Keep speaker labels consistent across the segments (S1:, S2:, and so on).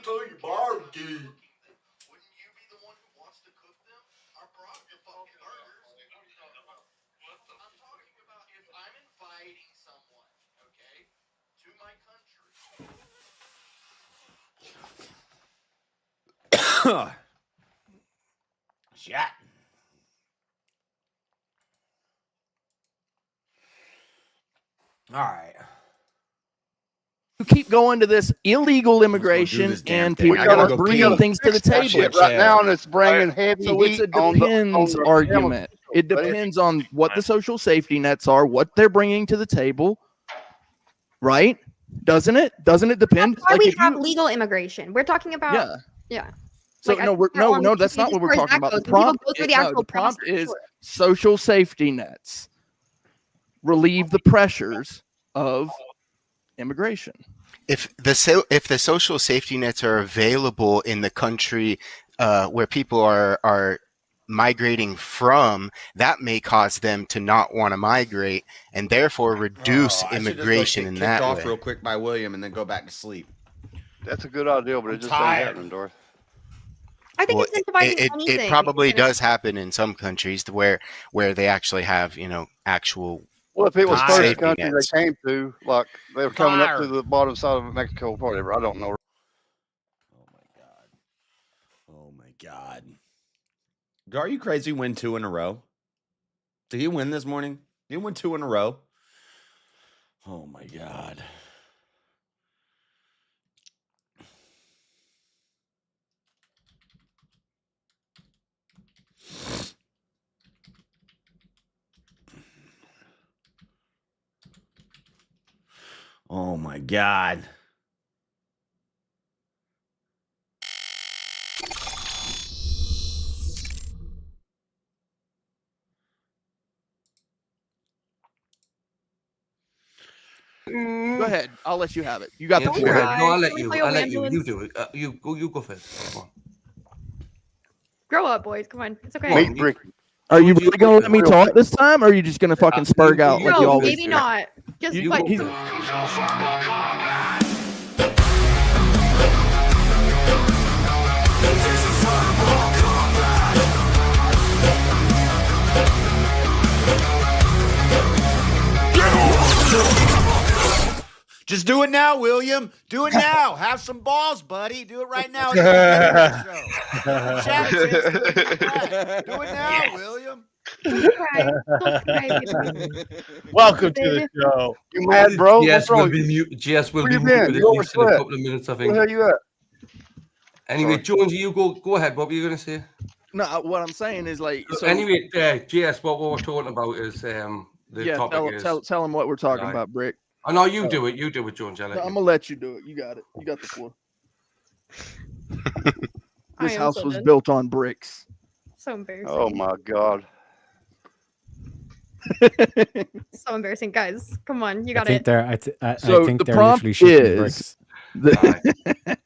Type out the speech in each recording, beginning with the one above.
S1: until you barbecue.
S2: Wouldn't you be the one who wants to cook them? I brought you fucking burgers. I'm talking about if I'm inviting someone, okay, to my country.
S1: Shit. All right.
S3: You keep going to this illegal immigration and people are bringing things to the table
S4: right now, and it's bringing heavy
S3: so it's a depends argument. It depends on what the social safety nets are, what they're bringing to the table, right? Doesn't it? Doesn't it depend?
S5: That's why we have legal immigration. We're talking about yeah.
S3: So like, no, that's not what we're talking about. The prompt is social safety nets relieve the pressures of immigration.
S6: If the social safety nets are available in the country where people are migrating from, that may cause them to not want to migrate and therefore reduce immigration in that
S7: off
S6: way.
S7: Real quick by William and then go back to sleep.
S4: That's a good idea, but it just ain't happening, Dorothy.
S5: I think
S6: it probably does happen in some countries where they actually have actual.
S4: Well, if it was first country they came to, like they were coming up to the bottom side of Mexico or whatever, I don't know.
S7: Oh my God. Are you crazy? Win 2 in a row? Did he win this morning? Did he win 2 in a row? Oh my God. Oh my God.
S3: Go ahead. I'll let you have it. You got the
S8: floor. No, I'll let you. I'll let you. You do it. You go first. Come on.
S5: Grow up, boys. Come on. It's okay.
S3: Are you really gonna let me talk this time, or are you just gonna fucking spurg out like you always
S5: maybe
S3: do?
S5: not. Just like.
S7: Just do it now, William. Do it now. Have some balls, buddy. Do it right now. Do it now, William.
S9: Welcome to the show.
S4: You mad, bro?
S8: Yes, we'll be muted. Yes, we'll be muted at least in a couple of minutes, I think.
S4: Where you at?
S8: Anyway, Jonesy, you go ahead. What were you going to say?
S3: No, what I'm saying is like.
S8: So anyway, JS, what we're talking about is the topic is.
S3: Tell him what we're talking about, Brick.
S8: Oh, no, you do it. You do it, Jones.
S3: I'm gonna let you do it. You got it. You got the floor. This house was built on bricks.
S5: So embarrassing.
S4: Oh my God.
S5: So embarrassing, guys. Come on, you got
S10: it. I think
S3: the
S10: they're
S3: prompt
S10: literally shooting bricks.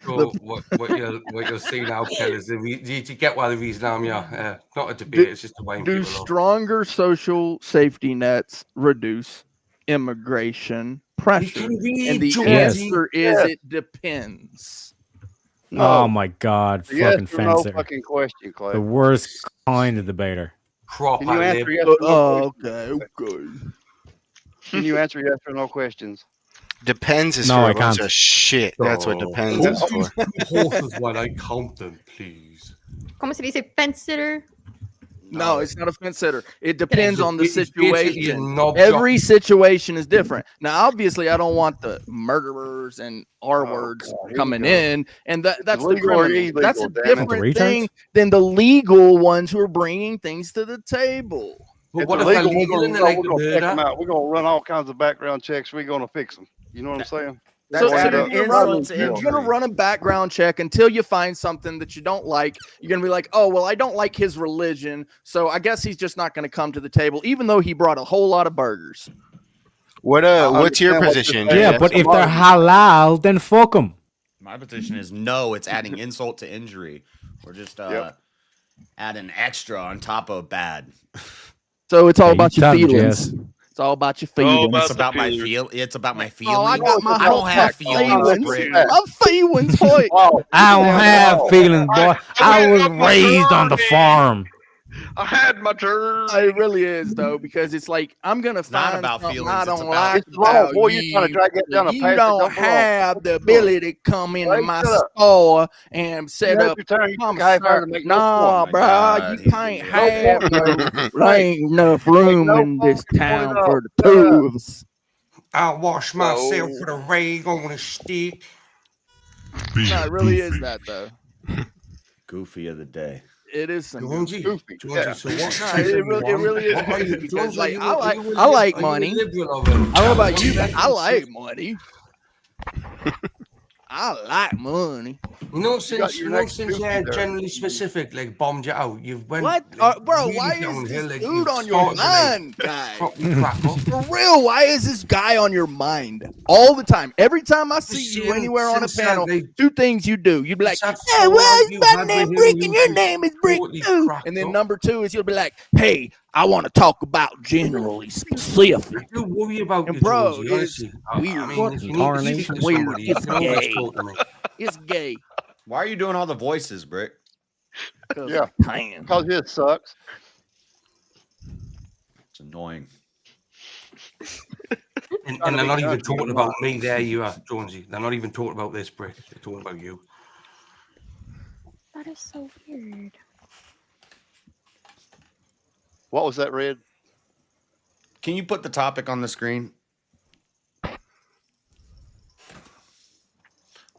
S8: What you'll see now, Kel, is you get why the reason I'm here. Not a debate. It's just a way.
S3: Do stronger social safety nets reduce immigration pressure? And the answer is it depends.
S10: No. Oh my God, fucking fencer.
S4: No fucking question, Clay.
S10: The worst kind of debater.
S4: Can you answer yes or no? Okay. Can you answer yes or no questions?
S6: Depends is for a bunch of shit. That's what depends is for.
S8: Horses when I count them, please.
S5: Como se dice fence sitter?
S3: No, it's not a fence sitter. It depends on the situation. Every situation is different. Now, obviously, I don't want the murderers and R words coming in, and that's the criminal. That's a different thing than the legal ones who are bringing things to the table.
S4: But what if they're legal and they're going to check them out? We're going to run all kinds of background checks. We're going to fix them. You know what I'm saying?
S3: So you're going to run a background check until you find something that you don't like. You're going to be like, oh, well, I don't like his religion, so I guess he's just not going to come to the table, even though he brought a whole lot of burgers.
S6: What's your position?
S10: Yeah, but if they're halal, then fuck them.
S7: My position is no. It's adding insult to injury. We're just adding extra on top of bad.
S3: So it's all about your feelings. It's It's all about your feelings.
S7: It's about my feel. It's about my feelings.
S3: Oh, I got my
S7: I don't have feelings.
S3: feelings. My feelings, boy.
S10: I don't have feelings, boy. I was raised on the farm.
S4: I had my turn.
S3: It really is though, because it's like I'm gonna
S7: It's not
S3: find
S7: about
S3: something
S7: feelings,
S3: I
S7: it's
S3: don't
S7: about-
S3: like.
S4: It's wrong,
S3: about
S4: boy. You're trying to drag that down a
S3: you
S4: path that
S3: don't
S4: don't belong.
S3: have the ability to come into
S4: Right,
S3: my
S4: shut up.
S3: store and set
S4: You had
S3: up.
S4: your turn. You
S3: I'm
S4: took a half hour
S3: sorry.
S4: to make no
S3: Nah,
S4: point.
S3: bro,
S7: God,
S3: you
S7: he's
S3: can't
S7: gonna
S3: have
S4: point,
S3: no.
S4: bro.
S3: There ain't enough room
S4: no
S3: in this
S4: point,
S3: town
S4: point
S3: for
S4: up.
S3: the two of us.
S8: I'll wash myself
S4: So-
S8: with a rag on a stick.
S3: No, it really is that though.
S7: Goofy of the day.
S3: It is some
S8: Jonesy,
S4: goofy.
S8: Jonesy,
S4: Yeah.
S8: so what?
S3: No, it really is
S8: What are
S3: funny
S8: you,
S3: because
S8: Jonesy,
S3: like
S8: are you-
S3: I
S8: are you a
S3: like
S8: lib- are you a
S3: money.
S8: liberal or a-
S3: I don't know about you,
S8: What
S3: but I
S8: do you
S3: like
S8: think?
S3: money. I like money.
S8: You know,
S4: got
S8: since
S4: your
S8: you know,
S4: next
S8: since
S4: goofy
S8: you're
S4: there.
S8: generally specific, like bombed you out, you've went.
S3: What,
S8: like,
S3: bro?
S8: really
S3: Why is
S8: downhill,
S3: this
S8: like,
S3: dude
S8: you've
S3: on your
S8: started to, like,
S3: mind, guy?
S8: properly crack up.
S3: For real, why is this guy on your mind all the time? Every time I see you
S8: Since-
S3: anywhere on a
S8: since,
S3: panel,
S8: like,
S3: two things you do. You'd be like,
S8: that
S3: "Hey,
S8: fall
S3: well,
S8: you
S3: my
S8: had
S3: name
S8: with
S3: Brick
S8: him,
S3: and
S8: you
S3: your
S8: just
S3: name is Brick
S8: totally
S3: too."
S8: cracked
S3: And then
S8: up.
S3: number two is you'll be like, "Hey, I want to talk about generally specific."
S8: I do worry about
S3: And
S8: you,
S3: bro,
S8: Jonesy,
S3: it's
S8: honestly.
S3: weird.
S8: I mean, if you need to
S10: Incarnation.
S8: speak to
S3: Weird.
S8: somebody, you
S3: It's
S8: can always
S3: gay.
S8: talk to me.
S3: It's gay.
S7: Why are you doing all the voices, Brick?
S4: Yeah.
S3: Man.
S4: Because his sucks.
S7: It's annoying.
S8: And
S4: Trying to
S8: they're
S4: be
S8: not even
S4: country,
S8: talking
S4: you're
S8: about
S4: not.
S8: me. There you are, Jonesy. They're not even talking about this, Brick. They're talking about you.
S5: That is so weird.
S4: What was that, Red?
S7: Can you put the topic on the screen?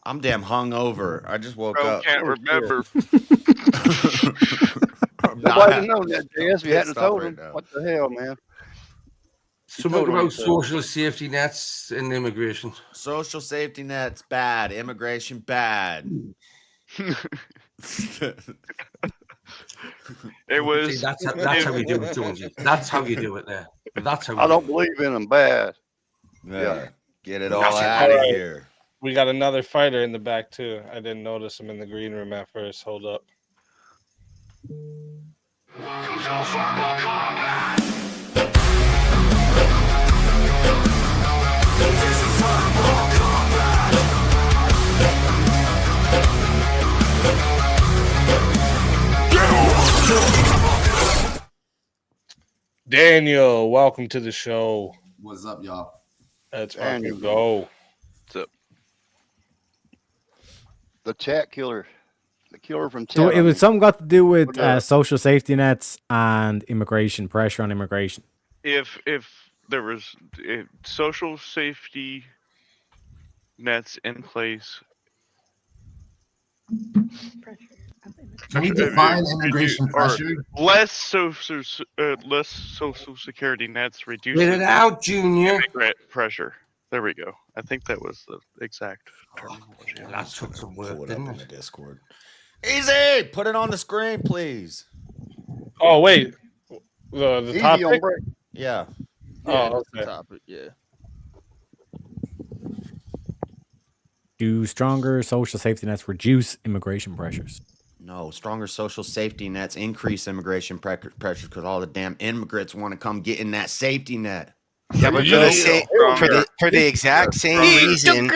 S7: I'm damn hungover. I just woke
S4: Bro,
S7: up.
S4: can't remember.
S7: I'm
S4: Nobody
S7: not-
S4: would know that, JS. You hadn't
S7: pissed off
S4: told
S7: right
S4: him.
S7: now.
S4: What the hell, man?
S8: Something
S4: totally
S8: about
S4: so.
S8: social safety nets and immigration.
S7: Social safety nets bad. Immigration bad.
S4: It was.
S8: See, that's how you do it, Jonesy. That's how you do it there. That's how you
S4: I
S8: do
S4: don't
S8: it.
S4: believe in them bad.
S7: Yeah. Get it all
S8: That's it.
S7: out of
S9: Alright.
S7: here.
S9: We got another fighter in the back too. I didn't notice him in the green room at first. Hold up. Daniel, welcome to the show.
S11: What's up, y'all?
S9: Let's
S4: Daniel.
S9: fucking go.
S4: The chat killer. The killer from chat.
S10: So it was something got to do with
S4: What up?
S10: social safety nets and immigration, pressure on immigration.
S12: If there was social safety nets in place,
S11: Can we define immigration
S12: or
S11: pressure?
S12: less social security nets reducing
S8: Get it out, Junior.
S12: immigrant pressure. There we go. I think that was the exact terminology.
S8: That took some work,
S7: Pull it up
S8: didn't
S7: in the
S8: it?
S7: Discord. Easy. Put it on the screen, please.
S9: Oh wait, the
S4: Easy
S9: topic.
S4: on break.
S7: Yeah.
S9: Oh,
S3: that's the
S9: okay.
S3: topic. Yeah.
S10: Do stronger social safety nets reduce immigration pressures?
S7: No, stronger social safety nets increase immigration pressure because all the damn immigrants want to come get in that safety net.
S6: Yeah, but for the exact same reason,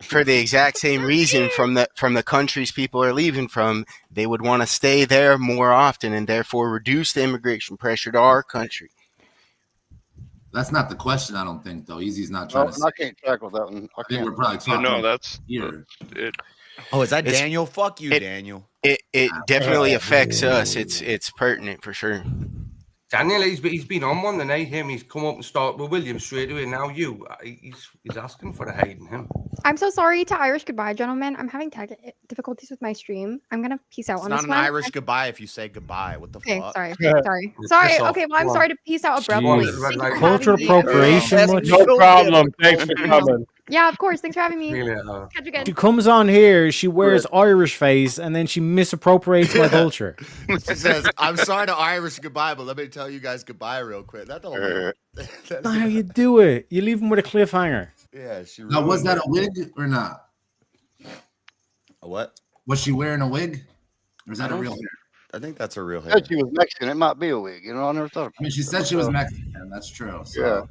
S6: for the exact same reason from the countries people are leaving from, they would want to stay there more often and therefore reduce the immigration pressure to our country.
S11: That's not the question, I don't think, though. Easy's not
S4: No,
S11: trying to say.
S4: I can't tackle that one. I
S11: I think
S4: can't.
S11: we're probably talking
S12: No, that's
S11: here.
S12: it.
S7: Oh, is that
S6: It's-
S7: Daniel? Fuck you, Daniel.
S6: It definitely affects us. It's pertinent for sure.
S8: Daniel, he's been on one tonight. He's come up and started with William straight away. Now you, he's asking for the hiding him.
S5: I'm so sorry to Irish goodbye, gentlemen. I'm having tech difficulties with my stream. I'm gonna peace out
S7: It's
S5: on
S7: not
S5: this
S7: an
S5: one.
S7: Irish goodbye if you say goodbye. What the
S5: Okay,
S7: fuck?
S5: sorry.
S9: Yeah.
S5: Sorry.
S8: Piss off.
S5: Okay, well, I'm
S8: Come on.
S5: sorry to peace out abruptly.
S10: Jeez.
S5: Thank you for
S10: Cultural
S5: having me.
S10: appropriation. much?
S9: No problem. Thanks for coming.
S5: Yeah, of course. Thanks for having me.
S8: Really,
S5: Catch you again.
S10: She comes on here, she wears Irish face, and then she misappropriates my culture.
S7: She says, "I'm sorry to Irish goodbye, but let me tell you guys goodbye real quick." That don't.
S10: That's not how you do it. You leave them with a cliffhanger.
S7: Yeah, she.
S11: Now, was
S7: ruined
S11: that a wig or not?
S7: A what?
S11: Was she wearing a wig? Or is
S7: I
S11: that a
S7: don't-
S11: real hair?
S7: that's a real
S4: Said
S7: hair.
S4: she was Mexican. It might be a wig. You know, I never thought.
S11: I mean, she said she was Mexican. That's true. So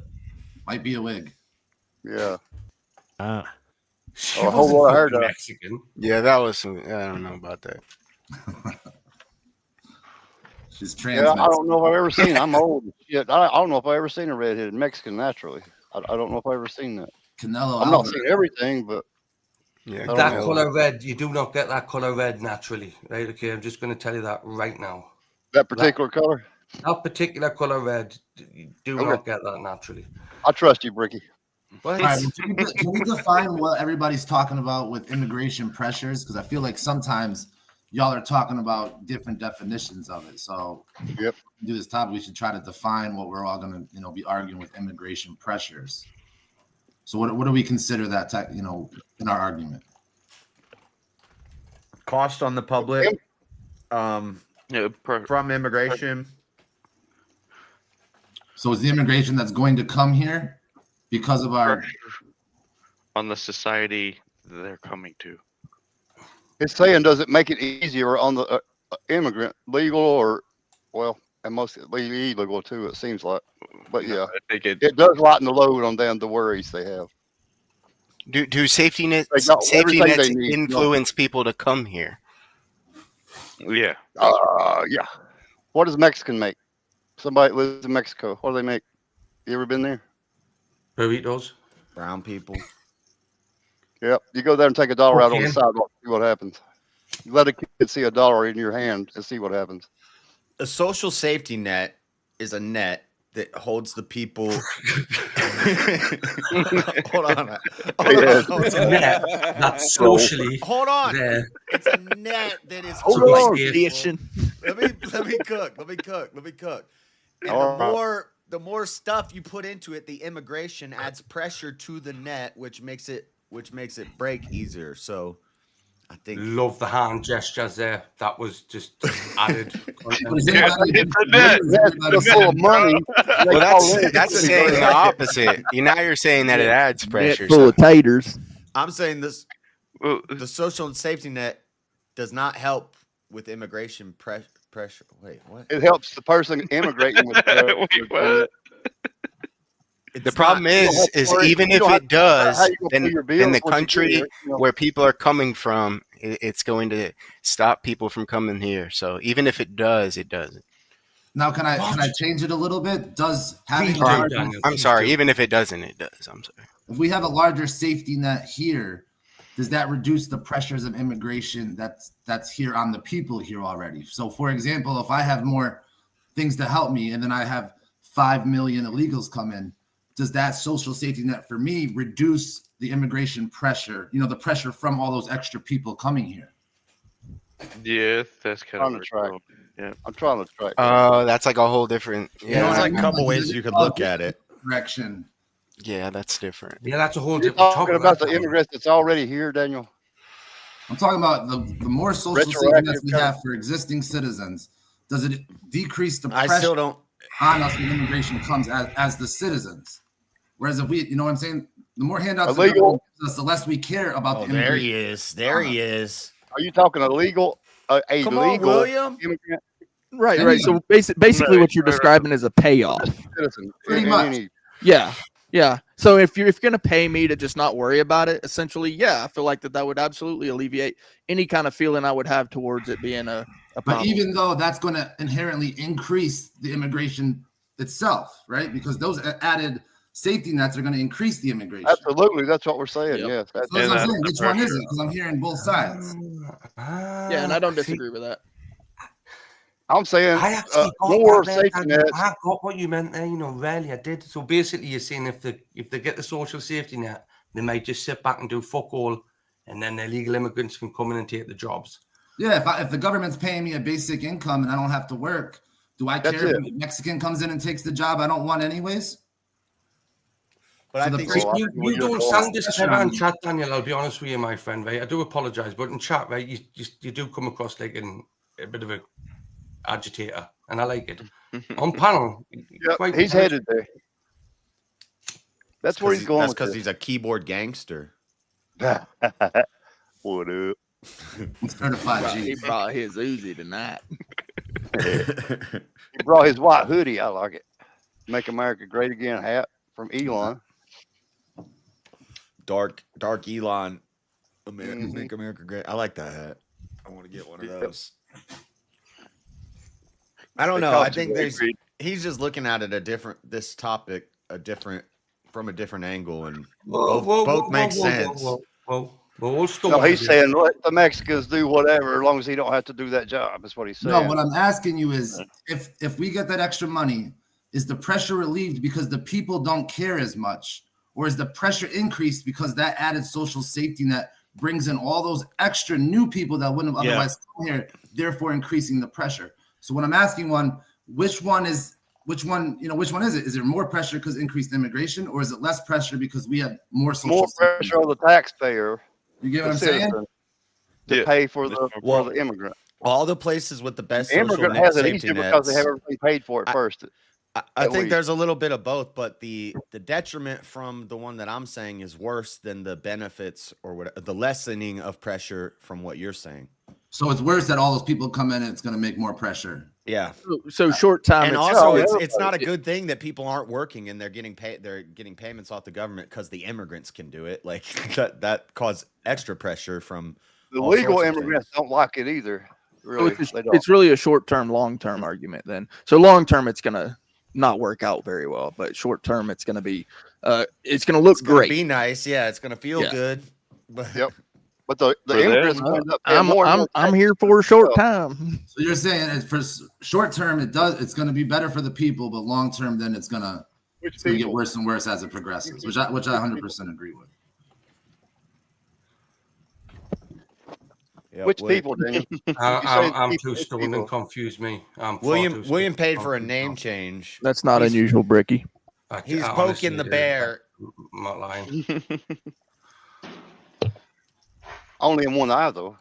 S11: might be a wig.
S4: Yeah.
S8: She
S4: a whole lot of hair dye.
S8: Mexican.
S6: Yeah, that was some. I don't know about that.
S11: She's trans.
S4: Yeah, I don't know if I've ever seen. I'm old. Shit, I don't know if I've ever seen a redheaded Mexican naturally. I don't know if I've ever seen that.
S11: Canelo.
S4: I'm not seeing everything, but
S6: yeah,
S8: that color red, you do not get that color red naturally, right? Okay, I'm just going to tell you that right now.
S4: That particular color.
S8: That particular color red, you do not get that naturally.
S4: I trust you, Bricky.
S11: All right, can we define what everybody's talking about with immigration pressures? Because I feel like sometimes y'all are talking about different definitions of it. So,
S4: yep.
S11: To do this topic, we should try to define what we're all going to, be arguing with immigration pressures. So, what do we consider that, in our argument?
S7: Cost on the public, from immigration.
S11: So, is the immigration that's going to come here because of our
S12: on the society they're coming to?
S4: It's saying, does it make it easier on the immigrant, legal or, and mostly illegal too, it seems like. But yeah,
S12: I think
S4: it does lighten the load on them, the worries they have.
S6: Do safety nets influence people to come here?
S12: Yeah.
S4: Yeah. What does Mexican make? Somebody lives in Mexico. What do they make? You ever been there?
S8: Burritos.
S7: Brown people.
S4: Yep. You go there and take $1 out on the sidewalk, see what happens. You let a kid see $1 in your hand and see what happens.
S7: A social safety net is a net that holds the people. Hold on.
S8: It's a net that's socially.
S7: Hold on.
S8: There.
S7: It's a net that is.
S3: Hold on.
S7: Let me cook. And the more stuff you put into it, the immigration adds pressure to the net, which makes it break easier. So I think
S8: love the hand gestures there. That was just added.
S12: It's a net.
S4: Full of money.
S6: Well, that's saying the opposite. You're saying that it adds pressure.
S3: Full of taters.
S7: I'm saying this. The social and safety net does not help with immigration pressure. Wait, what?
S4: It helps the person immigrating with
S12: Wait, what?
S6: The problem is even if it does, then the country where people are coming from, it's going to stop people from coming here. So even if it does, it doesn't.
S11: Now, can I change it a little bit? Does having
S6: I'm sorry. Even if it doesn't, it does. I'm sorry.
S11: If we have a larger safety net here, does that reduce the pressures of immigration that's here on the people here already? So, for example, if I have more things to help me, and then I have 5 million illegals come in, does that social safety net for me reduce the immigration pressure? The pressure from all those extra people coming here.
S12: Yeah, that's kind of
S4: try. Yeah, I'm trying to try.
S6: That's like a whole different.
S7: Yeah, there's like a couple ways you could look at it.
S11: Direction.
S6: Yeah, that's different.
S8: Yeah, that's a whole
S4: You're
S8: different
S4: talking about the immigrants that's already here, Daniel.
S11: I'm talking about the more social safety nets we have for existing citizens. Does it decrease the pressure
S7: I still don't
S11: on us when immigration comes as the citizens? Whereas if we, you know what I'm saying, the more handouts
S4: illegal,
S11: the less we care about the immigration.
S7: There he is. There he is.
S4: Are you talking illegal?
S7: Come on, William.
S4: Immigrant?
S3: Right. So basically, what you're describing is a payoff.
S4: Citizen.
S11: Pretty much.
S3: Yeah. So if you're going to pay me to just not worry about it, essentially, I feel like that would absolutely alleviate any kind of feeling I would have towards it being a problem.
S11: But even though that's going to inherently increase the immigration itself, right? Because those added safety nets are going to increase the immigration.
S4: Absolutely. That's what we're saying.
S3: Yep.
S4: Yes.
S11: So I'm saying, which one is it? Because I'm hearing both sides.
S3: Yeah, and I don't disagree with that.
S4: I'm saying
S8: I actually
S4: more
S8: got
S4: safety nets.
S8: I got what you meant there. Rarely I did. So basically, you're saying if they get the social safety net, they might just sit back and do fuck all, and then the illegal immigrants can come in and take the jobs.
S11: Yeah, if the government's paying me a basic income and I don't have to work, do I care if a Mexican comes in and takes the job I don't want anyways?
S7: But I think
S8: you don't sound this clever in chat, Daniel. I'll be honest with you, my friend. Right, I do apologize, but in chat, right, you do come across like a bit of a agitator, and I like it. On panel,
S4: he's headed there. That's where he's going.
S7: That's because he's a keyboard gangster.
S4: What up?
S11: Certified G.
S3: He brought his Uzi tonight.
S4: He brought his white hoodie. I like it. Make America Great Again hat from Elon.
S7: Dark Elon. Make America Great. I like that hat. I want to get one of those. I don't know. I think he's just looking at it this topic from a different angle, and both make sense.
S4: No, he's saying let the Mexicans do whatever as long as he don't have to do that job. That's what he's saying.
S11: No, what I'm asking you is if we get that extra money, is the pressure relieved because the people don't care as much? Or is the pressure increased because that added social safety net brings in all those extra new people that wouldn't have otherwise come here, therefore increasing the pressure? So when I'm asking which one is it? Is there more pressure because increased immigration, or is it less pressure because we have more social
S4: pressure on the taxpayer?
S11: You get what I'm saying?
S4: To pay for the immigrant.
S7: All the places with the best
S4: the immigrant
S7: social
S4: has it
S7: safety
S4: easier
S7: nets,
S4: because they have everything paid for it first.
S7: I think there's a little bit of both, but the detriment from the one that I'm saying is worse than the benefits or the lessening of pressure from what you're saying.
S11: So it's worse that all those people come in and it's going to make more pressure.
S7: Yeah.
S3: So short time.
S7: And also, it's not a good thing that people aren't working and they're getting paid. They're getting payments off the government because the immigrants can do it. Like that caused extra pressure from
S4: the legal immigrants. Don't like it either. Really,
S3: it's really a short-term, long-term argument. Then, so long-term, it's gonna not work out very well, but short-term, it's gonna be, it's gonna look great.
S7: Be nice, yeah. It's gonna feel good. But
S4: But the immigrants end up paying
S3: I'm here for a short time.
S11: So you're saying for short term it's going to be better for the people, but long term then it's going to get worse and worse as it progresses, which I 100% agree with.
S4: Yeah, which people, Daniel?
S8: I'm too stubborn and confused me.
S7: William paid for a name change.
S3: That's not unusual, Bricky.
S7: He's poking the bear.
S8: I'm not lying.
S4: Only in one eye, though.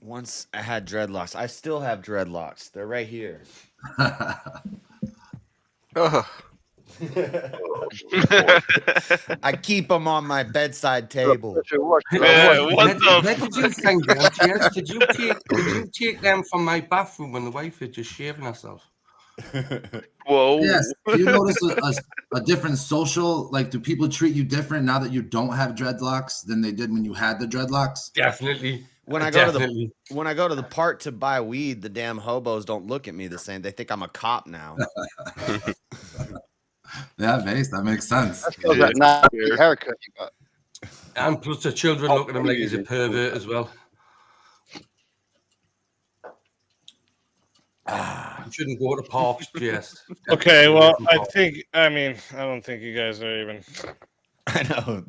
S7: Once I had dreadlocks. I still have dreadlocks. They're right here. I keep them on my bedside table.
S8: Did you take them from my bathroom when the wife had just shaven herself?
S12: Whoa.
S11: Yes. Do you notice a different social, like, do people treat you different now that you don't have dreadlocks than they did when you had the dreadlocks?
S8: Definitely.
S7: When I go to the park to buy weed, the damn hobos don't look at me the same. They think I'm a cop now.
S11: Yeah, that makes sense.
S4: That's because that nice haircut you got.
S8: And plus the children look at him like he's a pervert as well. You shouldn't go to parks, yes.
S9: Okay, well, I don't think you guys are even.
S7: I know.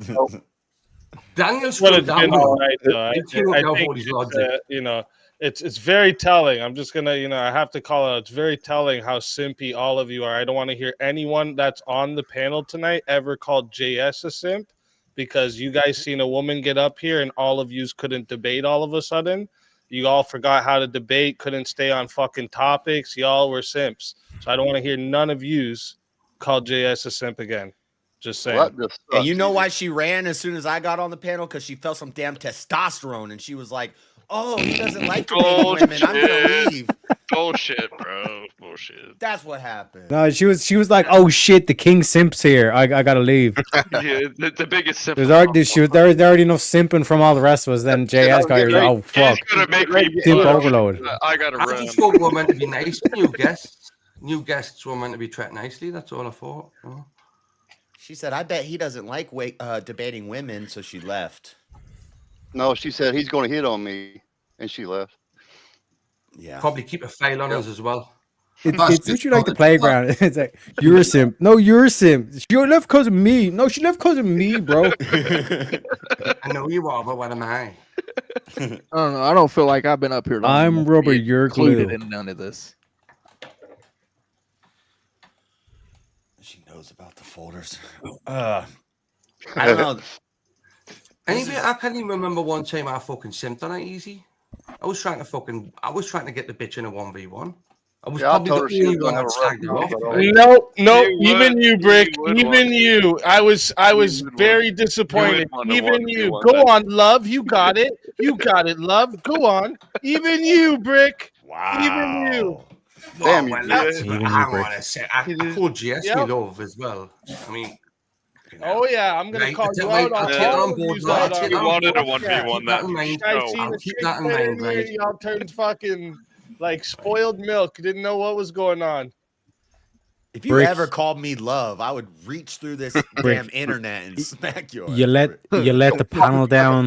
S8: Daniel's
S9: what it's been all right, though. I
S8: think
S9: it's very telling. I'm just gonna, I have to call out. It's very telling how simpy all of you are. I don't want to hear anyone that's on the panel tonight ever called JS a simp, because you guys seen a woman get up here and all of yous couldn't debate all of a sudden. You all forgot how to debate, couldn't stay on fucking topics. Y'all were simps. So I don't want to hear none of yous call JS a simp again. Just saying.
S7: And you know why she ran as soon as I got on the panel? Because she felt some damn testosterone, and she was like, "Oh, he doesn't like to date women. I'm gonna leave."
S12: Bullshit, bro. Bullshit.
S7: That's what happened.
S10: No, she was like, "Oh shit, the king simps here. I gotta leave."
S12: Yeah, the biggest simp.
S10: There already enough simping from all the rest of us. Then JS got here. Oh fuck, simp overload.
S12: I gotta run.
S8: I just thought we were meant to be nice. New guests were meant to be treated nicely. That's all I thought. Oh.
S7: She said, "I bet he doesn't like debating women," so she left.
S4: No, she said he's going to hit on me, and she left.
S7: Yeah,
S8: probably keep a file on us as well.
S10: It's literally like the playground. It's like, you're a simp. No, you're a simp. She left because of me. No, she left because of me, bro.
S8: I know you are, but what am I?
S3: I don't know. I don't feel like I've been up here long
S10: I'm
S3: enough
S10: rubber.
S3: to be
S10: You're
S3: included
S10: glue.
S3: in none of this.
S7: She knows about the folders. I don't know.
S8: Anyway, I can't even remember one time I fucking simped on it easy. I was trying to get the bitch in a 1v1. I was
S4: Yeah, I
S8: probably
S4: told her
S8: the
S4: she was
S8: only
S4: gonna
S8: one
S4: have
S8: that
S4: a rough
S8: slagged her
S4: month,
S8: off.
S4: but
S9: Nope.
S12: You
S9: Even
S12: would-
S9: you, Brick.
S12: you would
S9: Even
S12: want
S9: you. I was
S12: would
S9: very
S12: want-
S9: disappointed.
S12: wanna
S9: Even
S12: watch me
S9: you.
S12: one
S9: Go
S12: time.
S9: on, love. You got it. You got it, love. Go on. Even you, Brick. Even you.
S7: Wow.
S4: Damn
S8: Oh,
S4: you,
S8: well,
S4: Brick.
S8: that's,
S10: Even you,
S8: hang
S10: Brick.
S8: on a sec. I called GS
S9: Yep.
S8: me love as well. I mean,
S9: Oh yeah, I'm gonna
S8: Right,
S9: call you
S8: right,
S9: out on
S8: I'll take it
S9: all
S8: on
S9: of
S8: board,
S9: you
S8: right,
S9: out
S8: I'll take
S9: on.
S8: it
S12: You
S8: on
S12: wanted a
S8: board.
S12: 1v1
S8: I'll
S12: that.
S8: keep that in mind.
S9: I seen
S8: I'll
S9: the
S8: keep
S9: chicks
S8: that in
S9: get in
S8: mind,
S9: here,
S8: right?
S9: y'all turned fucking like spoiled milk. Didn't know what was going on.
S7: If you
S10: Brick.
S7: ever called me love, I would reach through this
S10: Brick.
S7: damn internet and smack your
S10: You
S7: ass.
S10: let the panel down.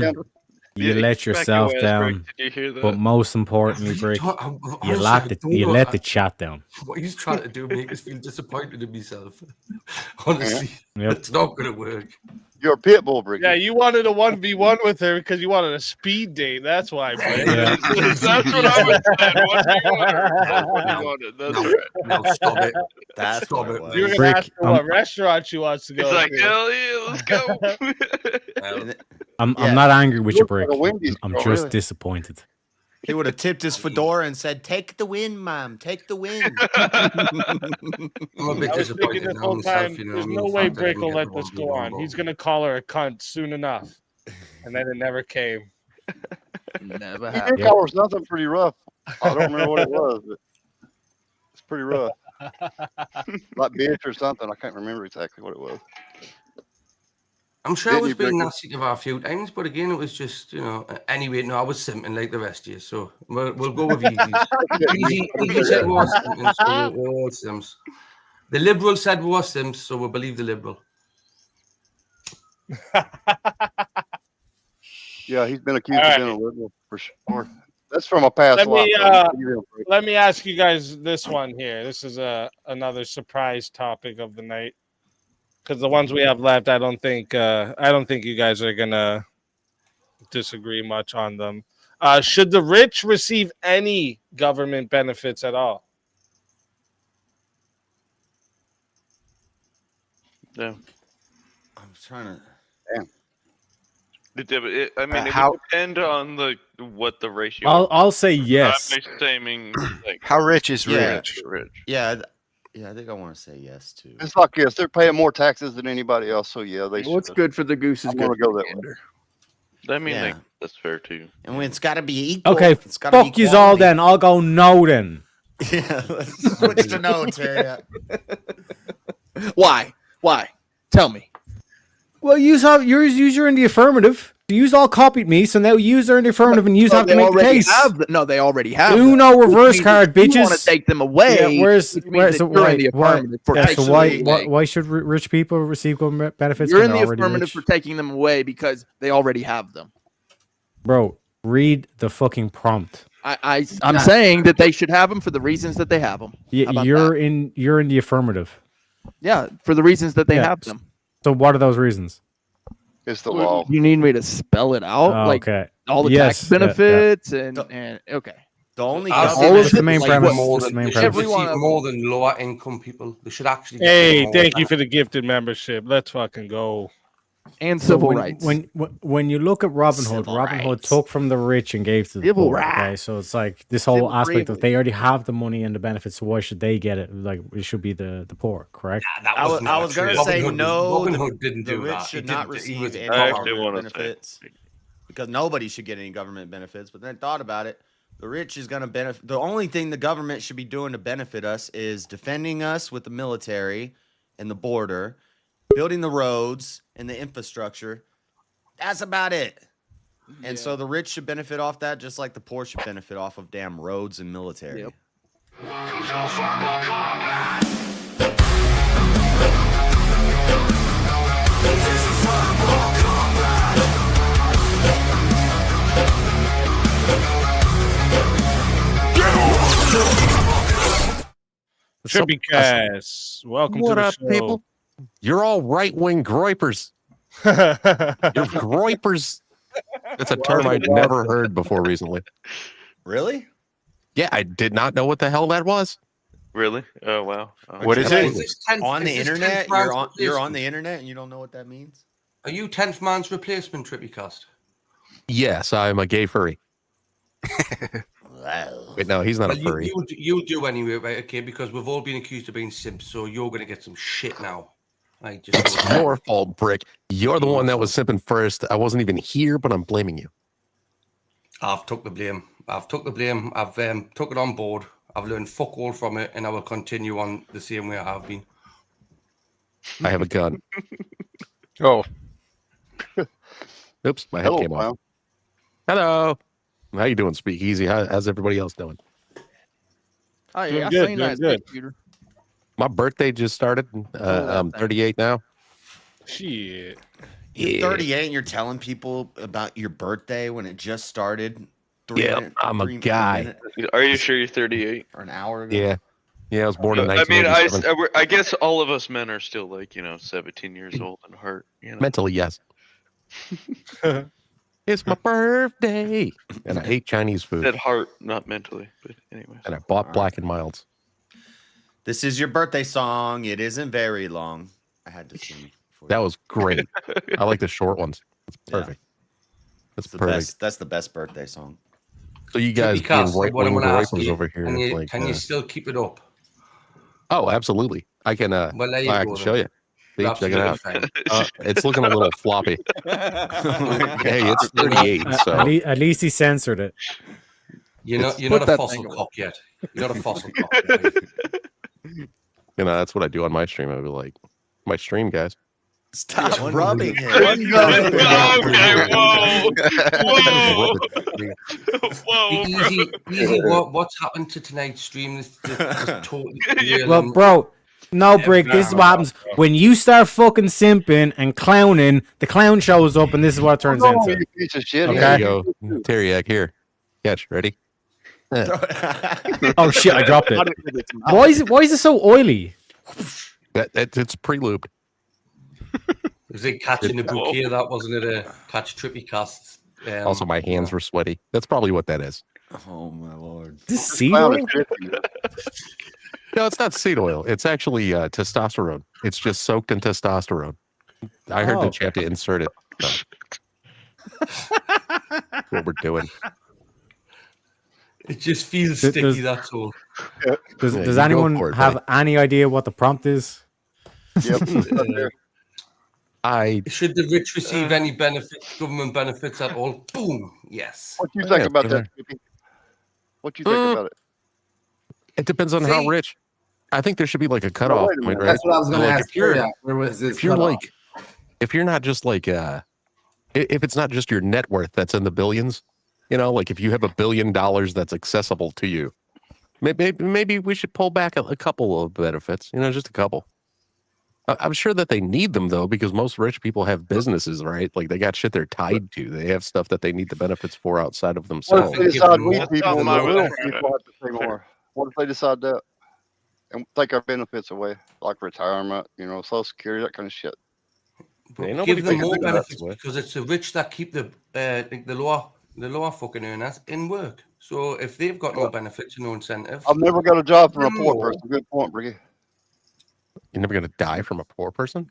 S12: Yeah,
S10: You let
S12: smack
S10: yourself
S12: your ass, Brick.
S10: down.
S12: Did you hear that?
S10: But most importantly, Brick, you let the chat down.
S8: What he's trying to do make us feel disappointed in myself. Honestly,
S10: Yep.
S8: it's not going to work.
S4: You're a pit bull, Brick.
S9: Yeah, you wanted a 1v1 with her because you wanted a speed date. That's why, Brick.
S10: Yeah.
S12: That's what I was saying. What do you want? That's what you wanted. That's right.
S8: No, stop it.
S7: That's
S8: Stop
S7: what it
S8: it.
S7: was.
S9: You're gonna
S10: Brick,
S9: ask her what restaurant she wants to
S12: He's
S9: go
S12: like,
S9: to.
S12: hell yeah, let's go.
S7: And it-
S10: I'm
S7: Yeah.
S10: not angry with you,
S4: Look
S10: Brick.
S4: like a Wendy's
S10: I'm
S4: girl,
S10: just
S4: really.
S10: disappointed.
S7: he would have tipped his fedora and said, "Take the win, mom. Take the win."
S8: I'm a bit
S9: I was thinking
S8: disappointed
S9: this
S8: now
S9: whole
S8: myself.
S9: time,
S8: You know,
S9: there's
S8: I mean,
S9: no
S8: the
S9: way
S8: fact that I
S9: Brick
S8: didn't
S9: will
S8: get
S9: let
S8: the
S9: this go
S8: 1v1
S9: on.
S8: goal.
S9: He's gonna call her a cunt soon enough, and then it never came.
S3: Never
S4: He
S3: happened.
S4: did call her something pretty rough. I don't remember what it was, but it's pretty rough. Like bitch or something. I can't remember exactly what it was.
S8: I'm sure I
S4: Didn't
S8: was
S4: you,
S8: being
S4: Brick?
S8: nasty to her a few times, but again, it was just, you know. Anyway, no, I was simping like the rest of you, so we'll go with easy. Easy said we were simping, so we're all sims. The liberal said we were sims, so we'll believe the liberal.
S4: Yeah, he's been accused
S9: All
S4: of being a liberal for sure. That's from a past
S9: Let me,
S4: life.
S9: Let me ask you guys this one here. This is another surprise topic of the night. Because the ones we have left, I don't think you guys are gonna disagree much on them. Should the rich receive any government benefits at all?
S12: Yeah.
S7: I'm trying to.
S12: I mean, it
S6: how-
S12: would depend on what the ratio.
S10: I'll say yes.
S12: I'm saying, like,
S6: How rich is
S7: Yeah.
S6: rich?
S12: rich.
S7: Yeah, I think I want to say yes too.
S4: It's like this. They're paying more taxes than anybody else, so yeah, they
S3: What's
S4: should.
S3: good for the goose is
S4: I'm
S3: good
S4: gonna
S3: for
S4: go
S3: the
S4: that way.
S3: gander.
S12: I mean,
S7: Yeah.
S12: like, that's fair too.
S7: And when it's got to be equal.
S10: Okay,
S7: it's gotta be
S10: fuck yous all
S7: equality.
S10: then. I'll go no then.
S7: Yeah, let's switch to no, Terry.
S3: Why? Tell me.
S10: Well, use you're in the affirmative. Yous all copied me, so now yous are in the affirmative and yous
S3: No,
S10: have
S3: they
S10: to make the
S3: already
S10: case.
S3: have no, they already have. them.
S10: Uno reverse
S3: Which means
S10: card,
S3: if you want
S10: bitches.
S3: to take them away?
S10: Yeah, where's
S3: which means
S10: so
S3: that you're
S10: why
S3: in the
S10: why,
S3: affirmative for
S10: yeah,
S3: taking
S10: so why,
S3: them
S10: why
S3: away.
S10: why should rich people receive government benefits?
S3: You're
S10: when
S3: in the
S10: they're already
S3: affirmative
S10: rich?
S3: for taking them away because they already have them.
S10: Bro, read the fucking prompt.
S3: I'm saying that they should have them for the reasons that they have them.
S10: Yeah, you're in the affirmative.
S3: Yeah, for the reasons that they
S10: Yeah.
S3: have them.
S10: So what are those reasons?
S4: It's the law.
S3: You need me to spell it out,
S10: Oh,
S3: like
S10: okay.
S3: all the
S10: Yes,
S3: tax
S10: yeah, yeah.
S3: benefits and okay.
S7: The only
S8: I'll
S7: government-
S8: say
S10: That's the main
S8: like,
S10: premise.
S8: more
S10: That's the
S8: than-
S10: main
S8: they should
S10: premise.
S3: Everyone
S8: receive
S3: of
S8: more than lower income people. They should actually. get
S9: Hey,
S8: more.
S9: thank you for the gifted membership. Let's fucking go.
S3: And
S10: So
S3: civil
S10: when,
S3: rights.
S10: When you look at Robin Hood,
S7: Civil
S10: Robin Hood
S7: rights.
S10: took from the rich and gave to the
S3: Civil
S10: poor. Okay,
S3: rights.
S10: so it's like this whole
S3: Civil
S10: aspect of
S3: privilege.
S10: they already have the money and the benefits, so why should they get it? Like it should be the poor, correct?
S8: That
S7: I was
S8: not
S7: gonna
S8: true.
S7: say no.
S8: Robin Hood didn't
S7: The
S8: do
S7: rich
S8: that.
S7: should
S8: He
S7: not
S8: didn't- he
S7: receive
S8: was
S7: any
S12: I actually
S7: government
S12: wanna say-
S7: benefits because nobody should get any government benefits. But then I thought about it. The rich is going to benefit. The only thing the government should be doing to benefit us is defending us with the military and the border, building the roads and the infrastructure. That's about it. And so the rich should benefit off that, just like the poor should benefit off of damn roads and military.
S3: Yep.
S9: Trippy Cass, welcome
S13: What
S9: to the
S13: up,
S9: show.
S13: people? You're all right-wing groipers. You're groipers. That's a term I'd never heard before recently.
S7: Really?
S13: Yeah, I did not know what the hell that was.
S12: Really? Oh wow.
S6: What is it?
S7: On the
S8: is this
S7: internet?
S8: 10th man's
S7: You're on
S8: replacement?
S7: the internet and you don't know what that means?
S8: Are you 10th man's replacement, Trippy Cast?
S13: Yes, I'm a gay furry. Wait, no, he's not
S8: Well,
S13: a furry.
S8: you do anyway, right? Okay, because we've all been accused of being simps, so you're going to get some shit now. Like, just
S13: It's your fault, Brick. You're the one that was simping first. I wasn't even here, but I'm blaming you.
S8: I've took the blame. I've took it on board. I've learned fuck all from it, and I will continue on the same way I have been.
S13: I have a gun.
S4: Oh.
S13: Oops, my head came off. Hello. How you doing, Speakeasy? How's everybody else doing?
S3: Oh, yeah, I seen that, Peter.
S13: My birthday just started. I'm 38 now.
S9: Shit.
S7: You're 38 and you're telling people about your birthday when it just started.
S13: I'm a guy.
S12: Are you sure you're 38?
S7: Or an hour ago?
S13: Yeah. Yeah, I was born in
S12: I mean,
S13: 1987.
S12: I guess all of us men are still like, 17 years old in heart.
S13: Mentally, yes. It's my birthday. And I ate Chinese food.
S12: At heart, not mentally. But anyway.
S13: And I bought Black and Milds.
S7: This is your birthday song. It isn't very long. I had to sing.
S13: That was great. I like the short ones. It's perfect. That's
S7: the
S13: perfect.
S7: best. That's the best birthday song.
S13: So you guys being right-wing gripers over here.
S8: Can you still keep it up?
S13: Oh, absolutely. I can.
S8: Well, there you
S13: I
S8: go,
S13: can show you. See,
S8: Perhaps
S13: check it
S8: a
S13: out.
S8: little
S13: It's looking a little floppy. Hey, it's 38. So
S10: At least he censored it.
S8: You're not a fossil cock yet. You're not a fossil cock.
S13: that's what I do on my stream. I'd be like, my stream, guys.
S7: Stop rubbing it.
S8: Whoa. What's happened to tonight's stream? This totally
S10: Well, bro, no, Brick. This is what happens when you start fucking simping and clowning. The clown shows up, and this is what it turns into.
S4: Piece of shit.
S13: Okay. There you go. Teriyaki here. Catch. Ready?
S10: Oh shit! I dropped it. Why is it so oily?
S13: It's pre-lubed.
S8: Was it catching the bouquet? That wasn't it a catch trippy cast?
S13: Also, my hands were sweaty. That's probably what that is.
S7: Oh my lord!
S10: This seed oil?
S13: No, it's not seed oil. It's actually testosterone. It's just soaked in testosterone. I heard that you have to insert it. So. That's what we're doing.
S8: It just feels sticky. That's all.
S10: Does anyone have any idea what the prompt is?
S4: Yep.
S8: Should the rich receive any benefits, government benefits at all? Boom. Yes.
S4: What do you think about that? What do you think about it?
S13: It depends on how rich. I think there should be like a cutoff point, right?
S11: That's what I was going to ask.
S13: If you're not just like if it's not just your net worth that's in the billions, like if you have $1 billion that's accessible to you, maybe we should pull back a couple of benefits. Just a couple. I'm sure that they need them though, because most rich people have businesses, right? Like they got shit they're tied to. They have stuff that they need the benefits for outside of themselves.
S4: What if they decide we people and the little people have to pay more? What if they decide that and take our benefits away, like retirement, Social Security, that kind of shit?
S8: Give them more benefits because it's the rich that keep the lower fucking earners in work. So if they've got no benefits and no incentive,
S4: I've never got a job from a poor person. Good point, Bricky.
S13: You're never going to die from a poor person?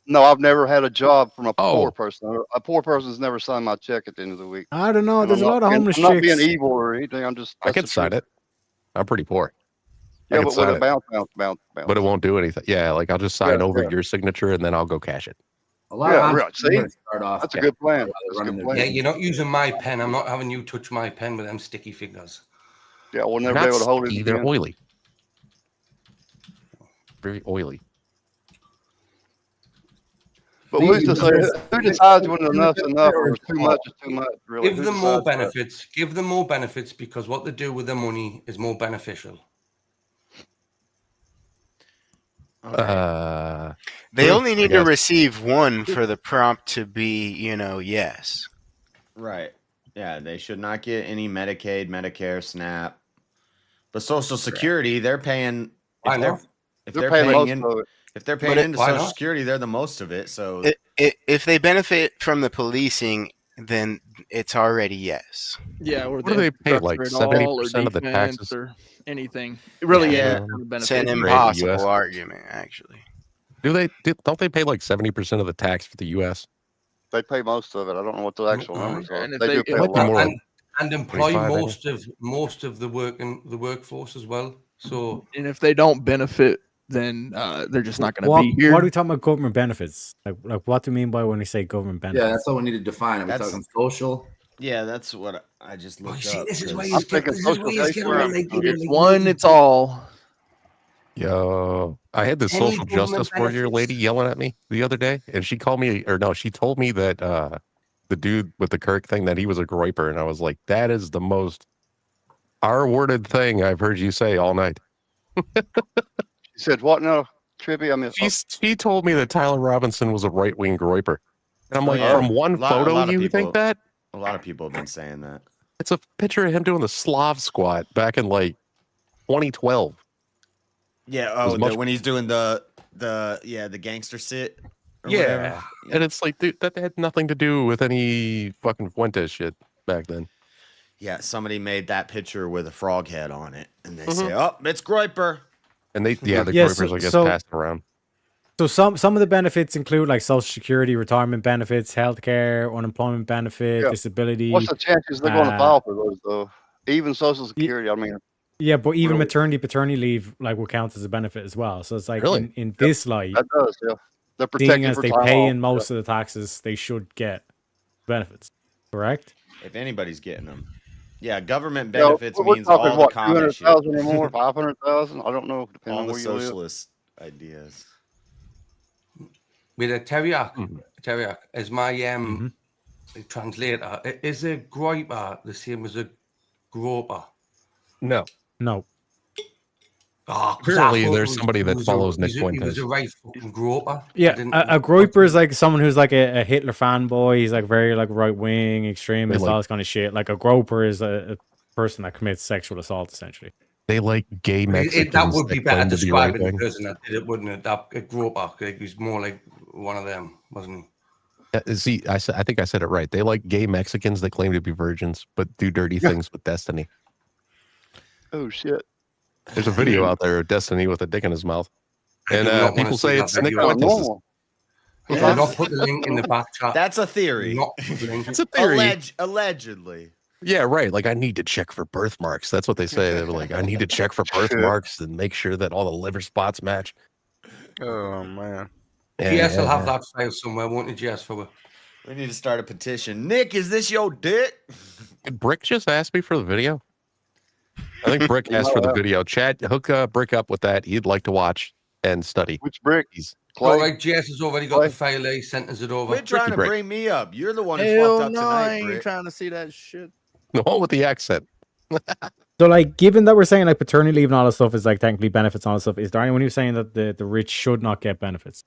S4: No, I've never had a job from a poor person. A poor person's never signed my check at the end of the week.
S10: I don't know. There's a lot of homeless
S4: chicks. I'm not
S10: chicks.
S4: being evil or anything.
S13: I can sign it. I'm pretty poor.
S4: Yeah, but with a bounce.
S13: But it won't do anything. Yeah, like I'll just sign over your signature and then I'll go cash it.
S4: See? That's a good plan.
S8: Yeah, you're not using my pen. I'm not having you touch my pen with them sticky fingers.
S4: Yeah, we'll never be able to hold it.
S13: They're oily. Very oily.
S4: But who's to say who decides when enough's enough or too much is too much? Really,
S8: give them more benefits. Give them more benefits because what they do with the money is more beneficial.
S6: They only need to receive one for the prompt to be, yes.
S7: Right. Yeah, they should not get any Medicaid, Medicare, SNAP. But Social Security, they're paying. If they're paying into Social Security, they're the most of it. So
S6: if they benefit from the policing, then it's already yes.
S3: Yeah, or
S13: what do they pay? Like 70% of the taxes
S3: or anything. It really is.
S6: It's an impossible argument, actually.
S13: Don't they pay like 70% of the tax for the U.S.?
S4: They pay most of it. I don't know what the actual numbers are.
S8: And
S4: they do pay a lot.
S8: and employ
S13: 25,
S8: most of the workforce as well. So,
S3: and if they don't benefit, then they're just not going to be here.
S10: What are we talking about government benefits? Like what do you mean by when we say government benefits?
S14: Yeah, that's what we need to define. Are we talking social?
S7: Yeah, that's what I just looked up.
S8: This is where
S7: because-
S3: It's one, it's all.
S13: Yo, I had this social justice warrior lady yelling at me the other day, and she called me, or no, she told me that the dude with the Kirk thing, that he was a groiper, and I was like, that is the most R-worded thing I've heard you say all night.
S4: She said, what now, Trippy? I mean,
S13: She told me that Tyler Robinson was a right-wing groiper. And I'm like,
S7: yeah.
S13: from one
S7: A lot
S13: photo,
S7: of
S13: you
S7: people-
S13: think that?
S7: A lot of people have been saying that.
S13: It's a picture of him doing the Slav squat back in like 2012.
S7: Yeah, when he's doing the gangster sit. or
S13: Yeah.
S7: whatever.
S13: And it's like, dude, that had nothing to do with any fucking Fuentes shit back then.
S7: Yeah, somebody made that picture with a frog head on it, and they say, "Oh, it's Groiper."
S13: And the
S10: Yeah,
S13: groipers, I guess, passed around.
S10: So some of the benefits include like Social Security, retirement benefits, healthcare, unemployment benefit, disability.
S4: What's the chances they're going to file for those though? Even Social Security. I mean,
S10: yeah, but even
S4: really?
S10: maternity, paternity leave like will count as a benefit as well. So it's like
S4: Really?
S10: in this light,
S4: that does. Yeah, they're
S10: seeing
S4: protected
S10: as
S4: for
S10: they
S4: time
S10: pay
S4: off.
S10: in most of the taxes, they should get benefits. Correct?
S7: If anybody's getting them, yeah, government
S4: Yeah,
S7: benefits
S4: we're
S7: means
S4: talking,
S7: all
S4: what,
S7: the common shit.
S4: 200,000 or more, 500,000. I don't know, depending
S7: all
S4: on
S7: the
S4: where you live.
S7: socialist ideas.
S8: with a Teriak as my translator, is a groiper the same as a groper?
S13: No.
S10: No.
S8: Oh,
S13: Apparently, there's somebody that follows Nick
S8: He was
S13: Fuentes.
S8: a right fucking groper.
S10: Yeah, a groiper is like someone who's like a Hitler fanboy. He's like very like right wing, extremist, all this kind of shit. Like a groper is a person that commits sexual assault, essentially.
S13: They like gay Mexicans.
S8: That would be better
S13: claim to be
S8: describing the
S13: right-wing.
S8: person that did it, wouldn't it? That a groper, like, he was more like one of them, wasn't he?
S13: See, I think I said it right. They like gay Mexicans that claim to be virgins, but do dirty things with Destiny.
S4: Oh shit!
S13: There's a video out there of Destiny with a dick in his mouth, and
S8: do not wanna
S13: people
S8: see
S13: say
S8: that
S13: it's Nick
S8: video.
S13: Fuentes.
S8: Do not put the link in the back chat.
S7: That's a theory.
S13: It's a theory.
S7: Allegedly.
S13: Yeah, right. Like, I need to check for birthmarks. That's what they say. They're like, I need to check for birthmarks and make sure that all the liver spots match.
S12: Oh man.
S8: GS will have that file somewhere, won't you, GS?
S7: We need to start a petition. Nick, is this your dick?
S13: Did Brick just ask me for the video? I think Brick asked for the video. Chad, hook Brick up with that. He'd like to watch and study.
S4: Which Brick?
S8: All right, GS has already got the file. He sent us it over.
S7: Quit trying to bring me up. You're the one who
S3: Hell
S7: fucked up
S3: no,
S7: tonight,
S3: I ain't
S7: Britt.
S3: trying to see that shit.
S13: The one with the accent.
S10: So, like, given that we're saying like paternity leave and all that stuff is like technically benefits and all that stuff, is there anyone who's saying that the rich should not get benefits?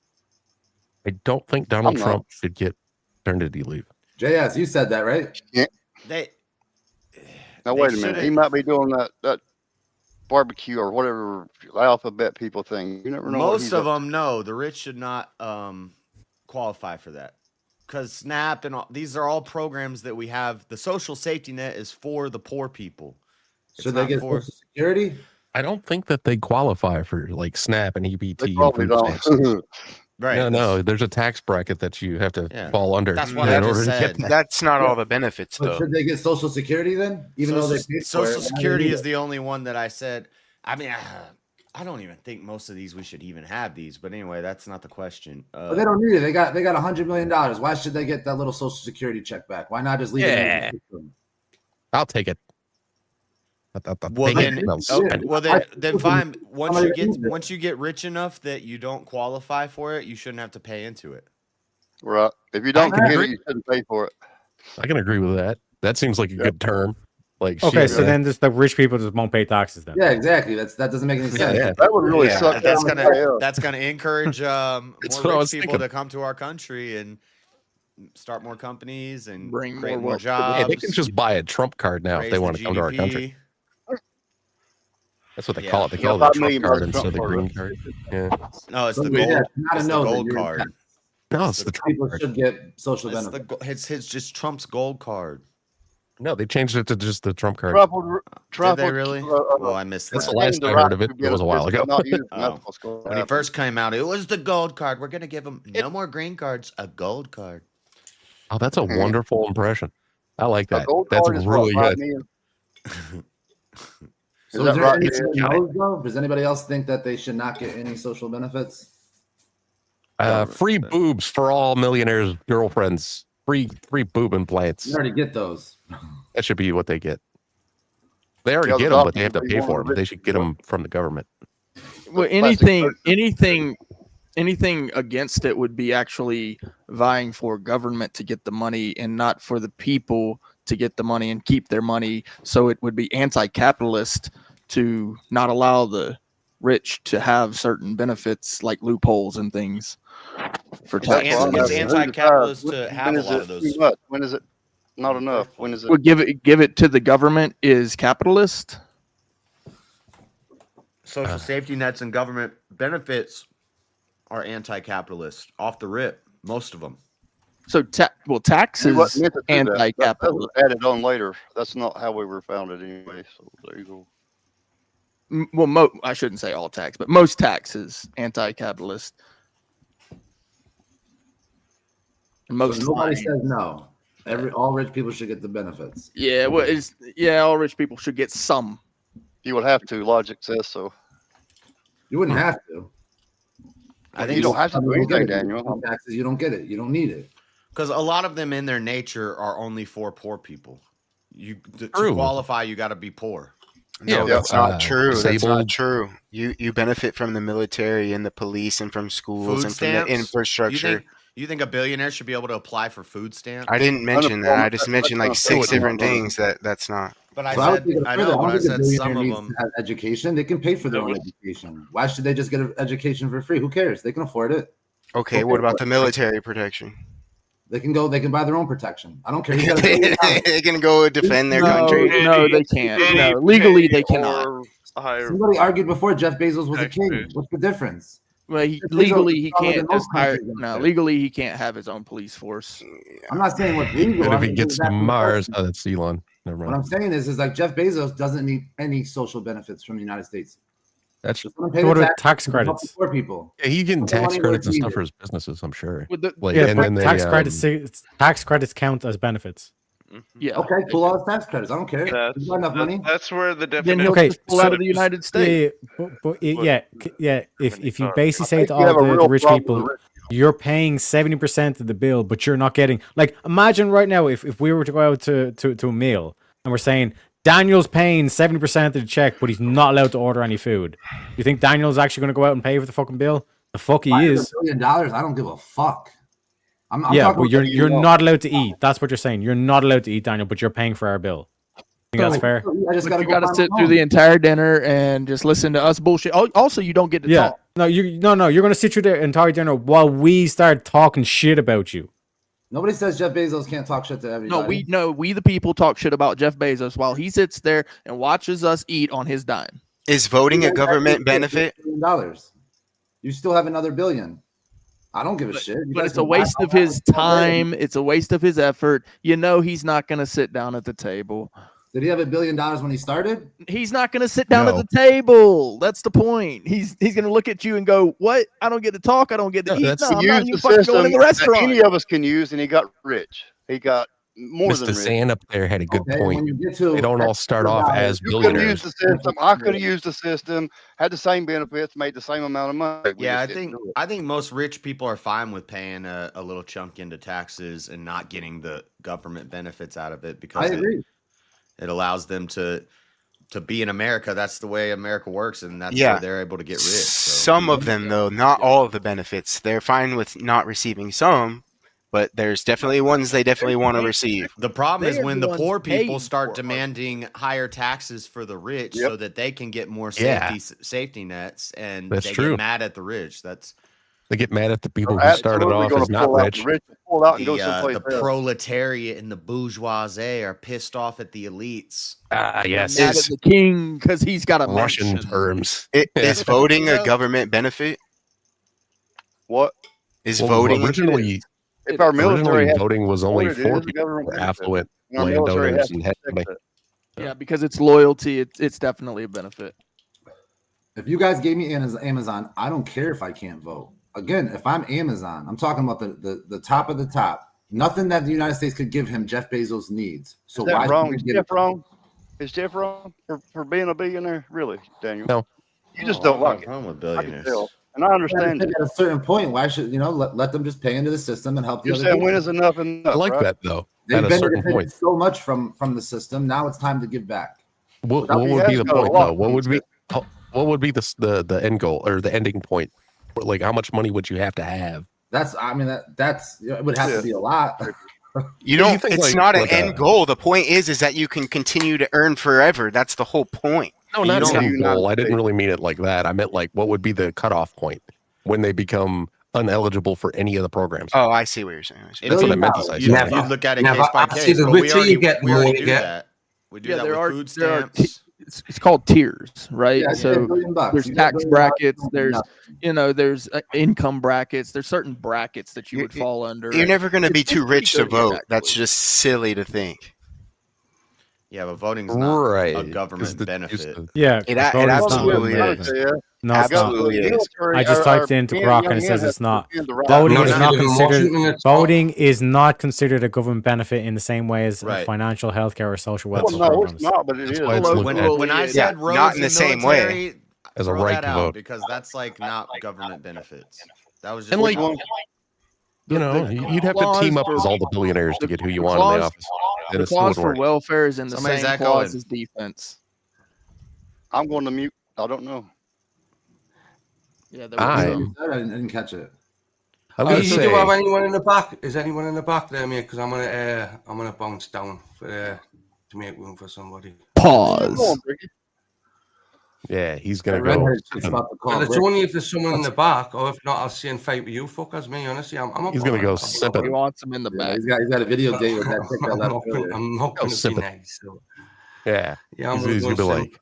S13: I don't think Donald
S10: I'm not.
S13: Trump should get paternity leave.
S11: JS, you said that, right?
S4: Yeah.
S7: They.
S4: Now wait a minute. He might be doing that barbecue or whatever alphabet people thing. You never know. what
S7: Most
S4: he's
S7: of
S4: up
S7: them know the rich should not qualify for that because SNAP and all, these are all programs that we have. The social safety net is for the poor people.
S11: Should they get Social Security?
S13: I don't think that they qualify for like SNAP and EBT.
S4: They
S13: and
S4: probably
S13: food
S4: don't.
S13: stamps.
S7: Right.
S13: No. There's a tax bracket that you have to
S7: Yeah.
S13: fall under.
S7: That's what I just said.
S6: That's not all the benefits,
S11: But
S6: though.
S11: should they get Social Security then? Even though they paid for
S7: Social
S11: it,
S7: Security is the only one that I said. I mean, I don't even think most of these we should even have these. But anyway, that's not the question.
S11: But they don't need it. They got $100 million. Why should they get that little Social Security check back? Why not just leave it in the system?
S13: I'll take it.
S7: Well then, then fine.
S11: Somebody
S7: Once you get rich enough that you don't qualify for it, you shouldn't have to pay into it.
S4: Right. If you don't
S13: I can
S4: get
S13: agree.
S4: it, you shouldn't pay for it.
S13: I can agree with that. That seems like a good term. Like,
S10: Okay,
S13: shit,
S10: so then just the rich people just won't pay taxes then.
S11: Yeah, exactly. That doesn't make any sense.
S13: yeah.
S4: That would really suck.
S7: That's
S4: down the
S7: gonna
S4: tail.
S7: that's gonna encourage
S13: That's
S7: more
S13: what I
S7: rich
S13: was
S7: people
S13: thinking.
S7: to come to our country and start more companies and
S3: Bring
S7: create
S3: more
S7: more
S3: wealth.
S7: jobs.
S13: Hey, they can just buy a Trump card now if they
S7: raise
S13: want
S7: the
S13: to come to our
S7: GDP.
S13: country. That's what they
S7: Yeah.
S13: call it. They
S4: Yeah,
S13: call it a
S4: 5
S13: Trump
S4: million
S13: card
S4: by
S13: instead of the
S4: Trump
S13: green
S4: card.
S13: card. Yeah.
S7: No, it's the
S11: So,
S7: gold.
S11: yeah, not
S7: It's
S11: to
S7: the
S11: know that
S7: gold
S11: you're-
S7: card.
S13: No, it's the Trump
S11: People
S13: card.
S11: should get social
S7: It's,
S11: benefits.
S7: it's just Trump's gold card.
S13: No, they changed it to just the Trump card.
S4: Trump would, Trump
S7: Did they
S4: would,
S7: really? Well, I missed
S13: That's
S7: that.
S13: the last I heard of it. It was a while ago.
S4: Not used, and
S7: Oh.
S4: that's what's going to
S7: When he
S4: happen.
S7: first came out, it was the gold card. We're gonna give him no more green cards, a gold card.
S13: Oh, that's a wonderful impression. I like
S4: A
S13: that.
S4: gold
S13: That's
S4: card is
S13: really
S4: what,
S13: good.
S11: So
S4: that
S11: is there
S4: right,
S11: anybody
S4: Ed?
S11: knows, though? Does anybody else think that they should not get any social benefits?
S13: Free boobs for all millionaires' girlfriends. Free boob implants.
S11: You already get those.
S13: That should be what they get. They already
S4: Yeah,
S13: get
S4: the
S13: them, but they have to
S4: doctors,
S13: pay
S4: one
S13: for
S4: of
S13: them.
S4: the
S13: They should get them from the government.
S3: Well,
S4: plastic
S3: anything against it would be actually vying for government to get the money and not for the people to get the money and keep their money. So it would be anti-capitalist to not allow the rich to have certain benefits like loopholes and things for
S7: It's,
S3: taxes.
S7: it's
S4: Who decides
S7: anti-capitalist to have
S4: when
S7: a
S4: is
S7: lot
S4: it
S7: of those.
S4: too much? When is it not enough? When is it?
S3: Well, give it to the government is capitalist.
S7: Social safety nets and government benefits are anti-capitalist off the rip. Most of them.
S3: So taxes
S4: We wasn't meant to do that. That was
S3: anti-capitalist.
S4: added on later. That's not how we were founded anyway. So there you go.
S3: Well, I shouldn't say all tax, but most taxes anti-capitalist. And most
S11: So nobody
S3: fines.
S11: says no. All rich people should get the benefits.
S3: Yeah, well, all rich people should get some.
S4: You would have to. Logic says so.
S11: You wouldn't have to.
S7: I think
S4: You don't have to do
S11: You don't get
S4: anything,
S11: it.
S4: Daniel.
S11: On taxes, you don't get it. You don't need it.
S7: Because a lot of them in their nature are only for poor people. To
S13: True.
S7: qualify, you got to be poor.
S6: No,
S13: Yeah,
S6: that's not true. That's
S13: disabled.
S6: not true. You benefit from the military and the police and from schools
S7: Food
S6: and
S7: stamps?
S6: from the infrastructure.
S7: You think a billionaire should be able to apply for food stamps?
S6: I didn't mention that. I just mentioned like 6 different
S4: unemployment.
S6: things that's not.
S7: But I
S11: So would
S7: said,
S11: take it
S7: I
S11: further.
S7: know, but
S11: don't
S7: I
S11: think a
S7: said
S11: billionaire
S7: some of
S11: needs
S7: them.
S11: to have education. They can pay for their own education. Why should they just get an education for free? Who cares? They can afford it.
S6: Okay, what about the military protection?
S11: They can go. They can buy their own protection. I don't care. You got $1 billion.
S6: They can go defend their country.
S3: No, they can't. No, legally they cannot.
S11: Somebody argued before Jeff Bezos was a king. What's the difference?
S3: Well,
S11: Jeff Bezos
S3: legally
S11: is
S3: he
S11: stronger
S3: can't
S11: than
S3: just
S11: most
S3: hire.
S11: countries out
S3: No,
S11: there.
S3: legally he can't have his own police force.
S11: I'm not saying what's legal.
S13: And if
S11: I'm
S13: he
S11: saying
S13: gets to
S11: that's the
S13: Mars,
S11: question.
S13: that's Elon. Never
S11: What
S13: mind.
S11: I'm saying is like Jeff Bezos doesn't need any social benefits from the United States.
S13: That's
S11: Just let him pay
S10: So
S11: the
S10: what about tax
S11: and help the
S10: credits?
S11: Poor people.
S13: yeah, he's getting
S11: Put the
S13: tax
S11: money where
S13: credits
S11: it's
S13: and stuff
S11: needed.
S13: for his businesses. I'm sure.
S3: With the-
S13: Like,
S10: Yeah,
S13: and
S10: but
S13: then they,
S10: tax credits count as benefits.
S3: Yeah.
S11: Okay, pull all his tax credits. I don't care. He's got enough money.
S12: That's where the
S3: Then
S12: definition.
S3: he'll
S10: Okay,
S3: just pull out of the United States.
S10: Yeah. If you basically say
S4: think
S10: to
S4: you have
S10: all
S4: a
S10: the
S4: real
S10: rich
S4: problem
S10: people,
S4: with rich
S10: you're paying 70% of the bill, but you're not getting, like, imagine right now if we were to go out to a meal and we're saying Daniel's paying 70% of the check, but he's not allowed to order any food. You think Daniel's actually going to go out and pay for the fucking bill? The fuck he is.
S11: $1 billion. I don't give a fuck. I'm
S10: Yeah,
S11: talking
S10: but
S11: about
S10: you're not allowed to eat. That's what you're saying. You're not allowed to eat, Daniel, but you're paying for our bill. Think that's fair?
S11: I just
S3: But
S11: gotta
S3: you
S11: go
S3: got to
S11: find
S3: sit
S11: my
S3: through
S11: own.
S3: the entire dinner and just listen to us bullshit. Also, you don't get to
S10: Yeah.
S3: talk.
S10: No, you're going to sit through the entire dinner while we start talking shit about you.
S11: Nobody says Jeff Bezos can't talk shit to everybody.
S3: We the people talk shit about Jeff Bezos while he sits there and watches us eat on his dime.
S6: Is voting a government benefit?
S11: $1 billion. You still have another $1 billion. I don't give a shit. You
S3: But
S11: guys
S3: it's a
S11: can buy
S3: waste
S11: all
S3: of
S11: that
S3: his
S11: with $1 billion.
S3: time. It's a waste of his effort. You know he's not going to sit down at the table.
S11: Did he have $1 billion when he started?
S3: He's not going to sit down
S13: No.
S3: at the table. That's the point. He's going to look at you and go, "What? I don't get to talk. I don't get to
S13: No,
S3: eat.
S13: that's-
S3: No, I'm
S4: He
S3: not
S4: used
S3: even
S4: the
S3: fucking going
S4: system
S3: in the
S4: that
S3: restaurant."
S4: any of us can use, and he got rich. He got more
S13: Mr.
S4: than rich.
S13: Sand up there had a good
S11: Okay,
S13: point.
S11: when you get to
S13: They don't all start off as
S4: You could have
S13: billionaires.
S4: used the system. I could have used the system, had the same benefits, made the same amount of money. We
S7: Yeah,
S4: just didn't do it.
S7: I think most rich people are fine with paying a little chunk into taxes and not getting the government benefits out of it
S11: I
S7: because
S11: agree.
S7: it allows them to be in America. That's the way America works, and that's
S6: Yeah.
S7: where they're able to get rich. So.
S6: Some of them, though, not all of the benefits. They're fine with not receiving some, but there's definitely ones they definitely want to receive.
S7: The problem is
S3: They are
S7: when
S3: the
S7: the
S3: ones
S7: poor people
S3: paying
S7: start
S3: for it.
S7: demanding higher taxes for the rich
S4: Yep.
S7: so that they can get more
S13: Yeah.
S7: safety nets, and
S13: That's
S7: they
S13: true.
S7: get mad at the rich. That's
S13: They get mad at the people who
S4: Absolutely
S13: started off
S4: gonna
S13: as not
S4: pull out
S13: rich.
S4: the rich, pull out and go
S7: the
S4: someplace else.
S7: proletariat and the bourgeoisie are pissed off at the elites.
S13: Ah, yes.
S3: Mad at the king because he's got a
S13: Russian
S3: mansion.
S13: terms.
S6: Is voting a government benefit?
S4: What?
S6: Is
S13: Well,
S6: voting
S13: originally,
S4: If our military
S13: originally
S4: has
S13: voting was only
S4: supported it,
S13: for
S4: it's a
S13: people
S4: government
S13: who were
S4: benefit.
S13: affluent
S4: And our military
S13: landowners
S4: has
S13: and
S4: to
S13: had
S4: protect
S13: money.
S4: it.
S3: Yeah, because it's loyalty. It's definitely a benefit.
S11: If you guys gave me Amazon, I don't care if I can't vote. Again, if I'm Amazon, I'm talking about the top of the top. Nothing that the United States could give him, Jeff Bezos needs. So
S4: Is that
S11: why
S4: wrong?
S11: should we
S4: Is
S11: give
S4: Jeff
S11: it?
S4: wrong? Is Jeff wrong for being a billionaire? Really, Daniel?
S13: No.
S4: You just don't like it.
S7: I'm with
S4: I can
S7: billionaires.
S4: tell. And I understand
S11: At
S4: it.
S11: a certain point, why should let them just pay into the system and help the
S4: You're
S11: other
S4: saying
S11: people?
S4: when is enough enough?
S13: I like
S4: right?
S13: that though.
S11: They've
S13: At a certain
S11: benefited
S13: point,
S11: so much from the system. Now it's time to give back.
S13: what
S4: He
S13: would be
S4: has
S13: the
S4: got a
S13: point
S4: lot
S13: though? What
S4: from
S13: would be
S4: it.
S13: what would be the end goal or the ending point? Like, how much money would you have to have?
S11: That's it would have to be a lot.
S6: You don't.
S13: think,
S6: It's
S13: like-
S6: not an
S13: like
S6: end goal. The point is that you can continue to earn forever. That's the whole point.
S13: No,
S6: You
S13: not
S6: don't-
S13: end goal. I didn't really mean it like that. I meant like, what would be the cutoff point when they become uneligible for any of the programs?
S6: Oh, I see what you're saying.
S13: That's what I meant to say.
S7: You
S13: Sorry.
S7: look at it
S8: Never.
S7: case by
S8: I see
S7: case.
S8: the
S7: But we
S8: richer
S7: already,
S8: you get,
S7: we
S8: more
S7: already
S8: you
S7: do
S8: get.
S7: that. We do
S3: Yeah,
S7: that
S3: there
S7: with
S3: are
S7: food
S3: there are
S7: stamps.
S3: it's called tiers, right?
S11: Yeah,
S3: So
S11: $1 billion.
S3: there's
S11: You get
S3: tax
S11: $1 billion,
S3: brackets,
S11: you do
S3: there's
S11: nothing.
S3: there's income brackets, there's certain brackets that you would
S6: You're-
S3: fall under.
S6: You're never going to be
S3: It's
S6: too
S3: pretty
S6: rich to
S3: good to get
S6: vote.
S3: back
S6: That's
S3: to it.
S6: just silly to think.
S7: Yeah, but voting's not
S13: Right.
S7: a
S13: 'Cause
S7: government
S13: the-
S7: benefit.
S10: Yeah,
S6: It
S10: voting's
S6: absolutely
S10: not
S6: is.
S10: government. No, it's not.
S6: Absolutely is.
S10: I just typed into Grok and it says it's not. Voting
S8: Not
S10: is
S8: if
S10: not
S8: you live in
S10: considered.
S8: Washington, it's not.
S10: Voting is not considered a government benefit in the same way as
S7: Right.
S10: financial, healthcare, or social
S4: Well,
S10: welfare
S4: no,
S10: programs.
S4: it's not, but it is.
S13: why it's
S3: Well,
S13: looked
S7: When,
S13: at
S7: when I
S3: Yeah,
S7: said roads
S6: not in the
S7: and
S6: same way.
S7: military,
S13: As a
S7: throw
S13: right
S7: that
S13: to
S7: out
S13: vote.
S7: because that's like not government benefits. That was just
S13: And like,
S7: like,
S13: you know, you'd have to
S3: clause
S13: team up
S3: for-
S13: as all the billionaires to get who you want in
S3: clause-
S13: the office. And
S3: The
S13: it still
S3: clause
S13: would
S3: for
S13: work.
S3: welfare is in the
S7: Somebody's
S3: same
S7: echoing.
S3: clause as defense.
S4: I'm going to mute. I don't know.
S3: Yeah, there
S13: I-
S3: was some.
S11: I didn't catch it.
S13: I'm
S8: Do
S13: gonna
S8: you
S13: say,
S8: have anyone in the back? Is anyone in the back there, mate? Because I'm gonna bounce down to make room for somebody.
S3: Pause.
S13: yeah, he's gonna
S11: Red
S13: go.
S11: Hood's just about to call
S8: Well, it's
S11: Rick.
S8: only if there's someone in the back, or if not, I'll see and fight with you fuckers, me. Honestly, I'm
S13: He's gonna go
S3: He
S13: simping.
S3: wants him in the
S11: Yeah,
S3: back.
S11: he's got a video date with that chick that
S8: I'm
S11: left
S8: not
S11: earlier.
S8: gonna be
S13: simple.
S8: nice. So.
S13: Yeah,
S8: Yeah, I'm
S13: he's
S8: gonna
S13: gonna
S8: go
S13: be like,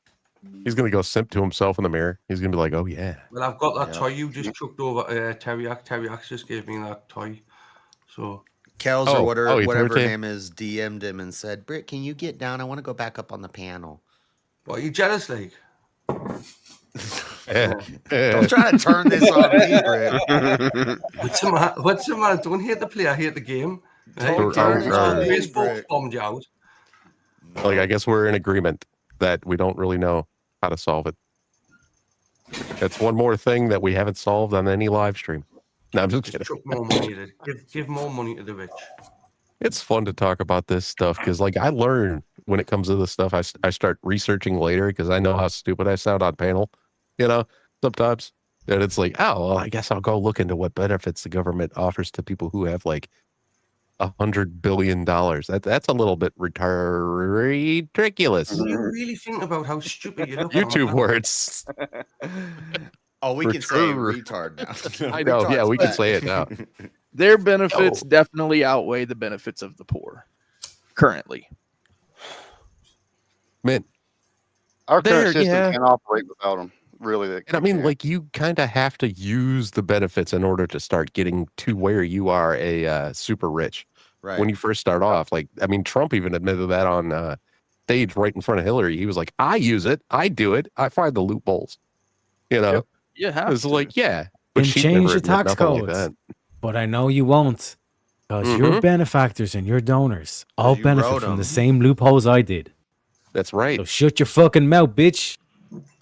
S13: he's gonna go simp to himself in the mirror. He's gonna be like, oh yeah.
S8: Well, I've got that
S7: Yeah.
S8: toy you just chucked over. Teriyaki. Teriyaki just gave me that toy. So
S7: Kels
S13: Oh,
S7: or whatever,
S13: oh, he threw it
S7: whatever
S13: to
S7: her
S13: you?
S7: name is DM'd him and said, Britt, can you get down? I want to go back up on the panel.
S8: what are you jealous like?
S7: Don't try to turn this on me, Britt.
S8: What's the matter? Don't hate the player, hate the game. Right?
S7: Don't turn
S13: it
S8: Because
S13: on
S8: the
S13: me,
S8: baseball
S7: Britt.
S8: bombed you out.
S13: Like, I guess we're in agreement that we don't really know how to solve it. That's one more thing that we haven't solved on any live stream. No, I'm just kidding.
S8: Chuck more money at it. Give more money to the rich.
S13: It's fun to talk about this stuff because, like, I learn when it comes to this stuff. I start researching later because I know how stupid I sound on panel, you know, sometimes. And it's like, oh, well, I guess I'll go look into what benefits the government offers to people who have like $100 billion. That's a little bit ridiculous.
S8: Do you really think about how stupid you look?
S13: YouTube words.
S7: Oh, we can say retard now.
S13: I know. Yeah, we can
S7: Retard's
S13: say
S7: back.
S13: it now.
S3: Their benefits
S13: Oh.
S3: definitely outweigh the benefits of the poor currently.
S13: Man,
S4: Our current
S13: There,
S4: system
S13: yeah.
S4: can't operate without them. Really.
S13: and I mean, like, you kind of have to use the benefits in order to start getting to where you are a super rich.
S7: Right.
S13: When you first start off, like, I mean, Trump even admitted that on stage right in front of Hillary. He was like, I use it, I do it, I find the loopholes. You know,
S3: You have
S13: it's
S3: to.
S13: like, yeah, but
S10: And
S13: she'd
S10: change
S13: never
S10: the tax
S13: admit nothing
S10: codes.
S13: like that.
S10: But I know you won't. Because your
S13: Mhm.
S10: benefactors and your donors all
S7: you
S10: benefit
S7: wrote
S10: from the
S7: 'em.
S10: same loopholes I did.
S13: That's right.
S10: So shut your fucking mouth, bitch.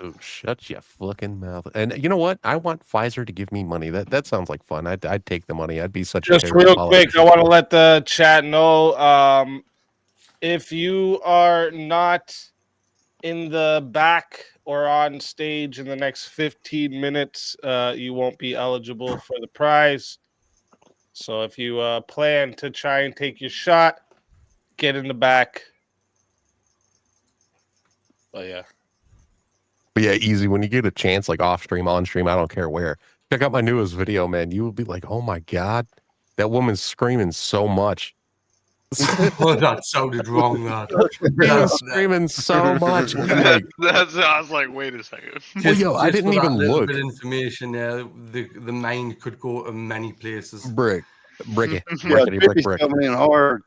S13: Oh, shut your fucking mouth. And you know what? I want Pfizer to give me money. That sounds like fun. I'd take the money. I'd be such a
S9: Just
S13: terrible
S9: real
S13: politician.
S9: quick, I want to let the chat know if you are not in the back or on stage in the next 15 minutes, you won't be eligible for the prize. So if you plan to try and take your shot, get in the back. But yeah.
S13: But yeah, easy. When you get a chance, like off stream, on stream, I don't care where. Check out my newest video, man. You will be like, oh my God, that woman's screaming so much.
S8: Oh, that sounded wrong. That.
S13: She was screaming so much. And, like,
S12: I was like, wait a second.
S13: well, yo, I didn't
S8: for that
S13: even
S8: little
S13: look.
S8: bit of information there. The mind could go to many places.
S13: Bricky,
S4: Yeah,
S13: brick.
S4: Jimmy's coming in hard.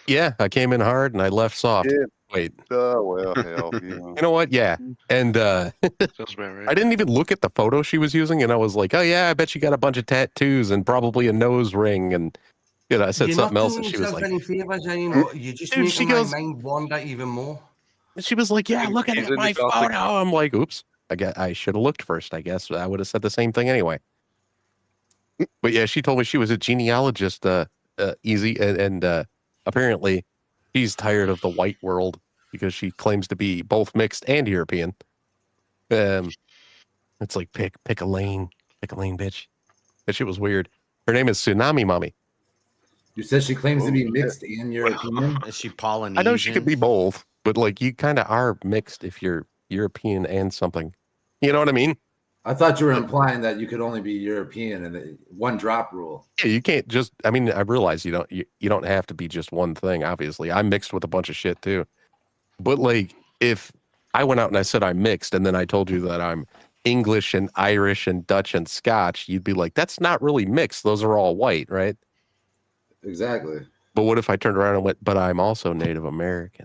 S13: Yeah, I came in hard and I left soft.
S4: Yeah.
S13: Wait,
S4: Well, hell,
S13: you know what? Yeah. And
S12: Sounds about right.
S13: I didn't even look at the photo she was using, and I was like, oh yeah, I bet she got a bunch of tattoos and probably a nose ring. And You know, I said
S8: You're
S13: something
S8: not
S13: else,
S8: doing
S13: and she was
S8: yourself
S13: like,
S8: any favors, you know. You're just
S13: Dude, she
S8: making my
S13: goes-
S8: mind wander even more.
S13: she was like, yeah, look at
S12: He's into
S13: my
S12: gossip.
S13: photo. I'm like, oops, I should have looked first. I guess I would have said the same thing anyway. But yeah, she told me she was a genealogist, easy, and apparently she's tired of the white world because she claims to be both mixed and European. It's like pick a lane, bitch. That shit was weird. Her name is Tsunami Mommy.
S14: You said she claims to be mixed and European.
S7: Is she Polynesian?
S13: I know she could be both, but like you kind of are mixed if you're European and something. You know what I mean?
S14: I thought you were implying that you could only be European and the one drop rule.
S13: Yeah, you can't just. I mean, I realize you don't have to be just one thing. Obviously, I'm mixed with a bunch of shit too. But like, if I went out and I said I'm mixed, and then I told you that I'm English and Irish and Dutch and Scotch, you'd be like, that's not really mixed. Those are all white, right?
S14: Exactly.
S13: But what if I turned around and went, but I'm also Native American?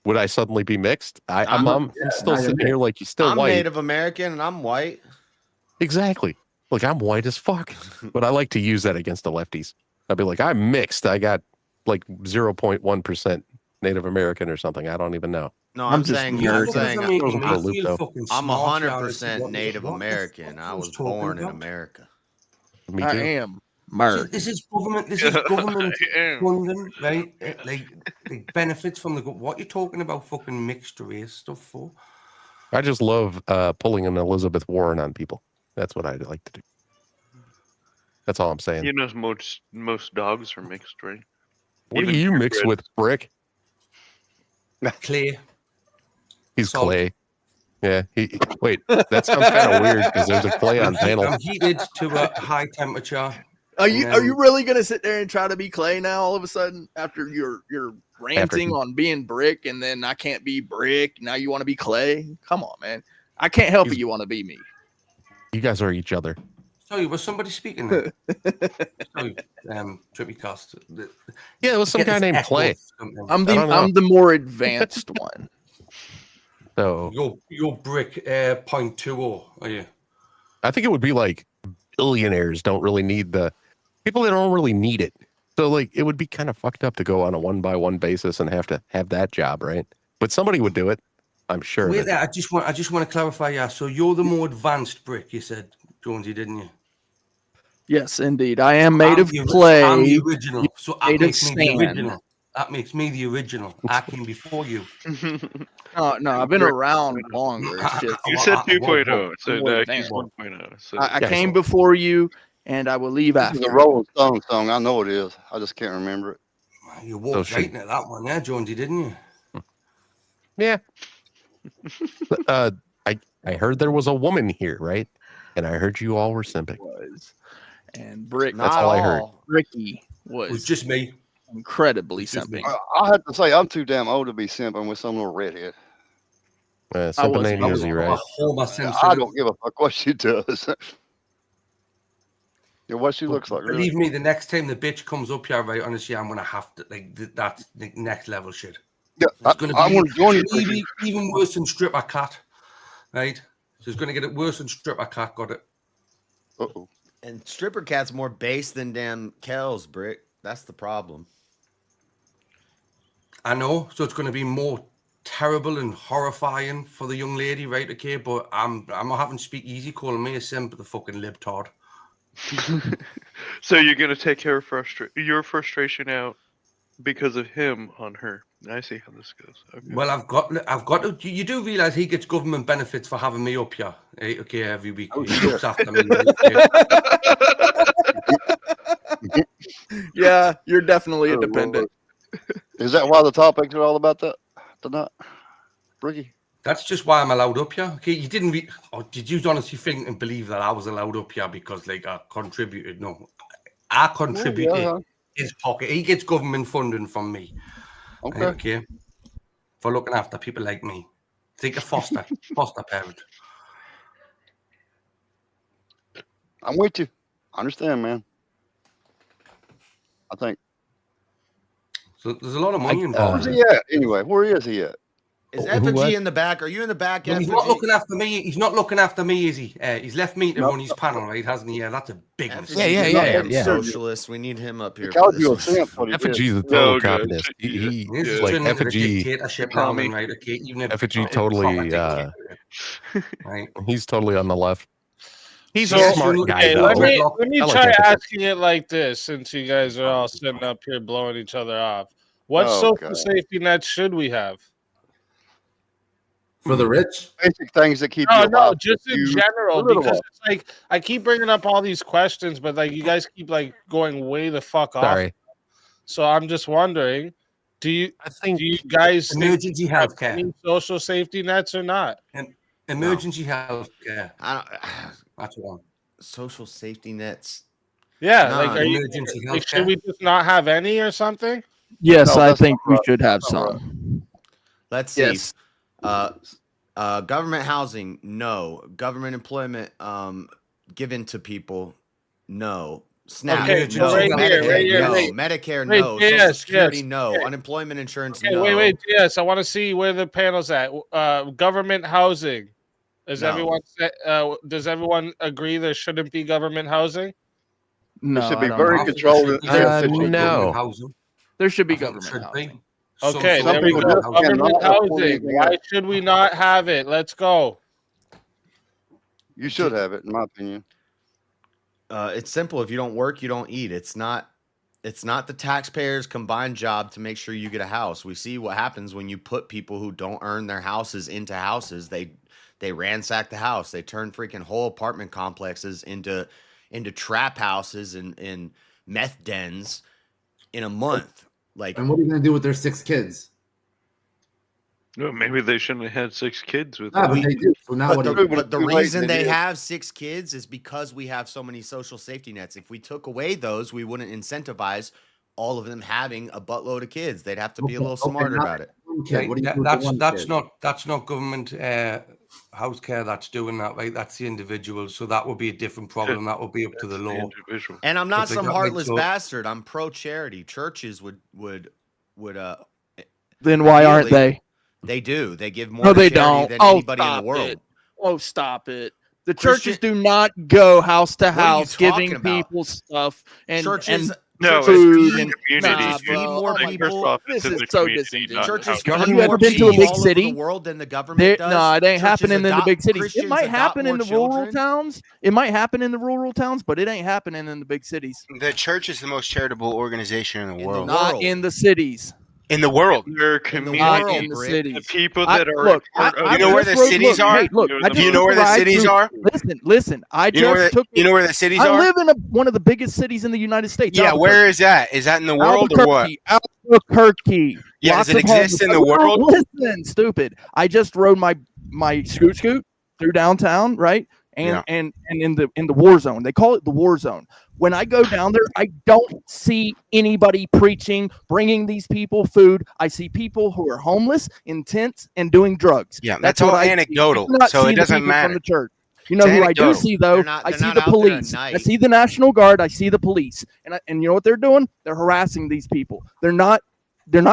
S13: Would I suddenly be mixed? I'm still sitting here like you're still
S7: I'm
S13: white.
S7: Native American and I'm white.
S13: Exactly. Look, I'm white as fuck, but I like to use that against the lefties. I'd be like, I'm mixed. I got like 0.1% Native American or something. I don't even know.
S7: No, I'm saying I'm
S8: 100%
S7: Native American. I was born in America.
S13: Me
S3: I
S13: too.
S3: am American.
S8: This is government. This is government funding, right? Like benefits from the. What you're talking about, fucking mixed race stuff for?
S13: I just love pulling an Elizabeth Warren on people. That's what I'd like to do. That's all I'm saying.
S12: You know, most dogs are mixed, right?
S13: What
S12: Even
S13: do you mix
S12: purebreds.
S13: with, Brick?
S8: Clay.
S13: He's
S8: Salt.
S13: clay. Yeah. Wait, that sounds kind of weird because there's a clay on panel.
S8: I'm heated to a high temperature.
S3: Are you really gonna sit there and try to be Clay now all of a sudden after you're ranting on being Brick and then I can't be Brick, now you want to be Clay? Come on, man. I can't help it, you want to be me.
S13: You guys are each other.
S8: Sorry, was somebody speaking there? Sorry, Trippy Cost.
S13: Yeah, it was some guy named Clay.
S3: I'm the more advanced one.
S13: So
S8: you're Brick 0.20, are you?
S13: I think it would be like billionaires don't really need the people that don't really need it. So like it would be kind of fucked up to go on a 1-by-1 basis and have to have that job, right? But somebody would do it, I'm sure.
S8: Wait there, I just want to clarify, yeah. So you're the more advanced Brick, you said, Jonesy, didn't you?
S3: Yes, indeed. I am made of
S8: I'm
S3: clay.
S8: the original. So that
S3: made of
S8: makes me the
S3: sand.
S8: original. That makes me the original. I came before you.
S3: No, I've been around longer. It's just,
S12: You said 2.0, so
S3: more
S12: now
S3: advanced.
S12: he's 1.0. So
S3: I came before you, and I will leave
S4: This
S3: after.
S4: is a Rolling Stone song. I know it is. I just can't remember it.
S8: You walked right into that one, yeah, Jonesy, didn't you?
S13: Yeah. I heard there was a woman here, right? And I heard you all were simping.
S3: And Brick,
S13: That's all I heard.
S3: Ricky was
S8: It was just me.
S3: incredibly simping.
S4: I have to say, I'm too damn old to be simping with some little redhead.
S13: Simping ain't easy, right?
S4: I don't give a fuck what she does. Yeah, what she looks like.
S8: Believe
S4: Really.
S8: me, the next time the bitch comes up here, right, honestly, I'm gonna have to that's the next level shit.
S4: Yeah,
S8: It's gonna
S4: I
S8: be
S4: want to join you.
S8: maybe even worse than stripper cat, right? So it's gonna get it worse than stripper cat got it.
S4: Uh-oh.
S7: And stripper cat's more base than damn Kel's, Brick. That's the problem.
S8: I know, so it's gonna be more terrible and horrifying for the young lady, right? Okay, but I'm not having to speak easy, calling me a simp, the fucking libtard.
S12: So you're gonna take your frustration out because of him on her. I see how this goes. Okay.
S8: Well, I've got to. You do realize he gets government benefits for having me up here, okay, every week. He looks after me.
S3: Yeah, you're definitely a dependent.
S4: Is that why the topics are all about that tonight, Ricky?
S8: That's just why I'm allowed up here. Okay, you didn't did you honestly think and believe that I was allowed up here because like I contributed? No, I contributed his pocket. He gets government funding from me. Okay. For looking after people like me. Think a foster parent.
S4: I'm with you. I understand, man. I think.
S8: So there's a lot of money involved.
S4: Where's he at? Anyway, where is he at?
S7: Is
S13: Who
S7: Effigy
S13: what?
S7: in the back? Are you in the back?
S8: No, he's
S7: Effigy?
S8: not looking after me. He's not looking after me, is he? He's left me to
S7: Nope.
S8: run his panel, right? Hasn't he? Yeah, that's a big mistake.
S7: Yeah. Socialist. We need him up here.
S4: called
S7: For
S4: you a
S7: this one.
S4: simp, what he did.
S13: Effigy's a total communist. He's
S8: He's
S13: like
S8: turning into a
S13: Effigy.
S8: dictatorship now, then, right? Okay, even if
S13: Effigy
S8: it's
S13: totally.
S8: proper dictatorship, right?
S13: He's totally on the left. He's
S9: So,
S13: a smart guy,
S9: okay,
S13: though.
S9: let me
S13: I like
S9: try
S13: Effigy.
S9: asking it like this, since you guys are all sitting up here blowing each other off. What
S4: Oh,
S9: social
S4: God.
S9: safety nets should we have?
S14: For the rich?
S4: Basic things that keep
S9: No,
S4: you
S9: no,
S4: alive.
S9: just in
S4: You-
S9: general,
S4: little
S9: because
S4: one.
S9: it's like I keep bringing up all these questions, but like you guys keep like going way the fuck off.
S13: Sorry.
S9: So I'm just wondering, do you guys think
S8: Emergency
S9: we have
S8: healthcare.
S9: any social safety nets or not?
S8: And emergency health care. That's one.
S7: Social safety nets.
S9: Yeah,
S7: Nah,
S9: like, are you,
S8: emergency
S9: like
S8: healthcare.
S9: should we just not have any or something?
S3: Yes,
S7: No,
S3: I
S7: that's
S3: think
S7: not
S3: we
S7: right.
S3: should have
S7: That's not right.
S3: some.
S7: Let's see.
S3: Yes.
S7: Government housing, no. Government employment, given to people, no. SNAP,
S9: Okay,
S7: no.
S9: so right here,
S7: Medicare,
S9: right here,
S7: no.
S9: wait.
S7: Medicare,
S9: Wait,
S7: no.
S9: yes,
S7: Social Security,
S9: yes.
S7: no.
S9: Okay.
S7: Unemployment insurance,
S9: Okay,
S7: no.
S9: wait. Yes, I want to see where the panel's at. Government housing. Is
S7: No.
S9: everyone does everyone agree there shouldn't be government housing?
S3: No,
S4: should
S3: I
S4: be
S3: don't
S4: very
S3: know.
S4: controlled in
S13: no.
S3: There should be
S8: I think
S3: government
S8: should
S3: housing.
S8: be.
S9: Okay,
S4: Some
S9: there we
S4: people
S9: go.
S4: just
S9: Government
S4: cannot afford
S9: housing.
S4: anything
S9: Why
S4: else.
S9: should we not have it? Let's go.
S4: You should have it, in my opinion.
S7: It's simple. If you don't work, you don't eat. It's not the taxpayers' combined job to make sure you get a house. We see what happens when you put people who don't earn their houses into houses. They ransack the house. They turn freaking whole apartment complexes into trap houses and meth dens in a month. Like,
S14: And what are you gonna do with their 6 kids?
S12: No, maybe they shouldn't have had 6 kids with
S14: Ah,
S12: them.
S14: but they do. So now
S7: but
S14: what?
S7: the
S4: too late,
S7: reason
S4: they
S7: they
S4: did.
S7: have 6 kids is because we have so many social safety nets. If we took away those, we wouldn't incentivize all of them having a buttload of kids. They'd have to be a little smarter
S14: not
S7: about it.
S14: one kid. What do you do with the one
S8: That's
S14: kid?
S8: not government house care that's doing that, right? That's the individual. So that would be a different problem. That would be up to the law.
S12: Individual.
S7: And I'm not
S8: If they
S7: some
S8: got
S7: heartless
S8: mixed up-
S7: bastard. I'm pro charity. Churches would
S3: Then why aren't
S7: ideally-
S3: they?
S7: They do. They give more
S3: No,
S7: to
S3: they
S7: charity
S3: don't.
S7: than
S3: Oh,
S7: anybody in the
S3: stop
S7: world.
S3: it. Oh, stop it. The
S7: Christian-
S3: churches do not go house to
S7: are you
S3: house giving
S7: talking about?
S3: people stuff and
S7: Churches,
S12: No,
S7: churches
S3: food
S7: feed-
S3: and
S12: community.
S3: nah,
S7: churches feed
S3: bro.
S7: more
S3: Oh my
S7: people.
S3: God. This
S12: to
S3: is
S12: the
S3: so
S12: community,
S3: disingenuous.
S12: not
S7: Churches
S12: house.
S7: feed
S3: Have you
S7: more
S3: ever been to a
S7: people
S3: big
S7: all over
S3: city?
S7: the world than the government
S3: No,
S7: does.
S3: it ain't
S7: Churches
S3: happening in the
S7: adopt-
S3: big cities. It
S7: Christians
S3: might
S7: adopt
S3: happen in
S7: more
S3: the rural
S7: children.
S3: towns. It might happen in the rural towns, but it ain't happening in the big cities.
S6: The church is the most charitable organization in the world.
S3: Not
S7: world.
S3: in the cities.
S6: In the world.
S12: Their
S3: Not
S12: community.
S3: in the
S7: Brick.
S3: cities.
S12: The people that are
S3: look,
S12: part of
S6: You know where
S3: just
S6: the cities are?
S3: Hey, look, I
S12: Do
S3: just
S6: you know
S3: took
S6: where
S3: a
S6: the
S3: ride
S6: cities
S3: through-
S6: are?
S3: Listen. I
S6: You know where
S3: just took.
S6: you know where the cities
S3: I
S6: are?
S3: live in one of the biggest cities in the United States.
S6: Yeah, where is that? Is that in the world or what?
S3: Albuquerque.
S6: Yeah,
S3: Lots
S6: does it
S3: of homeless-
S6: exist in the world?
S3: Listen, stupid. I just rode my scoot through downtown, right? And in the war zone. They call it the war zone. When I go down there, I don't see anybody preaching, bringing these people food. I see people who are homeless, in tents, and doing drugs.
S6: Yeah, that's
S3: what
S6: all
S3: I see.
S6: anecdotal,
S3: I do not
S6: so
S3: see
S6: it
S3: the
S6: doesn't
S3: people
S6: matter.
S3: From the church. You know
S6: It's
S3: who I do
S6: anecdotal.
S3: see though?
S7: They're not-
S3: I
S7: they're
S3: see
S7: not
S3: the
S7: out there at
S3: police. I
S7: night.
S3: see the National Guard. I see the police. And you know what they're doing? They're harassing these people. They're not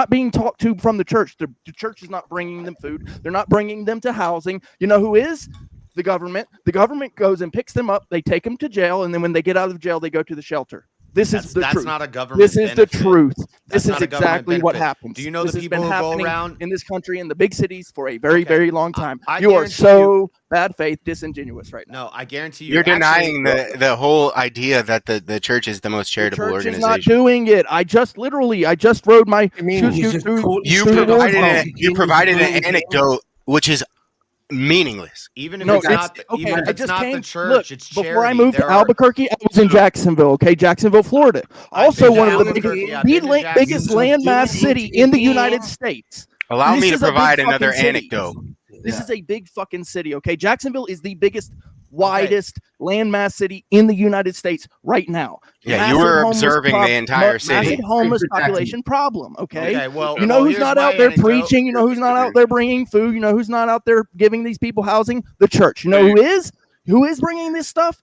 S3: being talked to from the church. The church is not bringing them food. They're not bringing them to housing. You know who is? The government. The government goes and picks them up. They take them to jail, and then when they get out of jail, they go to the shelter. This is the truth.
S7: That's not a government
S3: This is
S7: benefit.
S3: the truth.
S7: That's
S3: This is
S7: not a government
S3: exactly what
S7: benefit.
S3: happens.
S7: Do you know
S3: this
S7: the
S3: has
S7: people
S3: been
S7: who go
S3: happening
S7: around
S3: in this country in the big cities for a very,
S7: Okay.
S3: very long time?
S7: I
S3: You are
S7: guarantee
S3: so bad faith, disingenuous right now.
S7: No, I guarantee you.
S6: You're
S7: actually-
S6: denying the whole idea that the church is the most
S3: The
S6: charitable
S3: church is
S6: organization.
S3: not doing it. I just rode my scoot through.
S6: You
S3: through the war zone.
S6: provided an anecdote which is meaningless.
S7: Even if
S3: No,
S7: it's not,
S3: okay,
S7: even if
S3: I
S7: it's
S3: just
S7: not
S3: came.
S7: the church,
S3: Look,
S7: it's
S3: before
S7: charity.
S3: I moved
S7: There
S3: to
S7: are-
S3: Albuquerque, I was in Jacksonville. Okay, Jacksonville, Florida. Also,
S7: been to
S3: one of the
S7: Albuquerque,
S3: biggest,
S7: I've been to
S3: biggest
S7: Jacksonville.
S3: landmass city in the United States.
S6: Allow
S3: This
S6: me to
S3: is a big
S6: provide
S3: fucking
S6: another
S3: city.
S6: anecdote.
S3: This is a big fucking city. Okay, Jacksonville is the biggest, widest landmass city in the United States right now.
S6: Yeah, you
S3: Massive
S6: were
S3: homeless
S6: observing the entire city.
S3: Massive homeless population problem. Okay,
S7: Okay, well,
S3: you know
S7: well,
S3: who's
S7: here's
S3: not
S7: my
S3: out there
S7: anecdote.
S3: preaching? You know who's not out there bringing food? You know who's not out there giving these people housing? The church. You know who is? Who is bringing this stuff?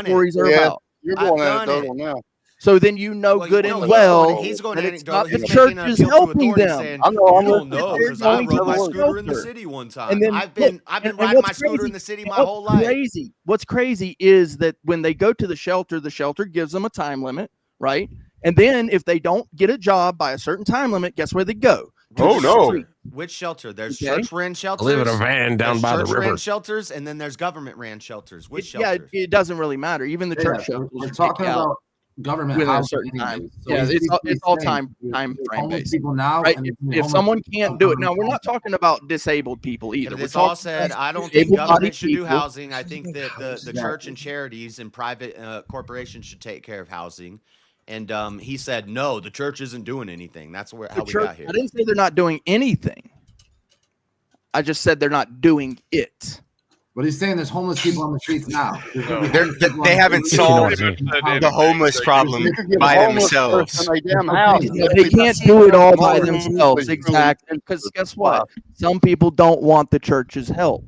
S3: stories are
S4: Yeah,
S3: about.
S4: you're
S7: I've
S4: going
S7: done it.
S4: anecdotal now.
S3: So then you know good and well that it's not the church is helping them.
S7: I don't know because I rode my scooter in the city one time.
S3: And then
S7: I've been riding my scooter in the city my whole life.
S3: What's crazy is that when they go to the shelter gives them a time limit, right? And then if they don't get a job by a certain time limit, guess where they go?
S7: Oh no! Which shelter? There's church-ran shelters.
S13: I live in a van down by the river.
S7: Church-ran shelters, and then there's government-ran shelters. Which shelters?
S3: Yeah, it doesn't really matter. Even the church shelters.
S11: We're talking about government
S3: within a
S11: housing
S3: certain
S11: anyway.
S3: time.
S11: So
S3: Yeah,
S11: he's
S3: it's all
S11: saying
S3: time frame
S11: homeless
S3: based.
S11: people now,
S3: Right?
S11: and
S3: If someone can't do it, now we're not talking about disabled people either.
S7: But
S3: We're
S7: this all
S3: talking
S7: said,
S3: about
S7: I don't think
S3: able-bodied
S7: government should do
S3: people.
S7: housing. I think that the church and charities and private corporations should take care of housing. And he said, no, the church isn't doing anything. That's how we got here.
S3: I didn't say they're not doing anything. I just said they're not doing it.
S11: But he's saying there's homeless people on the streets now.
S6: They haven't solved the homeless problem by themselves.
S3: They can't do it all by themselves. Exactly. Because guess what? Some people don't want the church's help.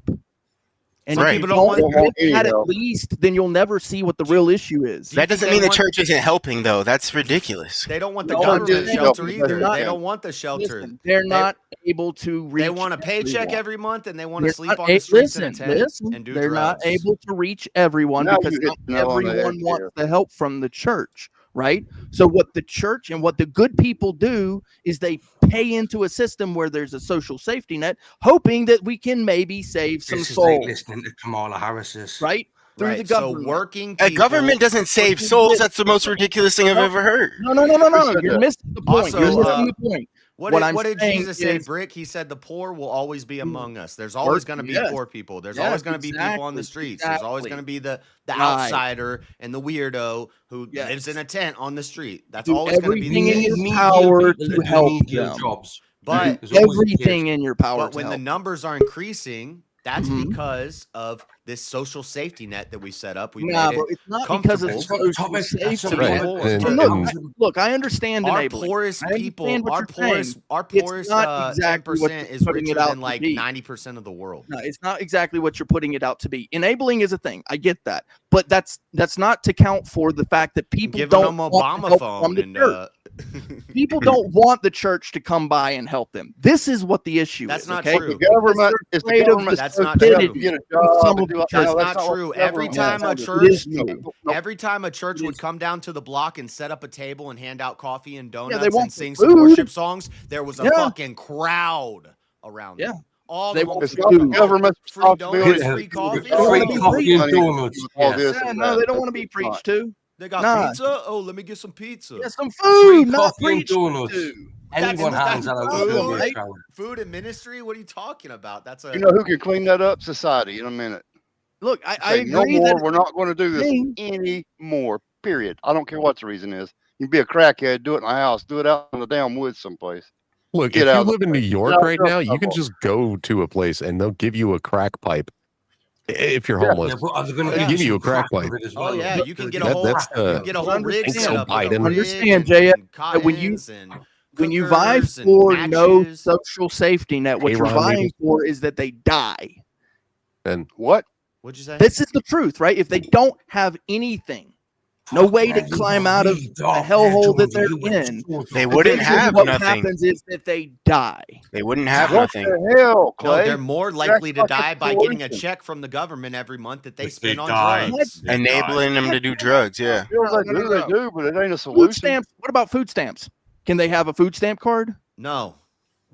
S3: And
S6: Right.
S3: if you don't get that at least, then you'll never see what the real issue is.
S6: That doesn't mean the church isn't helping, though. That's ridiculous.
S7: They don't want the government shelter either. They don't want the shelter.
S3: Listen, they're not able to reach.
S7: They want a paycheck
S3: everyone.
S7: every month, and they want to
S3: They're
S7: sleep
S3: not
S7: on the streets in a tent
S3: listen,
S7: and do
S3: they're
S7: drugs.
S3: not able to reach everyone
S4: Now
S3: because
S4: you hit
S3: not
S4: the nail on the
S3: everyone
S4: head
S3: wants
S4: here.
S3: the help from the church, right? So what the church and what the good people do is they pay into a system where there's a social safety net, hoping that we can maybe save some
S8: This is like
S3: souls,
S8: listening to Kamala Harris's.
S3: right? Through the
S7: Right, so
S3: government.
S7: working
S6: A
S7: people,
S6: government doesn't save souls. That's the most ridiculous thing I've ever heard.
S3: No. You're missing the point.
S7: Also,
S3: You're missing the point.
S7: What did Jesus say, Brick? He said the poor will always be among us. There's always going to be poor people. There's always going to be people on the streets. There's always going to be the outsider and the weirdo who lives in a tent on the street. That's always going to be
S3: everything in
S7: the
S3: your power to help
S8: your
S3: them.
S8: jobs.
S7: But
S3: Everything in your power
S7: But
S3: to
S7: when the
S3: help.
S7: numbers are increasing, that's
S3: Mhm.
S7: because of this social safety net that we set up. We
S3: Nah,
S7: made
S3: bro,
S7: it
S3: it's not because of
S7: comfortable.
S3: social safety.
S7: to
S3: Right.
S7: people.
S3: Look, I understand
S7: Our
S3: enabling.
S7: poorest
S3: I understand
S7: people,
S3: what
S7: our
S3: you're saying.
S7: poorest
S3: It's not exactly what
S7: 10%
S3: you're
S7: is
S3: putting it
S7: richer
S3: out
S7: than
S3: to
S7: like
S3: be.
S7: 90% of the world.
S3: No, it's not exactly what you're putting it out to be. Enabling is a thing. I get that, but that's not to count for the fact that people
S7: Giving
S3: don't
S7: them
S3: want
S7: Obama
S3: help
S7: phone
S3: from the
S7: and
S3: church. People don't want the church to come by and help them. This is what the issue
S7: That's
S3: is.
S7: not
S3: okay?
S7: true.
S4: The government is the government.
S7: That's not
S4: to
S7: true.
S4: get a job
S3: Some
S4: and
S3: of
S4: do
S3: the
S4: it.
S3: church-
S7: That's
S4: No,
S7: not
S4: what
S7: true.
S4: the
S7: Every
S4: government
S7: time a
S4: wants.
S7: church,
S4: No.
S7: every time a church would come down to the block and set up a table and hand out coffee and
S3: they
S7: donuts
S3: want
S7: and sing
S3: food.
S7: some worship songs, there was a
S3: Yeah.
S7: fucking crowd around them. All
S3: They
S7: the
S3: want
S7: homeless
S3: food.
S7: people,
S4: The government's
S7: free donuts,
S4: responsibility.
S7: free coffee.
S8: Free coffee and donuts.
S4: All
S8: Yes.
S4: this
S3: Yeah,
S4: and
S3: no,
S4: that.
S3: they don't want to be preached to.
S7: They got
S3: Nah.
S7: pizza. Oh, let me get some pizza.
S3: Yeah, some
S8: Free
S3: food, not
S8: coffee and
S3: preached
S8: donuts.
S3: to.
S8: Anyone
S7: That's
S8: hands out a
S3: food,
S8: little
S3: right?
S8: bit.
S7: Food and ministry. What are you talking about? That's a
S4: You know who can clean that up? Society. In a minute.
S3: Look, I
S4: Say,
S3: agree
S4: no more.
S3: that
S4: We're not going to do this
S3: thing-
S4: anymore. Period. I don't care what the reason is. You can be a crackhead. Do it in the house. Do it out in the damn woods someplace.
S13: Look,
S4: Get
S13: if
S4: out
S13: you
S4: of the
S13: live in New
S4: place.
S13: York
S4: Get out
S13: right
S4: of
S13: now,
S4: the
S13: you can
S4: bubble.
S13: just go to a place and they'll give you a crack pipe if you're
S4: Yeah.
S13: homeless.
S8: Yeah, but are they going
S13: They'll give you a crack pipe.
S7: Oh yeah, you can get a
S13: That-
S7: whole
S13: that's
S7: you
S13: the-
S7: can get a whole rig
S3: Thanks,
S7: set
S13: so
S7: up with a
S13: Biden.
S7: rig
S3: Understand,
S7: and
S3: JF, that when you-
S7: cottons and
S3: when you vie
S7: cookers and
S3: for no
S7: matches.
S3: social safety net, what
S13: Hey,
S3: you're
S13: Ron,
S3: vying
S13: maybe-
S3: for is that they die.
S13: And
S4: What?
S7: What'd you say?
S3: This is the truth, right? If they don't have anything, no way to climb out of the hellhole that they're in,
S6: They wouldn't
S3: eventually
S6: have
S3: what
S6: nothing.
S3: happens is that they die.
S6: They wouldn't have
S4: What
S6: nothing.
S4: the hell,
S7: No,
S4: Clay?
S7: they're more
S4: That's
S7: likely to
S4: fucking
S7: die by getting a
S4: solution.
S7: check from the government every month that they
S8: If
S7: spend
S8: they
S7: on
S8: die.
S7: drugs.
S6: Enabling them to do drugs, yeah.
S4: Feels like
S3: No, no,
S4: they
S3: no.
S4: do, but it ain't a
S3: Food
S4: solution.
S3: stamps. What about food stamps? Can they have a food stamp card?
S7: No.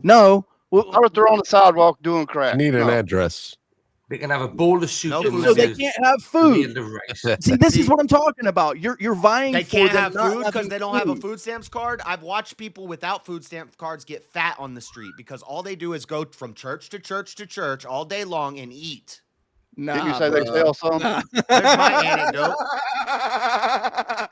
S3: No. Well,
S4: How if they're on the sidewalk doing crack?
S13: I need an
S4: No.
S13: address.
S8: They can have a bowl of soup.
S7: No
S8: and
S7: food
S3: so they
S8: there's
S3: can't have
S8: meal
S3: food.
S8: to rice.
S3: See, this
S7: See,
S3: is what I'm talking about. You're vying
S7: They
S3: for
S7: can't
S3: them
S7: have
S3: not
S7: food because
S3: having
S7: they don't have a
S3: food.
S7: food stamps card. I've watched people without food stamp cards get fat on the street because all they do is go from church to church to church all day long and eat.
S3: Nah,
S4: Didn't you say they
S3: bro.
S4: sell some?
S3: Nah.
S7: There's my anecdote.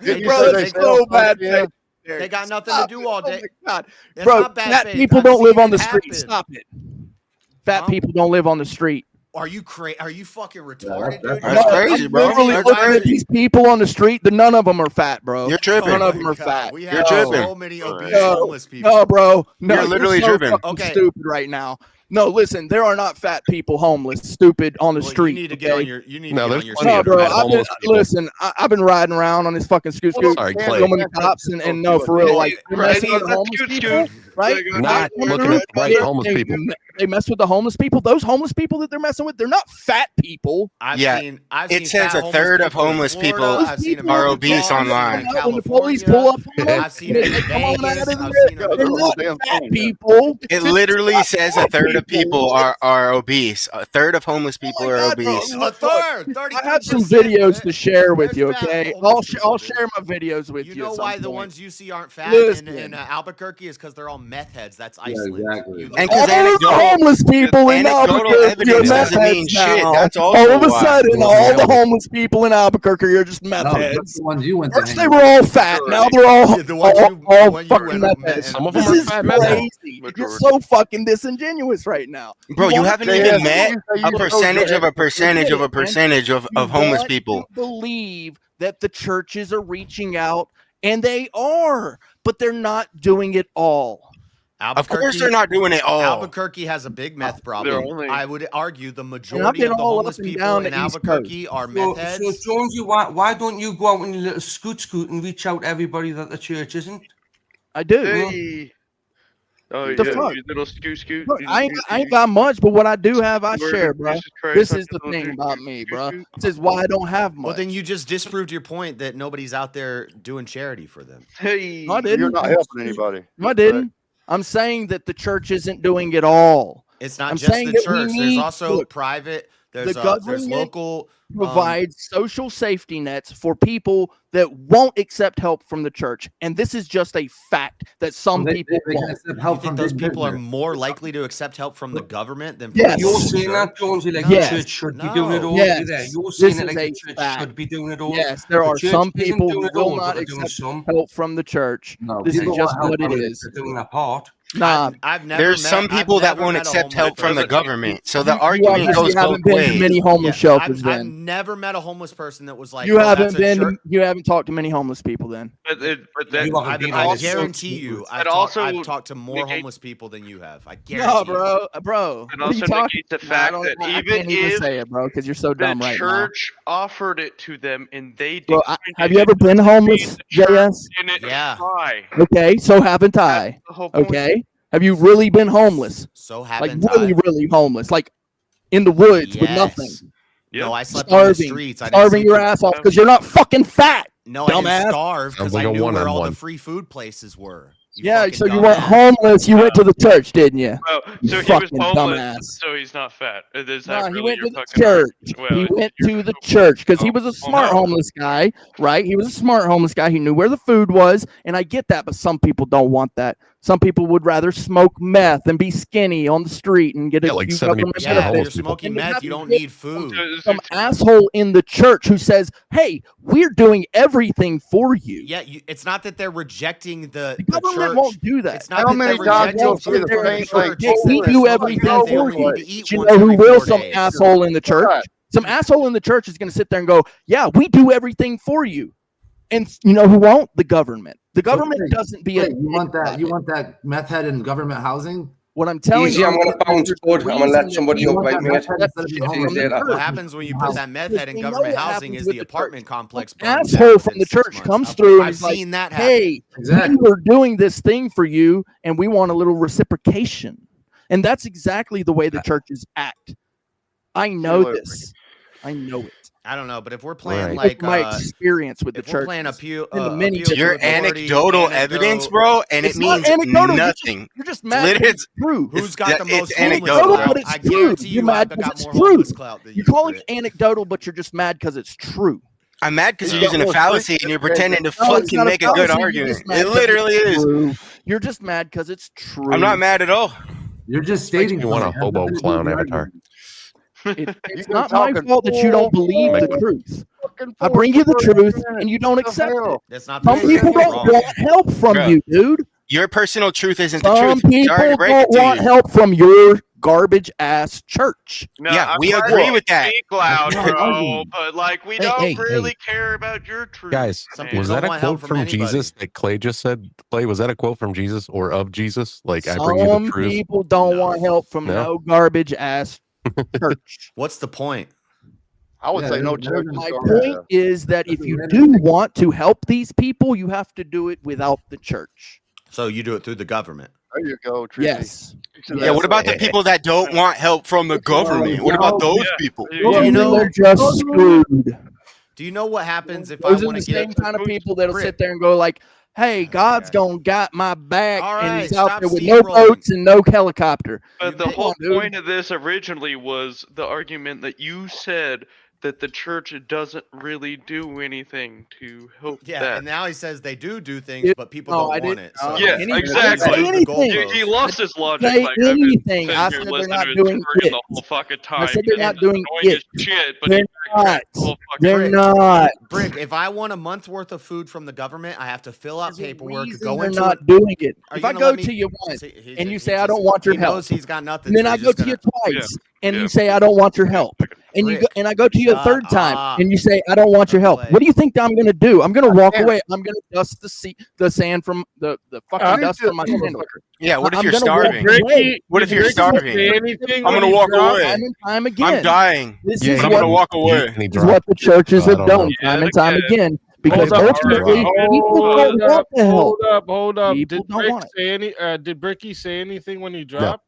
S4: Didn't you
S3: Bro,
S4: say
S3: that's
S4: they
S3: so
S4: sell some?
S3: bad
S4: Yeah.
S3: faith.
S7: They got nothing
S3: Stop
S7: to do
S3: it.
S7: all
S3: Oh
S7: day.
S3: my God.
S7: That's
S3: Bro,
S7: not bad
S3: fat
S7: faith.
S3: people
S7: I've
S3: don't live
S7: seen
S3: on the
S7: it
S3: street.
S7: happen.
S3: Stop it. Fat
S7: Huh?
S3: people don't live on the street.
S7: Are you Are you fucking retarded, dude?
S6: That's crazy,
S3: I'm
S6: bro.
S3: literally
S6: That's
S3: looking at
S6: crazy.
S3: these people on the street. None of them are fat, bro.
S6: You're tripping.
S3: None of
S7: Oh
S3: them
S7: my
S3: are
S7: God,
S3: fat.
S7: We
S6: You're
S7: have
S6: tripping.
S7: so many obese
S3: No,
S7: homeless people.
S3: No, bro. No,
S6: You're literally
S3: so
S6: tripping.
S3: fucking
S7: Okay.
S3: stupid right now. No, listen, there are not fat people homeless, stupid on the street.
S7: You need to get on your. You need to
S13: No,
S7: get
S13: there's
S7: on your.
S13: plenty of
S3: bro,
S13: fat homeless people.
S3: listen, I've been riding around on this fucking scoot,
S13: Sorry, Clay.
S3: filming the cops, and no, for real, like they're messing with the homeless people, right?
S13: Not looking at right homeless people.
S3: They mess with the homeless people. Those homeless people that they're messing with, they're not fat people.
S7: I've
S6: Yeah,
S7: seen
S6: it says
S7: fat
S6: a third of
S7: homeless
S6: homeless
S7: people in Florida.
S6: people
S7: I've seen them
S6: are
S7: in
S6: obese
S7: Utah,
S6: online.
S3: When the police pull up on them,
S7: I've seen it in
S3: come on out
S7: Vegas.
S3: of
S7: I've
S3: there.
S7: seen them.
S3: They're not fat people.
S6: It literally says a third of people are obese. A third of homeless people are obese.
S7: A third.
S3: I have some videos to share with you.
S7: There's fat
S3: Okay,
S7: homeless
S3: I'll
S7: people,
S3: share my videos with you.
S7: You know
S3: at some
S7: why the
S3: point.
S7: ones you see aren't fat
S3: Listen.
S7: in Albuquerque is because they're all meth heads. That's Iceland.
S14: exactly.
S7: You-
S6: And
S3: All
S6: because
S3: the homeless people in
S6: anecdotal
S3: Albuquerque are
S6: evidence
S3: meth
S6: doesn't mean
S3: heads
S6: shit.
S3: now.
S6: That's
S3: All
S6: also
S3: of a
S6: why.
S3: sudden, all the homeless people in Albuquerque are just meth
S14: No, that's
S3: heads.
S14: the ones you went to
S3: First
S14: hang
S3: they were all fat. Now they're all
S7: Yeah, the one you- the
S3: all
S7: one you
S3: fucking
S7: went
S3: meth
S7: with,
S3: heads.
S13: Some of them
S3: This
S13: are
S3: is
S13: fat meth heads.
S3: crazy. You're so fucking disingenuous right now.
S6: Bro, you
S3: want
S6: haven't
S3: to-
S6: even met
S4: you
S6: a percentage of a percentage of a percentage of homeless
S3: want
S6: people.
S3: to believe that the churches are reaching out, and they are, but they're not doing it all.
S6: Of course they're not doing it all.
S7: Albuquerque has a big meth problem.
S12: only-
S7: I would argue the
S3: And I've
S7: majority
S3: been
S7: of the
S3: all
S7: homeless
S3: up and
S7: people
S3: down
S7: in
S3: the East
S7: Albuquerque are meth
S8: So
S7: heads.
S8: Jonesy, why don't you go out in your little scoot and reach out to everybody that the church isn't?
S3: I do.
S12: Hey. Oh,
S3: The
S12: yeah,
S3: fuck?
S12: you little scoot.
S3: Look, I ain't got much, but what I do have, I
S12: Word
S3: share,
S12: of
S3: bro.
S12: Jesus Christ,
S3: This
S12: I'm
S3: is the
S12: just a
S3: thing
S12: little
S3: about me, bro. This is why I don't have much.
S7: Well, then you just disproved your point that nobody's out there doing charity for them.
S12: Hey.
S3: No, I didn't.
S4: You're not helping anybody.
S3: No, I didn't. I'm saying that the church isn't doing it all.
S7: It's not
S3: I'm
S7: just
S3: saying
S7: the
S3: that we
S7: church. There's
S3: need-
S7: also
S3: look,
S7: private.
S3: the
S7: There's
S3: government
S7: local.
S3: Provides social safety nets for people that won't accept help from the church, and this is just a fact that some people
S11: they can
S3: won't.
S11: accept
S7: You
S11: help
S7: think
S11: from
S7: those
S11: big
S7: people are
S11: business.
S7: more likely to accept help from the government than from
S3: Yes.
S7: the
S8: You're
S7: church?
S8: saying that, Jonesy, like
S3: Yes.
S8: the church should be doing it all.
S3: Yes.
S8: Yeah, you're
S3: This
S8: saying
S3: is
S8: it like
S3: a
S8: the church
S3: fact.
S8: should be doing it all.
S3: Yes, there
S8: The
S3: are
S8: church
S3: some
S8: isn't
S3: people
S8: doing
S3: who
S8: it
S3: will
S8: all, but
S3: not
S8: they're doing
S3: accept
S8: some.
S3: help from the church.
S11: No,
S3: This is
S11: people
S3: just
S11: want
S3: what
S11: help
S3: it
S11: from
S3: is.
S8: They're doing that part.
S3: Nah,
S7: I've never
S6: There's
S7: met-
S6: some
S7: I've
S6: people that
S7: never
S6: won't
S7: met a
S6: accept
S7: homeless
S6: help from the
S7: person.
S6: government. So the
S3: you
S6: argument
S3: obviously
S6: goes
S3: haven't
S6: both
S3: been to
S6: ways.
S3: many homeless shelters.
S7: I've
S3: Then
S7: never met a homeless person that was like,
S3: you
S7: "Oh,
S3: haven't
S7: that's a
S3: been.
S7: church."
S3: You haven't talked to many homeless people. Then
S12: But that,
S8: You haven't been
S7: I
S8: on this
S7: guarantee
S8: scoot.
S7: you,
S12: But also
S7: I've talked to more
S12: negate-
S7: homeless people than you have. I guarantee.
S3: no,
S7: you.
S3: bro.
S12: And
S3: What are you
S12: also
S3: talking?
S12: negate the
S3: Nah,
S12: fact
S3: I
S12: that
S3: can't
S12: even
S3: even
S12: if
S3: say it, bro, because you're so
S12: the
S3: dumb right now.
S12: church offered it to them and they
S3: Bro,
S12: declined
S3: have
S12: it,
S3: you ever been homeless,
S12: the church
S3: JS?
S12: didn't
S7: Yeah.
S12: try.
S3: Okay, so haven't I.
S12: That's the whole point.
S3: Okay, have you really been homeless?
S7: So
S3: Like
S7: haven't
S3: really,
S7: I?
S3: really homeless, like in the woods with nothing,
S7: No, I slept on the
S3: starving,
S7: streets. I didn't
S3: starving
S7: sleep
S3: your
S7: in-
S3: ass off because you're not fucking fat.
S7: No, I
S3: dumbass.
S7: didn't starve because
S13: Sounds like
S7: I
S13: a
S7: knew where all the
S13: one-on-one.
S7: free food places were.
S3: Yeah,
S7: fucking
S3: so you weren't
S7: dumbass.
S3: homeless. You went to the church, didn't you?
S12: Oh,
S3: You
S12: so he was
S3: fucking
S12: homeless,
S3: dumbass.
S12: so he's not fat. Is
S3: No,
S12: that
S3: he
S12: really
S3: went
S12: your
S3: to the
S12: fucking
S3: church.
S12: argument?
S3: He
S12: Well,
S3: went
S12: you're-
S3: to the church because he was a smart
S12: no.
S3: homeless guy, right? He was a smart homeless guy. He knew where the food was, and I get that, but some people don't want that. Some people would rather smoke meth and be skinny on the street and get a
S13: Yeah, like
S3: few
S13: 70%
S3: government
S13: of
S7: Yeah, if
S13: homeless
S7: you're
S13: people.
S7: smoking
S3: And you
S7: meth,
S3: have
S7: you
S3: to
S7: don't
S3: get
S7: need food.
S3: some asshole in the church who says, "Hey, we're doing everything for you."
S7: Yeah, it's not that they're rejecting the
S3: government
S7: church.
S3: won't do that.
S7: It's not
S4: How
S7: that
S4: many
S7: they're
S4: guys
S7: rejecting
S4: will say
S7: food
S4: the
S7: from the
S4: same
S7: church.
S4: thing?
S7: It's
S3: We
S7: that they're
S3: do
S7: smoking
S3: everything
S7: meth, they
S3: for
S7: only
S3: you.
S7: need to eat
S3: But you
S7: once
S3: know who
S7: every
S3: will?
S7: 4
S3: Some
S7: days.
S3: asshole in the church.
S4: Right.
S3: Some asshole in the church is going to sit there and go, "Yeah, we do everything for you." And you know who won't? The government. The government
S11: Wait,
S3: doesn't be a.
S11: Wait, you want
S3: dick
S11: that?
S3: about
S11: You
S3: it.
S11: want that meth head in government housing?
S3: What I'm telling
S8: Easy,
S3: you,
S8: I'm gonna
S3: is
S8: bounce,
S3: there's a
S8: bud. I'm gonna
S3: reason
S8: let
S3: that
S8: somebody
S3: people
S8: invite
S3: want
S8: me
S3: that
S8: in.
S3: shit
S11: Instead of being
S3: from
S11: homeless.
S3: the
S8: What
S3: church.
S7: What happens when you put that meth head in
S3: They know
S7: government
S3: what
S7: housing
S3: happens
S7: is
S3: with
S7: the
S3: the
S7: apartment
S3: church.
S7: complex
S3: An
S7: burns
S3: asshole
S7: down
S3: from
S7: within
S3: the
S7: 6
S3: church
S7: months.
S3: comes through and
S7: I've
S3: he's like,
S7: seen that happen.
S3: "Hey,
S11: Exactly.
S3: we were doing this thing for you, and we want a little reciprocation." And that's exactly the way the churches act. I know this. I know it.
S7: I don't know, but if we're playing
S13: Right.
S7: like
S3: It's my experience with the
S7: if we're
S3: church.
S7: playing appeal,
S3: in the many
S7: appeal to
S6: Your
S7: authority,
S6: anecdotal evidence,
S7: anecdote-
S6: bro, and
S3: It's
S6: it
S3: not
S6: means
S3: anecdotal.
S6: nothing.
S3: You're just mad.
S6: Literally,
S3: It's true.
S7: Who's got the
S6: it's
S7: most homeless
S6: anecdotal,
S7: clout?
S3: but it's
S7: I
S3: true.
S7: guarantee
S3: You're
S7: you,
S3: mad
S7: I've
S3: 'cause
S7: got
S3: it's
S7: more
S3: true.
S7: homeless clout than
S3: You're
S7: you.
S3: calling
S7: Britt.
S3: it anecdotal, but you're just mad because it's true.
S6: I'm mad because you're
S3: Yeah.
S6: using a fallacy and you're pretending to
S3: No, it's
S6: fucking
S3: not
S6: make a good
S3: fallacy. You're
S6: argument.
S3: just mad
S6: It
S3: 'cause
S6: literally
S3: it's
S6: is.
S3: true. You're just mad because it's true.
S6: I'm not mad at all.
S11: You're just
S13: Makes
S11: stating.
S13: me want a
S11: something. It has
S13: hobo
S11: nothing to do
S13: clown
S11: with the
S13: avatar.
S11: argument.
S3: It's
S4: been
S3: not my
S4: talking
S3: fault that you don't
S4: full
S3: believe the
S4: forward.
S3: truth.
S4: Fucking
S3: I bring you the
S4: forward.
S3: truth and you don't accept it.
S7: That's not
S3: Some
S7: the
S3: people
S7: truth.
S3: don't
S7: Wrong.
S3: want help from
S6: Bro.
S3: you, dude.
S6: Your personal truth isn't the
S3: Some
S6: truth.
S3: people
S6: Sorry to break
S3: don't
S6: it to
S3: want
S6: you.
S3: help from your garbage ass church.
S2: No,
S6: Yeah,
S2: I'm
S6: we
S2: glad
S6: agree
S2: you
S6: with that.
S2: speak loud,
S13: That's not
S2: bro.
S13: arguing.
S2: But like, we
S13: Hey,
S2: don't
S13: hey,
S2: really
S13: hey.
S2: care about your truth.
S13: Guys,
S7: Some
S2: man.
S7: people
S13: was that
S7: don't
S13: a
S7: want help
S13: quote
S7: from
S13: from Jesus that Clay just said? Clay, was that a quote from Jesus or of Jesus? Like, I bring you the
S3: Some
S13: truth.
S3: people don't want help from
S13: No?
S3: no garbage ass church.
S7: What's the point?
S4: I would say no
S11: there's
S4: church.
S3: My
S11: no-
S3: point is that if you do want to help these people, you have to do it without the church.
S7: So you do it through the government.
S4: There you go, Trissy.
S3: Yes.
S6: Yeah, what about the people that don't want help from the government? What about those people?
S7: Do you know?
S3: They're just screwed.
S7: Do you know what happens if
S3: Those
S7: I
S3: are
S7: want
S3: the
S7: to get
S3: same kind of people that'll
S7: Brick.
S3: sit there and go like, "Hey, God's gonna got my back,"
S7: All
S3: and
S7: right,
S3: he's out
S7: stop
S3: there with no
S7: steamrolling.
S3: boats and no helicopter.
S12: But the
S3: Come
S12: whole
S3: on, dude.
S12: point of this originally was the argument that you said that the church doesn't really do anything to help
S7: Yeah,
S12: that.
S7: and now he says they do things, but people
S3: No,
S7: don't
S3: I
S7: want
S3: didn't-
S7: it. So
S12: Yeah,
S3: Any-
S12: exactly.
S3: I didn't say anything.
S12: He lost his logic.
S3: Say
S12: Like, I've been
S3: anything.
S12: sitting
S3: I
S12: here
S3: said they're
S12: listening
S3: not
S12: to
S3: doing
S12: Kurgan
S3: it.
S12: the whole fucking time.
S3: I said they're not doing
S12: annoying
S3: it.
S12: as shit, but
S3: They're
S12: he
S3: not.
S12: backtracked the whole fucking
S3: They're
S12: time.
S3: not.
S7: Brick, if I want a month's worth of food from the government, I have to fill out
S3: There's a
S7: paperwork,
S3: reason
S7: go
S3: they're
S7: into
S3: not
S7: it.
S3: doing it.
S7: Are
S3: If
S7: you
S3: I
S7: gonna
S3: go
S7: let me-
S3: to you once
S7: See, he
S3: and you
S7: just-
S3: say
S7: he
S3: I don't
S7: just-
S3: want your
S7: he
S3: help,
S7: knows he's got nothing.
S3: and then
S7: so
S3: I
S7: he's
S3: go
S7: just
S3: to you
S7: gonna-
S3: twice and
S12: Yeah.
S3: you say I don't want your help, and you go,
S7: Brick,
S3: and I go to you a
S7: shut
S3: third time
S7: up.
S3: and you say I don't want your help.
S7: Clay.
S3: What do you think that I'm gonna do? I'm gonna walk away. I'm gonna dust the sand from the fucking dust from my sandal.
S6: Yeah, what if
S3: I'm
S6: you're
S3: gonna walk
S6: starving?
S3: away.
S6: What if you're
S9: Ricky
S6: starving?
S9: say anything
S6: I'm
S9: when
S6: gonna
S9: you
S6: walk
S9: drop?
S6: away.
S3: Time and time again.
S6: I'm dying.
S3: This
S13: Yeah,
S3: is
S6: but I'm
S3: what,
S6: gonna walk away.
S13: And he
S3: this is what
S13: dropped.
S3: the churches
S13: I
S3: have
S13: don't
S3: done
S13: know.
S3: time and time again because
S9: Hold up,
S3: ultimately
S13: Ricky.
S3: people don't want the help.
S9: Hold up.
S3: People
S9: Did
S3: don't
S9: Brick
S3: want it.
S9: say any? Did Bricky say anything when you
S13: No.
S9: dropped?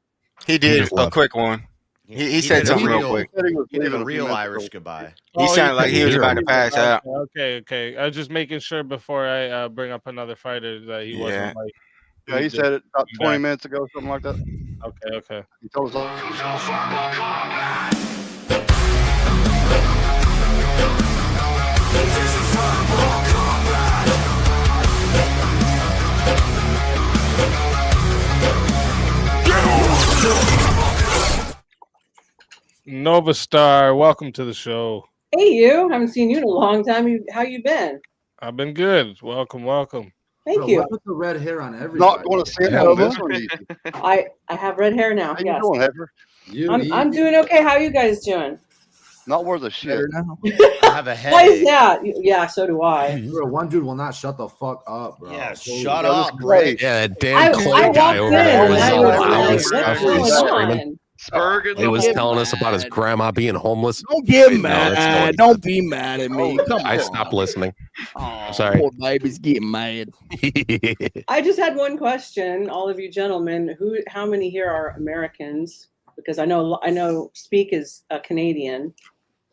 S6: He did
S13: just
S6: a
S13: left.
S6: quick one. He said
S7: did a
S6: something real
S7: real-
S6: quick.
S7: He did a real Irish goodbye.
S6: He sounded like he was about to
S9: did.
S6: pass out.
S9: Okay. I was just making sure before I bring up another fighter that he
S6: Yeah.
S9: wasn't like.
S4: Yeah, he
S9: just
S4: said it about
S9: coming
S4: 20
S9: back.
S4: minutes ago, something like that.
S9: Okay.
S4: He told us.
S9: Nova Star, welcome to the show.
S15: Hey, you. Haven't seen you in a long time. How you been?
S9: I've been good. Welcome.
S15: Thank
S14: Bro,
S15: you.
S14: why put the red hair on everybody?
S4: Not going to see him on this one. Easy.
S15: I have red hair now.
S4: How you
S15: Yes.
S4: doing, Heifer?
S15: I'm doing okay. How you guys doing?
S4: Not worth a shit.
S3: Better now.
S7: I have a
S15: Why is
S7: headache.
S15: that? Yeah, so do I.
S14: Bro, one dude will not shut the fuck up, bro.
S7: Yeah,
S14: Holy
S7: shut
S14: shit.
S7: up, Brick.
S13: Yeah, that
S15: I
S13: damn Clay guy
S15: walked
S13: over
S15: in
S13: there
S15: and
S13: was
S15: I
S13: all
S15: was
S13: loud
S15: like,
S13: and
S15: what's
S13: stuff.
S15: going
S13: He's screaming.
S15: on?
S12: Spurgeon
S13: He was
S3: get
S13: telling us about his
S3: mad.
S13: grandma being homeless.
S3: Don't get
S13: Wait, no, that's not what
S3: mad.
S13: he
S3: Don't be mad at me.
S13: said.
S3: Come
S13: I
S3: on.
S13: stopped listening.
S3: Oh,
S13: Sorry.
S3: poor baby's getting mad.
S15: I just had one question, all of you gentlemen. How many here are Americans? Because I know Speak is a Canadian.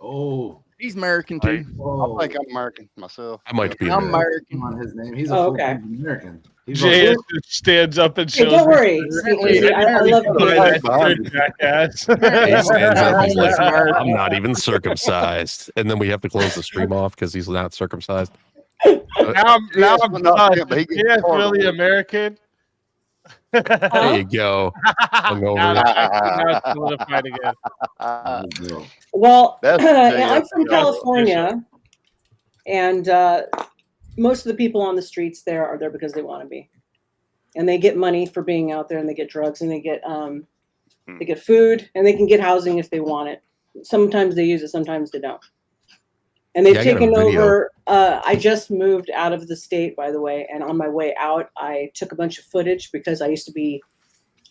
S14: Oh,
S3: He's American too.
S4: I think I'm American myself.
S13: I might be
S3: I'm
S13: American.
S14: on his name. He's a
S15: Oh,
S14: full
S15: okay.
S14: American. He's
S9: JS just stands up and
S15: Hey,
S9: shows.
S15: don't worry.
S9: his-
S15: Speak, I love you.
S9: Jackass.
S13: He stands up. He's like,
S3: American.
S13: I'm not even circumcised. And then we have to close the stream off because he's not circumcised.
S9: Now I'm
S4: Yes, but not
S9: done.
S4: him, but he gets
S9: JS
S4: part of
S9: really
S4: it.
S9: American.
S13: There you go.
S9: Now
S13: Hungover.
S9: it's solidified again.
S15: Well,
S4: That's
S15: I'm from
S4: JS.
S15: California, and most of the people on the streets there are there because they want to be, and they get money for being out there, and they get drugs, and they get food, and they can get housing if they want it. Sometimes they use it, sometimes they don't. And they've
S13: Yeah, I got a
S15: taken
S13: video.
S15: over. I just moved out of the state, by the way, and on my way out, I took a bunch of footage because I used to be,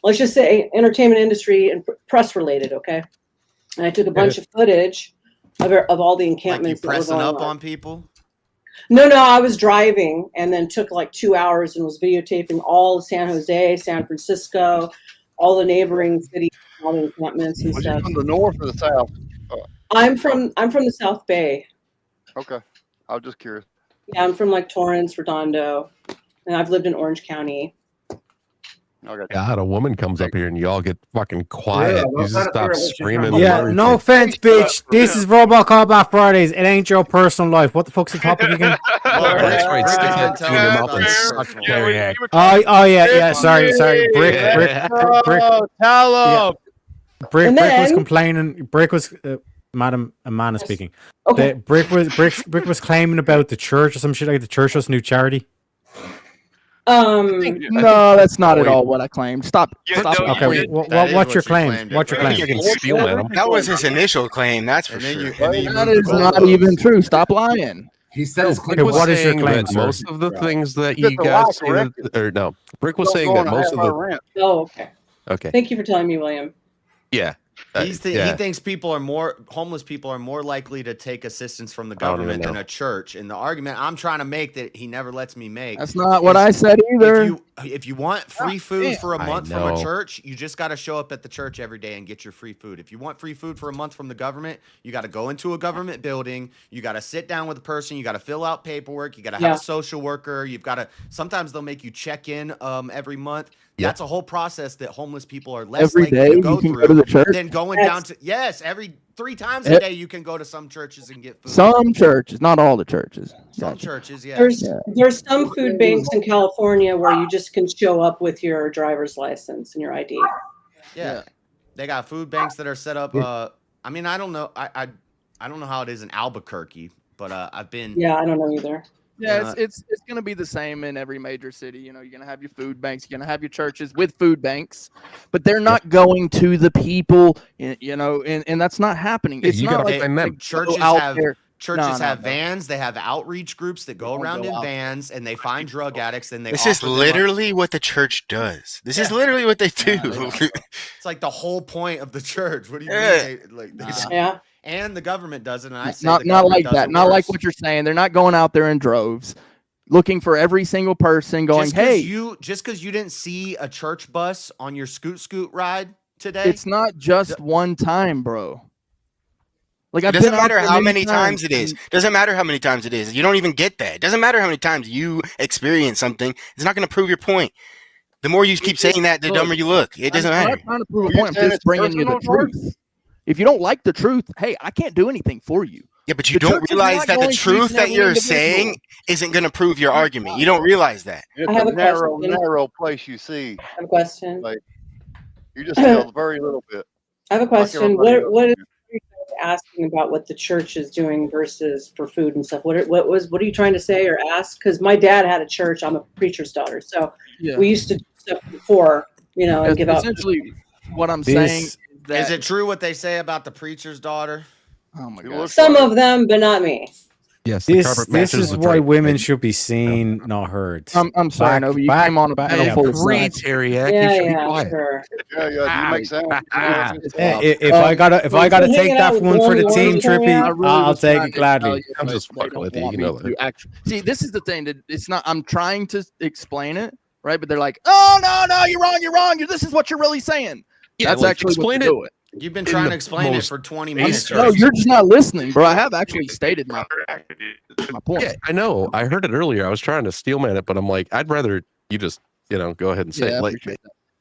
S15: let's just say, entertainment industry and press related. Okay, and I took a bunch of footage of all the
S7: Like you
S15: encampments that were
S7: pressing
S15: going
S7: up
S15: on.
S7: on people?
S15: No, I was driving and then took like 2 hours and was videotaping all of San Jose, San Francisco, all the neighboring cities, all the encampments and
S4: Was you
S15: stuff.
S4: from the north or the south?
S15: I'm from the South Bay.
S4: Okay. I was just curious.
S15: Yeah, I'm from like Torrance, Redondo, and I've lived in Orange County.
S4: Okay.
S13: God, a woman comes up here and y'all get fucking quiet.
S14: Yeah,
S13: You
S14: well,
S13: just
S14: that's
S13: stop
S14: what she's
S13: screaming.
S14: talking
S10: Yeah,
S14: about.
S10: no offense, bitch. This is Robot Callback Fridays. It ain't your personal life. What the fuck's the topic again?
S13: That's right.
S7: Brick
S13: Stick
S7: has
S13: that
S7: been
S13: thing in your
S7: telling
S13: mouth
S7: us
S13: and
S7: about
S13: suck
S7: personal
S13: Carriac.
S10: Oh yeah. Sorry. Brick.
S9: Tell him.
S10: Brick
S15: And
S10: was
S15: then-
S10: complaining. Brick was, Madam Amanda speaking.
S15: Okay.
S10: Brick was claiming about the church or some shit like the church was a new charity.
S3: No, that's not at all what I claimed. Stop. Stop.
S10: Okay, what's your claim? What's your claim?
S6: That was his initial claim. That's for sure.
S3: That is not even true. Stop lying.
S11: He said his
S13: Brick was
S10: what is your
S13: saying
S10: claim,
S13: that
S10: sir?
S13: most of the things that
S4: Get
S13: you
S4: the
S13: guys
S4: lie
S13: say that,
S4: corrected.
S13: or no, Brick was
S4: Don't
S13: saying
S4: go
S13: that
S4: on a
S13: most of
S4: half-hour
S13: the
S4: rant.
S15: Oh, okay.
S13: okay,
S15: Thank you for telling me, William.
S13: yeah,
S7: He
S13: yeah.
S7: thinks homeless people are more likely to take assistance from the
S13: I don't even
S7: government than
S13: know.
S7: a church. And the argument I'm trying to make that he never lets me make.
S3: That's not what I said either.
S7: If you want free food for a
S13: I
S7: month from a
S13: know.
S7: church, you just got to show up at the church every day and get your free food. If you want free food for a month from the government, you got to go into a government building. You got to sit down with a person. You got to fill out paperwork. You got to have a social worker. You've got to. Sometimes they'll make you check in every month.
S13: Yep.
S7: That's a whole process that homeless people are less
S3: Every
S7: likely
S3: day
S7: to go
S3: you can
S7: through
S3: go to the church?
S7: than going down to every 3 times a day you can go to some churches and get food.
S3: Some churches, not all the churches.
S7: Some
S3: Gotcha.
S7: churches, yeah.
S15: There's some food banks in California where you just can show up with your driver's license and your ID.
S7: Yeah. They got food banks that are set up. I mean, I don't know. I don't know how it is in Albuquerque, but I've been.
S15: Yeah, I don't know either.
S3: Yeah, it's going to be the same in every major city. You know, you're going to have your food banks, you're going to have your churches with food banks, but they're not going to the people, you know, and that's not happening. It's not like
S7: churches
S3: out there.
S7: Churches have vans. They have outreach groups that go around in vans and they find drug addicts and they.
S6: This is literally what the church does. This is literally what they do.
S7: It's like the whole point of the church. What do you mean?
S15: Yeah.
S7: And the government does it. And I say
S3: not like that. Not like what you're saying. They're not going out there in droves, looking for every single person. Going, hey,
S7: just because you didn't see a church bus on your scoot ride today,
S3: it's not just one time, bro. Like
S6: it doesn't matter how many times it is. Doesn't matter how many times it is. You don't even get that. It doesn't matter how many times you experience something. It's not going to prove your point. The more you keep saying that, the dumber you look. It doesn't matter.
S3: I'm not trying to prove a point. I'm just bringing you the truth. If you don't like the truth, hey, I can't do anything for you.
S6: Yeah, but you don't realize that the truth that you're saying isn't going to prove your argument. You don't realize that.
S11: It's
S15: I have
S11: a
S15: a
S11: narrow,
S15: question.
S11: narrow place you see.
S15: I have a question.
S11: Like you just feel very little bit.
S15: I have a
S11: Like
S15: question.
S11: everybody
S15: What
S11: else.
S15: is asking about what the church is doing versus for food and stuff? What are you trying to say or ask? Because my dad had a church. I'm a preacher's daughter, so we used to do stuff before, you know, and give out.
S3: Essentially, what I'm saying
S7: is it true what they say about the preacher's daughter?
S3: Oh my god!
S15: Some of them, but not me.
S13: Yes,
S10: this is why women should be seen, not heard.
S3: I'm sorry, Novi. You came on a panel full of science.
S15: Sure.
S11: Yeah, you make sense.
S10: If I gotta take that one for the team, Trippy, I'll take it gladly.
S13: I'm just fucking with you. You know that.
S3: See, this is the thing that it's not. I'm trying to explain it, right? But they're like, "Oh no, you're wrong. This is what you're really saying."
S13: Yeah,
S3: That's
S13: like,
S3: actually
S13: explain
S3: what
S13: it.
S3: do it.
S7: You've been trying to explain it for 20 minutes.
S3: No, you're just not listening, bro. I have actually stated my point.
S13: Yeah, I know. I heard it earlier. I was trying to steelman it, but I'm like, I'd rather you just, go ahead and say it. Like,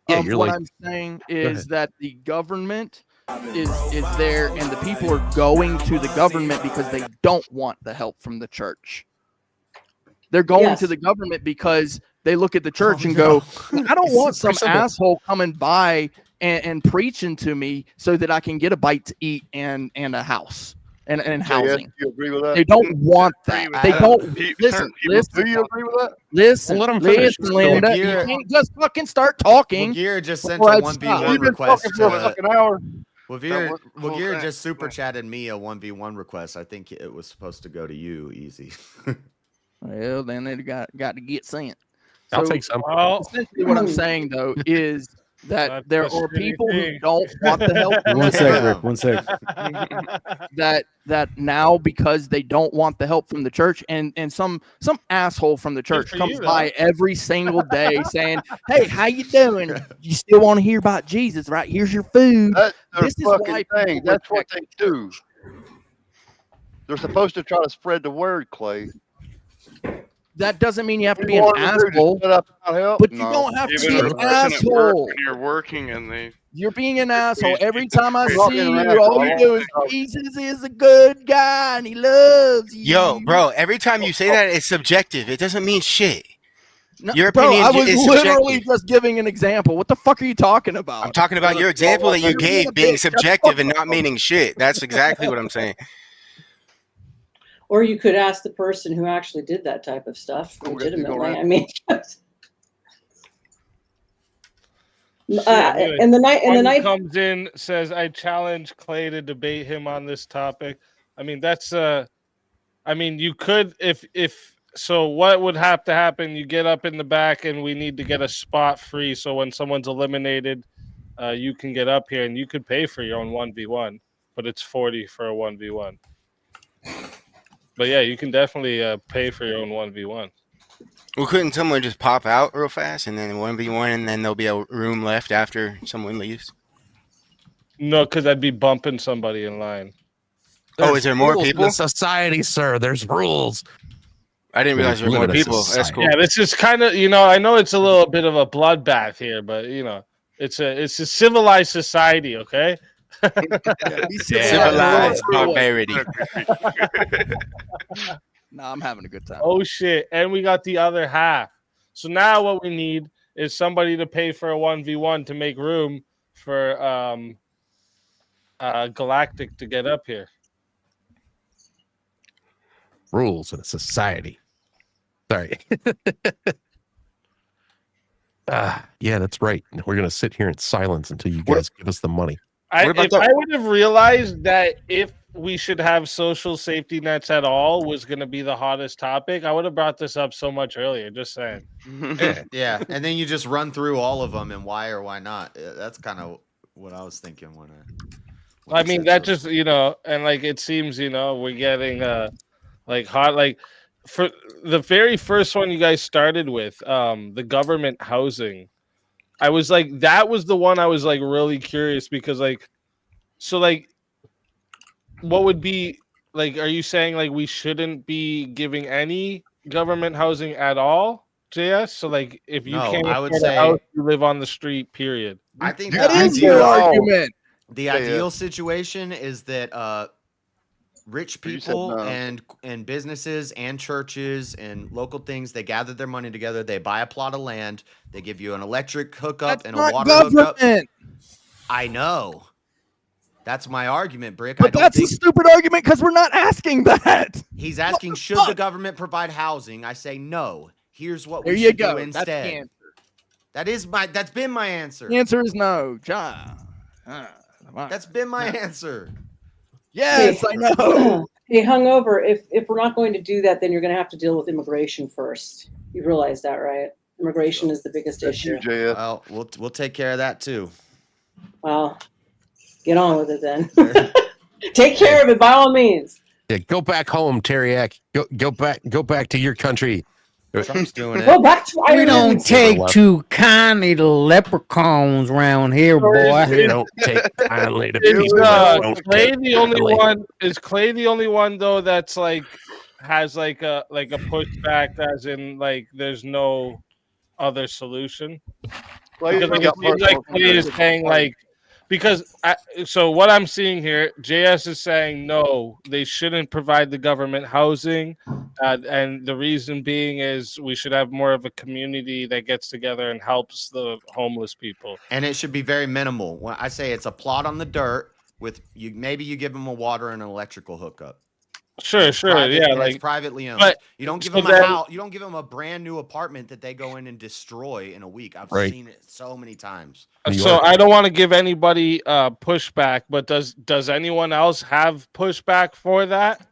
S13: yeah, you're
S3: what
S13: like,
S3: I'm saying is that the government is there, and the people are going to the government because they don't want the help from the church. They're going to the government because they look at the church and go, I don't want some asshole coming by and preaching to me so that I can get a bite to eat and a house and housing.
S11: You agree with that?
S3: They don't want that. They don't listen.
S11: Do you agree with that?
S3: Listen,
S13: let them finish.
S3: listen, Linda. You can't just fucking start talking.
S7: Wagier just sent
S3: before
S7: a
S3: I
S7: 1v1
S3: stop.
S7: request.
S11: For a fucking hour.
S7: Wagier just super chatted me a 1v1 request. I think it was supposed to go to you, Easy.
S3: Well, then they got to get sent.
S13: I'll take some.
S3: Essentially, what I'm saying though is that there are people who don't want the help.
S10: One sec, Rick. 1 sec.
S3: that now, because they don't want the help from the church, and some asshole from the church comes by every single day saying, "Hey, how you doing? You still want to hear about Jesus, right? Here's your food."
S11: That's their
S3: This is
S11: fucking
S3: why
S11: thing.
S3: people
S11: That's what they do. They're supposed to try to spread the word, Clay.
S3: That doesn't mean you have to be an asshole, but you don't have to be an asshole.
S12: When you're working and they.
S3: You're being an asshole. Every time I see you, all you do is Jesus is a good guy and he loves you.
S6: Yo, bro, every time you say that, it's subjective. It doesn't mean shit.
S3: No,
S6: Your
S3: bro,
S6: opinion
S3: I was
S6: is
S3: literally
S6: subjective.
S3: just giving an example. What the fuck are you talking about?
S6: I'm talking about your example that you gave being subjective and not meaning shit. That's exactly what I'm saying.
S15: Or you could ask the person who actually did that type of stuff legitimately. I mean, And the night
S9: comes in, says, "I challenge Clay to debate him on this topic." I mean, that's I mean, you could if so. What would have to happen? You get up in the back, and we need to get a spot free. So when someone's eliminated, you can get up here, and you could pay for your own 1v1, but it's 40 for a 1v1. But yeah, you can definitely pay for your own 1v1.
S6: Well, couldn't someone just pop out real fast and then 1v1, and then there'll be a room left after someone leaves?
S9: No, because I'd be bumping somebody in line.
S6: Is there more people?
S13: In society, sir. There's rules.
S6: I didn't realize there were more people. That's cool.
S9: Yeah, this is kind of, I know it's a little bit of a bloodbath here, but it's a civilized society, okay?
S6: Civilized barbarity.
S3: No, I'm having a good time.
S9: Oh shit! And we got the other half. So now what we need is somebody to pay for a 1v1 to make room for Galactic to get up here.
S13: Rules in a society. Sorry. Yeah, that's right. We're gonna sit here in silence until you guys give us the money.
S9: I would have realized that if we should have social safety nets at all was going to be the hottest topic, I would have brought this up so much earlier. Just saying.
S7: Yeah, and then you just run through all of them and why or why not. That's kind of what I was thinking when
S9: I mean, that just and like it seems we're getting like hot, like for the very first one you guys started with, the government housing. I was like, that was the one I was like really curious because what would be like, are you saying like we shouldn't be giving any government housing at all, JS? So like if you can't
S7: I would
S9: afford
S7: say
S9: a house, you live on the street, period.
S7: I think
S3: that is your argument.
S7: The ideal situation is that rich people and businesses and churches and local things, they gather their money together, they buy a plot of land, they give you an electric hookup and a water hookup. I know. That's my argument, Brick.
S3: But that's a stupid argument because we're not asking that.
S7: He's asking, should the government provide housing? I say no. Here's what we should do instead.
S3: That's the answer.
S7: That's been my answer.
S3: The answer is no, John.
S7: That's been my answer.
S3: Yes, I know.
S15: Hey, hungover. If we're not going to do that, then you're going to have to deal with immigration first. You realize that, right? Immigration is the biggest issue.
S7: Well, we'll take care of that too.
S15: Well, get on with it then. Take care of it by all means.
S13: Yeah, go back home, Teriak. Go back to your country.
S7: Trump's doing it.
S15: Go back to
S10: We don't take too kindly to leprechauns around here, boy.
S13: We don't take kindly to
S9: Is
S13: people.
S9: Clay the only one? Is Clay the only one though that's like has like a pushback, as in like there's no other solution? Because like, it seems like Clay is saying like, because so what I'm seeing here, JS is saying no, they shouldn't provide the government housing, and the reason being is we should have more of a community that gets together and helps the homeless people.
S7: And it should be very minimal. When I say it's a plot on the dirt with you, maybe you give them a water and an electrical hookup.
S9: Sure, yeah,
S7: like
S9: like
S7: privately owned.
S9: but
S7: You don't give
S9: so
S7: them
S9: then-
S7: a house. You don't give them a brand new apartment that they go in and destroy in a week. I've
S13: Right.
S7: seen it so many times.
S9: So I don't want to give anybody pushback, but does anyone else have pushback for that?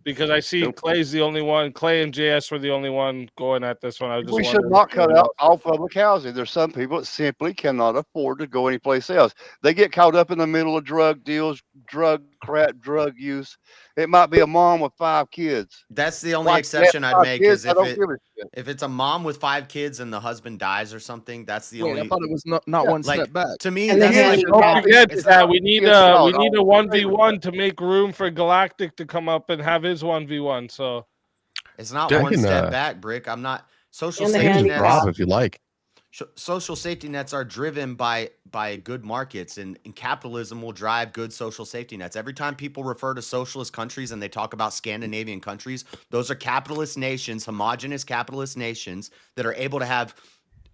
S9: Because I see Clay's the only one. Clay and JS were the only one going at this one. I was just
S4: We should
S9: wondering.
S4: not cut out all public housing. There's some people that simply cannot afford to go anyplace else. They get caught up in the middle of drug deals, drug use. It might be a mom with 5 kids.
S7: That's the only
S4: Why
S7: exception
S4: can't
S7: I'd
S4: 5
S7: make
S4: kids?
S7: is
S4: I don't give a shit.
S7: if it's a mom with 5 kids and the husband dies or something. That's the only.
S3: I thought it was not one
S7: like,
S3: step back.
S7: To me,
S15: And
S7: that's
S15: then
S7: like,
S15: you
S9: Don't forget
S7: it's
S9: that
S7: not-
S9: we need
S4: it's
S9: a
S4: not-
S9: 1v1 to make room for Galactic to come up and have his 1v1. So
S7: It's not
S13: I
S7: one
S13: can,
S7: step back, Brick. I'm not. Social
S15: And the
S7: safety
S15: handicap.
S7: nets.
S13: Rob, if you like.
S7: Social safety nets are driven by good markets, and capitalism will drive good social safety nets. Every time people refer to socialist countries and they talk about Scandinavian countries, those are capitalist nations, homogenous capitalist nations that are able to have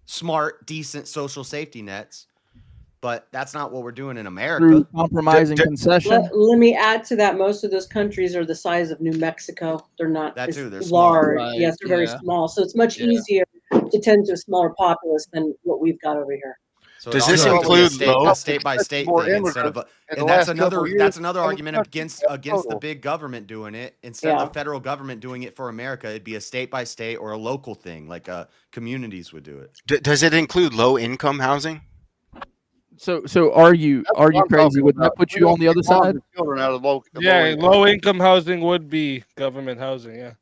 S7: smart, decent social safety nets. But that's not what we're doing in America.
S3: Through compromising concession.
S15: Let me add to that. Most of those countries are the size of New Mexico. They're not
S7: That
S15: as
S7: too, they're small.
S15: large.
S3: Right,
S15: Yes, they're very
S3: yeah.
S15: small. So it's much
S3: Yeah.
S15: easier to tend to a smaller populace than what we've got over here.
S7: So
S6: Does
S7: it
S6: this
S7: also has to be
S6: include
S7: a state by state thing instead of, and that's another argument against the big government doing it. Instead of the federal government doing it for America, it'd be a state by state or a local thing, like communities would do it.
S6: Does it include low income housing?
S3: So are you crazy? Would that put you on the other side?
S9: Low income housing would be government housing. Yeah.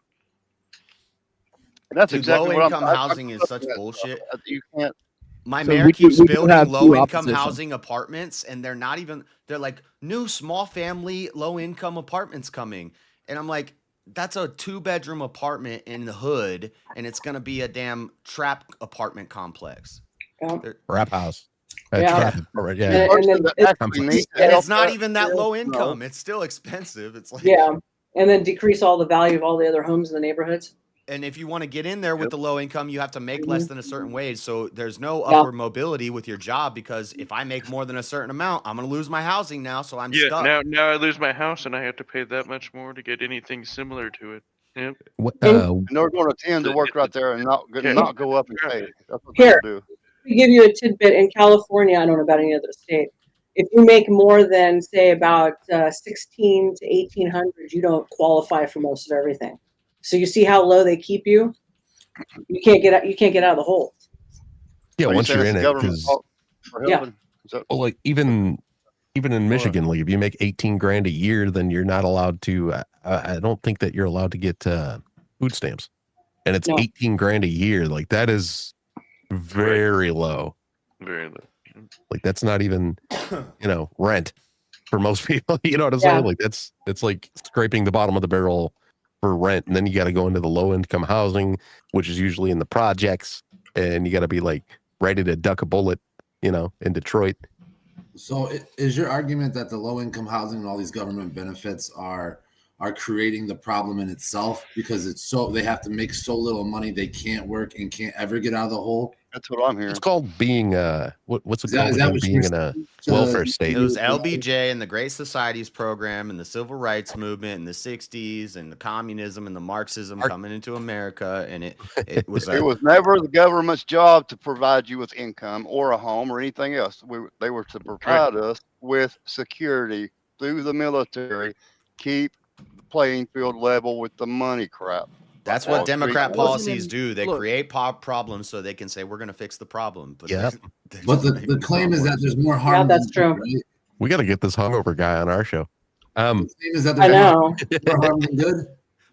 S4: That's
S7: Dude,
S4: exactly
S7: low
S4: what
S7: income housing is such bullshit.
S4: You can't.
S7: My
S3: So
S7: mayor
S3: we
S7: keeps
S3: could
S7: building
S3: have two
S7: low income
S3: opposition.
S7: housing apartments, and they're like new small family low income apartments coming. And I'm like, that's a 2-bedroom apartment in the hood, and it's gonna be a damn trap apartment complex.
S13: Trap house.
S3: Yeah.
S13: Yeah.
S15: And
S7: it's not even that low income. It's still expensive. It's like
S15: and then decrease all the value of all the other homes in the neighborhoods.
S7: And if you want to get in there with the low income, you have to make less than a certain wage. So there's no upward mobility with your job, because if I make more than a certain amount, I'm going to lose my housing now. So I'm stuck.
S12: Now I lose my house and I have to pay that much more to get anything similar to it. Yep.
S4: And they're going to tend to work right there and not go up in pay. That's what
S15: Here,
S4: they'll do.
S15: to give you a tidbit, in California, I don't know about any other state, if you make more than, say, about 16 to 1800, you don't qualify for most of everything. So you see how low they keep you. You can't get out. You can't get out of the hole.
S13: Yeah, once you're in it, because
S4: well,
S13: like even in Michigan, like if you make 18 grand a year, then you're not allowed to. I don't think that you're allowed to get food stamps, and it's 18 grand a year. Like that is very low.
S12: Very low.
S13: Like that's not even rent for most people. You know what I'm saying? Like it's like scraping the bottom of the barrel for rent, and then you got to go into the low income housing, which is usually in the projects, and you got to be like ready to duck a bullet, in Detroit.
S11: So is your argument that the low income housing and all these government benefits are creating the problem in itself, because they have to make so little money they can't work and can't ever get out of the hole?
S4: That's what I'm hearing.
S13: It's called being what's it called?
S11: Is that
S13: Being in a welfare state.
S7: It was LBJ and the Great Societies program and the Civil Rights Movement in the 60s and the communism and the Marxism coming into America. And it was
S4: it was never the government's job to provide you with income or a home or anything else. They were to provide us with security through the military, keep the playing field level with the money crap.
S7: That's what Democrat policies do. They create problems so they can say, we're going to fix the problem. But
S11: but the claim is that there's more harm.
S15: Yeah, that's true.
S11: Right?
S13: We got to get this hungover guy on our show.
S11: The claim is that
S15: I know.
S11: more harm than good.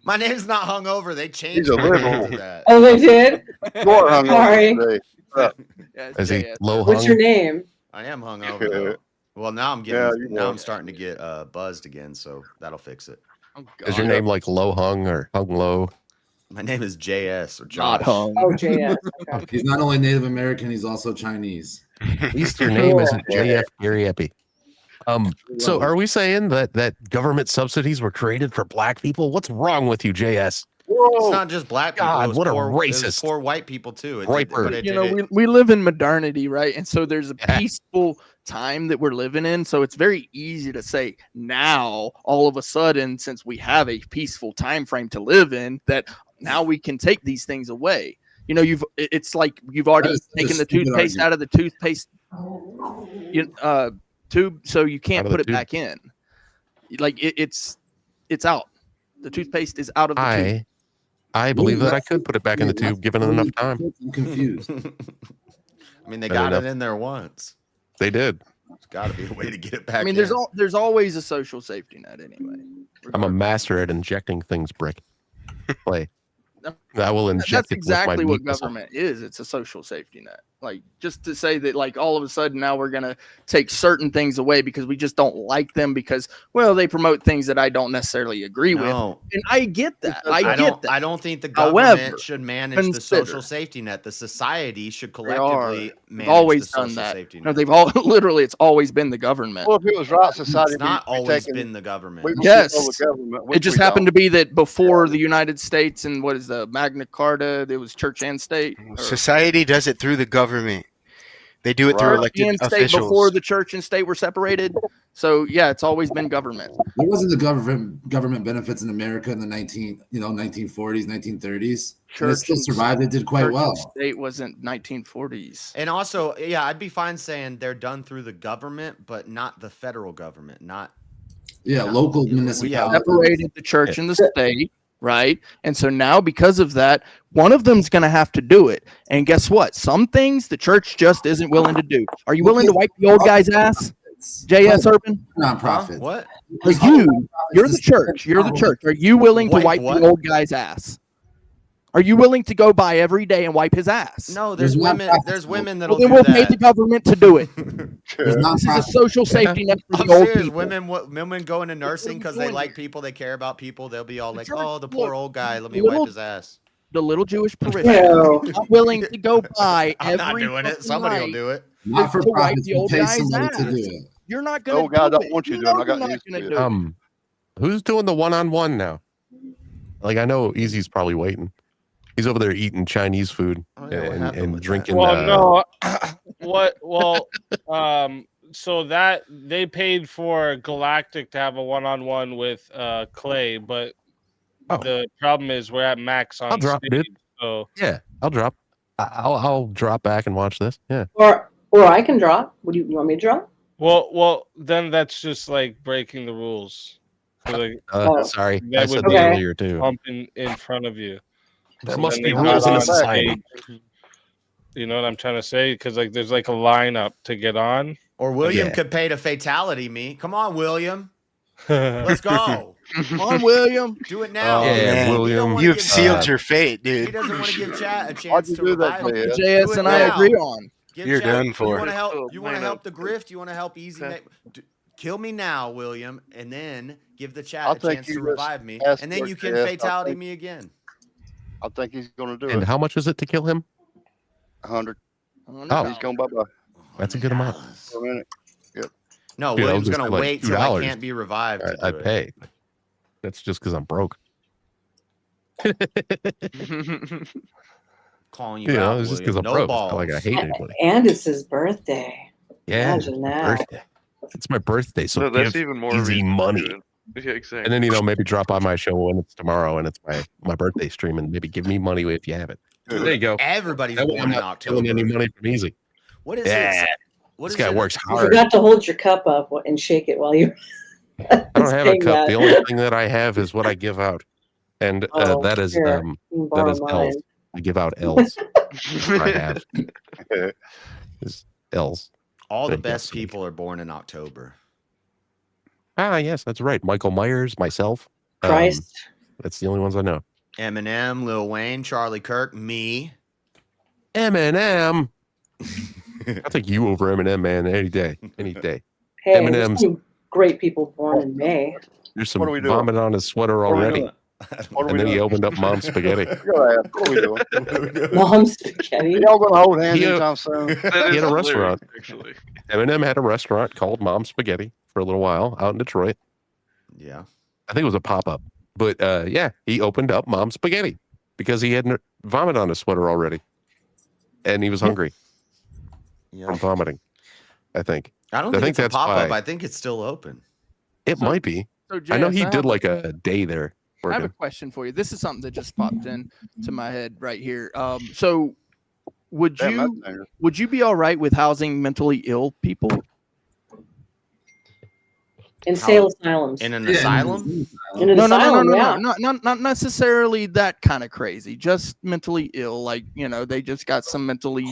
S7: My name's not hungover. They changed
S4: He's a
S7: my name
S4: liberal.
S7: to that.
S15: Oh, they did?
S4: More hungover
S15: Sorry.
S4: today.
S13: Is he low hung?
S15: What's your name?
S7: I am hungover. though. Well, now I'm I'm starting to get buzzed again, so that'll fix it.
S13: Is your name like low hung or hung low?
S7: My name is JS or Josh.
S3: Not hung.
S15: Oh, JS. Okay.
S11: He's not only Native American, he's also Chinese.
S13: At least your name isn't JF Gary Epi. So are we saying that government subsidies were created for black people? What's wrong with you, JS?
S7: It's not just black people.
S13: God,
S7: it was
S13: what a
S7: poor,
S13: racist.
S7: It was poor white people too.
S3: We live in modernity, right? And so there's a peaceful time that we're living in. So it's very easy to say now, all of a sudden, since we have a peaceful time frame to live in, that now we can take these things away. It's like you've already taken the toothpaste out of the toothpaste tube, so you can't put it back in. Like it's out. The toothpaste is out of the tube.
S13: I believe that I could put it back in the tube given enough time.
S11: I'm confused.
S7: I mean, they got it in there once.
S13: They did.
S7: There's got to be a way to get it back.
S3: I mean, there's always a social safety net anyway.
S13: I'm a master at injecting things, Brick. Play. I will inject
S3: That's
S13: it
S3: exactly
S13: with my
S3: what government is. It's a social safety net. Like, just to say that, like, all of a sudden now we're going to take certain things away because we just don't like them because, well, they promote things that I don't necessarily agree with. And I get that. I
S7: don't think the government should manage the social safety net. The society should collectively manage
S3: always
S7: the
S3: done
S7: social
S3: that.
S7: safety net.
S3: No, they've all literally, it's always been the government.
S4: Well, if it was right, society
S7: It's not always been the government.
S3: Yes. It just happened to be that before the United States and what is the Magna Carta, it was church and state.
S6: Society does it through the government. They do it through
S3: church
S6: elected
S3: and state
S6: officials.
S3: before the church and state were separated. So yeah, it's always been government.
S14: There wasn't the government benefits in America in the 1940s, 1930s. And it still survived. It did quite well.
S3: State wasn't 1940s.
S7: And also, yeah, I'd be fine saying they're done through the government, but not the federal government.
S14: Local municipalities.
S3: Separated the church and the state, right? And so now, because of that, one of them's going to have to do it. And guess what? Some things the church just isn't willing to do. Are you willing to wipe the old guy's ass? JS Urban?
S14: Nonprofit.
S7: What?
S3: You're the church. You're the church. Are you willing to wipe the old guy's ass? Are you willing to go by every day and wipe his ass?
S7: No, there's women. There's women that'll
S3: then
S7: do
S3: we'll
S7: that.
S3: pay the government to do it. This is a social safety net for
S7: I'm
S3: the old
S7: serious.
S3: people.
S7: Women go into nursing because they like people, they care about people. They'll be all like, "Oh, the poor old guy. Let me
S3: little-
S7: wipe his ass."
S3: The little Jewish parishioner not willing to go by
S7: I'm
S3: every
S7: not doing it.
S3: fucking
S7: Somebody will
S3: night
S7: do it.
S14: Not for
S3: to wipe
S14: profit.
S3: the
S14: You
S3: old
S14: pay
S3: guy's
S14: somebody
S3: ass.
S14: to do it.
S3: You're not going to
S4: Oh God,
S3: do
S4: don't want you doing. I got news for you.
S13: Who's doing the one-on-one now? Like, I know Easy's probably waiting. He's over there eating Chinese food and drinking.
S9: Well, no. So that they paid for Galactic to have a one-on-one with Clay, but the problem is we're at max on
S13: I'll drop,
S9: stage,
S13: dude.
S9: so
S13: Yeah, I'll drop. I'll drop back and watch this. Yeah.
S15: Or I can drop. Would you want me to drop?
S9: well then that's just like breaking the rules. Like,
S13: Sorry,
S9: that
S13: I said
S9: would
S13: that
S9: be
S13: earlier too.
S9: pumping in front of you.
S13: There
S9: So
S13: must
S9: then
S13: be
S9: they
S13: rules
S9: got
S13: in a
S9: on
S13: society.
S9: stage. You know what I'm trying to say? Because like there's like a lineup to get on.
S7: Or William could pay to fatality me. Come on, William. Let's go.
S3: Come on, William.
S7: Do it now.
S6: man.
S13: William,
S6: You've sealed your fate,
S7: He
S6: dude.
S7: doesn't want to give Chad a chance to
S4: do that,
S7: revive him.
S4: JS?
S3: JS
S7: Do it
S3: and I
S7: now.
S3: agree on.
S7: Give
S6: You're
S7: Chad-
S6: done
S7: You
S6: for.
S7: want to help? You want to help the grift? You want to help Easy? Kill me now, William, and then give the chat
S4: I
S7: a
S4: think
S7: chance
S4: you
S7: to
S4: just
S7: revive me,
S4: asked
S7: and then
S4: for
S7: you
S4: it,
S7: can
S4: JS. I
S7: fatality
S4: think-
S7: me again.
S4: I think he's going to do
S13: And
S4: it.
S13: how much is it to kill him?
S4: 100.
S13: Oh,
S4: He's going bye-bye.
S13: that's a good amount.
S4: For a minute. Yep.
S7: No,
S13: Dude, I was
S7: William's
S13: just
S7: gonna
S13: like
S7: wait till I
S13: $2.
S7: can't be revived. To
S13: I
S7: do it.
S13: pay. That's just because I'm broke.
S7: Calling you
S13: Yeah,
S7: out,
S13: it's just
S7: William.
S13: because I'm
S7: No
S13: broke.
S7: balls.
S13: It's not like I hate anybody.
S15: And it's his birthday.
S13: Yeah,
S15: Imagine
S13: my
S15: that.
S13: birthday. It's my birthday, so
S12: No, that's
S13: give
S12: even more
S13: Easy
S12: reason to
S13: money.
S12: do it. Yeah, exactly.
S13: And then maybe drop on my show when it's tomorrow and it's my birthday stream, and maybe give me money if you have it. There you go.
S7: Everybody's
S13: That way
S7: born
S13: I'm
S7: in
S13: not stealing
S7: October.
S13: any money from Easy.
S7: What is
S13: Yeah,
S7: it? What
S13: this
S7: is
S13: guy
S7: it?
S13: works
S15: You
S13: hard.
S15: forgot to hold your cup up and shake it while you.
S13: I don't have a
S15: saying
S13: cup.
S15: that.
S13: The only thing that I have is what I give out, and
S15: Oh,
S13: that is
S15: here, you can
S13: that
S15: borrow
S13: is
S15: mine.
S13: L's. I give out L's. That's what I have is L's.
S7: All the
S13: But
S7: best
S13: yes.
S7: people are born in October.
S13: Ah, yes, that's right. Michael Myers, myself.
S15: Christ.
S13: That's the only ones I know.
S7: Eminem, Lil Wayne, Charlie Kirk, me.
S13: Eminem. I'll take you over Eminem, man, any day, any day.
S15: Hey,
S13: Eminem's-
S15: there's some great people born in May.
S13: There's some
S4: What are we doing?
S13: vomit on his sweater already.
S4: What are
S13: And
S4: we
S13: then he
S4: doing?
S13: opened up Mom's spaghetti.
S4: What are we doing?
S15: Mom's spaghetti.
S4: Are y'all going to hold hands
S13: He,
S4: anytime soon?
S12: That
S13: He
S12: is
S13: had a
S12: hilarious,
S13: restaurant.
S12: actually.
S13: Eminem had a restaurant called Mom's Spaghetti for a little while out in Detroit.
S7: Yeah.
S13: I think it was a pop-up. But yeah, he opened up Mom's Spaghetti because he had vomit on his sweater already. And he was hungry
S7: Yeah.
S13: from vomiting, I think.
S7: I don't
S13: I
S7: think
S13: think
S7: it's a
S13: that's
S7: pop-up.
S13: why.
S7: I think it's still open.
S13: It might be.
S3: So
S13: I know
S3: JS,
S13: he
S3: have
S13: did
S3: a-
S13: like a day there.
S3: I have a
S13: Working.
S3: question for you. This is something that just popped in to my head right here. So would
S4: Damn,
S3: you
S4: that's dangerous.
S3: would you be all right with housing mentally ill people?
S15: Insane asylums.
S7: In an
S14: Yeah,
S7: asylum?
S15: In an asylum, yeah.
S3: not necessarily that kind of crazy. Just mentally ill, like they just got some mentally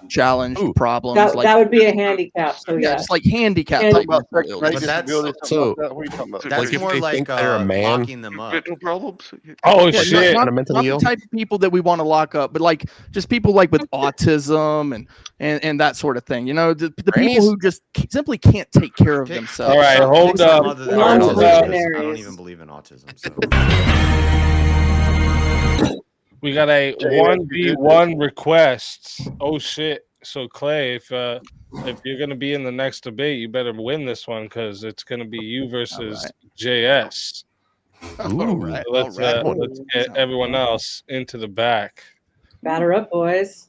S3: challenged problems.
S15: That,
S3: like
S15: that would be a handicap. So
S3: yeah,
S15: yeah,
S3: just like handicap
S15: And-
S3: type
S4: About
S3: mental
S4: sex,
S3: illness.
S7: But
S4: disability,
S7: that's
S4: something
S13: So-
S4: like that. What are you talking about?
S7: that's
S13: Like, if
S7: more
S13: they
S7: like
S13: think they're a man-
S7: locking them up.
S12: Mental problems?
S9: Oh
S3: Yeah,
S9: shit!
S3: not
S13: Kinda mentally
S3: the
S13: ill?
S3: type of people that we want to lock up, but like just people like with autism and that sort of thing. The people
S13: Grannies?
S3: who just simply can't take care of
S7: Pick-
S3: themselves.
S9: All right,
S7: pick
S9: hold
S7: some
S9: up.
S7: other than
S15: Hold
S7: autism,
S15: up.
S7: because I don't
S15: Visionaries.
S7: even believe in autism. So.
S9: We got a 1v1 request. Oh shit! So Clay, if you're gonna be in the next debate, you better win this one because it's gonna be you versus JS.
S3: All right,
S9: So let's
S3: all right.
S9: let's get everyone else into the back.
S15: batter up, boys.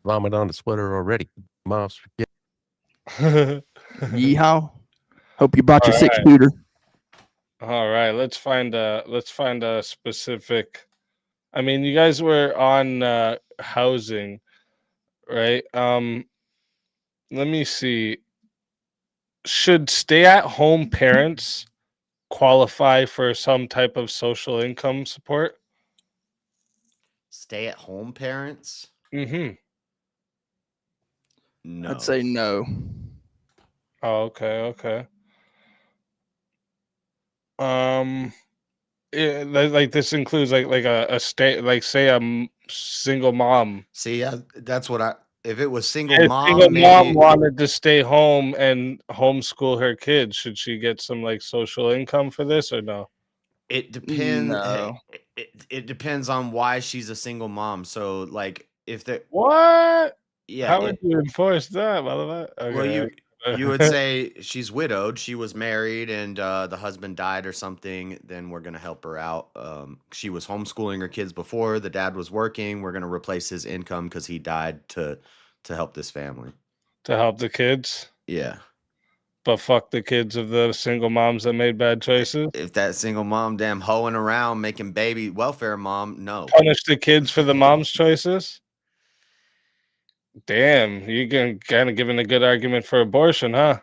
S13: Vomit on the sweater already. Mom's
S3: Yeehaw. Hope you brought your
S9: All
S3: 6-shooter.
S9: All right, let's find a specific. I mean, you guys were on housing, right? Let me see. Should stay-at-home parents qualify for some type of social income support?
S7: Stay-at-home parents?
S9: Mm-hmm.
S7: No.
S3: I'd say no.
S9: Oh, okay. Like this includes like a state, like say single mom.
S7: See, that's what if it was single
S9: If
S7: mom,
S9: single mom
S7: maybe
S9: wanted to stay home and homeschool her kids, should she get some like social income for this or no?
S7: it depends.
S3: No.
S7: It depends on why she's a single mom. So, like, if the
S9: What?
S7: yeah,
S9: How would you enforce that? Well,
S7: you would say she's widowed, she was married, and the husband died or something. Then we're gonna help her out. She was homeschooling her kids before. The dad was working. We're gonna replace his income because he died to help this family.
S9: To help the kids.
S7: Yeah.
S9: But fuck the kids of the single moms that made bad choices.
S7: If that single mom damn hoeing around making baby welfare mom, no.
S9: Punish the kids for the mom's choices. Damn, you can kind of giving a good argument for abortion, huh?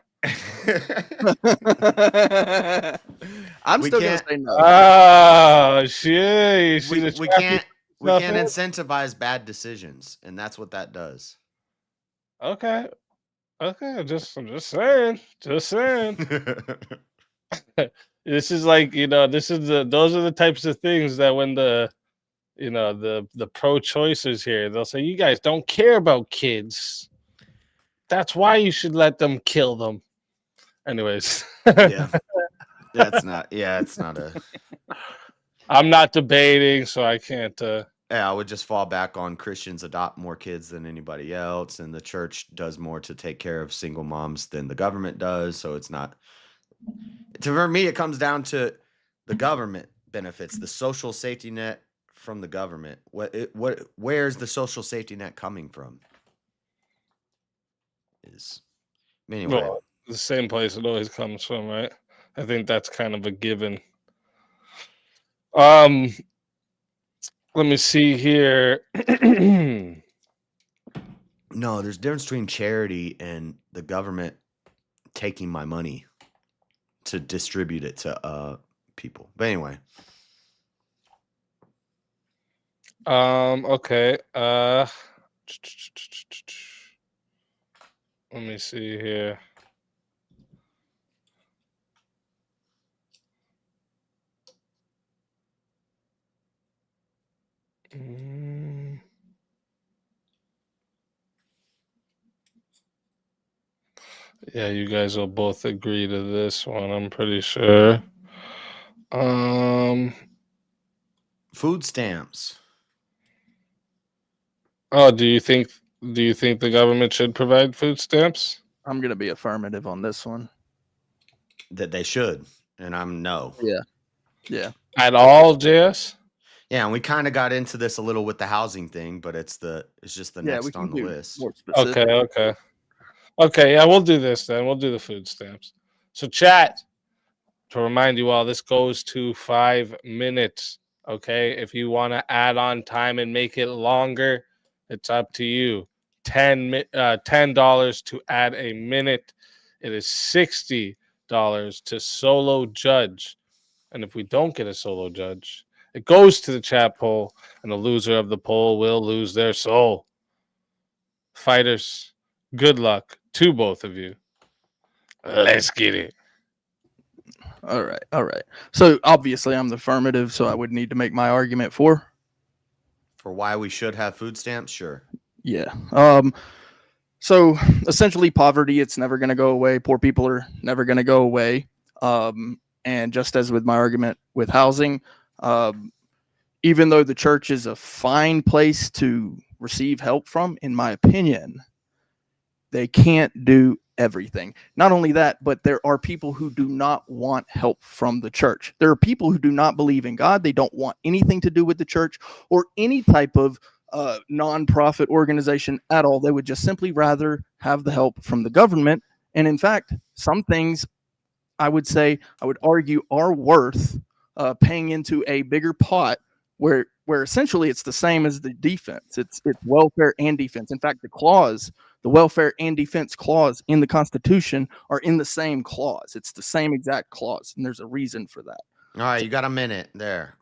S3: I'm still gonna say no.
S9: Oh shit!
S7: We can't incentivize bad decisions, and that's what that does.
S9: Okay. I'm just saying. Just saying. This is like, those are the types of things that when the pro-choicers here, they'll say, you guys don't care about kids. That's why you should let them kill them. Anyways.
S7: Yeah. It's not a.
S9: I'm not debating, so I can't.
S7: Yeah, I would just fall back on Christians adopt more kids than anybody else, and the church does more to take care of single moms than the government does. So it's not. For me, it comes down to the government benefits, the social safety net from the government. Where's the social safety net coming from? Anyway.
S9: Well, the same place it always comes from, right? I think that's kind of a given. Let me see here.
S7: No, there's a difference between charity and the government taking my money to distribute it to people. But anyway.
S9: Okay. Let me see here. Yeah, you guys will both agree to this one, I'm pretty sure.
S7: Food stamps.
S9: Oh, do you think the government should provide food stamps?
S3: I'm gonna be affirmative on this one.
S7: That they should, and I'm no.
S3: Yeah.
S9: At all, JS?
S7: Yeah, and we kind of got into this a little with the housing thing, but it's just the next on the list.
S9: Okay, yeah, we'll do this then. We'll do the food stamps. So chat, to remind you all, this goes to 5 minutes. Okay, if you want to add on time and make it longer, it's up to you. $10 to add a minute. It is $60 to solo judge. And if we don't get a solo judge, it goes to the chat poll, and the loser of the poll will lose their soul. Fighters, good luck to both of you. Let's get it.
S3: All right. So obviously I'm the affirmative, so I would need to make my argument for
S7: why we should have food stamps. Sure.
S3: Yeah. So essentially poverty, it's never going to go away. Poor people are never going to go away. And just as with my argument with housing, even though the church is a fine place to receive help from, in my opinion, they can't do everything. Not only that, but there are people who do not want help from the church. There are people who do not believe in God. They don't want anything to do with the church or any type of nonprofit organization at all. They would just simply rather have the help from the government. And in fact, some things I would argue are worth paying into a bigger pot where essentially it's the same as the defense. It's welfare and defense. In fact, the welfare and defense clause in the Constitution are in the same clause. It's the same exact clause, and there's a reason for that.
S7: All right, you got a minute there.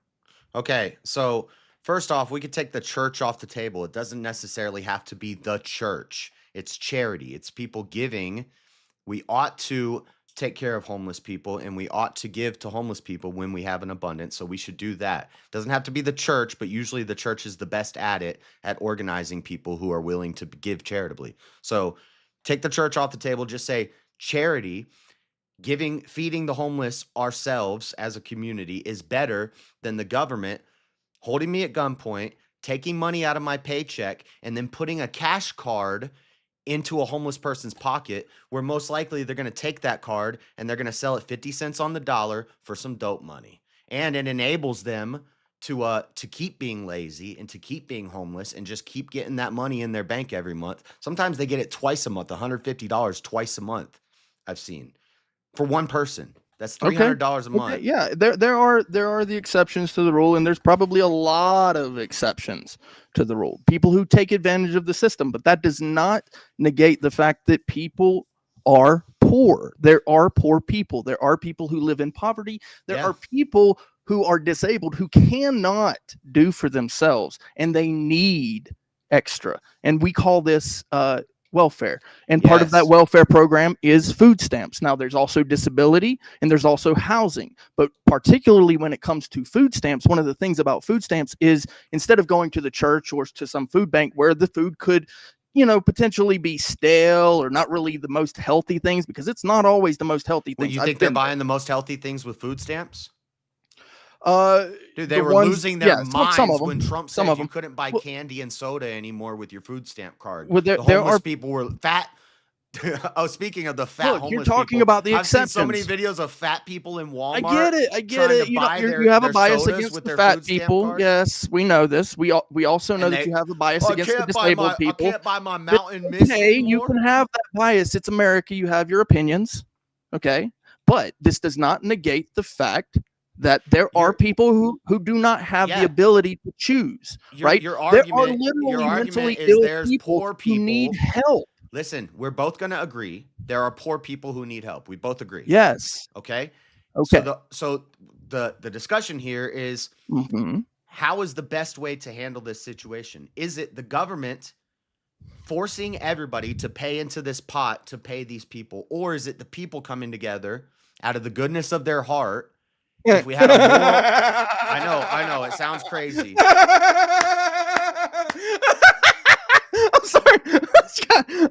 S7: Okay, so first off, we could take the church off the table. It doesn't necessarily have to be the church. It's charity. It's people giving. We ought to take care of homeless people, and we ought to give to homeless people when we have an abundance. So we should do that. Doesn't have to be the church, but usually the church is the best at organizing people who are willing to give charitably. So take the church off the table. Just say charity, feeding the homeless ourselves as a community is better than the government holding me at gunpoint, taking money out of my paycheck, and then putting a cash card into a homeless person's pocket, where most likely they're going to take that card and they're going to sell it 50 cents on the dollar for some dope money. And it enables them to keep being lazy and to keep being homeless and just keep getting that money in their bank every month. Sometimes they get it twice a month, $150 twice a month. I've seen for one person. That's $300 a month.
S3: Yeah, there are the exceptions to the rule, and there's probably a lot of exceptions to the rule. People who take advantage of the system, but that does not negate the fact that people are poor. There are poor people. There are people who live in poverty. There are people who are disabled who cannot do for themselves, and they need extra. And we call this welfare, and part of that welfare program is food stamps. Now there's also disability and there's also housing, but particularly when it comes to food stamps, one of the things about food stamps is instead of going to the church or to some food bank where the food could potentially be stale or not really the most healthy things, because it's not always the most healthy things.
S7: You think they're buying the most healthy things with food stamps? Dude, they were losing their minds when Trump said you couldn't buy candy and soda anymore with your food stamp card. The homeless people were fat. Oh, speaking of the fat homeless
S3: you're talking about the exceptions.
S7: I've seen so many videos of fat people in Walmart.
S3: I get it. You have a bias against the fat people. Yes, we know this. We also know that you have a bias against the disabled people.
S7: I can't buy my Mountain Mist anymore.
S3: You can have that bias. It's America. You have your opinions. Okay, but this does not negate the fact that there are people who do not have the ability to choose, right?
S7: Your argument,
S3: there are literally mentally ill people who need help.
S7: Listen, we're both going to agree there are poor people who need help. We both agree.
S3: Yes.
S7: Okay.
S3: Okay.
S7: So the discussion here is how is the best way to handle this situation? Is it the government forcing everybody to pay into this pot to pay these people, or is it the people coming together out of the goodness of their heart? If we had a moral, I know, it sounds crazy.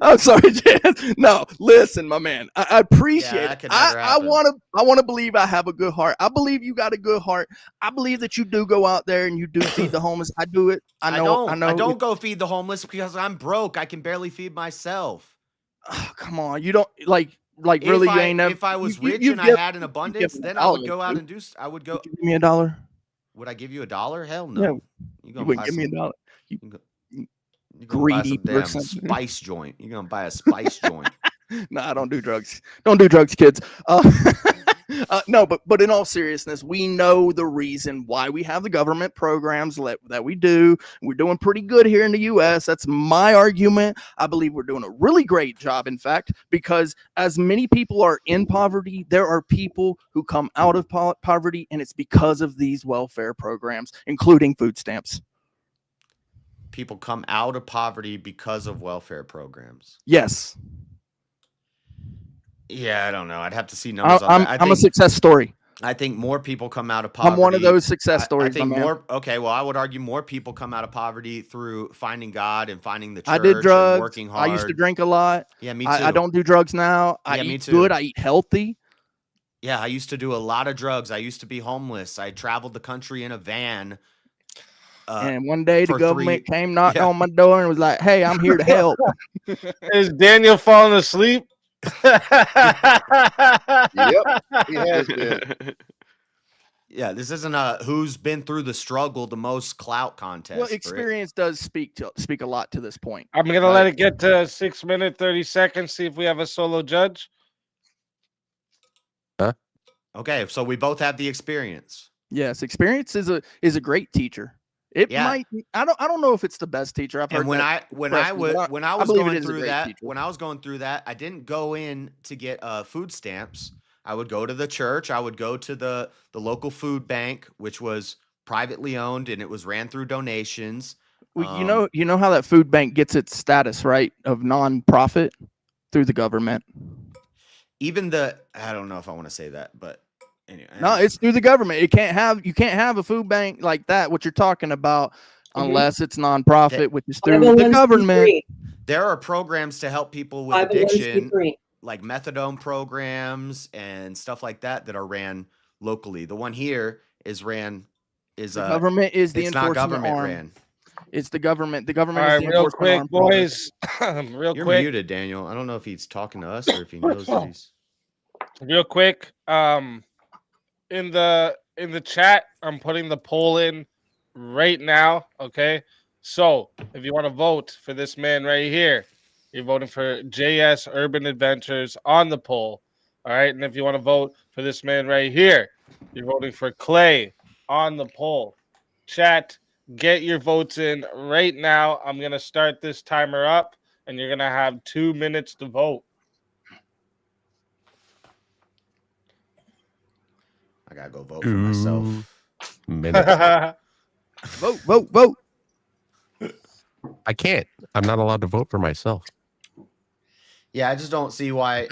S3: I'm sorry, Jazz. No, listen, my man. I appreciate it. I want to believe I have a good heart. I believe you got a good heart. I believe that you do go out there and you do feed the homeless. I do it. I know.
S7: I don't go feed the homeless because I'm broke. I can barely feed myself.
S3: Oh, come on. You don't really, you ain't never.
S7: If I was rich and I had an abundance, then I would go out and do. I would go.
S3: Give me $1.
S7: Would I give you $1? Hell no.
S3: You wouldn't give me $1.
S7: You're
S3: greedy
S7: buy some
S3: person.
S7: damn spice joint. You're gonna buy a spice joint.
S3: No, I don't do drugs. Don't do drugs, kids. No, but in all seriousness, we know the reason why we have the government programs that we do. We're doing pretty good here in the U.S. That's my argument. I believe we're doing a really great job, in fact, because as many people are in poverty, there are people who come out of poverty, and it's because of these welfare programs, including food stamps.
S7: People come out of poverty because of welfare programs.
S3: Yes.
S7: Yeah, I don't know. I'd have to see numbers on that.
S3: I'm a success story.
S7: I think more people come out of poverty.
S3: I'm one of those success stories.
S7: I think more. Okay, well, I would argue more people come out of poverty through finding God and finding the church.
S3: I did drugs.
S7: And working hard.
S3: I used to drink a lot.
S7: Yeah, me too.
S3: I don't do drugs now. I eat good. I eat healthy.
S7: Yeah, I used to do a lot of drugs. I used to be homeless. I traveled the country in a van.
S3: And one day the government came knocking on my door and was like, "Hey, I'm here to help."
S9: Is Daniel falling asleep?
S4: Yep, he has been.
S7: Yeah, this isn't a who's been through the struggle the most clout contest.
S3: Well, experience does speak a lot to this point.
S9: I'm gonna let it get to 6 minutes 30 seconds. See if we have a solo judge.
S13: Huh?
S7: Okay, so we both have the experience.
S3: Yes, experience is a great teacher. It might. I don't know if it's the best teacher I've heard.
S7: And when I was going through that, I didn't go in to get food stamps. I would go to the church. I would go to the local food bank, which was privately owned, and it was ran through donations.
S3: Well, you know how that food bank gets its status, right, of nonprofit through the government.
S7: Even I don't know if I want to say that, but anyway.
S3: No, it's through the government. You can't have a food bank like that. What you're talking about, unless it's nonprofit, which is through the government.
S7: There are programs to help people with addiction, like methadone programs and stuff like that are ran locally. The one here is the
S3: government is the enforcement
S7: government
S3: arm.
S7: ran.
S3: It's the government. The government
S9: All
S3: is
S9: right,
S3: the
S9: real
S3: enforcement
S9: quick,
S3: arm.
S9: boys.
S7: You're muted, Daniel. I don't know if he's talking to us or if he knows that he's.
S9: Real quick, in the chat, I'm putting the poll in right now. Okay, so if you want to vote for this man right here, you're voting for JS Urban Adventures on the poll. All right, and if you want to vote for this man right here, you're voting for Clay on the poll. Chat, get your votes in right now. I'm gonna start this timer up, and you're gonna have 2 minutes to vote.
S7: I gotta go vote for myself.
S3: Vote.
S13: I can't. I'm not allowed to vote for myself.
S7: Yeah, I just don't see why.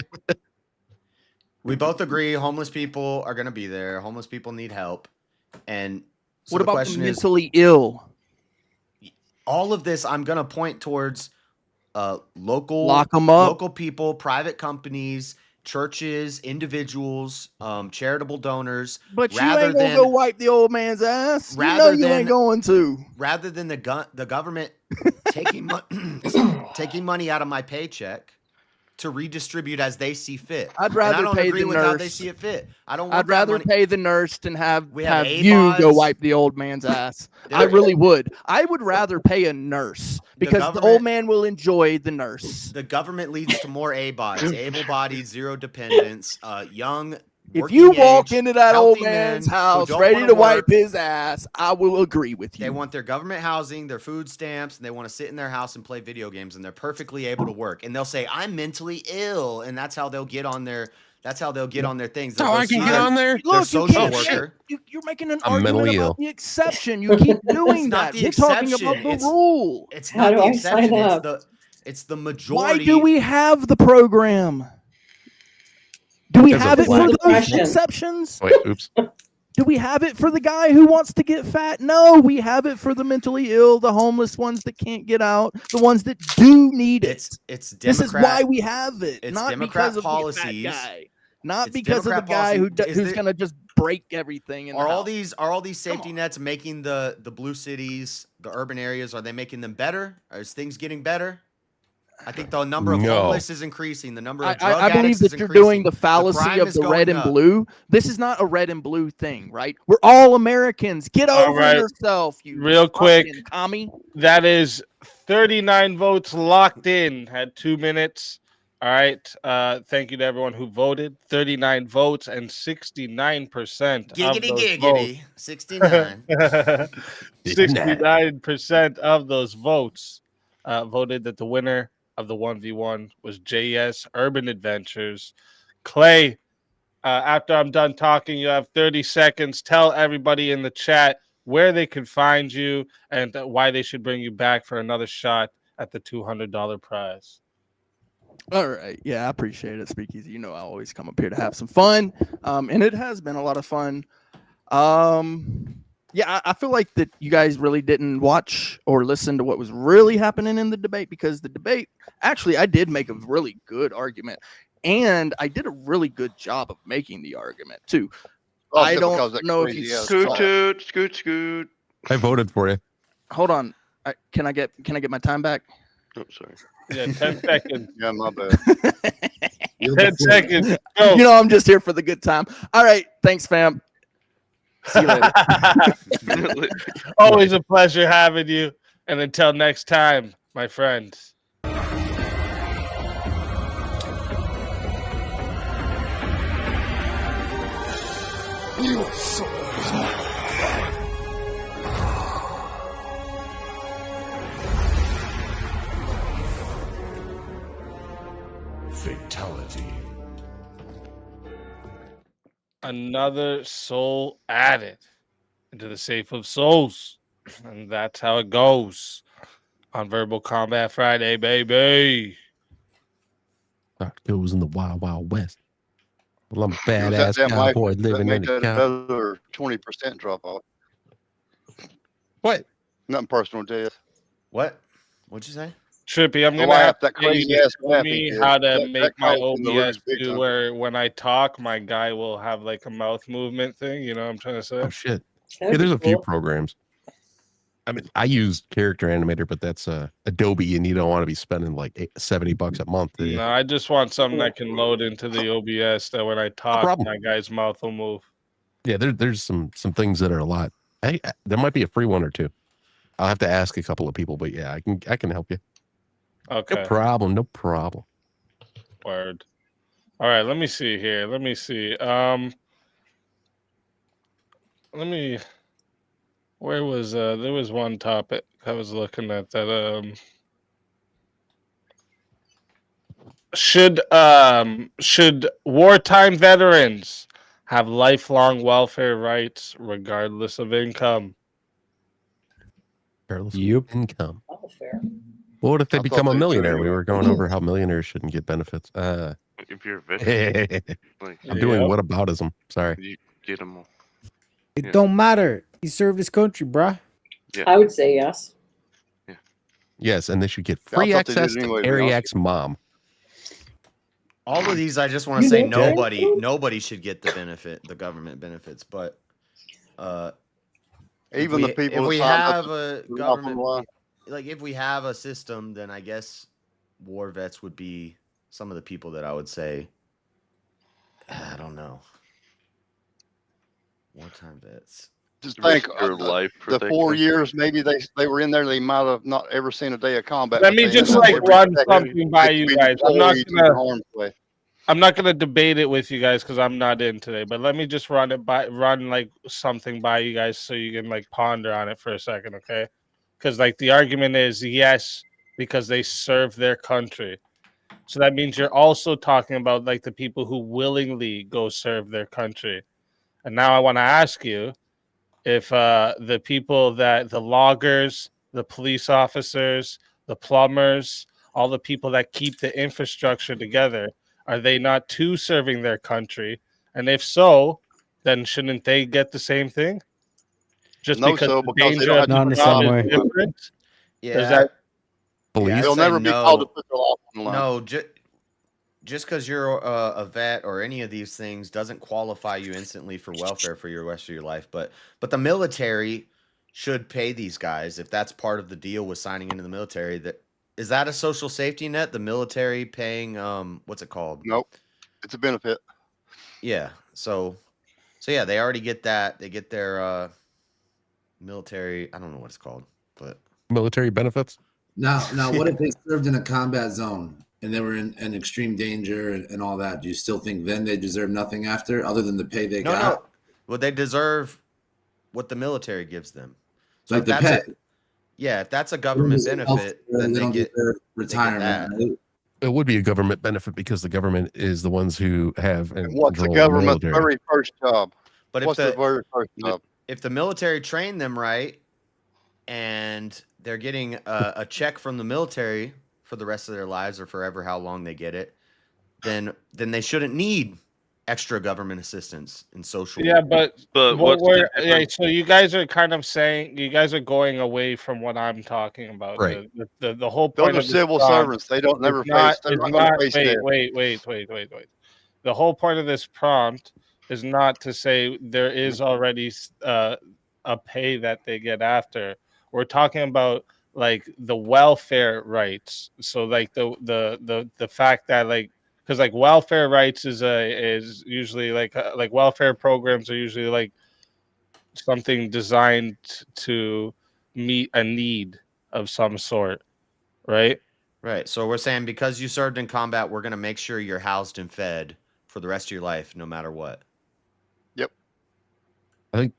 S7: We both agree homeless people are going to be there. Homeless people need help. And so
S3: what about the mentally ill?
S7: All of this, I'm going to point towards local,
S3: lock them up.
S7: Local people, private companies, churches, individuals, charitable donors.
S3: But you ain't gonna go wipe the old man's ass. You know you ain't going to.
S7: Rather than the government taking money out of my paycheck to redistribute as they see fit.
S3: I'd rather
S7: I don't
S3: pay
S7: agree
S3: the
S7: with
S3: nurse.
S7: how they see it fit.
S3: I'd rather pay the nurse than have
S7: have
S3: you go
S7: ABODs.
S3: wipe the old man's ass. I really would. I would rather pay a nurse because the old man will enjoy the nurse.
S7: The government leads to more ABODs, able-bodied, zero dependence, young.
S3: If you walk
S7: age,
S3: into that old
S7: healthy
S3: man's
S7: men who
S3: house
S7: don't
S3: ready
S7: wanna
S3: to wipe
S7: work,
S3: his ass, I will agree with you.
S7: They want their government housing, their food stamps, and they want to sit in their house and play video games, and they're perfectly able to work. And they'll say, "I'm mentally ill," and that's how they'll get on their. That's how they'll get on their things.
S13: How I can get on there?
S3: Look,
S7: social worker.
S3: You're making an
S13: I'm
S3: argument
S13: mentally
S3: about
S13: ill.
S3: the exception. You keep doing
S7: not
S3: that.
S7: the
S3: We're talking
S7: exception.
S3: about the
S7: It's-
S3: rule.
S7: It's
S15: How
S7: not
S15: do
S7: the
S15: I
S7: exception.
S15: sign up?
S7: It's the
S3: Why
S7: majority.
S3: do we have the program? Do we
S13: Because
S3: have
S13: of
S3: it for those
S15: depression.
S3: exceptions?
S13: Wait, oops.
S3: Do we have it for the guy who wants to get fat? No, we have it for the mentally ill, the homeless ones that can't get out, the ones that do need it.
S7: It's
S3: This is
S7: Democrat.
S3: why we have it,
S7: It's
S3: not
S7: Democrat
S3: because of
S7: policies.
S3: the fat guy, not
S7: It's
S3: because of the
S7: Democrat
S3: guy
S7: policy.
S3: who's going to just break everything. In
S7: Are
S3: the
S7: all
S3: house.
S7: these safety nets making the blue cities, the urban areas, are they making them better? Is things getting better? I think the number of
S13: No.
S7: homeless is increasing. The number of drug
S3: I believe
S7: addicts
S3: that
S7: is
S3: you're
S7: increasing.
S3: doing the fallacy
S7: crime
S3: of
S7: is
S3: the red
S7: going
S3: and
S7: up.
S3: blue. This is not a red and blue thing, right? We're all Americans. Get
S9: All
S3: over
S9: right.
S3: yourself, you
S9: Real quick,
S3: fucking commie.
S9: that is 39 votes locked in at 2 minutes. All right. Thank you to everyone who voted. 39 votes and 69% of
S7: Giggity
S9: those
S7: giggity. 69.
S9: 69% of those votes voted that the winner of the 1v1 was JS Urban Adventures. Clay, after I'm done talking, you have 30 seconds. Tell everybody in the chat where they can find you and why they should bring you back for another shot at the $200 prize.
S3: All right. Yeah, I appreciate it, Speakeasy. You know I always come up here to have some fun. And it has been a lot of fun. Yeah, I feel like that you guys really didn't watch or listen to what was really happening in the debate, because the debate, actually, I did make a really good argument. And I did a really good job of making the argument, too. I don't know if you
S12: Scoot, toot, scoot, scoot.
S13: I voted for you.
S3: Hold on. Can I get my time back?
S12: Oh, sorry.
S9: Yeah, 10 seconds.
S4: Yeah, my bad.
S9: 10 seconds. Go.
S3: You know, I'm just here for the good time. All right. Thanks, fam. See you later.
S9: Always a pleasure having you. And until next time, my friends.
S16: Fatality.
S9: Another soul added into the safe of souls. And that's how it goes on Verbal Combat Friday, baby.
S13: That goes in the Wild Wild West. Well, I'm a
S4: It was that
S13: badass
S4: damn mic
S13: cowboy
S4: that
S13: living
S4: made
S13: in the
S4: that
S13: cow.
S4: another 20% drop off.
S13: What?
S4: Nothing personal, Jess.
S7: What? What'd you say?
S9: Trippy, I'm
S4: The
S9: gonna have
S4: laugh,
S9: to
S4: that
S9: get you
S4: crazy
S9: to
S4: ass
S9: show
S4: laugh he
S9: me
S4: did.
S9: how to
S4: That
S9: make my
S4: caused him to
S9: OBS
S4: lose big
S9: do
S4: time.
S9: where when I talk, my guy will have like a mouth movement thing. You know what I'm trying to say?
S13: Oh shit!
S15: That'd
S13: Yeah, there's
S15: be
S13: a few
S15: cool.
S13: programs. I mean, I use Character Animator, but that's Adobe, and you don't want to be spending like $70 a month. Do you?
S9: No, I just want something that can load into the OBS that when I talk,
S13: problem.
S9: my guy's mouth will move.
S13: Yeah, there's some things that are a lot. There might be a free one or two. I'll have to ask a couple of people, but yeah, I can help you.
S9: Okay.
S13: No problem. No problem.
S9: Word. All right, let me see here. Let me see. Where was there was one topic I was looking at that should wartime veterans have lifelong welfare rights regardless of income?
S13: Regardless of income.
S15: Welfare.
S13: Well, what if they
S4: I
S13: become
S4: thought
S13: a
S4: they
S13: millionaire?
S4: do
S13: We
S4: anyway.
S13: were going over how millionaires shouldn't get benefits.
S12: If you're a veteran, like,
S13: I'm doing
S9: Yep.
S13: whataboutism. Sorry.
S12: you get them all.
S10: It
S12: Yeah.
S10: don't matter. He served his country, bruh.
S12: Yeah.
S15: I would say yes.
S13: Yes, and they should get
S4: Yeah, I
S13: free
S4: thought they did
S13: access
S4: anyway,
S13: to
S4: to be honest.
S13: Carrie mom.
S7: All of these, I just want to
S15: You
S7: say
S15: know,
S7: nobody should get the government benefits, but
S4: Even the people
S7: if
S4: that
S7: we
S4: signed up
S7: have
S4: to
S7: a
S4: do nothing
S7: government,
S4: wrong.
S7: like if we have a system, then I guess war vets would be some of the people that I would say, I don't know, wartime vets.
S4: Just
S12: Risk
S4: think,
S12: your life for
S4: the
S12: their
S4: 4
S12: country.
S4: years maybe they were in there, they might have not ever seen a day of combat.
S9: Let
S4: but
S9: me
S4: they
S9: just
S4: ended up
S9: like
S4: every
S9: run
S4: second
S9: something by
S4: they
S9: you
S4: could be
S9: guys. I'm not
S4: deployed in
S9: gonna
S4: harm's way.
S9: I'm not gonna debate it with you guys because I'm not in today. But let me just run like something by you guys so you can like ponder on it for a second, okay? Because like the argument is yes, because they serve their country. So that means you're also talking about like the people who willingly go serve their country. And now I want to ask you if the people that the loggers, the police officers, the plumbers, all the people that keep the infrastructure together, are they not too serving their country? And if so, then shouldn't they get the same thing? Just
S4: No,
S9: because
S4: so
S9: the
S4: because they
S9: danger
S4: don't
S9: of
S4: have
S9: the
S4: to
S10: Not in the
S9: job
S10: same
S9: is
S10: way.
S9: different?
S7: Yeah,
S9: Does that
S13: Police?
S7: I'd
S4: they'll
S7: say
S4: never be called to put their life on the line.
S7: No, just because you're a vet or any of these things doesn't qualify you instantly for welfare for your rest of your life. But the military should pay these guys if that's part of the deal with signing into the military. Is that a social safety net? The military paying what's it called?
S4: Nope, it's a benefit.
S7: Yeah. So yeah, they already get that. They get their military. I don't know what it's called, but
S13: Military benefits?
S14: Now, what if they served in a combat zone and they were in extreme danger and all that? Do you still think then they deserve nothing after, other than the pay they got?
S7: No. Well, they deserve what the military gives them. So
S14: Like
S7: if
S14: the
S7: that's
S14: pay.
S7: if that's a government benefit, then
S14: they don't
S7: get
S14: deserve retirement.
S7: that.
S14: Right?
S13: It would be a government benefit because the government is the ones who have and
S4: What's the
S13: control
S4: government's
S13: military.
S4: very first job?
S7: But
S4: What's the very first job?
S7: if the military trained them right and they're getting a check from the military for the rest of their lives or forever how long they get it, then they shouldn't need extra government assistance in social.
S9: Yeah, but
S12: what's the
S9: yeah,
S12: difference?
S9: so you guys are kind of saying you guys are going away from what I'm talking about.
S13: Right.
S9: The whole
S4: Those
S9: point
S4: are
S9: of this
S4: civil
S9: prompt
S4: servants. They don't
S9: is
S4: never
S9: not,
S4: face. They're
S9: is
S4: not going
S9: not
S4: to face
S9: wait.
S4: that.
S9: The whole point of this prompt is not to say there is already a pay that they get after. We're talking about like the welfare rights. So like the fact that like because like welfare rights is usually like welfare programs are usually like something designed to meet a need of some sort, right?
S7: Right. So we're saying because you served in combat, we're going to make sure you're housed and fed for the rest of your life, no matter what.
S4: Yep.
S13: I think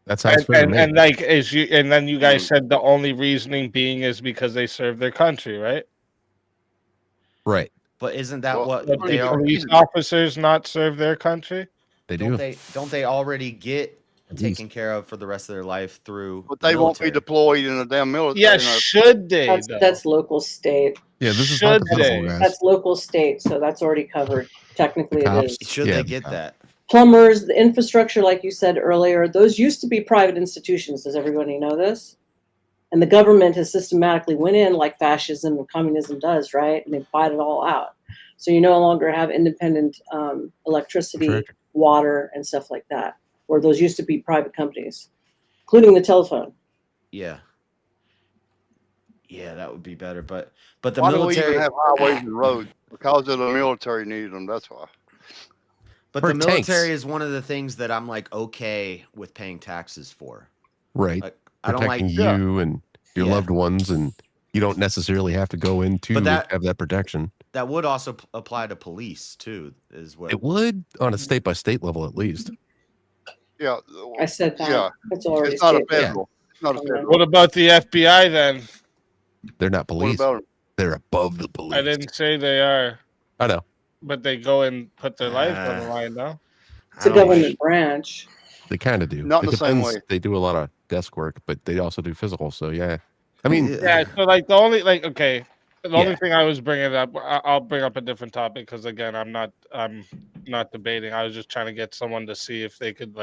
S13: that sounds fair to me.
S9: And like and then you guys said the only reasoning being is because they serve their country, right?
S13: Right.
S7: But isn't that what
S9: But
S7: they
S9: do
S7: are?
S9: police officers not serve their country?
S13: They do.
S7: Don't they already get taken care of for the rest of their life through?
S4: But they won't be deployed in a damn military.
S9: Yeah, should they?
S15: That's local state.
S13: Yeah, this is
S9: Should
S13: hypothetical,
S9: they?
S13: guys.
S15: That's local state, so that's already covered. Technically, it is.
S7: Should they get that?
S15: Plumbers, the infrastructure, like you said earlier, those used to be private institutions. Does everybody know this? And the government has systematically went in like fascism and communism does, right? And they bought it all out. So you no longer have independent electricity, water, and stuff like that, where those used to be private companies, including the telephone.
S7: Yeah. Yeah, that would be better. But the
S4: Why
S7: military
S4: do we even have highways and roads? Because of the military needed them. That's why.
S7: But
S13: For
S7: the military
S13: tanks.
S7: is one of the things that I'm like okay with paying taxes for.
S13: Right.
S7: Like, I don't like
S13: Protecting you and your loved ones, and you don't necessarily have to go in to have that protection.
S7: That would also apply to police too, as well.
S13: It would on a state by state level, at least.
S4: Yeah.
S15: I said that.
S4: Yeah.
S15: It's already
S4: It's not a
S15: state.
S4: federal. It's not a federal.
S9: What about the FBI then?
S13: They're not police.
S4: about 'em?
S13: They're above the police.
S9: I didn't say they are,
S13: I know.
S9: but they go and put their life on the line now.
S15: It's a government branch.
S13: They kind of do.
S4: Not in
S13: It
S4: the same
S13: depends.
S4: way.
S13: They do a lot of desk work, but they also do physical. So yeah, I mean,
S9: Yeah, so like the only the
S13: Yeah.
S9: only thing I was bringing up, I'll bring up a different topic because again, I'm not debating. I was just trying to get someone to see if they could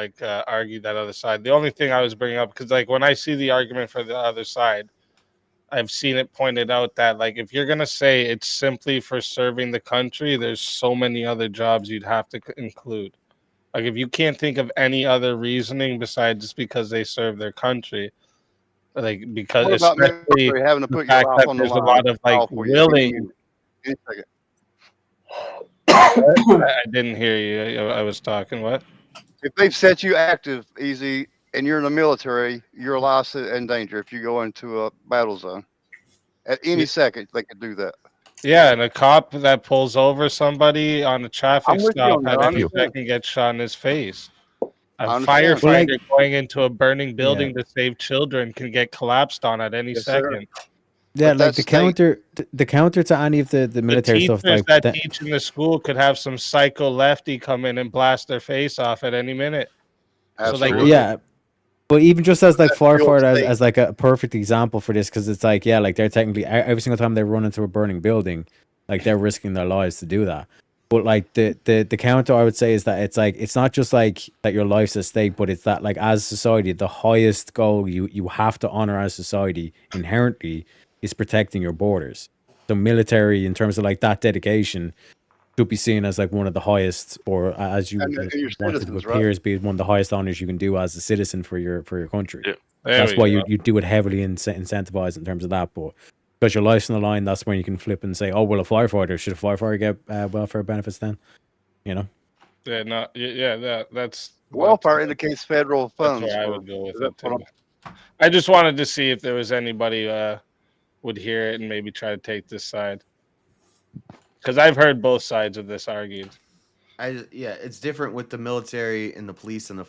S9: argue that other side. The only thing I was bringing up because when I see the argument for the other side, I've seen it pointed out that if you're gonna say it's simply for serving the country, there's so many other jobs you'd have to include. Like if you can't think of any other reasoning besides just because they serve their country, because
S4: What about
S9: especially
S4: military having to
S9: the
S4: put your
S9: fact
S4: life
S9: that
S4: on the
S9: there's a
S4: line?
S9: lot of
S4: For you?
S9: willing.
S4: Any second.
S9: I didn't hear you. I was talking. What?
S4: If they've set you active, easy, and you're in the military, your life's in danger if you go into a battle zone. At any second, they could do that.
S9: Yeah, and a cop that pulls over somebody on a traffic
S4: I'm with you
S9: stop
S4: on that.
S9: at
S4: I
S9: any
S4: understand.
S9: second gets shot in his face. A
S4: I understand.
S9: firefighter going into a burning building to save children can get collapsed on at any
S4: Yes, sir.
S9: second.
S10: Yeah,
S4: But
S10: like
S4: that's
S10: the counter to any of the military
S9: The
S10: stuff,
S9: teachers
S10: like
S9: that
S10: that,
S9: teach in the school could have some psycho lefty come in and blast their face off at any minute.
S4: Absolutely.
S10: yeah. But even just as like
S4: That's real
S10: firefighter
S4: estate.
S10: as like a perfect example for this, because it's like they're technically every single time they run into a burning building, like they're risking their lives to do that. But like the counter I would say is that it's not just like that your life's at stake, but it's that like as society, the highest goal you have to honor as society inherently is protecting your borders. The military, in terms of like that dedication, should be seen as like one of the highest, or as you
S4: And your
S10: wanted
S4: citizens,
S10: with
S4: right?
S10: peers, be one of the highest honors you can do as a citizen for your country.
S12: Yeah.
S9: There
S10: That's
S9: we
S10: why
S9: go.
S10: you do it heavily incentivized in terms of that. But because your life's on the line, that's when you can flip and say, oh well, a firefighter, should a firefighter get welfare benefits then? You know.
S9: Yeah, no, yeah, that's
S4: Welfare indicates federal
S9: that's
S4: funds.
S9: where I
S4: for-
S9: would go with
S4: that's
S9: it
S4: what
S9: too. I just wanted to see if there was anybody would hear it and maybe try to take this side, because I've heard both sides of this argued.
S7: It's different with the military and the police and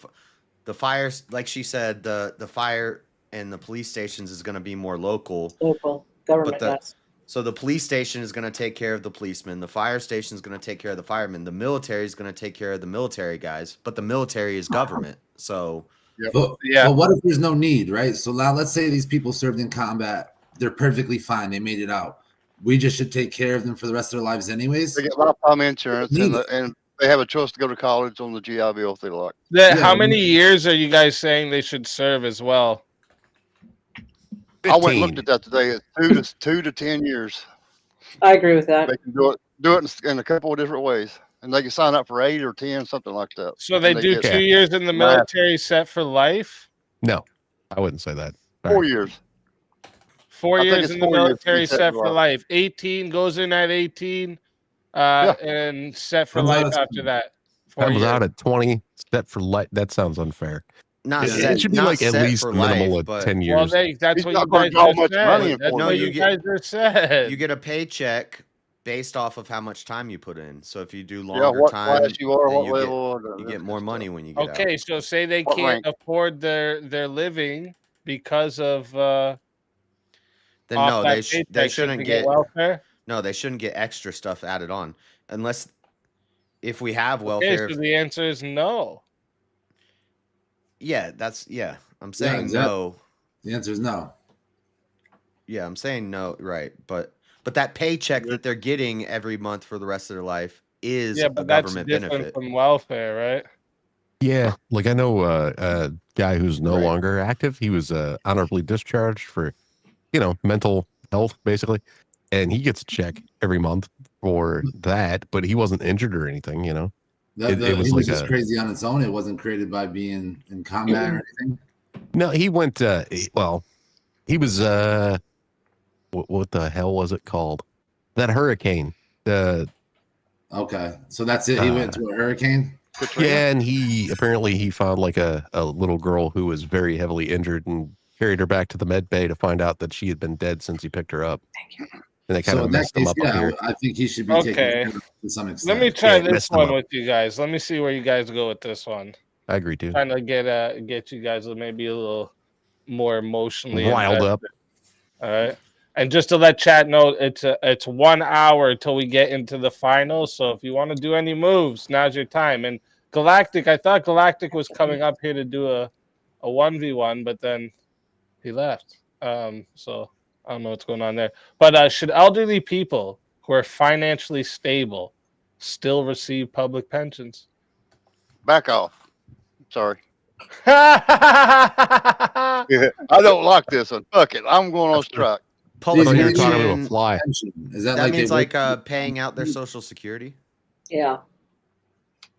S7: the fires. Like she said, the fire and the police stations is going to be more local.
S15: Local government. Yes.
S7: So the police station is going to take care of the policemen. The fire station is going to take care of the firemen. The military is going to take care of the military guys. But the military is government. So
S14: But what if there's no need, right? So now let's say these people served in combat. They're perfectly fine. They made it out. We just should take care of them for the rest of their lives anyways.
S4: They get lifetime insurance and they have a choice to go to college on the GI Bill if they like.
S9: How many years are you guys saying they should serve as well?
S4: I went and looked at that today. It's 2 to 10 years.
S15: I agree with that.
S4: They can do it in a couple of different ways, and they can sign up for 8 or 10, something like that.
S9: So they
S4: And
S9: do
S4: get
S9: 2 years in the military set for life?
S13: No, I wouldn't say that.
S4: 4 years.
S9: 4
S4: I think
S9: years
S4: it's
S9: in the
S4: 4 years to be
S9: military
S4: set
S9: set
S4: for
S9: for
S4: life.
S9: life. 18 goes in at 18 and set for
S13: Comes
S9: life
S13: out at-
S9: after that. 4
S13: Comes
S9: years.
S13: out at 20, set for life. That sounds unfair.
S7: Not
S13: It
S7: set,
S13: should be
S7: not
S13: like at
S7: set
S13: least
S7: for
S13: minimal
S7: life,
S13: of
S7: but
S13: 10
S9: Well,
S13: years.
S9: that's
S4: He's
S9: what
S4: not
S9: you
S4: gonna
S9: guys
S4: draw
S9: just
S4: much money
S9: said.
S4: for
S9: That's
S7: No,
S9: what
S7: you
S9: you
S7: get-
S9: guys just said.
S7: you get a paycheck based off of how much time you put in. So if you do
S4: Yeah,
S7: longer
S4: what
S7: time,
S4: class you are,
S7: then
S4: what
S7: you get
S4: level.
S7: you get more money when you get out.
S9: Okay, so say they
S4: What
S9: can't
S4: rank?
S9: afford their living because of
S7: Then
S9: off
S7: no,
S9: that
S7: they
S9: paycheck, should
S7: shouldn't
S9: they
S7: get
S9: welfare.
S7: no, they shouldn't get extra stuff added on unless if we have
S9: Okay,
S7: welfare.
S9: so the answer is no.
S7: Yeah, I'm
S14: Yeah,
S7: saying
S14: exactly.
S7: no.
S14: The answer is no.
S7: Yeah, I'm saying no, right? But that paycheck that they're getting every month for the rest of their life is
S9: Yeah,
S7: a
S9: but that's
S7: government
S9: different
S7: benefit.
S9: from welfare, right?
S13: Yeah, like I know a guy who's no
S7: Right.
S13: longer active. He was honorably discharged for, mental health, basically. And he gets a check every month for that, but he wasn't injured or anything, It was
S14: He
S13: like
S14: was just crazy on its own. It wasn't created by being in combat or anything.
S13: No, he went, he was, what the hell was it called? That hurricane.
S14: Okay, so that's it. He went to a hurricane.
S13: Yeah, and he found like a little girl who was very heavily injured and carried her back to the med bay to find out that she had been dead since he picked her up. And they kind of messed him up
S14: yeah,
S13: here.
S14: I think he should be taken care of to some extent.
S9: Let me try
S13: Yeah,
S9: this
S13: messed them
S9: one
S13: up.
S9: with you guys. Let me see where you guys go with this one.
S13: I agree too.
S9: Trying to get you guys maybe a little more emotionally
S13: Riled
S9: invested.
S13: up.
S9: All right. And just to let chat know, it's 1 hour until we get into the finals. So if you want to do any moves, now's your time. And Galactic, I thought Galactic was coming up here to do a 1v1, but then he left. So I don't know what's going on there. But should elderly people who are financially stable still receive public pensions?
S4: Back off. Sorry. Yeah, I don't like this one. Fuck it. I'm going on strike.
S7: Public
S13: thought you were talking to a
S7: pension,
S13: fly.
S14: Is that
S7: that
S14: like
S7: means
S14: they
S7: like
S14: work-
S7: paying out their Social Security.
S15: Yeah.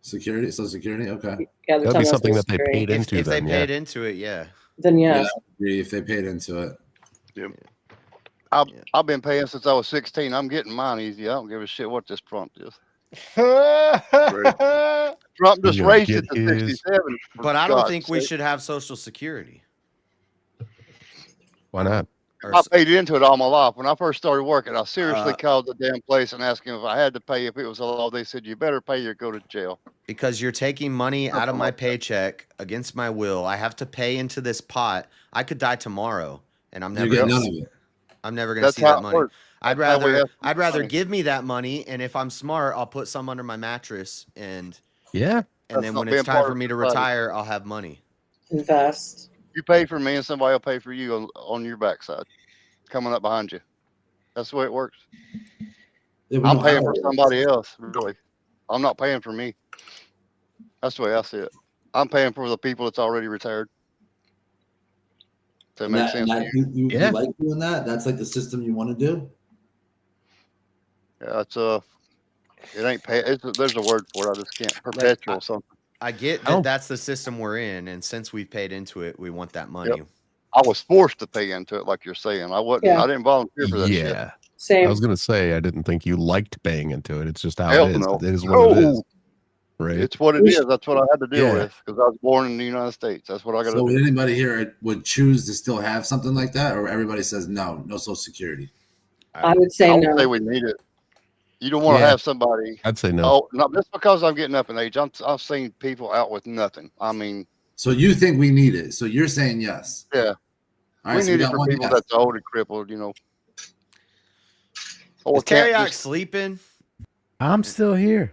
S14: security? Social security? Okay.
S15: Yeah,
S13: That'd be something that they paid
S7: If
S13: into.
S7: they
S13: Then,
S7: paid into it, yeah.
S15: Then
S14: Yeah,
S15: yes.
S14: I agree if they paid into it.
S4: Yep. I've been paying since I was 16. I'm getting mine easy. I don't give a shit what this prompt is. Trump just
S13: He's gonna
S4: raised
S13: get
S4: it to
S13: his.
S4: 67. for
S7: But I don't
S4: God's
S7: think we
S4: sake.
S7: should have Social Security.
S13: Why not?
S7: Or
S4: I paid into it all my life. When I first started working, I seriously
S7: Uh,
S4: called the damn place and asked him if I had to pay, if it was a law. They said, you better pay or go to jail.
S7: because you're taking money out of my paycheck against my will. I have to pay into this pot. I could die tomorrow, and I'm
S14: You
S7: never
S14: get
S7: gonna
S14: none
S7: see,
S14: of it.
S7: I'm never gonna
S4: That's
S7: see
S4: how
S7: that
S4: it
S7: money.
S4: works.
S7: I'd
S4: That's how we
S7: rather
S4: have money.
S7: give me that money, and if I'm smart, I'll put some under my mattress, and
S13: Yeah.
S7: then
S4: That's
S7: when
S4: not
S7: it's
S4: being
S7: time
S4: part
S7: for
S4: of
S7: me to
S4: society.
S7: retire, I'll have money.
S15: Invest.
S4: You pay for me and somebody will pay for you on your backside, coming up behind you. That's the way it works.
S14: Yeah, we
S4: I'm
S14: know
S4: paying
S14: how
S4: for
S14: it works.
S4: somebody else, really. I'm not paying for me. That's the way I see it. I'm paying for the people that's already retired. Does that
S14: And
S4: make
S14: that,
S4: sense
S14: and
S4: to
S14: that,
S4: you?
S14: you like doing that? That's like the system you want to do?
S4: Yeah, it's it ain't pay. There's a word for it. I just can't. Perpetual something.
S7: I get that that's the system we're in, and since we've paid into it, we want that money.
S4: Yep. I was forced to pay into it, like you're saying. I wasn't.
S15: Yeah.
S4: I didn't volunteer for that shit.
S13: Yeah.
S15: Same.
S13: I was gonna say I didn't think you liked paying into it. It's just how
S4: Hell
S13: it is.
S4: no.
S13: It is what it is.
S4: No.
S13: Right.
S4: It's what it is. That's what I had to deal
S13: Yeah.
S4: with because I was born in the United States. That's what I got to
S14: So would
S4: do.
S14: anybody here would choose to still have something like that, or everybody says no Social Security?
S15: I would say
S4: I would
S15: no.
S4: say we need it. You don't want to
S13: Yeah.
S4: have somebody.
S13: I'd say no.
S4: Oh, not just because I'm getting up in age. I've seen people out with nothing. I mean,
S14: So you think we need it? So you're saying yes?
S4: yeah.
S14: All right,
S4: We
S14: so
S4: need it
S14: got
S4: for
S14: one
S4: people
S14: yes.
S4: that's old and crippled, Or
S7: Is
S4: can't
S7: Teriyaki
S4: just
S7: sleeping?
S10: I'm still here.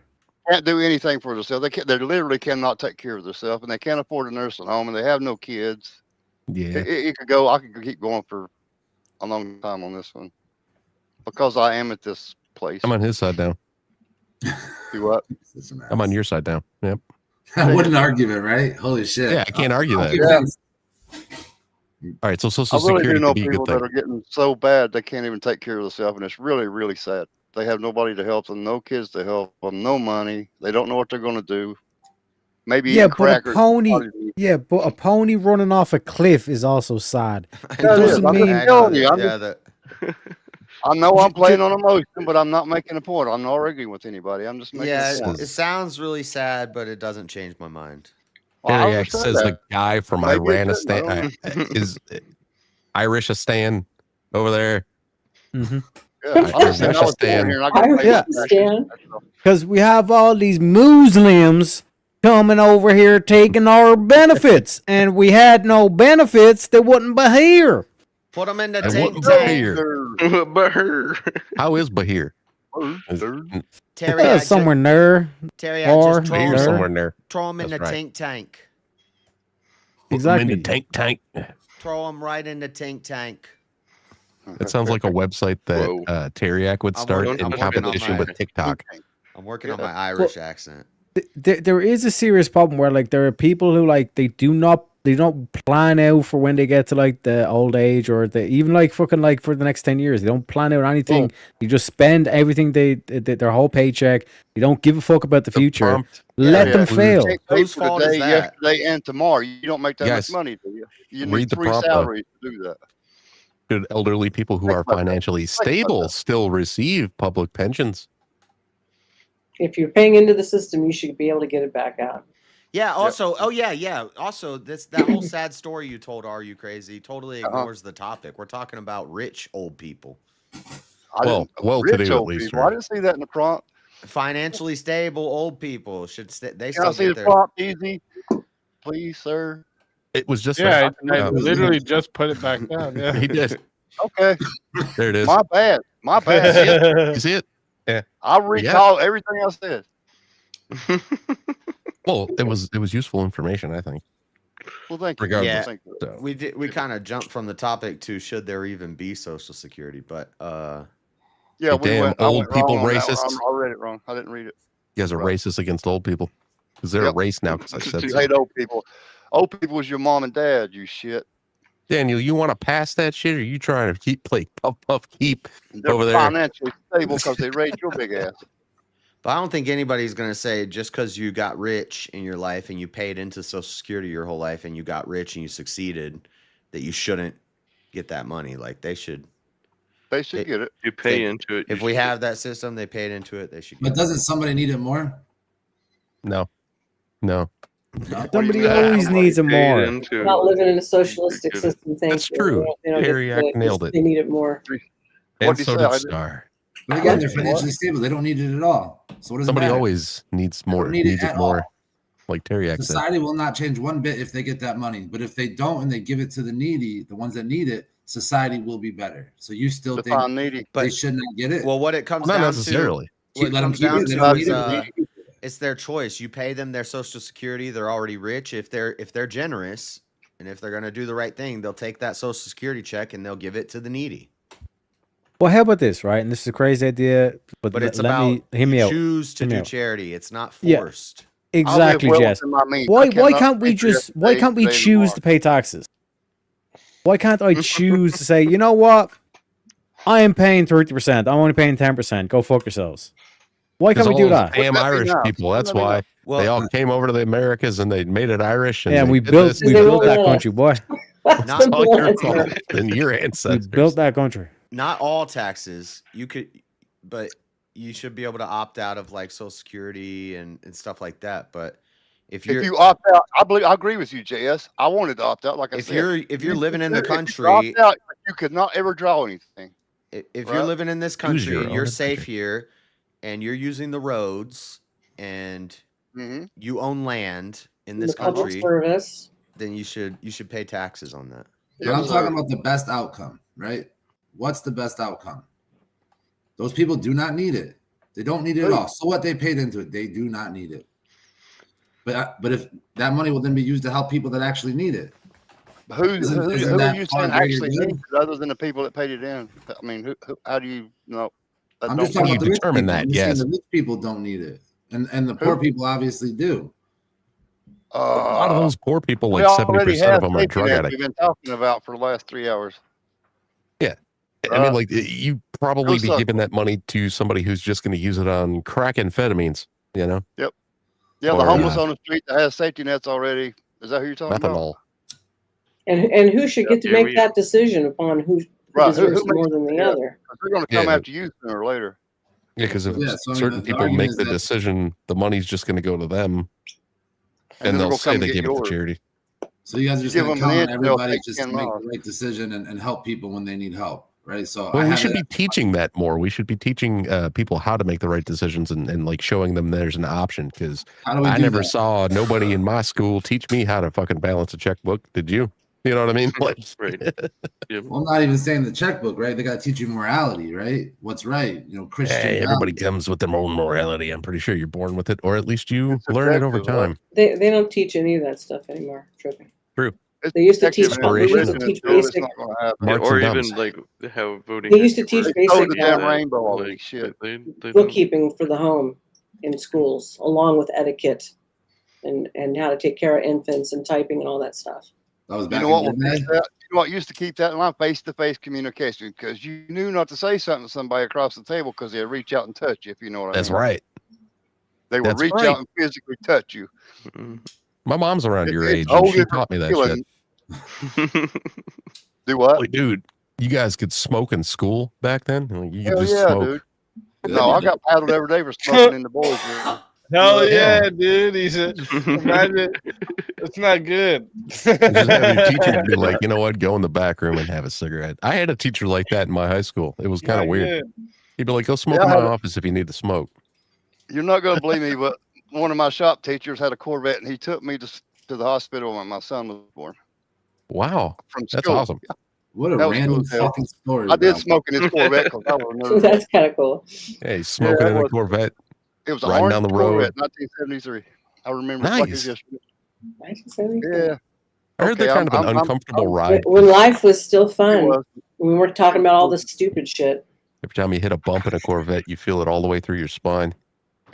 S4: can't do anything for themselves. They literally cannot take care of themselves, and they can't afford a nursing home, and they have no kids.
S13: Yeah.
S4: It could go. I could keep going for a long time on this one because I am at this place.
S13: I'm on his side now.
S4: Do what?
S13: I'm on your side now. Yep.
S14: What an argument, right? Holy shit!
S13: Yeah, I can't argue that.
S4: Yeah.
S13: All right, so Social
S4: I really
S13: Security
S4: do know
S13: could be a
S4: people
S13: good
S4: that
S13: thing.
S4: are getting so bad they can't even take care of themselves, and it's really, really sad. They have nobody to help them, no kids to help them, no money. They don't know what they're going to do. Maybe
S10: Yeah,
S4: eat
S10: but
S4: crackers.
S10: a pony. Yeah, but a pony running off a cliff is also sad. It
S4: It is.
S10: doesn't
S4: I'm
S10: mean
S4: just telling you.
S7: Yeah,
S4: I know I'm playing on emotion, but I'm not making a point. I'm not arguing with anybody. I'm just making
S7: yeah.
S4: a point.
S7: It sounds really sad, but it doesn't change my mind.
S13: Teriak says the guy from
S4: Maybe it
S13: Iranistan is Irishistan over there.
S10: Mm-hmm. Because we have all these Muslims coming over here taking our benefits, and we had no benefits, they wouldn't be here.
S7: Put them in the
S13: And
S7: tank
S13: what
S7: tank.
S13: How is Bahir?
S10: Somewhere near.
S7: Teriak, just
S13: Bahir somewhere near.
S7: throw them in
S13: That's
S7: the
S13: right.
S7: tank.
S10: Exactly.
S13: In the tank.
S7: Throw them right in the tank.
S13: That sounds like a website that Teriak would start in competition with TikTok.
S7: I'm working on my Irish accent.
S10: There is a serious problem where like there are people who like they don't plan out for when they get to like the old age or even like fucking like for the next 10 years. They don't plan out anything. They just spend everything their whole paycheck. They don't give a fuck about the future. Let them fail.
S7: Whose fault is that?
S4: Yesterday and tomorrow. You don't make that much money, do you? You
S13: read
S4: need
S13: the
S4: 3
S13: prompt,
S4: salaries to do that.
S13: Should elderly people who are financially stable still receive public pensions?
S15: If you're paying into the system, you should be able to get it back out.
S7: Yeah. Also, Also, that whole sad story you told, Are You Crazy? Totally ignores the topic. We're talking about rich old people.
S13: Well today at least.
S4: I didn't see that in the prompt.
S7: Financially stable old people should they
S4: Can I
S7: still
S4: see
S7: get
S4: the
S7: their
S4: prompt easy, please, sir?
S13: It was just
S9: I literally just put it back down. Yeah,
S13: he did.
S4: Okay,
S13: there it is.
S4: My bad.
S13: You see it? Yeah.
S4: I recall everything I said.
S13: Well, it was useful information, I think.
S4: Well, thank you.
S13: Regardless.
S7: Yeah, we kind of jumped from the topic to should there even be Social Security, but
S4: yeah,
S13: we went old people racist.
S4: I read it wrong. I didn't read it.
S13: You guys are racist against old people because they're a race now. Because I said
S4: you hate old people. Old people is your mom and dad. You shit.
S13: Daniel, you want to pass that shit, or are you trying to play puff keep
S4: They're
S13: over there?
S4: Financially stable because they raised your big ass.
S7: But I don't think anybody's going to say just because you got rich in your life and you paid into Social Security your whole life and you got rich and you succeeded that you shouldn't get that money. Like they should
S4: get it.
S12: You pay into it.
S7: If we have that system, they paid into it. They should.
S14: But doesn't somebody need it more?
S13: No.
S10: Somebody always needs it more.
S15: Not living in a socialistic system.
S13: That's true. Teriak nailed it.
S15: They need it more.
S13: And so did Star.
S14: But again, they're financially stable. They don't need it at all. So what does
S13: Somebody
S14: it matter?
S13: always needs more.
S14: Need
S13: Needs
S14: it
S13: it
S14: at
S13: more.
S14: all.
S13: Like Teriak said.
S14: Society will not change one bit if they get that money. But if they don't and they give it to the needy, the ones that need it, society will be better. So you still think
S4: needy,
S14: they should not get it?
S7: Well, what it comes
S13: Not
S7: down
S13: necessarily.
S7: to, what
S14: Let
S7: it
S14: them
S7: comes
S14: keep
S7: down
S14: it. They
S7: to
S14: don't
S7: is,
S14: need it.
S7: it's their choice. You pay them their Social Security. They're already rich. If they're generous and if they're going to do the right thing, they'll take that Social Security check and they'll give it to the needy.
S10: Well, how about this, right? And this is a crazy idea, but
S7: it's
S10: let
S7: about
S10: me hear me out.
S7: Choose to
S10: Hear me
S7: do
S10: out.
S7: charity. It's not
S10: Yeah.
S7: forced.
S10: Exactly, Jess. Why can't we choose to pay taxes? Why can't I choose to say, you know what? I am paying 30%. I'm only paying 10%. Go fuck yourselves. Why can't we do that?
S13: Damn Irish people. That's why they all came over to the Americas and they made it Irish. And
S10: Yeah, we
S13: did
S10: built
S13: this.
S10: that country, boy.
S13: It's all your fault and your ancestors.
S10: We built that country.
S7: Not all taxes. But you should be able to opt out of like Social Security and stuff like that. But if
S4: you opt out, I agree with you, JS. I wanted to opt out. Like I said,
S7: if you're living in the country,
S4: opt out, you could not ever draw anything.
S7: If you're living in this country and you're safe here, and you're using the roads, and you own land in this country,
S15: service,
S7: then you should pay taxes on that.
S14: But I'm talking about the best outcome, right? What's the best outcome? Those people do not need it. They don't need it at all. So what? They paid into it. They do not need it. But if that money will then be used to help people that actually need it.
S4: Who are you saying actually needs it other than the people that paid it in? I mean, how do you know?
S14: I'm just talking about the
S13: determine that. Yes,
S14: the rich people don't need it, and the poor people obviously do.
S13: A lot of those poor people, like 70% of them, are drug addicts.
S4: We've been talking about for the last 3 hours.
S13: Yeah, I mean, like you probably be giving that money to somebody who's just going to use it on crack amphetamines. You know.
S4: Yep. Yeah, the homeless on the street that has safety nets already. Is that who you're talking about?
S15: And who should get to make that decision upon who deserves more than the other?
S4: They're going to come after you sooner or later.
S13: Yeah, because if certain people make the decision, the money's just going to go to them.
S4: and then
S13: they'll
S4: they'll
S13: say
S4: come
S13: they
S4: get
S13: gave it to
S4: yours.
S13: charity.
S11: So you guys are just
S4: Give
S11: going to
S4: them an
S11: count on
S4: inch and they'll
S11: everybody
S4: take
S11: just
S4: 10
S11: to make
S4: miles.
S11: the right decision and help people when they need help, right? So
S13: Well,
S11: I
S13: we
S11: have
S13: should
S11: it.
S13: be teaching that more. We should be teaching people how to make the right decisions and like showing them there's an option. Because
S11: How do we
S13: I
S11: do
S13: never
S11: that?
S13: saw nobody in my school teach me how to fucking balance a checkbook. Did you? You know what I mean? Like,
S12: Right.
S11: Well, I'm not even saying the checkbook, right? They got to teach you morality, right? What's right, Christian.
S13: hey, everybody
S11: values.
S13: comes with their own morality. I'm pretty sure you're born with it, or at least you
S4: It's
S13: learn it over
S4: subjective, right?
S13: time.
S15: They don't teach any of that stuff anymore. Tripping.
S13: True.
S4: It's
S15: They used to teach.
S4: subjective,
S15: They
S4: and
S15: used to
S4: religion
S15: teach
S4: until it's
S15: basic.
S4: not going to happen.
S12: Yeah,
S13: Marks
S12: or
S13: and
S12: even
S13: dumbs.
S12: like how voting.
S15: They used to teach
S4: They
S15: basic
S4: sold the damn rainbow, all
S12: like,
S4: these shit.
S12: they don't-
S15: bookkeeping for the home in schools, along with etiquette and how to take care of infants and typing and all that stuff.
S11: That was
S4: You
S11: back
S4: know what
S11: in
S4: will
S11: the
S4: fix
S11: day.
S4: that? You know what used to keep that in line? Face-to-face communication, because you knew not to say something to somebody across the table because they'd reach out and touch you, if you know what I
S13: That's
S4: mean.
S13: right.
S4: They would
S13: That's
S4: reach
S13: right.
S4: out and physically touch you.
S13: My mom's around your
S4: It's
S13: age,
S4: a whole
S13: and she
S4: different
S13: taught me that shit.
S4: feeling. Do what?
S13: Like, dude, you guys could smoke in school back then? Like, you could
S4: Hell
S13: just
S4: yeah,
S13: smoke.
S4: dude. No, I got paddled every day for smoking in the boys' room.
S9: Hell
S13: Yeah.
S9: yeah, dude. He said, imagine, it's not good.
S13: You just have your teacher be like, you know what, go in the back room and have a cigarette. I had a teacher like that in my high school. It was kind of
S9: Not
S13: weird.
S9: good.
S13: He'd be like, go smoke
S4: Yeah,
S13: in
S4: I
S13: my
S4: had a-
S13: office if you need to smoke.
S4: You're not going to believe me, but one of my shop teachers had a Corvette, and he took me to the hospital when my son was born.
S13: Wow.
S4: From
S13: That's
S4: school.
S13: awesome.
S11: What a
S4: That was
S11: random
S4: cool as hell.
S11: fucking story.
S4: I did
S11: bro.
S4: smoke in his Corvette because I was a nerd.
S15: That's kind of cool.
S13: Hey, smoking in a
S4: was-
S13: Corvette.
S4: It was an
S13: riding
S4: orange
S13: down the road.
S4: Corvette, 1973. I remember it like it's
S13: Nice.
S4: yesterday. Yeah.
S13: I heard they're kind of an uncomfortable ride.
S15: When life was still fun,
S4: was.
S15: we weren't talking about all this stupid shit.
S13: Every time you hit a bump in a Corvette, you feel it all the way through your spine.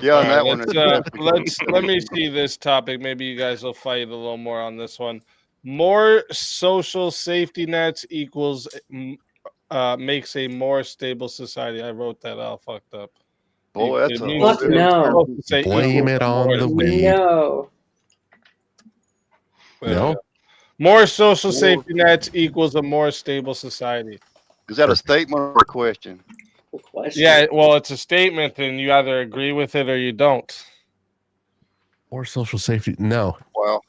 S4: Yeah, and that
S9: All
S4: one.
S9: right,
S4: is
S9: let me see this topic. Maybe you guys will fight a little more on this one. More social safety nets equals makes a more stable society. I wrote that all fucked up.
S4: Boy, that's
S9: It
S4: a
S9: means
S15: Fuck
S9: it's
S15: no.
S9: supposed to say
S13: Blame
S9: equals
S13: it
S9: to
S13: on
S9: more.
S13: the weed.
S15: No.
S13: No?
S9: More social safety nets equals a more stable society.
S4: Is that a statement or a question?
S9: Yeah, well, it's a statement, and you either agree with it or you don't.
S13: More social safety? No.
S4: Well,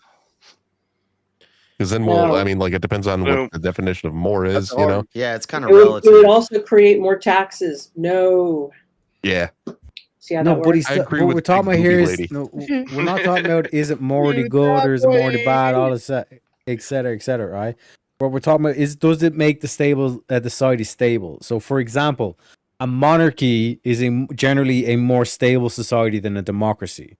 S13: Because then
S15: No.
S13: I mean, like, it depends on what the definition of more is, you know?
S7: Yeah, it's kind
S15: It
S7: of
S15: would,
S7: relative.
S15: it would also create more taxes. No.
S13: Yeah.
S15: See how
S10: No,
S15: that
S10: but
S15: works?
S10: he's what we're talking about here is no, we're not talking about is it morally good or is it morally bad, all this, et cetera, right? What we're talking about is does it make the society stable? So, for example, a monarchy is generally a more stable society than a democracy.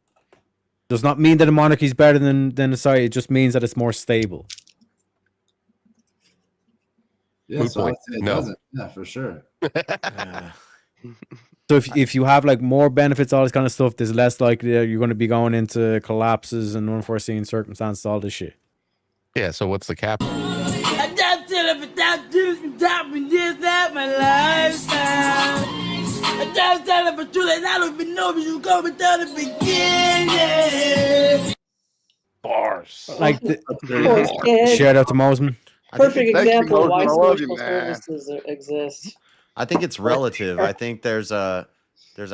S10: Does not mean that a monarchy is better than a society. It just means that it's more stable.
S11: Yeah, so I'd say it
S13: No.
S11: doesn't. Yeah, for sure.
S10: So if you have like more benefits, all this kind of stuff, there's less likely that you're going to be going into collapses and unforeseen circumstances, all this shit.
S13: Yeah, so what's the cap?
S16: I just tell it without stopping this at my lifestyle. I just tell it for too late. I don't even know if you go without the beginning.
S9: Bars.
S10: Like
S15: Poor kid.
S10: shout out to Mosman.
S15: Perfect example of why
S7: I love you,
S15: social
S7: man.
S15: services exist.
S7: I think it's relative. I think there's a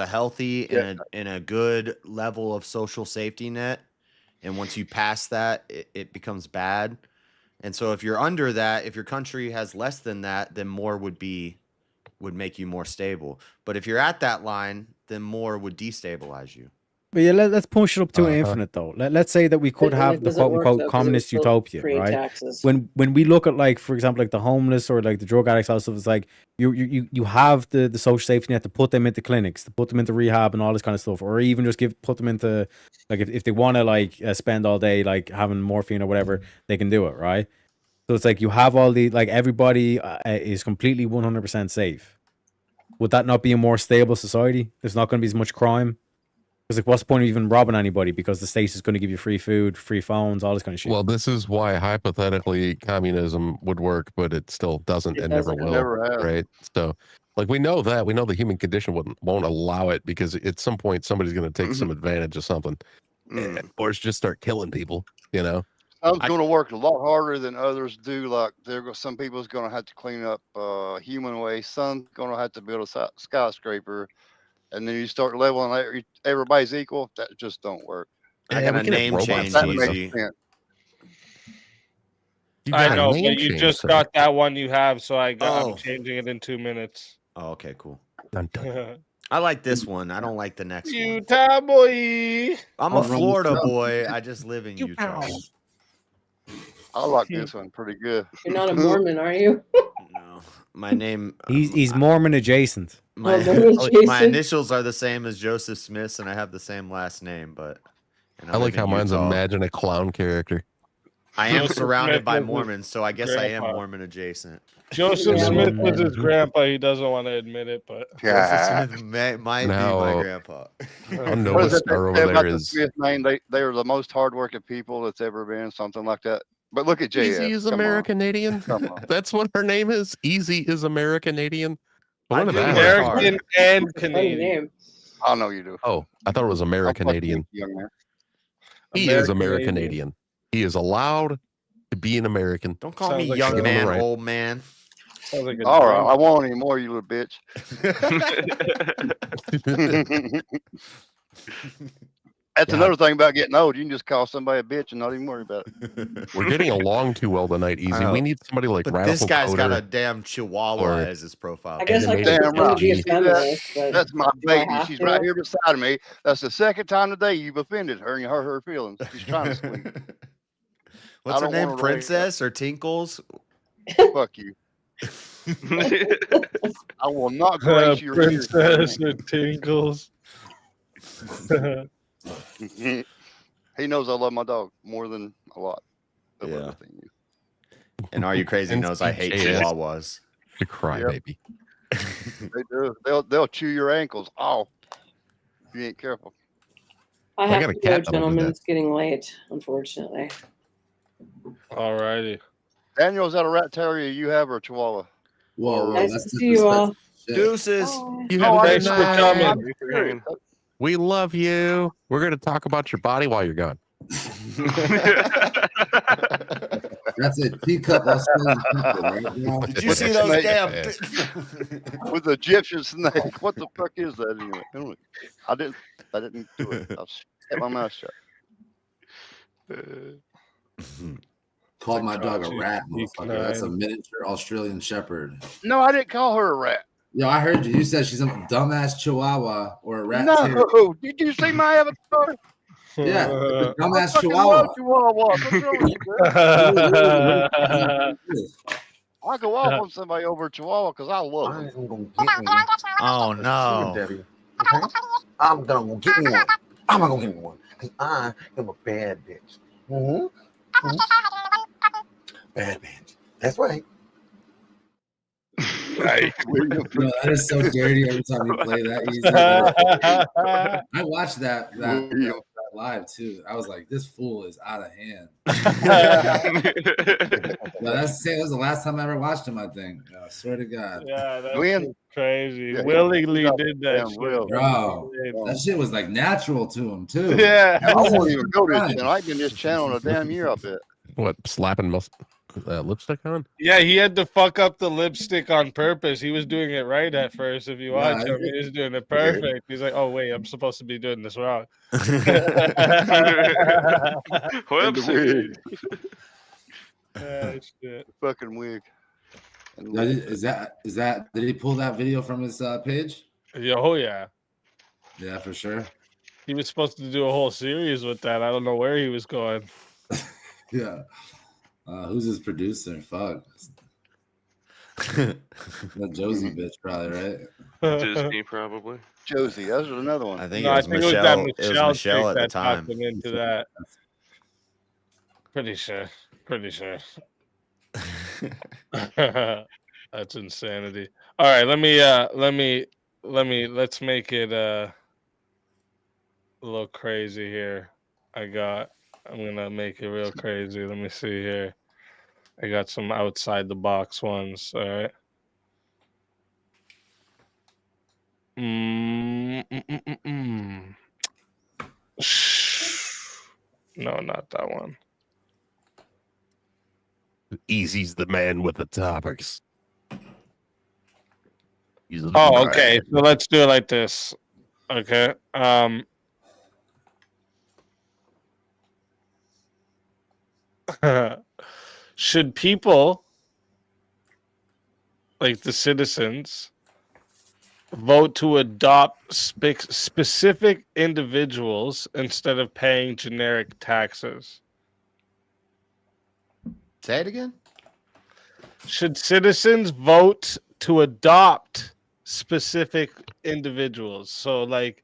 S7: healthy and a good level of social safety net, and once you pass that, it becomes bad. And so if you're under that, if your country has less than that, then more would make you more stable. But if you're at that line, then more would destabilize you.
S10: But yeah, let's push it up to infinite though. Let's say that we could
S15: And
S10: have
S15: it
S10: the
S15: doesn't
S10: quote
S15: work,
S10: unquote
S15: though, 'cause it would
S10: communist
S15: still
S10: utopia,
S15: create
S10: right?
S15: taxes.
S10: When we look at like, for example, like the homeless or like the drug addicts, all stuff, it's like you have the social safety net to put them into clinics, to put them into rehab and all this kind of stuff, or even just put them into like if they want to like spend all day like having morphine or whatever, they can do it, right? So it's like you have all the like everybody is completely 100% safe. Would that not be a more stable society? There's not going to be as much crime. Because like, what's the point of even robbing anybody? Because the state is going to give you free food, free phones, all this kind of shit.
S13: Well, this is why hypothetically communism would work, but it still doesn't and never will.
S4: Never has.
S13: Right? So, like, we know the human condition won't allow it because at some point somebody's going to take some advantage of something, or just start killing people. You know,
S4: Some's going to work a lot harder than others do. Like some people's going to have to clean up human waste. Some's going to have to build a skyscraper, and then you start leveling everybody's equal. That just don't work.
S7: I
S13: Yeah,
S7: got
S13: we
S7: a
S13: can have
S7: name
S13: robots
S7: change
S4: That
S13: do it.
S4: makes
S7: easy.
S4: sense.
S13: You
S9: I
S13: got a
S9: know, but
S13: name
S9: you
S13: change,
S9: just
S13: though.
S9: got that one you have, so I'm
S7: Oh.
S9: changing it in 2 minutes.
S7: Oh, okay, cool.
S13: Dun, dun.
S7: I like this one. I don't like the next one.
S9: Utah boy.
S7: I'm
S14: I'll
S7: a
S14: run the
S7: Florida
S14: show.
S7: boy. I just live in Utah.
S4: I like this one pretty good.
S15: You're not a Mormon, are you?
S7: No, my name.
S10: He's Mormon adjacent.
S7: My,
S15: Mormon
S7: my
S15: adjacent.
S7: initials are the same as Joseph Smith's, and I have the same last name. But and
S13: I like
S7: live in
S13: how mine's
S7: Utah.
S13: imagine a clown character.
S7: I am
S9: Joseph
S7: surrounded
S9: Smith
S7: by
S9: was his
S7: Mormons, so I guess I am
S9: grandpa.
S7: Mormon adjacent.
S9: Joseph
S15: Yeah.
S9: Smith was his grandpa. He doesn't want to admit it, but
S7: Joseph Smith might be
S13: Now,
S7: my grandpa.
S13: Our
S4: What
S13: Nova
S4: is it
S13: Star
S4: they
S13: over
S4: say
S13: there
S4: about the
S13: is
S4: Smith name? They are the most hardworking people that's ever been, something like that. But look at JS.
S13: Easy is
S4: Come on.
S13: Americanadian.
S4: Come on.
S13: That's what her name is. Easy is Americanadian.
S7: I
S13: Look at
S7: do
S13: that.
S7: work
S9: American
S7: hard.
S9: and
S15: Funny
S9: Canadian.
S15: name.
S4: I know you do.
S13: Oh, I thought it was
S4: I'm fucking
S13: Americanadian.
S4: with you, young man.
S13: He is
S9: Americanadian.
S13: Americanadian. He is allowed to be an American.
S7: Don't call
S9: Sounds
S7: me
S9: like
S7: young
S13: Give him the
S7: man,
S13: right.
S7: old man.
S9: Sounds like a
S4: All right,
S9: drunk.
S4: I won't anymore, you little bitch. That's
S13: Yeah.
S4: another thing about getting old. You can just call somebody a bitch and not even worry about it.
S13: We're getting along too well tonight, Easy.
S7: know.
S13: We need somebody like
S7: But
S13: Radical
S7: this guy's got
S13: Coder.
S7: a damn chihuahua
S13: or
S7: as his profile.
S15: I guess I
S13: Animated
S15: could
S4: Damn
S15: pretend to be a
S4: right.
S15: feminist, but
S4: That's my
S15: do I
S4: baby.
S15: have
S4: She's
S15: to?
S4: right here beside me. That's the second time today you've offended her and you hurt her feelings. She's trying to squeak.
S7: What's her
S4: don't
S7: name?
S4: want her to wake
S7: Princess or Tinkles?
S4: Fuck you. I will not grace your ears.
S9: Princess or Tinkles.
S4: He knows I love my dog more than a lot of
S7: Yeah.
S4: everything.
S7: And Are You Crazy
S13: And
S7: knows I hate
S13: CJS.
S7: chihuahuas.
S13: To cry,
S4: Yep.
S13: baby.
S4: They do. They'll chew your ankles off if you ain't careful.
S15: I
S13: I
S15: have
S13: got a
S15: to
S13: cat
S15: go,
S13: that'll do
S15: gentlemen.
S13: that.
S15: It's getting late, unfortunately.
S9: Alrighty.
S4: Daniel, is that a rat terrier you have or a chihuahua?
S14: Whoa,
S15: Nice
S14: that's
S15: to see you all.
S14: disrespectful shit.
S7: Deuces.
S15: Bye.
S13: You have a good
S9: Thanks for
S13: night.
S9: coming.
S4: I'm serious.
S13: We love you. We're going to talk about your body while you're gone.
S14: That's a teacup Australian shepherd, right? You know?
S7: Did you see those
S4: Snake.
S7: damn?
S4: With the Egyptian snake. What the fuck is that anyway? I didn't do it. I kept my mouth shut.
S14: Called my dog a
S9: Gotcha.
S14: rat,
S9: You
S14: motherfucker. That's a
S9: kind.
S14: miniature Australian shepherd.
S4: No, I didn't call her a rat.
S14: Yo, I heard you. You said she's a dumbass chihuahua or a rat terrier.
S4: No, did you see my avatar?
S14: Yeah, a
S4: I
S14: dumbass
S4: fucking
S14: chihuahua.
S4: love chihuahuas. What's wrong with you, bro? I go off on somebody over a chihuahua because I love them.
S7: Oh no!
S1: Okay? I'm gonna go get me one. I'm gonna go get me one because I am a bad bitch. Bad bitch. That's right.
S13: Right.
S14: No, that is so dirty every time you play that. I watched that live too. I was like, this fool is out of hand. No, that was the last time I ever watched him, I think. I swear to God.
S9: Yeah, that's
S4: Glenn?
S9: crazy.
S4: Yeah,
S9: Willingly
S4: he's
S9: did that
S4: damn
S9: shit.
S4: real.
S14: Bro, that shit was like natural to him too.
S9: Yeah.
S4: I won't even go to this channel. I've been this channel in a damn year, I bet.
S13: What, slapping lipstick on?
S9: Yeah, he had to fuck up the lipstick on purpose. He was doing it right at first. If you
S14: Yeah,
S9: watch him, he was doing it
S14: weird.
S9: perfect. He's like, "Oh wait, I'm supposed to be doing this wrong."
S12: Whoopsie.
S9: Shit.
S4: Fucking wig.
S14: Now, is that did he pull that video from his page?
S9: Yeah, oh yeah.
S14: Yeah, for sure.
S9: He was supposed to do a whole series with that. I don't know where he was going.
S14: Yeah. Who's his producer? Fuck. That Josie bitch, probably, right?
S12: Disney, probably.
S4: Josie, that's another one.
S7: I think
S9: No,
S7: it
S9: I
S7: was
S9: think
S7: Michelle.
S9: it was that
S7: It was
S9: Michelle
S7: Michelle
S9: chick
S7: at the
S9: that
S7: time.
S9: talked him into that. Pretty sure. Pretty sure. That's insanity. All right, let's make it a little crazy here. I'm gonna make it real crazy. Let me see here. I got some outside the box ones. All right. No, not that one.
S13: Easy's the man with the topics.
S9: Oh, okay. So let's do it like this. Okay. Should people, like the citizens, vote to adopt specific individuals instead of paying generic taxes?
S7: Say it again.
S9: Should citizens vote to adopt specific individuals? So like,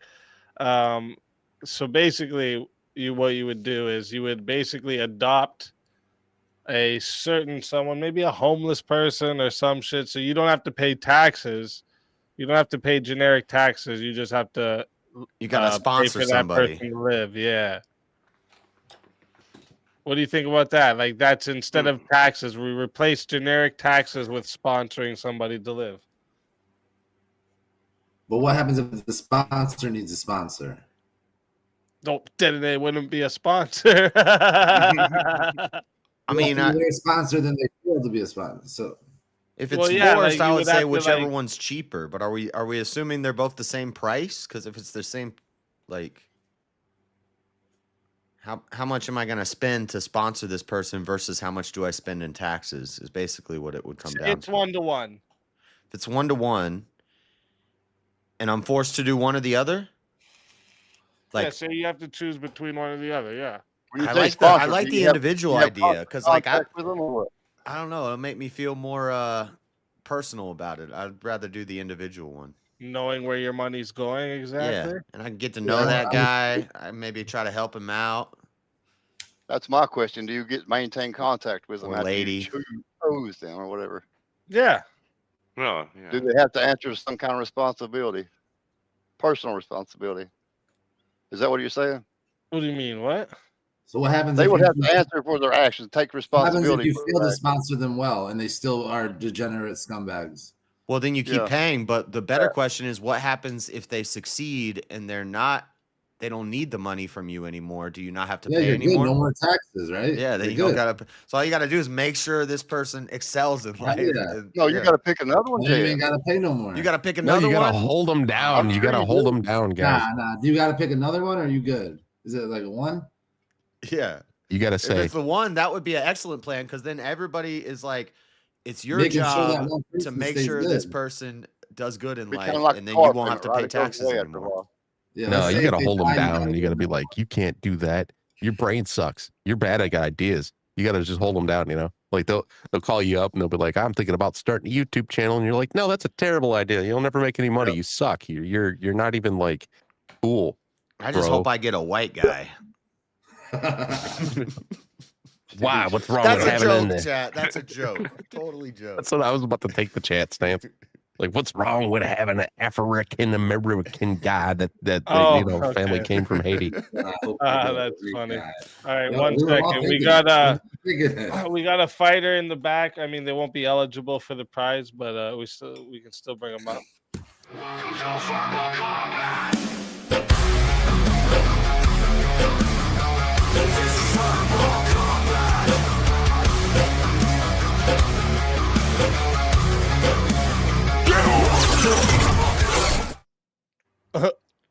S9: so basically what you would do is you would basically adopt a certain someone, maybe a homeless person or some shit. So you don't have to pay taxes. You don't have to pay generic taxes. You just have to.
S7: You gotta sponsor
S9: pay for
S7: somebody.
S9: that person to live. Yeah. What do you think about that? Like that's instead of taxes, we replace generic taxes with sponsoring somebody to live.
S14: But what happens if the sponsor needs a sponsor?
S9: Don't then they wouldn't be a sponsor.
S7: I mean,
S14: if they're a sponsor, then they fail to be a sponsor. So
S7: if it's
S9: Well, yeah,
S7: forced,
S9: like,
S7: I
S9: you
S7: would
S9: would
S7: say
S9: have to,
S7: whichever
S9: like-
S7: one's cheaper. But are we assuming they're both the same price? Because if it's the same, like, how much am I going to spend to sponsor this person versus how much do I spend in taxes? Is basically what it would come down
S9: It's
S7: to.
S9: 1-to-1.
S7: If it's 1-to-1, and I'm forced to do one or the other,
S9: Yeah,
S7: like
S9: so you have to choose between one or the other. Yeah.
S7: I like the individual idea because like I don't know, it'll make me feel more personal about it. I'd rather do the individual one.
S9: Knowing where your money's going exactly.
S7: Yeah, and I can get to know that guy. I maybe try to help him out.
S4: That's my question. Do you maintain contact with them
S7: Or
S4: after
S7: lady.
S4: you choose them or whatever?
S9: Yeah.
S12: No, yeah.
S4: Do they have to answer some kind of responsibility, personal responsibility? Is that what you're saying?
S9: What do you mean? What?
S14: So what happens?
S4: They
S14: if
S4: would
S14: you-
S4: have to answer for their actions, take
S14: What happens if
S4: responsibility.
S14: you
S4: for
S14: fail
S4: their
S14: to
S4: actions.
S14: sponsor them well and they still are degenerate scumbags?
S7: Well, then you keep
S4: Yeah.
S7: paying. But the better question is, what happens if they succeed and they don't need the money from you anymore? Do you not have to
S14: Yeah,
S7: pay
S14: you're good.
S7: anymore?
S14: No more taxes, right?
S7: Yeah, then
S14: You're
S7: you don't
S14: good.
S7: gotta. So all you gotta do is make sure this person excels in life.
S14: Yeah.
S7: and-
S4: No, you
S7: yeah.
S4: got to pick another one.
S14: Then you
S4: Jay.
S14: ain't gotta pay no more.
S7: You gotta pick
S13: No,
S7: another
S13: you gotta
S7: one.
S13: hold them down. You gotta hold them down, guys.
S14: Nah. Do you gotta pick another one or are you good? Is it like a one?
S7: Yeah.
S13: You gotta
S7: If
S13: say,
S7: it's the one, that would be an excellent plan because then everybody is like, it's your
S14: Making sure that
S7: job
S14: one
S7: to
S14: person
S7: make
S14: stays
S7: sure this
S14: good.
S7: person does good in
S4: Be
S7: life,
S4: kinda like
S7: and
S4: a
S7: then you
S4: car
S7: won't have to
S4: payment,
S7: pay
S4: right? It goes
S7: taxes
S4: away after a
S7: anymore.
S4: while.
S14: Yeah,
S13: no,
S14: let's
S13: you
S14: say
S13: gotta
S14: if they
S13: hold them
S14: die,
S13: down, and you gotta be like, you can't do that. Your brain sucks. You're bad at ideas. You gotta just hold them down. You know, like they'll call you up and they'll be like, I'm thinking about starting a YouTube channel, and you're like, no, that's a terrible idea. You'll never make any money. You suck. You're not even like cool.
S7: I just
S13: bro.
S7: hope I get a white guy.
S13: Why? What's wrong
S7: That's
S13: with
S7: a
S13: having it in
S7: joke,
S13: there?
S7: chat. That's a joke. Totally joke.
S13: That's what I was about to take the chat stance. Like, what's wrong with having an African American guy that
S9: Oh,
S13: family
S9: okay.
S13: came from Haiti?
S9: That's funny. All right,
S14: Yeah,
S9: one
S14: we were all
S9: second. We
S14: thinking
S9: got
S14: it.
S9: we got a fighter in the back. I mean, they won't be eligible for the prize, but we can still bring them up.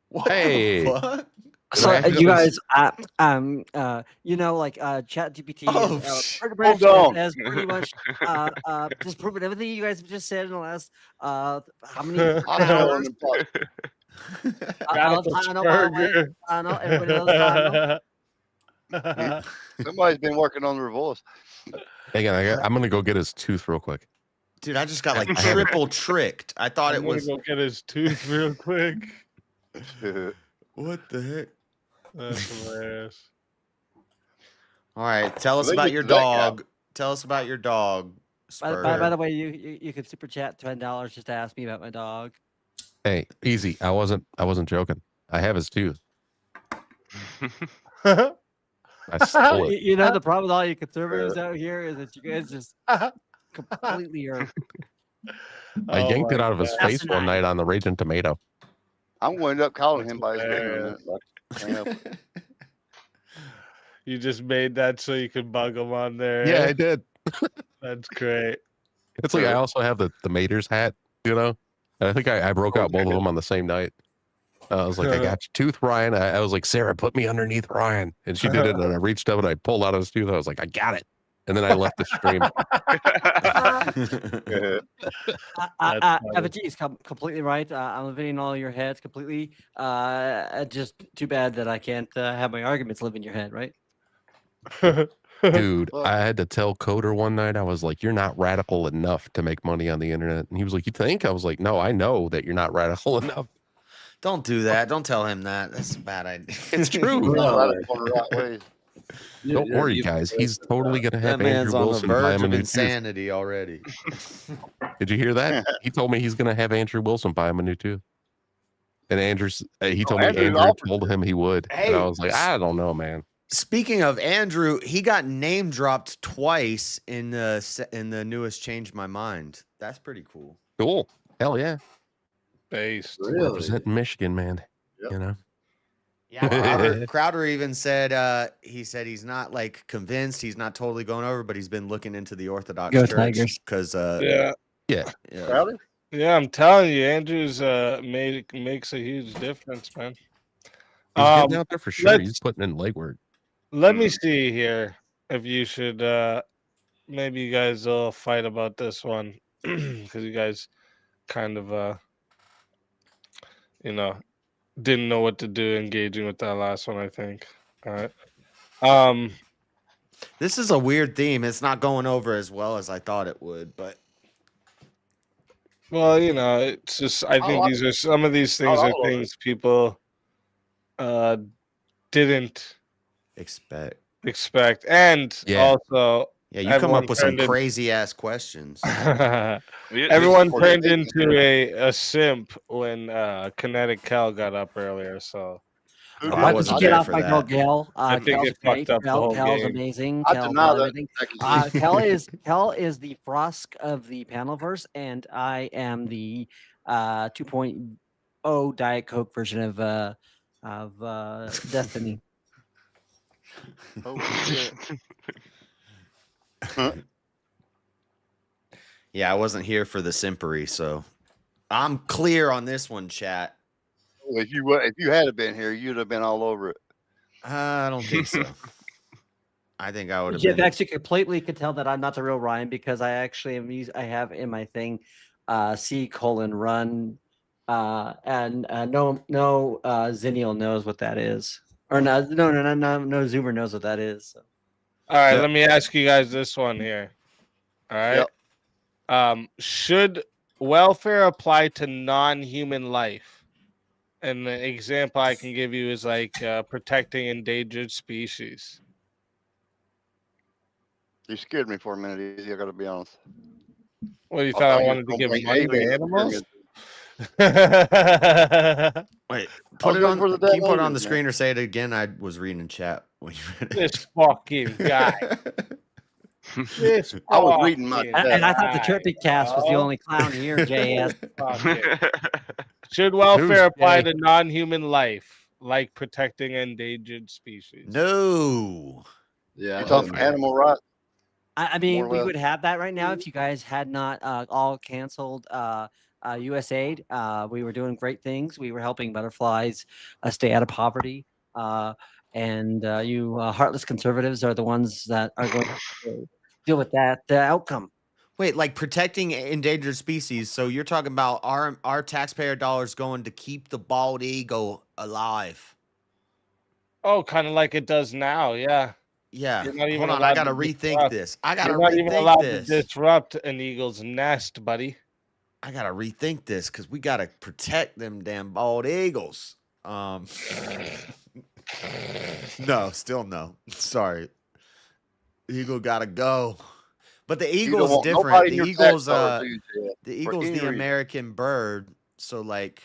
S7: What
S13: Hey.
S7: the fuck?
S17: So
S13: Right.
S17: you guys, you know, like ChatGPT
S7: Oh,
S17: has pretty much just proven everything you guys have just said in the last how many hours? I know everybody knows I know.
S4: Somebody's been working on their voice.
S13: Hang on, I'm gonna go get his tooth real quick.
S7: Dude, I just got like triple tricked. I thought
S9: I'm
S7: it
S9: gonna
S7: was.
S9: go get his tooth real quick.
S7: What the heck?
S9: That's hilarious.
S7: All right, tell us
S4: They
S7: about
S4: get
S7: your
S4: to that guy.
S7: dog. Tell us about your dog.
S17: By the way, you could super chat $10 just to ask me about my dog.
S13: Hey, easy. I wasn't joking. I have his tooth. I stole it.
S17: You know the problem with all you conservatives out here is that you guys just completely are.
S13: I yanked it out of his
S17: God.
S13: face one night on the Raging Tomato.
S4: I'm going to end up calling him by his name.
S9: You just made that so you could bug them on there.
S13: Yeah,
S9: eh?
S13: I did.
S9: That's great.
S13: It's like I also have the Mater's hat, you know? And I think I broke out both of them on the same night. I was like, I got your tooth, Ryan. I was like, Sarah, put me underneath Ryan. And she did it. And I reached up and I pulled out his tooth. I was like, I got it. and then I left the stream.
S17: Avaji is completely right. I'm living in all your heads completely. Just too bad that I can't have my arguments live in your head, right?
S13: Dude, I had to tell Coder one night, I was like, you're not radical enough to make money on the internet. And he was like, you think? I was like, no, I know that you're not radical enough.
S7: Don't do that. Don't tell him that. That's a bad idea.
S13: It's true. Don't worry, guys. He's totally going to have
S7: that man's
S13: Andrew
S7: on
S13: Wilson
S7: the
S13: buy
S7: verge
S13: him a
S7: of
S13: new tooth.
S7: insanity already.
S13: Did you hear that? He told me he's going to have Andrew Wilson buy him a new tooth. And he told me Andrew told him he would.
S7: Hey,
S13: and I was like, I don't know, man.
S7: Speaking of Andrew, he got name dropped twice in the newest Change My Mind. That's pretty cool.
S13: Cool. Hell yeah.
S9: Based.
S13: Representing Michigan, man. You know?
S7: Yeah, Crowder even said he's not like convinced, he's not totally going over, but he's been looking into the Orthodox
S17: Go
S7: Church
S17: Tigers.
S7: because
S13: yeah.
S9: Crowder? Yeah, I'm telling you, Andrew's makes a huge difference, man.
S13: He's getting out there for sure. He's putting in legwork.
S9: Let me see here if you should maybe you guys will fight about this one because you guys kind of didn't know what to do engaging with that last one, I think. All right.
S7: This is a weird theme. It's not going over as well as I thought it would, but
S9: well, it's just I think these are some of these things are things people didn't expect, and also
S7: you come up with some crazy ass questions.
S9: Everyone turned into a simp when Kinetic Cal got up earlier, so
S17: Why did you get off my girl, Gail?
S9: I think it fucked up the whole
S17: Cal's
S9: game.
S17: amazing.
S4: I
S17: Cal,
S4: deny that
S17: everything. Cal is the Frosk of the Panelverse, and I am the 2.0 Diet Coke version of Destiny.
S4: Oh shit.
S7: Yeah, I wasn't here for the simpery, so I'm clear on this one, chat.
S4: If you had been here, you'd have been all over it.
S7: I don't think so. I think I would have
S17: Jeff
S7: been.
S17: actually completely could tell that I'm not the real Ryan because I actually I have in my thing C:(run and no Zennial knows what that is, or no Zoomer knows what that is. So.
S9: All right, let me ask you guys this one here. All right. Should welfare apply to non-human life? And the example I can give you is like protecting endangered species.
S4: You scared me for a minute, Easy. I got to be honest.
S9: Well, you thought I wanted to give money to animals?
S7: Wait, put it on. Can you put it on the screen or say it again? I was reading in chat when you read it.
S9: This fucking guy.
S4: I was reading my
S17: and I thought the Chirpy Cast was the only clown here, JS.
S9: Should welfare apply to non-human life, like protecting endangered species?
S7: No.
S4: Yeah, it's on animal rights.
S17: I mean, we would have that right now if you guys had not all canceled USAID. We were doing great things. We were helping butterflies stay out of poverty. And you heartless conservatives are the ones that are going to deal with that outcome.
S7: Wait, like protecting endangered species. So you're talking about our taxpayer dollars going to keep the bald eagle alive.
S9: Oh, kind of like it does now, yeah.
S7: Yeah.
S9: You're not even
S7: Hold on, I
S9: allowed
S7: gotta
S9: to
S7: rethink
S9: disrupt-
S7: this. I gotta
S9: You're not even
S7: rethink
S9: allowed
S7: this.
S9: to disrupt an eagle's nest, buddy.
S7: I gotta rethink this because we gotta protect them damn bald eagles. No, still no. Sorry. Eagle gotta go. But the eagle's
S4: want
S7: different.
S4: nobody
S7: The
S4: in your
S7: eagle's
S4: tax dollars, do you, Chad?
S7: the
S4: For
S7: eagle's
S4: any
S7: the
S4: reason.
S7: American bird. So like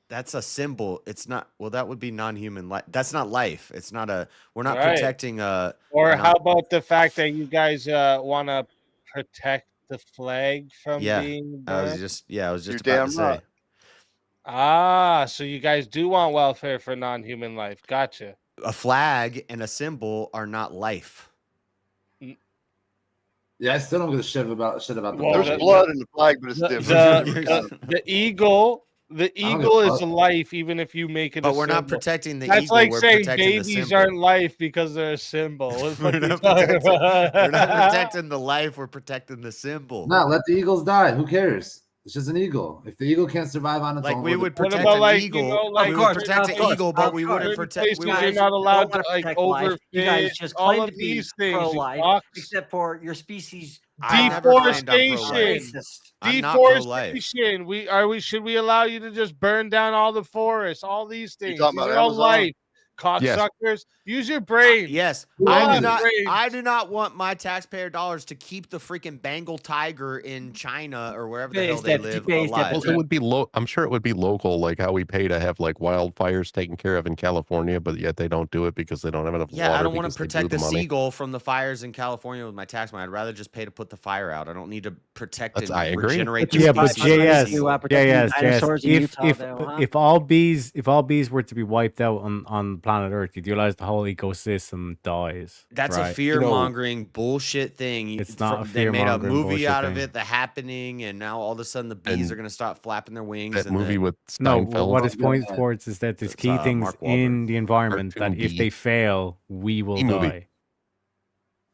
S7: that's a symbol. It's not that would be non-human life. That's not life. It's not we're not
S9: Right.
S7: protecting
S9: Or how about the fact that you guys want to protect the flag from being
S7: I was
S9: burned?
S7: just
S4: You're
S7: about
S4: damn
S7: to say.
S4: right.
S9: Ah, so you guys do want welfare for non-human life. Gotcha.
S7: A flag and a symbol are not life.
S14: Yeah, I still don't give a shit about the
S9: Well,
S4: There's blood in the flag, but it's different.
S9: The eagle The
S14: I don't give
S9: eagle
S14: a
S9: is
S14: fuck.
S9: life, even if you make it.
S7: But
S9: a
S7: we're not
S9: symbol.
S7: protecting the
S9: That's
S7: eagle.
S9: like
S7: We're
S9: saying
S7: protecting the
S9: babies
S7: symbol.
S9: aren't life because they're a symbol. What the
S7: We're
S9: fuck are you
S7: not
S9: talking
S7: protecting.
S9: about?
S7: We're not protecting the life. We're protecting the symbol.
S14: No, let the eagles die. Who cares? It's just an eagle. If the eagle can't survive on its
S7: Like
S14: own,
S7: we
S14: or the-
S7: would
S9: What
S7: protect
S9: about
S7: an
S9: like
S7: eagle.
S9: like
S7: we would
S17: course,
S7: protect
S17: of
S7: an
S17: course,
S7: eagle, but
S17: of
S7: we
S17: course.
S7: wouldn't
S9: certain
S7: protect.
S9: places
S7: We
S9: you're
S7: would.
S9: not allowed
S17: don't
S9: to
S17: want to
S9: like
S17: protect life. You guys
S9: overfish.
S17: just
S9: All
S17: claim
S9: of
S17: to be
S9: these things, you
S17: pro-life,
S9: fucks.
S17: except for your species.
S7: I never claimed I'm pro-life.
S9: Deforestation.
S7: I'm not pro-life.
S9: Deforestation. Should we allow you to just burn down all the forests? All these
S4: You
S9: things.
S4: talking
S9: These
S4: about
S9: are all
S4: Amazon?
S9: life. Cocksuckers. Use your brain.
S7: Yes,
S9: You
S7: I
S9: all
S7: do
S9: have
S7: not.
S9: brains.
S7: I do not want my taxpayer dollars to keep the freaking Bengal tiger in China or wherever the hell they live alive.
S13: Well, it would be I'm sure it would be local, like how we pay to have like wildfires taken care of in California, but yet they don't do it because they don't have enough
S7: Yeah,
S13: water.
S7: I don't want to
S13: because they
S7: protect
S13: blew
S7: the
S13: money.
S7: seagull from the fires in California with my tax money. I'd rather just pay to put the fire out. I don't need to protect and
S13: I agree.
S7: regenerate the
S10: Yeah, but
S7: species of the
S10: JS,
S7: seagull.
S10: if all bees were to be wiped out on planet Earth, you realize the whole ecosystem dies.
S7: That's
S10: right?
S7: a fear-mongering bullshit thing.
S10: It's not a
S7: They made a
S10: fear-mongering
S7: movie
S10: bullshit
S7: out of
S10: thing.
S7: it, The Happening, and now all of a sudden the bees
S13: And
S7: are going to start flapping their wings.
S13: that
S7: and
S13: movie with
S10: No,
S13: Steinfeld.
S10: what it's pointing towards is that there's
S7: It's,
S10: key things
S7: Mark Wahlberg.
S10: in the environment that
S13: Cartoon
S10: if they
S13: bee.
S10: fail, we will
S13: E-movie.
S10: die.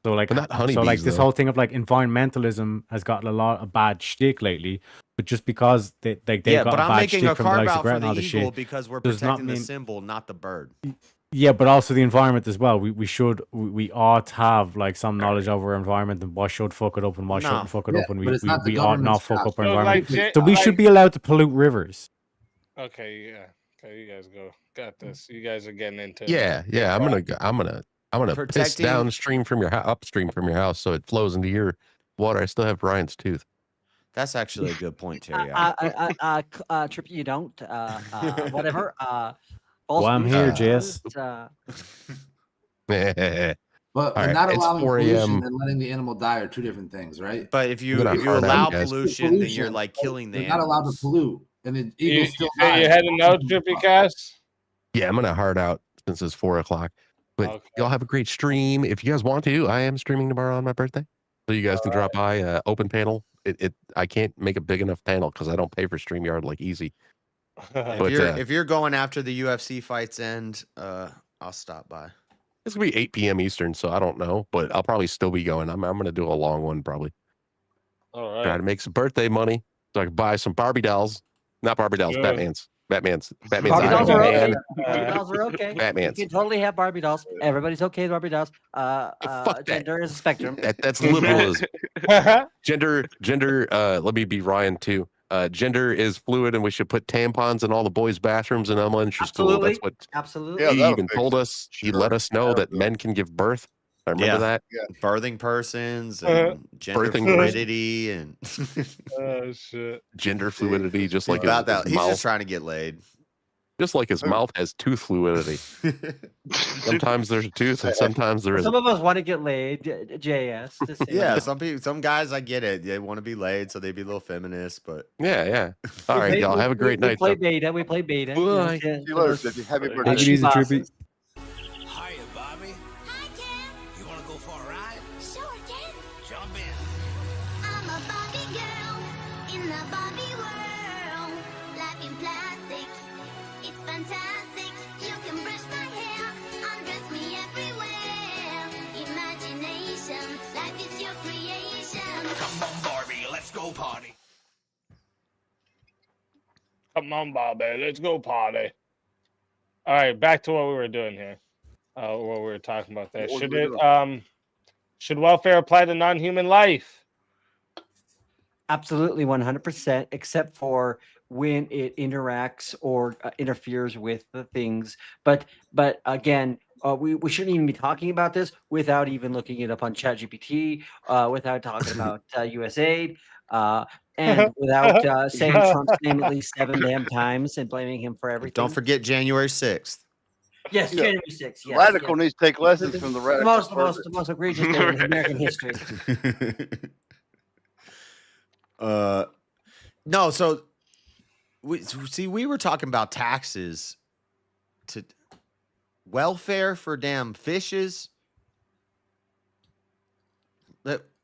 S10: So like,
S13: But not
S10: so
S13: honeybees,
S10: like this
S13: though.
S10: whole thing of like environmentalism has gotten a lot of bad shtick lately. But just because they got
S7: Yeah,
S10: a
S7: but I'm
S10: bad
S7: making a
S10: shtick from the
S7: carve
S10: likes of
S7: out
S10: Greta
S7: for
S10: and
S7: the
S10: all this
S7: eagle
S10: shit
S7: because we're
S10: does not
S7: protecting the
S10: mean
S7: symbol, not the bird.
S10: yeah, but also the environment as well. We ought to have like some knowledge over our environment and what should fuck it up and what
S7: No.
S10: shouldn't fuck it
S14: Yeah,
S10: up, and
S14: but it's not the
S10: we ought not
S14: government's
S10: fuck
S14: job.
S10: up our
S9: So,
S10: environment.
S9: like,
S10: So we should be allowed to pollute rivers.
S9: Okay, yeah. Okay, you guys go. Got this. You guys are getting into it.
S13: Yeah. I'm gonna piss
S7: Protecting-
S13: downstream from your upstream from your house, so it flows into your water. I still have Brian's tooth.
S7: That's actually a good point, Terry.
S17: Trippy, you don't. Whatever.
S10: Well, I'm here, Jess.
S14: But
S13: All right,
S14: not
S13: it's
S14: allowing
S13: 4
S14: pollution
S13: a.m.
S14: and letting the animal die are two different things, right?
S7: But if you
S13: I'm gonna hard out,
S7: allow
S13: guys.
S7: pollution, then you're like killing the
S14: They're not allowed to pollute, and the
S9: You,
S14: eagles
S9: you
S14: still
S9: say
S14: die.
S9: you're heading out, Trippy Cast?
S13: Yeah, I'm gonna hard out since it's 4 o'clock. But
S9: Okay.
S13: y'all have a great stream. If you guys want to, I am streaming tomorrow on my birthday, so you guys can drop by. Open panel. I can't make a big enough panel because I don't pay for StreamYard like easy. But,
S7: if you're going after the UFC fights end, I'll stop by.
S13: It's gonna be 8 p.m. Eastern, so I don't know, but I'll probably still be going. I'm gonna do a long one probably.
S9: All
S13: Try
S9: right.
S13: to make some birthday money so I can buy some Barbie dolls. Not Barbie dolls,
S9: Good.
S13: Batman's.
S17: Barbie
S13: Iron
S17: dolls are okay.
S13: Man.
S17: Barbie dolls are okay. You
S13: Batman's.
S17: can totally have Barbie dolls. Everybody's okay with Barbie dolls.
S13: Fuck that.
S17: Gender is a spectrum.
S13: That's liberalism. Gender. Let me be Ryan too. Gender is fluid, and we should put tampons in all the boys' bathrooms in elementary school.
S17: Absolutely.
S13: That's what
S17: Absolutely.
S4: Yeah,
S13: he
S4: that'll
S13: even
S4: fix
S13: told
S4: it.
S13: us. He let us know that men can give birth. I remember that.
S7: Birthing persons and gender
S13: Birthing
S7: fluidity and
S9: Oh shit.
S13: Gender fluidity, just like
S7: about
S13: his
S7: that. He's
S13: mouth.
S7: just trying to get laid.
S13: Just like his mouth has tooth fluidity. Sometimes there's a tooth, and sometimes there
S17: Some
S13: isn't.
S17: of us want to get laid. JS. Just say
S7: Yeah,
S17: that.
S7: some guys, I get it. They want to be laid, so they be a little feminist. But
S13: Yeah. All
S17: We
S13: right,
S17: play-
S13: y'all have a great
S17: we
S13: night.
S17: play
S13: though.
S17: beta. We play beta.
S13: Bye.
S4: See you later, Tiffy. Happy birthday.
S10: Take it easy, Trippy.
S18: Hiya, Bobby. Hi, Ken. You want to go for a ride? Sure, Ken. Jump in. I'm a Bobby girl in the Bobby world. Life in plastic, it's fantastic. You can brush my hair, undress me everywhere. Imagination, life is your creation. Come on, Barbie, let's go party.
S9: Come on, Bobby. Let's go party. All right, back to what we were doing here. What we were talking about there.
S4: What was
S9: Should
S4: we
S9: it
S4: doing?
S9: should welfare apply to non-human life?
S17: Absolutely, 100%, except for when it interacts or interferes with the things. But again, we shouldn't even be talking about this without even looking it up on ChatGPT, without talking about USAID, and without saying Trump's name at least 7 damn times and blaming him for everything.
S7: don't forget January 6th.
S17: Yes,
S4: Yeah.
S17: January 6th. Yes,
S4: Radical
S17: yes.
S4: needs to take lessons from the
S17: The
S4: radical.
S17: most egregious day in American history.
S7: No, so we were talking about taxes to welfare for damn fishes.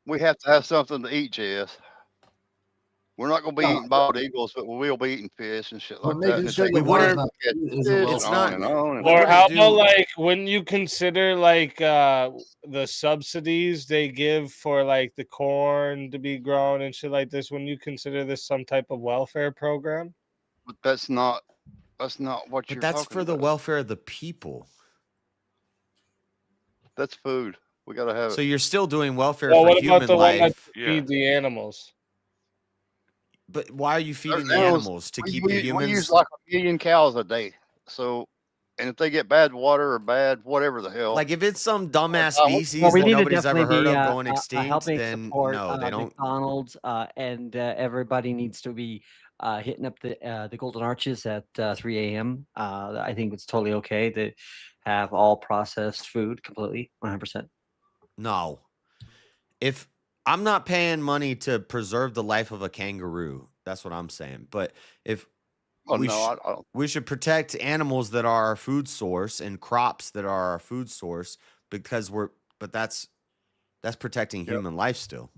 S4: We have to have something to eat, JS. We're not going to be eating bald eagles, but we will be eating fish and shit like
S11: But
S4: that.
S11: making
S4: And
S11: sure
S4: take
S11: the
S4: it
S11: water's
S4: back,
S11: not
S4: get
S11: polluted
S4: fish
S11: isn't well
S4: and
S11: done.
S4: on and on. And
S9: Or
S4: on.
S9: how about like when you consider like the subsidies they give for like the corn to be grown and shit like this, when you consider this some type of welfare program?
S4: But that's not what
S1: But
S4: you're
S1: that's
S4: talking
S1: for the
S4: about.
S1: welfare of the people.
S4: That's food. We got to have
S1: So
S4: it.
S1: you're still doing welfare
S9: Well,
S1: for
S9: what about
S1: human
S9: the one that
S1: life.
S9: feed the animals?
S1: But why are you feeding the
S4: Animals,
S1: animals to
S4: we,
S1: keep
S4: we,
S1: the
S4: we
S1: humans?
S4: use like 1,000,000 cows a day. So, and if they get bad water or bad whatever the hell,
S1: Like if it's some dumbass
S17: Well,
S1: species
S17: we
S1: that
S17: need to
S1: nobody's ever
S17: definitely
S1: heard
S17: be
S1: of going extinct,
S17: helping
S1: then
S17: support
S1: no, they don't.
S17: McDonald's, and everybody needs to be hitting up the Golden Arches at 3 a.m. I think it's totally okay to have all processed food completely, 100%.
S1: No. If I'm not paying money to preserve the life of a kangaroo, that's what I'm saying. But if
S4: Oh,
S1: we,
S4: no,
S1: sh-
S4: I don't.
S1: we should protect animals that are our food source and crops that are our food source because but that's protecting human life still.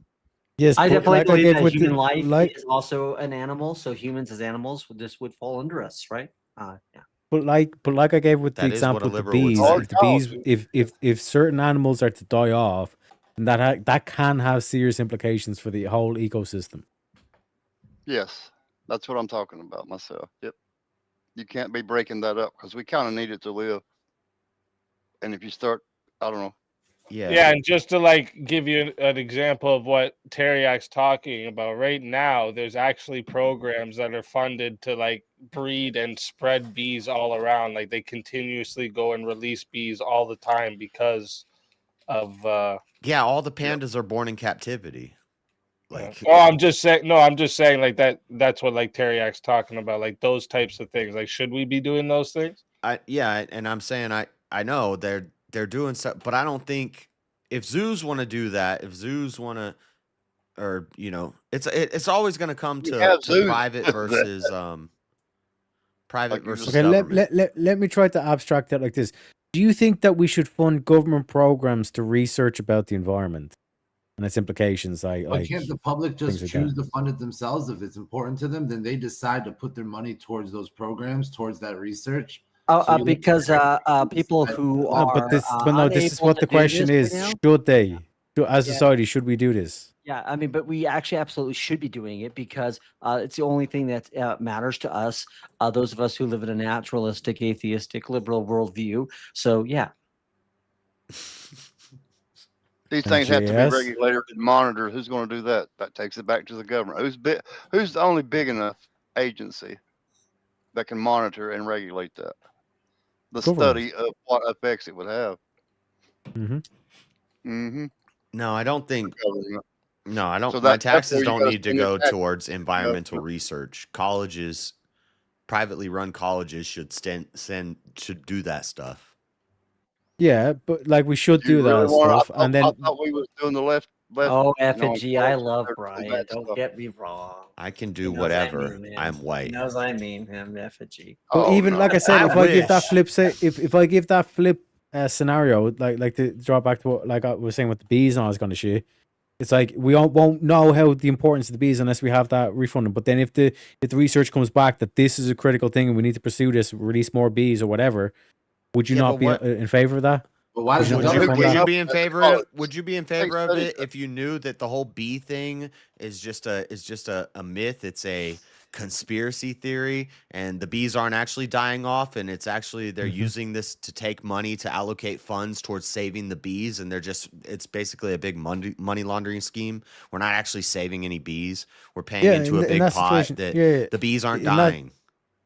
S10: Yes,
S17: I
S10: but
S17: definitely
S10: like I
S17: believe
S10: gave
S17: that
S10: with
S17: human
S10: the
S17: life is also an animal. So humans as animals would fall under us, right? Yeah.
S10: But like I gave with the
S1: That is what
S10: example
S1: a
S10: with the
S1: liberal would
S10: bees,
S1: say.
S10: if the bees, if certain animals are to die off, and that can have serious implications for the whole ecosystem.
S4: Yes, that's what I'm talking about myself. Yep. You can't be breaking that up because we kind of need it to live. And if you start, I don't know.
S9: Yeah, and just to like give you an example of what Teriak's talking about right now, there's actually programs that are funded to like breed and spread bees all around. Like they continuously go and release bees all the time because of
S1: Yeah, all the pandas are born in captivity. Like
S9: oh, I'm just saying like that's what like Teriak's talking about, like those types of things. Like should we be doing those things?
S1: and I'm saying I know they're doing stuff, but I don't think if zoos want to do that, if zoos want to, or it's always going to come
S4: We
S1: to
S4: have zoos
S1: private
S4: that-
S1: versus private versus
S10: Okay,
S1: government.
S10: let me try to abstract that like this. Do you think that we should fund government programs to research about the environment and its implications?
S11: But can't the public just
S10: things like
S11: choose
S10: that?
S11: to fund it themselves if it's important to them? Then they decide to put their money towards those programs, towards that research. So you look
S17: Because
S11: at
S17: people who
S10: No,
S17: are
S10: this is
S17: unable
S10: what
S17: to
S10: the
S17: do
S10: question
S17: this
S10: is.
S17: right now.
S10: Should they? As a
S17: Yeah.
S10: society, should we do this?
S17: Yeah, I mean, but we actually absolutely should be doing it because it's the only thing that matters to us, those of us who live in a naturalistic, atheistic, liberal worldview. So, yeah.
S4: These
S10: And
S4: things have to be
S10: JS?
S4: regulated and monitored. Who's going to do that? That takes it back to the government. Who's the only big enough agency that can monitor and regulate that? The
S10: Government.
S4: study of what effects it would have.
S10: Mm-hmm.
S4: Mm-hmm.
S1: No, I don't think. No, I don't.
S4: So
S1: my
S4: that's
S1: taxes
S4: where you
S1: don't
S4: gotta
S1: need to
S4: spend your
S1: go
S4: taxes.
S1: towards environmental research. Colleges, privately run colleges should do that stuff.
S10: Yeah, but like we should
S4: You
S10: do
S4: really
S10: that
S4: want?
S10: stuff, and then
S4: I thought we was doing the left.
S17: Oh, F
S4: you know,
S17: and G, I love
S4: or
S17: Brian.
S4: that
S17: Don't
S4: stuff.
S17: get me wrong.
S1: I can
S17: He
S1: do
S17: knows
S1: whatever.
S17: I mean him.
S1: I'm
S17: He
S1: white.
S17: knows I mean him, F and G.
S10: But
S4: Oh,
S10: even
S4: no.
S10: like I said,
S1: I
S10: if I give that
S1: wish.
S10: flip, say if I give that flip scenario, like to draw back to what like I was saying with the bees and all this kind of shit, it's like we won't know how the importance of the bees unless we have that refunding. But then if the research comes back that this is a critical thing and we need to pursue this, release more bees or whatever, would you
S1: Yeah,
S10: not
S1: but
S10: be
S1: what-
S10: in favor of that?
S11: But why does the
S10: Would you
S11: government?
S10: fund that?
S1: be in favor of it? Would you be in favor of it if you knew that the whole bee thing is just a myth? It's a conspiracy theory, and the bees aren't actually dying off, and it's actually they're using this to take money to allocate funds towards saving the bees, and it's basically a big money laundering scheme. We're not actually saving any bees. We're paying into a big pot that the bees aren't dying.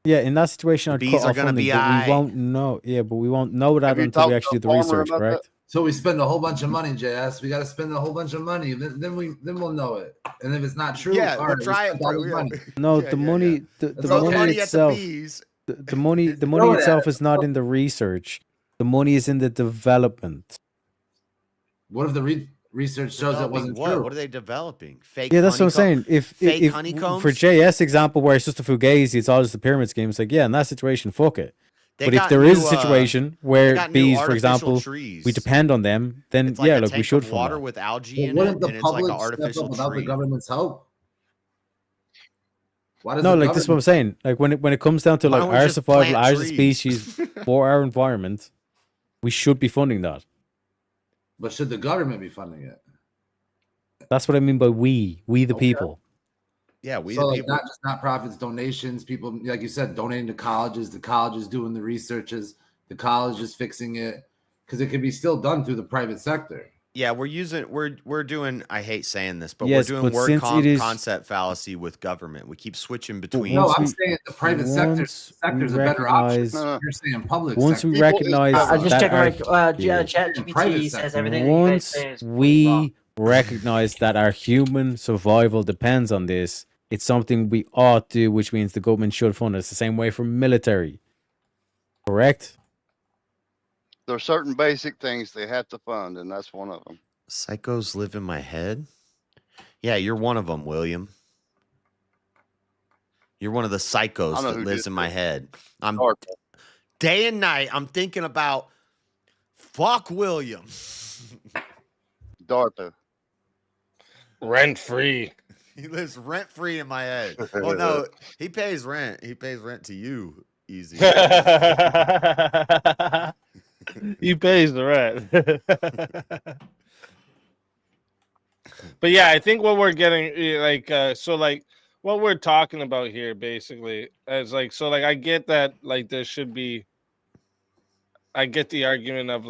S10: In that situation, I'd
S1: bees
S10: cut
S1: are
S10: off
S1: gonna
S10: funding,
S1: be
S10: but
S1: aight.
S10: we won't know. Yeah, but we won't know that
S4: Have you
S10: until we
S4: talked
S10: actually
S4: to
S10: do
S4: a
S10: the
S4: farmer
S10: research,
S4: about that?
S10: correct?
S11: So we spend a whole bunch of money, JS. We got to spend a whole bunch of money. Then we'll know it. And if it's not true,
S1: Yeah,
S11: all
S1: we'll
S11: right, we
S1: try it.
S11: spent all this money.
S10: No,
S1: Yeah,
S10: the
S1: yeah,
S10: money,
S1: yeah.
S10: the
S11: That's
S10: money
S11: okay.
S1: Money at the
S10: itself,
S1: bees.
S10: the money
S11: Throw it at
S10: itself
S11: it.
S10: is not in the research. The money is in the development.
S11: What if the research shows that
S1: Developing
S11: wasn't
S1: what?
S11: true?
S1: What are they developing? Fake.
S10: Yeah, that's what I'm
S1: honeycomb-
S10: saying. If
S1: fake
S10: for
S1: honeycombs.
S10: JS example where it's just a fugazi, it's all just a pyramid scheme. It's like, yeah, in that situation, fuck it.
S1: They
S10: But if
S1: got
S10: there is a
S1: new,
S10: situation
S1: they
S10: where
S1: got new
S10: bees, for
S1: artificial
S10: example,
S1: trees.
S10: we depend on them, then
S1: It's like
S10: yeah,
S1: a
S10: look, we
S1: tank
S10: should
S1: of
S10: fund
S1: water
S10: that.
S1: with algae
S11: But
S1: in
S11: wouldn't
S1: it,
S11: the
S1: and it's like an
S11: public step
S1: artificial
S11: up without the
S1: tree.
S11: government's help?
S14: Why does
S10: No,
S14: the
S10: like this is what I'm saying. Like when it comes down to
S1: Why
S10: like
S1: don't we
S10: our
S1: just
S10: survival
S1: plant
S10: as a
S1: trees?
S10: species for our environment, we should be funding that.
S14: But should the government be funding it?
S10: That's what I mean by we the people.
S1: Yeah, we
S14: So
S1: the
S14: like
S1: people.
S14: not just nonprofits, donations, people like you said, donating to colleges, the colleges doing the researches, the colleges fixing it, because it can be still done through the private sector.
S1: Yeah, we're doing. I hate saying this, but
S10: Yes,
S1: we're doing
S10: but since it is
S1: concept fallacy with government. We keep switching between.
S14: No, I'm saying the private sector
S10: once
S14: is
S10: we
S14: a better option.
S10: recognize-
S14: You're saying public
S10: Once
S14: sector.
S10: we recognize
S17: I just
S10: that
S17: checked
S10: our
S17: ChatGPT says everything that you guys
S10: once
S17: say is completely wrong.
S10: we recognize that our human survival depends on this, it's something we ought to do, which means the government should fund it. It's the same way for military. Correct?
S4: There are certain basic things they have to fund, and that's one of them.
S1: Psychos live in my head. Yeah, you're one of them, William. You're one of the psychos that lives in my head. I'm day and night. I'm thinking about fuck William.
S4: DARPA.
S9: Rent free.
S1: He lives rent free in my head. Oh no, he pays rent. He pays rent to you. Easy.
S9: He pays the rent. But yeah, I think what we're getting what we're talking about here basically is I get that there should be. I get the argument of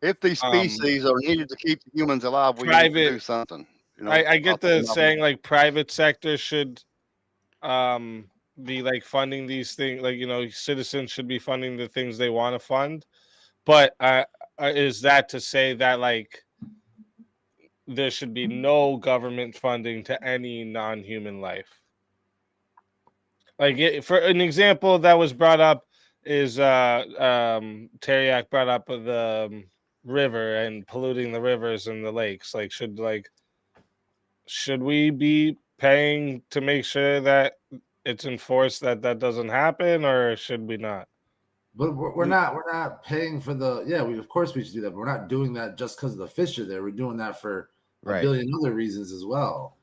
S4: if these species are needed to keep the humans alive, we need to do something. You know,
S9: I get the saying private sector should be funding these things, citizens should be funding the things they want to fund, but is that to say that there should be no government funding to any non-human life? For an example that was brought up is Teriak brought up the river and polluting the rivers and the lakes. Should we be paying to make sure that it's enforced that doesn't happen, or should we not?
S14: But we're not paying for the of course we should do that, but we're not doing that just because of the fish are there. We're doing that for a billion other reasons as well.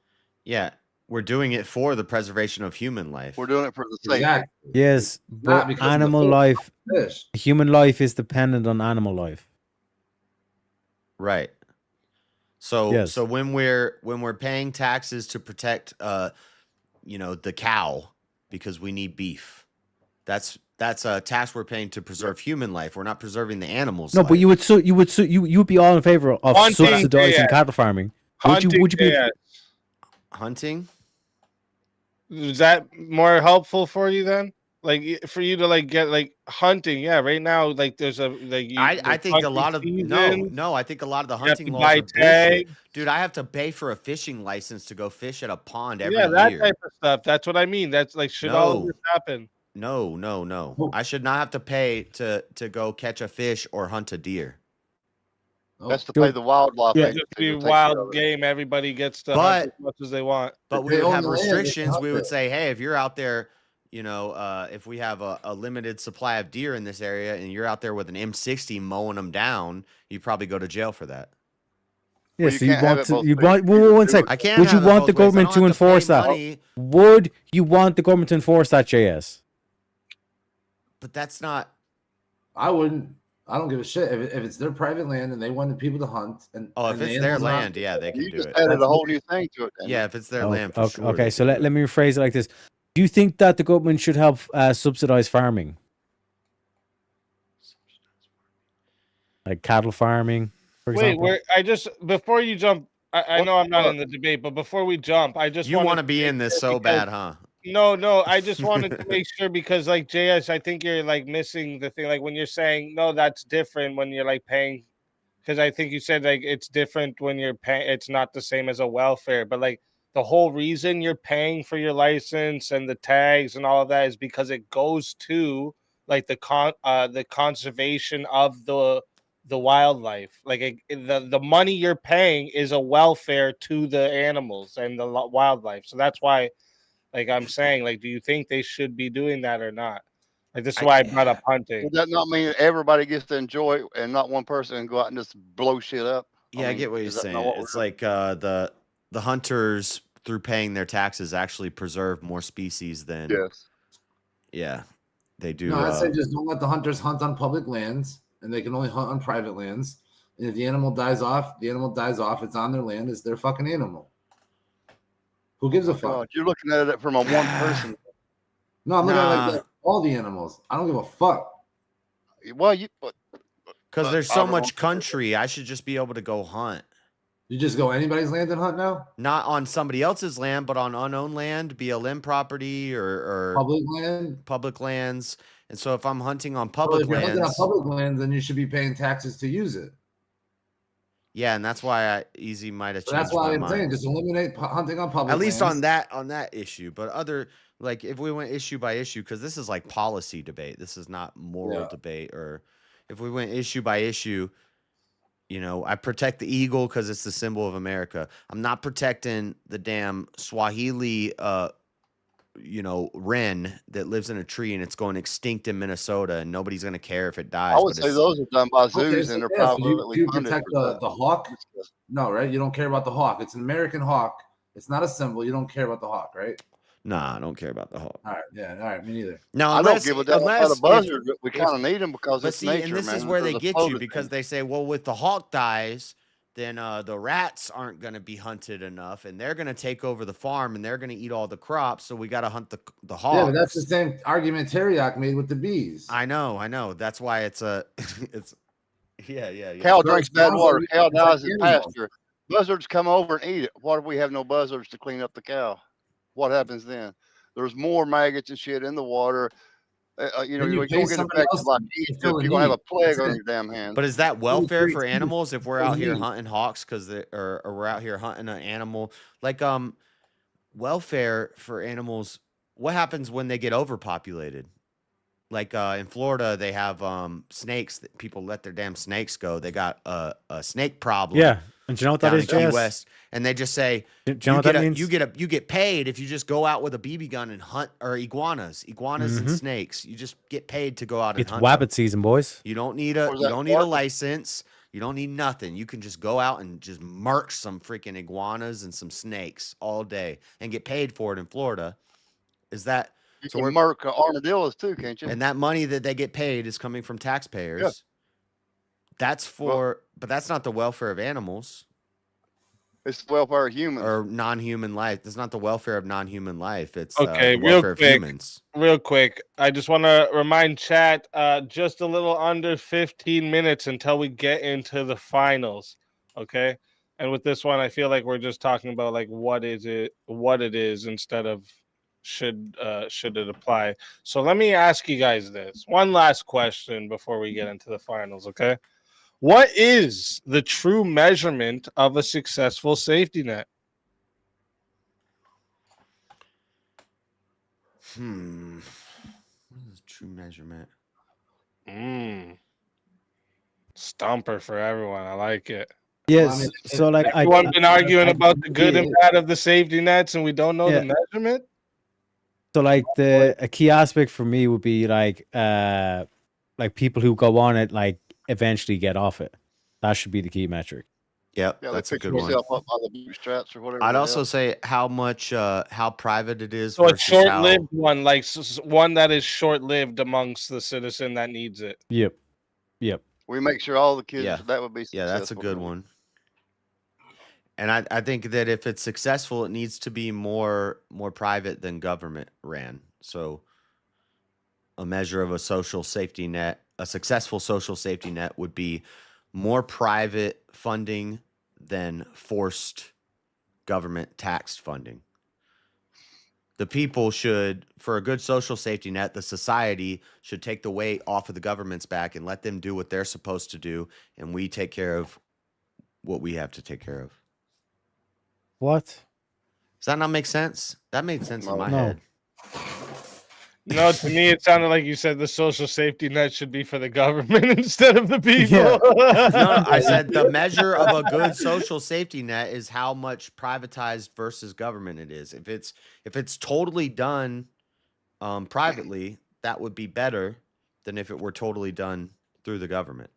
S1: Yeah, we're doing it for the preservation of human life.
S4: We're doing it for the sake.
S14: Exactly.
S10: Yes, but animal life, human life is dependent on animal life.
S1: Right. So
S10: Yes.
S1: so when we're paying taxes to protect the cow because we need beef, that's a tax we're paying to preserve human life. We're not preserving the animals.
S10: No, but you would be all in favor of
S1: Hunting,
S10: subsidizing
S1: yeah.
S10: cattle farming. Would you be
S1: hunting?
S9: Is that more helpful for you then? For you to get hunting? Yeah, right now there's a
S1: I think a lot of I think a lot of the hunting
S9: to
S1: laws
S9: buy
S1: are bullshit.
S9: tag.
S1: Dude, I have to pay for a fishing license to go fish at a pond every
S9: Yeah, that
S1: year.
S9: type of stuff. That's what I mean. That's should all of this happen?
S1: No. I should not have to pay to go catch a fish or hunt a deer.
S4: That's to pay the wildlife.
S9: Yeah,
S4: agency
S9: just
S4: to
S9: be
S4: take care of
S9: wild
S4: it.
S9: game. Everybody gets to hunt as much as they want.
S1: But we would have restrictions. We would say, hey, if you're out there, if we have a limited supply of deer in this area and you're out there with an M60 mowing them down, you probably go to jail for that.
S10: Yeah, so you want one sec.
S1: I can't
S10: Would you
S1: have it
S10: want
S1: both
S10: the
S1: ways. I
S10: government
S1: don't
S10: to
S1: have to
S10: enforce
S1: pay
S10: that?
S1: money.
S10: Would you want the government to enforce that, JS?
S1: But that's not.
S14: I wouldn't. I don't give a shit if it's their private land and they wanted people to hunt. And
S1: if
S14: and
S1: it's
S14: the
S1: their
S14: animals
S1: land,
S14: aren't-
S1: yeah, they can
S4: You
S1: do
S4: just
S1: it.
S4: added a whole new thing to it. Then.
S1: Yeah, if it's their
S10: Okay,
S1: land, for
S10: okay,
S1: sure.
S10: okay, so let me rephrase it like this. Do you think that the government should help subsidize farming? Like cattle farming, for
S9: Wait,
S10: example?
S9: before you jump, I know I'm not in the debate, but before we jump, I just
S1: You
S9: wanted
S1: want to be in this so bad, huh?
S9: No, I just wanted to make sure because JS, I think you're missing the thing. When you're saying no, that's different when you're paying, because I think you said it's different when you're paying. It's not the same as a welfare, but the whole reason you're paying for your license and the tags and all of that is because it goes to the conservation of the wildlife. The money you're paying is a welfare to the animals and the wildlife. So that's why. I'm saying, do you think they should be doing that or not? This is why I brought up hunting.
S4: Would that not mean everybody gets to enjoy it and not one person go out and just blow shit up?
S1: Yeah, I get what you're saying. It's the hunters through paying their taxes, actually preserve more species than.
S4: Yes.
S1: Yeah, they do.
S14: No, I say just don't let the hunters hunt on public lands, and they can only hunt on private lands. And if the animal dies off, the animal dies off. It's on their land. It's their fucking animal. Who gives a fuck?
S4: God, you're looking at it from a one person.
S14: No, I'm looking at like all the animals. I don't give a fuck.
S4: Well,
S1: because there's so much country. I should just be able to go hunt.
S14: You just go anybody's land and hunt now?
S1: Not on somebody else's land, but on unowned land, BLM property or
S14: public land,
S1: public lands. And so if I'm hunting on
S14: well,
S1: public
S14: if you're
S1: lands,
S14: hunting on public lands, then you should be paying taxes to use it.
S1: yeah, and that's why Easy might have
S14: So
S1: changed
S14: that's why
S1: my
S14: I'm
S1: mind.
S14: saying just eliminate hunting on public.
S1: At least
S14: lands.
S1: on that issue, but other like if we went issue by issue, because this is like policy debate. This is not moral debate. Or if we went issue by issue, you know, I protect the eagle because it's the symbol of America. I'm not protecting the damn Swahili, you know, wren that lives in a tree and it's going extinct in Minnesota, and nobody's gonna care if it dies.
S4: I would say those are done by zoos, and they're
S14: do
S4: probably
S14: you
S4: funded
S14: protect
S4: for
S14: the hawk? No, right? You don't care about the hawk. It's an American hawk. It's not a symbol. You don't care about the hawk, right?
S1: Nah, I don't care about the hawk.
S14: All right, yeah, all right, me neither.
S1: No,
S4: I don't give a damn about the buzzard. We
S1: if-
S4: kind of need them because
S1: but
S4: it's
S1: see,
S4: nature,
S1: and this
S4: man.
S1: is where they
S4: There's a
S1: get
S4: flow
S1: you
S4: to
S1: because
S4: things.
S1: they say, well, with the hawk dies, then the rats aren't going to be hunted enough, and they're going to take over the farm, and they're going to eat all the crops. So we got to hunt the hawks.
S14: Yeah, but that's the same argument Teriak made with the bees.
S1: I know. That's why it's a, it's, yeah.
S4: Cow drinks bad water.
S14: you
S4: Cow
S14: protect
S4: dies in
S14: animals.
S4: pasture. Buzzards come over and eat it. What if we have no buzzards to clean up the cow? What happens then? There's more maggots and shit in the water. You know,
S14: Then you
S4: you're
S14: pay
S4: going to get
S14: somebody
S4: infected
S14: else
S4: by
S14: to
S4: yeast.
S14: fill
S4: You're
S14: the
S4: going to have a
S14: need.
S4: plague
S14: That's
S4: on
S14: it.
S4: your damn hands.
S1: But is that welfare for
S14: treats
S1: animals if we're
S14: people
S1: out here
S14: need.
S1: hunting hawks or we're out here hunting an animal? Like welfare for animals, what happens when they get overpopulated? Like in Florida, they have snakes that people let their damn snakes go. They got a snake problem.
S10: Yeah. And do you know what that
S1: down
S10: is,
S1: in Key
S10: JS?
S1: West, and they just say
S10: Do you know what that means?
S1: you get paid if you just go out with a BB gun and hunt or iguanas and snakes. You just get paid to go out and
S10: It's
S1: hunt. them.
S10: wabbit season, boys.
S1: You don't need a license. You don't need nothing. You can just go out and just murk some freaking iguanas and some snakes all day and get paid for it in Florida. Is that
S4: You
S1: so?
S4: can murk armadillos too, can't you?
S1: And that money that they get paid is coming from taxpayers. That's for, but that's not the welfare of animals.
S4: It's the welfare of humans
S1: or non-human life. That's not the welfare of non-human life. It's
S9: Okay,
S1: the welfare
S9: real
S1: of humans.
S9: quick. I just want to remind chat, just a little under 15 minutes until we get into the finals. Okay, and with this one, I feel like we're just talking about like what it is instead of should it apply. So let me ask you guys this one last question before we get into the finals. Okay. What is the true measurement of a successful safety net?
S1: What is true measurement?
S9: Stumper for everyone. I like it.
S10: Yes. So like
S9: Everyone been arguing about the good and bad of the safety nets, and we don't know the measurement.
S10: So like a key aspect for me would be like people who go on it like eventually get off it. That should be the key metric.
S1: Yep,
S4: Yeah,
S1: that's
S4: they
S1: a
S4: pick
S1: good one.
S4: yourself up by the bootstraps or whatever.
S1: I'd
S4: the
S1: also
S4: hell.
S1: say how much, how private it is.
S9: So a
S1: versus how-
S9: short-lived one, like one that is short-lived amongst the citizen that needs it.
S10: Yep.
S4: We make sure all the kids
S1: Yeah.
S4: that would be
S1: Yeah, that's a
S4: successful.
S1: good one. And I think that if it's successful, it needs to be more private than government ran. So a measure of a social safety net, a successful social safety net would be more private funding than forced government taxed funding. The people should, for a good social safety net, the society should take the weight off of the government's back and let them do what they're supposed to do, and we take care of what we have to take care of.
S10: What?
S1: Does that not make sense? That made sense in my
S10: No.
S1: head.
S9: No, to me, it sounded like you said the social safety net should be for the government instead of the people.
S1: No, I said the measure of a good social safety net is how much privatized versus government it is. If it's totally done privately, that would be better than if it were totally done through the government.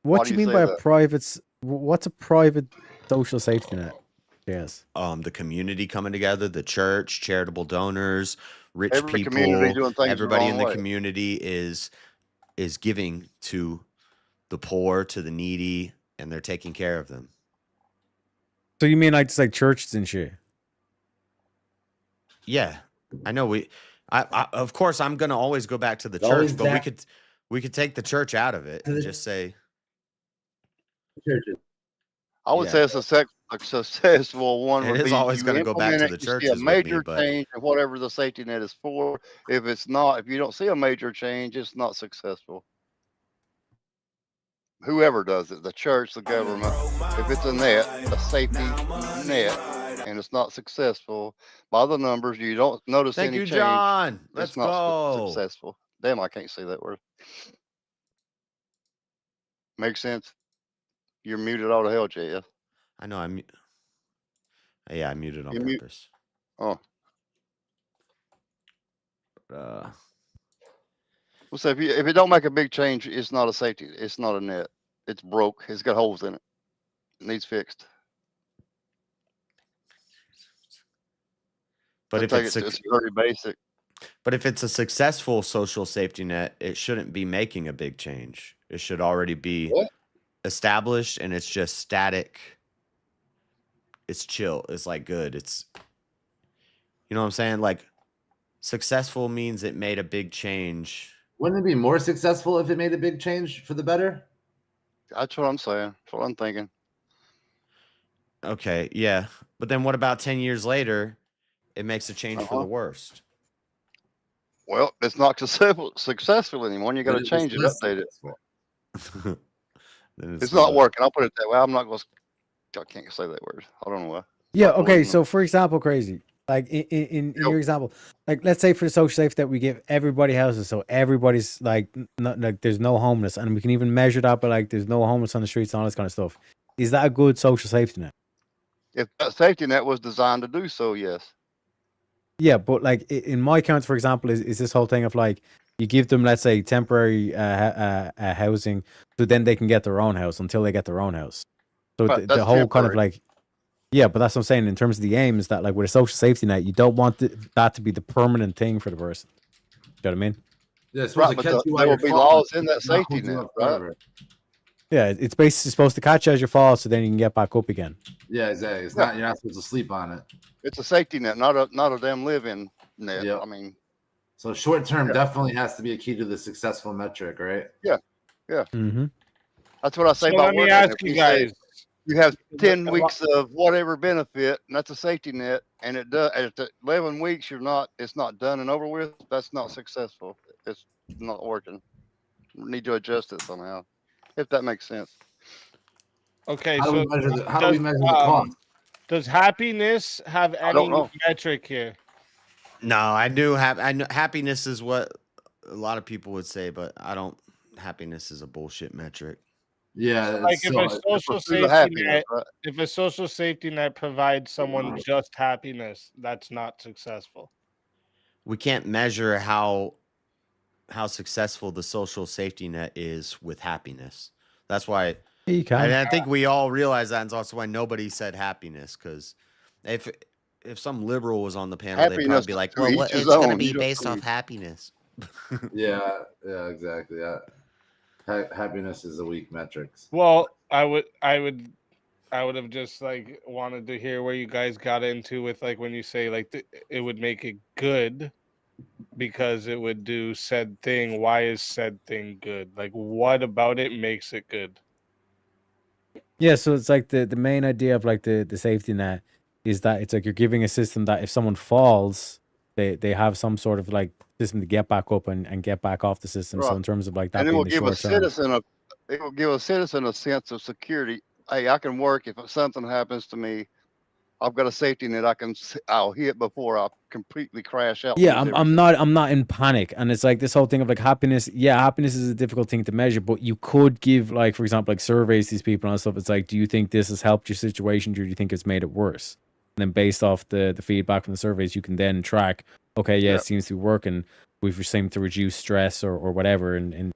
S10: What
S4: Why
S10: do
S4: do
S10: you
S4: you
S10: mean
S4: say
S10: by
S4: that?
S10: a private? What's a private social safety net? Yes.
S1: The community coming together, the church, charitable donors, rich
S4: Every community
S1: people,
S4: doing things the
S1: everybody
S4: wrong
S1: in the
S4: way.
S1: community is giving to the poor, to the needy, and they're taking care of them.
S10: So you mean like just like churches and shit?
S1: Yeah, I know. I of course I'm gonna always go back to the
S14: It's always
S1: church, but
S14: that-
S1: we could take the church out of it and just say
S14: Churches.
S4: I would say it's a successful one
S1: It
S4: would
S1: is
S4: be
S1: always
S4: you
S1: gonna go back
S4: implement
S1: to
S4: it,
S1: the
S4: you see a
S1: churches with me,
S4: major
S1: but
S4: change in whatever the safety net is for. If it's not, if you don't see a major change, it's not successful. Whoever does it, the church, the government, if it's a net, a safety net, and it's not successful by the numbers, you don't notice
S1: thank
S4: any
S1: you,
S4: change.
S1: John. Let's
S4: It's not
S1: go.
S4: successful. Damn, I can't say that word. Makes sense. You're muted all to hell, JF.
S1: I know. I muted on
S4: You mute.
S1: purpose.
S4: Oh.
S1: Uh,
S4: Well, so if it don't make a big change, it's not a safety. It's not a net. It's broke. It's got holes in it. It needs fixed.
S1: but
S4: I
S1: if
S4: take
S1: it's
S4: it's very basic.
S1: but if it's a successful social safety net, it shouldn't be making a big change. It should already be established, and it's just static. It's chill. It's like good. It's, you know what I'm saying? Like, successful means it made a big change.
S14: Wouldn't it be more successful if it made a big change for the better?
S4: That's what I'm saying. That's what I'm thinking.
S1: Okay, yeah. But then what about 10 years later? It makes a change for the worst.
S4: Well, it's not successful anymore. You got to change it, update it. It's not working. I'll put it that way. I'm not going to. I can't say that word. I don't know why.
S10: Yeah. Okay. So for example, crazy. Like in your example, like let's say for the social safety that we give everybody houses, so everybody's like, like there's no homeless, and we can even measure that, but like there's no homeless on the streets and all this kind of stuff. Is that a good social safety net?
S4: If that safety net was designed to do so, yes.
S10: Yeah, but like in my counts, for example, is this whole thing of like you give them, let's say, temporary housing, so then they can get their own house until they get their own house. So
S4: But
S10: the
S4: that's
S10: whole kind of
S4: temporary.
S10: like, yeah, but that's what I'm saying. In terms of the aim, is that like with a social safety net, you don't want that to be the permanent thing for the person. You know what I mean?
S14: Yeah, it's
S4: Right, but there will be laws in that safety net, right?
S10: Yeah, it's basically supposed to catch you as you fall, so then you can get back up again.
S14: Yeah, exactly. It's not, you're not supposed to sleep on it.
S4: It's a safety net, not a damn living net.
S14: Yeah.
S4: I mean,
S14: So short term
S4: Yeah.
S14: definitely has to be a key to the successful metric, right?
S4: yeah.
S10: Mm-hmm.
S4: That's what I say
S8: So
S4: about
S8: let me
S4: working.
S8: ask
S4: If
S8: you
S4: we say
S8: guys.
S4: you have 10 weeks of whatever benefit, and that's a safety net, and it does at the 11 weeks it's not done and over with. That's not successful. It's not working. We need to adjust it somehow, if that makes sense.
S8: Okay,
S14: How do
S8: so
S14: we measure the cost?
S8: Does happiness have
S4: I don't
S8: any
S4: know.
S8: metric here?
S1: No, I know happiness is what a lot of people would say, but I don't. Happiness is a bullshit metric.
S14: Yeah,
S8: Like if a social
S4: pursuit of
S8: safety
S4: happiness,
S8: net,
S4: right?
S8: if a social safety net provides someone just happiness, that's not successful.
S1: We can't measure how successful the social safety net is with happiness. That's why
S10: You can.
S1: I think we all realize that, and it's also why nobody said happiness. Because if some liberal was on the panel, they'd
S4: Happiness
S1: probably be like,
S4: to
S1: "Well,
S4: each his
S1: it's going to
S4: own.
S1: be
S4: You don't
S1: based off
S4: believe-
S1: happiness."
S14: Yeah, exactly. Yeah. Happiness is a weak metric.
S8: Well, I would have just like wanted to hear where you guys got into with like when you say like it would make it good because it would do said thing. Why is said thing good? Like what about it makes it good?
S10: Yeah, so it's like the main idea of like the safety net is that it's like you're giving a system that if someone falls, they have some sort of like system to get back up and get back off the system. So
S4: Right.
S10: in terms of like that
S4: And it
S10: being
S4: will
S10: the
S4: give a
S10: short term.
S4: citizen it will give a citizen a sense of security. Hey, I can work if something happens to me. I've got a safety net. I'll hit before I completely crash out.
S10: Yeah,
S4: lose
S10: I'm
S4: everything.
S10: not in panic, and it's like this whole thing of like happiness. Yeah, happiness is a difficult thing to measure, but you could give like, for example, like surveys to these people and stuff. It's like, do you think this has helped your situation, or do you think it's made it worse? And then based off the feedback from the surveys, you can then track. Okay, yeah, it seems to be working. We've seemed to reduce stress or whatever, and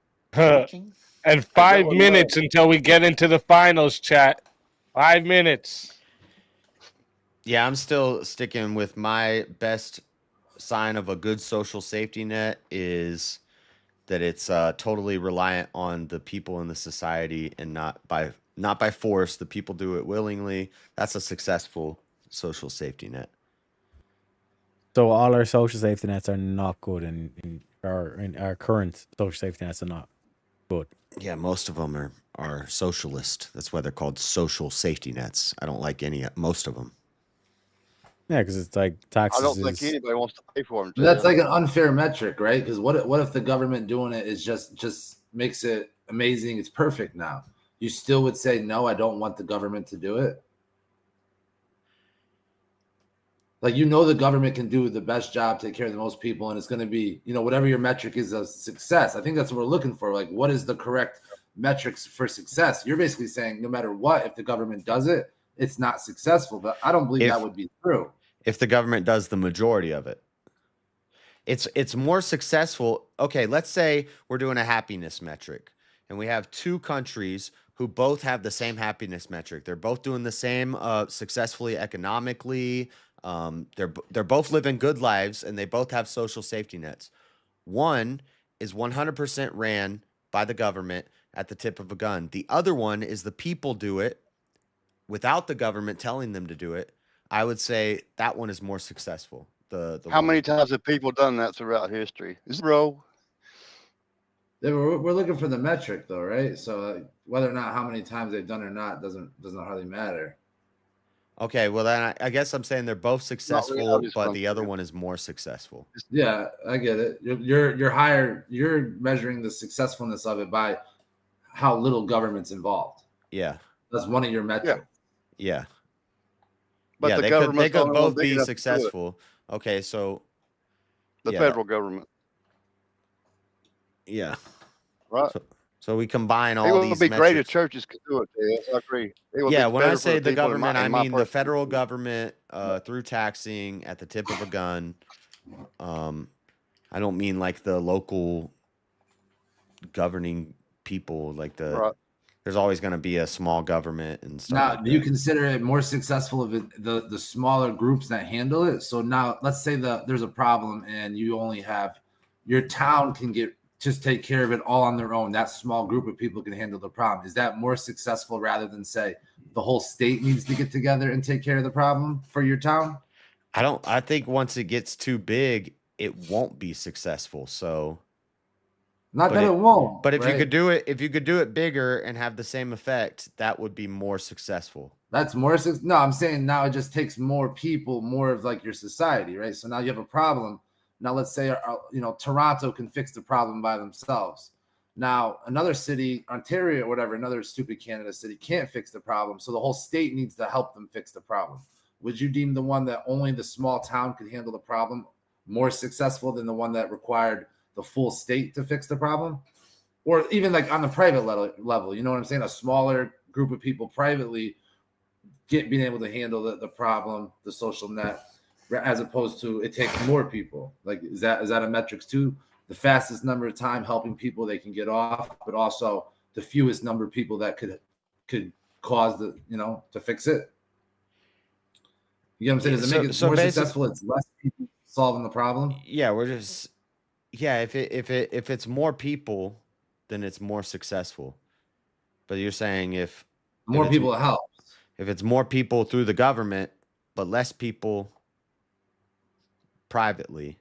S8: And 5 minutes until we get into the finals, chat. 5 minutes.
S1: Yeah, I'm still sticking with my best sign of a good social safety net is that it's totally reliant on the people in the society and not by force. The people do it willingly. That's a successful social safety net.
S10: So all our social safety nets are not good, in our current social safety nets are not good.
S1: Yeah, most of them are socialist. That's why they're called social safety nets. I don't like most of them.
S10: Yeah, because it's like
S4: I
S10: taxes
S4: don't think
S10: is.
S4: anybody wants to pay for them.
S14: That's like an unfair metric, right? Because what if the government doing it is just makes it amazing? It's perfect now. You still would say no. I don't want the government to do it. Like, you know, the government can do the best job, take care of the most people, and it's going to be, you know, whatever your metric is of success. I think that's what we're looking for. Like, what is the correct metrics for success? You're basically saying no matter what, if the government does it, it's not successful. But I don't believe that would be true.
S1: If the government does the majority of it, it's more successful. Okay, let's say we're doing a happiness metric, and we have two countries who both have the same happiness metric. They're both doing the same successfully economically. They're both living good lives, and they both have social safety nets. One is 100% ran by the government at the tip of a gun. The other one is the people do it without the government telling them to do it. I would say that one is more successful.
S4: How many times have people done that throughout history? Zero.
S14: We're looking for the metric, though, right? So whether or not how many times they've done or not doesn't hardly matter.
S1: Okay, well then I guess I'm saying they're both successful, but the other one is more successful.
S14: Yeah, I get it. You're higher. You're measuring the successfulness of it by how little government's involved.
S1: Yeah,
S14: that's one of your metrics.
S1: Yeah.
S4: But
S1: yeah,
S4: the
S1: they could both be
S4: enough to do it.
S1: successful. Okay, so
S4: The
S1: yeah,
S4: federal government.
S1: Yeah.
S4: Right.
S1: So we combine all
S4: It would
S1: these
S4: be great if
S1: metrics.
S4: churches could do it. Yes, I agree. It would
S1: Yeah,
S4: be
S1: when I
S4: better for
S1: say the
S4: people in
S1: government, I
S4: in my
S1: mean the
S4: personal
S1: federal
S4: opinion.
S1: government through taxing at the tip of a gun. I don't mean like the local governing people, like there's always going to be a small government and stuff.
S14: Now,
S1: like
S14: do you
S1: that.
S14: consider it more successful if the smaller groups that handle it? So now, let's say there's a problem and you only have your town can just take care of it all on their own. That small group of people can handle the problem. Is that more successful rather than say the whole state needs to get together and take care of the problem for your town?
S1: I think once it gets too big, it won't be successful. So
S14: Not that it won't.
S1: But if you
S14: right?
S1: could do it bigger and have the same effect, that would be more successful.
S14: That's more. No, I'm saying now it just takes more people, more of like your society, right? So now you have a problem. Now let's say, Toronto can fix the problem by themselves. Now another city, Ontario or whatever, another stupid Canada city can't fix the problem. So the whole state needs to help them fix the problem. Would you deem the one that only the small town could handle the problem more successful than the one that required the full state to fix the problem? Or even like on the private level, you know what I'm saying? A smaller group of people privately being able to handle the problem, the social net, as opposed to it takes more people. Like, is that a metrics too? The fastest number of time helping people they can get off, but also the fewest number of people that could cause to fix it. You know what I'm saying? Does it make it more successful? It's less people solving the problem.
S1: Yeah, if it's more people, then it's more successful. But you're saying if
S14: more people help.
S1: If it's more people through the government, but less people privately,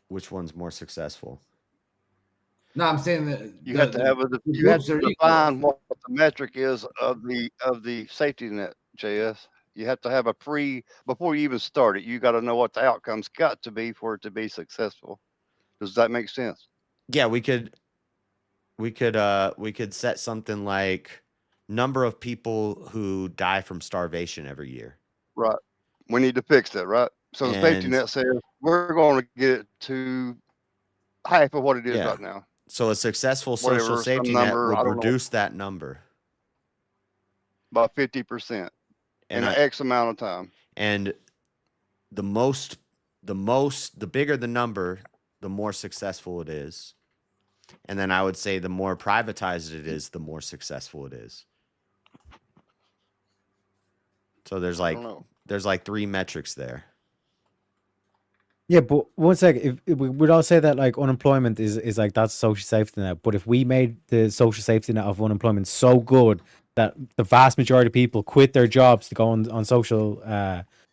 S1: which one's more successful?
S14: No, I'm saying that
S4: you have to define what the metric is of the safety net, JS. You have to have before you even start it, you got to know what the outcome's got to be for it to be successful. Does that make sense?
S1: Yeah, we could set something like number of people who die from starvation every year.
S4: Right. We need to fix that, right? So the safety net says we're going to get it to half of what it is right now.
S1: So a successful social safety net would reduce that number
S4: by 50% in an X amount of time.
S1: And the bigger the number, the more successful it is. And then I would say the more privatized it is, the more successful it is. So there's like 3 metrics there.
S10: Yeah, but one second, if we would all say that like unemployment is like that's social safety net, but if we made the social safety net of unemployment so good that the vast majority of people quit their jobs to go on social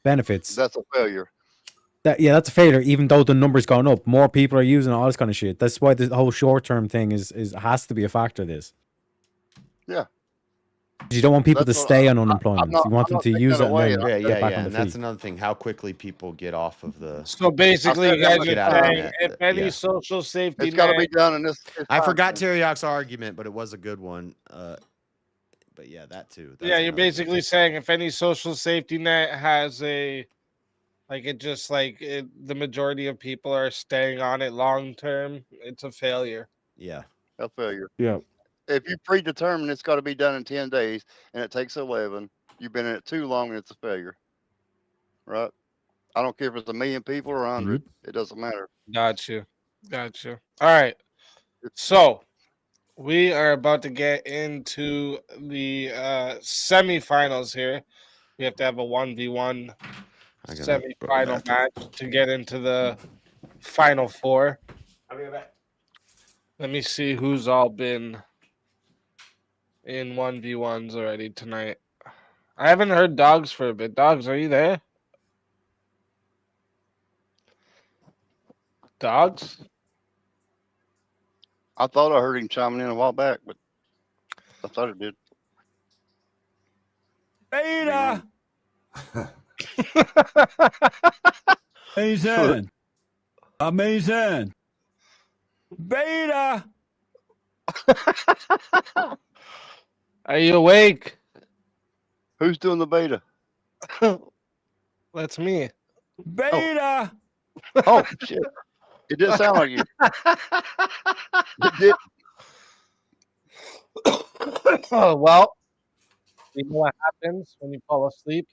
S10: benefits,
S4: That's a failure.
S10: That's a failure. Even though the numbers going up, more people are using all this kind of shit. That's why the whole short term thing is has to be a factor of this.
S4: Yeah.
S10: You don't want people
S4: That's
S10: to
S4: what
S10: stay on unemployment. You want them to use it and then get back on
S1: and
S10: the
S1: that's
S10: feet.
S1: another thing. How quickly people get off of the.
S9: So basically, you guys
S1: get
S9: are
S1: out of the
S9: saying
S1: net.
S9: if any
S1: Yeah.
S9: social safety
S4: It's got to
S9: net,
S4: be done in this.
S1: I forgot Teriak's argument, but it was a good one. But yeah, that too. That's
S9: yeah, you're
S1: another thing.
S9: basically saying if any social safety net has a, like it just like it, the majority of people are staying on it long term, it's a failure.
S1: Yeah.
S4: A failure.
S10: Yeah.
S4: If you predetermine it's got to be done in 10 days and it takes 11, you've been in it too long and it's a failure. Right? I don't care if it's 1 million people or 100. It doesn't matter.
S9: Got you. All right. So we are about to get into the semifinals here. We have to have a 1v1 semifinal match to get into the final 4. Let me see who's all been in 1v1s already tonight. I haven't heard Dogs for a bit. Dogs, are you there? Dogs?
S4: I thought I heard him chiming in a while back, but I thought it did.
S16: Beta! Amazing. Amazing. Beta!
S9: Are you awake?
S4: Who's doing the beta?
S9: That's me.
S16: Beta!
S4: Oh, shit. It didn't sound like you. It did.
S9: Oh, well, you know what happens when you fall asleep?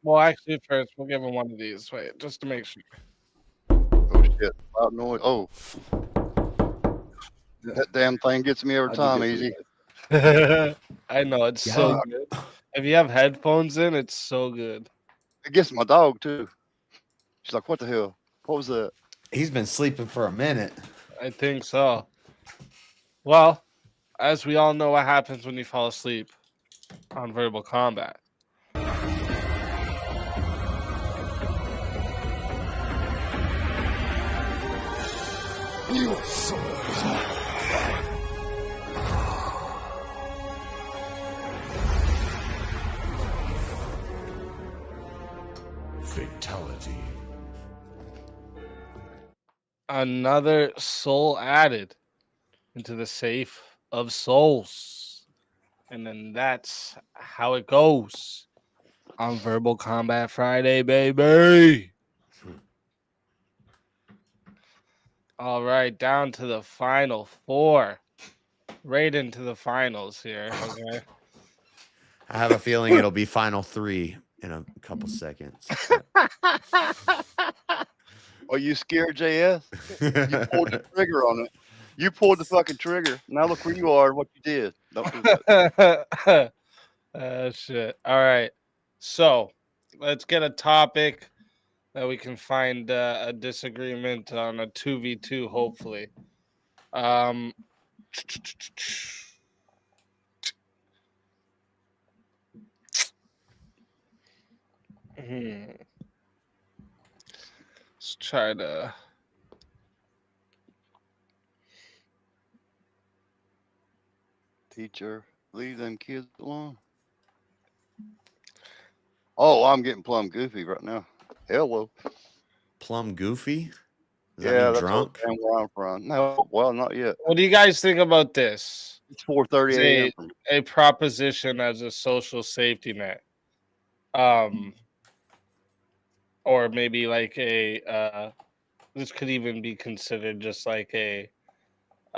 S9: Well, actually, first, we'll give him one of these. Wait, just to make sure.
S4: Oh, shit. Loud noise. Oh. That damn thing gets me every time, easy.
S9: I know, it's so good. If you have headphones in, it's so good.
S4: It gets my dog, too. She's like, what the hell? What was that?
S1: He's been sleeping for a minute.
S9: I think so. Well, as we all know what happens when you fall asleep on Verbal Combat.
S19: Fatality.
S9: Another soul added into the safe of souls. And then that's how it goes on Verbal Combat Friday, baby. All right, down to the final 4. Right into the finals here. Okay.
S1: I have a feeling it'll be final 3 in a couple seconds.
S4: Are you scared, JS? You pulled the trigger on it. You pulled the fucking trigger. Now look where you are and what you did. Don't do that.
S9: Shit. All right. So let's get a topic that we can find a disagreement on, a 2v2, hopefully. Let's try to.
S4: Teacher, leave them kids alone. Oh, I'm getting plumb goofy right now. Hello.
S1: Plum goofy? Does that
S4: Yeah,
S1: mean
S4: that's
S1: drunk?
S4: where I'm from. No, well, not yet.
S9: What do you guys think about this?
S4: It's 4:30 a.m.
S9: A proposition as a social safety net, or maybe like a. This could even be considered just like a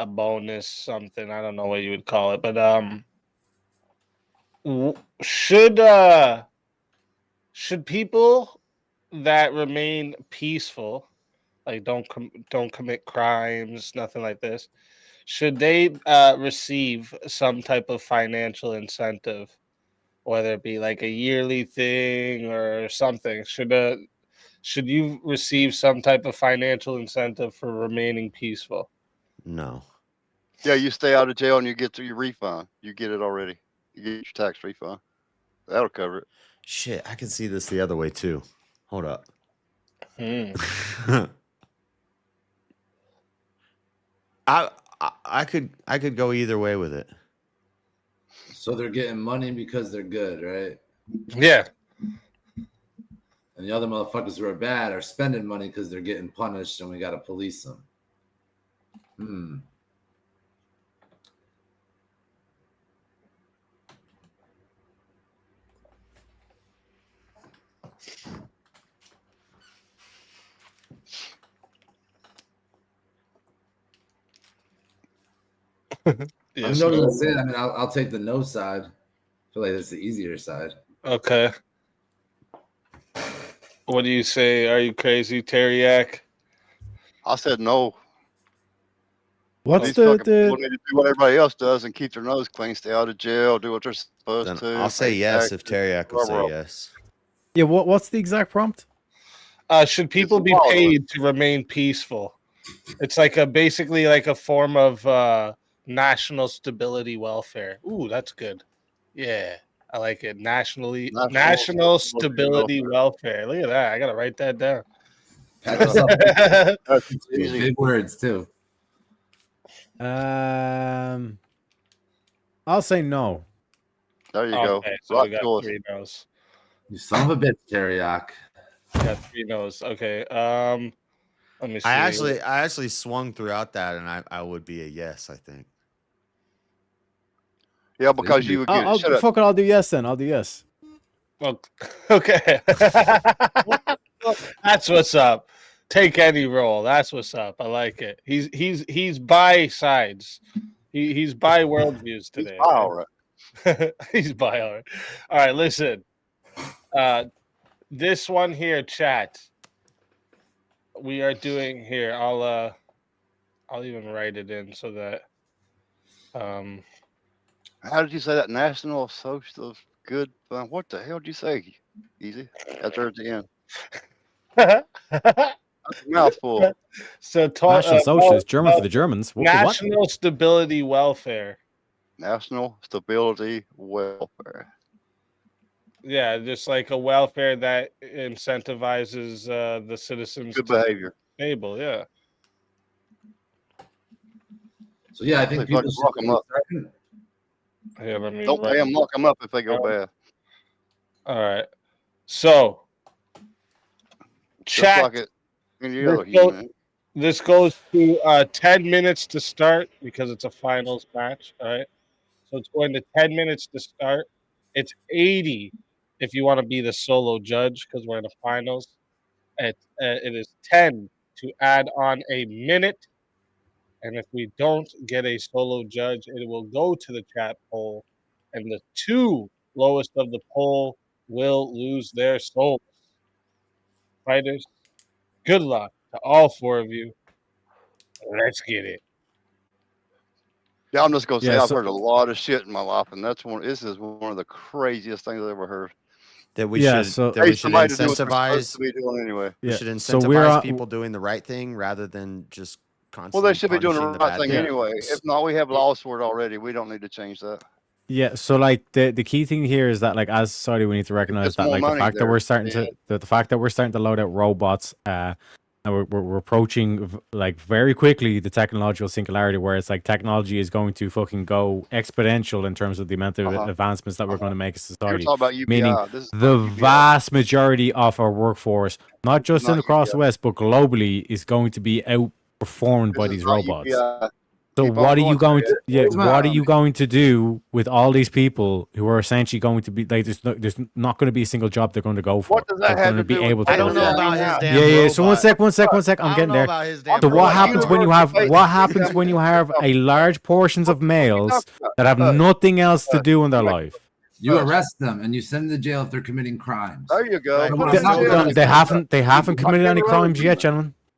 S9: bonus, something. I don't know what you would call it, but should people that remain peaceful, like don't commit crimes, nothing like this, should they receive some type of financial incentive whether it be like a yearly thing or something? Should you receive some type of financial incentive for remaining peaceful?
S1: No.
S4: Yeah, you stay out of jail and you get to your refund. You get it already. You get your tax refund. That'll cover it.
S1: Shit, I can see this the other way too. Hold up. I could go either way with it.
S14: So they're getting money because they're good, right?
S9: Yeah.
S14: And the other motherfuckers who are bad are spending money because they're getting punished, and we got to police them.
S9: Yes,
S14: I'm not
S9: no.
S14: gonna say it. I mean, I'll take the no side. I feel like it's the easier side.
S9: Okay. What do you say? Are you crazy, Teriak?
S4: I said no.
S10: What's
S4: These
S10: the
S4: people need to do what everybody else does and keep their nose clean, stay out of jail, do what they're supposed
S1: Then
S4: to.
S1: I'll say
S4: pay
S1: yes if
S4: taxes,
S1: Teriak will say
S4: whatever.
S1: yes.
S10: Yeah, what's the exact prompt?
S9: Should people be paid to remain peaceful? It's like basically like a form of national stability welfare. Ooh, that's good. Yeah, I like it. National stability welfare. Look at that. I gotta write that down.
S14: That's easy. Big words too.
S10: I'll say no.
S4: There you go.
S9: Okay, so we got 3 no's.
S14: You son of a bitch, Teriak.
S9: Got 3 no's. Okay. Let me see.
S1: I actually swung throughout that, and I would be a yes. I think.
S4: Yeah, because you would get shut up.
S10: Fuck it, I'll do yes then. I'll do yes.
S9: Well, okay. That's what's up. Take any role. That's what's up. I like it. He's by sides. He's by worldviews today.
S4: He's all right.
S9: He's by all right. All right, listen. This one here, chat. We are doing here. I'll even write it in so that
S4: How did you say that? National Social Good Fund. What the hell did you say? Easy. That's there at the end. That's a mouthful.
S9: So
S10: National Socialist, German for the Germans. What?
S9: National Stability Welfare.
S4: National Stability Welfare.
S9: Yeah, just like a welfare that incentivizes the citizens
S4: Good
S9: to
S4: behavior.
S9: be stable. Yeah.
S14: So yeah, I think people should
S4: lock them up.
S9: Yeah, let me
S4: Don't pay them, lock them up if they go bad.
S9: All right. So,
S4: Just
S9: chat.
S4: like it in the other heat, man.
S9: This goes to 10 minutes to start because it's a finals match. All right. So it's going to 10 minutes to start. It's 80 if you want to be the solo judge because we're in the finals. It is 10 to add on a minute. And if we don't get a solo judge, it will go to the chat poll. And the 2 lowest of the poll will lose their souls. Fighters, good luck to all 4 of you. Let's get it.
S4: Yeah, I'm just gonna say
S10: Yeah,
S4: I've
S10: so-
S4: heard a lot of shit in my life, and this is one of the craziest things I've ever heard.
S1: That we
S10: Yeah,
S1: should
S10: so-
S1: that we
S4: Pay
S1: should
S4: somebody to do what they're
S1: incentivize.
S4: supposed to be doing anyway.
S1: We
S10: Yeah,
S1: should
S10: so
S1: incentivize
S10: we're on-
S1: people doing the right thing rather than just
S4: Well,
S1: constantly.
S4: they should be doing the
S1: punishing
S4: right
S1: bad
S4: thing
S1: thing.
S4: anyway. If not, we have laws for it already. We don't need to change that.
S10: Yeah, so like the key thing here is that like as society we need to recognize
S4: Just
S10: that
S4: more
S10: like the
S4: money
S10: fact that
S4: there.
S10: we're starting to the fact that we're starting to load out robots and we're approaching like very quickly the technological singularity where it's like technology is going to fucking go exponential in terms of the amount of advancements that we're going to make as society.
S4: talking about UBI.
S10: Meaning
S4: This is
S10: the
S4: about UBI.
S10: vast majority of our workforce, not just in
S4: not
S10: across the
S4: UBI.
S10: West, but globally, is going to be outperformed by
S4: This is
S10: these
S4: not
S10: robots.
S4: UBI.
S10: So
S4: Keep on
S10: what are you
S4: going,
S10: going to
S4: Fred.
S10: what are you going to do with all these people who are essentially going to be like there's not going to be a single job they're going to go for.
S4: What does that
S10: They're
S4: have
S10: going
S4: to
S10: be
S4: do with
S10: able to
S1: I don't know
S10: perform.
S1: about his damn
S10: Yeah. So one
S1: robot.
S10: sec. I'm
S1: I don't
S10: getting
S1: know
S10: there.
S1: about his damn
S10: So what
S1: robot.
S10: happens when you have a large portions of males that have nothing else to do in their life?
S14: You arrest them and you send them to jail if they're committing crimes.
S4: There you go.
S14: Right.
S4: Put them in jail.
S10: They haven't committed any crimes yet, gentlemen.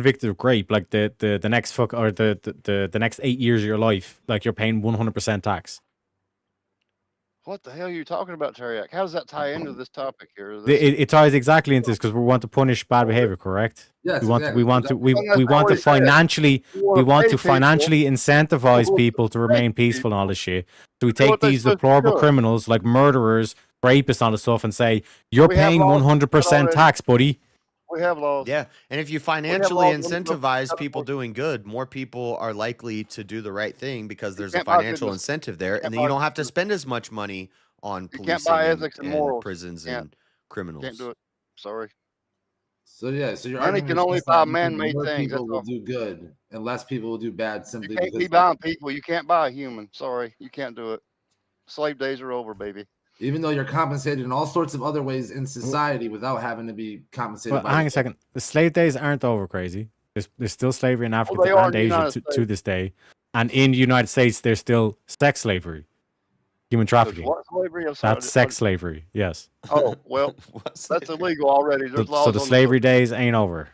S10: convicted of rape, like the next the next 8 years of your life, like you're paying 100% tax.
S4: What the hell are you talking about, Teriak? How does that tie into this topic here?
S10: It ties exactly into this because we want to punish bad behavior, correct?
S14: Yes,
S10: we want
S14: exactly.
S10: to we want to we,
S4: Well, that's
S10: we
S4: not
S10: want
S4: what
S10: to
S4: he said.
S10: financially
S4: You wanna
S10: we want
S4: pay
S10: to
S4: people,
S10: financially incentivize
S4: well,
S10: people to
S4: pay
S10: remain peaceful and all this shit. So we
S4: Do what
S10: take
S4: they
S10: these
S4: supposed to
S10: deplorable
S4: do.
S10: criminals like murderers, rapists, all this stuff, and say you're
S4: We have
S10: paying
S4: laws against that
S10: 100%
S4: already.
S10: tax, buddy.
S4: We have laws.
S1: Yeah, and if you
S4: We have
S1: financially
S4: laws on the
S1: incentivize people doing good, more people are likely to do the right thing because there's a
S4: can't buy
S1: financial
S4: goodness.
S1: incentive
S4: You
S1: there,
S4: can't
S1: and then you
S4: buy
S1: don't have to
S4: goodness.
S1: spend as much money on
S4: You can't
S1: policing
S4: buy
S1: and,
S4: ethics and
S1: and
S4: morals.
S1: prisons
S4: You can't.
S1: and criminals.
S4: Can't do it. Sorry.
S14: So yeah, so your
S4: Money
S14: argument
S4: can
S14: is
S4: only
S14: just
S4: buy
S14: that
S4: man-made
S14: more
S4: things.
S14: people
S4: That's
S14: will
S4: all.
S14: do good and less people will do bad
S4: You
S14: simply
S4: can't
S14: because
S4: be buying people. You can't buy a human. Sorry, you can't do it. Slave days are over, baby.
S14: even though you're compensated in all sorts of other ways in society without having to be compensated
S10: Well,
S14: by
S10: hang
S14: the
S10: a second. The slave days aren't over, crazy. There's still slavery in Africa
S4: they are
S10: and
S4: in the
S10: Asia
S4: United
S10: to
S4: States.
S10: this day, and in the United States there's still sex slavery, human
S4: There's
S10: trafficking.
S4: what slavery? I'm sorry.
S10: That's sex slavery. Yes.
S4: Oh well, that's illegal already. There's
S10: So
S4: laws
S10: the
S4: on
S10: slavery days ain't over.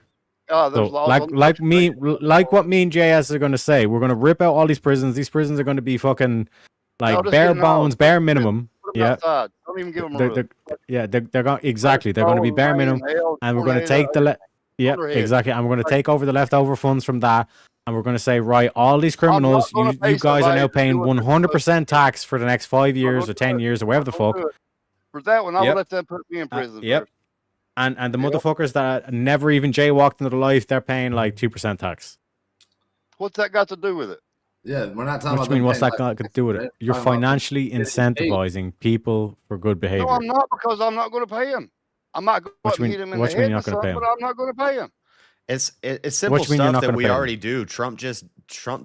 S4: there's
S10: So
S4: laws
S10: like
S4: on the
S10: like me like what me and JS are gonna say, we're gonna rip out all these prisons. These prisons are gonna be fucking like
S4: just
S10: bare
S4: get an hour.
S10: bones, bare minimum.
S4: Put them
S10: Yeah.
S4: outside. Don't even give them a roof.
S10: They're going exactly. They're going to be bare minimum, and we're going to take the exactly, and we're going to take over the leftover funds from that, and we're going to say, right, all these criminals, you guys are now paying 100% tax for the next 5 years or 10 years or whatever the fuck.
S4: For that one, I would
S10: Yep.
S4: let them put me in prison.
S10: Yep.
S4: First.
S10: And the motherfuckers that never even jaywalked into their life, they're paying like 2% tax.
S4: What's that got to do with it?
S14: Yeah, we're not talking
S10: What
S14: about
S10: do you mean? What's
S14: them
S10: that
S14: paying
S10: got to do with it?
S14: right?
S10: You're
S14: Talking about
S10: financially
S14: getting paid.
S10: incentivizing people for good behavior.
S4: No, I'm not, because I'm not going to pay him. I might go
S10: What
S4: up
S10: you
S4: and
S10: mean-
S4: hit him in
S10: what
S4: the
S10: you mean
S4: head
S10: you're
S4: with
S10: not gonna pay
S4: something,
S10: him?
S4: but I'm not going to pay him.
S1: It's simple
S10: you mean you're
S1: stuff
S10: not
S1: that
S10: gonna
S1: we
S10: pay 'em?
S1: already do. Trump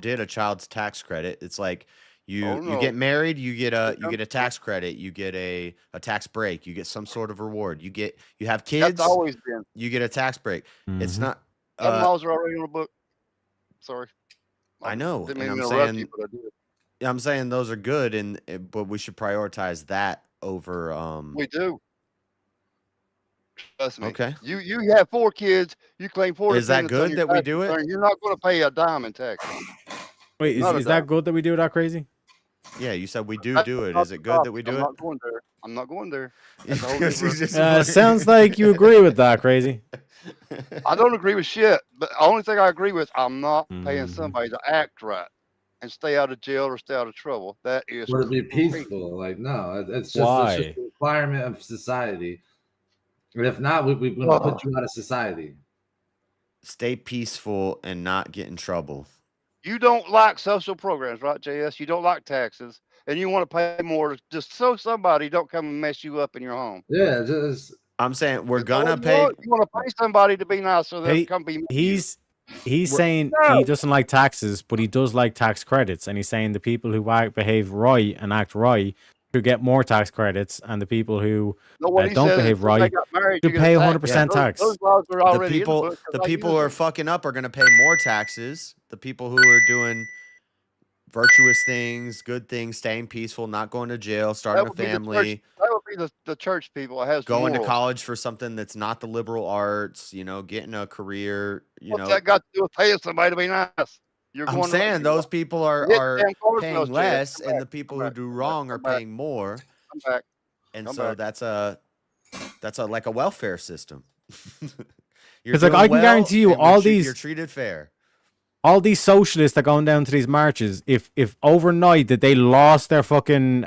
S1: did a child's tax credit. It's like you
S4: no.
S1: get married, you get a tax credit, you get a tax break, you get some sort of reward. You have kids,
S4: That's always been.
S1: you get a tax break. It's
S10: Mhm.
S1: not
S4: Them laws are already in the book. Sorry.
S1: I know,
S4: Didn't
S1: and
S4: mean
S1: I'm
S4: to interrupt
S1: saying
S4: you, but I did.
S1: I'm saying those are good, but we should prioritize that over
S4: We do. Trust me.
S1: Okay.
S4: You have 4 kids. You claim 4
S1: Is that
S4: dependents on
S1: good
S4: your
S1: that we
S4: tax
S1: do it?
S4: return, you're not going to pay a dime in taxes.
S10: Wait,
S4: Not a
S10: is
S4: dime.
S10: that good that we do that crazy?
S1: Yeah, you said we do
S4: That's
S1: it.
S4: not
S1: Is
S4: the
S1: it good that we
S4: topic.
S1: do
S4: I'm
S1: it?
S4: not going there. I'm not going there. That's a whole
S1: Because he's
S4: different-
S1: just
S10: Sounds like you agree with that, crazy.
S4: I don't agree with shit, but the only thing I agree with, I'm not
S10: Mm-hmm.
S4: paying somebody to act right and stay out of jail or stay out of trouble. That is
S14: Or to be
S4: crazy.
S14: peaceful. Like, no, it's just
S10: Why?
S14: a requirement of society. And if not, we're going to put you out of society.
S1: Stay peaceful and not get in trouble.
S4: You don't like social programs, right, JS? You don't like taxes, and you want to pay more just so somebody don't come and mess you up in your home.
S14: Yeah, just
S1: I'm saying we're
S4: That's all
S1: gonna
S4: you
S1: pay.
S4: want. You want to pay somebody to be nice so they'll
S10: He-
S4: come be.
S10: He's
S4: We're-
S10: saying
S4: No.
S10: he doesn't like taxes, but he does like tax credits, and he's saying the people who behave right and act right should get more tax credits, and the people who
S4: No, what he
S10: don't
S4: says is
S10: behave
S4: if they
S10: right
S4: got married,
S10: should
S4: you get a
S10: pay
S4: tax.
S10: 100% tax.
S4: Those laws are
S1: The
S4: already in the
S1: people,
S4: book, 'cause
S1: the
S4: I
S1: people
S4: use
S1: who are
S4: them.
S1: fucking up are gonna pay more taxes. The people who are doing virtuous things, good things, staying peaceful, not going to jail, starting a
S4: would be the
S1: family,
S4: church- That would be the church people that has
S1: going to
S4: morals.
S1: college for something that's not the liberal arts. Getting a career.
S4: What's that got to do with paying somebody to be nice? You're
S1: I'm
S4: going to
S1: saying those people are
S4: Hit damn cars
S1: paying
S4: in those jails.
S1: less,
S4: Come
S1: and
S4: back,
S1: the people
S4: come
S1: who
S4: back,
S1: do
S4: come
S1: wrong
S4: back,
S1: are
S4: come back.
S1: paying more.
S4: Come back.
S1: And
S4: Come
S1: so
S4: back.
S1: that's a like a welfare system. You're
S10: It's like,
S1: doing
S10: I can
S1: well,
S10: guarantee you
S1: and we
S10: all
S1: treat-
S10: these-
S1: you're treated fair.
S10: all these socialists that going down to these marches, if overnight that they lost their fucking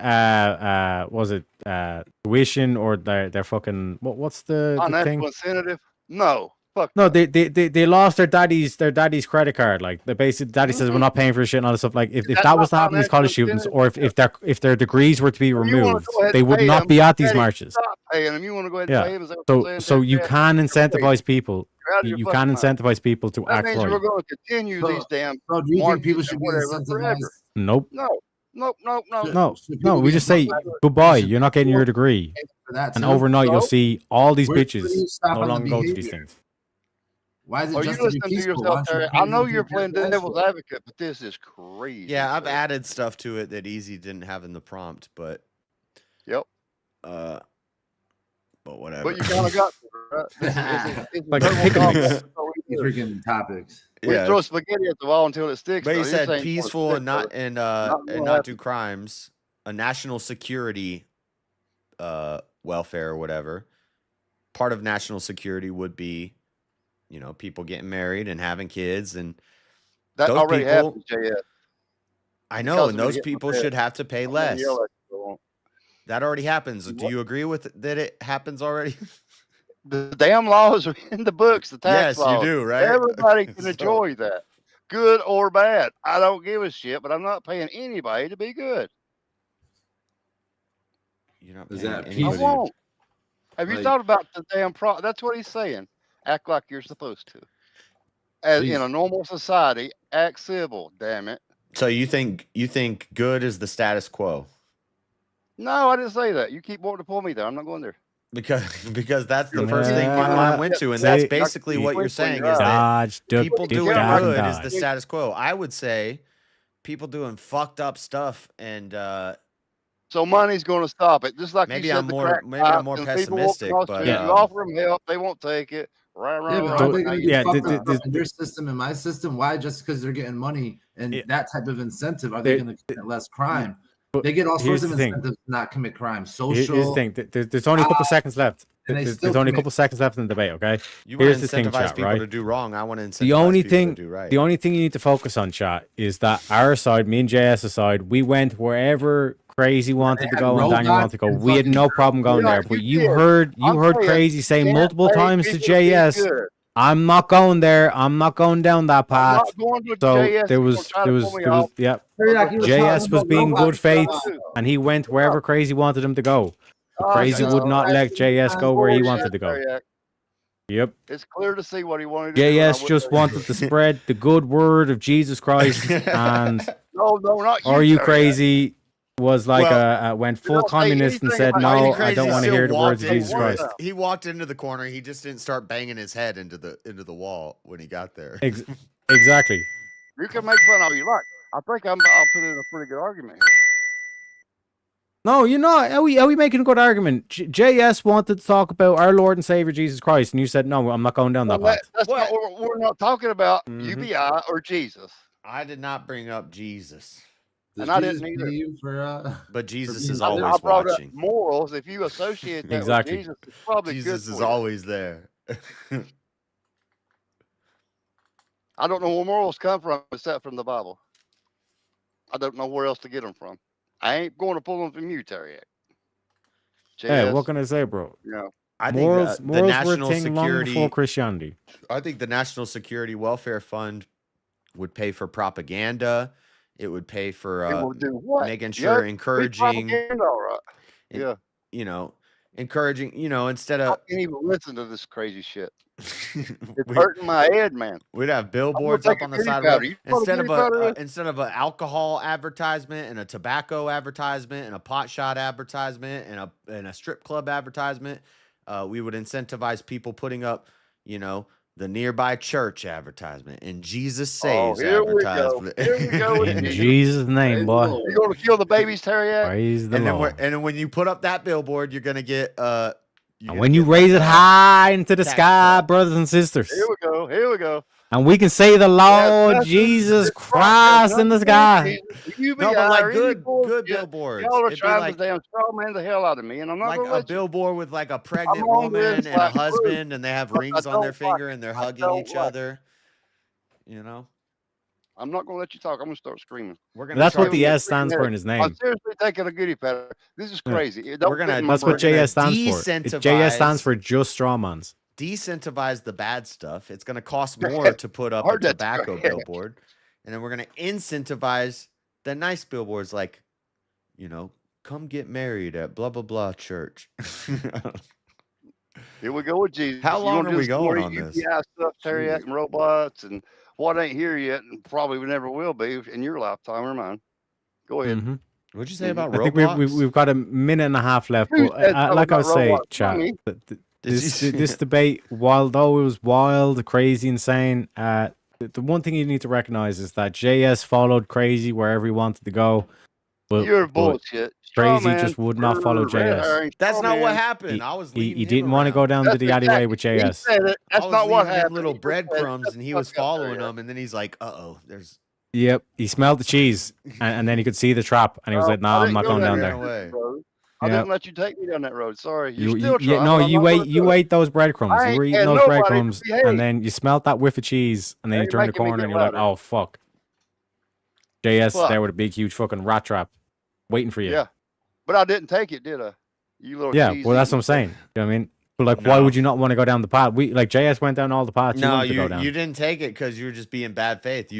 S10: tuition or their fucking what's the
S4: Financial
S10: thing?
S4: incentive? No. Fuck.
S10: No, they lost their daddy's credit card. Like the basic daddy says we're
S4: Mhm.
S10: not paying for shit and all this stuff. Like if
S4: That's
S10: that was to
S4: not
S10: happen to these college
S4: financial
S10: students, or if their degrees were to be
S4: You wanna
S10: removed,
S4: go ahead
S10: they
S4: and
S10: would
S4: pay
S10: not
S4: them,
S10: be at these
S4: Daddy,
S10: marches.
S4: Stop paying them. You want to go ahead and pay
S10: Yeah.
S4: them? Is that what you're saying?
S10: So you
S4: Dad?
S10: can
S4: You're
S10: incentivize people.
S4: You're out of your
S10: You
S4: fucking
S10: can
S4: mind.
S10: incentivize people to
S4: That
S10: act
S4: means we're
S10: right.
S4: going to continue
S14: So-
S4: these damn.
S14: So do you think
S4: marches
S14: people
S4: and
S14: should be
S4: whatever
S14: incentivized?
S4: forever.
S10: Nope.
S4: No. Nope. Nope. No.
S10: No,
S14: Should
S10: no.
S14: people
S10: We
S14: be
S10: just say
S14: incentivized?
S10: goodbye.
S14: Should
S10: You're not getting
S14: people
S10: your degree,
S14: pay for that
S10: and
S14: too?
S10: overnight you'll
S4: So?
S10: see all these
S14: Where do
S10: bitches
S14: you stop
S10: no
S14: on the
S10: longer go to these
S14: behavior?
S10: things.
S14: Why is it
S4: Are you
S14: just to be
S4: listening to
S14: peaceful? Why
S4: yourself,
S14: don't you
S4: Terry?
S14: pay
S4: I
S14: them
S4: know
S14: to
S4: you're
S14: take
S4: playing
S14: care of
S4: devil's
S14: that?
S4: advocate, but this is crazy.
S1: Yeah, I've
S4: sir.
S1: added stuff to it that Easy didn't have in the prompt, but
S4: Yep.
S1: but whatever.
S4: But you kind of got to, right? This is
S10: Like
S4: verbal
S10: pick a
S4: combat.
S10: mix.
S4: That's all we do.
S14: Freaking topics.
S4: We
S1: Yeah.
S4: throw spaghetti at the wall until it sticks.
S1: But
S4: though.
S1: he
S4: This
S1: said
S4: ain't gonna
S1: peaceful
S4: stick,
S1: and not
S4: brother.
S1: and
S4: Not
S1: uh
S4: gonna
S1: and not do
S4: happen.
S1: crimes. a national security welfare or whatever, part of national security would be, you know, people getting married and having kids, and
S4: That
S1: those
S4: already
S1: people,
S4: happens, JS.
S1: I know,
S4: Because
S1: and
S4: of it
S1: those
S4: hitting my
S1: people
S4: head.
S1: should have to pay
S4: I'm gonna
S1: less.
S4: yell at you, so
S1: That already happens. Do
S4: What?
S1: you agree with that it happens already?
S4: The damn laws are in the books, the tax
S1: Yes, you
S4: laws.
S1: do, right?
S4: Everybody can
S1: So-
S4: enjoy that, good or bad. I don't give a shit, but I'm not paying anybody to be good.
S1: You're not
S14: Is
S1: paying
S14: that
S4: I
S1: anybody.
S4: won't. Have you
S14: Like-
S4: thought about the damn That's what he's saying. Act like you're supposed to. As in
S14: Jeez.
S4: a normal society, act civil. Damn it.
S1: So you think good is the status quo?
S4: No, I didn't say that. You keep wanting to pull me there. I'm not going there.
S1: Because that's the first thing
S10: Yeah.
S1: my mind went to, and that's
S10: See,
S1: basically what you're saying
S4: Twinkle in
S1: is
S4: your
S1: that
S10: Dodge, duck,
S1: people
S10: duck,
S1: doing
S10: dodge,
S1: good
S10: and
S1: is the
S10: dodge.
S1: status quo. I would say people doing fucked up stuff, and
S4: So money's going to stop it. Just like
S1: maybe
S4: you said,
S1: I'm
S4: the
S1: more
S4: crack
S1: maybe I'm
S4: pipes
S1: more
S4: and people walking
S1: pessimistic,
S4: across the
S1: but
S4: street, you offer them help, they won't take it. Right,
S14: Yeah, but
S4: right.
S14: aren't they gonna get
S10: Yeah,
S14: fucked up in your system and my system? Why just because they're getting money and that type of incentive are they going to commit less crime? They get all
S10: here's
S14: sorts of
S10: the thing.
S14: incentives to not commit crime.
S10: Here's
S14: Social.
S10: the thing. There's only a couple seconds left.
S14: and they
S10: There's
S14: still
S10: only a
S14: commit-
S10: couple seconds left in the debate. Okay.
S1: you want
S10: Here's
S1: to
S10: the thing,
S1: incentivize
S10: chat.
S1: people
S10: Right.
S1: to do wrong. I want to incentivize
S10: The only
S1: people
S10: thing,
S1: to do right.
S10: the only thing you need to focus on, chat, is that our side, me and JS side, we went wherever Crazy wanted to
S14: had
S10: go and Daniel
S14: robots
S10: wanted to go.
S14: and
S10: We had no problem going
S4: Yeah,
S10: there. But
S4: you
S10: you
S4: did.
S10: heard
S4: I'm saying,
S10: Crazy say
S4: can't
S10: multiple
S4: pay
S10: times to
S4: people to be
S10: JS,
S4: good.
S10: "I'm not going there. I'm not going down that
S4: I'm
S10: path."
S4: not going to
S10: So
S4: JS.
S10: there
S4: You're
S10: was
S4: gonna try
S10: there
S4: to
S10: was
S4: pull me
S10: there was
S4: off.
S10: yep.
S14: Teriyaki, he was
S10: JS
S14: talking
S10: was
S14: about
S10: being good
S14: robots.
S10: faith, and he went wherever Crazy wanted him to go. But Crazy would not let JS go where he wanted to go. Yep.
S4: It's clear to see what he wanted to do. and I
S10: JS
S4: wouldn't
S10: just
S4: let him
S10: wanted
S4: do
S10: to
S4: it.
S10: spread the good word of Jesus Christ, and
S4: No, not you.
S10: Are You
S4: Teriyaki.
S10: Crazy was like
S1: Well,
S10: went
S4: you
S10: full
S4: don't say
S10: communist and
S4: anything
S10: said,
S4: about
S10: "No,
S4: Are You
S10: I
S1: Crazy
S10: don't want to
S1: still
S10: hear the words
S1: walked
S10: of Jesus
S1: in-
S10: Christ."
S1: He walked into the corner. He just didn't start banging his head into the wall when he got there.
S10: Exactly.
S4: You can make fun all you like. I think I'll put in a pretty good argument here.
S10: No, you're not. Are we making a good argument? JS wanted to talk about our Lord and Savior Jesus Christ, and you said, "No, I'm not going down that
S4: Well,
S10: path."
S4: that's not, we're not talking about
S10: Mhm.
S4: UBI or Jesus.
S1: I did not bring up Jesus,
S14: Does
S4: And I
S14: Jesus
S4: didn't
S14: pay
S4: either.
S14: you for,
S1: but Jesus
S14: being
S1: is
S14: good?
S4: I
S1: always
S4: brought
S1: watching.
S4: up morals. If you associate that
S10: Exactly.
S4: with Jesus, it's probably
S1: Jesus
S4: good
S1: is
S4: for you.
S1: always there.
S4: I don't know where morals come from except from the Bible. I don't know where else to get them from. I ain't going to pull them from you, Terry.
S10: Hey, what can I say, bro?
S4: Yeah.
S1: I think
S10: Morals,
S1: the
S10: morals were a
S1: national
S10: thing long before
S1: security.
S10: Christianity.
S1: I think the National Security Welfare Fund would pay for propaganda. It would pay for
S4: It will do what?
S1: making
S4: Yeah,
S1: sure,
S4: we
S1: encouraging,
S4: propaganda, all right.
S1: en-
S4: Yeah.
S1: you know, encouraging, instead
S4: I
S1: of
S4: can't even listen to this crazy shit. It's
S1: we,
S4: hurting my head, man.
S1: we'd have
S4: I'm gonna
S1: billboards
S4: take
S1: up
S4: a
S1: on the
S4: kitty
S1: side of the
S4: powder.
S1: road
S4: You know what a kitty powder is?
S1: instead of an alcohol advertisement and a tobacco advertisement and a pot shot advertisement and a strip club advertisement. We would incentivize people putting up, the nearby church advertisement and Jesus Saves
S4: here we go.
S1: advertisement.
S4: Here we go with
S10: In
S4: Jesus.
S10: Jesus' name,
S14: Praise
S10: boy.
S14: the Lord.
S4: You gonna kill the babies, Terry?
S10: Praise the
S1: and then
S10: Lord.
S1: when you put up that billboard, you're gonna get
S10: And when you raise it high into the
S1: tax
S10: sky,
S1: cut.
S10: brothers and sisters,
S4: Here we go. Here we go.
S10: and we can say the Lord
S4: nothing-
S10: Jesus
S4: it's not-
S10: Christ in the
S4: nothing
S10: sky.
S4: You
S1: No,
S4: be
S1: but like
S4: or any
S1: good
S4: bullshit.
S1: billboards.
S4: Y'all are
S1: It'd be
S4: trying
S1: like
S4: to damn straw man the hell out of me, and I'm not
S1: like
S4: gonna
S1: a
S4: let you.
S1: billboard with like a pregnant
S4: I'm on
S1: woman
S4: this
S1: and a
S4: like proof,
S1: husband, and they have
S4: but I
S1: rings on their
S4: don't like
S1: finger,
S4: it.
S1: and they're
S4: I
S1: hugging
S4: don't
S1: each
S4: like it.
S1: other.
S4: I'm not gonna let you talk. I'm gonna start screaming.
S1: We're gonna
S10: That's what
S1: charge
S10: the
S1: you.
S10: S stands for in his
S4: I'm
S10: name.
S4: seriously taking a goodie powder. This is
S10: Yeah.
S4: crazy. It don't
S1: We're gonna-
S4: fit in my
S10: That's what
S4: brain.
S10: JS stands for. JS stands
S1: desincentivize-
S10: for just straw mans.
S1: Decentivize the bad stuff. It's going to cost more to put up a
S4: Heard that's
S1: tobacco
S4: correct.
S1: billboard, and then we're going to incentivize the nice billboards, like, come get married at blah blah blah church.
S4: Here we go with Jesus.
S1: How
S4: You
S1: long
S4: gonna
S1: are
S4: do
S1: we
S4: some
S1: going
S4: more
S1: on this?
S4: UPI stuff, Teriyaki and robots, and what ain't here yet, and probably never will be in your lifetime or mine. Go ahead.
S10: Mhm.
S1: What'd you say about
S10: I think
S1: Roblox?
S10: we've got a minute and a half left.
S4: Who
S10: But
S4: said something
S10: like I was
S4: about
S10: saying,
S4: Roblox?
S10: chat,
S4: Mommy?
S10: this debate, while though it was wild, crazy, insane, the one thing you need to recognize is that JS followed Crazy wherever he wanted to go. But,
S4: You're
S10: but
S4: bullshit. Straw
S10: Crazy
S4: man,
S10: just would not follow
S4: red
S10: JS.
S4: herring,
S1: That's
S4: straw
S1: not what
S4: man.
S1: happened. I was leading
S10: He
S1: him
S10: didn't want to go
S1: around.
S10: down
S4: That's
S10: to the alleyway
S4: exactly-
S10: with
S4: He
S10: JS.
S4: said it. That's
S1: I was
S4: not what
S1: leading him
S4: happened.
S1: little
S4: He just said,
S1: breadcrumbs,
S4: "Shut
S1: and
S4: the
S1: he was
S4: fuck up,
S1: following
S4: Teriyaki."
S1: them, and then he's like, "Uh-oh, there's
S10: Yep, he smelled the cheese, and then he could see the trap, and he was like, "No, I'm not going down there."
S4: I
S10: Yeah.
S4: didn't let you take me down that road. Sorry. You're
S10: You,
S4: still
S10: yeah,
S4: trying.
S10: no,
S4: but I'm
S10: you
S4: not gonna
S10: ate,
S4: do
S10: you
S4: it.
S10: ate those breadcrumbs.
S4: I
S10: You
S4: ain't
S10: were eating
S4: telling
S10: those
S4: nobody to
S10: breadcrumbs,
S4: behave.
S10: and then you smelt that whiff of cheese, and then you
S4: Ain't
S10: turned the
S4: making me
S10: corner,
S4: get
S10: and you're like,
S4: louder.
S10: "Oh fuck!" JS
S4: What?
S10: there with a big, huge fucking rat trap, waiting for you.
S4: Yeah. But I didn't take it, did I? You little
S10: Yeah,
S4: cheese
S10: well, that's what
S4: eating
S10: I'm saying.
S4: fuck.
S10: You know what I mean? But like, why
S1: No.
S10: would you not want to go down the path? JS went down all the paths you
S1: No,
S10: wanted to go down.
S1: you didn't take it because you were just being bad faith.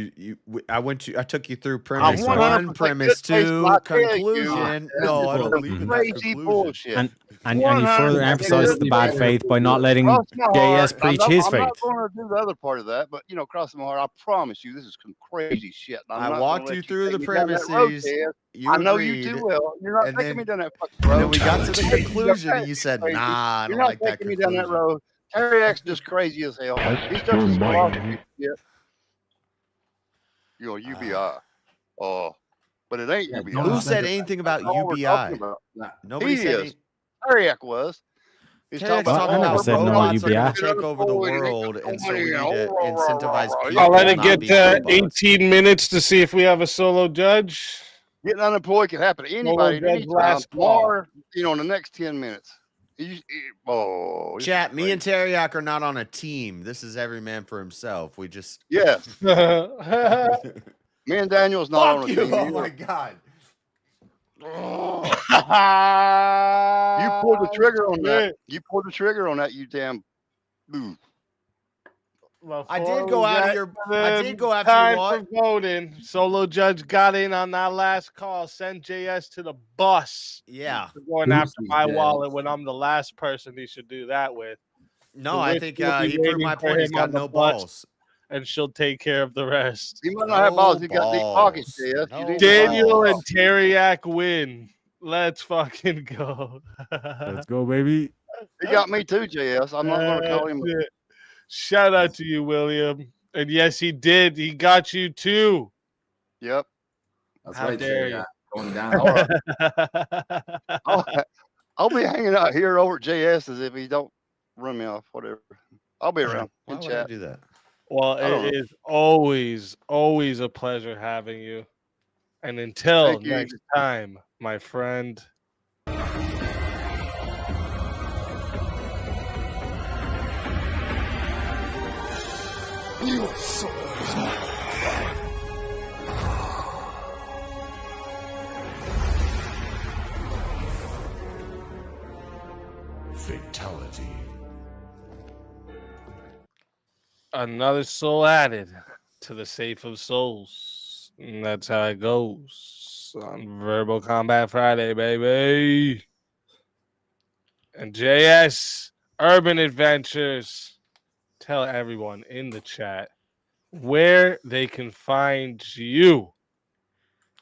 S1: I took you through
S4: I'm
S1: premise
S4: 100%
S1: one,
S4: good
S1: premise
S4: faith,
S1: two,
S4: but I tell you,
S1: conclusion. No, I don't believe in that
S4: crazy
S1: conclusion.
S4: bullshit.
S10: And you further
S4: 100%
S10: emphasized the
S4: good
S10: bad faith by not letting
S4: Cross my
S10: JS
S4: heart.
S10: preach his
S4: I'm not
S10: faith.
S4: going to do the other part of that, but crossing my heart, I promise you, this is some crazy shit. I'm
S1: I
S4: not
S1: walked
S4: gonna
S1: you
S4: let
S1: through the
S4: take me down that road,
S1: premises.
S4: Ted.
S1: You
S4: I know you
S1: agreed,
S4: too well. You're not
S1: and
S4: taking
S1: then
S4: me down that fucking
S1: and
S4: road.
S1: then we got to the
S4: Crazy.
S1: conclusion, and you said,
S4: Crazy.
S1: "Nah, I
S4: You're
S1: don't
S4: not
S1: like that
S4: taking me down that
S1: conclusion."
S4: road. Terry X just crazy as hell. He's got some philosophy shit. UBI. Oh, but it ain't UBI.
S1: Who said anything about
S4: That's all we're talking
S1: UBI?
S4: about.
S1: Nobody
S4: He
S1: said
S4: is. Terry was. He's
S1: Terry's
S4: talking
S1: talking
S4: about
S10: never
S1: about
S10: said no
S1: robots are going
S10: UBI.
S1: to take over the world, and so we need to incentivize people,
S9: I'll let it
S1: not
S9: get
S1: be
S9: to
S1: robots.
S9: 18 minutes to see if we have a solo judge.
S4: Getting unemployed can happen to anybody at
S9: Solo
S4: any
S9: judge
S4: time.
S9: last call.
S4: Tomorrow, in the next 10 minutes. This is
S1: Chat, me
S4: crazy.
S1: and Teriyaki are not on a team. This is every man for himself. We just
S4: Yes. Me and Daniel's not on a
S1: Fuck
S4: team
S1: you! Oh
S4: either.
S1: my god!
S4: You pulled the trigger on that. You pulled the trigger on that. You damn. Ooh.
S1: I did go out of your. I did go after
S9: time
S1: you, what?
S9: for voting. Solo judge got in on that last call. Send JS to the bus.
S1: Yeah.
S9: For going after my wallet when I'm the last person he should do that with.
S1: No,
S9: So
S1: I
S9: Rich
S1: think
S9: will be
S1: he proved
S9: waiting
S1: my
S9: for
S1: point. He's
S9: him
S1: got
S9: on the
S1: no
S9: bus,
S1: balls.
S9: and she'll take care of the rest.
S4: He might not have balls. He got deep pockets, JS. You need to
S9: Daniel
S4: find
S9: and Teriak win. Let's fucking go.
S10: Let's go, baby.
S4: He got me too, JS. I'm not going to call him.
S9: Shit. Shout out to you, William. And yes, he did. He got you too.
S4: Yep.
S14: That's
S9: How
S14: right,
S9: dare
S14: Terry.
S9: you?
S14: Going down.
S4: All right. I'll be hanging out here over at JS's if he don't run me off. Whatever. I'll be around.
S1: Why
S4: in
S1: would I
S4: chat.
S1: do that?
S9: Well,
S4: I don't
S9: it
S4: know.
S9: is always a pleasure having you. And until
S4: Thank you.
S9: next time, my friend.
S18: You so
S19: Fatality.
S9: Another soul added to the safe of souls. And that's how it goes on Verbal Combat Friday, baby. And JS Urban Adventures. Tell everyone in the chat where they can find you.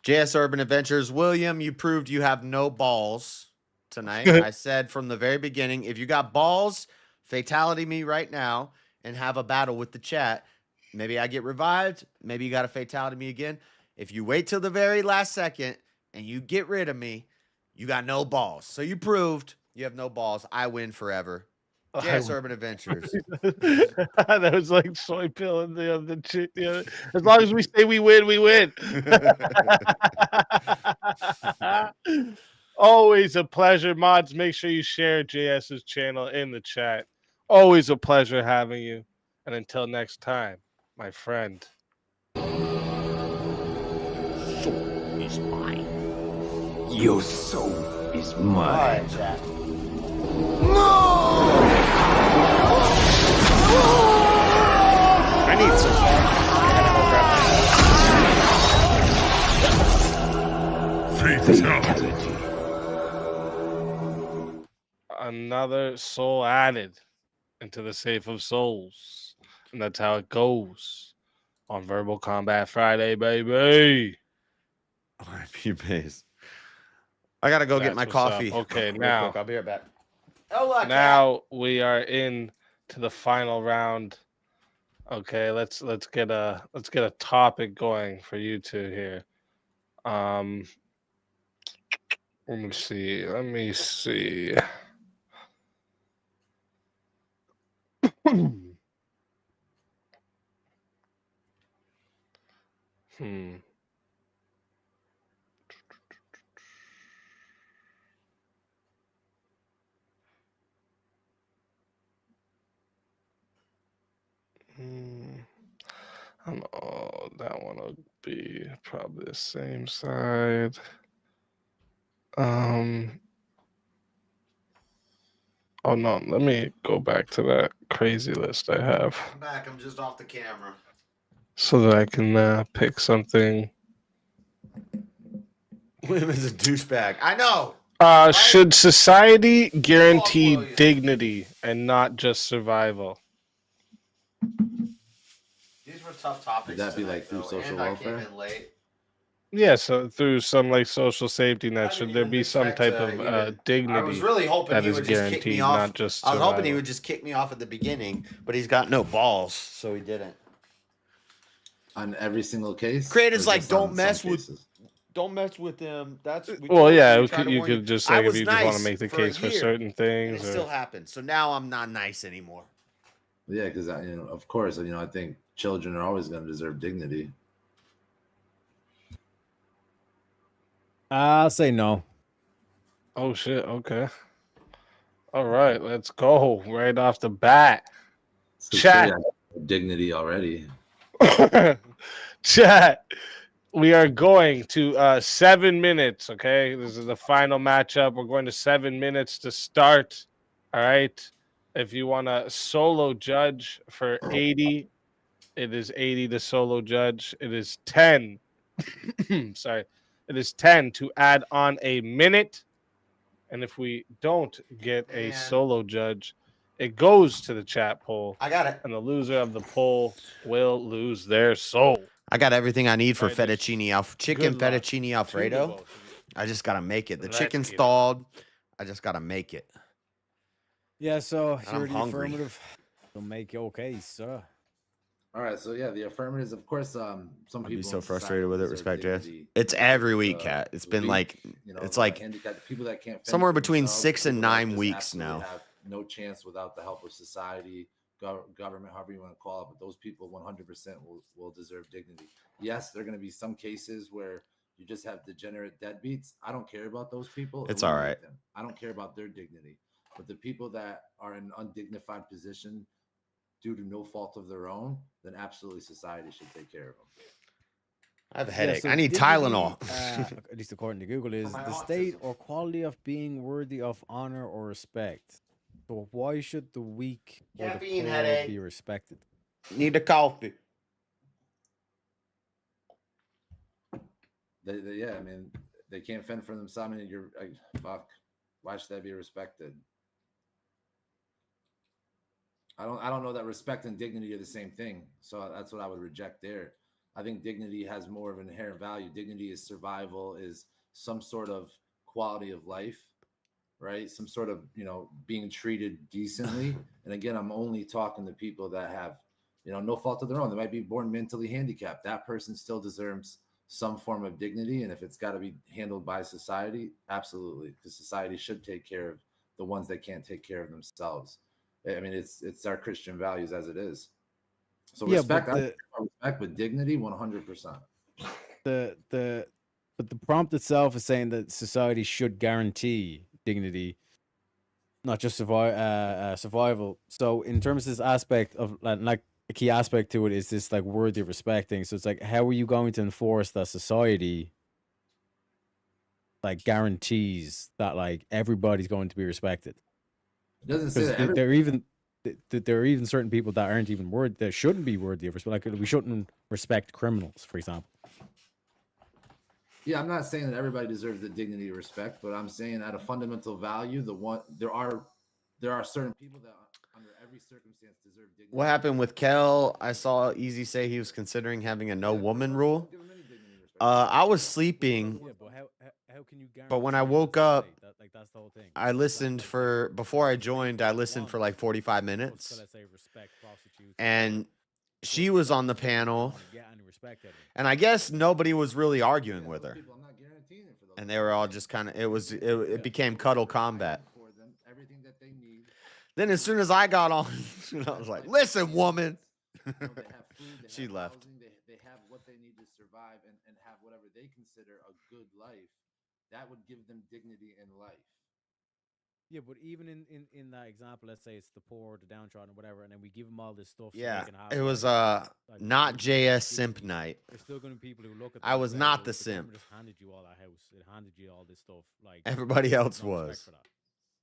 S1: JS Urban Adventures. William, you proved you have no balls tonight. I said from the very beginning, if you got balls, fatality me right now and have a battle with the chat. Maybe I get revived. Maybe you got to fatality me again. If you wait till the very last second and you get rid of me, you got no balls. So you proved you have no balls. I win forever. JS Urban Adventures.
S9: That was like soy pill and the other chick. As long as we say we win, we win. Always a pleasure, mods. Make sure you share JS's channel in the chat. Always a pleasure having you. And until next time, my friend.
S19: Soul is mine. Your soul is mine.
S1: All right, chat. I need some.
S19: Fatality.
S9: Another soul added into the safe of souls. And that's how it goes on Verbal Combat Friday, baby.
S1: RIP base. I gotta go get my
S9: That's what's up.
S1: coffee.
S9: Okay,
S1: Real
S9: now
S1: quick, I'll be right back. Oh, look,
S9: now we are in to the final round. Okay, let's get a topic going for you two here. Let me see. Hmm. I don't know. That one would be probably the same side. Oh no, let me go back to that crazy list I have
S7: I'm back. I'm just off the camera.
S9: so that I can pick something.
S7: William is a douchebag. I know.
S9: Should society guarantee dignity and not just survival?
S7: These were tough topics.
S14: Would that be
S7: tonight,
S14: like through
S7: though,
S14: social
S7: and I came
S14: welfare?
S7: in late.
S9: Yeah, so through some like social safety net, should there be some type of dignity
S7: I was really hoping
S9: that
S7: he
S9: is
S7: would just kick me
S9: guaranteed,
S7: off.
S9: not just
S7: I was hoping he
S9: survival?
S7: would just kick me off at the beginning, but he's got no balls, so he didn't.
S14: On every single case?
S7: Creators
S14: Or
S7: like
S14: just on
S7: don't mess
S14: some
S7: with,
S14: cases?
S7: don't mess with him. That's we
S9: Well,
S7: told
S9: yeah,
S7: we tried to
S9: you
S7: warn
S9: could just
S7: I
S9: like if
S7: was
S9: you just want to
S7: nice
S9: make the
S7: for a
S9: case for
S7: year,
S9: certain
S7: and
S9: things,
S7: it
S9: or
S7: still happened. So now I'm not nice anymore.
S14: Yeah, because of course, I think children are always going to deserve dignity.
S10: I'll say no.
S9: oh shit, okay, all right, let's go right off the bat. Chat.
S14: Dignity already.
S9: Chat. We are going to 7 minutes. Okay, this is the final matchup. We're going to 7 minutes to start. All right. If you want to solo judge for 80, it is 80 to solo judge. It is 10. Sorry. It is 10 to add on a minute. And if we don't get a solo judge, it goes to the chat poll.
S7: I got it.
S9: And the loser of the poll will lose their soul.
S7: I got everything I need for
S9: Right,
S7: fettuccine chicken
S9: good luck
S7: fettuccine
S9: to
S7: Alfredo.
S9: the both of
S7: I just gotta make it. The
S9: Let's
S7: chicken's
S9: get it.
S7: thawed. I just gotta make it.
S10: Yeah, so
S7: I'm
S10: you're the
S7: hungry.
S10: affirmative. Don't make your case, sir.
S14: All right, so yeah, the affirmatives, of course, some people.
S7: I'd be so
S14: in society
S7: frustrated with it.
S14: deserve
S7: Respect, Jess.
S14: dignity.
S7: It's every week, Cat. It's been
S14: weak,
S7: like it's like
S14: handicapped people that can't fend
S7: somewhere
S14: for
S7: between
S14: themselves,
S7: 6 and
S14: people that
S7: 9
S14: just
S7: weeks
S14: absolutely
S7: now.
S14: have no chance without the help of society, government, however you want to call it. But those people 100% will deserve dignity. Yes, there are going to be some cases where you just have degenerate deadbeats. I don't care about those people.
S7: It's all right.
S14: Them. I don't care about their dignity. But the people that are in an undignified position due to no fault of their own, then absolutely society should take care of them.
S7: I have a headache.
S10: so
S7: I need
S10: dignity,
S7: Tylenol.
S10: At least according to Google, is the state or quality of being worthy of honor or respect. So why should the weak or the
S7: Caffeine
S10: poor
S7: headache.
S10: be respected?
S7: Need a coffee.
S14: Yeah, I mean, they can't fend for themselves. I mean, fuck. Why should that be respected? I don't know that respect and dignity are the same thing. So that's what I would reject there. I think dignity has more of an inherent value. Dignity is survival, is some sort of quality of life, right? Some sort of, being treated decently. And again, I'm only talking to people that have, no fault of their own. They might be born mentally handicapped. That person still deserves some form of dignity. And if it's got to be handled by society, absolutely. Because society should take care of the ones that can't take care of themselves. I mean, it's our Christian values as it is. So
S10: Yeah,
S14: respect,
S10: but
S14: respect with dignity, 100%.
S10: But the prompt itself is saying that society should guarantee dignity, not just survival. So in terms of this aspect of like a key aspect to it is this like worthy of respecting. So it's like, how are you going to enforce that society like guarantees that like everybody's going to be respected?
S14: It doesn't say that
S10: there are even certain people that aren't even that shouldn't be worthy of respect. Like we shouldn't respect criminals, for example.
S14: Yeah, I'm not saying that everybody deserves the dignity of respect, but I'm saying at a fundamental value, there are certain people that under every circumstance deserve dignity.
S7: What happened with Kel? I saw Easy say he was considering having a no woman rule. I was sleeping.
S10: Yeah, but how can you guarantee?
S7: But when I woke up,
S10: that's the whole thing.
S7: I listened before I joined, I listened for like 45 minutes. And she was on the panel. And I guess nobody was really arguing with her. And they were all just kind of, it became cuddle combat. Then as soon as I got on, I was like, listen, woman. She left.
S14: They have what they need to survive and have whatever they consider a good life. That would give them dignity in life.
S10: Yeah, but even in that example, let's say it's the poor, the downtrodden, or whatever, and then we give them all this stuff. So
S1: Yeah,
S10: they can have,
S1: it was
S10: like,
S1: not JS simp
S10: dignity.
S1: night.
S10: There's still going to be people who look at that
S1: I
S10: and
S1: was
S10: say,
S1: not
S10: well,
S1: the
S10: the government
S1: simp.
S10: just handed you all that house. It handed you all this stuff. Like
S1: Everybody
S10: there's
S1: else
S10: no respect
S1: was.
S10: for that.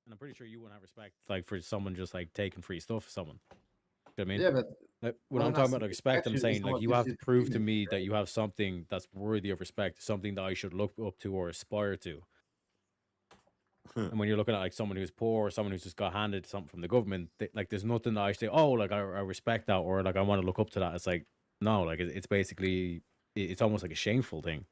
S10: And I'm pretty sure you wouldn't have respect like for someone just like taking free stuff for someone. You know what I mean?
S14: Yeah, but
S10: Like,
S14: well,
S10: when I'm
S14: they're not
S10: talking about like, respect, I'm
S14: respect you
S10: saying
S14: based on
S10: like
S14: what
S10: you
S14: gives
S10: have
S14: you
S10: to prove to
S14: dignity,
S10: me that
S14: right?
S10: you have something that's worthy of respect, something that I should look up to or aspire to. And when you're looking at like someone who's poor or someone who's just got handed something from the government, like there's nothing that I say, oh, like I respect that or like I want to look up to that. It's like no, like it's basically it's almost like a shameful thing.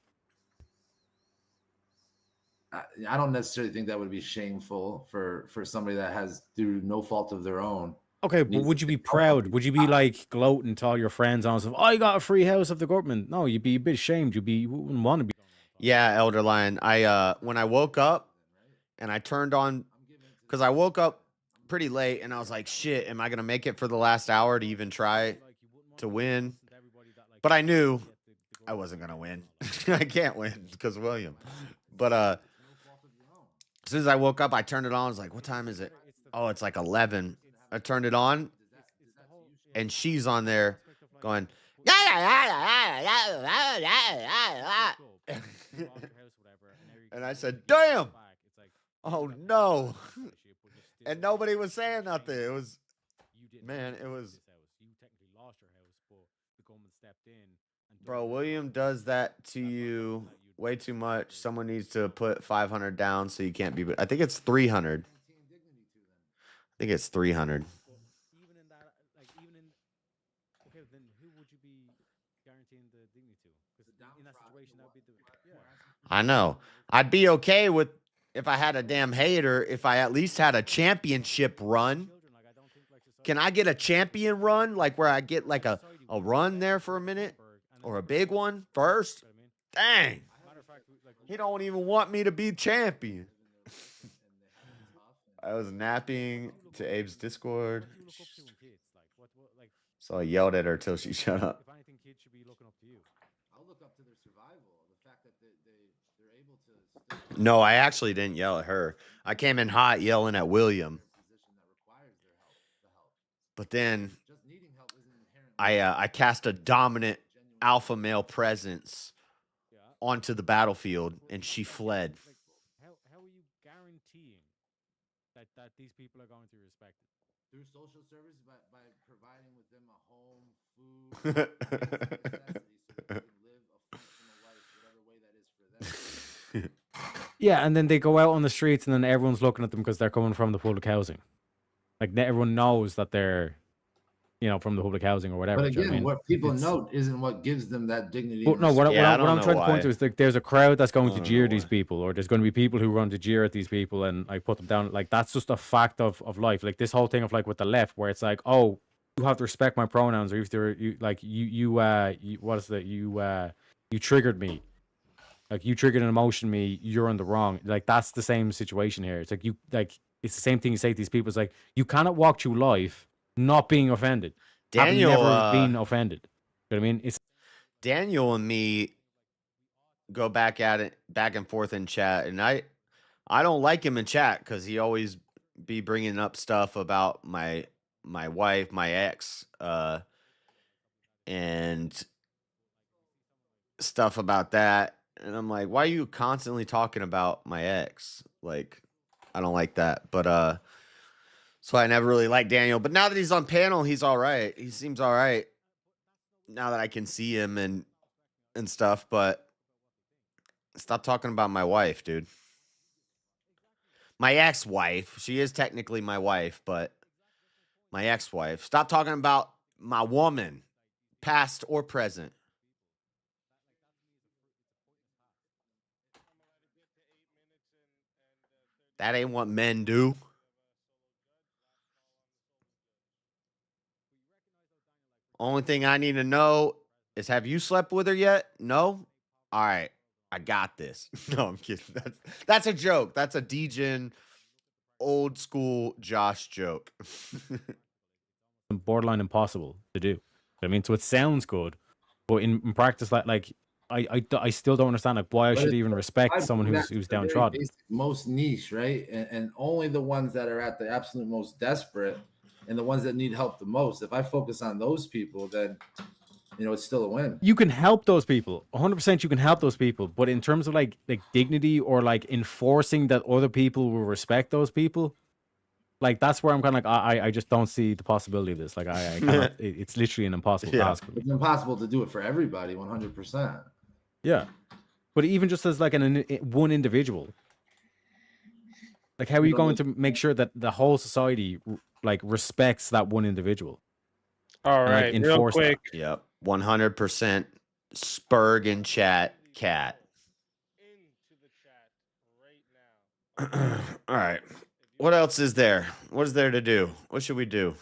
S14: I don't necessarily think that would be shameful for somebody that has through no fault of their own.
S10: Okay, but would you be proud? Would you be like gloating to all your friends on stuff? I got a free house of the government. No, you'd be a bit ashamed. You wouldn't want to be.
S1: Yeah, Elder Lion. I when I woke up and I turned on, because I woke up pretty late and I was like, shit, am I gonna make it for the last hour to even try to win? But I knew I wasn't gonna win. I can't win because William. But as soon as I woke up, I turned it on. I was like, what time is it? Oh, it's like 11. I turned it on, and she's on there going, and I said, damn. Oh no. And nobody was saying nothing. It was, man, it was. Bro, William does that to you way too much. Someone needs to put 500 down so you can't be. I think it's 300. I think it's 300.
S10: Okay, then who would you be guaranteeing the dignity to? Because in that situation, that would be the
S1: I know. I'd be okay with if I had a damn hater, if I at least had a championship run. Can I get a champion run? Like where I get like a run there for a minute? Or a big one first? Dang. He don't even want me to be champion. I was napping to Abe's Discord. So I yelled at her till she shut up.
S10: If anything, kids should be looking up to you.
S14: I'll look up to their survival. The fact that they're able to.
S1: No, I actually didn't yell at her. I came in hot yelling at William. But then I cast a dominant alpha male presence onto the battlefield, and she fled.
S10: How are you guaranteeing that these people are going to respect it?
S14: Through social services by providing with them a home, food, necessities, so they can live a functional life, whatever way that is for them.
S10: Yeah, and then they go out on the streets, and then everyone's looking at them because they're coming from the public housing. Like everyone knows that they're, from the public housing or whatever.
S14: But
S10: do you know
S14: again, what people
S10: It's-
S14: know isn't what gives them that dignity.
S10: Well,
S14: and
S10: no, what
S14: respect.
S10: I'm trying to point to is like there's a crowd that's going to jeer these people, or there's going to be people who run to jeer at these people and like put them down. Like that's just a fact of life. Like this whole thing of like with the left, where it's like, oh, you have to respect my pronouns, or if you triggered me, like you triggered an emotion in me, you're in the wrong. Like that's the same situation here. It's like it's the same thing you say to these people. It's like you cannot walk through life not being offended.
S1: Daniel,
S10: having never been offended. You know what I mean? It's
S1: Daniel and me go back and forth in chat, and I don't like him in chat because he always be bringing up stuff about my wife, my ex, and stuff about that. And I'm like, why are you constantly talking about my ex? Like, I don't like that. But so I never really liked Daniel. But now that he's on panel, he's all right. He seems all right. Now that I can see him and stuff, but stop talking about my wife, dude. My ex-wife. She is technically my wife, but my ex-wife. Stop talking about my woman, past or present. That ain't what men do. Only thing I need to know is, have you slept with her yet? No? All right. I got this. No, I'm kidding. That's a joke. That's a Degen old school Josh joke.
S10: borderline impossible to do. I mean, so it sounds good, but in practice, like I still don't understand like why I
S14: But
S10: should
S14: it's
S10: even respect someone
S14: that's
S10: who's
S14: the very
S10: downtrodden.
S14: basic, most niche, right? And only the ones that are at the absolute most desperate and the ones that need help the most. If I focus on those people, then it's still a win.
S10: You can help those people 100%. You can help those people, but in terms of like dignity or like enforcing that other people will respect those people, like that's where I'm kind of like I just don't see the possibility of this. Like I cannot. It's literally an impossible task for me.
S14: It's impossible to do it for everybody 100%.
S10: Yeah, but even just as like one individual, like how are you going to make sure that the whole society like respects that one individual?
S9: All
S10: and,
S9: right,
S10: like,
S9: real
S10: enforce that?
S9: quick.
S1: Yep, 100% Spurg in chat, cat. All right. What else is there? What is there to do? What should we do?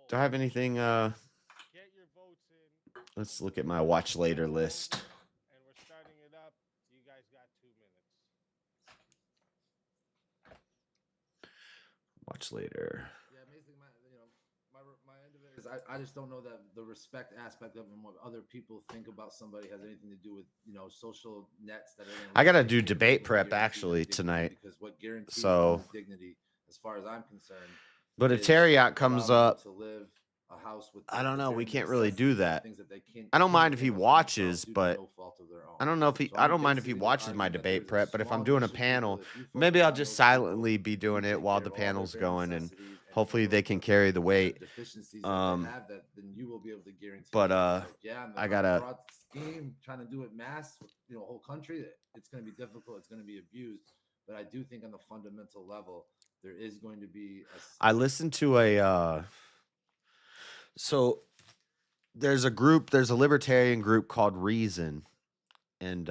S1: Do I have anything? Let's look at my watch later list. Watch later.
S14: Yeah, basically, my end of it is I just don't know that the respect aspect of it and what other people think about somebody has anything to do with social nets that are.
S1: I gotta do debate prep actually tonight.
S14: Because what guarantees
S1: So,
S14: dignity, as far as I'm concerned.
S1: but if
S14: is
S1: Terriot comes
S14: allowing
S1: up,
S14: to live a house with
S1: I don't know. We
S14: bare
S1: can't really do
S14: necessities and
S1: that.
S14: things that they can't-
S1: I don't
S14: can't
S1: mind if he
S14: give of
S1: watches,
S14: themselves due to
S1: but
S14: no fault of their own.
S1: I don't know if he.
S14: So
S1: I
S14: I'm
S1: don't mind if he
S14: basically the
S1: watches my
S14: argument that
S1: debate
S14: there's a
S1: prep. But if I'm
S14: small
S1: doing a
S14: niche of people
S1: panel,
S14: that if you
S1: maybe
S14: focus
S1: I'll
S14: on
S1: just
S14: those
S1: silently be
S14: you
S1: doing
S14: can
S1: it
S14: take
S1: while
S14: care
S1: the
S14: of all their
S1: panel's
S14: bare
S1: going, and
S14: necessities and
S1: hopefully they can carry the weight.
S14: deficiencies that they have, that then you will be able to guarantee.
S1: But
S14: that. So, yeah,
S1: I
S14: on the
S1: gotta.
S14: broad scheme, trying to do it mass, with, whole country, it's going to be difficult. It's going to be abused. But I do think on the fundamental level, there is going to be
S1: I listened to a. So there's a libertarian group called Reason, and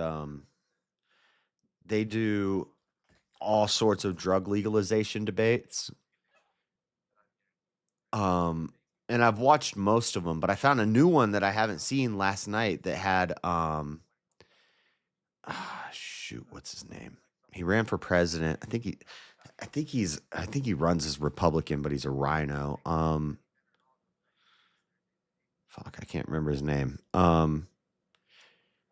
S1: they do all sorts of drug legalization debates. And I've watched most of them, but I found a new one that I haven't seen last night that had shoot, what's his name? He ran for president. I think he runs as Republican, but he's a rhino. Fuck, I can't remember his name. Then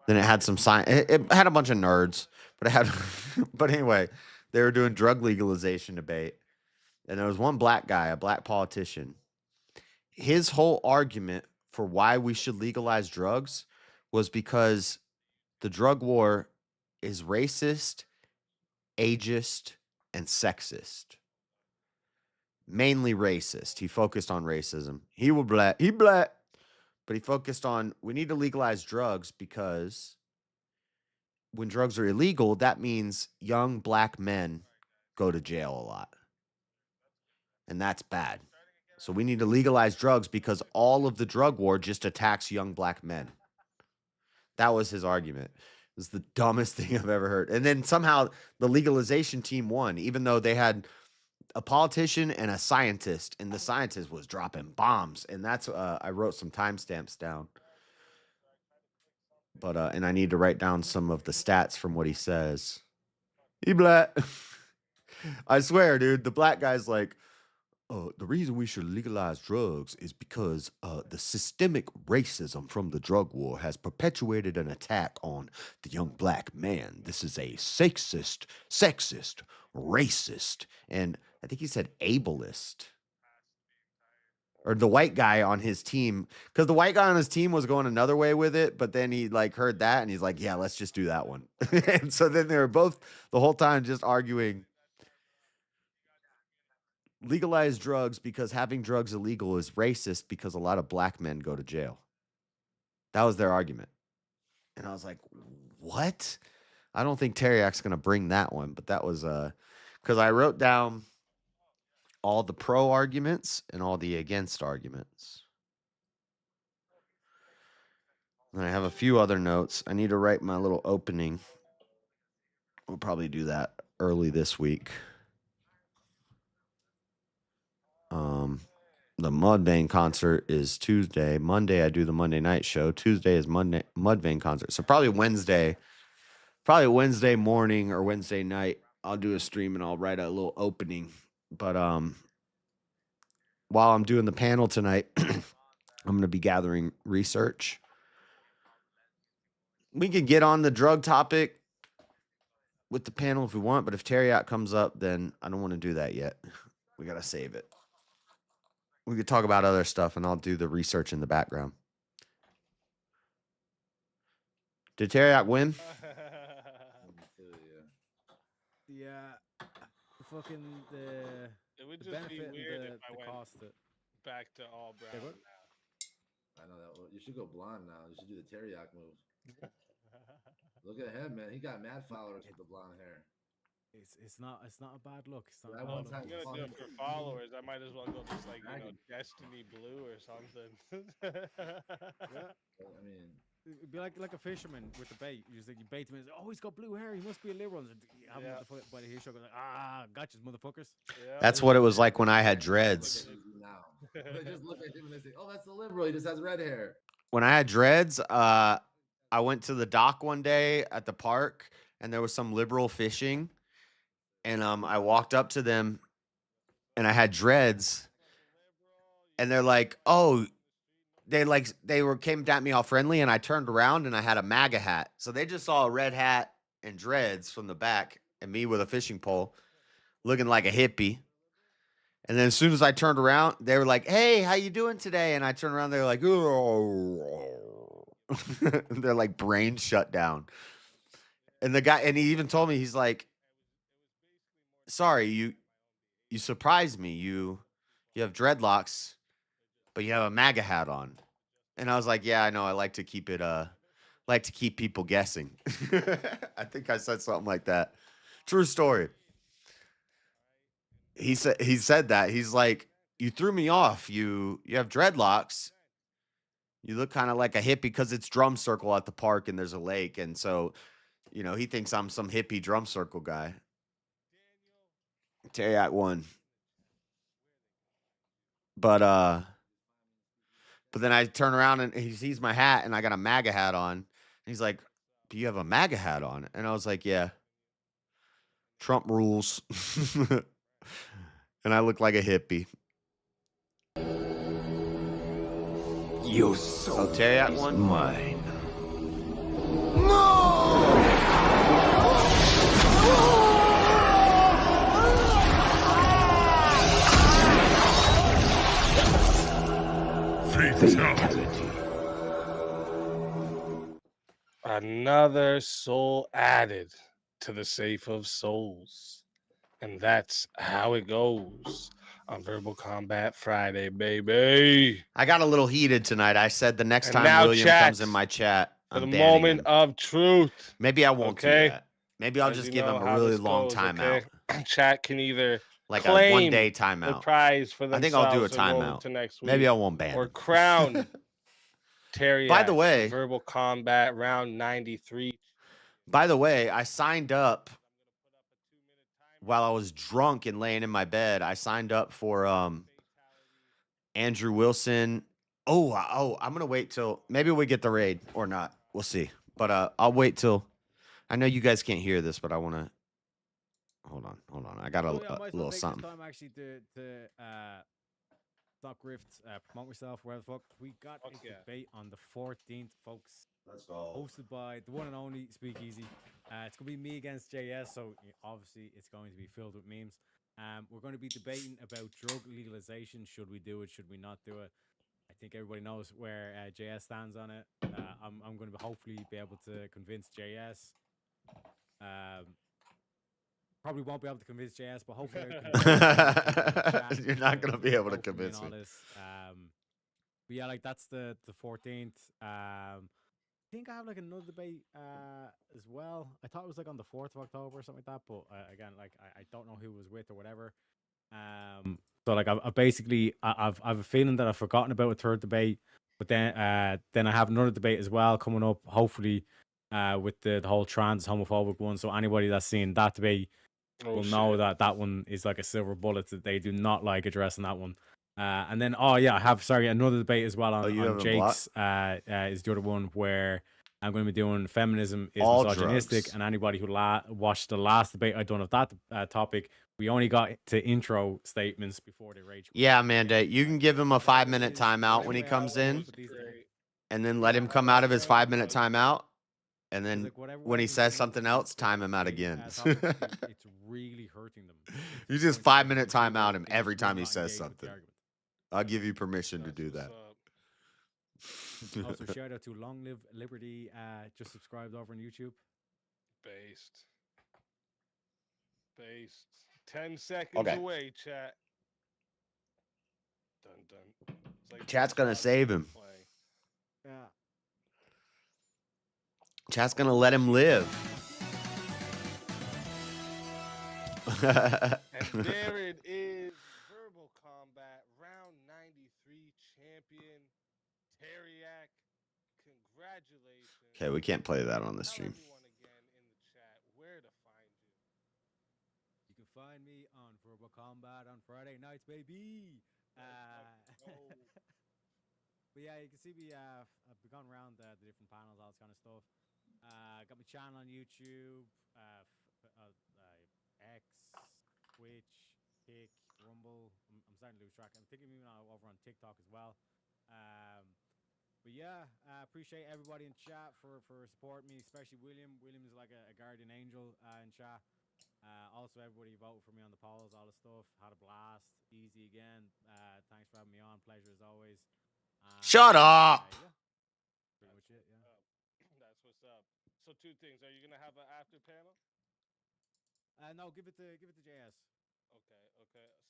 S1: it had some it had a bunch of nerds, but it had but anyway, they were doing drug legalization debate. And there was one black guy, a black politician. His whole argument for why we should legalize drugs was because the drug war is racist, ageist, and sexist. Mainly racist. He focused on racism. He black, but he focused on we need to legalize drugs because when drugs are illegal, that means young black men go to jail a lot. And that's bad. So we need to legalize drugs because all of the drug war just attacks young black men. That was his argument. It was the dumbest thing I've ever heard. And then somehow the legalization team won, even though they had a politician and a scientist, and the scientist was dropping bombs. And that's I wrote some timestamps down. But and I need to write down some of the stats from what he says. He black. I swear, dude, the black guy's like, the reason we should legalize drugs is because the systemic racism from the drug war has perpetuated an attack on the young black man. This is a sexist, racist, and I think he said ableist. Or the white guy on his team, because the white guy on his team was going another way with it, but then he like heard that and he's like, yeah, let's just do that one. And so then they were both the whole time just arguing legalize drugs because having drugs illegal is racist because a lot of black men go to jail. That was their argument. And I was like, what? I don't think Teriak's going to bring that one, but that was because I wrote down all the pro arguments and all the against arguments. And I have a few other notes. I need to write my little opening. We'll probably do that early this week. The Mudvayne concert is Tuesday. Monday, I do the Monday night show. Tuesday is Mudvayne concert. So probably Wednesday morning or Wednesday night, I'll do a stream and I'll write a little opening. But while I'm doing the panel tonight, I'm going to be gathering research. We can get on the drug topic with the panel if we want, but if Terriot comes up, then I don't want to do that yet. We got to save it. We could talk about other stuff, and I'll do the research in the background. Did Terriot win?
S10: Yeah, fucking the.
S9: It would
S10: the
S9: just be
S10: benefit
S9: weird
S10: and
S9: if I
S10: the
S9: went
S10: cost.
S9: back to all brown
S10: what?
S9: now.
S14: I know that. You should go blonde now. You should do the teriyaki move. Look at him, man. He got mad followers with the blonde hair.
S10: It's not a bad look. It's not.
S14: That
S10: a
S14: one
S10: bad
S14: time
S9: I'm gonna do it for followers. I might as well go just like Destiny Blue or something.
S10: Yeah.
S14: I mean,
S10: it'd be like a fisherman with the bait. You bait him and say, "Oh, he's got blue hair. He must be a liberal." And you have him by the hair show, like, gotcha, motherfuckers.
S9: Yeah.
S1: That's what it was like when I had dreads.
S14: now they just look at him and they say, "Oh, that's the liberal. He just has red hair."
S1: When I had dreads, I went to the dock one day at the park, and there was some liberal fishing, and I walked up to them, and I had dreads, and they're like, "Oh," they came at me all friendly, and I turned around and I had a MAGA hat, so they just saw a red hat and dreads from the back, and me with a fishing pole, looking like a hippie. And then as soon as I turned around, they were like, "Hey, how you doing today?" And I turned around, they were like, "Oh." They're like brain shut down. And the guy, and he even told me, he's like, "Sorry, you surprised me. You have dreadlocks, but you have a MAGA hat on." And I was like, "Yeah, I know. I like to keep it like to keep people guessing." I think I said something like that. True story. He said that. He's like, "You threw me off. You have dreadlocks. You look kind of like a hippie," because it's drum circle at the park and there's a lake, and so he thinks I'm some hippie drum circle guy. Terriot won. But then I turn around and he sees my hat and I got a MAGA hat on. And he's like, "Do you have a MAGA hat on?" And I was like, "Yeah. Trump rules." And I look like a hippie.
S19: Your soul
S1: Terriot
S19: is
S1: won?
S19: mine.
S9: Fatality. Another soul added to the safe of souls. And that's how it goes on Verbal Combat Friday, baby.
S1: I got a little heated tonight. I said the next
S9: And
S1: time
S9: now
S1: William
S9: chat,
S1: comes in my chat,
S9: for
S1: I'm
S9: the
S1: banning
S9: moment
S1: him.
S9: of truth.
S1: Maybe I won't do
S9: Okay?
S1: that. Maybe I'll
S9: As
S1: just
S9: you
S1: give
S9: know
S1: him a
S9: how
S1: really
S9: this
S1: long
S9: goes,
S1: timeout.
S9: okay? Chat can either
S1: Like a
S9: claim
S1: one-day
S9: the
S1: timeout.
S9: prize for
S1: I
S9: themselves
S1: think I'll do a
S9: and roll
S1: timeout.
S9: into next week,
S1: Maybe I won't ban
S9: or
S1: him.
S9: crown Terry.
S1: By the way,
S9: Verbal Combat round 93.
S1: I signed up while I was drunk and laying in my bed. I signed up for Andrew Wilson. Oh, I'm gonna wait till maybe we get the raid or not. We'll see. But I'll wait till. I know you guys can't hear this, but I want to. Hold on. I got a
S10: I might as well
S1: little
S10: take
S1: something.
S10: this time actually to stock rift, promote myself, wherever the fuck. We got a debate on the 14th, folks.
S1: Let's go.
S10: Hosted by the one and only Speakeasy. It's gonna be me against JS, so obviously it's going to be filled with memes. We're going to be debating about drug legalization. Should we do it? Should we not do it? I think everybody knows where JS stands on it. I'm going to hopefully be able to convince JS. Probably won't be able to convince JS, but hopefully
S1: You're not going to be able to convince me.
S10: But yeah, like that's the 14th. I think I have like another debate as well. I thought it was like on the 4th of October or something like that, but again, like I don't know who it was with or whatever. So like I've basically I've a feeling that I've forgotten about a third debate, but then I have another debate as well coming up, hopefully with the whole trans homophobic one. So anybody that's seen that debate will know that one is like a silver bullet, that they do not like addressing that one. And then I have another debate as well on Jake's is the other one where I'm going to be doing feminism is
S1: All
S10: misogynistic,
S1: drugs.
S10: and anybody who watched the last debate I done of that topic We only got to intro statements before they rage.
S1: Yeah, Amanda, you can give him a 5-minute timeout when he comes in, and then let him come out of his 5-minute timeout, and then when he says something else, time him out again.
S10: It's really hurting them.
S1: You just 5-minute timeout him every time he says something. I'll give you permission to do that.
S10: Also, shout out to Long Live Liberty. Just subscribed over on YouTube.
S9: Based. 10 seconds away, chat. Dun dun. It's like
S1: Chat's gonna save him.
S10: Yeah.
S1: Chat's gonna let him live.
S9: And there it is. Verbal Combat, round 93 champion, Teriak. Congratulations.
S1: Okay, we can't play that on the stream.
S10: You can find me on Verbal Combat on Friday nights, baby. But yeah, you can see me. I've gone around the different panels, all this kind of stuff. Got my channel on YouTube, X, Twitch, Kick, Rumble. I'm starting to lose track. I'm thinking moving on over on TikTok as well. But yeah, I appreciate everybody in chat for supporting me, especially William. William is like a guardian angel in chat. Also, everybody voted for me on the polls, all the stuff. Had a blast. Easy again. Thanks for having me on. Pleasure as always.
S1: Shut up.
S10: Yeah. Pretty much it, yeah.
S9: That's what's up. So 2 things. Are you gonna have an after panel?
S10: No, give it to JS.
S9: Okay.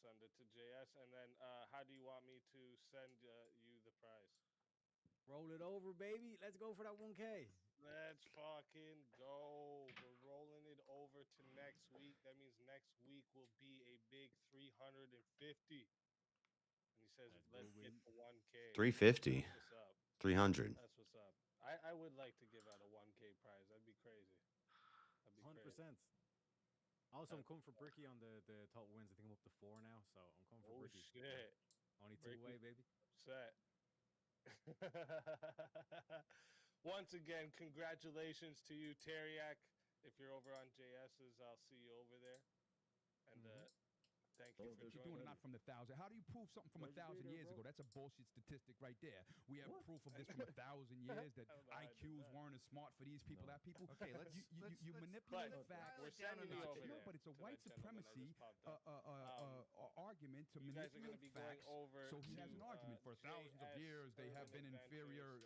S9: Send it to JS, and then how do you want me to send you the prize?
S10: Roll it over, baby. Let's go for that 1K.
S9: Let's fucking go. We're rolling it over to next week. That means next week will be a big 350. And he says, let's get to 1K.
S1: 350.
S9: That's what's up.
S1: 300.
S9: That's what's up. I would like to give out a 1K prize. That'd be crazy.
S10: 100%. Also, I'm coming for Bricky on the total wins. I think I'm up to 4 now, so I'm coming for Bricky.
S9: Oh, shit.
S10: Only 2 away, baby.
S9: Set. Once again, congratulations to you, Teriak. If you're over on JS's, I'll see you over there. And thank you for joining.
S20: Not from the 1,000. How do you prove something from 1,000 years ago? That's a bullshit statistic right there. We have proof of this from 1,000 years that IQs weren't as smart for these people. That people.
S21: Okay,
S20: you manipulate facts.
S9: We're sending you over there.
S20: But it's a white supremacy argument to manipulate facts. So he has an argument. For thousands of years, they have been inferior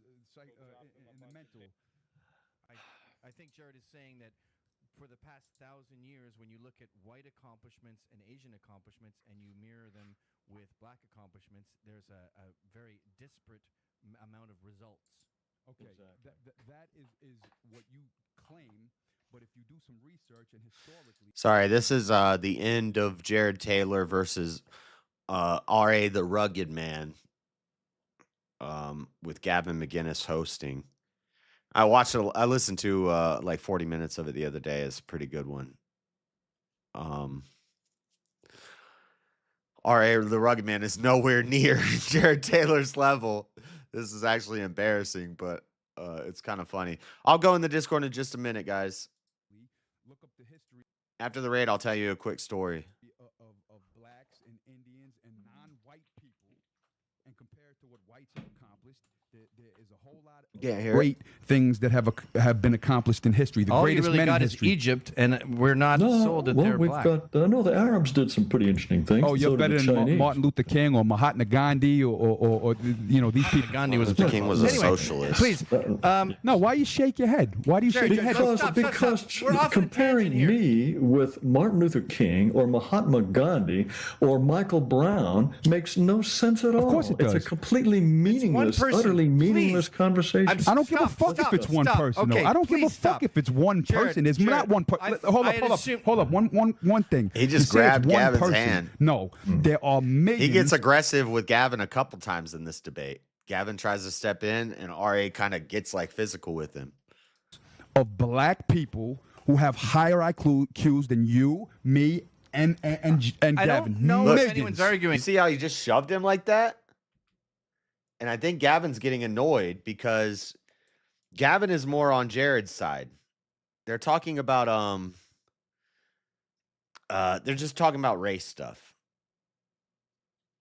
S20: in the mental.
S21: I think Jared is saying that for the past 1,000 years, when you look at white accomplishments and Asian accomplishments and you mirror them with black accomplishments, there's a very disparate amount of results.
S20: Okay, that is what you claim, but if you do some research and historically...
S1: Sorry, this is the end of Jared Taylor versus R.A. the Rugged Man with Gavin McGinnis hosting. I watched it. I listened to like 40 minutes of it the other day. It's a pretty good one. R.A. the Rugged Man is nowhere near Jared Taylor's level. This is actually embarrassing, but it's kind of funny. I'll go in the Discord in just a minute, guys.
S20: Look up the history
S1: After the raid, I'll tell you a quick story.
S20: Of blacks and Indians and non-white people, and compared to what whites have accomplished, there is a whole lot of great things that have been accomplished in history. The
S21: All greatest you really men got in is history. Egypt, and we're not sold that they're
S22: we've
S21: black.
S22: got. No, the Arabs did some pretty interesting things.
S20: Oh, you're
S22: so
S20: better
S22: did the
S20: than
S22: Chinese.
S20: Martin Luther King or Mahatma Gandhi or these people.
S21: Gandhi was
S1: Luther King was a socialist.
S21: Please,
S20: no. Why you shake your head? Why do you shake your head?
S22: Because comparing me with Martin Luther King or Mahatma Gandhi or Michael Brown makes no sense at all.
S20: Of course it does.
S22: It's a completely meaningless, utterly meaningless conversation.
S20: I don't give a fuck if it's one person.
S22: Okay,
S20: I don't give a fuck if it's one person. It's not one person. Hold up. One thing.
S1: He just
S20: You say it's
S1: grabbed
S20: one
S1: Gavin's
S20: person.
S1: hand.
S20: No, there are millions.
S1: He gets aggressive with Gavin a couple times in this debate. Gavin tries to step in, and R.A. kind of gets like physical with him.
S20: Of black people who have higher IQs than you, me, and Gavin.
S21: I don't know if anyone's arguing.
S1: You see how he just shoved him like that? And I think Gavin's getting annoyed because Gavin is more on Jared's side. They're talking about they're just talking about race stuff.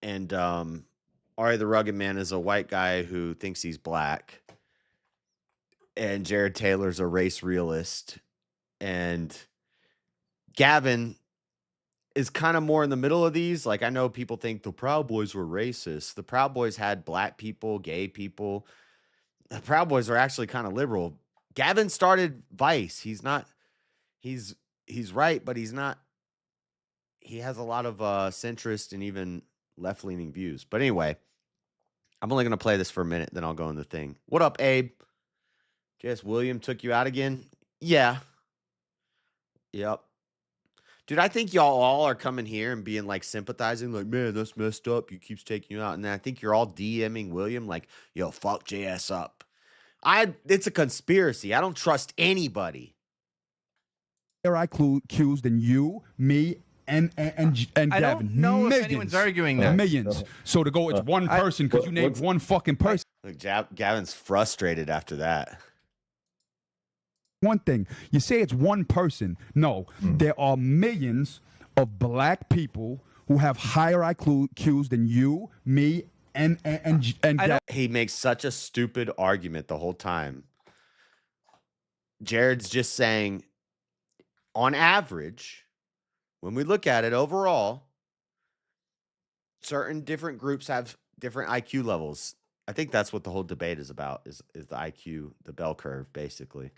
S1: And Ari the Rugged Man is a white guy who thinks he's black. And Jared Taylor's a race realist. And Gavin is kind of more in the middle of these. Like, I know people think the Proud Boys were racist. The Proud Boys had black people, gay people. The Proud Boys are actually kind of liberal. Gavin started Vice. He's right, but he's not. He has a lot of centrist and even left-leaning views. But anyway, I'm only going to play this for a minute, then I'll go in the thing. What up, Abe? JS William took you out again? Yeah. Yep. Dude, I think y'all all are coming here and being like sympathizing, like, man, that's messed up. He keeps taking you out. And then I think you're all DMing William like, yo, fuck JS up. It's a conspiracy. I don't trust anybody.
S20: Higher IQs than you, me, and Gavin.
S21: I don't know if anyone's arguing that.
S20: Millions. So to go, it's one person because you named one fucking person.
S1: Look, Gavin's frustrated after that.
S20: One thing, you say it's one person. No, there are millions of black people who have higher IQs than you, me, and Gavin.
S1: He makes such a stupid argument the whole time. Jared's just saying, on average, when we look at it overall, certain different groups have different IQ levels. I think that's what the whole debate is about, is the IQ, the bell curve, basically.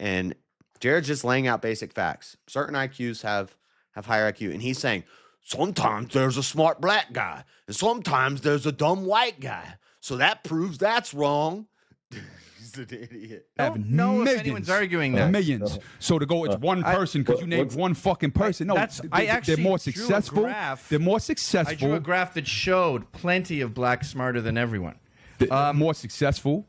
S1: And Jared's just laying out basic facts. Certain IQs have higher IQ. And he's saying, sometimes there's a smart black guy, and sometimes there's a dumb white guy. So that proves that's wrong. He's an idiot.
S21: I don't know if anyone's arguing that.
S20: Millions. So to go, it's one person because you named one fucking person. No, they're more successful. They're more successful.
S21: I drew a graph that showed plenty of black smarter than everyone.
S20: More successful.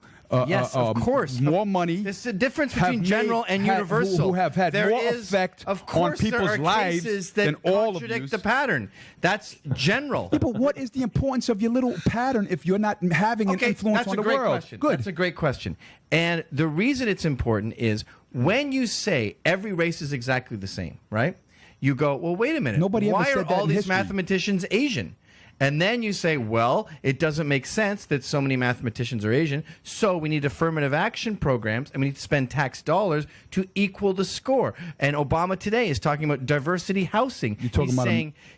S21: Yes, of course.
S20: More money.
S21: There's a difference between general and universal.
S20: Who have had more effect on people's lives than all of you.
S21: Contradict the pattern. That's general.
S20: Yeah, but what is the importance of your little pattern if you're not having an influence on the world?
S21: Question. Good. That's a great question. And the reason it's important is when you say every race is exactly the same, right? You go, well, wait a minute. Why are all these mathematicians Asian? And then you say, well, it doesn't make sense that so many mathematicians are Asian, so we need affirmative action programs, and we need to spend tax dollars to equal the score. And Obama today is talking about diversity housing.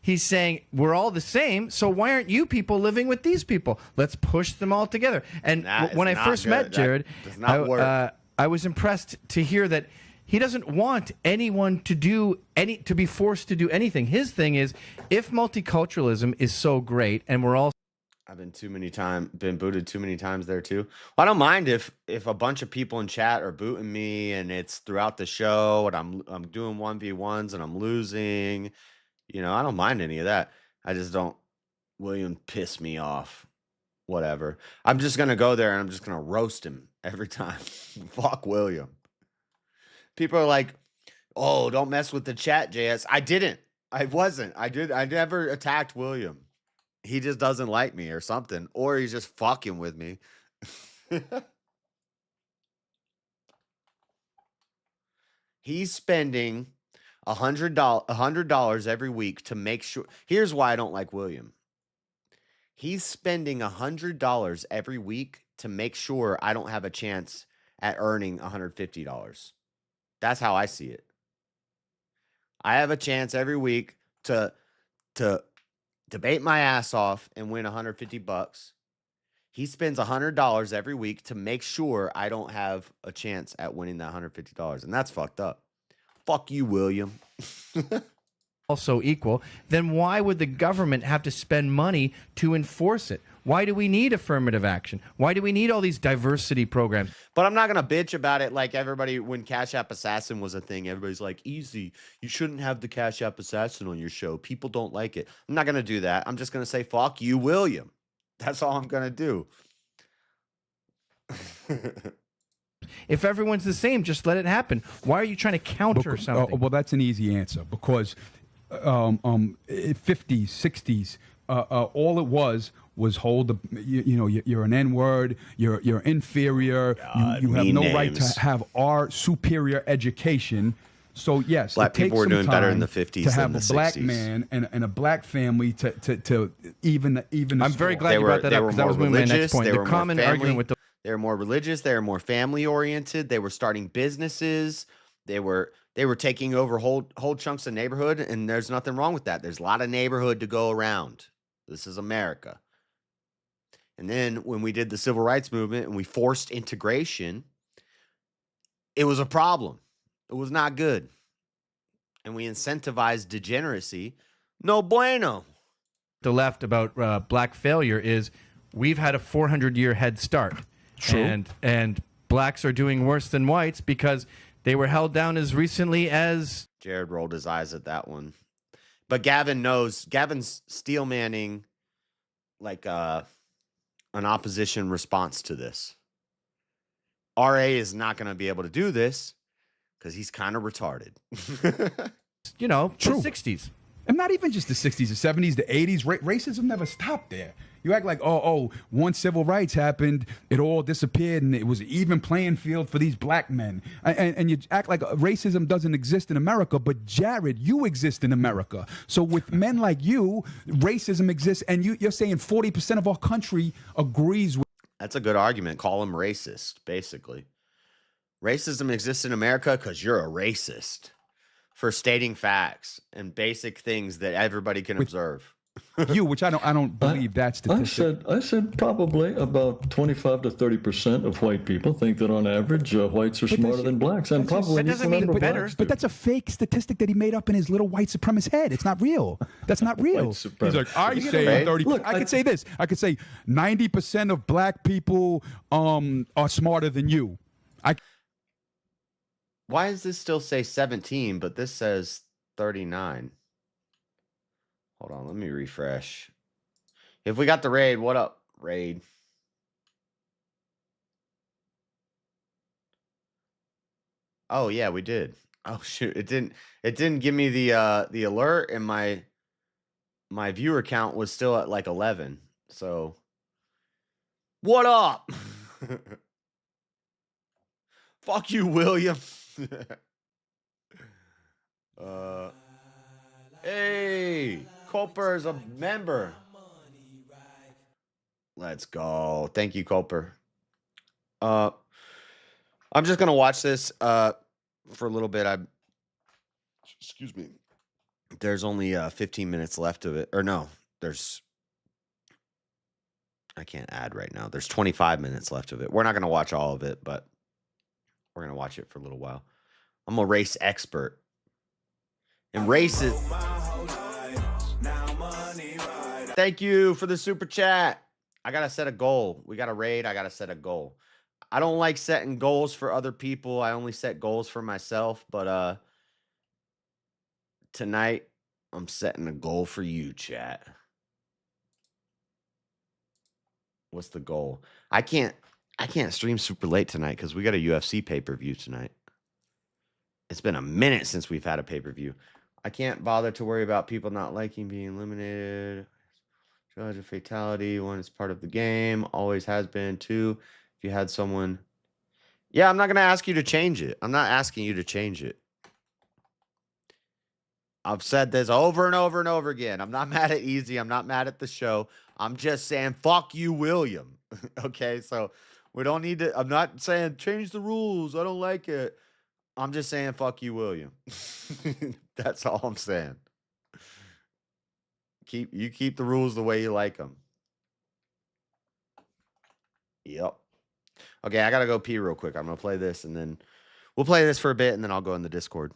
S21: He's saying we're all the same, so why aren't you people living with these people? Let's push them all together. And when I first met Jared, I was impressed to hear that he doesn't want anyone to be forced to do anything. His thing is, if multiculturalism is so great, and we're all.
S1: I've been booted too many times there too. Well, I don't mind if a bunch of people in chat are booting me, and it's throughout the show, and I'm doing 1v1s and I'm losing. You know, I don't mind any of that. I just don't. William pissed me off. Whatever. I'm just gonna go there and I'm just gonna roast him every time. Fuck William. People are like, oh, don't mess with the chat, JS. I didn't. I wasn't. I never attacked William. He just doesn't like me or something. Or he's just fucking with me. He's spending $100 every week to make sure. Here's why I don't like William. He's spending $100 every week to make sure I don't have a chance at earning $150. That's how I see it. I have a chance every week to debate my ass off and win $150. He spends $100 every week to make sure I don't have a chance at winning that $150, and that's fucked up. Fuck you, William.
S21: Also equal, then why would the government have to spend money to enforce it? Why do we need affirmative action? Why do we need all these diversity programs?
S1: But I'm not going to bitch about it like everybody. When Cashapp Assassin was a thing, everybody's like, easy. You shouldn't have the Cashapp Assassin on your show. People don't like it. I'm not going to do that. I'm just going to say, fuck you, William. That's all I'm going to do.
S21: If everyone's the same, just let it happen. Why are you trying to counter something?
S20: Well, that's an easy answer because 50s, 60s, all it was hold you're an N-word, you're inferior, you have no right to have our superior education. So yes,
S1: Black
S20: it takes
S1: people were
S20: some
S1: doing better in
S20: time
S1: the 50s
S20: to have
S1: than
S20: a
S1: the
S20: black
S1: 60s.
S20: man and a black family to even.
S2: I'm very glad you brought that up because that was my next point. The common argument with
S1: they were more religious. They were more family oriented. They were starting businesses. They were taking over whole chunks of neighborhood, and there's nothing wrong with that. There's a lot of neighborhood to go around. This is America. And then when we did the civil rights movement and we forced integration, it was a problem. It was not good. And we incentivized degeneracy. No bueno.
S2: the left about black failure is we've had a 400-year head start.
S20: True.
S2: And blacks are doing worse than whites because they were held down as recently as...
S1: Jared rolled his eyes at that one. But Gavin knows. Gavin's steel manning like an opposition response to this. RA is not going to be able to do this because he's kind of retarded.
S2: You know,
S20: True.
S2: the 60s.
S20: And not even just the 60s, the 70s, the 80s. Racism never stopped there. You act like, once civil rights happened, it all disappeared and it was an even playing field for these black men. And you act like racism doesn't exist in America, but Jared, you exist in America. So with men like you, racism exists, and you're saying 40% of our country agrees with.
S1: That's a good argument. Call him racist, basically. Racism exists in America because you're a racist for stating facts and basic things that everybody can observe.
S20: You, which I don't believe that statistic.
S22: I said probably about 25 to 30% of white people think that on average whites are smarter than blacks, and probably
S20: That doesn't mean better. But that's a fake statistic that he made up in his little white supremacist head. It's not real. That's not real. He's like, I say 30. Look, I could say this. I could say 90% of black people are smarter than you.
S1: Why does this still say 17, but this says 39? Hold on, let me refresh. If we got the raid, what up, raid? Oh yeah, we did. Oh shoot, it didn't give me the alert, and my viewer count was still at like 11. So what up? Fuck you, William. Hey, Culper is a member. Let's go. Thank you, Culper. I'm just gonna watch this for a little bit. Excuse me. There's only 15 minutes left of it. Or no, I can't add right now. There's 25 minutes left of it. We're not gonna watch all of it, but we're gonna watch it for a little while. I'm a race expert. And race is... Thank you for the super chat. I gotta set a goal. We got a raid. I gotta set a goal. I don't like setting goals for other people. I only set goals for myself. But tonight I'm setting a goal for you, chat. What's the goal? I can't stream super late tonight because we got a UFC pay-per-view tonight. It's been a minute since we've had a pay-per-view. I can't bother to worry about people not liking being eliminated. Judge a fatality. One is part of the game. Always has been. Two, if you had someone... Yeah, I'm not going to ask you to change it. I'm not asking you to change it. I've said this over and over and over again. I'm not mad at Easy. I'm not mad at the show. I'm just saying, fuck you, William. Okay, so we don't need to... I'm not saying change the rules. I don't like it. I'm just saying, fuck you, William. That's all I'm saying. Keep the rules the way you like them. Yep. Okay, I gotta go pee real quick. I'm gonna play this, and then we'll play this for a bit, and then I'll go in the Discord.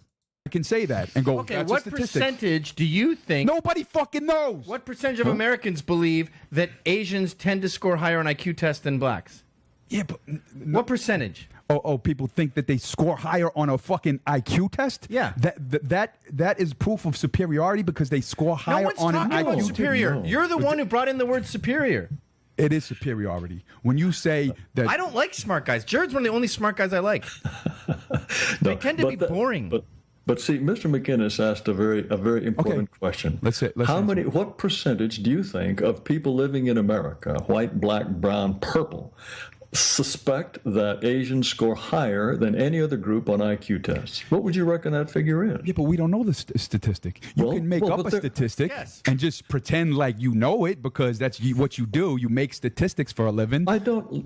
S20: I can say that and go.
S2: Okay,
S20: That's
S2: what
S20: a statistic.
S2: percentage do you think?
S20: Nobody fucking knows.
S2: What percentage of Americans believe that Asians tend to score higher on IQ tests than blacks?
S20: Yeah, but
S2: what percentage?
S20: People think that they score higher on a fucking IQ test?
S2: Yeah.
S20: That is proof of superiority because they score higher on an IQ test.
S2: Superior. No. You're the one who brought in the word superior.
S20: It is superiority. When you say that...
S2: I don't like smart guys. Jared's one of the only smart guys I like. They tend to be boring.
S22: But see, Mr. McInnes asked a very important question. What percentage do you think of people living in America, white, black, brown, purple, suspect that Asians score higher than any other group on IQ tests. What would you reckon that figure is?
S20: Yeah, but we don't know the statistic. You can make up a statistic and just pretend like you know it because that's what you do. You make statistics for a living.
S22: I don't.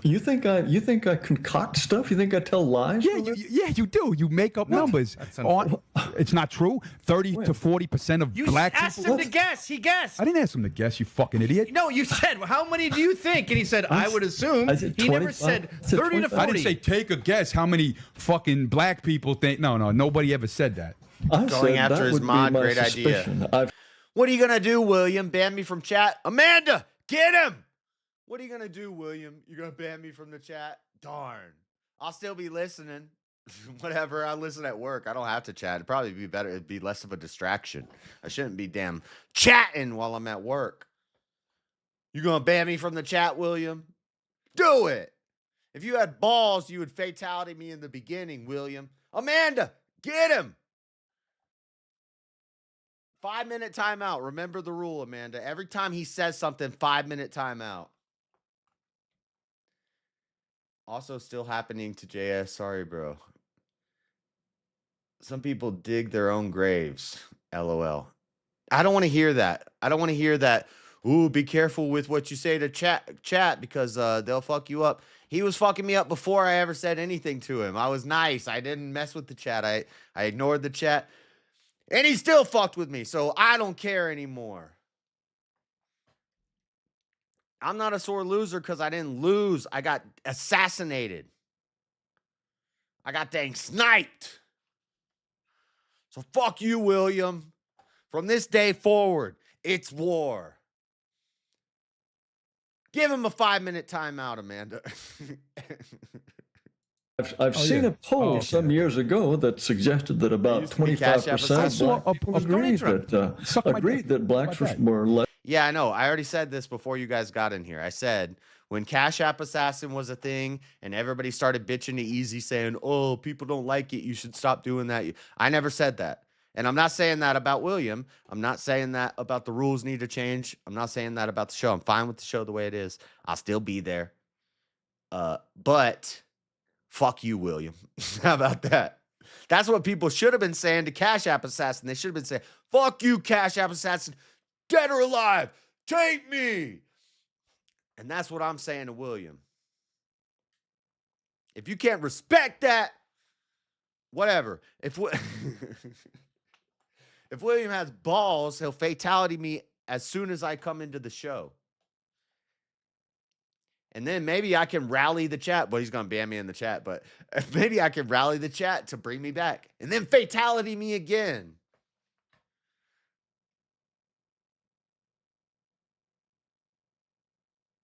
S22: You think I concoct stuff? You think I tell lies?
S20: Yeah, you do. You make up numbers. It's not true. 30 to 40% of black people.
S2: You asked him to guess. He guessed.
S20: I didn't ask him to guess, you fucking idiot.
S2: No, you said, how many do you think? And he said, I would assume. He never said 30 to 40.
S20: I didn't say take a guess how many fucking black people think. No, nobody ever said that.
S1: Going after his mod, great idea. What are you gonna do, William? Ban me from chat? Amanda, get him! What are you gonna do, William? You're gonna ban me from the chat? Darn. I'll still be listening. Whatever, I listen at work. I don't have to chat. It'd probably be better. It'd be less of a distraction. I shouldn't be damn chatting while I'm at work. You gonna ban me from the chat, William? Do it. If you had balls, you would fatality me in the beginning, William. Amanda, get him. 5-minute timeout. Remember the rule, Amanda. Every time he says something, 5-minute timeout. Also still happening to JS. Sorry, bro. Some people dig their own graves. LOL. I don't want to hear that. I don't want to hear that. Ooh, be careful with what you say to chat because they'll fuck you up. He was fucking me up before I ever said anything to him. I was nice. I didn't mess with the chat. I ignored the chat. And he still fucked with me, so I don't care anymore. I'm not a sore loser because I didn't lose. I got assassinated. I got dang sniped. So fuck you, William. From this day forward, it's war. Give him a 5-minute timeout, Amanda.
S22: I've seen a poll some years ago that suggested that about 25% agreed that blacks were less.
S1: Yeah, I know. I already said this before you guys got in here. I said when Cashapp Assassin was a thing and everybody started bitching to Easy saying, oh, people don't like it, you should stop doing that. I never said that. And I'm not saying that about William. I'm not saying that about the rules need to change. I'm not saying that about the show. I'm fine with the show the way it is. I'll still be there. But fuck you, William. How about that? That's what people should have been saying to Cashapp Assassin. They should have been saying, fuck you, Cashapp Assassin. Dead or alive, take me. And that's what I'm saying to William. If you can't respect that, whatever. If William has balls, he'll fatality me as soon as I come into the show. And then maybe I can rally the chat. Well, he's going to ban me in the chat, but maybe I can rally the chat to bring me back. And then fatality me again.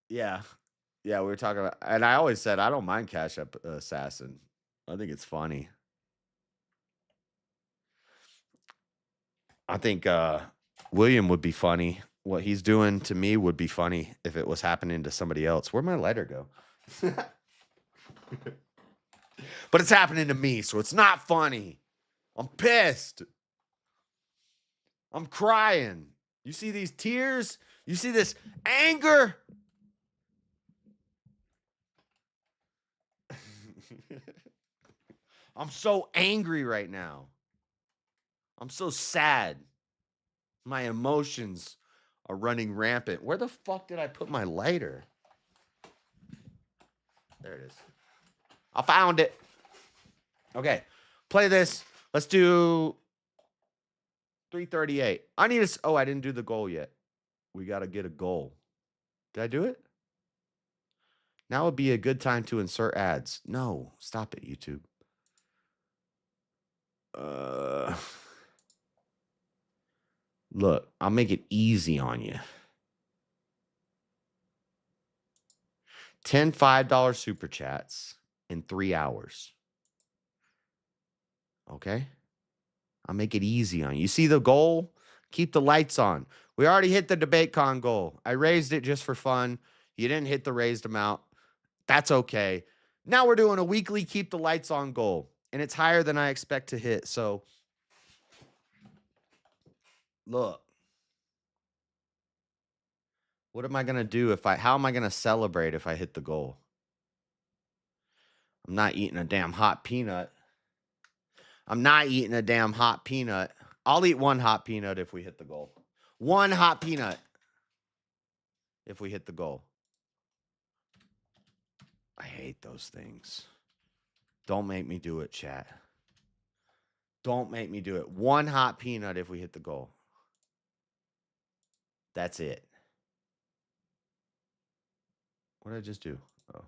S1: Yeah. Yeah, we were talking about, and I always said I don't mind Cashapp Assassin. I think it's funny. I think William would be funny. What he's doing to me would be funny if it was happening to somebody else. Where'd my lighter go? But it's happening to me, so it's not funny. I'm pissed. I'm crying. You see these tears? You see this anger? I'm so angry right now. I'm so sad. My emotions are running rampant. Where the fuck did I put my lighter? There it is. I found it. Okay. Play this. Let's do 338. I need a... Oh, I didn't do the goal yet. We got to get a goal. Did I do it? Now would be a good time to insert ads. No. Stop it, YouTube. Look, I'll make it easy on you. 10 $5 super chats in 3 hours. Okay? I'll make it easy on you. You see the goal? Keep the lights on. We already hit the DebateCon goal. I raised it just for fun. You didn't hit the raised amount. That's okay. Now we're doing a weekly keep the lights on goal. And it's higher than I expect to hit. So, look. What am I going to do if how am I going to celebrate if I hit the goal? I'm not eating a damn hot peanut. I'm not eating a damn hot peanut. I'll eat one hot peanut if we hit the goal. One hot peanut if we hit the goal. I hate those things. Don't make me do it, chat. Don't make me do it. One hot peanut if we hit the goal. That's it. What did I just do? Oh.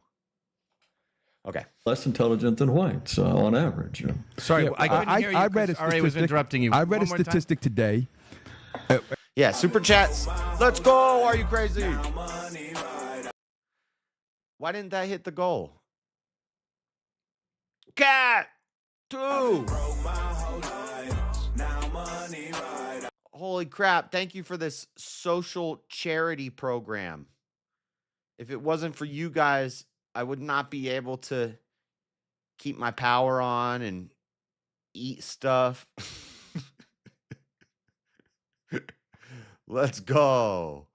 S1: Okay.
S22: Less intelligent than whites on average.
S2: Sorry, I couldn't hear you.
S20: I read a
S2: RA was interrupting you.
S20: I read a
S2: One more time.
S20: statistic today.
S1: Yeah, super chats. Let's go. Are you crazy? Why didn't that hit the goal? Cat 2. Holy crap. Thank you for this social charity program. If it wasn't for you guys, I would not be able to keep my power on and eat stuff. Let's go.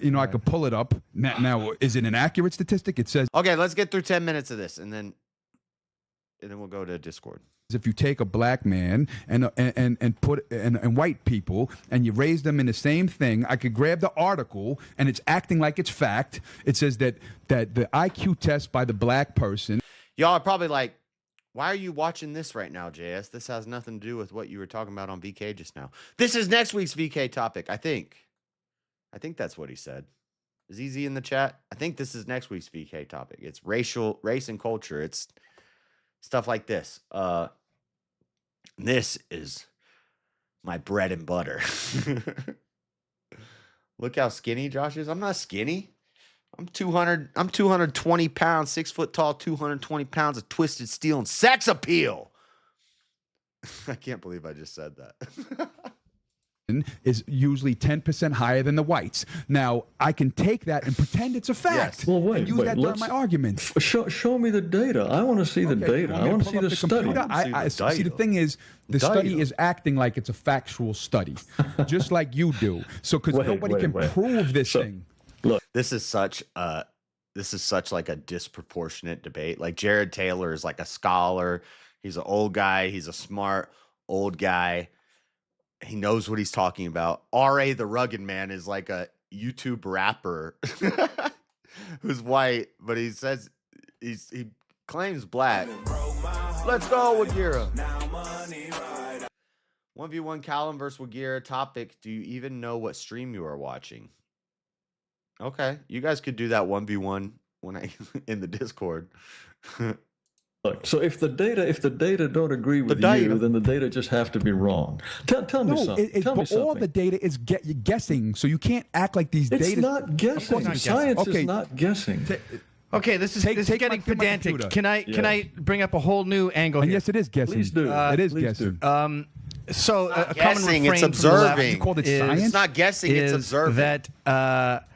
S20: You know, I could pull it up. Now, is it an accurate statistic? It says.
S1: Okay, let's get through 10 minutes of this, and then we'll go to Discord.
S20: If you take a black man and put and white people and you raise them in the same thing, I could grab the article and it's acting like it's fact. It says that the IQ test by the black person.
S1: Y'all are probably like, why are you watching this right now, JS? This has nothing to do with what you were talking about on VK just now. This is next week's VK topic, I think. I think that's what he said. Is Easy in the chat? I think this is next week's VK topic. It's race and culture. It's stuff like this. This is my bread and butter. Look how skinny Josh is. I'm not skinny. I'm 220 pounds, 6 foot tall, 220 pounds of twisted steel and sex appeal. I can't believe I just said that.
S20: Is usually 10% higher than the whites. Now, I can take that and pretend it's a fact.
S22: Yes. Well, wait,
S20: and use that during my argument.
S22: Show me the data. I want to see the data. I want to see the study.
S20: See, the thing is, the study is acting like it's a factual study, just like you do. So, because nobody can prove this thing.
S1: Look, this is such like a disproportionate debate. Like Jared Taylor is like a scholar. He's an old guy. He's a smart old guy. He knows what he's talking about. RA the Rugged Man is like a YouTube rapper who's white, but he says he claims black. Let's go, Wagira. 1v1 Callum versus Wagira topic. Do you even know what stream you are watching? Okay, you guys could do that 1v1 when I in the Discord.
S22: Look, so if the data don't agree with you, then the data just have to be wrong. Tell me something. Tell me something.
S20: All the data is guessing, so you can't act like these data.
S22: It's not guessing. Science is not guessing.
S2: Okay, this is getting pedantic. Can I bring up a whole new angle here?
S20: Yes, it is guessing.
S22: Please do.
S20: It is
S22: Please
S20: guessing.
S22: do.
S1: So
S2: a
S1: guessing,
S2: common refrain
S1: it's observing.
S20: You called it science?
S1: It's not guessing, it's observing.
S2: That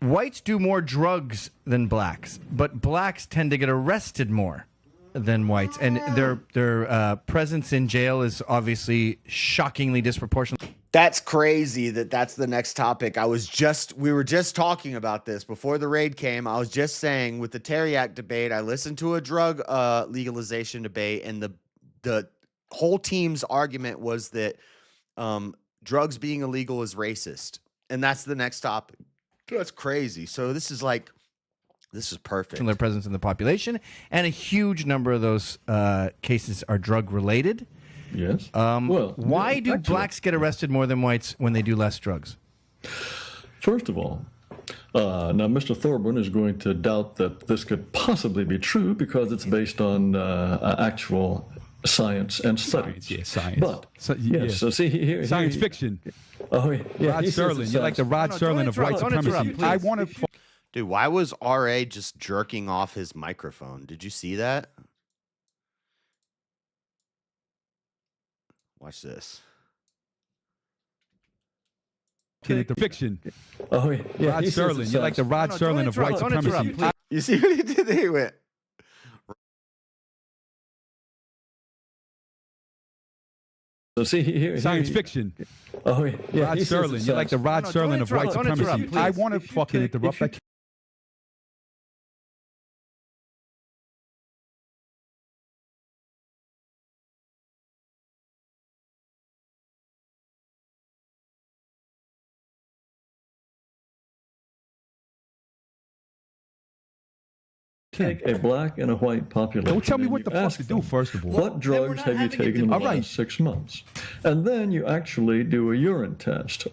S2: whites do more drugs than blacks, but blacks tend to get arrested more than whites, and their presence in jail is obviously shockingly disproportionate.
S1: That's crazy that's the next topic. We were just talking about this before the raid came. I was just saying with the Terry Act debate, I listened to a drug legalization debate, and the whole team's argument was that drugs being illegal is racist, and that's the next topic. That's crazy. So this is perfect.
S2: Their presence in the population, and a huge number of those cases are drug related.
S22: Yes.
S2: Why do blacks get arrested more than whites when they do less drugs?
S22: First of all, now Mr. Thorburn is going to doubt that this could possibly be true because it's based on actual science and studies.
S20: Science.
S22: But yes, so see here,
S20: science fiction.
S22: Oh yeah,
S20: Rod Serling. You're like the Rod Serling of white supremacy. I want to.
S1: Dude, why was RA just jerking off his microphone? Did you see that? Watch this.
S20: The fiction.
S22: Oh yeah,
S20: Rod Serling. You're like the Rod Serling of white supremacy.
S1: You see what he did? He went.
S22: So see here,
S20: science fiction.
S22: Oh yeah,
S20: Rod Serling. You're like the Rod Serling of white supremacy. I want to fucking interrupt.
S22: Take a black and a white population.
S20: Don't tell me
S22: and
S20: what
S22: you
S20: the fuck
S22: ask
S20: to do,
S22: them,
S20: first of all.
S22: What drugs have you taken in the last 6 months? And then you actually do a urine test.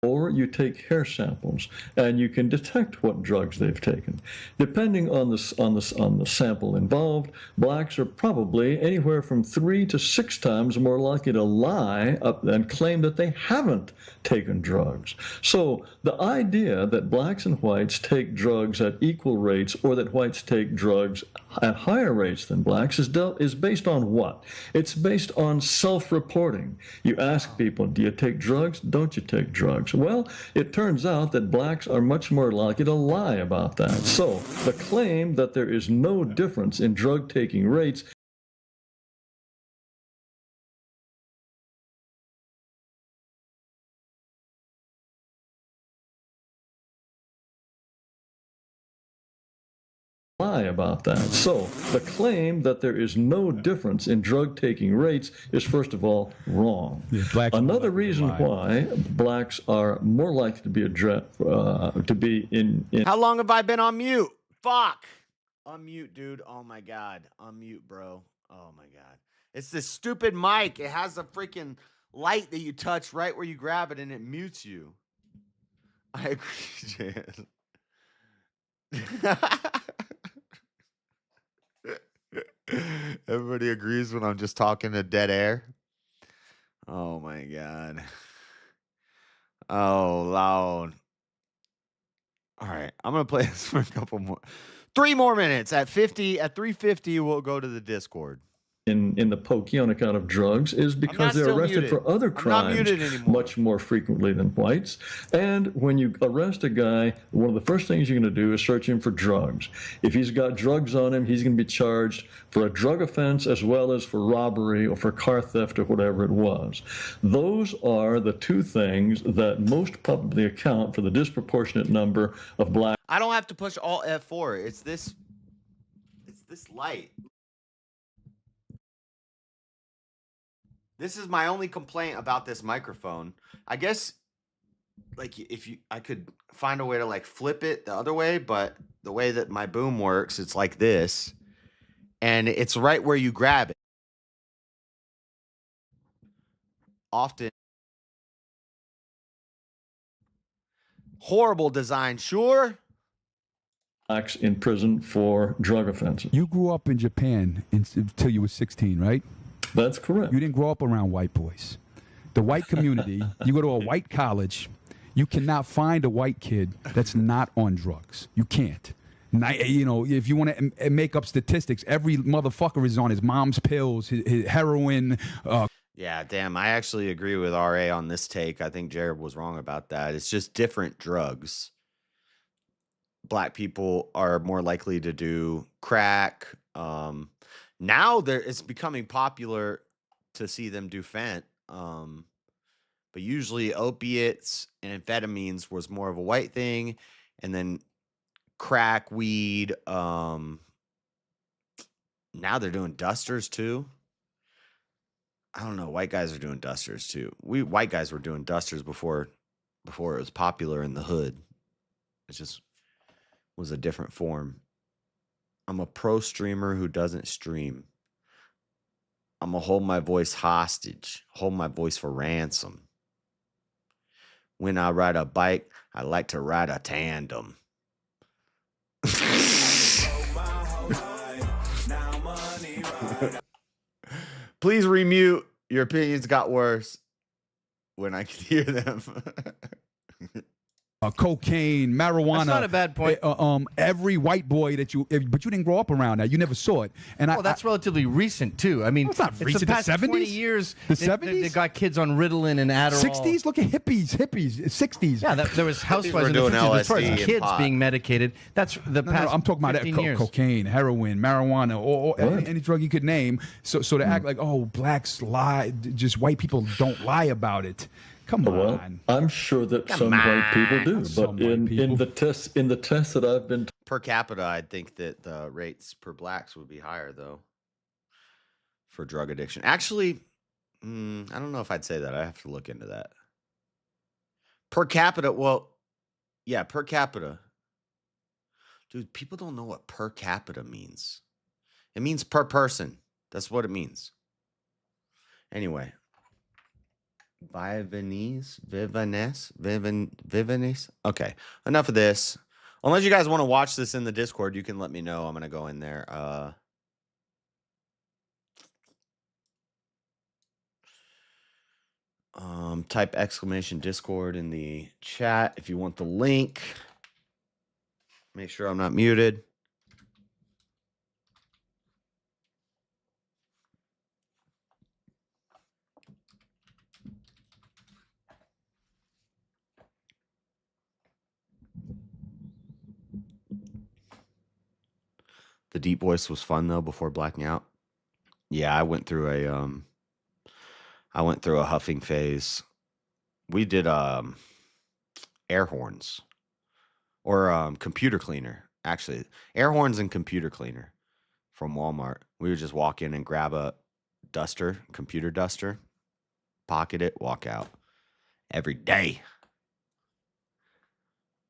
S22: Or you take hair samples, and you can detect what drugs they've taken. Depending on the sample involved, blacks are probably anywhere from 3 to 6 times more likely to lie and claim that they haven't taken drugs. So the idea that blacks and whites take drugs at equal rates, or that whites take drugs at higher rates than blacks, is based on what? It's based on self-reporting. You ask people, do you take drugs? Don't you take drugs? Well, it turns out that blacks are much more likely to lie about that. So the claim that there is no difference in drug-taking rates about that. So the claim that there is no difference in drug-taking rates is, first of all, wrong. Another reason why blacks are more likely to be in.
S1: How long have I been on mute? Fuck. Unmute, dude. Oh my god. Unmute, bro. Oh my god. It's this stupid mic. It has a freaking light that you touch right where you grab it and it mutes you. I agree, Jan. Everybody agrees when I'm just talking to dead air. Oh my god. Oh, loud. All right, I'm gonna play this for a couple more, 3 more minutes. At 3:50, we'll go to the Discord.
S22: In the Pokeonic out of drugs is because they're arrested for other crimes much more frequently than whites. And when you arrest a guy, one of the first things you're going to do is search him for drugs. If he's got drugs on him, he's going to be charged for a drug offense as well as for robbery or for car theft or whatever it was. Those are the 2 things that most probably account for the disproportionate number of black.
S1: I don't have to push Alt F4. It's this light. This is my only complaint about this microphone. I guess, like, I could find a way to like flip it the other way, but the way that my boom works, it's like this, and it's right where you grab it. Often, horrible design, sure.
S22: Blacks in prison for drug offenses.
S20: You grew up in Japan until you were 16, right?
S22: That's correct.
S20: You didn't grow up around white boys. The white community, you go to a white college, you cannot find a white kid that's not on drugs. You can't. You know, if you want to make up statistics, every motherfucker is on his mom's pills, his heroin.
S1: Yeah, damn. I actually agree with RA on this take. I think Jared was wrong about that. It's just different drugs. Black people are more likely to do crack. Now it's becoming popular to see them do fent. But usually opiates and amphetamines was more of a white thing. And then crack, weed. Now they're doing dusters too. I don't know. White guys are doing dusters too. White guys were doing dusters before it was popular in the hood. It just was a different form. I'm a pro streamer who doesn't stream. I'm going to hold my voice hostage, hold my voice for ransom. When I ride a bike, I like to ride a tandem. Please remute. Your opinions got worse when I could hear them.
S20: cocaine, marijuana.
S2: That's not a bad point.
S20: Every white boy but you didn't grow up around that. You never saw it. And
S2: well, that's relatively recent too. I mean,
S20: it's not recent.
S2: The past
S20: the 70s?
S2: 20 years.
S20: The
S2: they,
S20: 70s?
S2: They got kids on Ritalin and Adderall.
S20: 60s? Look at hippies. 60s.
S2: Yeah, there was housewives in the 50s. As far as kids being medicated, that's the past.
S20: I'm talking about
S2: 15 years.
S20: cocaine, heroin, marijuana, or any drug you could name. So to act like, oh, blacks lie, just white people don't lie about it. Come on.
S22: I'm sure that some white people do, but in the tests that I've been
S1: per capita, I'd think that the rates per blacks would be higher though for drug addiction. Actually, I don't know if I'd say that. I have to look into that. Per capita, well, yeah, per capita. Dude, people don't know what per capita means. It means per person. That's what it means. Anyway. Vivanese. Okay, enough of this. Unless you guys want to watch this in the Discord, you can let me know. I'm gonna go in there. Type exclamation Discord in the chat if you want the link. Make sure I'm not muted. The deep voice was fun though before blacking out. Yeah, I went through a huffing phase. We did air horns or computer cleaner. Actually, air horns and computer cleaner from Walmart. We would just walk in and grab a duster, computer duster, pocket it, walk out every day.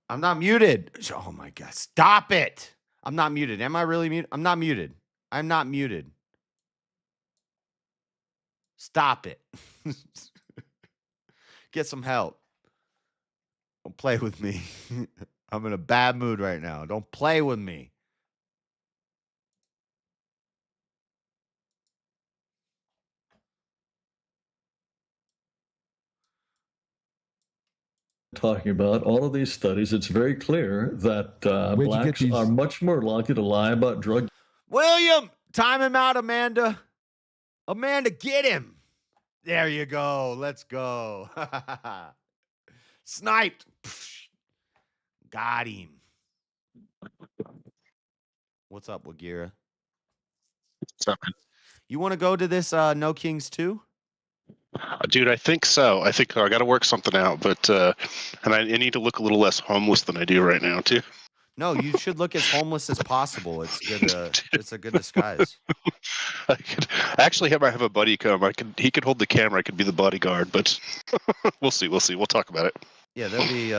S1: I'm not muted. Oh my God, stop it. I'm not muted. Am I really muted? I'm not muted. I'm not muted. Stop it. Get some help. Don't play with me. I'm in a bad mood right now. Don't play with me.
S22: talking about, all of these studies, it's very clear that blacks are much more likely to lie about drug.
S1: William, time him out, Amanda. Amanda, get him. There you go. Let's go. Sniped. Got him. What's up, Wagira?
S5: What's up, man?
S1: You want to go to this No Kings 2?
S5: Dude, I think so. I think I got to work something out, but and I need to look a little less homeless than I do right now, too.
S1: No, you should look as homeless as possible. It's good. It's a good disguise.
S5: I actually have a buddy come. He could hold the camera. I could be the bodyguard, but we'll see. We'll see. We'll talk about it.
S1: Yeah, they'll be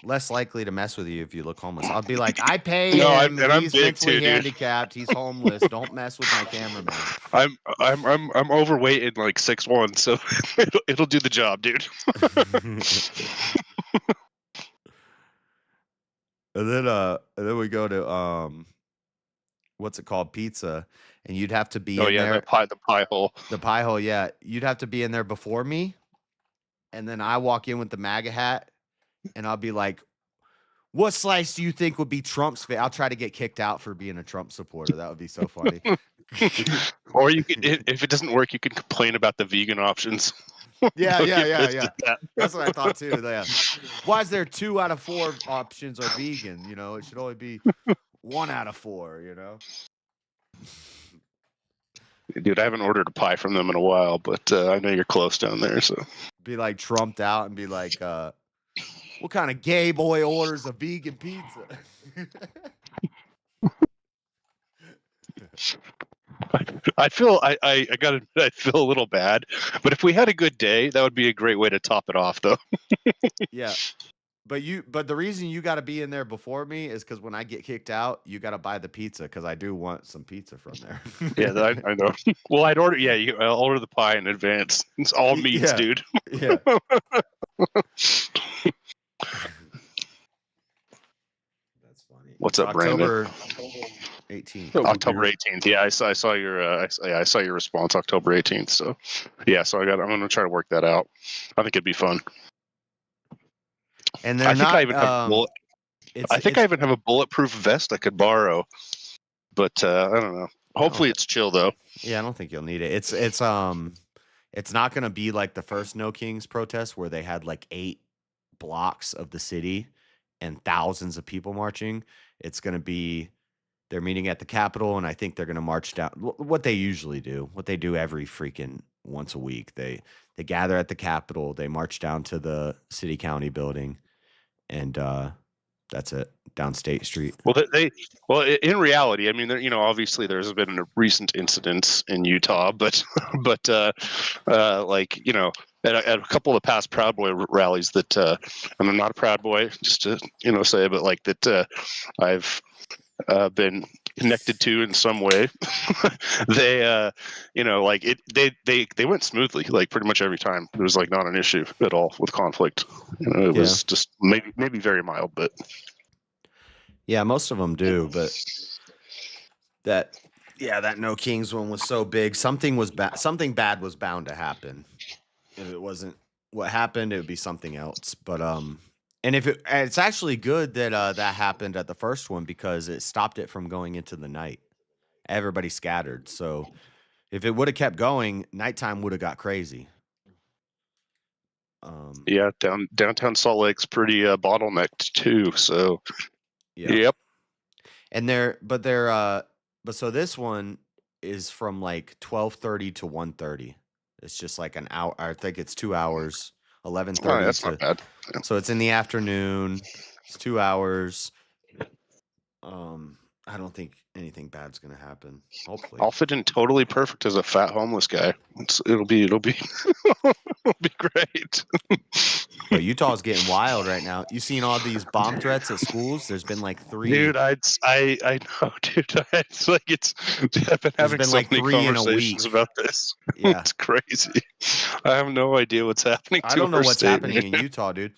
S1: less likely to mess with you if you look homeless. I'll be like, I pay him. He's mentally handicapped. He's homeless. Don't mess with my cameraman.
S5: I'm overweight and like 6'1", so it'll do the job, dude.
S1: And then we go to what's it called, pizza, and you'd have to be in there.
S5: The pie hole.
S1: The pie hole, yeah. You'd have to be in there before me, and then I walk in with the MAGA hat, and I'll be like, "What slice do you think would be Trump's favorite?" I'll try to get kicked out for being a Trump supporter. That would be so funny.
S5: Or you can, if it doesn't work, you can complain about the vegan options.
S1: Yeah. That's what I thought too. Yeah. Why is there 2 out of 4 options are vegan? You know, it should only be 1 out of 4. You know.
S5: Dude, I haven't ordered a pie from them in a while, but I know you're close down there, so.
S1: Be like trumped out and be like, "What kind of gay boy orders a vegan pizza?"
S5: I feel I gotta admit, I feel a little bad, but if we had a good day, that would be a great way to top it off, though.
S1: Yeah, but the reason you got to be in there before me is because when I get kicked out, you got to buy the pizza because I do want some pizza from there.
S5: Yeah, I know. Well, I'd order. Yeah, I'll order the pie in advance. It's all meats, dude.
S1: Yeah. That's funny.
S5: What's up, Brandon?
S1: October 18th.
S5: October 18th. Yeah, I saw your I saw your response October 18th. So yeah, I'm gonna try to work that out. I think it'd be fun.
S1: And
S5: I
S1: they're
S5: think I
S1: not.
S5: even have a bullet. I think I even have a bulletproof vest I could borrow, but I don't know. Hopefully, it's chill though.
S1: Yeah, I don't think you'll need it. It's not gonna be like the first No Kings protest where they had like 8 blocks of the city and thousands of people marching. It's gonna be they're meeting at the Capitol, and I think they're gonna march down. What they usually do, what they do every freaking once a week. They gather at the Capitol, they march down to the city county building, and that's it, down State Street.
S5: Well, in reality, I mean, obviously there's been recent incidents in Utah, but like at a couple of the past Proud Boy rallies that, and I'm not a Proud Boy, just to say, but like that I've been connected to in some way. They like they went smoothly, like pretty much every time. It was like not an issue at all with conflict. It was just maybe very mild, but
S1: yeah, most of them do. But that No Kings one was so big, something bad was bound to happen. If it wasn't what happened, it would be something else. But and it's actually good that that happened at the first one, because it stopped it from going into the night. Everybody scattered. So if it would have kept going, nighttime would have got crazy.
S5: Yeah, downtown Salt Lake's pretty bottlenecked too. So yep.
S1: And so this one is from like 12:30 to 1:30. It's just like an hour. I think it's 2 hours. 11:30.
S5: That's not bad. Yeah.
S1: So it's in the afternoon. It's 2 hours. I don't think anything bad's gonna happen. Hopefully,
S5: I'll fit in totally perfect as a fat homeless guy. It'll be it'll be great.
S1: But Utah's getting wild right now. You seen all these bomb threats at schools? There's been like 3.
S5: Dude, I know, dude. It's like I've been having so many conversations about this.
S1: Yeah,
S5: it's crazy. I have no idea what's happening.
S1: I don't know what's happening in Utah, dude.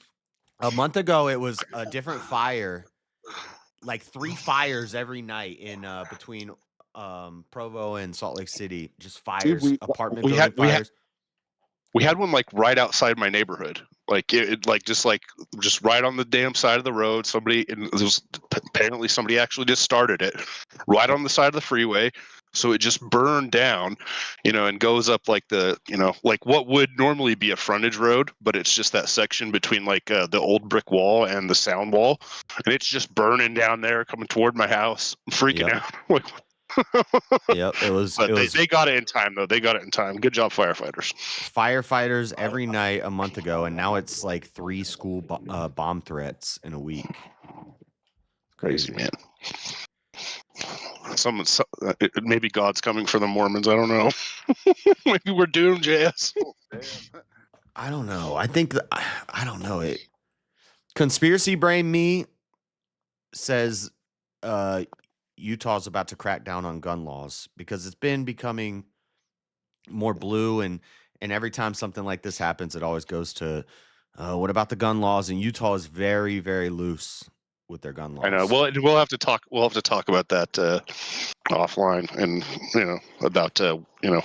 S1: A month ago, it was a different fire, like 3 fires every night in between Provo and Salt Lake City. Just fires,
S5: Dude,
S1: apartment building fires.
S5: We had one like right outside my neighborhood, like just right on the damn side of the road. Apparently somebody actually just started it right on the side of the freeway. So it just burned down, and goes up like like what would normally be a frontage road, but it's just that section between like the old brick wall and the sound wall, and it's just burning down there, coming toward my house. I'm freaking out.
S1: Yep, it was.
S5: But they got it in time, though. They got it in time. Good job, firefighters.
S1: Firefighters every night a month ago, and now it's like 3 school bomb threats in a week.
S5: Crazy, man. Maybe God's coming for the Mormons. I don't know. Maybe we're doomed, JS.
S1: I don't know. I think I don't know. It conspiracy brain me says Utah's about to crack down on gun laws, because it's been becoming more blue, and every time something like this happens, it always goes to what about the gun laws? And Utah is very, very loose with their gun laws.
S5: I know. Well, we'll have to talk about that offline, and about Okay,
S1: well,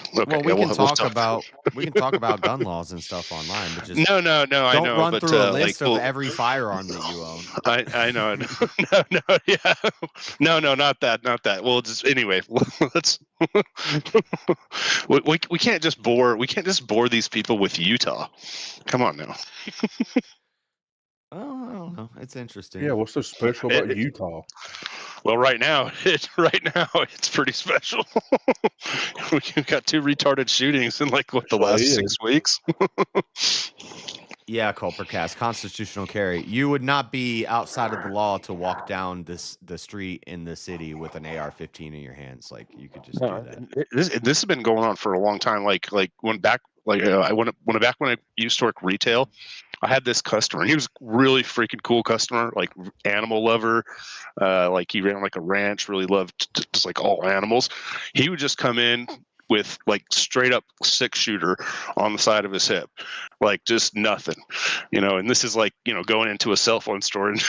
S1: we can talk about gun laws and stuff online, but just
S5: no. I
S1: don't
S5: know.
S1: run
S5: But
S1: through a list of every firearm that you own.
S5: I know. No, yeah, no, not that. Well, just anyway, let's. we can't just bore these people with Utah. Come on now.
S1: Oh, I don't know. It's interesting.
S9: Yeah, what's so special about Utah?
S5: Well, right now it's pretty special. We've got 2 retarded shootings in like the last 6 weeks.
S1: Yeah, Culpercast, constitutional carry. You would not be outside of the law to walk down the street in the city with an AR-15 in your hands. Like, you could just do that.
S5: This has been going on for a long time. Like when back when I used to work retail, I had this customer, and he was a really freaking cool customer, like animal lover. Like he ran like a ranch, really loved just like all animals. He would just come in with like straight up 6-shooter on the side of his hip, like just nothing, and this is like, going into a cell phone store, and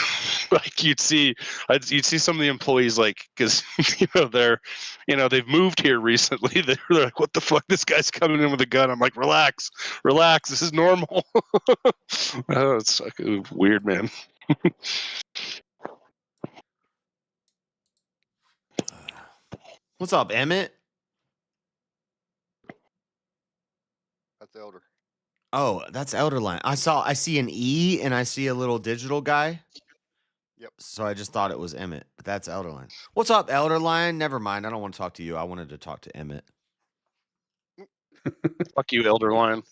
S5: like you'd see some of the employees, like, because they've moved here recently. They're like, what the fuck, this guy's coming in with a gun. I'm like, relax, this is normal. Oh, it's like weird, man.
S1: What's up, Emmett?
S4: That's Elder.
S1: Oh, that's Elderline. I see an E and I see a little digital guy.
S4: Yep.
S1: So I just thought it was Emmett, but that's Elderline. What's up, Elderline? Never mind. I don't want to talk to you. I wanted to talk to Emmett.
S5: Fuck you, Elder Lion.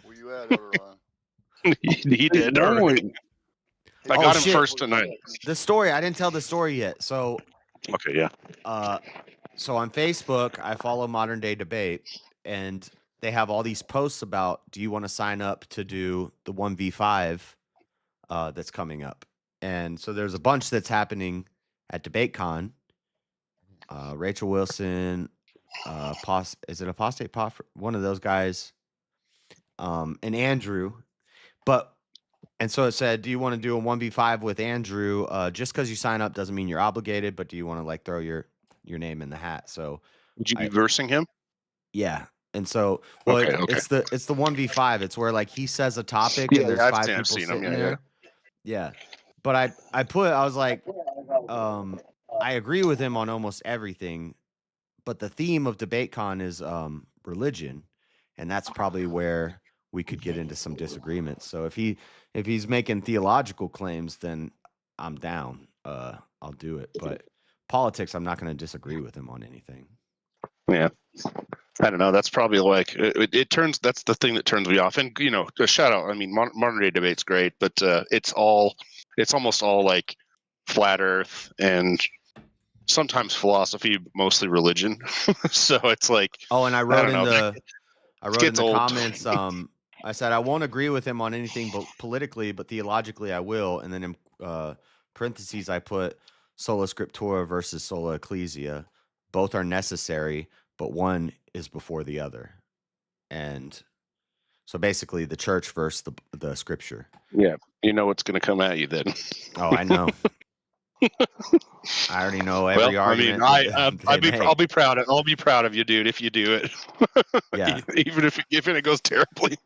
S4: Where you at, Elderline?
S5: he did already. I got him first tonight.
S1: The story, I didn't tell the story yet. So
S5: okay, yeah.
S1: So on Facebook, I follow Modern Day Debate, and they have all these posts about, do you want to sign up to do the 1v5 that's coming up? And so there's a bunch that's happening at DebateCon. Rachel Wilson, is it Apostate Pop? One of those guys, and Andrew. And so it said, do you want to do a 1v5 with Andrew? Just because you sign up doesn't mean you're obligated, but do you want to like throw your name in the hat? So
S5: would you be versing him?
S1: Yeah. And so, well, it's the 1v5. It's where like he says a topic and there's 5 people sitting there. Yeah. But I was like, I agree with him on almost everything, but the theme of DebateCon is religion, and that's probably where we could get into some disagreements. So if he's making theological claims, then I'm down. I'll do it. But politics, I'm not going to disagree with him on anything.
S5: Yeah. I don't know. That's probably like it turns. That's the thing that turns me off. And a shout out. I mean, Modern Day Debate's great, but it's almost all like flat Earth and sometimes philosophy, mostly religion. So it's like,
S1: oh, and I wrote in the
S5: old.
S1: comments. I said I won't agree with him on anything, but politically, but theologically, I will. And then in parentheses, I put sola scriptura versus sola ecclesia. Both are necessary, but one is before the other. And so basically the church versus the scripture.
S5: Yeah. You know what's going to come at you then.
S1: Oh, I know. I already know every argument.
S5: I mean, I'll be proud of you, dude, if you do it.
S1: Yeah.
S5: Even if it goes terribly.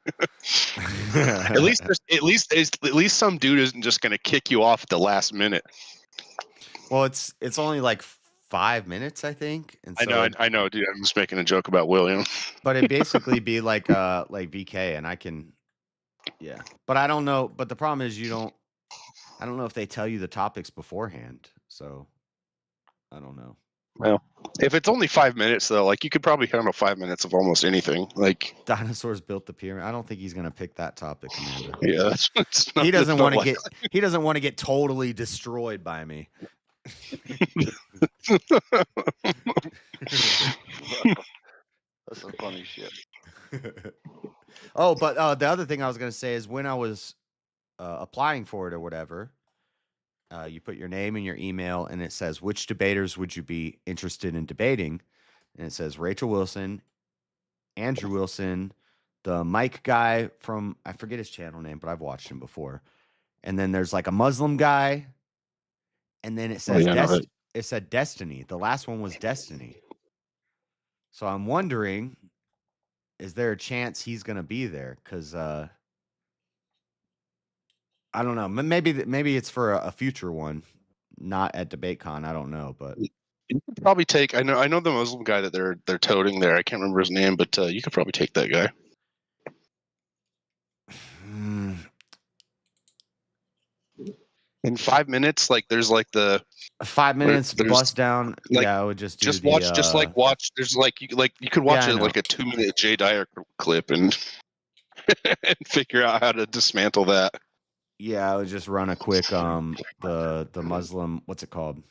S5: at least some dude isn't just going to kick you off at the last minute.
S1: Well, it's only like 5 minutes, I think. And
S5: so I know, dude. I'm just making a joke about William.
S1: But it basically be like VK, and I can, yeah. But I don't know. But the problem is I don't know if they tell you the topics beforehand. So I don't know.
S5: Well, if it's only 5 minutes though, like you could probably handle 5 minutes of almost anything. Like
S1: dinosaurs built the pyramid. I don't think he's gonna pick that topic, Amanda.
S5: Yeah,
S1: he doesn't want to He doesn't want to get totally destroyed by me.
S4: That's some funny shit.
S1: Oh, but the other thing I was gonna say is when I was applying for it or whatever, you put your name and your email, and it says which debaters would you be interested in debating, and it says Rachel Wilson, Andrew Wilson, the Mike guy from, I forget his channel name, but I've watched him before, and then there's like a Muslim guy, and then it says it said Destiny. The last one was Destiny. So I'm wondering, is there a chance he's gonna be there? Because I don't know. Maybe it's for a future one, not at DebateCon. I don't know, but
S5: you could probably take. I know the Muslim guy that they're toting there. I can't remember his name, but you could probably take that guy. In 5 minutes, like there's like the
S1: 5 minutes bust down.
S5: Like,
S1: yeah, I would just do
S5: watch. There's like you could watch like a 2-minute Jay Dyer clip and and figure out how to dismantle that.
S1: Yeah, I would just run a quick the Muslim, what's it called?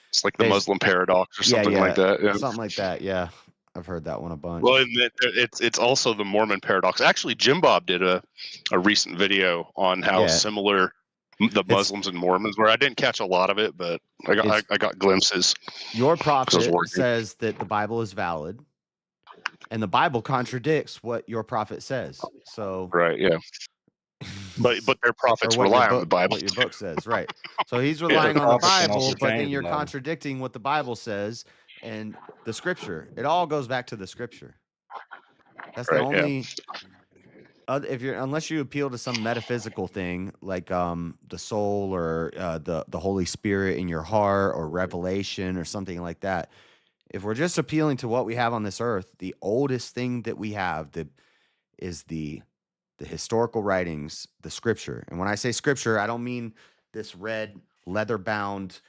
S5: It's like the Muslim paradox or something like that. Yeah.
S1: Something like that. Yeah, I've heard that one a bunch.
S5: Well, and it's also the Mormon paradox. Actually, Jim Bob did a recent video on how similar the Muslims and Mormons, where I didn't catch a lot of it, but I got glimpses.
S1: Your
S5: 'cause I was
S1: prophet
S5: working.
S1: says that the Bible is valid, and the Bible contradicts what your prophet says. So
S5: Right, yeah. But their
S1: or
S5: prophets
S1: what your
S5: rely on the
S1: book
S5: Bible.
S1: what your book says, right? So he's
S5: Yeah.
S1: relying on the
S3: Prophets can
S1: Bible,
S3: also
S1: but then
S3: change the
S1: you're
S3: Bible.
S1: contradicting what the Bible says and the Scripture. It all goes back to the Scripture. That's the
S5: Right, yeah.
S1: only. If you're unless you appeal to some metaphysical thing like the soul or the Holy Spirit in your heart or revelation or something like that. If we're just appealing to what we have on this earth, the oldest thing that we have is the historical writings, the Scripture. And when I say Scripture, I don't mean this red leather bound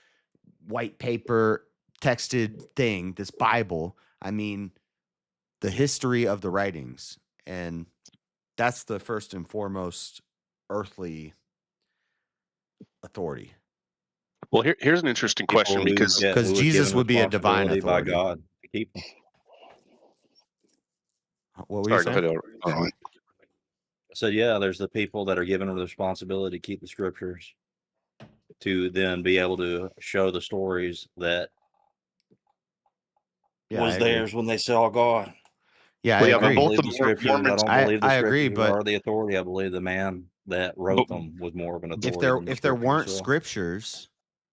S1: white paper texted thing, this Bible. I mean the history of the writings, and that's the first and foremost earthly authority.
S5: Well, here's an interesting question because
S1: Jesus would be a divine
S3: responsibility by
S1: authority.
S3: God to keep them.
S1: What were you
S5: Sorry, go
S1: saying?
S5: ahead.
S3: I said, yeah, there's the people that are given the responsibility to keep the scriptures, to then be able to show the stories that
S1: Yeah, I
S3: was
S1: agree.
S3: theirs when they saw God.
S1: Yeah,
S5: Well,
S1: I
S5: yeah,
S1: agree.
S5: but both
S3: believe
S5: the
S3: the scriptures.
S5: Mormons,
S3: I don't believe the
S1: I
S3: scriptures
S1: agree, but
S3: are the authority. I believe the man that wrote them was more of an authority.
S1: if there
S3: than the
S1: if there
S3: scripture
S1: weren't
S3: itself.
S1: scriptures,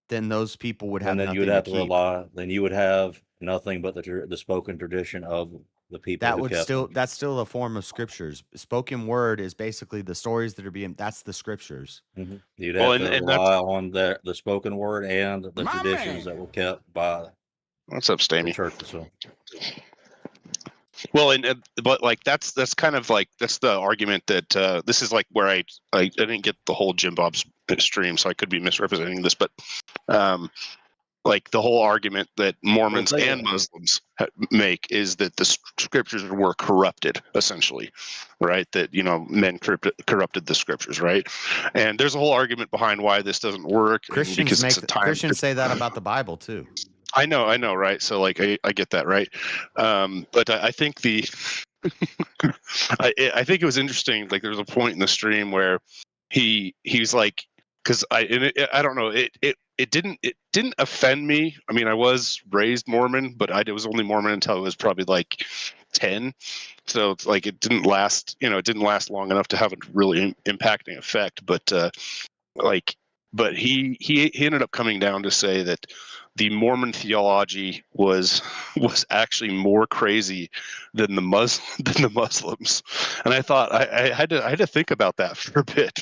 S1: then those people would have
S3: And then
S1: nothing
S3: you would
S1: to
S3: have to
S1: keep.
S3: rely. Then you would have nothing but the spoken tradition of the people
S1: That
S3: who
S1: would
S3: kept
S1: still
S3: them.
S1: that's still a form of scriptures. Spoken word is basically the stories that are being. That's the scriptures.
S3: Mm-hmm. You'd
S5: Well,
S3: have to
S5: and that's
S3: rely on the spoken word and the traditions that were kept by
S5: what's up,
S3: the
S5: Stamey.
S3: church itself.
S5: Well, but like that's kind of like that's the argument that this is like where I didn't get the whole Jim Bob's stream, so I could be misrepresenting this, but like the whole argument that Mormons and Muslims make is that the scriptures were corrupted, essentially, right? That men corrupted the scriptures, right? And there's a whole argument behind why this doesn't work.
S1: Christians
S5: because it's a time.
S1: Christians say that about the Bible too.
S5: I know, right? So like I get that, right? But I think I think it was interesting. Like there was a point in the stream where he's like, because I don't know, it didn't offend me. I mean, I was raised Mormon, but I was only Mormon until I was probably like 10. So it's like it didn't last. It didn't last long enough to have a really impacting effect. But but he ended up coming down to say that the Mormon theology was actually more crazy than the Muslims, and I thought I had to think about that for a bit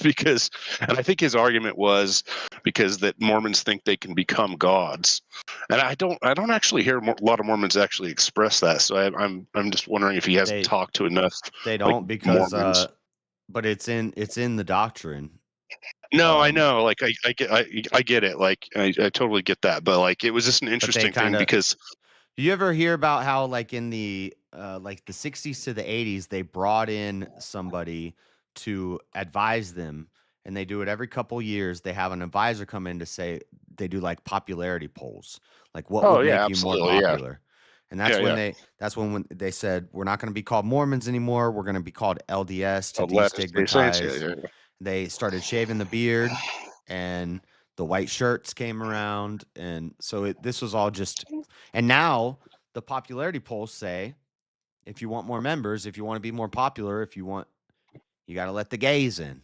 S5: and I think his argument was because that Mormons think they can become gods, and I don't actually hear a lot of Mormons actually express that. So I'm just wondering if he hasn't talked to enough.
S1: They don't because
S5: Mormons.
S1: but it's in the doctrine.
S5: No, I know. Like I get it. Like I totally get that. But like it was just an interesting thing because.
S1: Do you ever hear about how like in the like the 60s to the 80s they brought in somebody to advise them, and they do it every couple years. They have an advisor come in to say they do like popularity polls, like what would make you more popular. And that's when they said we're not going to be called Mormons anymore. We're going to be called LDS to destigmatize. They started shaving the beard, and the white shirts came around, and so this was all just. And now the popularity polls say, if you want more members, if you want to be more popular, you got to let the gays in.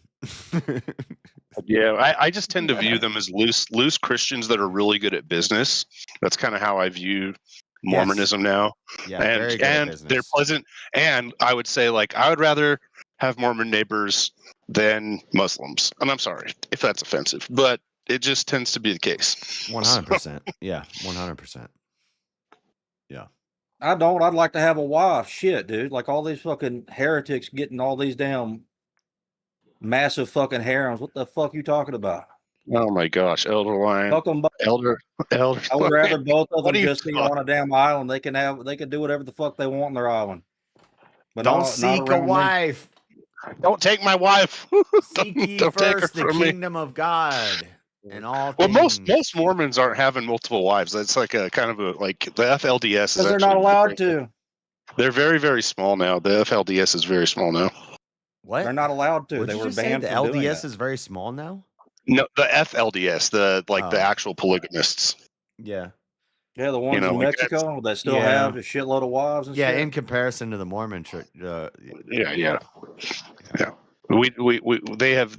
S5: Yeah, I just tend to view them as loose Christians that are really good at business. That's kind of how I view Mormonism now.
S1: Yeah,
S5: and
S1: very good at business.
S5: They're pleasant. And I would say like I would rather have Mormon neighbors than Muslims. And I'm sorry if that's offensive, but it just tends to be the case.
S1: 100%. Yeah, 100%. Yeah.
S3: I don't. I'd like to have a wife. Shit, dude. Like all these fucking heretics getting all these damn massive fucking harems. What the fuck you talking about?
S5: Oh my gosh, Elder Lion. Elder.
S3: I would rather both of them just be on a damn island. They can do whatever the fuck they want on their island. But
S1: don't seek a wife.
S5: Don't take my wife.
S1: Seek ye first the kingdom of God. And all
S5: well,
S1: things.
S5: most Mormons aren't having multiple wives. That's like a kind of a like the FLDS is.
S3: Because they're not allowed to.
S5: They're very, very small now. The FLDS is very small now.
S1: What?
S3: They're not allowed to.
S1: What
S3: they
S1: did
S3: were
S1: you say?
S3: banned
S1: The
S3: from doing
S1: LDS
S3: that.
S1: is very small now.
S5: No, the FLDS, the
S1: Oh.
S5: actual polygamists.
S1: Yeah.
S3: Yeah, the ones in
S5: like
S3: Mexico that still
S1: Yeah.
S3: have a shitload of wives and
S1: Yeah,
S3: shit.
S1: in comparison to the Mormon church.
S5: Yeah. They have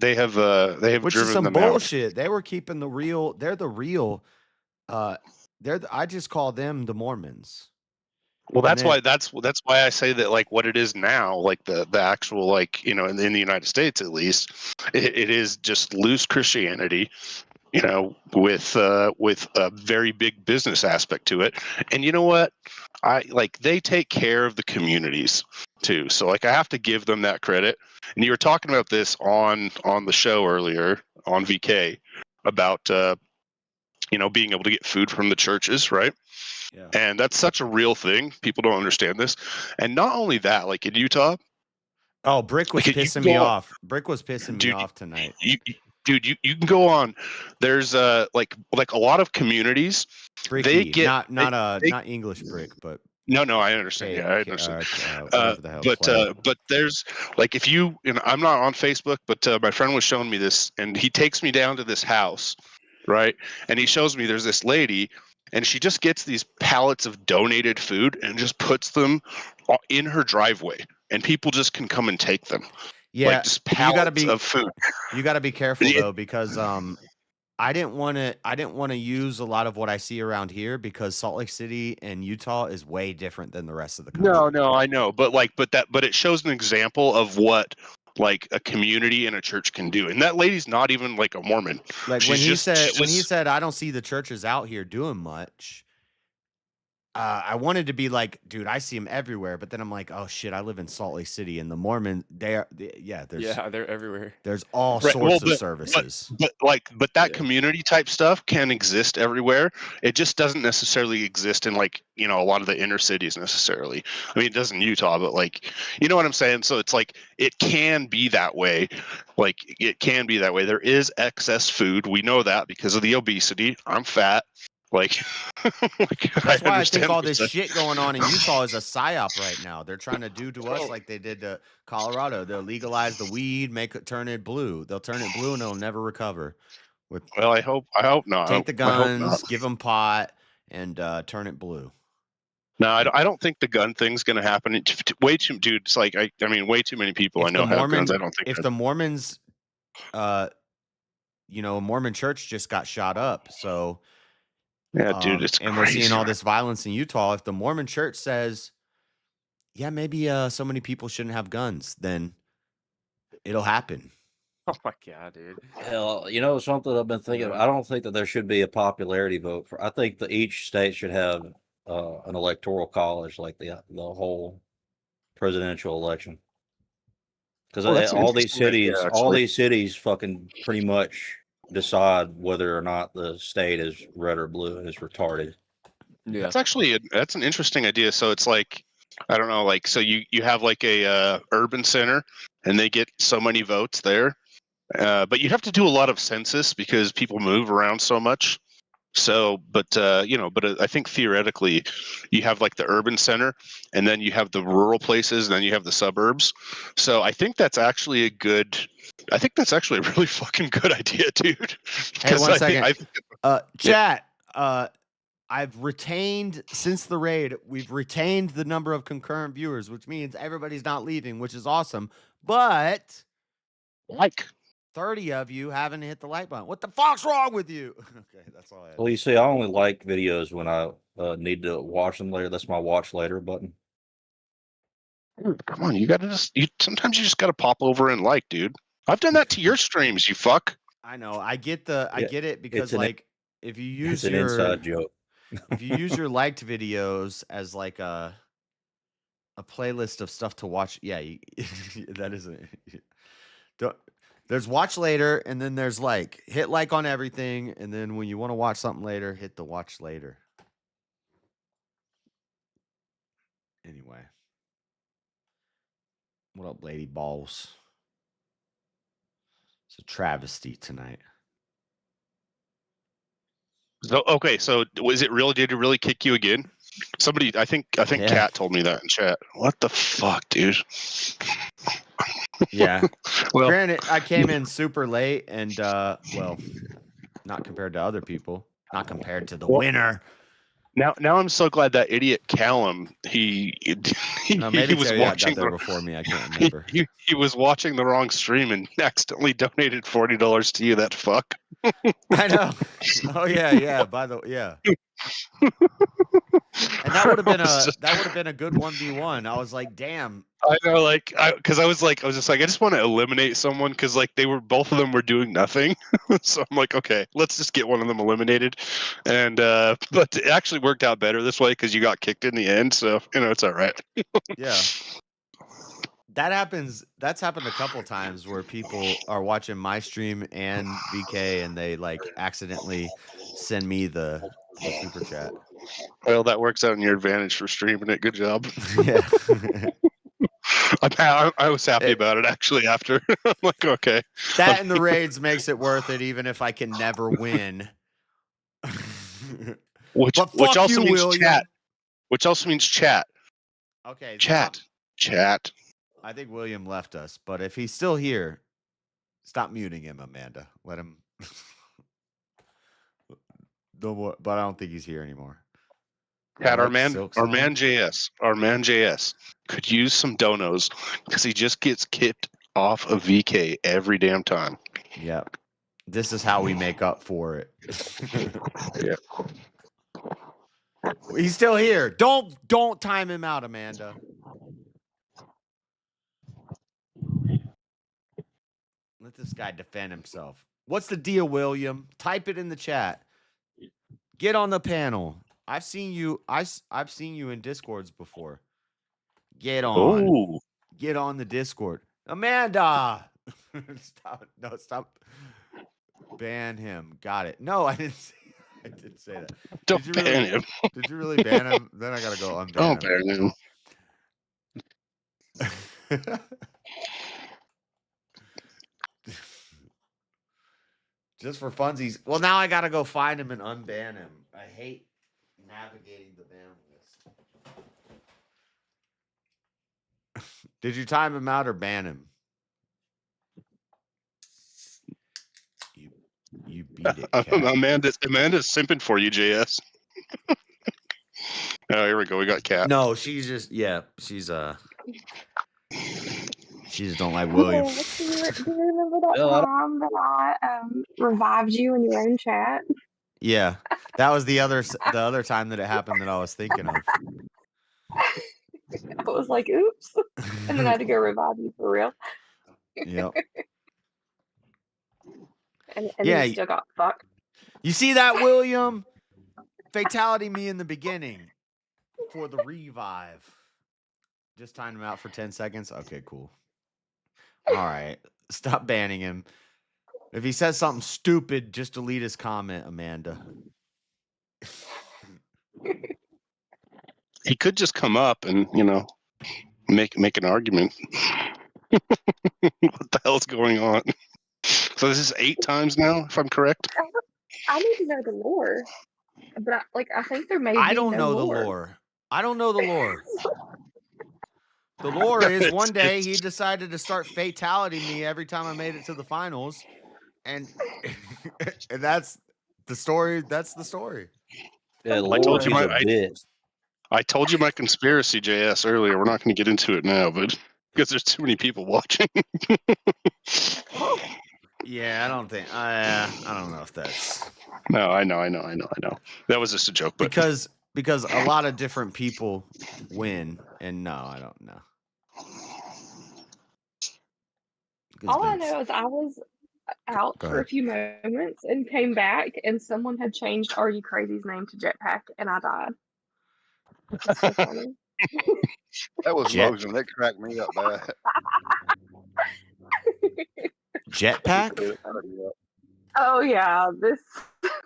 S1: Which
S5: driven
S1: is some
S5: them out.
S1: bullshit. They were keeping the real. They're the real. I just call them the Mormons.
S5: Well,
S1: And
S5: that's why I say that like what it is now, like the actual like in the United States at least, it is just loose Christianity, with a very big business aspect to it. And you know what? They take care of the communities too. So like I have to give them that credit. And you were talking about this on the show earlier on VK about being able to get food from the churches, right?
S1: Yeah.
S5: And that's such a real thing. People don't understand this. And not only that, like in Utah.
S1: Oh, Brick was pissing me off. Brick was pissing me off tonight.
S5: You can go on. There's like a lot of communities.
S1: Bricky,
S5: they get
S1: not English Brick, but
S5: no, I understand. Yeah, I understand.
S1: Whatever the hell.
S5: But there's like if you I'm not on Facebook, but my friend was showing me this, and he takes me down to this house, right? And he shows me there's this lady, and she just gets these pallets of donated food and just puts them in her driveway, and people just can come and take them.
S1: Yeah,
S5: like just pallets of food.
S1: You got to be careful though, because I didn't want to use a lot of what I see around here, because Salt Lake City and Utah is way different than the rest of the country.
S5: No, I know, but it shows an example of what like a community and a church can do. And that lady's not even like a Mormon.
S1: Like when he said I don't see the churches out here doing much. I wanted to be like, dude, I see them everywhere, but then I'm like, oh shit, I live in Salt Lake City, and the Mormon, they're
S6: everywhere.
S1: There's all sorts of services.
S5: But that community type stuff can exist everywhere. It just doesn't necessarily exist in like a lot of the inner cities necessarily. I mean, it does in Utah, but like you know what I'm saying. So it's like it can be that way. Like it can be that way. There is excess food. We know that because of the obesity. I'm fat. Like,
S1: that's why I think all this shit going on in Utah is a psyop right now. They're trying to do to us like they did to Colorado. They'll legalize the weed, turn it blue. They'll turn it blue and it'll never recover.
S5: Well, I hope not.
S1: Take the guns, give them pot, and turn it blue.
S5: No, I don't think the gun thing's going to happen. Way too, dude. It's like I mean, way too many people I know have guns. I don't think
S1: if the Mormons, a Mormon church just got shot up, so.
S5: Yeah, dude, it's
S1: and
S5: crazy.
S1: We're seeing all this violence in Utah. If the Mormon church says, yeah, maybe so many people shouldn't have guns, then it'll happen.
S6: Oh my god, dude.
S3: Hell, something I've been thinking. I don't think that there should be a popularity vote for. I think that each state should have an electoral college, like the whole presidential election. Because all these cities fucking pretty much decide whether or not the state is red or blue, and it's retarded.
S5: Yeah, that's an interesting idea. So it's like I don't know, like so you have like a urban center, and they get so many votes there, but you have to do a lot of census because people move around so much. So, but I think theoretically, you have like the urban center, and then you have the rural places, and then you have the suburbs. So I think that's actually a really fucking good idea, dude.
S1: Hey, one second. Chat. I've retained since the raid. We've retained the number of concurrent viewers, which means everybody's not leaving, which is awesome. But 30 of you haven't hit the like button. What the fuck's wrong with you? Okay, that's all I have.
S3: Well, you see, I only like videos when I need to watch them later. That's my watch later button.
S5: Dude, come on, sometimes you just gotta pop over and like, dude. I've done that to your streams, you fuck.
S1: I know. I get it because if you use
S3: an inside joke.
S1: If you use your liked videos as like a playlist of stuff to watch, yeah, that isn't. There's watch later, and then there's hit like on everything, and then when you want to watch something later, hit the watch later. Anyway, what up, lady balls? It's a travesty tonight.
S5: So okay, so was it really? Did it really kick you again? Somebody, I think Kat told me that in chat. What the fuck, dude?
S1: Yeah.
S5: Well,
S1: Granted, I came in super late and well, not compared to other people, not compared to the
S5: Well,
S1: winner.
S5: Now I'm so glad that idiot Callum he
S1: No,
S5: he
S1: maybe
S5: was
S1: Terry got
S5: watching
S1: there
S5: the
S1: before me. I can't remember.
S5: he was watching the wrong stream and accidentally donated $40 to you. That fuck.
S1: I know. Oh yeah. By the yeah. And that would have been a good 1v1. I was like, damn.
S5: I know, like, because I was just like, I just want to eliminate someone because like both of them were doing nothing. So I'm like, okay, let's just get one of them eliminated. And but it actually worked out better this way because you got kicked in the end. So it's all right.
S1: Yeah. That happens. That's happened a couple times where people are watching my stream and VK and they like accidentally send me the super chat.
S5: Well, that works out in your advantage for streaming it. Good job.
S1: Yeah.
S5: I was happy about it actually after. I'm like, okay.
S1: That and the raids makes it worth it, even if I can never win.
S5: Which also means chat. Which also means chat.
S1: Okay.
S5: Chat.
S1: I think William left us, but if he's still here, stop muting him, Amanda. Let him. No more, but I don't think he's here anymore.
S5: Cat, our man JS could use some donos because he just gets kicked off of VK every damn time.
S1: Yep. This is how we make up for it.
S5: Yeah.
S1: He's still here. Don't time him out, Amanda. Let this guy defend himself. What's the deal, William? Type it in the chat. Get on the panel. I've seen you. I've seen you in Discords before. Get on.
S5: Oh.
S1: Get on the Discord. Amanda. Stop. Ban him. Got it. No, I didn't say that.
S5: Don't ban him.
S1: Did you really ban him? Then I gotta go unban
S5: Don't ban him.
S1: Just for funsies. Well, now I gotta go find him and unban him. I hate navigating the ban list. Did you time him out or ban him? You beat it.
S5: Amanda's simping for you, JS. Oh, here we go. We got Cat.
S1: No, she's just she just don't like William.
S12: Do you remember that time that I revived you in your own chat?
S1: Yeah, that was the other time that it happened that I was thinking of.
S12: I was like, oops, and then I had to go revive you for real.
S1: Yep.
S12: and
S1: Yeah,
S12: you still got fucked.
S1: You see that, William? Fatality me in the beginning for the revive. Just timed him out for 10 seconds. Okay, cool. All right. Stop banning him. If he says something stupid, just delete his comment, Amanda.
S5: He could just come up and, make an argument. What the hell's going on? So this is 8 times now, if I'm correct?
S12: I need to know the lore. But I think there may be
S1: I don't know the lore. I don't know the lore. The lore is one day he decided to start fatality me every time I made it to the finals. And and that's the story. That's the story.
S3: Yeah,
S5: I told you my conspiracy, JS, earlier. We're not going to get into it now, but because there's too many people watching.
S1: Yeah, I don't think. I don't know if that's.
S5: No, I know. That was just a joke, but
S1: because a lot of different people win, and no, I don't know.
S12: All I know is I was out for a few moments and came back, and someone had changed Are You Crazy's name to Jetpack, and I died. That's so funny.
S4: That was Logan. That cracked me up bad.
S1: Jetpack?
S12: Oh yeah, this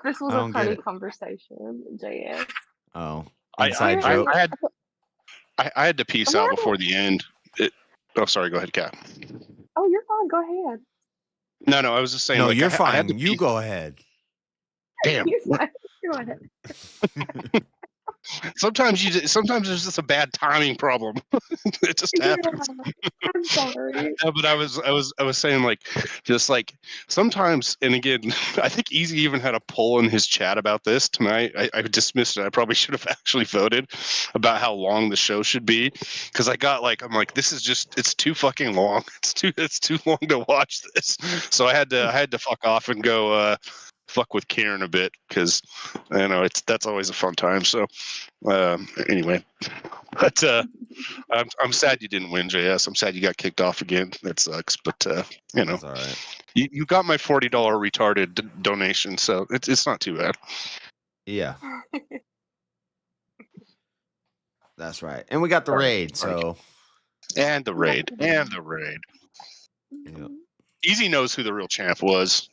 S12: was
S1: I don't
S12: a
S1: get
S12: funny
S1: it.
S12: conversation, JS.
S1: Oh,
S5: I
S1: joke.
S5: had to peace out before the end. Sorry. Go ahead, Kat.
S12: Oh, you're fine. Go ahead.
S5: No, I was just saying.
S1: No,
S5: like,
S1: you're
S5: I
S1: fine.
S5: had to
S1: You go ahead.
S5: Damn.
S12: You're fine. Go ahead.
S5: Sometimes there's just a bad timing problem. It just happens.
S12: I'm sorry.
S5: No, but I was saying like just like sometimes, and again, I think Easy even had a poll in his chat about this tonight. I dismissed it. I probably should have actually voted about how long the show should be, because I'm like, this is just, it's too fucking long. It's too long to watch this. So I had to fuck off and go fuck with Karen a bit, because that's always a fun time. So anyway, but I'm sad you didn't win, JS. I'm sad you got kicked off again. That sucks, but
S1: That's all right.
S5: You got my $40 retarded donation, so it's not too bad.
S1: Yeah, that's right. And we got the raid, so
S5: and the raid.
S1: Yeah.
S5: Easy knows who the real champ was.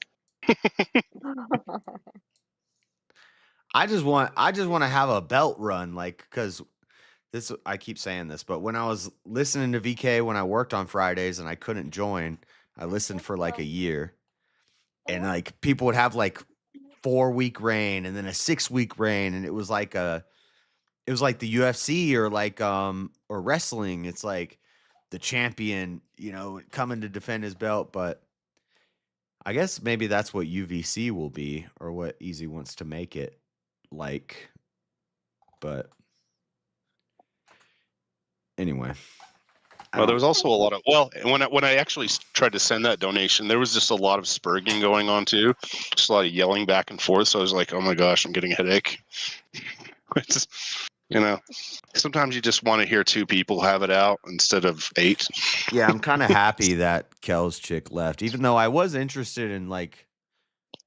S1: I just want to have a belt run, like, because this, I keep saying this, but when I was listening to VK when I worked on Fridays and I couldn't join, I listened for like a year, and like people would have like 4-week reign and then a 6-week reign, and it was like the UFC or like or wrestling. It's like the champion, coming to defend his belt, but I guess maybe that's what UVC will be, or what Easy wants to make it like. But anyway,
S5: Well, there was also a lot of when I actually tried to send that donation, there was just a lot of spurging going on too, just a lot of yelling back and forth. So I was like, oh my gosh, I'm getting a headache. It's just, sometimes you just want to hear 2 people have it out instead of 8.
S1: Yeah, I'm kind of happy that Kel's chick left, even though I was interested in like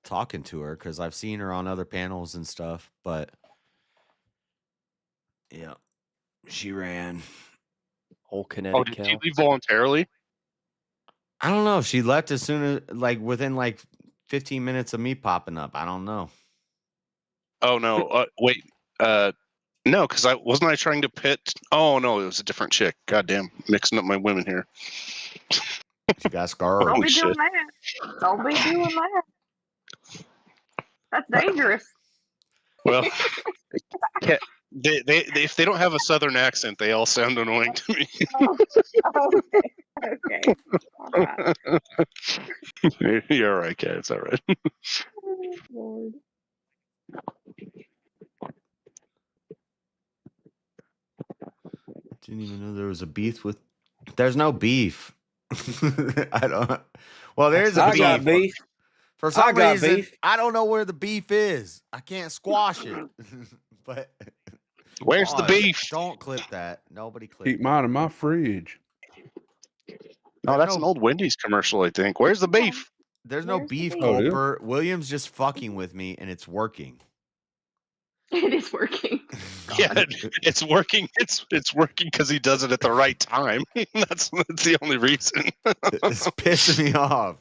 S1: talking to her because I've seen her on other panels and stuff. But yeah, she ran.
S6: Whole kinetic
S5: did she leave voluntarily?
S1: I don't know. She left as soon as within 15 minutes of me popping up. I don't know.
S5: Oh no! Wait. No, because I wasn't trying to pit. Oh no, it was a different chick. Goddamn, mixing up my women here.
S1: She got scarred.
S12: Don't
S5: Holy
S12: be
S5: shit!
S12: doing that. Don't be doing that. That's dangerous.
S5: Well, they if they don't have a southern accent, they all sound annoying to me.
S12: Okay.
S5: You're all right, Kat. It's all right.
S12: Oh, Lord.
S1: Didn't even know there was a beef with. There's no beef. I don't. Well, there's a beef.
S13: I got beef.
S1: For some reason,
S13: beef.
S1: I don't know where the beef is. I can't squash it. But
S5: where's the beef?
S1: Don't clip that. Nobody clip.
S15: Keep mine in my fridge.
S5: No, that's an old Wendy's commercial, I think. Where's the beef?
S1: There's no beef,
S15: Oh, yeah?
S1: Culper. William's just fucking with me, and it's working.
S12: It is working.
S5: Yeah, it's working. It's working because he does it at the right time. That's the only reason.
S1: It's pissing me off.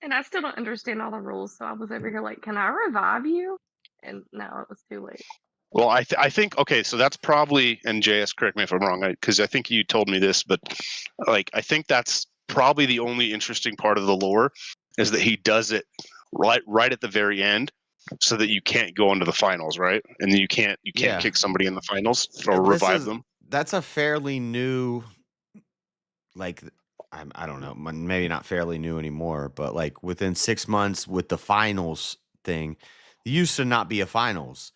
S12: And I still don't understand all the rules, so I was over here like, can I revive you? And no, it was too late.
S5: Well, I think okay, so that's probably, and JS, correct me if I'm wrong, because I think you told me this, but I think that's probably the only interesting part of the lore is that he does it right at the very end, so that you can't go into the finals, right? And then you can't kick somebody in the finals or revive them.
S1: That's a fairly new, I don't know, maybe not fairly new anymore, but within 6 months with the finals thing, it used to not be a finals.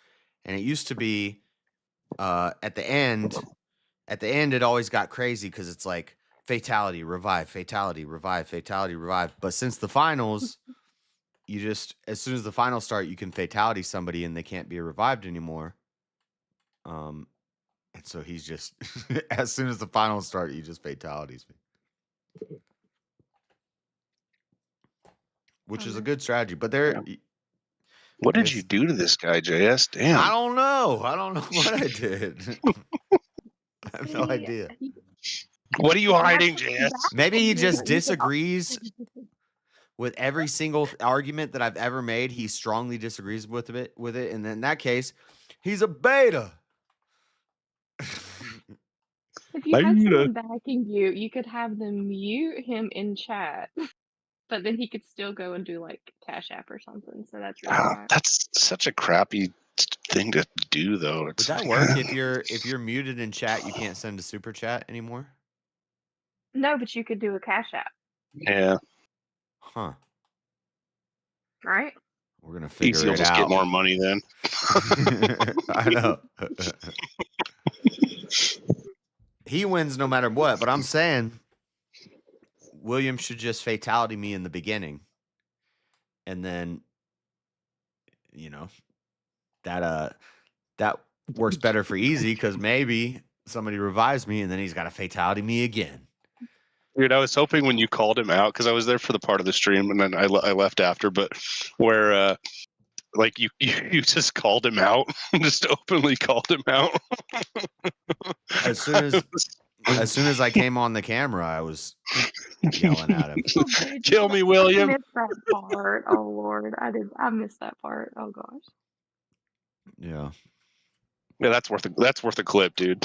S1: And it used to be at the end, it always got crazy because it's like fatality, revive, fatality, revive, fatality, revive. But since the finals, you just, as soon as the finals start, you can fatality somebody and they can't be revived anymore. And so he's just, as soon as the finals start, you just fatalities me. Which is a good strategy. But there.
S5: What did you do to this guy, JS? Damn.
S1: I don't know. I don't know what I did. I have no idea.
S5: What are you hiding, JS?
S1: Maybe he just disagrees with every single argument that I've ever made. He strongly disagrees with it, and in that case, he's a beta.
S12: If you had someone backing you, you could have them mute him in chat. but then he could still go and do like Cash App or something. So that's really nice.
S5: That's such a crappy thing to do, though.
S1: Would that work if you're muted in chat? You can't send a super chat anymore.
S12: No, but you could do a Cash App.
S5: Yeah.
S1: Huh.
S12: Right?
S1: We're gonna figure
S5: Easy will
S1: it
S5: just
S1: out.
S5: get more money then.
S1: I know. He wins no matter what, but I'm saying William should just fatality me in the beginning. And then, you know, that works better for easy because maybe somebody revives me and then he's got to fatality me again.
S5: Dude, I was hoping when you called him out, because I was there for the part of the stream and then I left after, but where like you just called him out, just openly called him out.
S1: As soon as I came on the camera, I was yelling at him.
S5: Kill me, William.
S12: I missed that part. Oh Lord, I missed that part. Oh gosh.
S1: Yeah.
S5: Yeah, that's worth a clip, dude.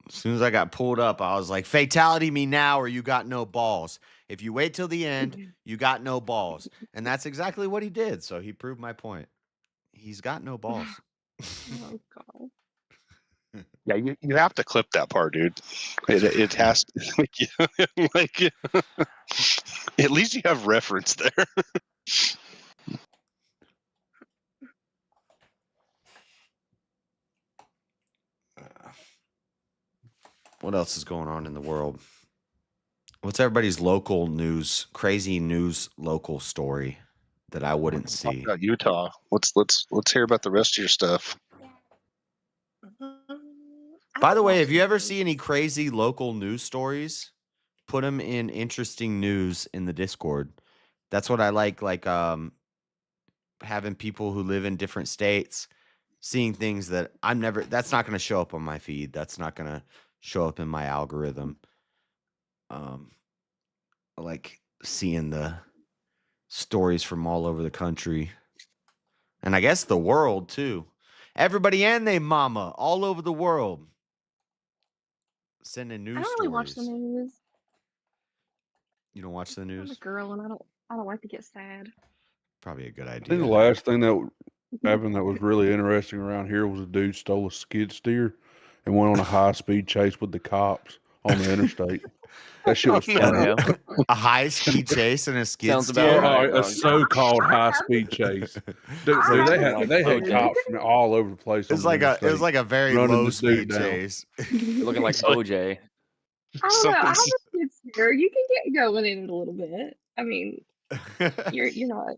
S1: As soon as I got pulled up, I was like, fatality me now or you got no balls. If you wait till the end, you got no balls. And that's exactly what he did. So he proved my point. He's got no balls.
S12: Oh God.
S5: Yeah, you have to clip that part, dude. It has to, like at least you have reference there.
S1: What else is going on in the world? What's everybody's local news, crazy news local story that I wouldn't see?
S5: About Utah. Let's hear about the rest of your stuff.
S1: By the way, have you ever seen any crazy local news stories? Put them in interesting news in the Discord. That's what I like having people who live in different states seeing things that that's not going to show up on my feed. That's not going to show up in my algorithm. I like seeing the stories from all over the country. And I guess the world too. Everybody and their mama all over the world. Sending news
S12: I don't really watch the
S1: stories.
S12: news.
S1: You don't watch the
S12: I'm a
S1: news?
S12: girl and I don't like to get sad.
S1: Probably a good
S13: I think
S1: idea.
S13: the last thing that happened that was really interesting around here was a dude stole a skid steer and went on a high-speed chase with the cops on the interstate. That shit was funny.
S1: A high-speed chase and a skid
S13: Sounds
S1: steer?
S13: about right. A so-called high-speed chase. Dude, they had cops from all over the place.
S1: It was like a very low-speed chase.
S6: Looking like OJ.
S12: I don't know. I have a skid steer. You can get going in it a little bit. I mean, you're not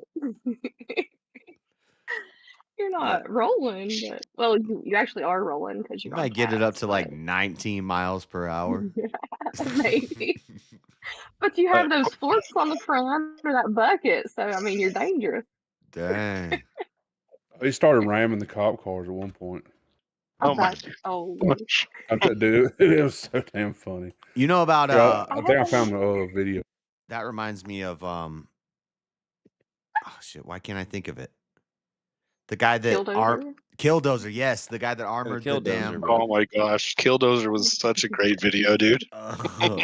S12: you're not rolling, but well, you actually are rolling because
S1: You
S12: you're
S1: might get it up to like 19 miles per hour.
S12: maybe. But you have those forks on the front or that bucket, so I mean, you're dangerous.
S1: Dang.
S13: He started ramming the cop cars at one point.
S5: Oh my!
S12: Oh,
S13: Dude, it was so damn funny.
S1: You know about
S13: I think I found the video.
S1: That reminds me of oh shit, why can't I think of it? The guy that Killdozer, yes, the guy that armored the damn.
S5: Oh my gosh, Killdozer was such a great video, dude.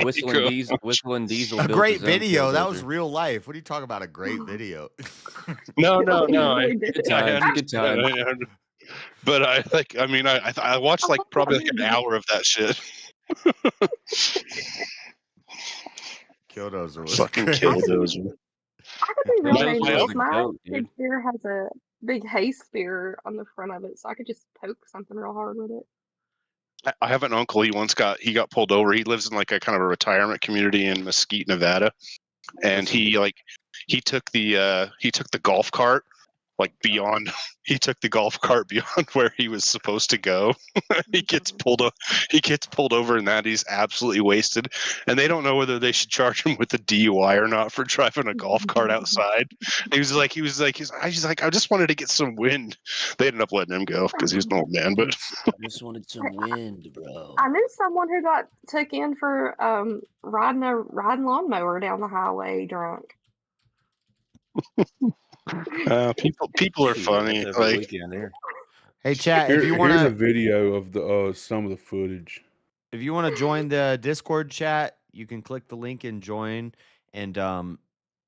S6: Whistling Diesel.
S1: A
S6: built
S1: great
S6: his own
S1: video. That was
S6: Killdozer.
S1: real life. What are you talking about? A great video?
S5: No.
S6: Good time.
S5: But I watched like probably like an hour of that shit.
S1: Killdozer was
S5: fucking
S1: great.
S5: Killdozer.
S12: I could be real
S5: That was my
S12: dangerous.
S5: own
S12: My
S5: goat,
S12: skid steer has a big hay spear on the front of it, so I could just poke something real hard with it.
S5: I have an uncle. He got pulled over. He lives in like a kind of a retirement community in Mesquite, Nevada, and he took the golf cart like beyond. He took the golf cart beyond where he was supposed to go. He gets pulled over, and that he's absolutely wasted. And they don't know whether they should charge him with a DUI or not for driving a golf cart outside. And he's like, I just wanted to get some wind. They ended up letting him go because he was an old man. But
S6: I just wanted some wind, bro.
S12: I knew someone who got took in for riding a lawnmower down the highway drunk.
S5: People are funny. Like,
S1: hey, chat, if you
S13: here's a
S1: want
S13: video of the some of the footage.
S1: If you want to join the Discord chat, You can click the link and join. And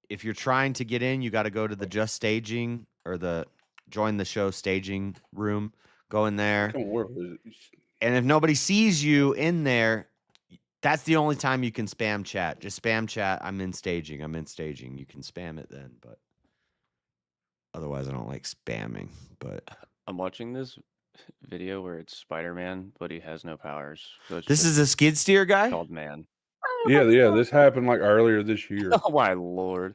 S1: if you're trying to get in, you got to go to the Just Staging or the Join the Show staging room. Go in there. And if nobody sees you in there, that's the only time you can spam chat. Just spam chat. I'm in staging. I'm in staging. You can spam it then, but otherwise, I don't like spamming. But
S6: I'm watching this video where it's Spider-Man, but he has no powers. So it's
S1: this
S6: just
S1: is a skid steer guy.
S6: called Man.
S13: Yeah, this happened like earlier this year.
S6: Oh my lord!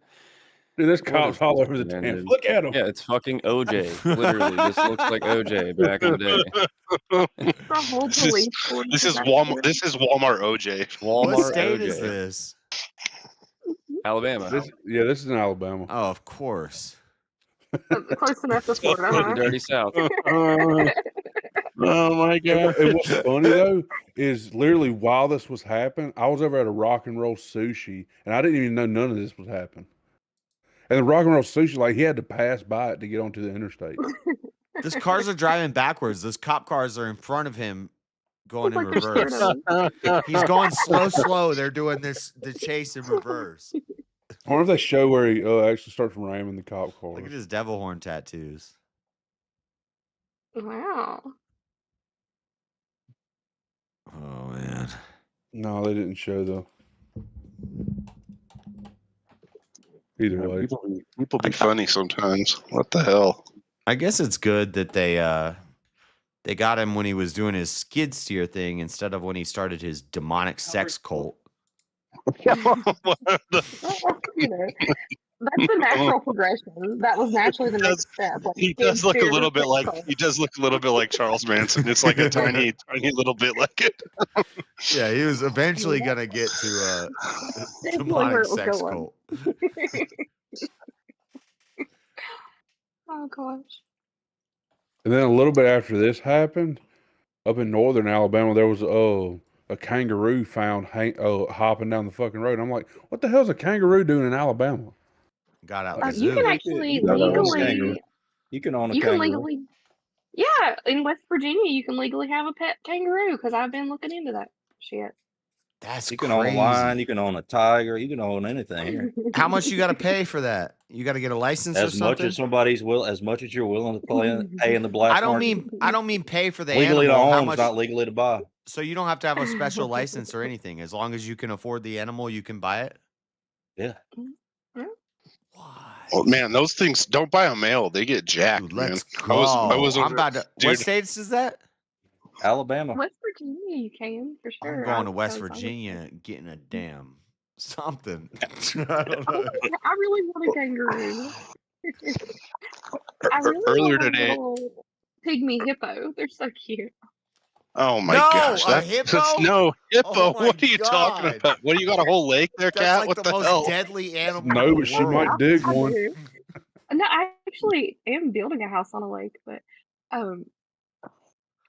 S13: Dude, there's
S6: What
S13: cops
S6: a
S13: all over the
S6: man,
S13: damn.
S6: dude.
S13: Look at him.
S6: Yeah, it's fucking OJ. Literally, this looks like OJ back in the day.
S12: The whole police force
S5: This
S12: is
S5: is
S12: out
S5: Walmart.
S12: there.
S5: This is Walmart OJ.
S6: Walmart
S1: What state
S6: OJ.
S1: is this?
S6: Alabama.
S13: This is in Alabama.
S1: Oh, of course.
S12: Close enough to Florida,
S6: The
S12: huh?
S6: dirty South.
S5: Oh my god!
S13: And what's funny though is literally while this was happening, I was over at a Rock and Roll Sushi, and I didn't even know none of this was happening. And the Rock and Roll Sushi, like he had to pass by it to get onto the interstate.
S1: These cars are driving backwards. Those cop cars are in front of him, going in
S12: Looks like they're
S1: reverse.
S12: scared of him.
S1: He's going slow. They're doing the chase in reverse.
S13: I wonder if they show where he actually starts ramming the cop car.
S1: Look at his devil horn tattoos.
S12: Wow.
S1: Oh man.
S13: No, they didn't show though. Either way,
S5: People be funny sometimes. What the hell?
S1: I guess it's good that they got him when he was doing his skid steer thing instead of when he started his demonic sex cult.
S12: That's the natural progression. That was naturally the next step. Like,
S5: He does look a little bit like Charles Manson. It's like a tiny little bit like it.
S1: Yeah, he was eventually gonna get to
S12: That's
S1: demonic
S12: where it was
S1: sex
S12: going.
S1: cult.
S12: Oh gosh.
S13: and then a little bit after this happened, up in northern Alabama, there was a kangaroo found hopping down the fucking road. I'm like, what the hell's a kangaroo doing in Alabama?
S1: Got out the
S12: You
S1: zoo.
S12: can actually
S3: You
S12: legally.
S3: You can own a
S12: You can
S3: kangaroo.
S12: legally. Yeah, in West Virginia, you can legally have a pet kangaroo because I've been looking into that shit.
S1: That's
S3: You can own a lion. You can own a tiger. You can own anything here.
S1: How much you got to pay for that? You got to get a license or
S3: As much
S1: something.
S3: as much as you're willing to pay in the black
S1: I don't
S3: market.
S1: mean pay for the
S3: Legally to
S1: animal. How
S3: own,
S1: much?
S3: not legally to buy.
S1: So you don't have to have a special license or anything. As long as you can afford the animal, you can buy it.
S3: Yeah.
S5: Oh man, those things don't buy a male. They get jacked.
S1: Dude,
S5: man.
S1: let's
S5: I
S1: go.
S5: was
S1: I'm
S5: over,
S1: about to.
S5: dude,
S1: What states is that?
S3: Alabama.
S12: West Virginia, you can for sure.
S1: I'm going to
S12: I
S1: West
S12: was-
S1: Virginia and getting a damn something. I don't know.
S12: I really want a kangaroo. I really
S5: earlier
S12: want a
S5: today.
S12: little pygmy hippo. They're so cute.
S5: Oh my
S1: No,
S5: gosh,
S1: a hippo?
S5: no hippo.
S1: Oh my
S5: What are you talking
S1: God.
S5: about? What do you got a whole lake there,
S1: That's
S5: Cat?
S1: like
S5: What
S1: the
S5: the
S1: most
S5: hell?
S1: deadly animal.
S13: No,
S1: in the
S13: but she
S1: world.
S13: might dig
S12: I
S13: one.
S12: do. No, I actually am building a house on a lake, but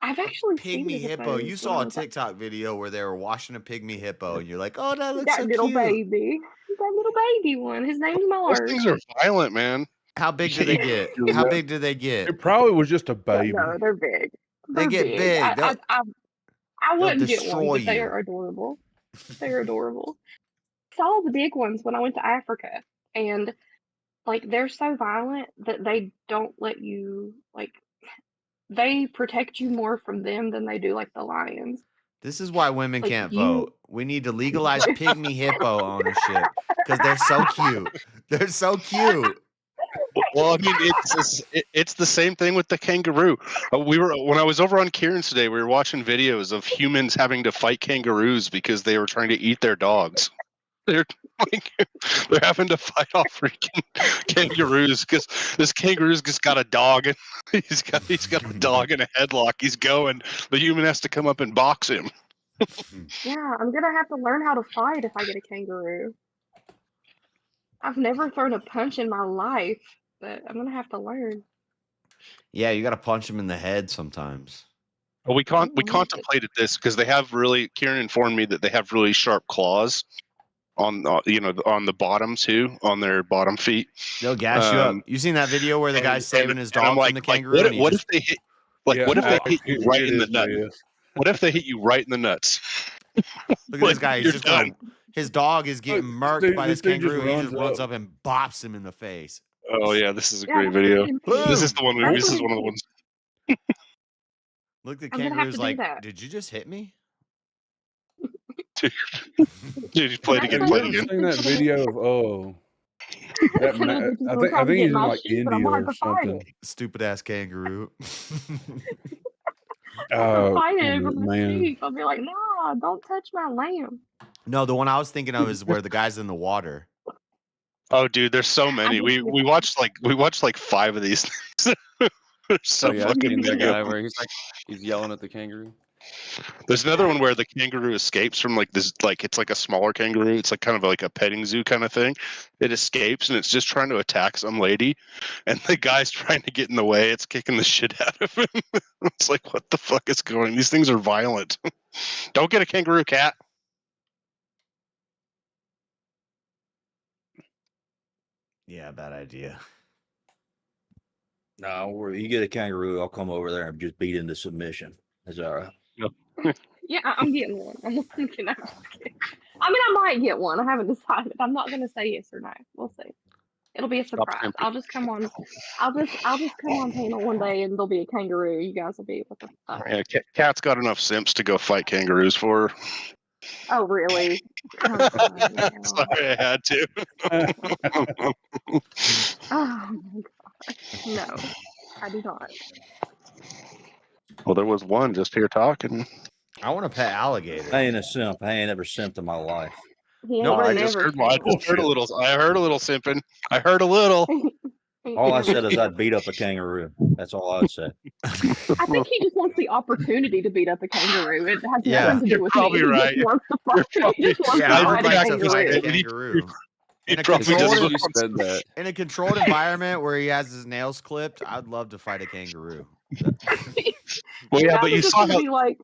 S12: I've actually seen the
S1: Pygmy hippo.
S12: hippos
S1: You
S12: when
S1: saw
S12: I
S1: a
S12: was, like,
S1: TikTok video where they were washing a pygmy hippo, and you're like, "Oh, that looks
S12: that
S1: so
S12: little
S1: cute."
S12: baby. That little baby one. His name's
S5: Those
S12: Mars.
S5: things are violent, man.
S1: How big do they get?
S13: You're
S1: How
S13: right.
S1: big do they get?
S13: It probably was just a baby.
S12: No, they're big.
S1: They
S12: They're
S1: get big.
S12: I wouldn't get
S1: destroy
S12: one, but they
S1: you.
S12: are adorable. They're adorable. Saw the big ones when I went to Africa, and like they're so violent that they don't let you like. They protect you more from them than they do like the lions.
S1: This is why women
S12: Like,
S1: can't
S12: you-
S1: vote. We need to legalize pygmy hippo ownership because they're so cute. They're so cute.
S5: Well, I mean, it's the same thing with the kangaroo. When I was over on Kieran's today, we were watching videos of humans having to fight kangaroos because they were trying to eat their dogs. They're having to fight off freaking kangaroos because this kangaroo's just got a dog and he's got a dog in a headlock. He's going. The human has to come up and box him.
S12: Yeah, I'm gonna have to learn how to fight if I get a kangaroo. I've never thrown a punch in my life, but I'm gonna have to learn.
S1: Yeah, you got to punch them in the head sometimes.
S5: Well, we contemplated this because they have really. Kieran informed me that they have really sharp claws on on the bottom too, on their bottom feet.
S1: They'll gash you up. You seen that video where the guy's saving his dog
S5: I'm
S1: from the kangaroo?
S5: What,
S1: and he
S5: what
S1: just-
S5: if they hit? Like,
S13: Yeah,
S5: what if they hit
S13: it
S5: you right in the
S13: is,
S5: nut?
S13: yes.
S5: What if they hit you right in the nuts?
S1: Look at this guy. He's
S5: You're
S1: just
S5: done.
S1: his dog is getting murked by this
S13: this dude just
S1: kangaroo. He
S13: runs
S1: just runs
S13: up.
S1: up and bops him in the face.
S5: Oh yeah, this is a
S12: Yeah,
S5: great
S12: that's
S5: video.
S12: pretty
S5: This is
S12: intense.
S5: the one.
S12: That's
S5: This is
S12: pretty
S5: one of the
S12: intense.
S5: ones.
S1: Look, the
S12: I'm gonna have
S1: kangaroo's
S12: to do
S1: like,
S12: that.
S1: "Did you just hit me?"
S5: Dude, he's played
S12: That's
S5: again.
S12: so
S13: You
S5: Played
S13: ever
S5: again.
S13: seen that video of that
S12: Some of the bitches
S13: I
S12: gonna
S13: think
S12: try to get
S13: he's in
S12: my
S13: like
S12: shit, but I'm
S13: India
S12: gonna have
S13: or
S12: to fight
S13: something.
S12: it.
S1: Stupid ass kangaroo.
S12: I'm gonna fight it
S13: Oh
S12: for my
S13: man.
S12: sheep. I'll be like, nah, don't touch my lamb.
S1: No, the one I was thinking of is where the guy's in the water.
S5: Oh, dude, there's so many. We watched like 5 of these things. They're so
S6: Oh yeah, I've
S5: fucking
S6: seen that
S5: cute.
S6: guy where he's yelling at the kangaroo.
S5: There's another one where the kangaroo escapes from like this, like it's like a smaller kangaroo. It's like kind of like a petting zoo kind of thing. It escapes and it's just trying to attack some lady, and the guy's trying to get in the way. It's kicking the shit out of him. It's like, what the fuck is going? These things are violent. Don't get a kangaroo, cat.
S1: Yeah, bad idea.
S3: No, where you get a kangaroo, I'll come over there and just beat into submission. Is that all right?
S12: Yeah, I'm getting one. I'm looking. I'm just kidding. I mean, I might get one. I haven't decided. I'm not gonna say yes or no. We'll see. It'll be a surprise. I'll just come on. I'll just come on panel one day and there'll be a kangaroo. You guys will be what the fuck.
S5: Yeah, cat's got enough simps to go fight kangaroos for her.
S12: Oh really? Oh,
S5: Sorry, I had to.
S12: oh my god. No, I do not.
S5: Well, there was one just here talking.
S1: I want to pet alligator.
S3: I ain't a simp. I ain't ever simped in my life.
S5: I just heard. I just heard a little. I heard a little simping. I heard a little.
S3: All I said is I'd beat up a kangaroo. That's all I'd say.
S12: I think he just wants the opportunity to beat up a kangaroo. It has
S5: Yeah,
S12: nothing to do
S5: you're
S12: with
S5: probably
S12: me.
S5: right.
S12: He just wants to fight. He just wants to
S1: I would
S12: fight a
S1: like to
S12: kangaroo.
S1: fight a kangaroo. In a
S5: probably
S1: controlled,
S5: just
S6: said that.
S1: in a controlled environment where he has his nails clipped, I'd love to fight a kangaroo.
S5: Well, yeah, but you
S12: just
S5: saw
S12: gonna
S5: how.
S12: be like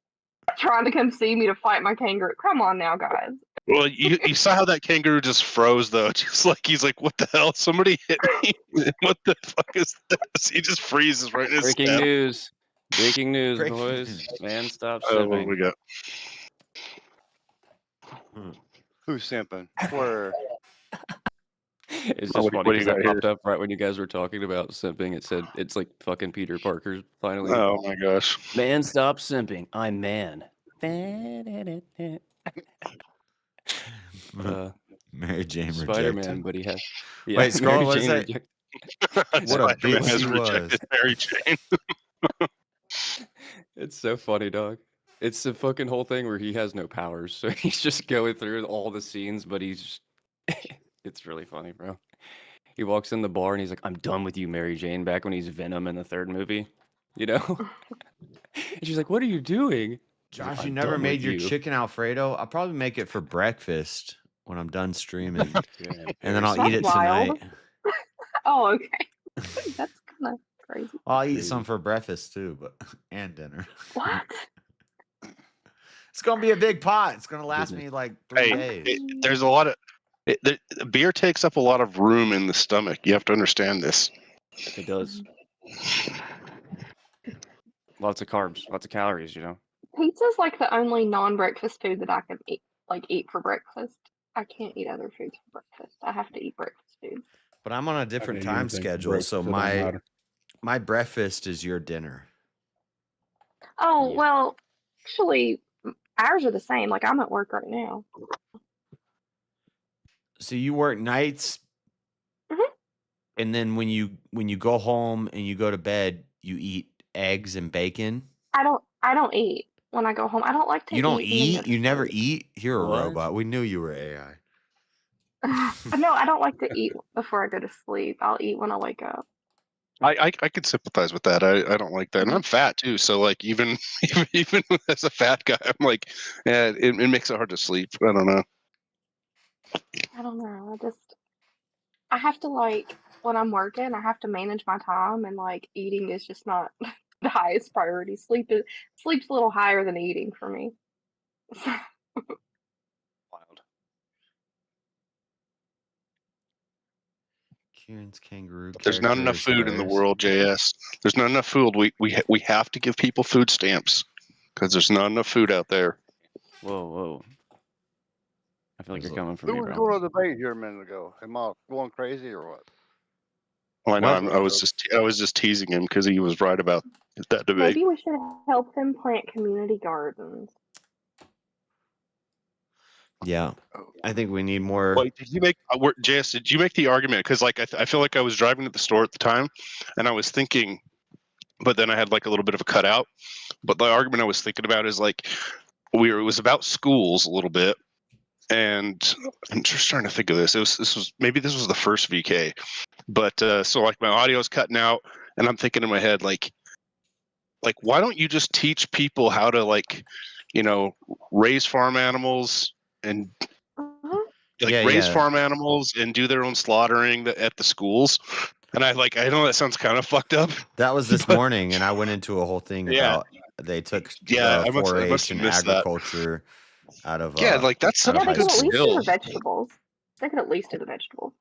S12: trying to come see me to fight my kangaroo. Come on now, guys.
S5: Well, you saw how that kangaroo just froze though. Just like he's like, "What the hell? Somebody hit me! What the fuck is this?" He just freezes right in his
S6: Breaking
S5: step.
S6: news. Breaking news,
S1: Breaking
S6: boys. Man, stop
S5: Oh, what
S6: simping.
S5: we got?
S4: Who's simping? Where?
S6: It's
S5: Oh,
S6: just
S5: what
S6: funny
S5: do you
S6: because that
S5: got here?
S6: popped up right when you guys were talking about simping. It said it's like fucking Peter Parker finally.
S5: Oh my gosh!
S6: Man, stop simping. I'm man.
S1: Mary Jane
S6: Spider-Man,
S1: rejected.
S6: but he has.
S1: Wait, scroll.
S6: Mary
S1: What is
S6: Jane
S1: that?
S6: rejected.
S1: What a
S5: Spider-Man
S1: bitch
S5: has
S1: she was.
S5: rejected Mary Jane.
S6: It's so funny, dog. It's the fucking whole thing where he has no powers, so he's just going through all the scenes, but he's it's really funny, bro. He walks in the bar and he's like, "I'm done with you, Mary Jane," back when he's Venom in the third movie, you know? And she's like, "What are you doing?" He's like,
S1: Josh, you
S6: "I'm
S1: never
S6: done
S1: made
S6: with
S1: your
S6: you."
S1: chicken Alfredo. I'll probably make it for breakfast when I'm done streaming,
S6: Yeah,
S1: and then I'll eat it
S12: That's wild.
S1: tonight.
S12: Oh, okay. That's kind of crazy.
S1: I'll eat some for breakfast too, but and dinner.
S12: What?
S1: It's gonna be a big pot. It's gonna last me like 3 days.
S5: There's a lot of beer takes up a lot of room in the stomach. You have to understand this.
S6: It does. Lots of carbs, lots of calories, you know.
S12: Pizza's like the only non-breakfast food that I can eat for breakfast. I can't eat other foods for breakfast. I have to eat breakfast food.
S1: But I'm on a different
S13: eat
S1: time
S13: anything for
S1: schedule, so
S13: breakfast, it don't matter.
S1: my breakfast is your dinner.
S12: Oh, well, actually, ours are the same. Like, I'm at work right now.
S1: So you work nights, and then when you go home and you go to bed, you eat eggs and bacon.
S12: I don't eat when I go home. I don't like to
S1: You don't
S12: eat.
S1: eat? You never eat? You're a
S6: What?
S1: robot. We knew you were AI.
S12: No, I don't like to eat before I go to sleep. I'll eat when I wake up.
S5: I could sympathize with that. I don't like that, and I'm fat too. So like even as a fat guy, I'm like, yeah, it makes it hard to sleep. I don't know.
S12: I don't know. I have to when I'm working, I have to manage my time, and eating is just not the highest priority. Sleep's a little higher than eating for me.
S6: Wild.
S1: Kieran's kangaroo.
S5: There's not enough
S1: character is
S5: food in the
S1: hilarious.
S5: world, JS. There's not enough food. We have to give people food stamps because there's not enough food out there.
S6: Whoa, whoa. I feel like you're coming for
S4: Who
S6: me,
S4: was
S6: bro.
S4: doing a debate here a minute ago? Am I going crazy or what?
S5: Well, I know.
S1: What?
S5: I was just teasing him because he was right about that debate.
S12: Maybe we should help them plant community gardens.
S1: Yeah, I think we need more.
S5: Like, did you make JS? Did you make the argument? Because like I feel like I was driving to the store at the time, and I was thinking, but then I had like a little bit of a cutout. But the argument I was thinking about is like it was about schools a little bit, and I'm just trying to think of this. This was the first VK, but so like my audio is cutting out, and I'm thinking in my head like why don't you just teach people how to like, raise farm animals and raise farm animals and do their own slaughtering at the schools. And I know that sounds kind of fucked up.
S1: That was this morning, and I went into a whole thing about they took
S5: I must
S1: 4-H
S5: have
S1: and
S5: missed that.
S1: agriculture out of
S5: that's such
S12: Yeah,
S5: a
S12: they
S5: good
S12: could at least do
S5: skill.
S12: the vegetables. They could at least do the vegetables.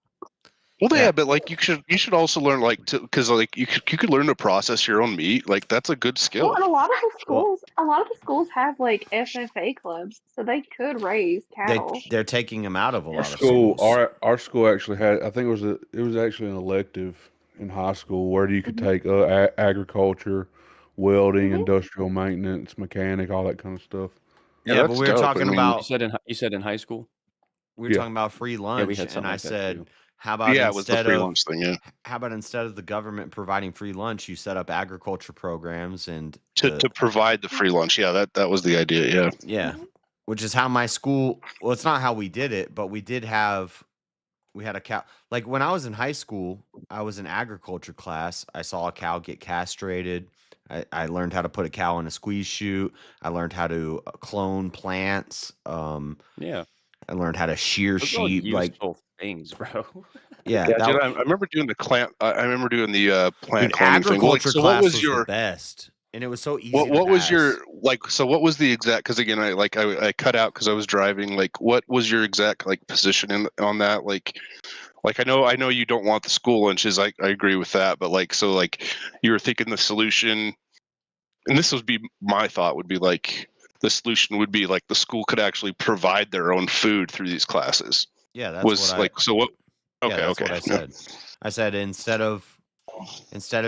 S5: Well, yeah, but like you should also learn because you could learn to process your own meat. Like that's a good skill.
S12: Well, and a lot of the schools have like FFA clubs, so they could raise cattle.
S1: They're taking them out of a
S13: Our
S1: lot of
S13: school,
S1: schools.
S13: our school actually had. I think it was actually an elective in high school where you could take agriculture, welding, industrial maintenance, mechanic, all that kind of stuff.
S1: Yeah, but we were talking about.
S6: You said in high school.
S1: We were talking about free lunch,
S6: we had
S1: and
S6: something
S1: I
S6: like that,
S1: said,
S6: too.
S1: "How about
S5: Yeah, it was the
S1: instead
S5: free
S1: of
S5: lunch thing, yeah.
S1: How about instead of the government providing free lunch, you set up agriculture programs and
S5: To provide the free lunch? Yeah, that was the idea. Yeah.
S1: Yeah, which is how my school. Well, it's not how we did it, but we had a cow. Like when I was in high school, I was in agriculture class. I saw a cow get castrated. I learned how to put a cow in a squeeze chute. I learned how to clone plants.
S6: Yeah.
S1: I learned how to shear
S6: Those are all
S1: sheep. Like
S6: useful things, bro.
S1: yeah,
S5: Yeah,
S1: that,
S5: dude, I remember doing the plant. I remember doing the plant
S1: dude,
S5: cloning thing. Well,
S1: agriculture
S5: so
S1: class
S5: what was
S1: was
S5: your
S1: the best, and it was so easy.
S5: what was your so what was the exact? Because again, I cut out because I was driving. Like, what was your exact position on that? Like I know you don't want the school lunches. I agree with that, but you were thinking the solution, and this would be my thought would be the solution would be the school could actually provide their own food through these classes.
S1: Yeah, that's what
S5: so what? Okay,
S1: that's
S5: okay.
S1: what I said. I said instead of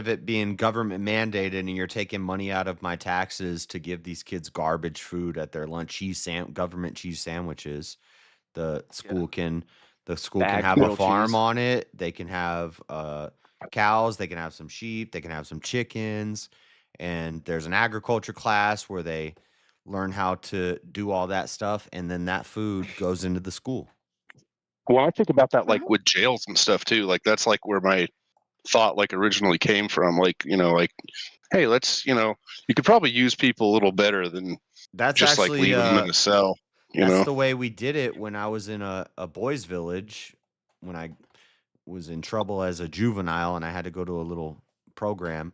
S1: it being government mandated and you're taking money out of my taxes to give these kids garbage food at their lunch, government cheese sandwiches, the school can have a farm
S6: cheese.
S1: on it. They can have cows, they can have some sheep, they can have some chickens, and there's an agriculture class where they learn how to do all that stuff, and then that food goes into the school.
S5: Well, I think about that with jails and stuff too. That's where my thought originally came from. Hey, let's you could probably use people a little better than
S1: that's
S5: just
S1: actually
S5: leaving them in a cell.
S1: That's the way we did it when I was in a boys' village, when I was in trouble as a juvenile and I had to go to a little program.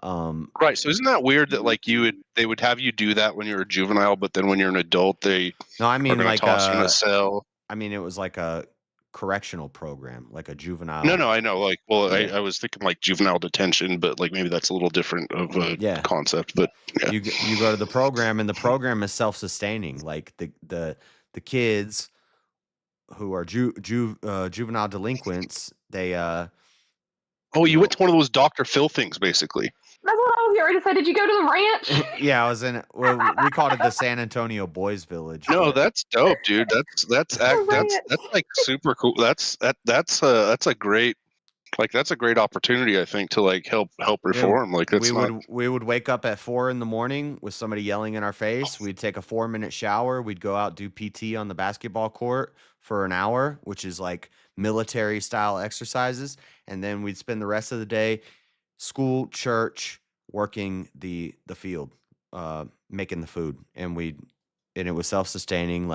S5: Right. So isn't that weird that they would have you do that when you're a juvenile, but then when you're an adult, they
S1: are gonna toss
S5: you in a cell?
S1: I mean, it was like a correctional program, like a juvenile.
S5: No, I know. I was thinking juvenile detention, but maybe that's a little different of a concept. But yeah.
S1: You go to the program, and the program is self-sustaining. Like the kids who are juvenile delinquents, they
S5: you went to one of those Dr. Phil things, basically.
S12: That's what I was getting ready to say. Did you go to the ranch?
S1: Yeah, I was in. Well, we called it the San Antonio Boys Village.
S5: No, that's dope, dude. That's super cool. That's a great that's a great opportunity, I think, to help reform.
S1: We would wake up at 4 a.m. with somebody yelling in our face. We'd take a 4-minute shower. We'd go out, do PT on the basketball court for an hour, which is military style exercises, and then we'd spend the rest of the day school, church, working the field, making the food, and it was self-sustaining.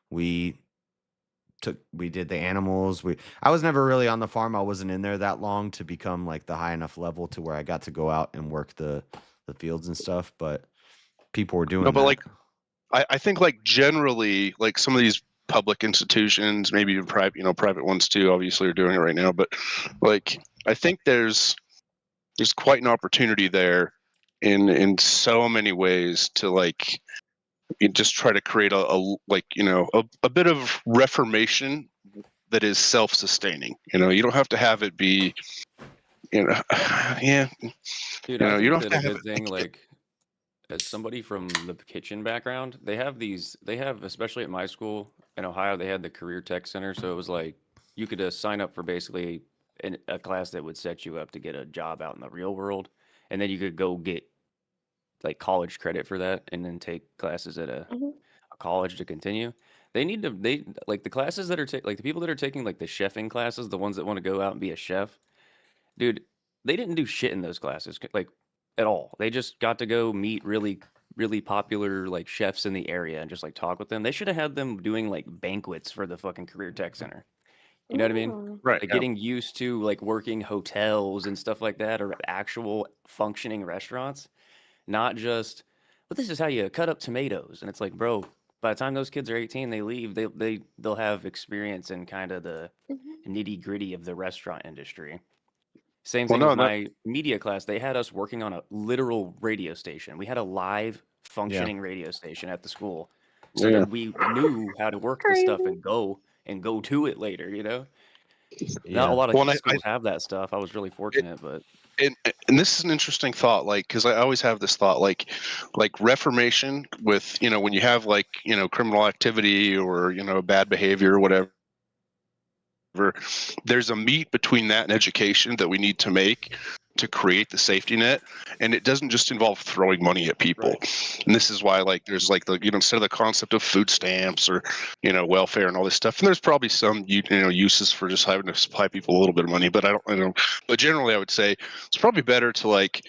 S1: We did the animals. I was never really on the farm. I wasn't in there that long to become the high enough level to where I got to go out and work the fields and stuff, but people were doing that.
S5: I think generally some of these public institutions, maybe even private ones too, obviously are doing it right now, but I think there's quite an opportunity there in so many ways to you just try to create a bit of reformation that is self-sustaining. You don't have to have it be, yeah.
S6: Dude, I
S5: You
S6: think
S5: don't have
S6: that
S5: to
S6: a
S5: have
S6: good thing, like, as somebody from the kitchen background, they have, especially at my school in Ohio, they had the Career Tech Center. So it was like you could sign up for basically a class that would set you up to get a job out in the real world. And then you could go get like college credit for that and then take classes at a college to continue. They like the classes that are like the people that are taking like the chefing classes, the ones that want to go out and be a chef, dude, they didn't do shit in those classes like at all. They just got to go meet really popular like chefs in the area and just like talk with them. They should have had them doing like banquets for the fucking Career Tech Center. You know what I mean?
S12: Ooh.
S5: Right.
S6: Like
S5: Yeah.
S6: getting used to like working hotels and stuff like that, or actual functioning restaurants, not just, but this is how you cut up tomatoes. And it's like, bro, by the time those kids are 18, they leave, they'll have experience in kind of the nitty gritty of the restaurant industry. Same
S5: Well,
S6: thing with
S5: no,
S6: my media class. They had us working on a literal radio station. We had a live functioning radio station at the school, so
S5: Yeah.
S6: that we knew how to work this stuff and go to it later. Not a lot of
S5: Well, and
S6: schools have that stuff. I was really fortunate, but
S5: and this is an interesting thought, like, because I always have this thought, like reformation with, when you have like, criminal activity or, bad behavior or whatever, there's a meet between that and education that we need to make to create the safety net. And it doesn't just involve throwing money at people. Right. And this is why, like, there's like the, instead of the concept of food stamps or, welfare and all this stuff, and there's probably some, uses for just having to supply people a little bit of money, but but generally I would say it's probably better to like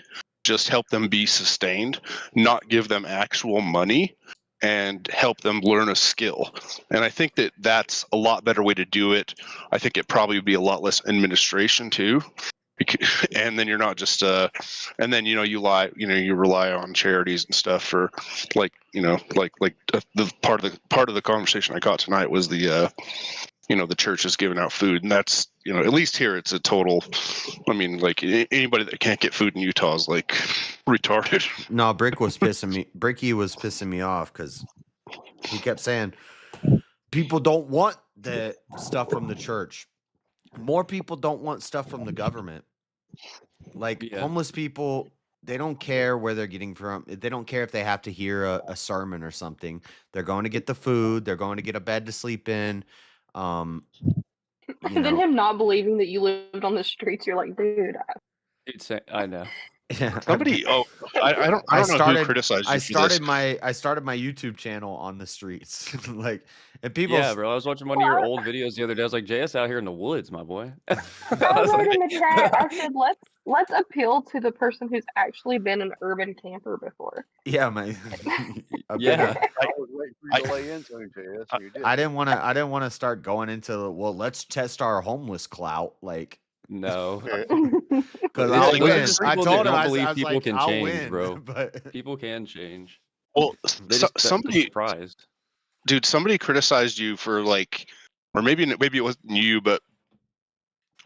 S5: just help them be sustained, not give them actual money, and help them learn a skill. And I think that that's a lot better way to do it. I think it probably would be a lot less administration too. And then you're not just and then you rely on charities and stuff for like the part of the conversation I got tonight was the the church is giving out food, and that's at least here it's a total, I mean, like anybody that can't get food in Utah is like retarded.
S1: No, Bricky was pissing me off because he kept saying people don't want the stuff from the church. More people don't want stuff from the government. Like homeless people, they don't care where they're getting from. They don't care if they have to hear a sermon or something. They're going to get the food. They're going to get a bed to sleep in.
S12: And then him not believing that you lived on the streets, you're like, dude.
S6: I know.
S5: Somebody, I don't know who criticized you. I
S1: started my YouTube channel on the streets, like, and people.
S6: Yeah, bro. I was watching one of your old videos the other day. I was like, JS out here in the woods, my boy.
S12: I wrote in the chat. I said, let's appeal to the person who's actually been an urban camper before.
S1: Yeah, man.
S6: Yeah.
S4: I was waiting for you to lay into it, JS, and you did.
S1: I didn't want to start going into let's test our homeless clout, like.
S6: No,
S1: because I'll win. I told him I
S6: believe
S1: was
S6: people
S1: like,
S6: can
S1: I'll
S6: change,
S1: win,
S6: bro.
S1: But
S6: people can change.
S5: Well,
S6: somebody surprised.
S5: Dude, somebody criticized you for like, or maybe it wasn't you, but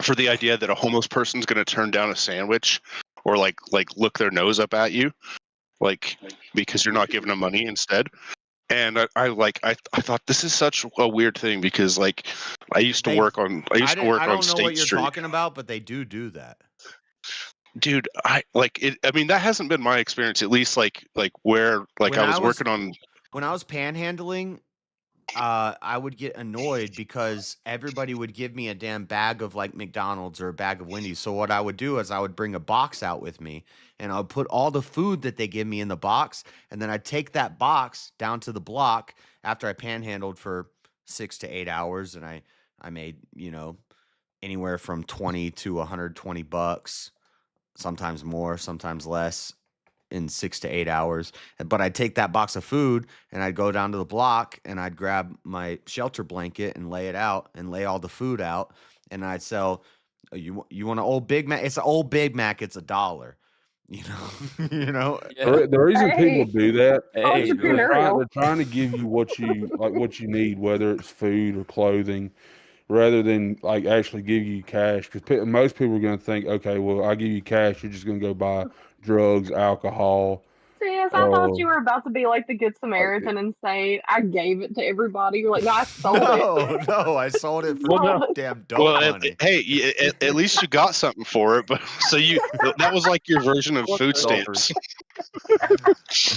S5: for the idea that a homeless person's going to turn down a sandwich or like look their nose up at you, like because you're not giving them money instead. And I thought this is such a weird thing because like I used to work on State Street.
S1: I don't know what you're talking about, but they do that.
S5: Dude, I mean, that hasn't been my experience, at least like where like I was working on.
S1: When I was panhandling, I would get annoyed because everybody would give me a damn bag of like McDonald's or a bag of Wendy's. So what I would do is I would bring a box out with me and I would put all the food that they give me in the box. And then I'd take that box down to the block after I panhandled for 6 to 8 hours. And I made, anywhere from 20 to $120, sometimes more, sometimes less, in 6 to 8 hours. But I'd take that box of food and I'd go down to the block and I'd grab my shelter blanket and lay it out and lay all the food out. And I'd sell, you want an old Big Mac? It's an old Big Mac. It's $1.
S13: The reason people do that is they're trying to give you what you need, whether it's food or clothing, rather than like actually give you cash. Because most people are going to think, okay, well, I give you cash, you're just going to go buy drugs, alcohol,
S12: Sis, I thought you were about to be like the Good Samaritan and say, I gave it to everybody. You're like, no, I sold it.
S1: No, I sold it for
S12: Sold it.
S1: damn dope money.
S5: Hey, at least you got something for it. But so that was like your version of food stamps.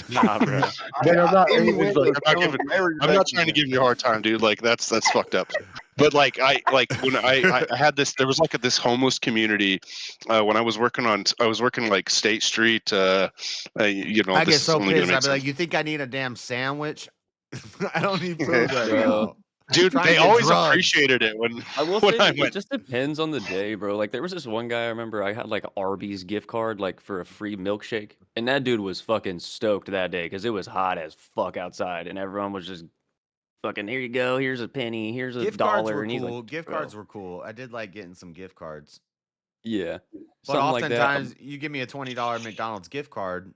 S6: Nah, bro.
S5: But I'm not,
S4: Amy
S5: I'm
S4: went to
S5: I'm not trying to give you a hard time, dude. Like that's fucked up. But like when I had this, there was like this homeless community when I was working like State Street.
S1: I get
S5: this is
S1: so
S5: only gonna
S1: pissed.
S5: make
S1: I'd be like,
S5: sense.
S1: you think I need a damn sandwich? I don't need food right now.
S5: Dude,
S1: Trying
S5: they
S1: to get
S5: always
S1: drugs.
S5: appreciated it when
S6: I will
S5: when
S6: say
S5: I
S6: it
S5: went.
S6: just depends on the day, bro. Like there was this one guy I remember I had like an Arby's gift card like for a free milkshake, and that dude was fucking stoked that day because it was hot as fuck outside, and everyone was just fucking here you go, here's a penny, here's a
S1: Gift cards
S6: dollar,
S1: were
S6: and he's
S1: cool.
S6: like,
S1: Gift
S6: bro,
S1: cards were cool. I did like getting some gift cards.
S6: yeah,
S1: But
S6: something like that.
S1: oftentimes, you give me a $20 McDonald's gift card,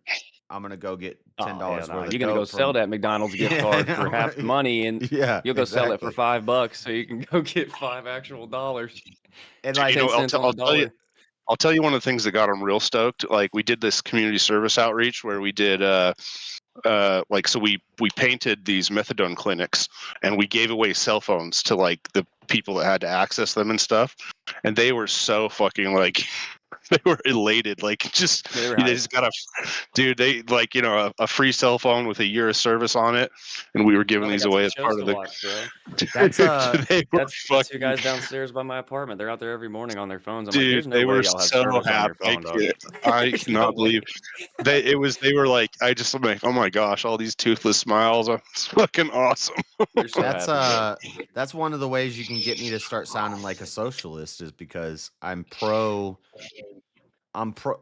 S1: I'm gonna go get $10
S6: Oh, hell no.
S1: worth of
S6: You're gonna go
S1: dope
S6: sell
S1: from.
S6: that McDonald's gift
S1: Yeah,
S6: card for half the money, and
S1: yeah,
S6: you'll go sell it for
S1: exactly.
S6: $5 so you can go get $5 actual dollars.
S1: And
S5: Dude,
S1: like,
S6: 10 cents on the dollar.
S5: I'll tell you one of the things that got them real stoked. Like we did this community service outreach where we did so we painted these methadone clinics and we gave away cell phones to like the people that had to access them and stuff, and they were so fucking like they were elated, like just
S6: They were
S5: they
S6: hyped.
S5: just got they like a free cell phone with a year of service on it, and we were giving
S6: Oh, they
S5: these
S6: got
S5: away
S6: some
S5: as part
S6: shows
S5: of
S6: to
S5: the.
S6: watch, bro.
S1: That's
S5: They were
S6: That's two
S5: fucking.
S6: guys downstairs by my apartment. They're out there every morning on their phones. I'm like,
S5: Dude,
S6: there's no
S5: they
S6: way
S5: were
S6: y'all have
S5: so
S6: service on
S5: happy.
S6: your phone, dog.
S5: I
S6: There's
S5: cannot
S6: no way.
S5: believe they were like, I'm like, oh my gosh, all these toothless smiles. It's fucking awesome.
S6: They're so
S1: That's
S6: happy, bro.
S1: that's one of the ways you can get me to start sounding like a socialist is because I'm pro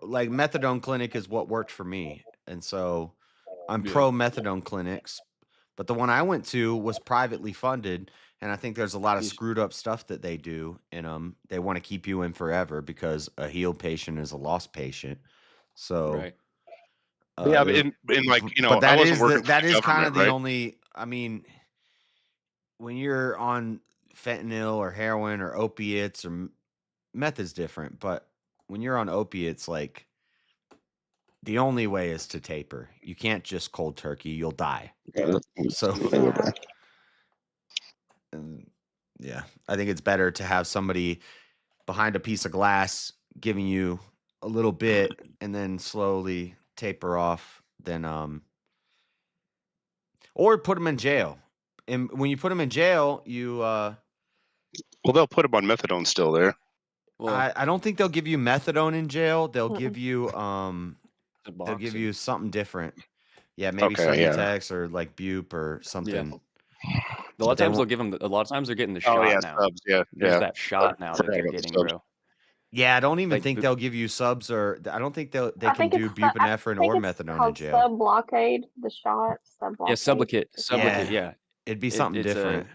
S1: like methadone clinic is what worked for me. And so I'm
S6: Yeah.
S1: pro methadone clinics, but the one I went to was privately funded, and I think there's a lot of screwed up stuff that they do in them. They want to keep you in forever because a healed patient is a lost patient. So
S6: Right.
S5: Yeah,
S1: there's-
S5: in like
S1: but
S5: I
S1: that
S5: wasn't
S1: is
S5: working for
S1: that
S5: the
S1: is kind of
S5: government,
S1: the
S5: right?
S1: only. I mean, when you're on fentanyl or heroin or opiates or meth is different, but when you're on opiates, like the only way is to taper. You can't just cold turkey; you'll die. So, and yeah, I think it's better to have somebody behind a piece of glass giving you a little bit and then slowly taper off than or put them in jail. And when you put them in jail, you
S5: Well, they'll put them on methadone still there.
S6: Well,
S1: I don't think they'll give you methadone in jail. They'll give you they'll give
S6: Suboxone.
S1: you something different. Yeah, maybe
S5: Okay, yeah.
S1: Subutex or like Bupe or something.
S6: A lot of
S1: They
S6: times they'll
S1: won't-
S6: give them. A lot of times they're getting the
S5: Oh
S6: shot
S5: yeah,
S6: now.
S5: subs. Yeah,
S6: There's
S5: yeah.
S6: that shot now that
S5: Forgot
S6: they're
S5: about the
S6: getting,
S5: subs.
S6: bro.
S1: Yeah, I don't even
S6: Like
S1: think
S6: bu-
S1: they'll give you subs or I don't think they
S12: I
S1: can
S12: think
S1: do
S12: it's I
S1: buprenorphine
S12: think
S1: or
S12: it's
S1: methadone in
S12: called
S1: jail.
S12: sub blockade. The shot sub
S6: Yeah,
S12: blockade.
S6: Sublocade. Yeah,
S1: It'd be something
S6: it's
S1: different.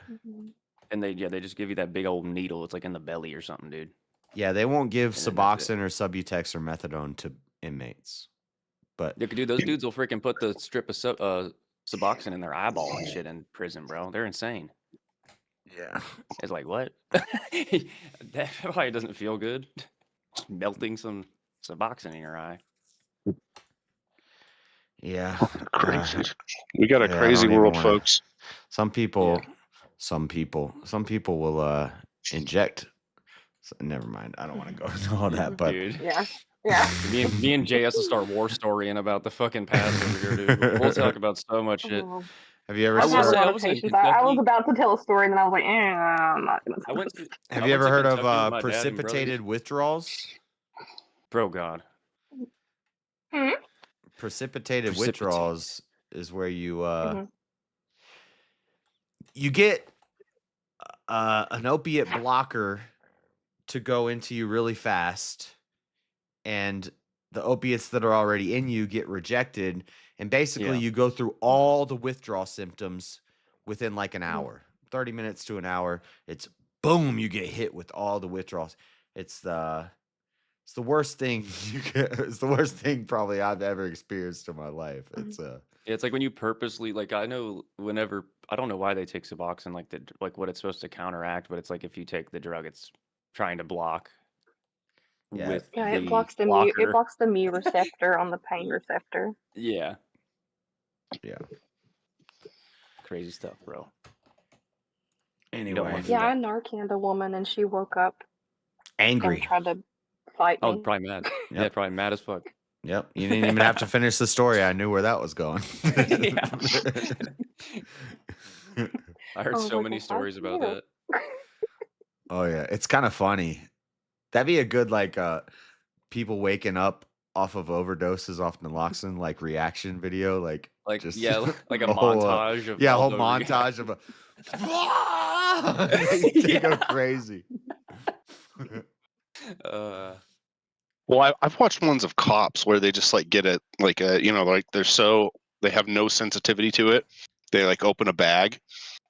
S6: and they just give you that big old needle. It's like in the belly or something, dude.
S1: Yeah, they won't give
S6: And then that's it.
S1: Suboxone or Subutex or methadone to inmates. But
S6: Yeah, dude, those dudes will freaking put the strip of Suboxone in their eyeball and shit in prison, bro. They're insane.
S1: Yeah,
S6: it's like what? That probably doesn't feel good. Just melting some Suboxone in your eye.
S1: yeah,
S5: Crazy. We got a
S1: yeah, I
S5: crazy
S1: don't even
S5: world,
S1: wanna-
S5: folks.
S1: Some people will inject. Never mind. I don't want to go into all that, but
S6: Dude.
S12: Yeah.
S6: Me and Jay has to start war storying about the fucking past over here, dude. We'll talk about so much shit.
S1: have you ever
S6: I
S12: I
S6: will
S12: have a
S6: say
S12: lot
S6: I
S12: of
S6: was in
S12: patience. I was
S6: Kentucky.
S12: about to tell a story, and then I was like, I'm not gonna.
S6: I went to.
S1: have
S6: I
S1: you
S6: went
S1: ever
S6: to
S1: heard
S6: Kentucky with
S1: of
S6: my dad and brother.
S1: precipitated withdrawals?
S6: Bro, God.
S1: Precipitated withdrawals is where you
S12: Mhm.
S1: you get an opiate blocker to go into you really fast, and the opiates that are already in you get rejected, and basically
S6: Yeah.
S1: you go through all the withdrawal symptoms within like an
S12: Mhm.
S1: hour, 30 minutes to an hour. It's boom, you get hit with all the withdrawals. It's the worst thing it's the worst thing probably I've ever experienced in my life. It's
S6: Yeah, it's like when you purposely like I know whenever I don't know why they take Suboxone like what it's supposed to counteract, but it's like if you take the drug, it's trying to block
S1: Yeah.
S6: with
S12: Yeah, it
S6: the
S12: blocks the mu
S6: blocker.
S12: receptor on the pain receptor.
S6: Yeah.
S1: Yeah.
S6: Crazy stuff, bro.
S1: Anyway.
S12: Yeah, I Narcaned a woman and she woke up
S1: Angry.
S12: and tried to fight
S6: Oh,
S12: me.
S6: probably mad.
S1: Yep.
S6: Yeah, probably mad as fuck.
S1: Yep. You didn't even have to finish the story. I knew where that was going.
S6: I heard so many stories about that.
S1: Oh yeah, it's kind of funny. That'd be a good like people waking up off of overdoses off naloxone like reaction video, like just
S6: like a
S1: whole,
S6: montage of
S1: a
S6: all
S1: whole
S6: the
S1: montage of they go crazy.
S5: Well, I've watched ones of cops where they just like get it like a like they have no sensitivity to it. They like open a bag,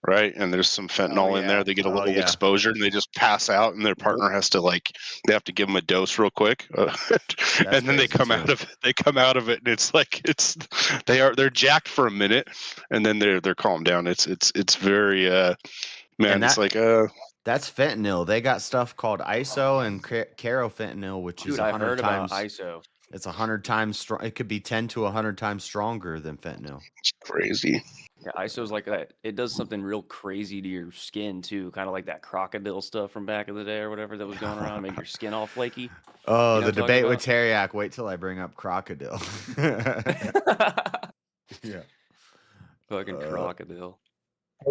S5: right, and there's some fentanyl in there. They get a little exposure and they just pass out, and their partner has to they have to give them a dose real quick, and then they come out of it. They come out of it, and it's like they're jacked for a minute, and then they're calmed down. It's very man. It's like
S1: that's fentanyl. They got stuff called ISO and carofentanyl, which is
S6: Dude, I've
S1: 100
S6: heard about
S1: times.
S6: ISO.
S1: It's 100 times strong. It could be 10 to 100 times stronger than fentanyl.
S5: It's crazy.
S6: Yeah, ISO's like that. It does something real crazy to your skin too, kind of like that crocodile stuff from back in the day or whatever that was going around, make your skin all flaky.
S1: Oh,
S6: You know
S1: the
S6: what I'm
S1: debate
S6: talking
S1: with Teriak. Wait till I bring up crocodile. Yeah.
S6: Fucking crocodile.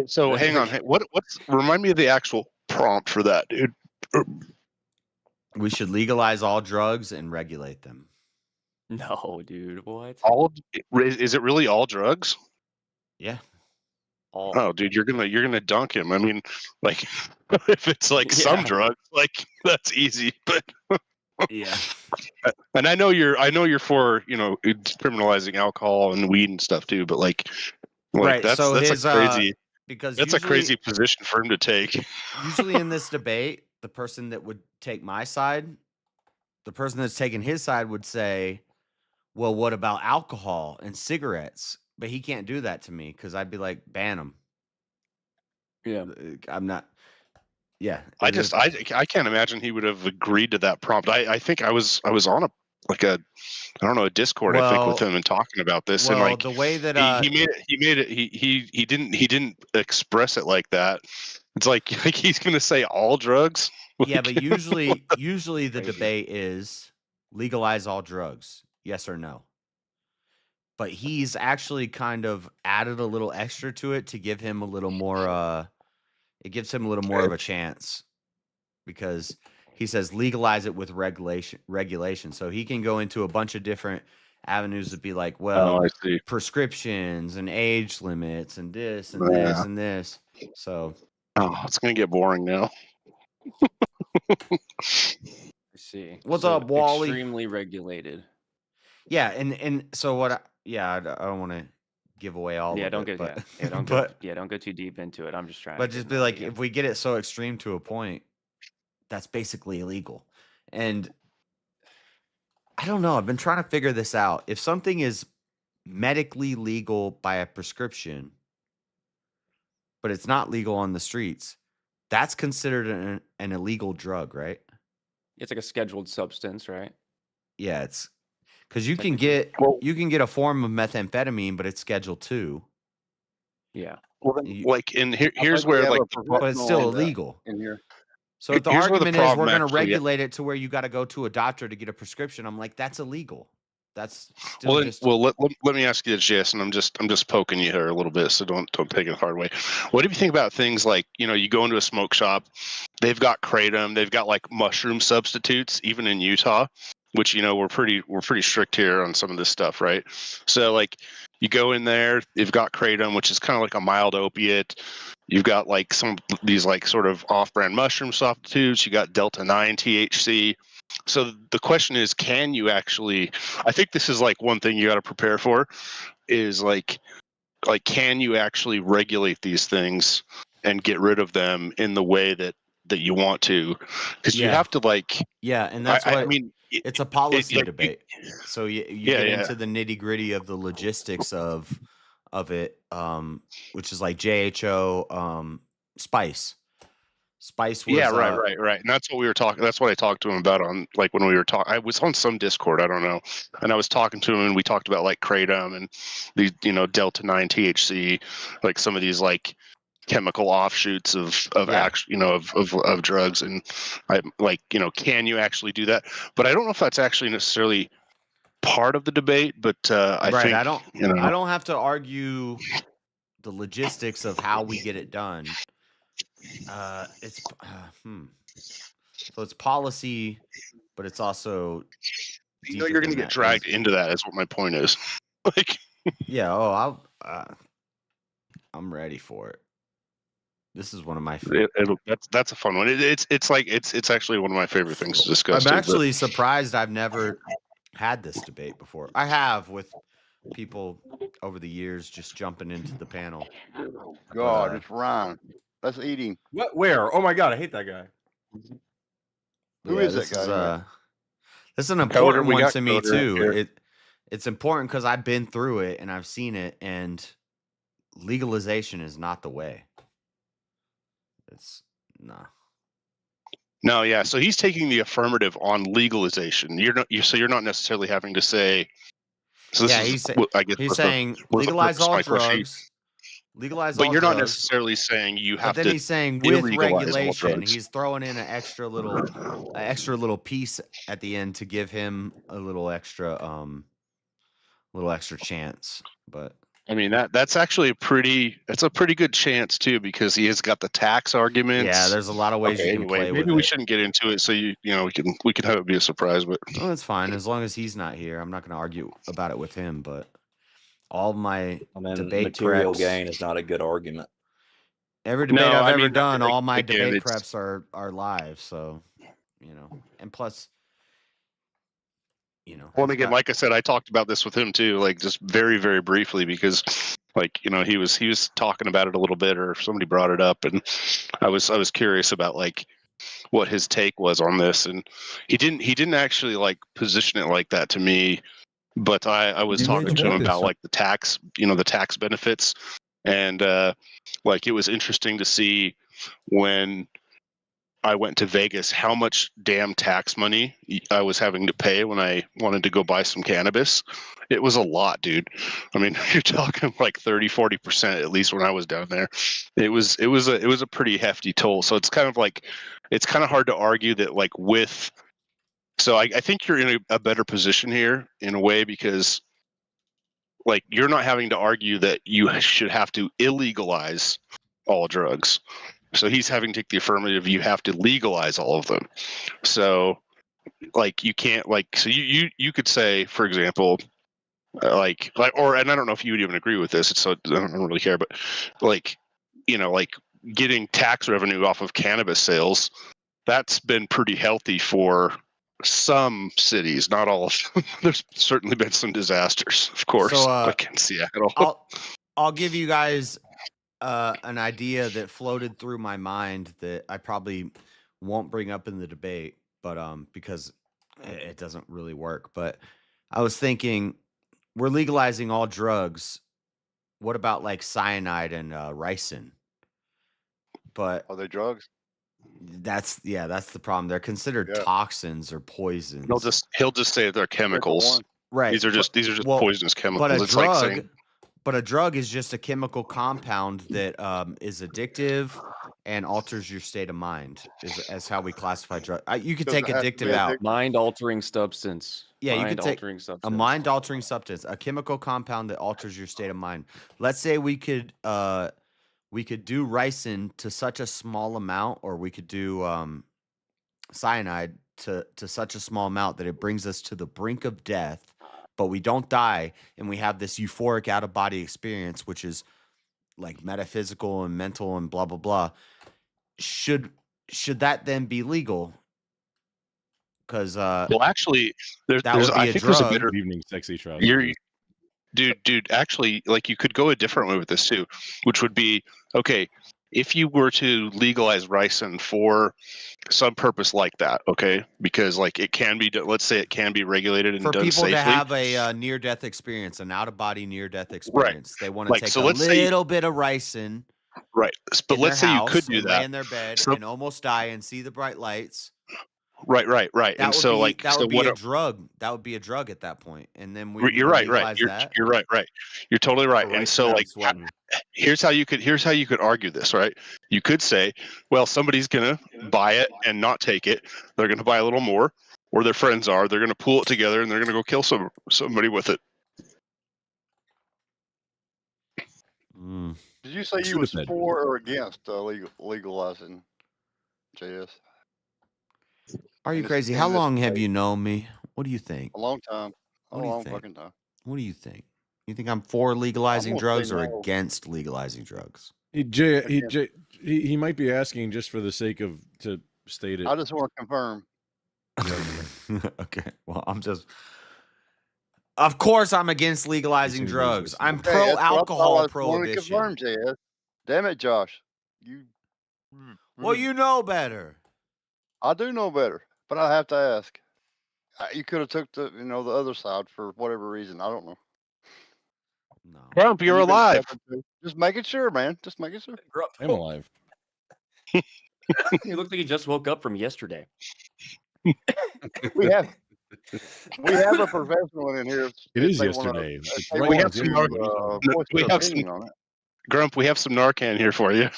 S5: So hang on. What's remind me of the actual prompt for that, dude?
S1: We should legalize all drugs and regulate them.
S6: No, dude. What?
S5: Is it really all drugs?
S1: Yeah.
S6: All.
S5: Oh, dude, you're gonna dunk him. I mean, like, if it's like some drugs, like that's easy, but
S1: yeah.
S5: And I know you're for criminalizing alcohol and weed and stuff too, but like
S1: right.
S5: That's
S1: so
S5: that's
S1: his,
S5: a crazy
S1: because
S5: that's
S1: usually,
S5: a crazy position for him to take.
S1: Usually in this debate, the person that would take my side, the person that's taking his side would say, well, what about alcohol and cigarettes? But he can't do that to me because I'd be like, ban them.
S6: Yeah.
S1: I'm not. Yeah.
S5: I can't imagine he would have agreed to that prompt. I think I was on a Discord, I think, with him and talking about this, and like
S1: the way that
S5: he didn't express it like that. It's like he's gonna say all drugs.
S1: Yeah, but usually the debate is legalize all drugs, yes or no. But he's actually kind of added a little extra to it to give him a little more it gives him a little more of a chance, because he says legalize it with regulation. So he can go into a bunch of different avenues to be like, well, prescriptions and age limits and this and this and this. So
S5: it's gonna get boring now.
S6: Let's see.
S1: What's up, Wally?
S6: Extremely regulated.
S1: Yeah, and so what? I don't want to give away all.
S6: Yeah,
S1: of
S6: don't
S1: it,
S6: get
S1: but,
S6: don't go too deep into it. I'm just trying.
S1: But just be like, if we get it so extreme to a point, that's basically illegal. And I don't know. I've been trying to figure this out. If something is medically legal by a prescription, but it's not legal on the streets, that's considered an illegal drug, right?
S6: It's like a scheduled substance, right?
S1: Yeah, it's because you can get a form of methamphetamine, but it's Schedule 2.
S6: Yeah.
S5: Well, then, here's where
S1: but it's still illegal.
S3: In here.
S1: So if the argument is we're going to regulate it to where you got to go to a doctor to get a prescription, I'm like, that's illegal. That's still
S5: let me ask you this, Jason. I'm just poking you here a little bit, so don't take it the hard way. What do you think about things like, you go into a smoke shop, they've got kratom, they've got like mushroom substitutes, even in Utah, which we're pretty strict here on some of this stuff, right? So like you go in there, they've got kratom, which is kind of like a mild opiate. You've got like some of these like sort of off-brand mushroom substitutes. You got Delta 9 THC. So the question is, can you actually? I think this is like one thing you got to prepare for, is like can you actually regulate these things and get rid of them in the way that you want to? Because you have to
S1: and that's what I mean. It's a policy debate. So you get
S5: yeah.
S1: into the nitty gritty of the logistics of it, which is like JHO spice. Spice was
S5: Yeah, right. And that's what we were talking. That's what I talked to him about on like when we were talking. I was on some Discord, I don't know, and I was talking to him, and we talked about like kratom and the Delta 9 THC, like some of these like chemical offshoots of of drugs, and I like can you actually do that? But I don't know if that's actually necessarily part of the debate. But I think
S1: I don't have to argue the logistics of how we get it done. So it's policy, but it's also
S5: you're going to get dragged into that. Is what my point is. Like,
S1: yeah. I'm ready for it. This is one of my.
S5: That's a fun one. It's like it's actually one of my favorite things to discuss.
S1: I'm actually surprised I've never had this debate before. I have with people over the years just jumping into the panel.
S4: God, it's Ron. Let's eat him.
S11: What? Where? Oh my God, I hate that guy.
S4: Who is that guy?
S1: This is an important one to me too. It's important because I've been through it and I've seen it, and legalization is not the way. It's nah.
S5: No, yeah. So he's taking the affirmative on legalization. You're not necessarily having to say. So this
S1: he's saying legalize all drugs. Legalize all drugs.
S5: But you're not necessarily saying you have to.
S1: But then he's saying with regulation, he's throwing in an extra little piece at the end to give him a little extra chance. But
S5: I mean that's actually a pretty good chance too, because he has got the tax arguments.
S1: Yeah, there's a lot of ways you can play with it.
S5: Maybe we shouldn't get into it, so we can have it be a surprise. But
S1: that's fine as long as he's not here. I'm not going to argue about it with him. But all my debate
S3: material
S1: preps,
S3: gain is not a good argument.
S1: Every debate I've ever done, all my debate preps are live. So and plus.
S5: Well, again, like I said, I talked about this with him too, like just very, very briefly, because like he was talking about it a little bit, or somebody brought it up, and I was curious about like what his take was on this, and he didn't actually like position it like that to me, but I was talking to him about like the tax benefits, and like it was interesting to see when I went to Vegas how much damn tax money I was having to pay when I wanted to go buy some cannabis. It was a lot, dude. I mean, you're talking like 30-40%, at least when I was down there. It was a pretty hefty toll. So it's kind of hard to argue that like with. So I think you're in a better position here in a way, because like you're not having to argue that you should have to illegalize all drugs. So he's having to take the affirmative. You have to legalize all of them. So, like, you can't So you could say, for example, like, and I don't know if you would even agree with this. So I don't really care, but like getting tax revenue off of cannabis sales, that's been pretty healthy for some cities, not all of them. There's certainly been some disasters, of course, like in Seattle.
S1: I'll give you guys an idea that floated through my mind that I probably won't bring up in the debate, but because it doesn't really work. But I was thinking, we're legalizing all drugs. What about like cyanide and ricin? But
S4: are they drugs?
S1: That's the problem. They're considered toxins or poisons.
S5: He'll just say they're chemicals.
S1: Right.
S5: These are just poisonous chemicals.
S1: But a drug is just a chemical compound that is addictive and alters your state of mind. Is how we classify drug. You could take addictive out.
S6: Mind-altering substance.
S1: Yeah, you could take a mind-altering substance, a chemical compound that alters your state of mind. Let's say we could do ricin to such a small amount, or we could do cyanide to such a small amount that it brings us to the brink of death, but we don't die, and we have this euphoric out-of-body experience, which is like metaphysical and mental and blah blah blah. Should that then be legal? Because
S5: well, actually, there's
S11: a better evening sexy trousers.
S5: Dude, actually, like you could go a different way with this too, which would be, okay, if you were to legalize ricin for some purpose like that, okay, because like it can be, let's say it can be regulated and
S1: for
S5: done
S1: people
S5: safely.
S1: to have a near-death experience, an out-of-body near-death experience, they want to take
S5: so
S1: a little bit of ricin
S5: Right. But
S7: in
S5: let's
S7: their
S5: say you
S7: house
S5: could do
S7: and lay
S5: that.
S7: in their bed
S5: So,
S7: and almost die and see the bright lights.
S5: right.
S7: That
S5: And
S7: would
S5: so,
S7: be
S5: like,
S7: that
S5: so
S7: would be
S5: what?
S7: a drug. That would be a drug at that point, and then we
S5: You're
S7: would
S5: right.
S7: legalize
S5: You're
S7: that.
S5: right. You're totally right.
S11: Right
S5: And so,
S11: now I'm
S5: like,
S11: sweating.
S5: here's how you could argue this, right? You could say, well, somebody's gonna buy it and not take it. They're gonna buy a little more, or their friends are. They're gonna pool it together and they're gonna go kill somebody with it.
S4: Did you say you was for or against legalizing JS?
S7: Are you
S4: In this-
S7: crazy?
S4: in
S7: How
S4: this
S7: long have
S4: state?
S7: you known me? What do you think?
S4: A long time. A
S7: What do you
S4: long
S7: think?
S4: fucking time.
S7: What do you think? You think I'm for legalizing
S4: gonna say
S7: drugs or
S4: no.
S7: against legalizing drugs?
S11: He might be asking just for the sake of to state it.
S4: I just want to confirm.
S7: Okay. Well, of course, I'm against legalizing drugs. I'm
S4: Okay,
S7: pro
S4: that's what I
S7: alcohol
S4: wanted to
S7: prohibition.
S4: confirm, JS. Damn it, Josh. You.
S7: Well, you know better.
S4: I do know better, but I have to ask. You could have took the the other side for whatever reason. I don't know.
S7: No.
S5: Grump, you're
S4: You been
S5: alive.
S4: stepping through. Just making sure, man. Just making sure.
S11: I'm alive.
S6: He looks like he just woke up from yesterday.
S4: We have a professional in here.
S11: It is yesterday. It's right
S5: We
S11: on
S5: have some
S11: January.
S5: we have some Grump. We have some Narcan here for you.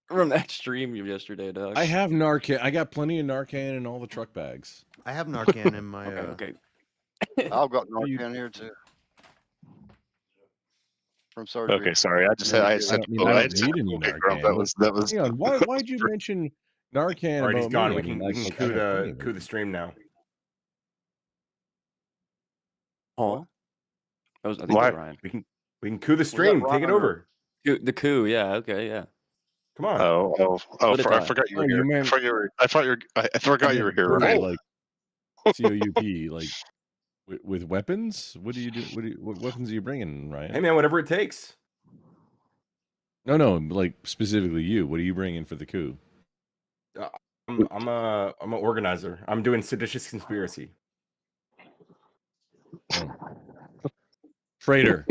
S6: From that stream yesterday, dog.
S11: I have Narcan. I got plenty of Narcan in all the truck bags.
S7: I have Narcan in my.
S6: Okay.
S4: I've got Narcan here too. From surgery.
S5: Okay, sorry. I said
S11: I don't need any
S5: okay,
S11: Narcan.
S5: Grump, that was.
S11: Hang on. Why'd you mention Narcan?
S15: All right, he's
S11: about
S15: gone.
S11: me?
S15: We
S11: I mean,
S15: can
S11: like, I
S15: coup
S11: got plenty
S15: the
S11: of
S15: coup
S11: it.
S15: the stream now.
S6: Paul? I think
S15: Why?
S6: that's Ryan.
S15: We can coup the stream. Take it over.
S6: The coup, yeah, okay, yeah.
S15: Come on.
S5: I forgot you were here. I forgot you were here.
S11: Right,
S5: Right?
S11: like COUP, like with weapons. What do you do? What weapons are you bringing, Ryan?
S15: Hey man, whatever it takes.
S11: No, like specifically you. What are you bringing for the coup?
S15: I'm an organizer. I'm doing seditious conspiracy.
S11: Traitor.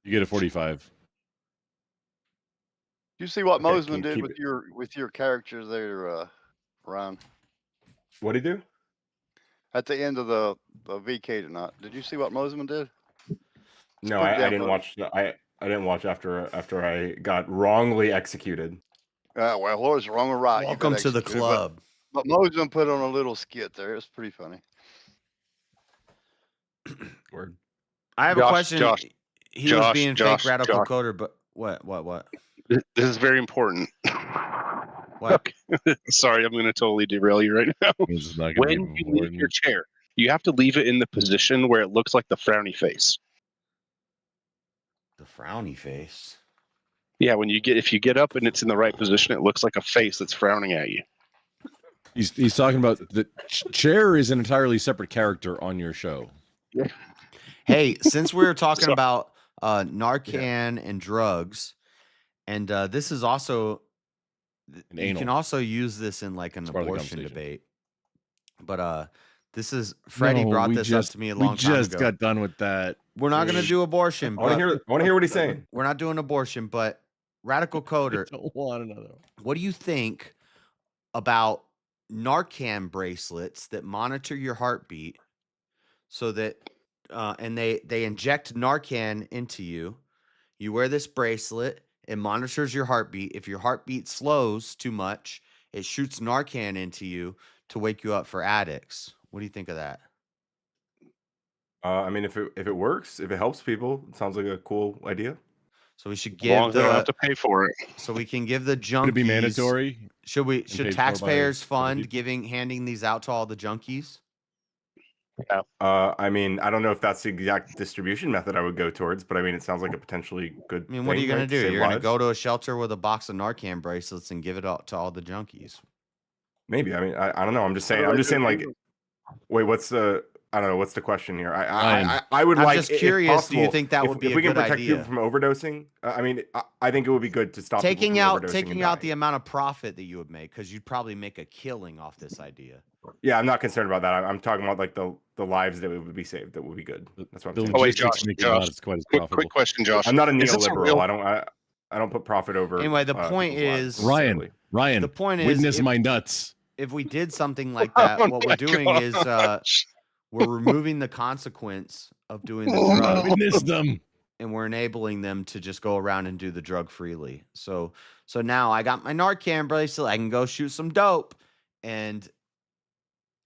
S11: You get a 45.
S4: You see what
S15: Okay,
S4: Mosman
S15: can you
S4: did
S15: keep
S4: with your character there, Ryan?
S15: What'd he do?
S4: At the end of the VK tonight. Did you see what Mosman did?
S15: No,
S4: Put it
S15: I
S4: down,
S15: didn't
S4: brother.
S15: watch. I didn't watch after I got wrongly executed.
S4: Well, what was wrong or right? You
S7: Welcome
S4: got
S7: to the
S4: executed,
S7: club.
S4: But Mosman put on a little skit there. It's pretty funny.
S15: Word.
S7: I have a question. He was being
S5: Josh,
S7: fake radical
S5: Josh.
S7: coder, but what?
S5: This is very important.
S7: What?
S5: Okay. Sorry, I'm going to totally derail you right now.
S11: It's not gonna
S5: When
S11: be
S5: you leave
S11: important.
S5: your chair, you have to leave it in the position where it looks like the frowny face.
S7: The frowny face.
S5: Yeah, if you get up and it's in the right position, it looks like a face that's frowning at you.
S11: He's talking about the chair is an entirely separate character on your show.
S5: Yeah.
S7: Hey, since we were talking about Narcan and drugs, and this is also you
S11: anal.
S7: can also use this in like an
S11: part of the
S7: abortion
S11: conversation.
S7: debate. But this is Freddie
S11: No,
S7: brought
S11: we
S7: this up
S11: just-
S7: to me a
S11: we
S7: long time
S11: just
S7: ago.
S11: got done with that.
S7: We're not going to do abortion.
S15: I want to hear what he's saying.
S7: We're not doing abortion, but radical coder.
S11: Don't want another.
S7: What do you think about Narcan bracelets that monitor your heartbeat so that and they inject Narcan into you? You wear this bracelet, it monitors your heartbeat. If your heartbeat slows too much, it shoots Narcan into you to wake you up for addicts. What do you think of that?
S15: I mean, if it works, if it helps people, it sounds like a cool idea.
S7: So we should
S5: As long
S7: give
S5: as they don't have to pay for it.
S7: so we can give the junkies.
S11: Should it be mandatory?
S7: Should
S11: paid for by
S7: taxpayers
S11: other
S7: fund handing these out to all the junkies?
S15: I mean, I don't know if that's the exact distribution method I would go towards, but I mean, it sounds like a potentially good.
S7: I mean, what are you
S15: thing,
S7: gonna
S15: right, to
S7: do?
S15: save
S7: You're gonna
S15: lives.
S7: go to a shelter with a box of Narcan bracelets and give it out to all the junkies.
S15: Maybe. I mean, I don't know. I'm just saying.
S4: What do
S15: I'm
S4: they
S15: just saying.
S4: do?
S15: Like, wait, what's the? I don't know. What's the question here?
S11: Ryan.
S15: I would
S7: I'm
S15: like.
S7: just
S15: if
S7: curious, do you
S15: possible,
S7: think that
S15: if-
S7: would be
S15: if
S7: a
S15: we can
S7: good
S15: protect
S7: idea?
S15: people from overdosing? I mean, I think it would be good to stop people
S7: Taking
S15: from
S7: out
S15: overdosing and
S7: the
S15: dying.
S7: amount of profit that you would make, because you'd probably make a killing off this idea.
S15: Yeah, I'm not concerned about that. I'm talking about like the lives that would be saved. That would be good. That's what I'm
S11: The
S15: saying.
S5: Oh wait,
S11: logistics
S5: Josh,
S11: make it not as quite as profitable.
S5: quick question, Josh.
S15: I'm not a
S5: Is this a
S15: neoliberal.
S5: real-
S15: I don't. I don't put profit over.
S1: Anyway, the point
S15: people's lives
S1: is
S15: necessarily.
S11: Ryan,
S1: the point is
S11: witness
S1: if,
S11: my nuts.
S1: if we did something like that,
S5: Oh
S1: what
S5: my
S1: we're doing is we're removing the consequence of doing the drug.
S11: Witness them.
S1: And we're enabling them to just go around and do the drug freely. So now I got my Narcan bracelet. I can go shoot some dope, and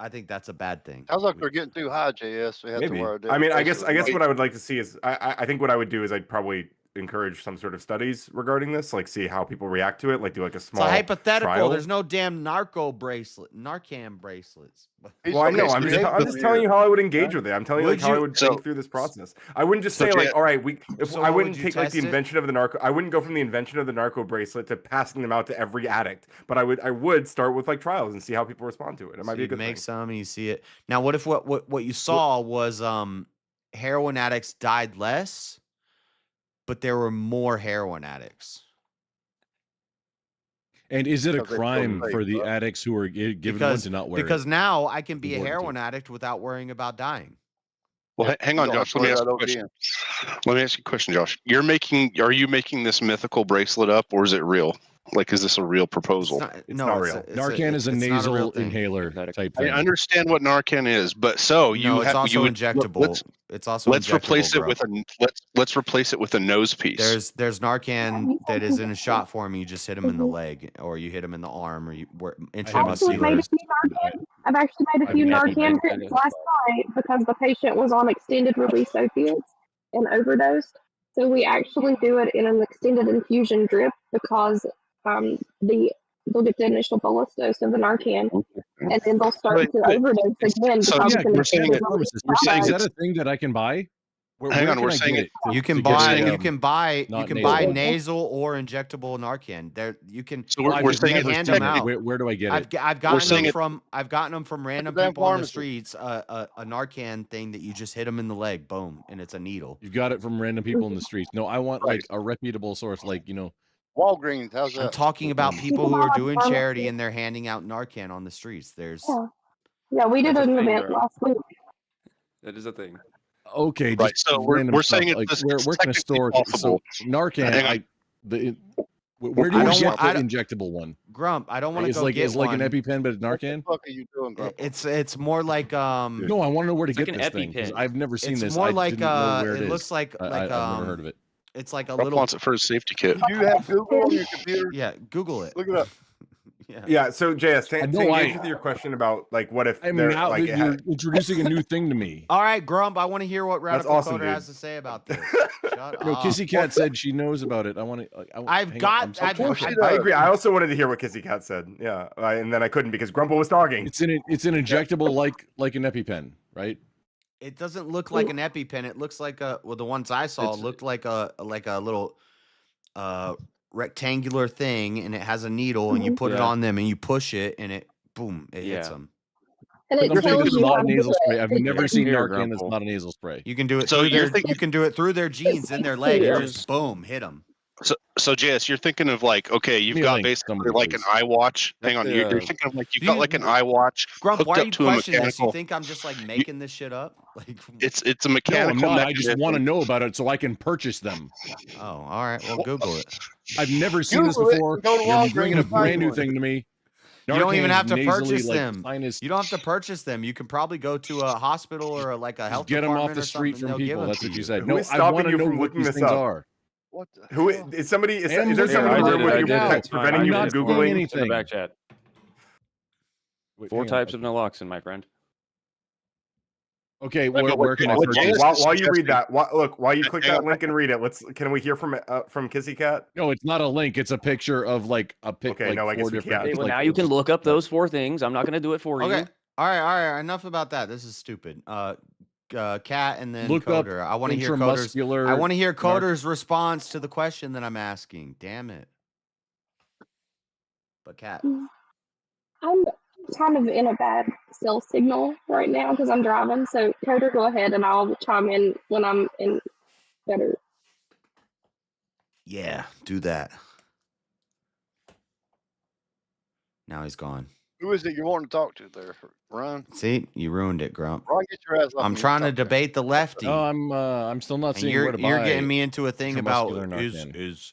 S1: I think that's a bad thing.
S4: Sounds like they're getting too high, JS. We have to
S15: Maybe.
S4: wear a
S15: I mean, I guess
S4: bracelet.
S15: what I would like to see is I think what I would do is I'd probably encourage some sort of studies regarding this, like see how people react to it, like do like a
S1: It's
S15: small
S1: a hypothetical.
S15: trial.
S1: There's no damn Narcan bracelets.
S15: Well, I know. I'm just telling you how I would engage with it. I'm telling you like how I would
S5: So-
S15: think through this process. I wouldn't just
S5: So
S15: say like,
S5: Jan-
S15: all right,
S1: So
S15: I
S1: what
S15: wouldn't
S1: would you
S15: take like the
S1: test it?
S15: invention of the narco. I wouldn't go from the invention of the narco bracelet to passing them out to every addict. But I would start with like trials and see how people respond to it. It might
S1: So
S15: be a
S1: you
S15: good
S1: make
S15: thing.
S1: some and you see it. Now, what if what you saw was heroin addicts died less, but there were more heroin addicts?
S11: And is it a
S4: Because they feel
S11: crime
S4: safe,
S11: for the
S4: right?
S11: addicts who are given one to not wear
S1: Because
S11: it?
S1: now I can be a
S11: Important to.
S1: heroin addict without worrying about dying.
S5: Well, hang on,
S4: You don't have
S5: Josh.
S4: to
S5: Let me
S4: worry
S5: ask you a
S4: about
S5: question.
S4: ODing.
S5: Let me ask you a question, Josh. Are you making this mythical bracelet up, or is it real? Like, is this a real proposal?
S15: It's not real.
S11: Narcan is a
S1: it's not a real
S11: nasal
S1: thing.
S11: inhaler type
S5: I
S11: thing.
S5: understand what Narcan is, but so you
S1: No, it's
S5: have
S1: also
S5: you would,
S1: injectable. It's also
S5: let's replace
S1: injectable,
S5: it with let's replace it with a nose piece.
S1: There's Narcan that is in a shot form. You just hit them in the leg, or you hit them in the arm, or you
S12: Actually made a
S1: intramuscular.
S12: few Narcan. I've actually made a few Narcan trips last night because the patient was on extended release opiates and overdosed. So we actually do it in an extended infusion drip because they'll get the initial bolus dose of the Narcan, and then they'll start to overdose again.
S5: So
S12: because
S5: yeah,
S12: it's an
S5: we're saying
S12: extended
S5: it.
S12: release
S11: We're saying, is
S12: product.
S11: that a thing that I can buy?
S5: Hang on,
S11: can
S5: we're
S11: I
S5: saying
S11: get
S5: it.
S11: to-
S1: You can
S11: to get
S1: buy
S11: it,
S1: you can buy
S11: not
S1: nasal or injectable Narcan. There you can.
S5: So we're saying
S11: never
S1: hand
S11: seen
S1: them
S11: it.
S1: out.
S11: Where do I get it?
S1: I've gotten
S5: saying
S1: them
S5: it-
S1: from random
S4: damn
S1: people on the
S4: pharmacy.
S1: streets. A Narcan thing that you just hit them in the leg, boom, and it's a needle.
S11: You've got it from random people in the streets. No, I want like a reputable source, like
S4: Walgreens, how's that?
S1: I'm talking about people who
S12: buy
S1: are
S12: like
S1: doing
S12: pharmacy.
S1: charity and they're handing out Narcan on the streets. There's
S12: Yeah, we did
S15: That's a
S12: an
S15: thing,
S12: event
S15: bro.
S12: last week.
S6: That is a thing.
S11: Okay,
S5: Right,
S11: just
S5: so we're
S11: random
S5: saying
S11: stuff.
S5: it's
S11: Like,
S5: just
S11: where can a
S5: technically
S11: store?
S5: possible.
S11: So Narcan,
S5: Hang on.
S11: where do
S1: I
S11: you
S1: don't
S11: get
S1: want- I
S11: the
S1: don't-
S11: injectable one?
S1: Grump. I don't want to
S11: It's
S1: go
S11: like
S1: get
S11: it's like
S1: one.
S11: an EpiPen, but it's Narcan.
S4: What the fuck are you doing, Grandpa?
S1: It's more like
S11: No, I want to know where to
S6: It's like
S11: get
S6: an
S11: this thing 'cause
S6: EpiPen.
S11: I've never seen
S1: It's
S11: this.
S1: more
S11: I
S1: like
S11: didn't know where
S1: it
S11: is.
S1: looks like
S11: I've never heard of it.
S1: It's like a
S5: Ruff
S1: little.
S5: wants it for his safety kit.
S4: Do you have Google on your computer?
S1: Yeah, Google it.
S4: Look it up.
S15: Yeah. So JS, to
S11: know
S15: engage
S11: I-
S15: with your question about like what if
S11: I mean,
S15: they're
S11: now
S15: like
S11: that
S15: it
S11: you're
S15: had-
S11: introducing a new thing to me.
S1: All right, Grump. I want to hear what Radical
S15: awesome,
S1: Coder
S15: dude.
S1: has to say about this. Shut
S11: No,
S1: up.
S11: Kissy Cat said she knows about it. I want to.
S15: I agree. I also wanted to hear what Kissy Cat said. Yeah, and then I couldn't because Grumple was talking.
S11: It's an injectable like an EpiPen, right?
S1: It doesn't look like an EpiPen. It looks like the ones I saw looked like a little rectangular thing, and it has a needle, and you put it
S6: Yeah.
S1: on them, and you push it, and it boom, it hits
S6: Yeah.
S1: them.
S12: And
S11: But
S12: it
S11: I'm saying
S12: tells
S11: it's
S12: you
S11: not
S12: how
S11: a
S12: to do
S11: nasal spray.
S12: it.
S11: I've never seen
S6: Here,
S11: Narcan that's
S6: Grumple.
S11: not a nasal spray.
S1: You can do it
S5: So
S1: through
S5: you're
S1: their
S5: thinking-
S1: you can do it through their jeans in their leg. And just boom, hit them.
S5: So JS, you're thinking of like, okay, you've
S11: Give me a
S5: got
S11: link,
S5: basically
S11: somebody,
S5: like an
S11: please.
S5: iWatch. Hang on, you're
S6: That's,
S5: thinking of like you've
S1: do
S5: got
S1: you-
S5: like an iWatch
S1: Grump,
S5: hooked
S1: why are
S5: up
S1: you
S5: to a
S1: questioning this? You
S5: mechanical.
S1: think I'm just like making this shit up? Like,
S5: It's a
S11: No, I'm
S5: mechanical
S11: not. I just want to
S5: mechanism.
S11: know about it so I can purchase them.
S1: oh, all right. Well, Google it.
S11: I've never seen this
S4: Google it
S11: before.
S4: and go to
S11: You're
S4: Walgreens
S11: bringing a
S4: and find
S11: brand new
S4: one.
S11: thing to me.
S1: You don't even
S11: Narcan's
S1: have to
S11: nasally,
S1: purchase
S11: like,
S1: them.
S11: finest-
S1: You don't have to purchase them. You can probably go to a hospital or like a health
S11: Get them
S1: department
S11: off the
S1: or
S11: street
S1: something,
S11: from
S1: they'll give
S11: people.
S1: them
S11: That's
S1: to
S11: what you
S1: you.
S11: said.
S15: Who
S11: No,
S15: is
S11: I
S15: stopping
S11: want to
S15: you
S11: know
S15: from
S11: what
S15: looking
S11: these
S15: this
S11: things
S15: up?
S11: are.
S4: What the
S15: Who
S4: hell?
S15: is somebody? Is
S11: And
S15: there
S11: look
S15: someone in
S11: at
S15: the
S11: it.
S15: room with
S11: I
S15: you
S11: did it.
S15: that's preventing
S11: I'm
S15: you
S11: not
S15: from
S11: doing
S15: googling?
S11: anything.
S6: In the back chat.
S11: Wait,
S6: 4
S11: hang on.
S6: types of naloxone, my friend.
S11: Okay,
S5: But
S11: where can I
S5: what
S11: purchase?
S5: Janice is
S15: While you read
S5: suggesting-
S15: that, while you click
S5: Hang
S15: that
S5: on.
S15: link and read it, can we hear from Kissy Cat?
S11: No, it's not a link. It's a picture of like a pic.
S15: Okay,
S11: like
S15: no, I guess
S11: 4
S15: we
S11: different.
S15: can't.
S6: Okay, well
S11: like,
S6: now you can look up those 4 things. I'm not going to do it for
S1: Okay.
S6: you.
S1: All right. Enough about that. This is stupid. Cat and then
S11: Look up
S1: Coder. I want to hear Coder's.
S11: intramuscular.
S1: I want to hear
S11: narc-
S1: Coder's response to the question that I'm asking. Damn it. But Cat.
S12: I'm kind of in a bad cell signal right now because I'm driving. So, Coder, go ahead and I'll chime in when I'm in better.
S1: Yeah, do that. Now he's gone.
S4: Who is it you want to talk to there, Ron?
S1: See, you ruined it, Grump.
S4: Ron, get your ass off.
S1: I'm
S4: me.
S1: trying to
S4: Talk
S1: debate the lefty.
S11: No, I'm still not
S1: and
S11: seeing
S1: you're
S11: where to buy.
S1: getting me into a thing about
S11: intramuscular
S1: is
S11: Narcan.
S1: is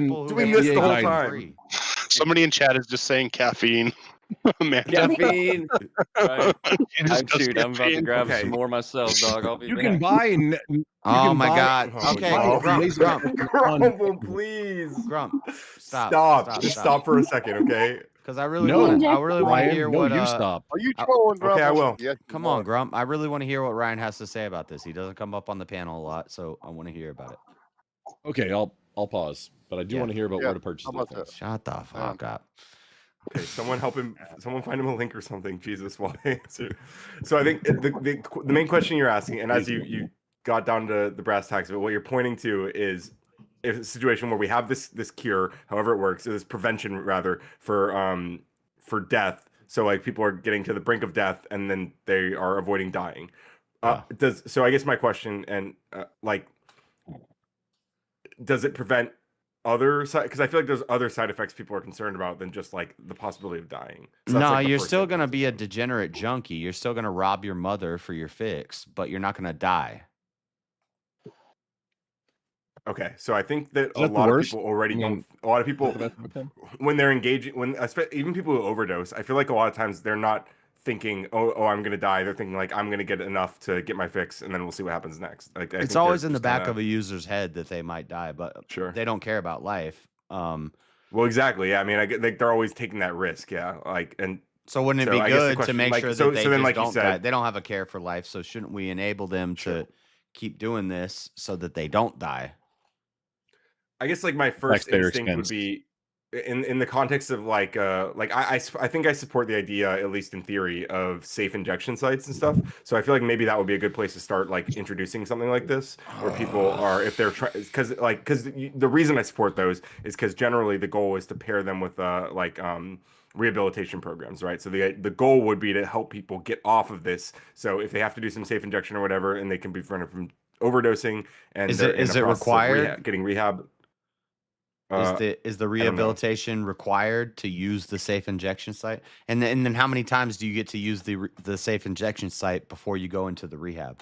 S11: been
S7: people who
S15: we
S7: get
S15: missed the whole
S11: guidance.
S15: time.
S7: free.
S5: Somebody in chat is just saying caffeine. Man,
S6: Caffeine. Right.
S5: He just does
S6: Shoot, I'm about to
S5: caffeine.
S6: grab
S15: Okay.
S6: some more myself, dog. I'll be
S11: You
S6: back.
S11: can buy. You
S1: Oh
S11: can
S1: my
S11: buy-
S1: God.
S15: Oh,
S1: Okay,
S15: no.
S1: Grump.
S15: Grumble, please.
S1: Grump.
S15: Stop. Just stop for a second, okay?
S1: Because I really
S11: No,
S1: want. I really want to
S11: Ryan,
S1: hear
S11: no,
S1: what.
S11: you stop.
S4: Are you trolling, Grumble?
S15: Okay, I will.
S4: Yes, you
S1: Come
S4: are.
S1: on, Grump. I really want to hear what Ryan has to say about this. He doesn't come up on the panel a lot, so I want to hear about it.
S11: Okay, I'll pause, but I do want to hear about
S4: Yeah,
S11: where to purchase
S4: how
S11: those
S4: about that?
S11: things.
S1: Shut the fuck up.
S15: Okay, someone help him. Someone find him a link or something. Jesus, while I answer. So I think the main question you're asking, and as you got down to the brass tacks of it, what you're pointing to is if a situation where we have this cure, however it works, or this prevention rather for death. So like people are getting to the brink of death and then they are avoiding dying. So I guess my question and does it prevent other side? Because I feel like there's other side effects people are concerned about than just like the possibility of dying. So that's,
S1: No,
S15: like, the
S1: you're
S15: first
S1: still
S15: thing.
S1: gonna be a degenerate junkie. You're still gonna rob your mother for your fix, but you're not gonna die.
S15: Okay, so I think that
S11: Is
S15: a
S11: that the
S15: lot of
S11: worst?
S15: people already
S11: I mean,
S15: don't. A lot of people,
S11: is that the best outcome?
S15: when they're engaging, even people who overdose, I feel like a lot of times they're not thinking, "Oh, I'm gonna die." They're thinking like, "I'm gonna get enough to get my fix, and then we'll see what happens next." Like,
S1: It's always in the back of a user's head that they might die, but
S15: Sure.
S1: they don't care about life.
S15: Well, exactly. Yeah, I mean, I get like they're always taking that risk. Yeah, like and
S1: So wouldn't it be
S15: I guess the
S1: good to
S15: question,
S1: make
S15: like,
S1: sure that
S15: so
S1: they
S15: then,
S1: just
S15: like you
S1: don't die?
S15: said,
S1: They don't have a care for life, so shouldn't we enable them to keep doing this so that they don't die?
S15: I guess like my first
S11: Taxpayer
S15: instinct would
S11: expense.
S15: be in the context of like I think I support the idea, at least in theory, of safe injection sites and stuff. So I feel like maybe that would be a good place to start, like introducing something like this where people are, if they're trying, because the reason I support those is because generally the goal is to pair them with rehabilitation programs, right? So the goal would be to help people get off of this. So if they have to do some safe injection or whatever, and they can be prevented from overdosing, and
S1: Is
S15: they're
S1: it
S15: in the process of
S1: required?
S15: getting rehab.
S1: Is the rehabilitation required to use the safe injection site? And then how many times do you get to use the safe injection site before you go into the rehab?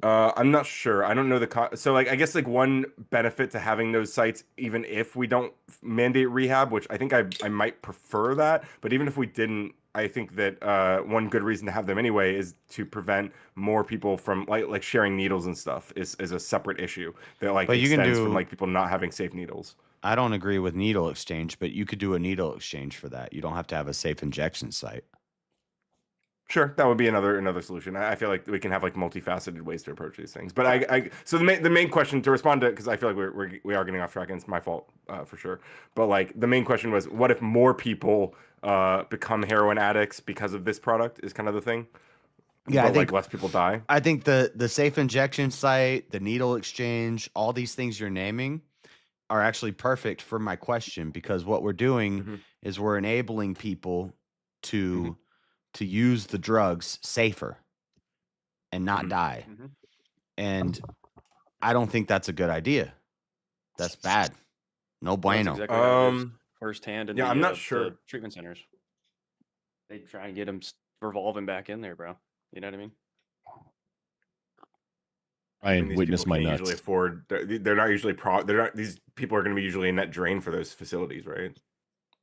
S15: I'm not sure. I don't know so like I guess like one benefit to having those sites, even if we don't mandate rehab, which I think I might prefer that, but even if we didn't, I think that one good reason to have them anyway is to prevent more people from like sharing needles and stuff is a separate issue that like
S1: But you can
S15: extends from
S1: do-
S15: like people not having safe needles.
S1: I don't agree with needle exchange, but you could do a needle exchange for that. You don't have to have a safe injection site.
S15: Sure, that would be another solution. I feel like we can have like multifaceted ways to approach these things. But so the main question to respond to, because I feel like we are getting off track and it's my fault for sure. But like the main question was, what if more people become heroin addicts because of this product? Is kind of the thing.
S1: Yeah,
S15: but,
S1: I think
S15: like less people die.
S1: I think the safe injection site, the needle exchange, all these things you're naming are actually perfect for my question, because what we're doing is we're enabling people to use the drugs safer and not die. And I don't think that's a good idea. That's bad. No
S6: Well,
S1: bueno.
S6: that's exactly how it is firsthand in
S15: yeah,
S6: the,
S15: I'm not
S6: the
S15: sure.
S6: treatment centers. They try and get them revolving back in there, bro. You know what I mean?
S11: Ryan,
S15: These
S11: witness
S15: people
S11: my
S15: can't
S11: nuts.
S15: usually afford. They're not usually these people are going to be usually a net drain for those facilities, right?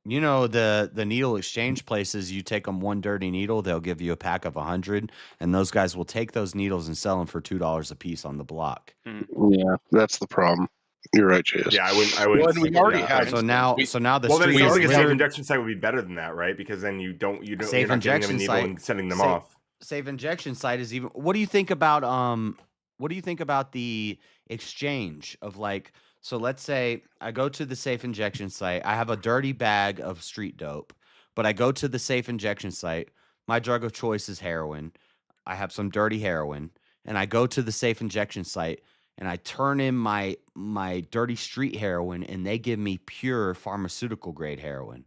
S1: You know, the needle exchange places, you take them one dirty needle, they'll give you a pack of 100, and those guys will take those needles and sell them for $2 a piece on the block.
S5: Yeah, that's the problem. You're right, JS.
S15: Yeah, I wouldn't.
S5: Well, and we already have.
S1: So now the
S15: Well, then it
S1: street
S15: sounds
S1: is
S15: like a safe
S1: literally
S15: injection site would be better than that, right? Because then you don't you're
S1: safe
S15: not giving them a
S1: injection
S15: needle
S1: site
S15: and sending them
S1: safe-
S15: off.
S1: Safe injection site is even. What do you think about the exchange of like? So let's say I go to the safe injection site. I have a dirty bag of street dope, but I go to the safe injection site. My drug of choice is heroin. I have some dirty heroin, and I go to the safe injection site and I turn in my dirty street heroin, and they give me pure pharmaceutical grade heroin.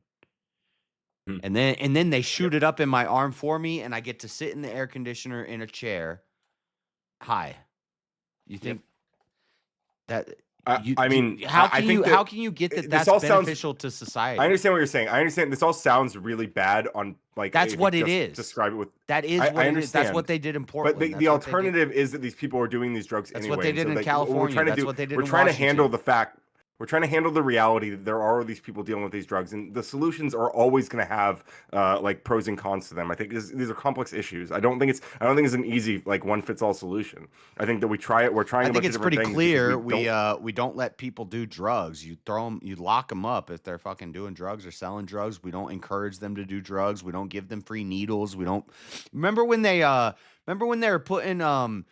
S1: And then they shoot it up in my arm for me, and I get to sit in the air conditioner in a chair. Hi. You think that
S15: I mean,
S1: how
S15: I
S1: can
S15: think
S1: how can you get that
S15: this
S1: that's
S15: all sounds-
S1: beneficial to society?
S15: I understand what you're saying. I understand this all sounds really bad on like
S1: That's
S15: if
S1: what
S15: you
S1: it
S15: just
S1: is.
S15: Describe it with
S1: That is
S15: I
S1: what it is. That's
S15: understand.
S1: what they did in Portland.
S15: But the
S1: That's what they did.
S15: alternative is that these people are doing these drugs
S1: That's
S15: anyway.
S1: what they did in
S15: what we're
S1: California.
S15: trying to
S1: That's
S15: do-
S1: what they did
S15: We're
S1: in
S15: trying to handle
S1: Washington.
S15: the fact. We're trying to handle the reality that there are these people dealing with these drugs, and the solutions are always going to have like pros and cons to them. I think these are complex issues. I don't think it's an easy like one fits all solution. I think that we're trying.
S1: I
S15: a
S1: think
S15: bunch
S1: it's
S15: of different
S1: pretty
S15: things because
S1: clear
S15: we
S1: we don't let people do drugs. You throw them, you lock them up if they're fucking doing drugs or selling drugs. We don't encourage them to do drugs. We don't give them free needles. We don't. Remember when they were putting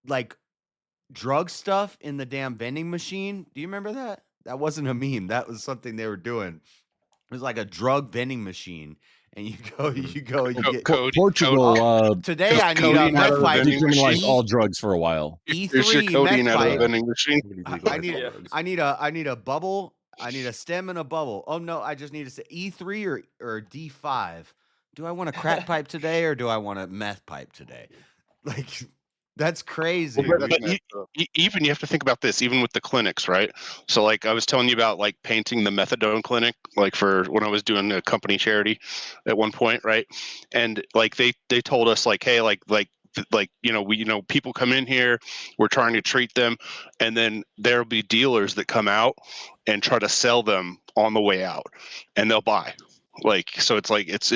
S1: like drug stuff in the damn vending machine? Do you remember that? That wasn't a meme. That was something they were doing. It was like a drug vending machine. And you get
S11: Portugal.
S1: today. I need a meth pipe.
S11: Decriminalized all drugs for a while.
S5: Here's your
S1: E3
S5: codeine
S1: meth
S5: out of the
S1: pipe.
S5: vending machine.
S1: I need a bubble. I need a stem and a bubble. Oh no, I just need to say E3 or D5. Do I want a crack pipe today or do I want a meth pipe today? Like that's crazy.
S5: But even you have to think about this, even with the clinics, right? So like I was telling you about like painting the methadone clinic, like for when I was doing a company charity at one point, right? And like they told us like, hey, like people come in here, we're trying to treat them, and then there'll be dealers that come out and try to sell them on the way out, and they'll buy. Like so, it's like it's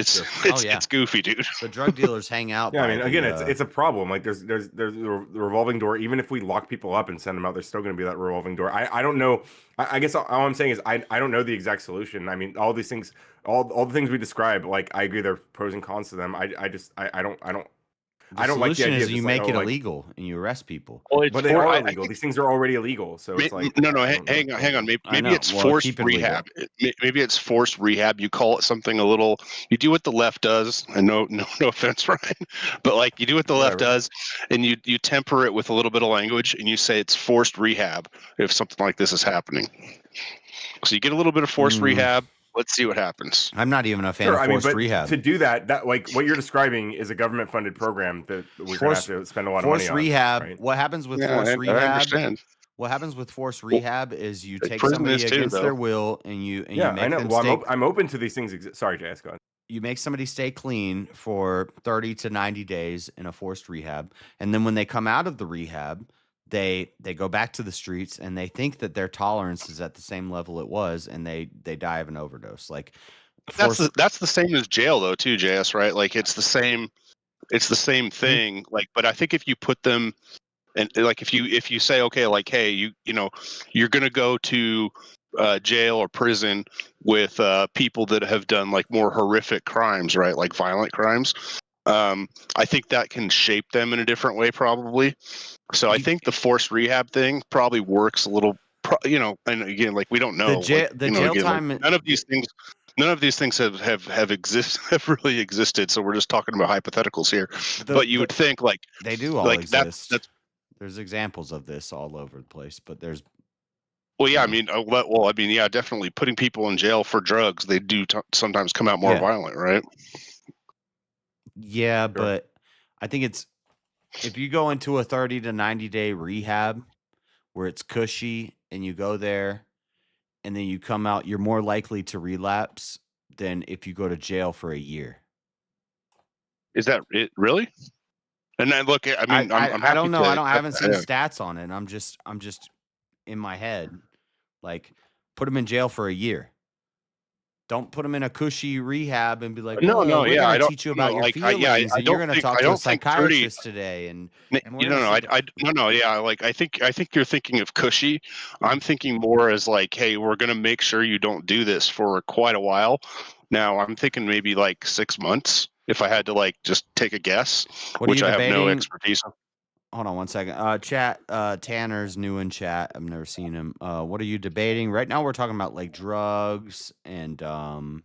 S5: goofy, dude.
S1: The drug dealers hang out.
S15: Yeah, I
S1: by
S15: mean, again,
S1: the,
S15: it's a problem. Like there's the revolving door. Even if we lock people up and send them out, there's still going to be that revolving door. I don't know. I guess all I'm saying is I don't know the exact solution. I mean, all these things, all the things we describe, like I agree, there are pros and cons to them. I don't like the idea.
S1: Is you make it illegal and you arrest people.
S15: But they are illegal. These things are already illegal. So it's like
S5: hang on. Maybe it's forced rehab. Maybe it's forced rehab. You call it something a little. You do what the left does, and no offense, Ryan, but like you do what the left does, and you temper it with a little bit of language, and you say it's forced rehab if something like this is happening. So you get a little bit of forced rehab. Let's see what happens.
S1: I'm not even a fan of forced rehab.
S15: To do that like what you're describing is a government-funded program that we're going to have to spend a lot of money on.
S1: Forced rehab.
S15: Right?
S1: What happens with forced rehab? I understand. What happens with forced rehab is you take somebody against their will and you make them stay.
S15: I'm open to these things. Sorry, Jay, go on.
S1: You make somebody stay clean for 30 to 90 days in a forced rehab, and then when they come out of the rehab, they go back to the streets and they think that their tolerance is at the same level it was, and they die of an overdose. Like
S5: that's the same as jail though too, JS, right? Like it's the same thing. Like, but I think if you put them and like if you say, okay, like, hey, you're gonna go to jail or prison with people that have done like more horrific crimes, right? Like violent crimes. I think that can shape them in a different way, probably. So I think the forced rehab thing probably works a little, and again, like we don't know.
S1: Jail time.
S5: Like, none of these things have really existed. So we're just talking about hypotheticals here. But you would think like
S1: they do all
S5: like
S1: exist. There's examples of this all over the place, but there's.
S5: Well, yeah, I mean, yeah, definitely putting people in jail for drugs. They do sometimes come out more violent, right?
S1: Yeah, but I think it's if you go into a 30 to 90 day rehab where it's cushy and you go there and then you come out, you're more likely to relapse than if you go to jail for a year.
S5: Is that it really? And then look, I mean,
S1: I don't know. I haven't seen stats on it. I'm just in my head, like put them in jail for a year. Don't put them in a cushy rehab and be like, we're going to teach you about your feelings, and you're going to talk to a psychiatrist today. And
S5: like I think you're thinking of cushy. I'm thinking more as like, hey, we're going to make sure you don't do this for quite a while. Now I'm thinking maybe like 6 months if I had to like just take a guess, which I have no expertise on.
S1: Hold on 1 second. Chat, Tanner's new in chat. I've never seen him. What are you debating? Right now we're talking about like drugs and
S6: Narcan.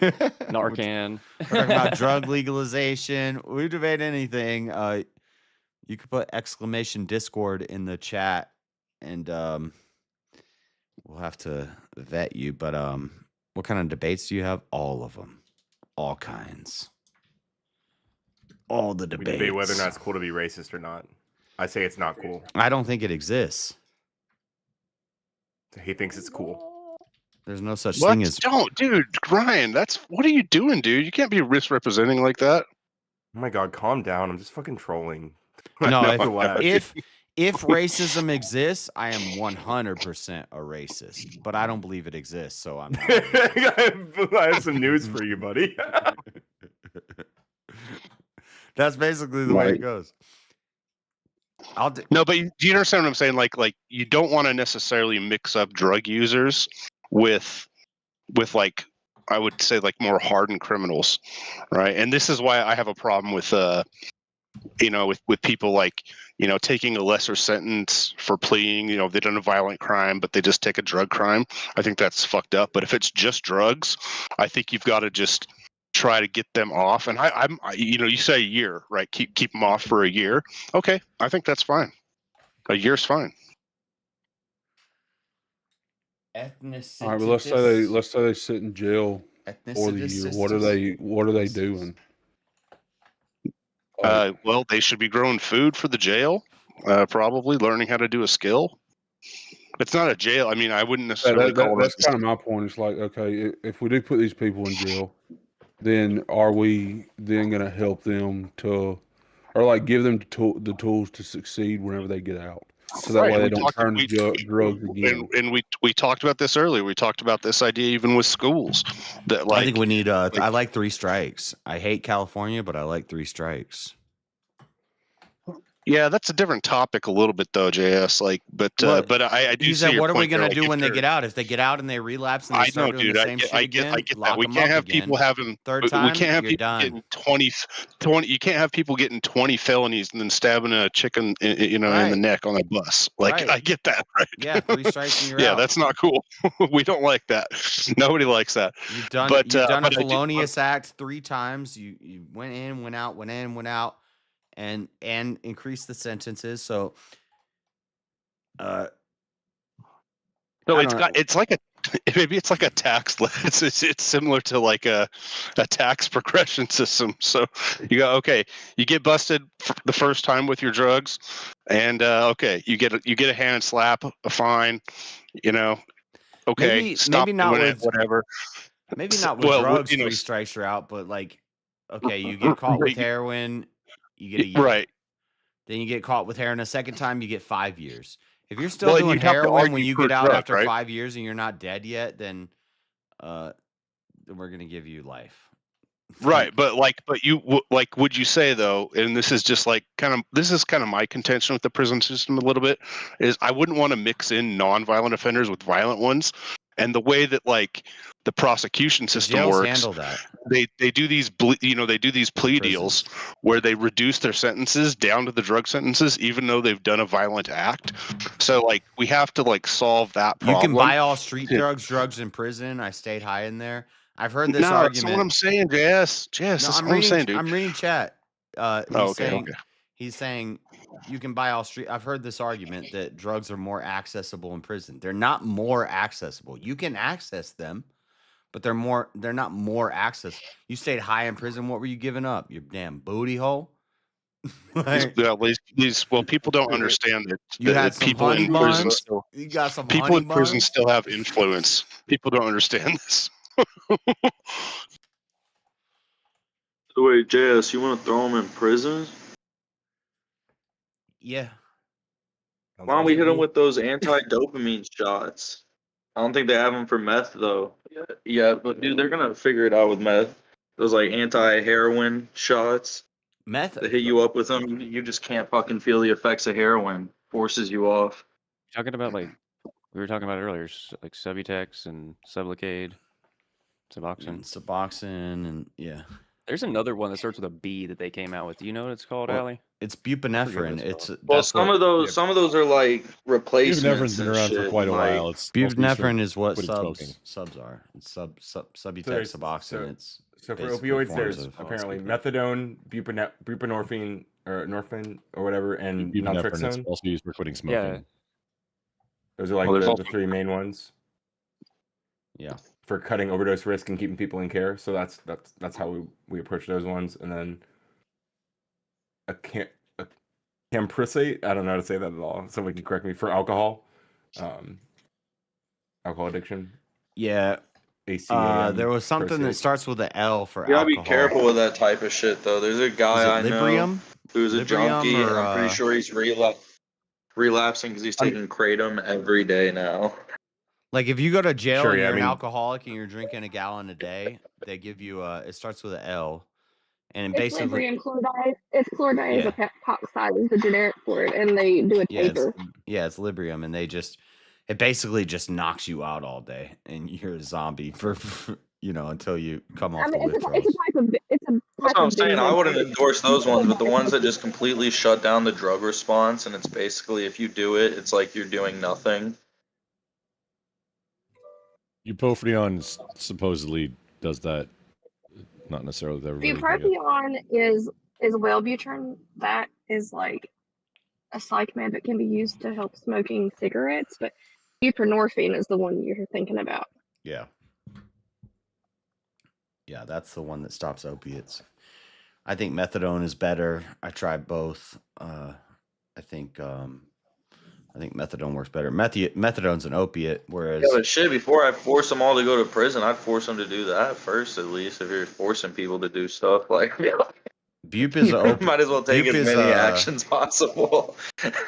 S1: We're talking about drug legalization. We debate anything. You could put exclamation Discord in the chat and we'll have to vet you. But what kind of debates do you have? All of them. All kinds. All the debates.
S15: We debate whether or not it's cool to be racist or not. I say it's not cool.
S1: I don't think it exists.
S15: He thinks it's cool.
S1: There's no such thing as.
S5: Don't, dude, Ryan. What are you doing, dude? You can't be misrepresenting like that.
S15: Oh my god, calm down. I'm just fucking trolling.
S1: No, If racism exists, I am 100% a racist, but I don't believe it exists, so I'm not.
S15: I have some news for you, buddy.
S1: That's basically the way it goes.
S5: No, but do you understand what I'm saying? Like you don't want to necessarily mix up drug users with like, I would say, like more hardened criminals, right? And this is why I have a problem with with people like, taking a lesser sentence for pleading. They've done a violent crime, but they just take a drug crime. I think that's fucked up. But if it's just drugs, I think you've got to just try to get them off. And you say a year, right? Keep them off for a year. Okay, I think that's fine. A year's fine.
S1: Ethnicity.
S13: All right, but let's say they sit in jail for the year. What are they doing?
S5: Well, they should be growing food for the jail. Probably learning how to do a skill. It's not a jail. I mean, I wouldn't necessarily call it.
S13: That's kind of my point. It's like, okay, if we do put these people in jail, then are we then going to help them to, or like give them the tools to succeed whenever they get out, so that way they don't turn to drugs again?
S5: And we talked about this earlier. We talked about this idea even with schools. That
S1: I think we need. I like 3 strikes. I hate California, but I like 3 strikes.
S5: Yeah, that's a different topic a little bit though, JS. But I do.
S1: You said, what are we gonna do when they get out? If they get out and they relapse and they start doing the same shit again,
S5: I get that. We can't have people having
S1: third time.
S5: We can't have people getting 20. You can't have people getting 20 felonies and then stabbing a chicken, in the neck on a bus. I get that, right?
S1: Yeah, 3 strikes and you're out.
S5: Yeah, that's not cool. We don't like that. Nobody likes that.
S1: You've done a felonious act 3 times. You went in, went out, went in, went out. And increase the sentences. So,
S5: no, it's like a tax. It's similar to like a tax progression system. So you go, okay, you get busted the first time with your drugs, and okay, you get a hand slap, a fine, okay,
S1: maybe not with
S5: whatever.
S1: Maybe not with drugs. 3 strikes you're out, but like, okay, you get caught with heroin. You get a year.
S5: Right.
S1: Then you get caught with heroin a second time, you get 5 years. If you're still doing heroin when you get out after 5 years and you're not dead yet, then we're gonna give you life.
S5: Right, but would you say though? And this is just this is kind of my contention with the prison system a little bit. Is I wouldn't want to mix in non-violent offenders with violent ones, and the way that the prosecution system works,
S1: handle that.
S5: They do these plea deals where they reduce their sentences down to the drug sentences, even though they've done a violent act. So we have to solve that problem.
S1: You can buy all street drugs in prison. I stayed high in there. I've heard this argument.
S5: That's what I'm saying, Jess. That's what I'm saying, dude.
S1: I'm reading chat. He's saying you can buy all street. I've heard this argument that drugs are more accessible in prison. They're not more accessible. You can access them, but they're not more access. You stayed high in prison. What were you giving up? Your damn booty hole?
S5: People don't understand that.
S1: You had some
S5: people in prison still.
S1: You got some
S5: people in prison still have influence. People don't understand this.
S8: So wait, JS, you want to throw him in prison?
S1: Yeah.
S8: Why don't we hit him with those anti-dopamine shots? I don't think they have them for meth though. Yeah, but dude, they're gonna figure it out with meth. Those anti-heroin shots.
S1: Meth.
S8: They hit you up with them. You just can't fucking feel the effects of heroin. Forces you off.
S6: Talking about we were talking about earlier, like Subutex and Sublocade,
S1: Suboxone, and yeah.
S6: There's another one that starts with a B that they came out with. Do you know what it's called, Allie?
S1: It's buprenorphine.
S8: Some of those are like replacements.
S11: Buprenorphine's been around for quite a while. It's
S1: buprenorphine is what subs are. It's Subutex, Suboxone.
S15: So for opioids, there's apparently methadone, buprenorphine, or norphine, or whatever, and naltrexone.
S11: It's also used for quitting smoking.
S15: Yeah. Those are the 3 main ones.
S1: Yeah.
S15: For cutting overdose risk and keeping people in care. So that's how we approach those ones. And then a camprosate, I don't know how to say that at all. Somebody can correct me, for alcohol. Alcohol addiction.
S1: Yeah. There was something that starts with an L for
S8: you gotta
S1: alcohol.
S8: be careful with that type of shit though. There's a guy I know who's a junkie, and I'm pretty sure he's relapsed. relapsing because he's taking kratom every day now.
S1: Like if you go to jail
S15: Sure,
S1: and
S15: yeah,
S1: you're
S15: I
S1: an
S15: mean-
S1: alcoholic and you're drinking a gallon a day, they give you it starts with an L, and
S12: It's
S1: basically
S12: Librium chloride. It's chloride is
S1: yeah.
S12: a toxide is the generic for it, and they do a taper.
S1: It's Librium, and it basically just knocks you out all day, and you're a zombie for until you come off
S12: I mean,
S1: the
S12: it's a
S1: withdrawals.
S12: type of
S8: That's what I'm saying. I wouldn't
S12: benzodiazepine.
S8: endorse those ones, but the ones that just completely shut down the drug response, and it's basically if you do it, it's like you're doing nothing.
S11: Bupropion supposedly does that. Not necessarily with everybody. I guess.
S12: Bupropion is Wellbutrin. That is like a psych med that can be used to help smoking cigarettes, but buprenorphine is the one you're thinking about.
S1: Yeah, that's the one that stops opiates. I think methadone is better. I tried both. I think methadone works better. Methadone's an opiate, whereas
S8: Yeah, but shit, before I force them all to go to prison, I'd force them to do that first, at least. If you're forcing people to do stuff like,
S1: Bupe is
S8: might as well take
S1: Bupe
S8: as
S1: is,
S8: many actions possible.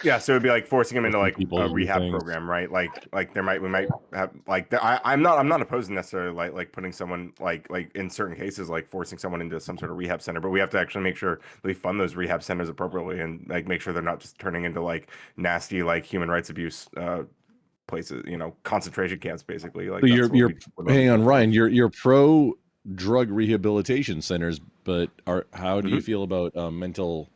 S15: Yeah, so it'd be like forcing them into like
S11: people
S15: a
S11: to do
S15: rehab
S11: things.
S15: program, right? Like we might have like I'm not opposed to necessarily like putting someone like in certain cases like forcing someone into some sort of rehab center, but we have to actually make sure that we fund those rehab centers appropriately and like make sure they're not just turning into like nasty like human rights abuse places, concentration camps basically. Like
S11: So
S15: that's
S11: you're
S15: what we would
S11: hang
S15: love
S11: on,
S15: to do.
S11: Ryan. You're pro drug rehabilitation centers, but how do you feel about mental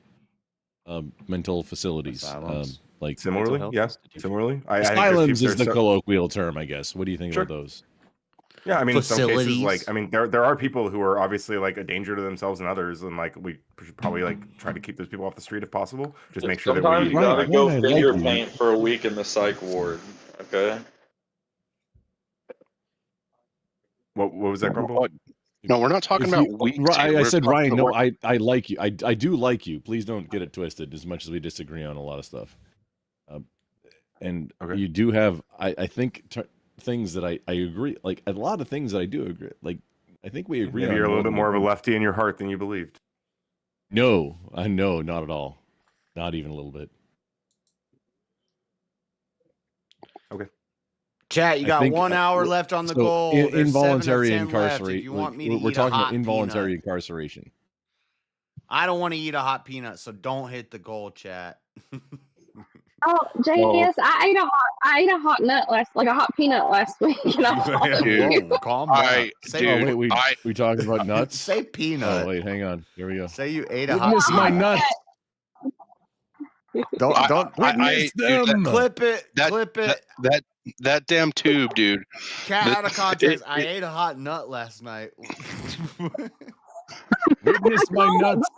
S11: facilities?
S1: Asylums.
S11: Like
S15: Similarly, yeah, similarly. I think
S11: asylums
S15: there's
S11: is the
S15: so-
S11: colloquial term, I guess. What do you think
S15: Sure.
S11: about those?
S15: Yeah, I mean, in some cases,
S1: Facilities.
S15: like, I mean, there are people who are obviously like a danger to themselves and others, and like we should probably like try to keep those people off the street if possible. Just make sure that
S8: Sometimes
S15: we
S8: you gotta
S15: like,
S8: go
S11: Ryan, I like
S8: finger
S11: you.
S8: paint for a week in the psych ward. Okay.
S15: what was that, Grumble?
S5: No, we're not talking
S11: If
S5: about
S11: you-
S5: weeks.
S11: I
S5: We're
S11: said,
S5: talking
S11: Ryan, no,
S5: about-
S11: I like you. I do like you. Please don't get it twisted. As much as we disagree on a lot of stuff, and you do have, I think, things that I agree. Like a lot of things that I do agree. Like I think we agree.
S15: Maybe
S11: on
S15: you're a little bit
S11: than
S15: more of a
S11: you think.
S15: lefty in your heart than you believed.
S11: No, not at all. Not even a little bit.
S15: Okay.
S1: Chat, you
S11: I
S1: got
S11: think,
S1: 1 hour
S11: so-
S1: left on the
S11: so
S1: goal. There's 7 of
S11: involuntary
S1: 10 left. If
S11: incarceration.
S1: you want me to
S11: we're
S1: eat
S11: talking
S1: a
S11: about
S1: hot
S11: involuntary
S1: peanut,
S11: incarceration.
S1: I don't want to eat a hot peanut, so don't hit the goal, chat.
S12: Oh, JS, I ate a hot nut like a hot peanut last week. And
S1: Whoa, calm down.
S11: Oh wait, we talking about nuts?
S1: Say peanut.
S11: Oh wait, hang on. Here we go.
S1: Say you ate a hot
S11: Witness my
S1: peanut.
S11: nuts.
S1: Don't
S11: Witness
S5: dude,
S11: them.
S1: clip it. Clip it.
S5: That damn tube, dude.
S1: Cat
S5: The-
S1: out of context. I
S5: it-
S1: ate a hot nut last night.
S11: Witness my nuts.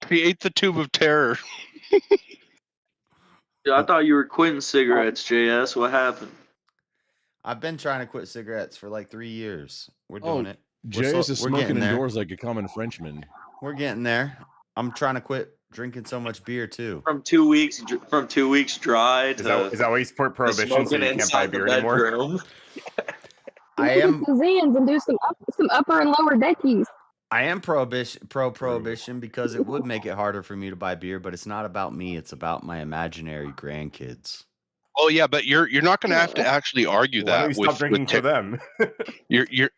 S5: He ate the tube of terror.
S8: Dude, I thought you were quitting cigarettes, JS. What happened?
S1: I've been trying to quit cigarettes for like 3 years. We're
S11: Oh,
S1: doing it.
S11: JS is
S1: we're
S11: smoking
S1: getting there.
S11: indoors like a common Frenchman.
S1: We're getting there. I'm trying to quit drinking so much beer too.
S8: From 2 weeks dry to
S15: Is that why you support prohibition so
S8: smoking
S15: you can't buy
S8: inside the
S15: beer anymore?
S8: bedroom?
S1: I am
S12: some zins and do some upper and lower deckies.
S1: I am pro-prohibition because it would make it harder for me to buy beer, but it's not about me. It's about my imaginary grandkids.
S5: Oh yeah, but you're not going to have to actually argue
S15: Why don't
S5: that
S15: you stop drinking for them?
S5: you're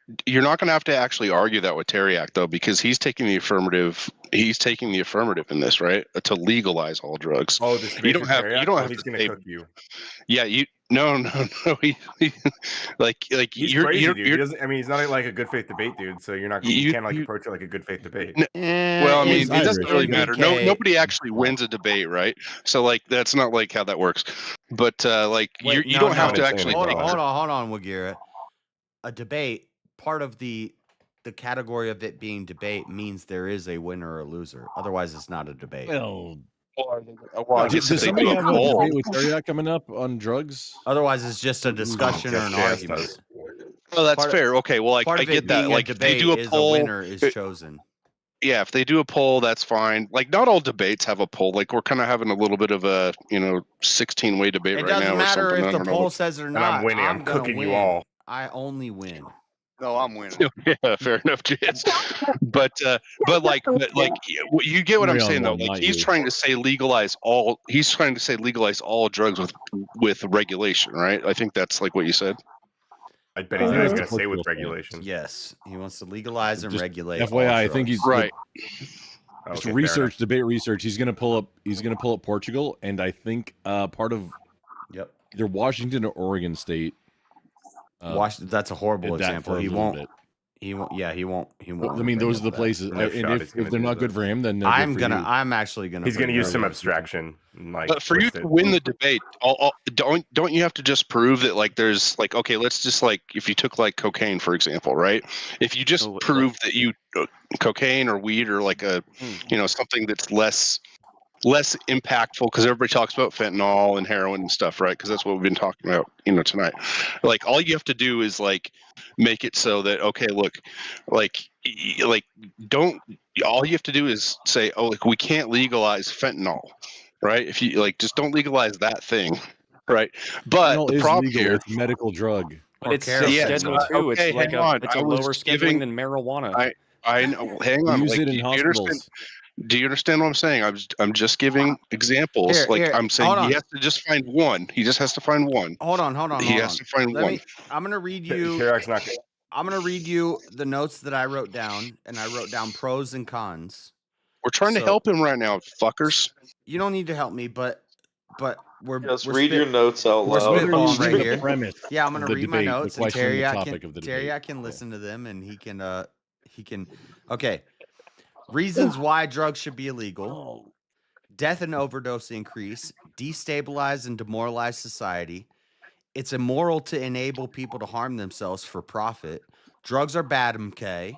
S5: not going to have to actually argue that with Teriak though, because he's taking the affirmative. He's taking the affirmative in this, right? To legalize all drugs.
S15: Oh, this
S5: you don't have
S15: He's
S5: to
S15: gonna
S5: say,
S15: cook you.
S5: yeah, you no. He like
S15: He's
S5: you're
S15: crazy, dude. He
S5: you're
S15: doesn't, I mean, he's not like a good faith debate, dude. So you're not. You can't like approach it like a good faith debate.
S5: well, I mean,
S15: he's
S5: it doesn't really
S15: Irish.
S5: matter. Nobody actually wins a debate, right? So like that's not like how that works. But like
S1: Wait,
S5: you
S1: no,
S5: don't have
S1: no.
S5: to actually.
S1: Hold on, Wagira. A debate, part of the category of it being debate means there is a winner or a loser. Otherwise, it's not a debate.
S11: Well,
S5: well,
S11: does somebody have a debate with Teriak coming up on drugs?
S1: Otherwise, it's just a discussion or an argument.
S5: Oh, that's
S1: Part of-
S5: fair. Okay, well,
S1: part
S5: I
S1: of it
S5: get that.
S1: being a
S5: Like, if they
S1: debate
S5: do a
S1: is
S5: poll,
S1: winner is chosen.
S5: Yeah, if they do a poll, that's fine. Like, not all debates have a poll. Like, we're kind of having a little bit of a 16-way debate
S1: It
S5: right
S1: doesn't
S5: now.
S1: matter
S5: or something.
S1: if
S5: I
S1: the
S5: don't know.
S1: poll says it or
S15: And
S1: not.
S15: I'm winning. I'm
S1: gonna
S15: cooking you
S1: win.
S15: all.
S1: I only win.
S4: No, I'm winning.
S5: Yeah, fair enough, Jess. But you get what I'm saying though. Like he's trying to say legalize all. He's trying to say legalize all drugs with regulation, right? I think that's like what you said.
S15: I bet he's not going to say with regulation.
S1: Yes, he wants to legalize and
S11: Just
S1: regulate.
S11: FYI,
S1: all
S11: I think he's
S1: drugs.
S5: right.
S11: Just
S15: Okay,
S11: research, debate research. He's gonna pull up Portugal, and I think part of either Washington or Oregon State.
S1: That's a horrible
S11: did that
S1: example.
S11: for a
S1: He
S11: little
S1: won't.
S11: bit.
S1: He won't. Yeah, he won't. He won't.
S11: I mean, those are the
S1: that.
S11: places.
S15: No
S11: And
S15: shot
S11: if
S15: he's gonna
S11: they're
S15: do
S11: not good
S15: that.
S11: for him, then
S1: I'm actually gonna.
S15: He's going to
S1: bring
S15: use
S1: it
S15: some
S1: up.
S15: abstraction. Like
S5: But for you
S15: twist
S5: to
S15: it.
S5: win the debate, don't you have to just prove that like there's like okay, let's just like if you took like cocaine for example, right? If you just prove that you cocaine or weed or like a something that's less impactful because everybody talks about fentanyl and heroin and stuff, right? Because that's what we've been talking about, tonight. Like all you have to do is like make it so that okay, look, like don't. All you have to do is say, oh, like we can't legalize fentanyl, right? If you like, just don't legalize that thing, right? But
S11: Fentanyl
S5: the
S11: is
S5: problem
S11: legal.
S5: here,
S11: It's a medical drug.
S6: But it's Schedule 2. It's
S5: okay,
S6: like
S5: hang on.
S6: it's a
S5: I was
S6: lower scheduling than marijuana.
S5: I know. Hang
S11: We
S5: on.
S11: use
S5: Like,
S11: it in hospitals.
S5: Do you understand what I'm saying? I'm just giving examples. I'm saying
S1: hold on.
S5: he has to just find one. He just has to find one.
S1: Hold on.
S5: He has to find one.
S1: I'm gonna read you.
S15: Chirag's not.
S1: I'm gonna read you the notes that I wrote down, and I wrote down pros and cons.
S5: We're trying to help him right now, fuckers.
S1: You don't need to help me, but we're
S8: Just
S1: we're
S8: read your notes out
S1: we're
S8: loud.
S1: spitballing right
S11: the
S1: here.
S11: premise
S1: Yeah, I'm
S11: of
S1: gonna
S11: the
S1: read my
S11: debate, the
S1: notes, and
S11: question and the
S1: Terry,
S11: topic of the debate.
S1: can listen to them, and he can. Okay. Reasons why drugs should be illegal: death and overdose increase, destabilize and demoralize society. It's immoral to enable people to harm themselves for profit. Drugs are bad, MK.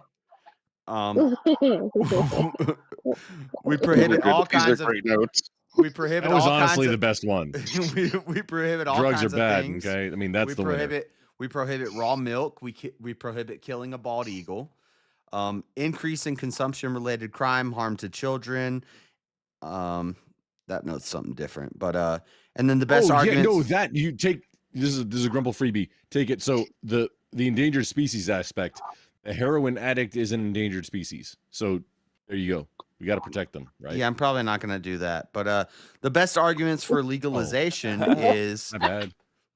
S1: We prohibit all kinds of
S5: notes.
S1: We prohibit
S11: That was
S1: all
S11: honestly
S1: kinds
S11: the
S1: of,
S11: best one.
S1: we prohibit all
S11: Drugs
S1: kinds
S11: are bad.
S1: of things.
S11: Okay, I mean that's the winner.
S1: We prohibit raw milk. We prohibit killing a bald eagle. Increase in consumption-related crime, harm to children. That note's something different, but and then the best argument.
S11: No, that you take. This is a grumble freebie. Take it. So the endangered species aspect. A heroin addict is an endangered species. So there you go. We got to protect them, right?
S1: Yeah, I'm probably not going to do that. But the best arguments for legalization is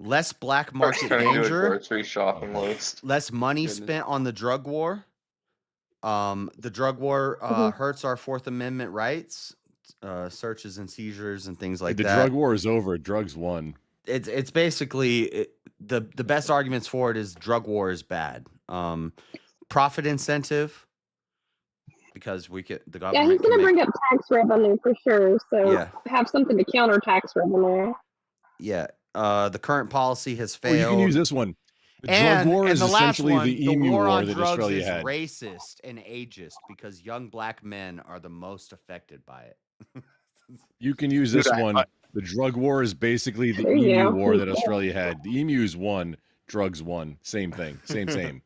S1: less black market
S8: Turning into a
S1: danger,
S8: grocery shopping list.
S1: less money spent on the drug war. The drug war hurts our Fourth Amendment rights, searches and seizures and things like
S11: the
S1: that.
S11: drug war is over. Drugs won.
S1: It's basically the best arguments for it is drug war is bad. Profit incentive. Because the government.
S12: Yeah, he's going to bring up tax revenue for sure. So have something to counter tax revenue.
S1: Yeah. The current policy has failed.
S11: Well, you can use this one. The drug war is essentially the emu war that Australia had.
S1: Racist and ageist because young black men are the most affected by it.
S11: You can use this one. The drug war is basically the emu war that Australia had. The emus won, drugs won. Same thing. Same.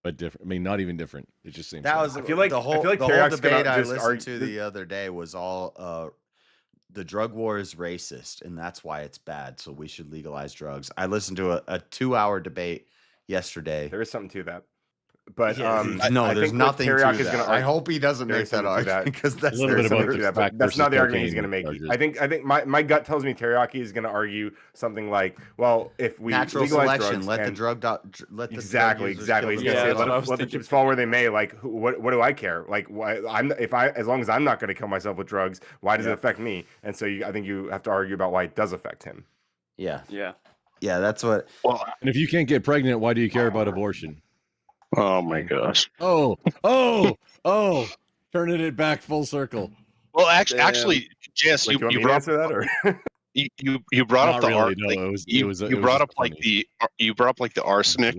S11: But different. I mean, not even different. It's just same.
S1: That was
S15: I feel like
S1: the whole
S15: Terryak's
S1: debate I
S15: just
S1: listened to the other day was all the drug war is racist and that's why it's bad. So we should legalize drugs. I listened to a 2-hour debate yesterday.
S15: There is something to that. But
S1: no, there's nothing to that.
S15: Is gonna
S1: I hope he doesn't make that argument because that's
S11: that's
S15: not the argument he's going to make. I think my gut tells me Teriyaki is going to argue something like, well, if we
S1: natural
S15: legalize
S1: selection,
S15: drugs
S1: let
S15: and
S1: let the
S15: exactly. He's going to say let the chips fall where they may. Like, what do I care? Like, why as long as I'm not going to kill myself with drugs, why does it affect me? And so I think you have to argue about why it does affect him.
S1: Yeah.
S11: That's
S1: what.
S11: Well, and if you can't get pregnant, why do you care about abortion?
S5: Oh my gosh.
S11: Oh, turning it back full circle.
S5: Well, actually, Jess, you brought
S15: answer that or
S5: you brought up the
S11: really,
S5: you brought up like the arsenic.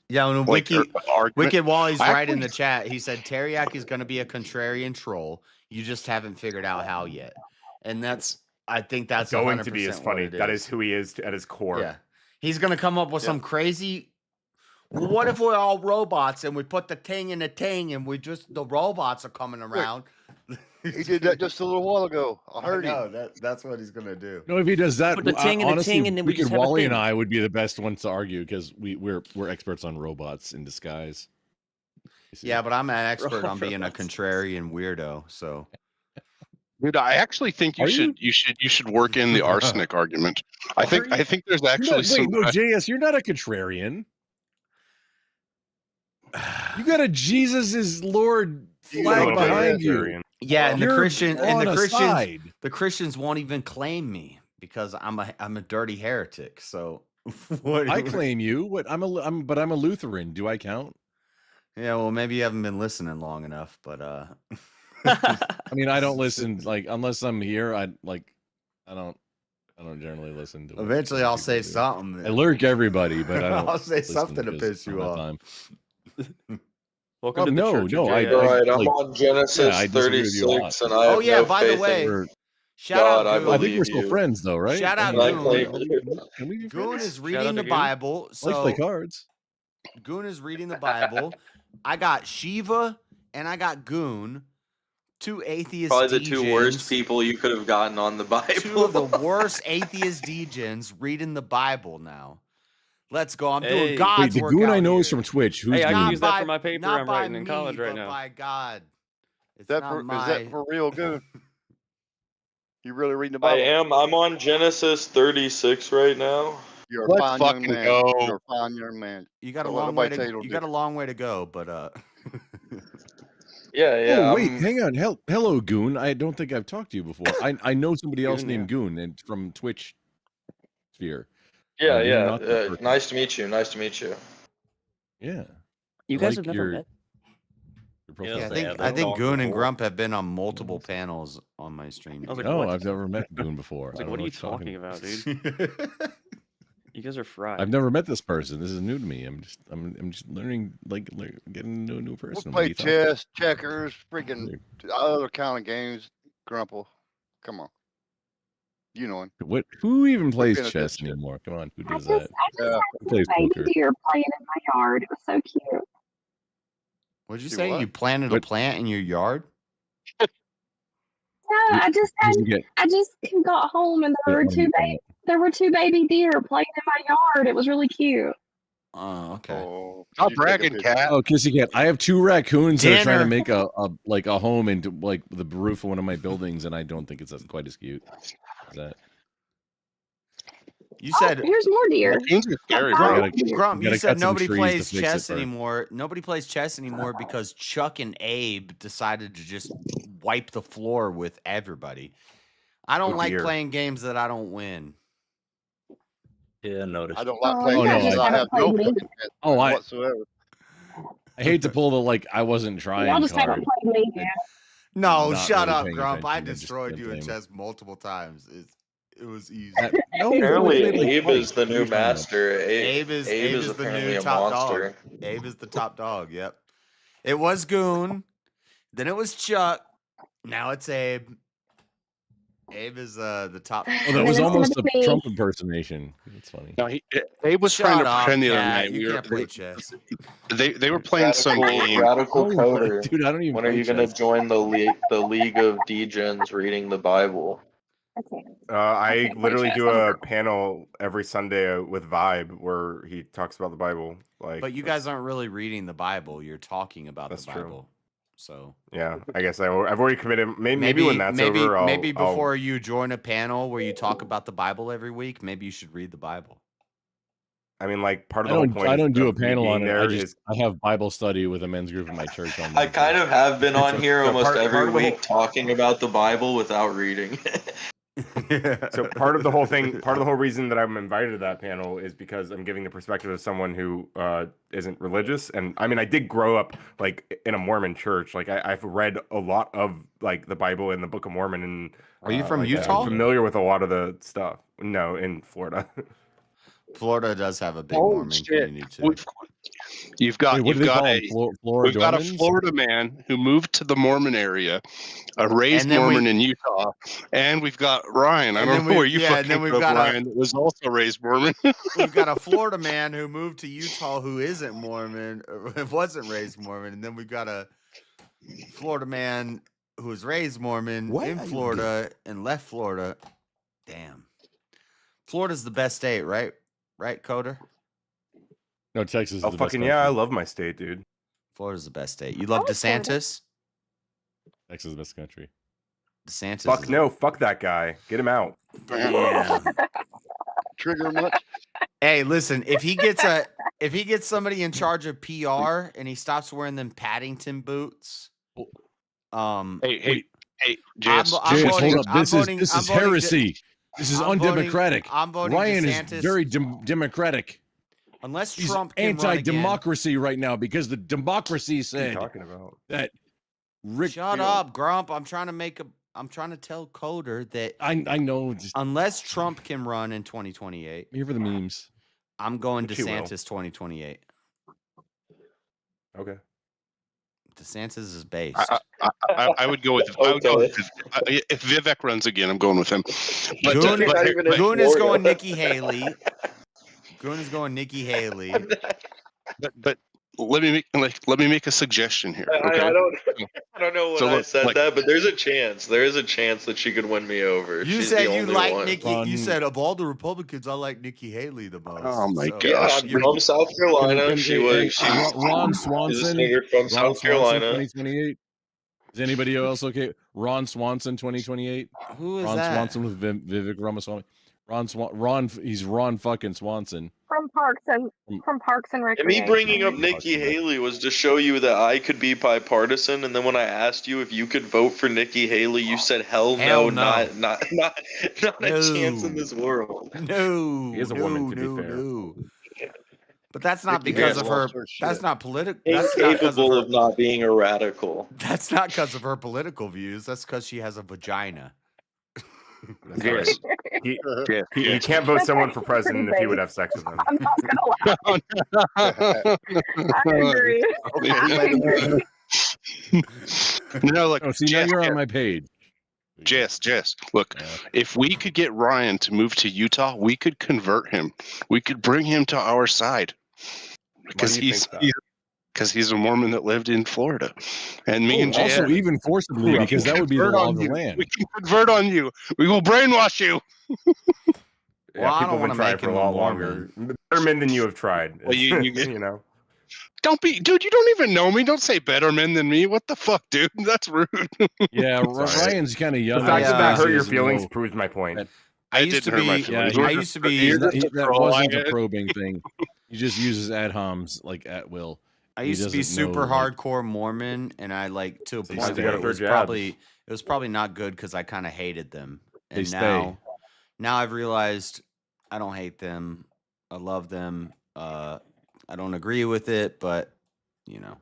S1: Yeah, when Wicked Wally's right in the chat. He said Teriyaki's going to be a contrarian troll. You just haven't figured out how yet, and I think that's
S15: going to be as funny.
S1: That
S15: is who he is at his core.
S1: Yeah, he's going to come up with some crazy. What if we're all robots and we put the thing in the thing and the robots are coming around?
S4: He did that just a little while ago. I heard him.
S7: know that's what he's gonna do.
S11: No, if he does that,
S16: Put the ting and the
S11: honestly,
S16: ting, and then we just have a
S11: Wally and
S16: thing.
S11: I would be the best ones to argue because we're experts on robots in disguise.
S7: Yeah, but I'm an expert on being a
S16: Robots.
S7: contrarian weirdo. So,
S5: Dude, I actually think you should work in the arsenic argument. I think there's actually some.
S11: No, JS, you're not a contrarian. You got a Jesus is Lord flag behind you.
S7: yeah, and
S11: You're
S7: the Christians won't even claim me because I'm a dirty heretic. So, what?
S11: I claim you. What? I'm a Lutheran. Do I count?
S7: Yeah, well, maybe you haven't been listening long enough, but
S11: I mean, I don't listen unless I'm here. I don't generally listen to.
S7: Eventually, I'll say something.
S11: I lurk everybody, but I don't.
S7: I'll say something to piss you off.
S6: Welcome to the church.
S8: I'm on Genesis 36, and I have no
S7: by the
S8: faith
S7: way,
S8: in
S7: shout
S8: God.
S7: out.
S8: I
S11: I think we're still friends, though, right?
S7: Shout out
S11: Goon.
S7: Goon is reading the Bible.
S11: Let's
S7: So
S11: play cards.
S7: Goon is reading the Bible. I got Shiva and I got Goon, two atheist.
S8: Probably the two worst people you could have gotten on the Bible.
S7: Two of the worst atheist degens reading the Bible now. Let's go. I'm doing God's
S11: Wait, the
S7: work
S11: Goon
S7: out
S11: I know
S7: here.
S11: is from Twitch. Who's
S6: Hey, I
S11: Goon?
S6: can use that for my paper
S7: not
S6: I'm
S7: by
S6: writing in college
S7: me,
S6: right
S7: but
S6: now.
S7: by God. It's
S4: Is that for real good? You really reading the Bible?
S8: I am. I'm on Genesis 36 right now.
S4: You're a
S5: Let's
S4: fine young
S5: fucking
S4: man.
S5: go.
S4: You're a fine young man.
S7: You got a
S4: Don't let
S7: long way
S4: nobody tell you
S7: to
S4: don't
S7: you
S4: do
S7: got a
S4: it.
S7: long way to go, but
S8: Yeah.
S11: Oh wait, hang on. Hello, Goon. I don't think I've talked to you before. I know somebody else named Goon and from Twitch sphere.
S8: Yeah.
S11: You're not that person.
S8: Nice to meet you. Nice to meet you.
S11: Yeah.
S16: You
S11: I
S16: guys
S11: like
S16: have never met?
S7: yeah, I think Goon and Grump have been on multiple panels on my stream.
S6: I was like,
S11: No,
S6: what?
S11: I've never met Goon before.
S6: I was like,
S11: I
S6: what
S11: don't
S6: are you
S11: know
S6: talking
S11: you're
S6: about, dude? You guys are fried.
S11: I've never met this person. This is new to me. I'm just learning, getting to know a new person.
S4: We'll play chess, checkers, freaking other kind of games. Grumple, come on. You know him.
S11: What? Who even plays
S4: been a
S11: chess
S4: good shit.
S11: anymore? Come on, who
S12: I
S11: does
S12: just
S11: that?
S12: had
S11: Who plays
S12: a baby
S11: poker?
S12: deer playing in my yard. It was so cute.
S7: What'd you
S4: See
S7: say?
S4: what?
S7: You planted a plant in your yard?
S12: No, I just got home and there were two baby deer playing in my yard. It was really cute.
S7: Oh, okay.
S5: Stop bragging, cat.
S11: Oh, Kissy Cat. I have two raccoons that are trying to
S7: Dinner.
S11: make a home into like the roof of one of my buildings, and I don't think it's quite as cute as that.
S7: You said
S12: Here's more deer.
S5: Raccoons are scary,
S7: Grump,
S5: bro.
S7: Grump, you
S11: gotta
S7: said
S11: cut some
S7: nobody
S11: trees
S7: plays
S11: to fix it
S7: chess
S11: first.
S7: anymore. Nobody plays chess anymore because Chuck and Abe decided to just wipe the floor with everybody. I don't
S15: Oh,
S7: like
S15: dear.
S7: playing games that I don't win.
S3: Yeah, notice.
S4: I don't like
S12: Oh,
S4: playing
S12: you guys
S4: games.
S12: just
S4: I
S12: haven't
S4: have no
S12: played me.
S4: fucking chance whatsoever.
S11: I hate to pull the I wasn't trying
S12: Y'all just haven't
S11: card.
S12: played me yet.
S7: No,
S11: Not
S7: shut
S11: really
S7: up,
S11: paying
S7: Grump. I
S11: attention, I just
S7: destroyed
S11: didn't
S7: you in
S11: play 'em.
S7: chess multiple times. It was easy.
S11: No,
S8: Apparently,
S11: we played,
S8: Abe
S11: twice.
S8: is the new master.
S7: Abe is the
S8: apparently
S7: new
S8: a
S7: top
S8: monster.
S7: dog. Abe is the top dog. Yep. It was Goon. Then it was Chuck. Now it's Abe. Abe is the top.
S11: Oh, that was almost a Trump impersonation. It's funny.
S5: No, Abe was trying to
S7: Shut up,
S5: pretend the other
S7: Cat.
S5: night.
S7: You can't play chess.
S5: They were playing some game.
S8: Radical
S11: Oh,
S8: coder.
S11: dude, I don't even
S8: When are
S11: play
S8: you going to
S11: chess.
S8: join the League of Degens reading the Bible?
S15: I literally
S12: chess.
S15: do
S12: I'm a
S15: a panel every Sunday with Vibe where he talks about the Bible.
S7: But you guys aren't really reading the Bible. You're talking about
S15: That's
S7: the
S15: true.
S7: Bible. So
S15: yeah, I guess I've already committed. Maybe when that's over, I'll,
S7: maybe
S15: I'll-
S7: before you join a panel where you talk about the Bible every week, maybe you should read the Bible.
S15: I mean, like part of
S11: I
S15: the whole
S11: don't.
S15: point.
S11: I don't do a
S15: of me
S11: panel
S15: being
S11: on it.
S15: there
S11: I
S15: is-
S11: have Bible study with a men's group in my church on.
S8: I kind of have been on here
S15: So
S8: almost
S15: part
S8: every
S15: of the whole-
S8: week talking about the Bible without reading.
S15: So part of the whole thing, part of the whole reason that I'm invited to that panel is because I'm giving the perspective of someone who isn't religious. And I mean, I did grow up like in a Mormon church. Like I've read a lot of like the Bible and the Book of Mormon. And
S7: Are you from
S15: like,
S7: Utah?
S15: I'm familiar with a lot of the stuff. No, in Florida.
S7: Florida does have a big
S5: Holy
S7: Mormon
S5: shit.
S7: community too.
S5: You've got
S11: Wait, what do
S5: you've
S11: they
S5: got
S11: call
S5: a
S11: them?
S5: we've got a
S11: Floridormans?
S5: Florida man who moved to the Mormon area, a raised
S7: And then
S5: Mormon in Utah, and we've got Ryan. I
S7: And
S5: don't
S7: then
S5: know where you
S7: and
S5: fucking
S7: then we've
S5: grew up,
S7: got
S5: Ryan. That was also raised Mormon.
S7: we've got a Florida man who moved to Utah who isn't Mormon, or wasn't raised Mormon, and then we've got a Florida man
S1: who was raised Mormon
S11: What
S1: in
S11: are you
S1: Florida and left Florida. Damn. Florida's the best state, right? Right, Coder?
S11: No, Texas is
S15: Oh
S11: the best
S15: fucking yeah, I
S11: country.
S15: love my state, dude.
S1: Florida's the best state. You love DeSantis?
S11: Texas is the best country.
S1: DeSantis.
S15: Fuck no, fuck that guy. Get him out.
S1: Damn.
S4: Trigger much?
S1: Hey, listen, if he gets somebody in charge of PR and he stops wearing them Paddington boots,
S5: Hey,
S1: Jess,
S11: hold up. This is heresy. This is undemocratic.
S1: I'm voting
S11: Ryan
S1: DeSantis.
S11: is very democratic.
S1: Unless
S11: He's
S1: Trump can run again.
S11: anti-democracy right now because the democracy said
S15: talking about?
S11: that Rick.
S1: Shut up, Grump. I'm trying to tell Coder that
S11: I know.
S1: Unless Trump can run in 2028.
S11: Here for the memes.
S1: I'm going
S15: Which he will.
S1: DeSantis 2028.
S15: Okay.
S1: DeSantis is based.
S5: I would go with. I would go with if Vivek runs again. I'm going with him. But,
S1: Goon is going Nikki Haley. Goon is going Nikki Haley.
S5: But let me make a suggestion here. Okay?
S8: I don't know when I said that, but there's a chance. There is a chance that she could win me over.
S1: You
S8: She's
S1: said
S8: the
S1: you
S8: only
S1: like
S8: one.
S1: Nikki. You said of all the Republicans, I like Nikki Haley the most.
S5: Oh my
S1: So-
S5: gosh!
S8: Yeah, from South Carolina. She's
S11: Ron
S8: she's a
S11: Swanson.
S8: singer from
S11: Ron
S8: South
S11: Swanson,
S8: Carolina.
S11: 2028. Is anybody else okay? Ron Swanson, 2028.
S1: Who is
S11: Ron
S1: that?
S11: Swanson with Vivek Ramaswamy. He's Ron fucking Swanson.
S12: From Parks and
S8: And
S12: Recreation.
S8: me bringing up Nikki Haley was to show you that I could be bipartisan. And then when I asked you if you could vote for Nikki Haley, you said, "Hell
S1: Hell
S8: no,
S1: no.
S8: not a chance in this world."
S1: No,
S15: He is a woman, to be fair.
S1: no. But that's not
S4: Nikki
S1: because
S4: Haley
S1: of her.
S4: lost her
S1: That's
S4: shit.
S1: not political. That's not because of
S8: Incapable
S1: her.
S8: of not being a radical.
S1: That's not because of her political views. That's because she has a vagina.
S15: That's
S5: Yes.
S15: right. He can't vote someone for president if he would have sex with them.
S12: I'm not gonna lie. I agree.
S5: No,
S11: Oh, see, now you're on my page.
S5: Jess, look, if we could get Ryan to move to Utah, we could convert him. We could bring him to our side because
S15: do you think that?
S5: he's a Mormon that lived in Florida, and me and Jay
S11: Also, even forcibly, because that would be the
S5: convert
S11: law
S5: on
S11: of the
S5: you.
S11: land.
S5: We can convert on you. We will brainwash you.
S1: Well, I don't
S15: people have
S1: wanna
S15: been trying
S1: make
S15: for a
S1: him a
S15: lot
S1: Mormon.
S15: longer. Better men than you have tried.
S5: Well, you
S15: you know.
S5: Don't be, dude. You don't even know me. Don't say better men than me. What the fuck, dude? That's rude.
S11: Yeah,
S15: Sorry.
S11: Ryan's kind of young.
S15: The fact that that hurt your
S11: Doesn't
S15: feelings
S11: know
S15: proves my point.
S1: I used to
S5: didn't hurt my
S1: be.
S5: feelings.
S11: Yeah,
S1: I used to be.
S11: that wasn't a probing thing. He just uses ad homs like at will.
S1: I
S11: He
S1: used to be
S11: doesn't know,
S1: super
S11: like-
S1: hardcore Mormon, and I like to a
S15: So
S1: point
S15: you still
S1: where
S15: gotta
S1: it
S15: throw
S1: was
S15: jabs.
S1: probably not good because I kind of hated them,
S11: They
S1: and
S11: stay.
S1: now I've realized I don't hate them. I love them. I don't agree with it, but you know.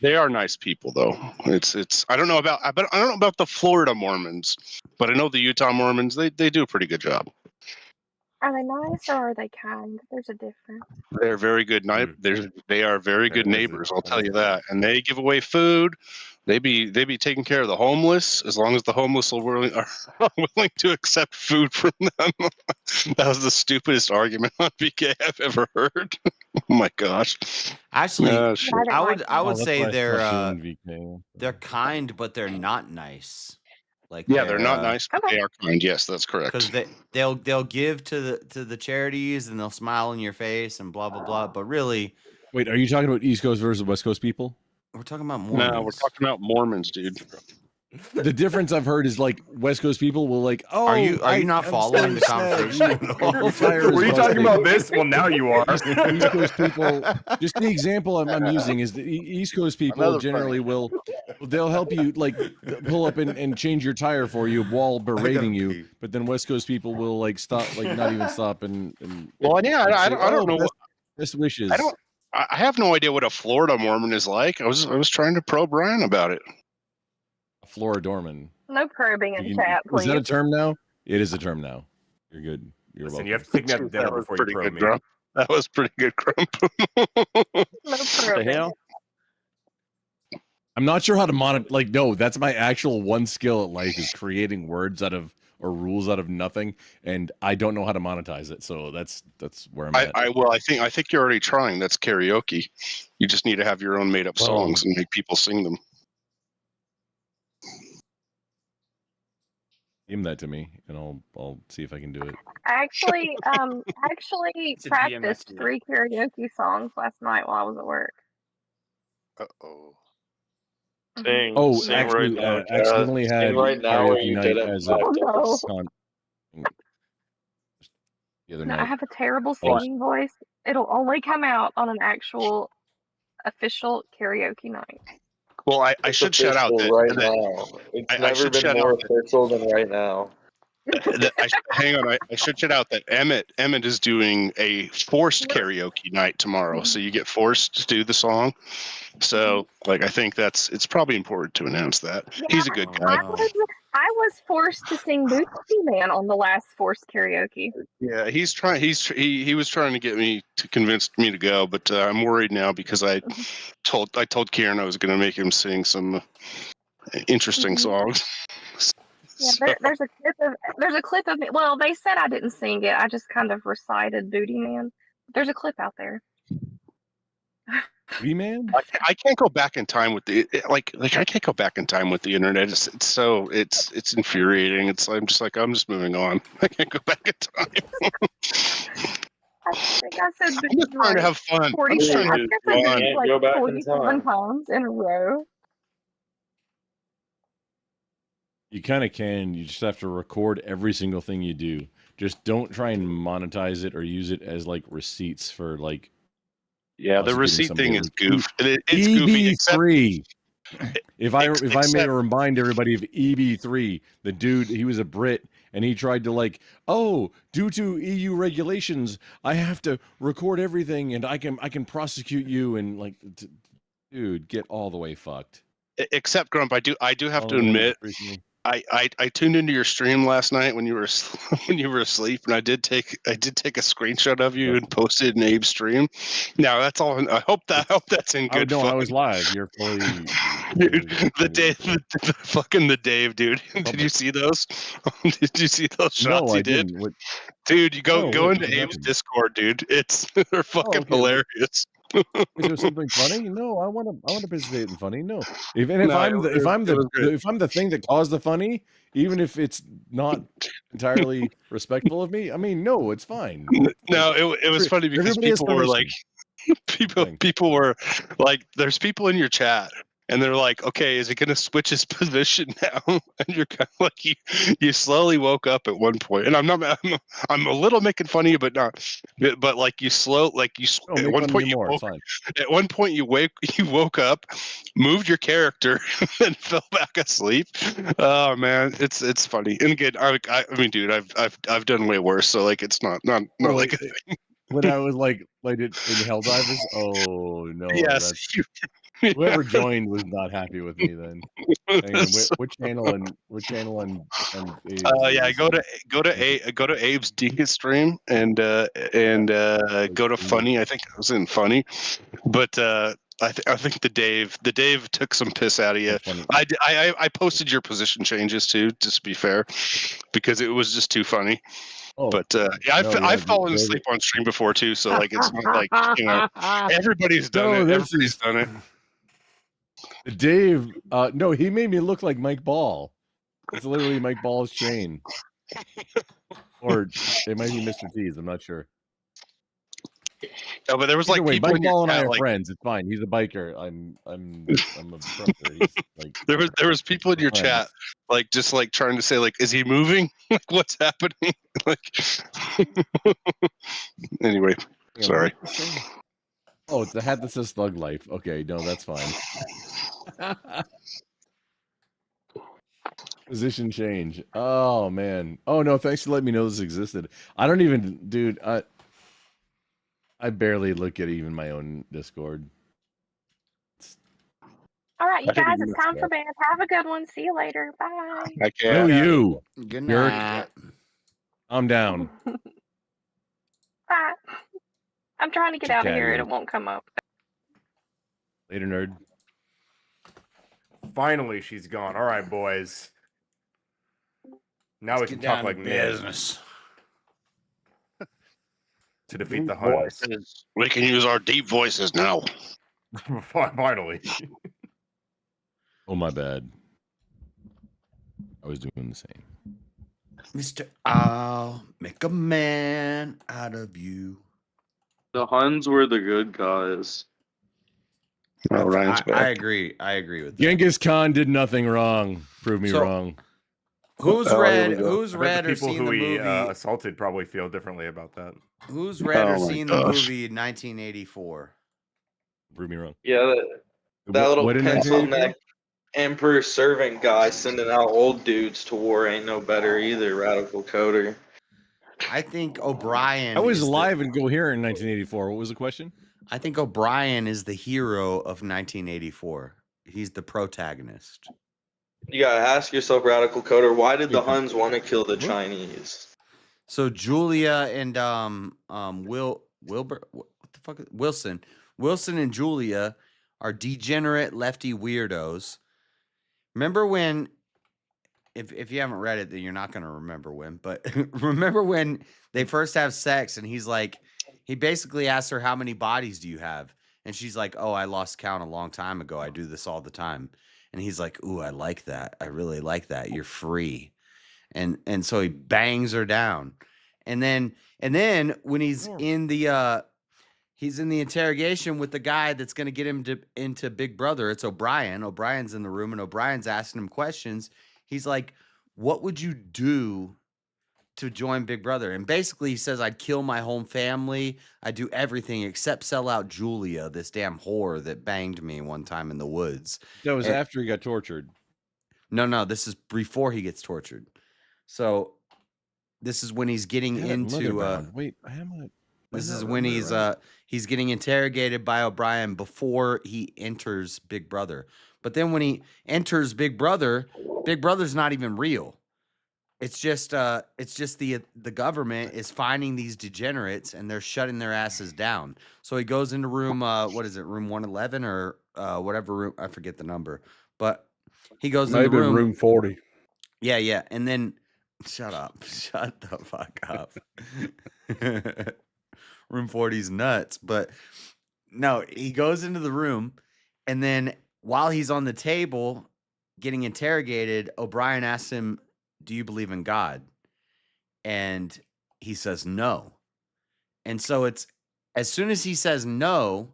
S5: They are nice people, though. It's. I don't know about the Florida Mormons, but I know the Utah Mormons. They do a pretty good job.
S12: Are they nice or are they kind? There's a difference.
S5: They're very good. They are very good
S15: That is
S5: neighbors.
S15: it.
S5: I'll
S15: That
S5: tell
S15: is
S5: you
S15: it.
S5: that. And they give away food. They be taking care of the homeless as long as the homeless are willing to accept food from them. That was the stupidest argument on VK I've ever heard. Oh my gosh.
S1: Actually,
S5: shit.
S1: I would
S11: Oh, that's
S1: say
S11: why I
S1: they're
S11: stopped doing VK.
S1: they're kind, but they're not nice. Like
S5: Yeah, they're not nice, but they are kind. Yes, that's correct.
S1: because they'll give to the charities and they'll smile in your face and blah blah blah. But really,
S11: Wait, are you talking about East Coast versus West Coast people?
S1: we're talking about Mormons.
S5: No, we're talking about Mormons, dude.
S11: The difference I've heard is like West Coast people will like, oh,
S1: Are you not
S11: I'm
S1: following the
S11: sad.
S1: conversation?
S11: Your fire is
S15: Were you talking
S11: busted.
S15: about this? Well, now you are.
S11: East Coast people, just the example I'm using is the East Coast people
S4: Another
S11: generally they'll help you like pull up and change your tire for you while berating you, but then West Coast people will like stop, like not even stop and
S5: Well, yeah, I don't know.
S11: Best wishes.
S5: I have no idea what a Florida Mormon is like. I was trying to probe Ryan about it.
S11: Flora Dorman.
S12: No probing in chat,
S11: Is
S12: please.
S11: that a term now? It is a term now. You're good. You're
S15: Listen,
S11: welcome.
S15: you have to take me out to dinner
S5: That was
S15: before you
S5: pretty
S15: probe
S5: good,
S15: me.
S5: Grump. That was pretty good, Grump.
S12: No
S6: The
S12: probing.
S6: hell?
S11: I'm not sure how to monetize. Like, no, that's my actual one skill at life is creating words out of or rules out of nothing, and I don't know how to monetize it. So that's where I'm at.
S5: I think you're already trying. That's karaoke. You just need to have your own made up songs and make people sing them.
S11: DM that to me, and I'll see if I can do it.
S12: I actually
S15: It's a DM
S12: practiced
S15: message.
S12: 3 karaoke songs last night while I was at work.
S8: Uh-oh.
S12: Mhm.
S11: Oh,
S8: Sing
S11: actually,
S8: right now, Jazz.
S11: accidentally had
S8: Sing right now, or
S11: karaoke
S8: you
S11: night
S8: didn't
S11: as a
S12: Oh no.
S11: the other
S12: No, I
S11: night.
S12: have a terrible
S11: Oh,
S12: singing voice. It'll only come out on an actual official karaoke night.
S5: Well, I
S8: It's
S5: should shout out
S8: official
S5: that,
S8: right now. It's
S5: I
S8: never
S5: should
S8: been
S5: shout
S8: more
S5: out
S8: official than right now.
S5: hang on. I should shout out that Emmett is doing a forced karaoke night tomorrow, so you get forced to do the song. So, like, I think it's probably important to announce that.
S12: Yeah,
S5: He's a good guy.
S12: I was forced to sing Booty Man on the last forced karaoke.
S5: Yeah, he was trying to get me to convince me to go, but I'm worried now because I told Kieran I was going to make him sing some interesting songs.
S12: Yeah, there's a clip of me. Well, they said I didn't sing it. I just kind of recited Booty Man. There's a clip out there.
S11: Booty Man?
S5: I can't go back in time with the like I can't go back in time with the internet. It's infuriating. I'm just moving on. I can't go back in time.
S12: I think I said
S5: I'm just trying to have fun. I'm just
S12: 47.
S5: trying
S12: I
S5: to
S12: think
S5: have
S12: I said
S5: fun.
S12: Booty like
S8: Go back in
S12: 47
S8: time.
S12: times in a row.
S11: You kind of can. You just have to record every single thing you do. Just don't try and monetize it or use it as like receipts for like.
S5: Yeah, the
S11: prosecuting
S5: receipt
S11: somebody
S5: thing
S11: over
S5: is goof. It's goofy. Except
S11: EB3. If I may
S5: except-
S11: remind everybody of EB3, the dude, he was a Brit, and he tried to like, oh, due to EU regulations, I have to record everything, and I can prosecute you, and like, dude, get all the way fucked.
S5: except Grump, I do have
S11: Oh,
S5: to
S11: yeah,
S5: admit,
S11: recently.
S5: I tuned into your stream last night when you were asleep, and I did take a screenshot of you and posted it in Abe's stream. Now that's all. I hope that's in good
S11: No,
S5: fun.
S11: I was live. You're fully.
S5: Dude, the fucking Dave, dude. Did you see those? Did you see those shots
S11: No,
S5: he
S11: I
S5: did?
S11: didn't. What?
S5: Dude, you go
S11: No,
S5: into
S11: what
S5: Abe's
S11: happened?
S5: Discord, dude. They're fucking
S11: okay.
S5: hilarious.
S11: Is there something funny? No, I want to participate in funny. No, if
S5: No,
S11: I'm
S5: it was
S11: the thing that caused the funny, even if it's not entirely respectful of me, I mean, no, it's fine.
S5: No, it was funny because
S11: everybody has
S5: people were like,
S11: permission.
S5: people were like, there's people in your chat, and they're like, okay, is he gonna switch his position now? And you're kind of like, you slowly woke up at one point, and I'm a little making fun of you, but not, but like you slow, like you
S11: Oh,
S5: at
S11: make
S5: one
S11: fun of
S5: point
S11: me
S5: you
S11: more.
S5: woke,
S11: Fine.
S5: at one point you woke up, moved your character, and fell back asleep. Oh man, it's funny. And again, I mean, dude, I've done way worse, so like it's not like a thing.
S11: When I was like in Helldivers, oh no,
S5: Yes,
S11: whoever joined was not happy with me then. Hang on, which channel and
S5: yeah, go to Abe's Deacon stream and go to Funny. I think I was in Funny, but I think the Dave took some piss out of you. I posted your position changes too, just to be fair, because it was just too funny. But yeah, I've fallen asleep on stream before too, so like it's not like everybody's done it. Everybody's done it.
S11: Dave, no, he made me look like Mike Ball. It's literally Mike Ball's chain, or it might be Mr. T's. I'm not sure.
S5: No, but there was
S11: Either
S5: like
S11: way,
S5: people
S11: Mike
S5: in your
S11: Ball and I
S5: chat,
S11: are
S5: like,
S11: friends. It's fine. He's a biker. I'm a brother. He's like
S5: there was people in your chat like just like trying to say like, is he moving? Like what's happening? Like anyway, sorry.
S11: Oh, it's the hat that says Thug Life. Okay, no, that's fine. Position change. Oh man. Oh no, thanks for letting me know this existed. I don't even, dude. I barely look at even my own Discord.
S12: All right, you
S11: I think
S12: guys,
S11: it's
S12: it's time
S11: messed
S12: for
S11: up.
S12: bed. Have a good one. See you later. Bye.
S5: I can't.
S11: No, you.
S1: Good
S11: Yerk.
S1: night.
S11: I'm down.
S12: Bye. I'm trying to get out of here and
S11: Chatty.
S12: it won't come up.
S11: Later, nerd.
S15: Finally, she's gone. All right, boys. Now
S1: Let's
S15: we
S1: get
S15: can talk
S1: down to
S15: like men
S1: business.
S15: to defeat the Huns.
S5: We can use our deep voices now.
S15: Finally.
S11: Oh my bad. I was doing the same.
S1: Mr. I'll make a man out of you.
S8: The Huns were the good guys.
S5: Oh, Ryan's back.
S1: I agree. I agree with that.
S11: Genghis Khan did nothing wrong. Prove me
S1: So-
S11: wrong.
S1: Who's
S5: Oh, here we
S1: read?
S5: go.
S1: Who's
S15: I bet
S1: read
S15: the
S1: or
S15: people
S1: seen
S15: who
S1: the
S15: he
S1: movie?
S15: assaulted probably feel differently about that.
S1: Who's read or
S5: Oh my
S1: seen the
S5: gosh.
S1: movie 1984?
S11: Prove me wrong.
S8: Yeah, that little
S11: What in
S8: pencil
S11: 1984?
S8: neck emperor servant guy sending out old dudes to war ain't no better either. Radical coder.
S1: I think O'Brien.
S11: I was
S1: is the-
S11: alive and coherent in 1984. What was the question?
S1: I think O'Brien is the hero of 1984. He's the protagonist.
S8: You gotta ask yourself, radical coder, why did the Huns want to kill the Chinese?
S1: So Julia and Wilbur, what the fuck? Wilson and Julia are degenerate lefty weirdos. Remember when? If you haven't read it, then you're not going to remember when. But remember when they first have sex, and he basically asks her, "How many bodies do you have?" And she's like, "Oh, I lost count a long time ago. I do this all the time." And he's like, "Ooh, I like that. I really like that. You're free." And so he bangs her down. And then when he's in the interrogation with the guy that's going to get him into Big Brother, it's O'Brien. O'Brien's in the room, and O'Brien's asking him questions. He's like, "What would you do to join Big Brother?" And basically he says, "I'd kill my whole family. I'd do everything except sell out Julia, this damn whore that banged me one time in the woods."
S11: That was
S1: And-
S11: after he got tortured.
S1: No, this is before he gets tortured. So this is when he's getting into
S11: Wait, I am a.
S1: this is when he's getting interrogated by O'Brien before he enters Big Brother. But then when he enters Big Brother's not even real. It's just the government is finding these degenerates and they're shutting their asses down. So he goes into room what is it, room 111 or whatever room, I forget the number. But he goes into
S13: Maybe room 40.
S1: Yeah, and then shut up. Shut the fuck up. Room 40's nuts, but no, he goes into the room, and then while he's on the table getting interrogated, O'Brien asks him, "Do you believe in God?" And he says no. And so it's as soon as he says no,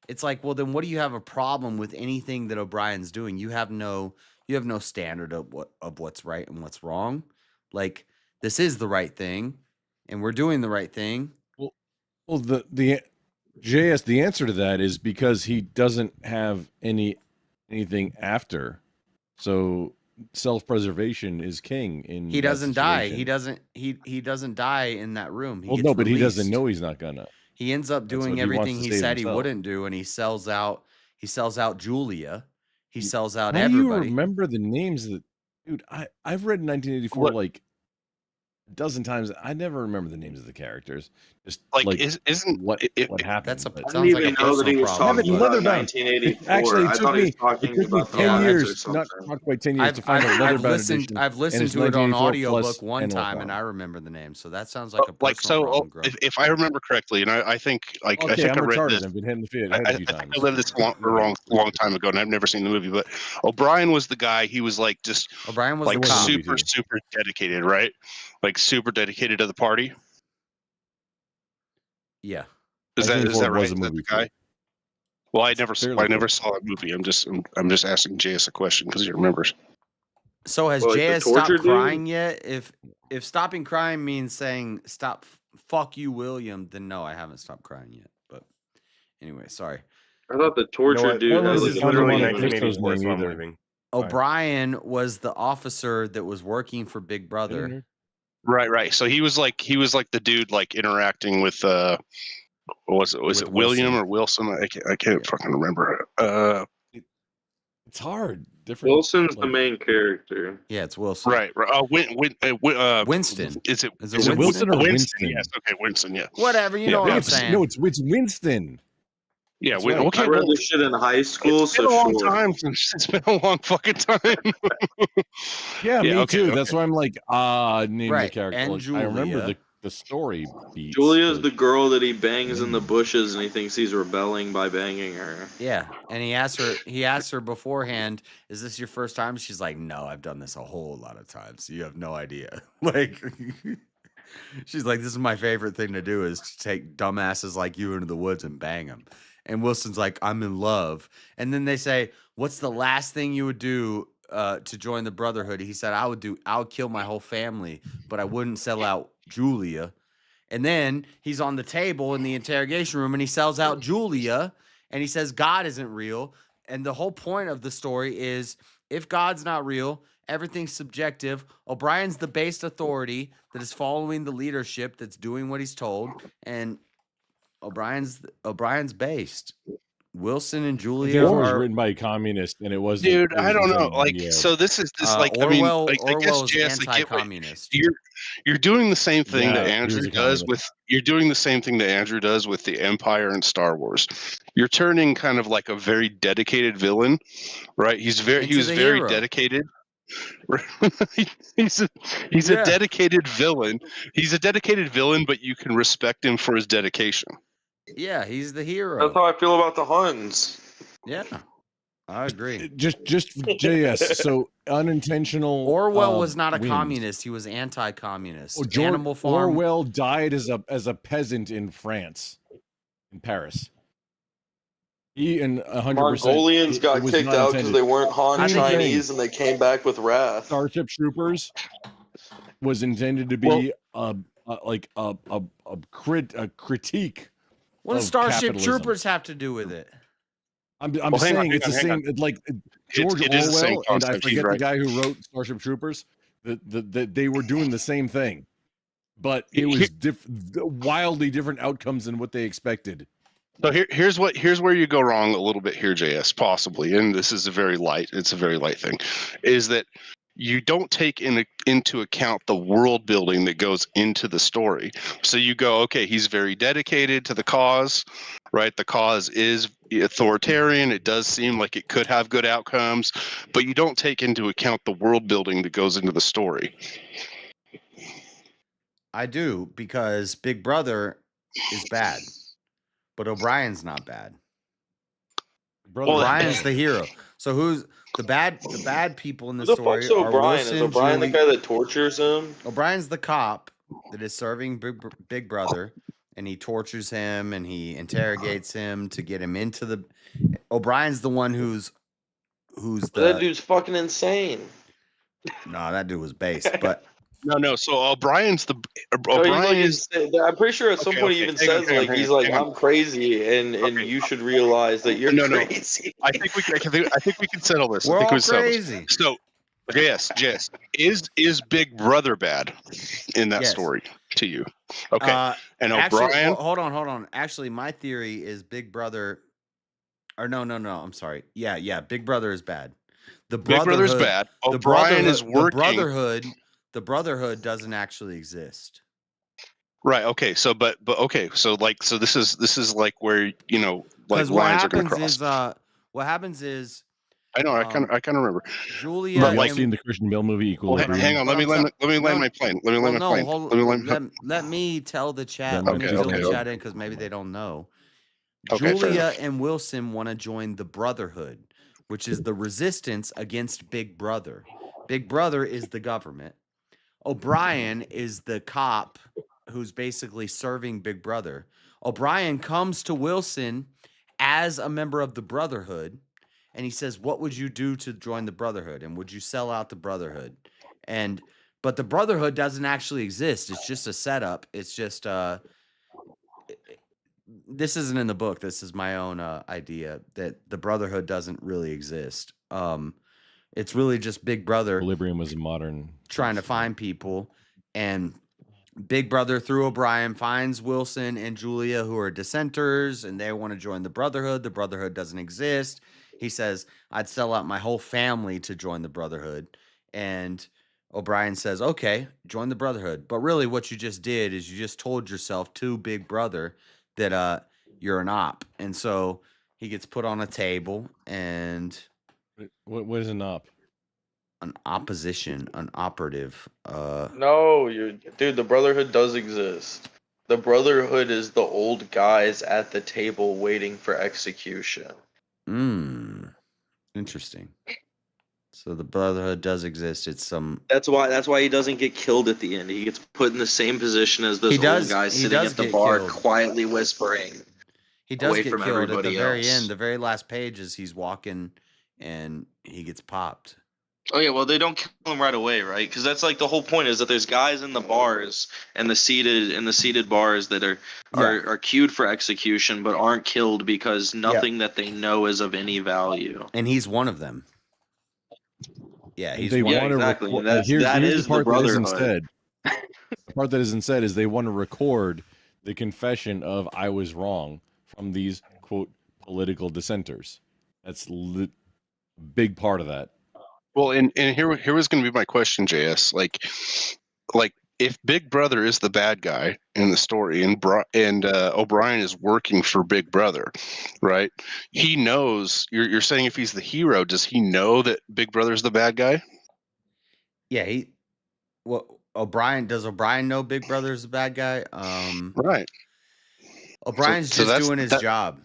S1: it's like, well, then what do you have a problem with anything that O'Brien's doing? You have no standard of what's right and what's wrong. Like, this is the right thing, and we're doing the right thing.
S11: Well, the JS, the answer to that is because he doesn't have anything after. So self-preservation is king in
S1: He
S11: that
S1: doesn't die.
S11: situation.
S1: He doesn't die in that room. He
S11: Well,
S1: gets
S11: no, but he doesn't
S1: released.
S11: know he's not gonna.
S1: He ends up
S11: That's what
S1: doing
S11: he wants
S1: everything
S11: to
S1: he
S11: save
S1: said he
S11: himself.
S1: wouldn't do, and he sells out Julia. He sells out
S11: How do you
S1: everybody.
S11: remember the names of the dude? I've read 1984 like a dozen times. I never remember the names of the characters. Just
S5: Like,
S11: isn't what happened.
S1: That's a
S11: but-
S8: I didn't even know that he was talking about
S11: Leatherbound.
S8: 1984.
S11: Actually,
S8: I
S11: it took
S8: thought he
S11: me
S8: was talking about the
S11: 10
S8: Huns or
S11: years, not
S8: something.
S11: quite 10 years, to find out
S1: I've
S11: Leatherbound
S1: listened.
S11: edition.
S1: I've
S11: and
S1: listened
S11: it's
S1: to it on
S11: 1984
S1: audiobook
S11: plus
S1: one
S11: Animal
S1: time,
S11: Farm.
S1: and I remember the name. So that sounds like a
S5: like
S1: personal
S5: so
S1: problem, Grump.
S5: if I remember correctly, and I think I
S11: Okay,
S5: think
S11: I'm
S5: I read
S11: retarded.
S5: this.
S11: I've been hitting the
S5: I
S11: head a few
S5: think
S11: times.
S5: I read this long time ago, and I've never seen the movie. But O'Brien was the guy. He was like just
S1: O'Brien was
S5: like
S1: the cop.
S5: super dedicated, right? Like super dedicated to the party.
S1: Yeah.
S5: Is that
S11: 1984
S5: right?
S11: was a
S5: Is that
S11: movie
S5: the guy? Well, I never
S11: fairly
S5: saw that movie. I'm just asking JS a question because he remembers.
S1: So has
S8: Well, like the
S1: JS stopped
S8: torture dude?
S1: crying yet? If stopping crying means saying stop, fuck you, William, then no, I haven't stopped crying yet. But anyway, sorry.
S8: I thought the torture
S15: what?
S8: dude had
S15: This
S8: like
S15: is
S8: a
S15: literally
S8: million.
S15: 1984, so I'm leaving.
S1: O'Brien was the officer that was working for Big Brother.
S5: Right. So he was like the dude like interacting with what was it? Was
S1: With
S5: it William
S1: Wilson.
S5: or Wilson? I can't fucking remember.
S11: It's hard. Different.
S8: Wilson's the main character.
S1: Yeah, it's Wilson.
S5: Right.
S1: Winston.
S5: Is it
S11: Winston or
S5: Winston?
S11: Winston?
S5: Yes. Okay, Winston. Yeah.
S1: Whatever, you know what I'm saying.
S11: No, it's Winston.
S5: Yeah.
S11: That's right.
S5: Okay.
S8: I read this shit in high school,
S5: It's been
S8: so
S5: a long
S8: sure.
S5: time. It's been a long fucking time.
S11: Yeah, me
S5: okay,
S11: too.
S5: okay.
S11: That's why I'm like, name the
S1: Right,
S11: character.
S1: and
S11: Like, I remember
S1: Julia.
S11: the story beats.
S8: Julia's the girl that he bangs in the bushes, and he thinks he's rebelling by banging her.
S1: Yeah, and he asked her beforehand, "Is this your first time?" She's like, "No, I've done this a whole lot of times. You have no idea." Like, she's like, "This is my favorite thing to do is to take dumbasses like you into the woods and bang them." And Wilson's like, "I'm in love." And then they say, "What's the last thing you would do to join the Brotherhood?" He said, I would kill my whole family, but I wouldn't sell out Julia." And then he's on the table in the interrogation room and he sells out Julia and he says God isn't real. And the whole point of the story is if God's not real, everything's subjective. O'Brien's the based authority that is following the leadership that's doing what he's told. And O'Brien's based. Wilson and Julia
S11: It was
S1: are
S11: written by a communist, and it wasn't.
S5: Dude,
S11: it was
S5: I don't know.
S11: intended to
S5: Like,
S11: be a-
S5: so this like, I mean,
S1: Orwell.
S5: like, I guess
S1: Orwell's
S5: Jess, I get what
S1: anti-communist.
S5: you're doing the same thing
S11: Yeah,
S5: that
S11: he
S5: Andrew
S11: was a
S5: does
S11: communist.
S5: with. You're doing the same thing that Andrew does with the Empire and Star Wars. You're turning kind of like a very dedicated villain, right? He
S1: Into
S5: was
S1: the
S5: very
S1: hero.
S5: dedicated. he's a
S1: Yeah.
S5: dedicated villain. He's a dedicated villain, but you can respect him for his dedication.
S1: Yeah, he's the hero.
S8: That's how I feel about the Huns.
S1: Yeah, I agree.
S11: Just JS. So unintentional.
S1: Orwell was not a
S11: wins.
S1: communist. He was anti-communist.
S11: Oh,
S1: Animal Farm.
S11: Orwell died as a peasant in France, in Paris. He and 100%.
S8: Mongolians got kicked out because they weren't Han Chinese, and they came back with wrath.
S11: Starship Troopers was intended to be a critique.
S1: What does
S11: of
S1: Starship
S11: capitalism.
S1: Troopers have to do with it?
S11: I'm
S5: Well, hang on,
S11: saying
S5: hang
S11: it's
S5: on,
S11: the
S5: hang
S11: same. Like George
S5: it is the same
S11: Orwell, and I
S5: concept, he's
S11: forget the
S5: right.
S11: guy who wrote Starship Troopers. That they were doing the same thing, but it was wildly different outcomes than what they expected.
S5: So here's where you go wrong a little bit here, JS, possibly, and this is a very light thing, is that you don't take into account the world building that goes into the story. So you go, okay, he's very dedicated to the cause, right? The cause is authoritarian. It does seem like it could have good outcomes, but you don't take into account the world building that goes into the story.
S1: I do, because Big Brother is bad, but O'Brien's not bad. O'Brien's the hero. So who's the bad people in the
S8: Who the
S1: story
S8: fuck's
S1: are
S8: O'Brien?
S1: Wilson,
S8: Is O'Brien the
S1: Julie-
S8: guy that tortures him?
S1: O'Brien's the cop that is serving Big Brother, and he tortures him and he interrogates him to get him into the. O'Brien's the one who's
S8: That dude's fucking insane.
S1: No, that dude was based, but
S5: No. So O'Brien's the
S8: No,
S5: O'Brien
S8: he's
S5: is.
S8: like, I'm pretty sure at some
S5: Okay,
S8: point he
S5: okay,
S8: even
S5: hang on,
S8: says
S5: hang on,
S8: like
S5: hang
S8: he's
S5: on,
S8: like
S5: hang on.
S8: I'm crazy and you should realize that you're
S5: No.
S8: crazy.
S5: I think we can settle this.
S1: We're
S5: I think
S1: all
S5: we settle this.
S1: crazy.
S5: So, yes. Is Big Brother bad in that
S1: Yes.
S5: story to you? Okay. And
S1: actually,
S5: O'Brien.
S1: hold on. Actually, my theory is Big Brother. Or no. I'm sorry. Yeah. Big Brother is bad. The
S5: Big Brother's bad. O'Brien is working.
S1: The Brotherhood doesn't actually exist.
S5: Right. Okay. So, but okay. So, so this is like where like
S1: Because
S5: lines are going to cross.
S1: what happens is.
S5: I know. I kind of remember.
S1: Julia.
S11: Have you seen the Christian Bale movie Equilibrium?
S5: Well, hang on. Let me land my plane. Let me land my plane.
S1: Let me tell the chat.
S11: Then
S1: Let me
S11: okay,
S1: fill the
S11: okay.
S1: chat in because maybe they don't know.
S5: Okay, fair
S1: Julia
S5: enough.
S1: and Wilson want to join the Brotherhood, which is the resistance against Big Brother. Big Brother is the government. O'Brien is the cop who's basically serving Big Brother. O'Brien comes to Wilson as a member of the Brotherhood, and he says, "What would you do to join the Brotherhood? And would you sell out the Brotherhood?" But the Brotherhood doesn't actually exist. It's just a setup. It's just this isn't in the book. This is my own idea that the Brotherhood doesn't really exist. It's really just Big Brother.
S11: Equilibrium was a modern
S1: trying to find people, and Big Brother through O'Brien finds Wilson and Julia, who are dissenters, and they want to join the Brotherhood. The Brotherhood doesn't exist. He says, "I'd sell out my whole family to join the Brotherhood," and O'Brien says, "Okay, join the Brotherhood." But really, what you just did is you just told yourself to Big Brother that you're an op, and so he gets put on a table, and
S11: What is an op?
S1: an opposition, an operative.
S8: No, dude, the Brotherhood does exist. The Brotherhood is the old guys at the table waiting for execution.
S1: Interesting. So the Brotherhood does exist. It's some.
S8: That's why he doesn't get killed at the end. He gets put in the same position as those old guys sitting at the bar, quietly whispering.
S1: He does
S8: away
S1: get
S8: from
S1: killed at the
S8: everybody
S1: very
S8: else.
S1: end. The very last page is he's walking, and he gets popped.
S8: Oh yeah, well they don't kill him right away, right? Because that's like the whole point is that there's guys in the bars and the seated bars that are queued for execution but aren't killed because nothing that they know is of any value.
S1: And he's one of them. Yeah, he's
S11: they
S1: one.
S11: want to
S8: exactly.
S11: Here's
S8: Is
S11: the part that isn't
S8: Brotherhood.
S11: said. The part that isn't said is they want to record the confession of "I was wrong" from these quote political dissenters. That's a big part of that.
S5: Well, and here was going to be my question, JS. Like if Big Brother is the bad guy in the story, and O'Brien is working for Big Brother, right? He knows. You're saying if he's the hero, does he know that Big Brother's the bad guy?
S1: Yeah, does O'Brien know Big Brother's the bad guy?
S5: Right.
S1: O'Brien's just doing his job.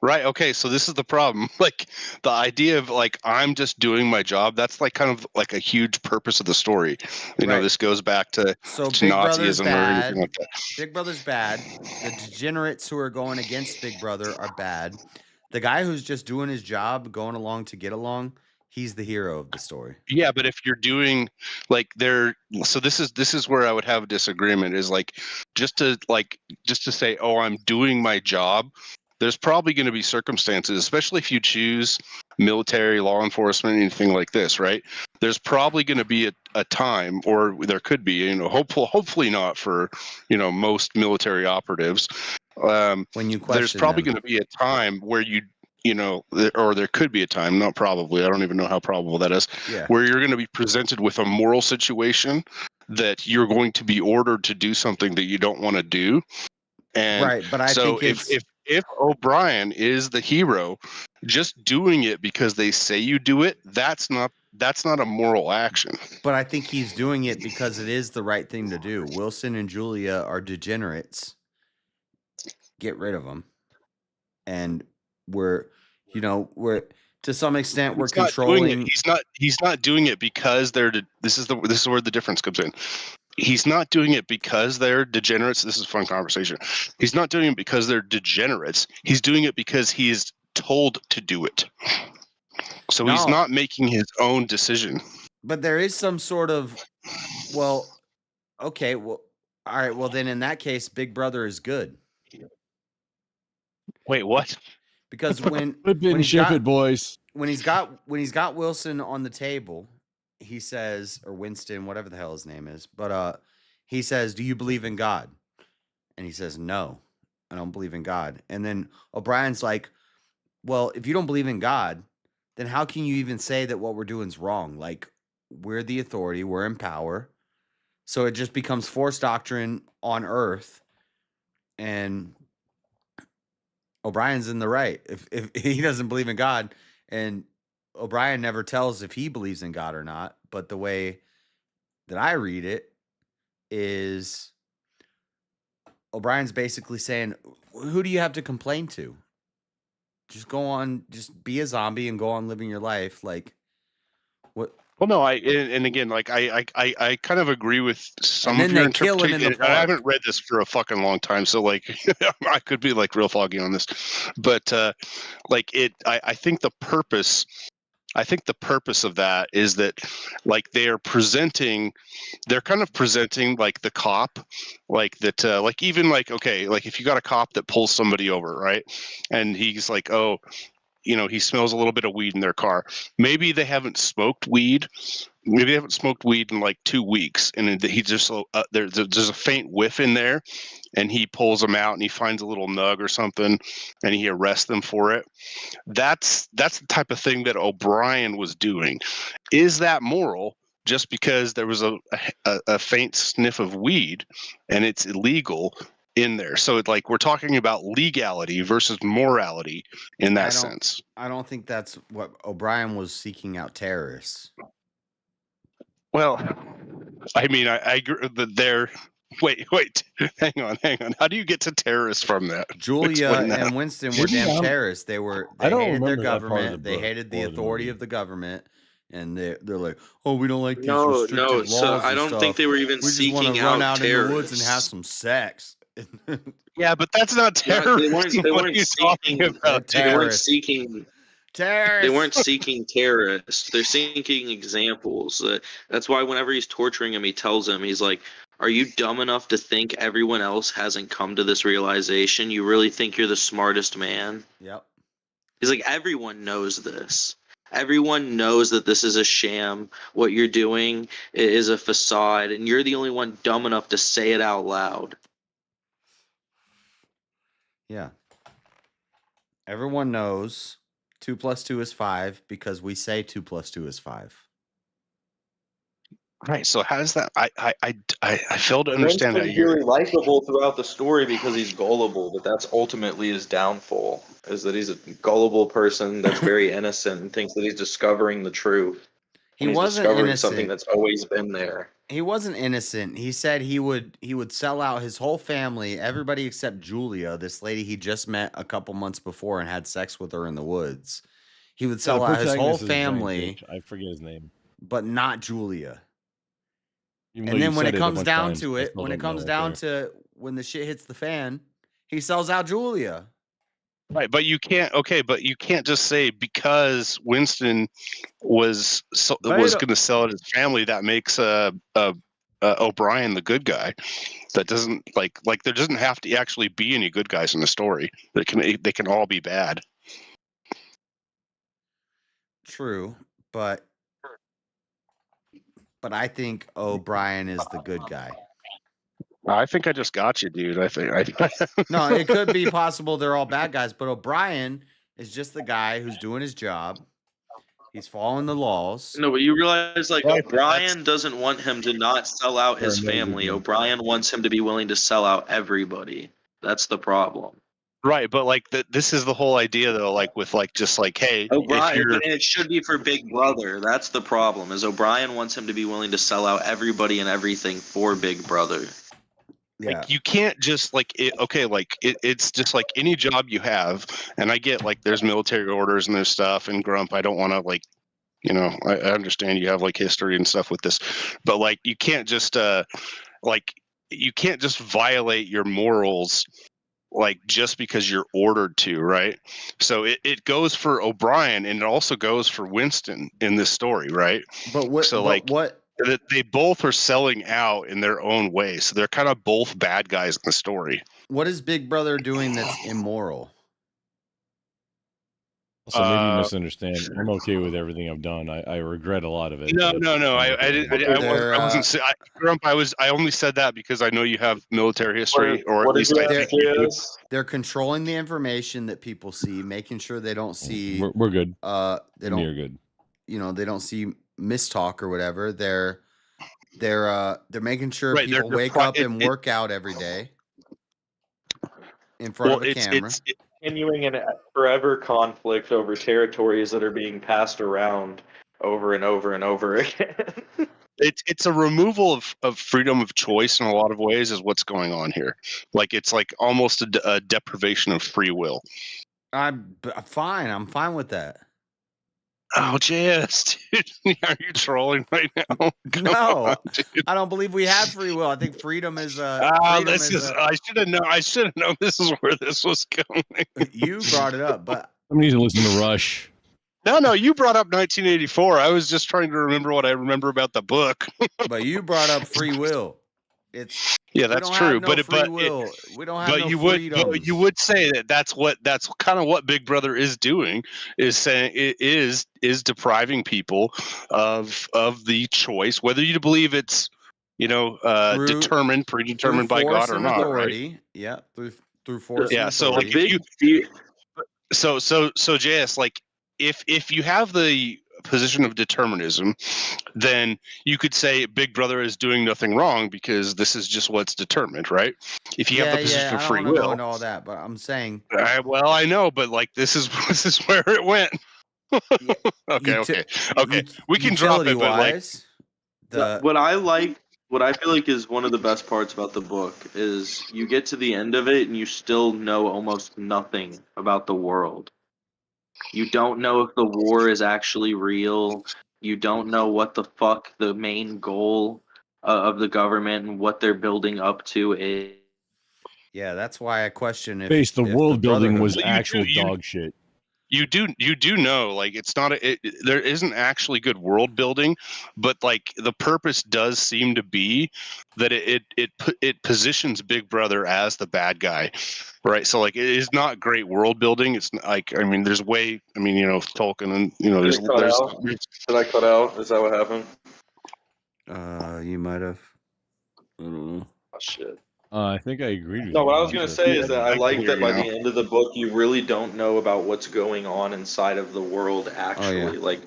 S5: Right. Okay. So this is the problem. Like the idea of like I'm just doing my job. That's like kind of like a huge purpose of the story. You know, this goes back to
S1: Big Brother's
S5: Nazism or
S1: bad.
S5: anything like that.
S1: Big Brother's bad. The degenerates who are going against Big Brother are bad. The guy who's just doing his job, going along to get along, he's the hero of the story.
S5: Yeah, but if you're doing like so this is where I would have a disagreement is like just to say, oh, I'm doing my job. There's probably going to be circumstances, especially if you choose military, law enforcement, anything like this, right? There's probably going to be a time, or there could be, you know, hopefully not for, you know, most military operatives.
S1: When you question
S5: there's probably
S1: them.
S5: going to be a time where you know, or there could be a time, not probably, I don't even know how probable that is, where you're going to be presented with a moral situation that you're going to be ordered to do something that you don't want to do. And
S1: right, but I
S5: so
S1: think
S5: if O'Brien is the hero, just doing it because they say you do it, that's not a moral action.
S1: But I think he's doing it because it is the right thing to do. Wilson and Julia are degenerates. Get rid of them. And we're to some extent we're controlling.
S5: He's not doing it because this is where the difference comes in. He's not doing it because they're degenerates. This is a fun conversation. He's not doing it because they're degenerates. He's doing it because he is told to do it. So he's not making his own decision.
S1: But there is some sort of, all right. Well, then in that case, Big Brother is good.
S5: Wait, what?
S1: Because when
S11: he's
S1: got Wilson on the table, he says, or Winston, whatever the hell his name is, but he says, "Do you believe in God?" And he says, "No, I don't believe in God." And then O'Brien's like, "Well, if you don't believe in God, then how can you even say that what we're doing is wrong? Like, we're the authority, we're in power." So it just becomes force doctrine on Earth, and O'Brien's in the right. If he doesn't believe in God, and O'Brien never tells if he believes in God or not, but the way that I read it is O'Brien's basically saying, who do you have to complain to? Just go on, just be a zombie and go on living your life. Like, what?
S5: Well, no, and again, like I kind of agree with some
S1: And
S5: of
S1: then
S5: your
S1: they kill him in the
S5: interpretation. I haven't
S1: park.
S5: read this for a fucking long time, so like I could be like real foggy on this, but like I think the purpose of that is that like they're kind of presenting like the cop, like that, like even like, okay, like if you got a cop that pulls somebody over, right, and he's like, oh, you know, he smells a little bit of weed in their car. Maybe they haven't smoked weed. Maybe they haven't smoked weed in like 2 weeks, and he just there's a faint whiff in there, and he pulls them out and he finds a little nug or something, and he arrests them for it. That's the type of thing that O'Brien was doing. Is that moral? Just because there was a faint sniff of weed and it's illegal in there. So it's like we're talking about legality versus morality in that sense.
S1: I don't think that's what O'Brien was seeking out terrorists.
S5: Well, I mean, I agree that they're. Wait, hang on. How do you get to terrorists from that?
S1: Julia
S5: Explain that.
S1: and Winston were damn terrorists. They
S11: I don't
S1: hated their
S11: remember that part of the
S1: government. They
S11: book
S1: hated the
S11: or the
S1: authority
S11: movie.
S1: of the government, and they're like, oh, we don't like these
S8: No,
S1: restrictive
S8: so
S1: laws
S8: I
S1: and
S8: don't
S1: stuff.
S8: think they were even
S1: We just want to
S8: seeking
S1: run
S8: out
S1: out in the woods and have
S8: terrorists.
S1: some sex.
S5: Yeah, but that's not
S8: Yeah,
S5: terrorism.
S8: they
S5: What are
S8: weren't
S5: you talking
S8: seeking.
S5: about?
S8: They weren't
S1: Terrorists.
S8: seeking. They
S1: Terrorists.
S8: weren't seeking terrorists. They're seeking examples. That's why whenever he's torturing him, he tells him, he's like, "Are you dumb enough to think everyone else hasn't come to this realization? You really think you're the smartest man?"
S1: Yep.
S8: He's like, everyone knows this. Everyone knows that this is a sham. What you're doing is a facade, and you're the only one dumb enough to say it out loud.
S1: Yeah. Everyone knows 2 + 2 is 5 because we say 2 + 2 is 5.
S5: Right. So how does that? I fail to understand how
S8: Winston's
S5: you're.
S8: really likable throughout the story because he's gullible, but that's ultimately his downfall. Is that he's a gullible person that's very innocent and thinks that he's discovering the truth.
S1: He
S8: And he's
S1: wasn't
S8: discovering something
S1: innocent.
S8: that's always been there.
S1: He wasn't innocent. He said he would sell out his whole family, everybody except Julia, this lady he just met a couple months before and had sex with her in the woods. He would sell out his whole
S11: protagonist is a giant
S1: family,
S11: bitch. I forget his name.
S1: but not Julia.
S11: Even though
S1: And then
S11: you
S1: when
S11: said
S1: it
S11: a
S1: comes
S11: bunch
S1: down
S11: times,
S1: to
S11: I
S1: it,
S11: still
S1: when it
S11: don't know
S1: comes
S11: right
S1: down
S11: there.
S1: to when the shit hits the fan, he sells out Julia.
S5: Right, but you can't. Okay, but you can't just say because Winston was going to sell it his family that makes O'Brien the good guy. That doesn't like there doesn't have to actually be any good guys in the story. They can all be bad.
S1: True, but I think O'Brien is the good guy.
S5: I think I just got you, dude.
S1: No, it could be possible they're all bad guys, but O'Brien is just the guy who's doing his job. He's following the laws.
S8: No, but you realize, like, O'Brien doesn't want him to not sell out his family. O'Brien wants him to be willing to sell out everybody. That's the problem.
S5: Right, but like this is the whole idea, though. Like with just hey,
S8: O'Brien,
S5: if you're
S8: and it should be for Big Brother. That's the problem. Is O'Brien wants him to be willing to sell out everybody and everything for Big Brother.
S1: Yeah.
S5: Like you can't just it's just like any job you have, and I get like there's military orders and there's stuff and Grump. I don't want to I understand you have like history and stuff with this, but like you can't just violate your morals like just because you're ordered to, right? So it goes for O'Brien and it also goes for Winston in this story, right?
S1: But what?
S5: So they both are selling out in their own way, so they're kind of both bad guys in the story.
S1: What is Big Brother doing that's immoral?
S11: So maybe you misunderstand. I'm okay with everything I've done. I regret a lot of it.
S5: No.
S11: but
S5: I wasn't. Grump. I only said that because I know you have military history, or at least I think you do.
S1: They're controlling the information that people see, making sure they don't see.
S11: We're good.
S1: They don't.
S11: You're good.
S1: They don't see mistalk or whatever. They're making sure
S5: Right,
S1: people
S5: they're
S1: wake up and work out every day in front of a camera.
S8: It's continuing an forever conflict over territories that are being passed around over and over and over again.
S5: It's a removal of freedom of choice in a lot of ways is what's going on here. Like it's like almost a deprivation of free will.
S1: I'm fine. I'm fine with that.
S5: Oh, JS, dude, are you trolling right now?
S1: No, I don't believe we have free will. I think freedom is
S5: I should have known. I should have known this is where this was going.
S1: You brought it up, but
S11: I'm need to listen to Rush.
S5: No, you brought up 1984. I was just trying to remember what I remember about the book.
S1: But you brought up free will.
S5: That's true. But
S1: we don't have no freedom.
S5: But you would say that's kind of what Big Brother is doing, is saying it is depriving people of the choice, whether you believe it's predetermined by God or not.
S1: Authority.
S5: Right?
S1: Yeah, through force.
S5: Yeah.
S1: And
S5: So like so JS, like if you have the position of determinism, then you could say Big Brother is doing nothing wrong because this is just what's determined, right? If you have the position of free will,
S1: and all that, but I'm saying.
S5: Well, I know, but like this is where it went. Okay. We can drop it, but like
S8: What I feel like is one of the best parts about the book is you get to the end of it and you still know almost nothing about the world. You don't know if the war is actually real. You don't know what the fuck the main goal of the government and what they're building up to is.
S1: Yeah, that's why I question if
S11: Base, the
S1: if
S11: world building
S1: Brotherhood-
S11: was
S5: Well,
S11: actual dog shit.
S5: You do know, like, it's not there isn't actually good world building, but like the purpose does seem to be that it positions Big Brother as the bad guy, right? So like it is not great world building. It's like, I mean, there's Tolkien, and there's
S8: Did I cut out? Is that what happened?
S1: You might have.
S11: I don't know.
S8: Oh shit.
S11: I think I agreed with you.
S8: No, what I was
S11: I'm
S8: gonna
S11: not
S8: say
S11: sure.
S8: is that I like that by the end of the book, you really don't know about what's going on inside of the world. Actually, like,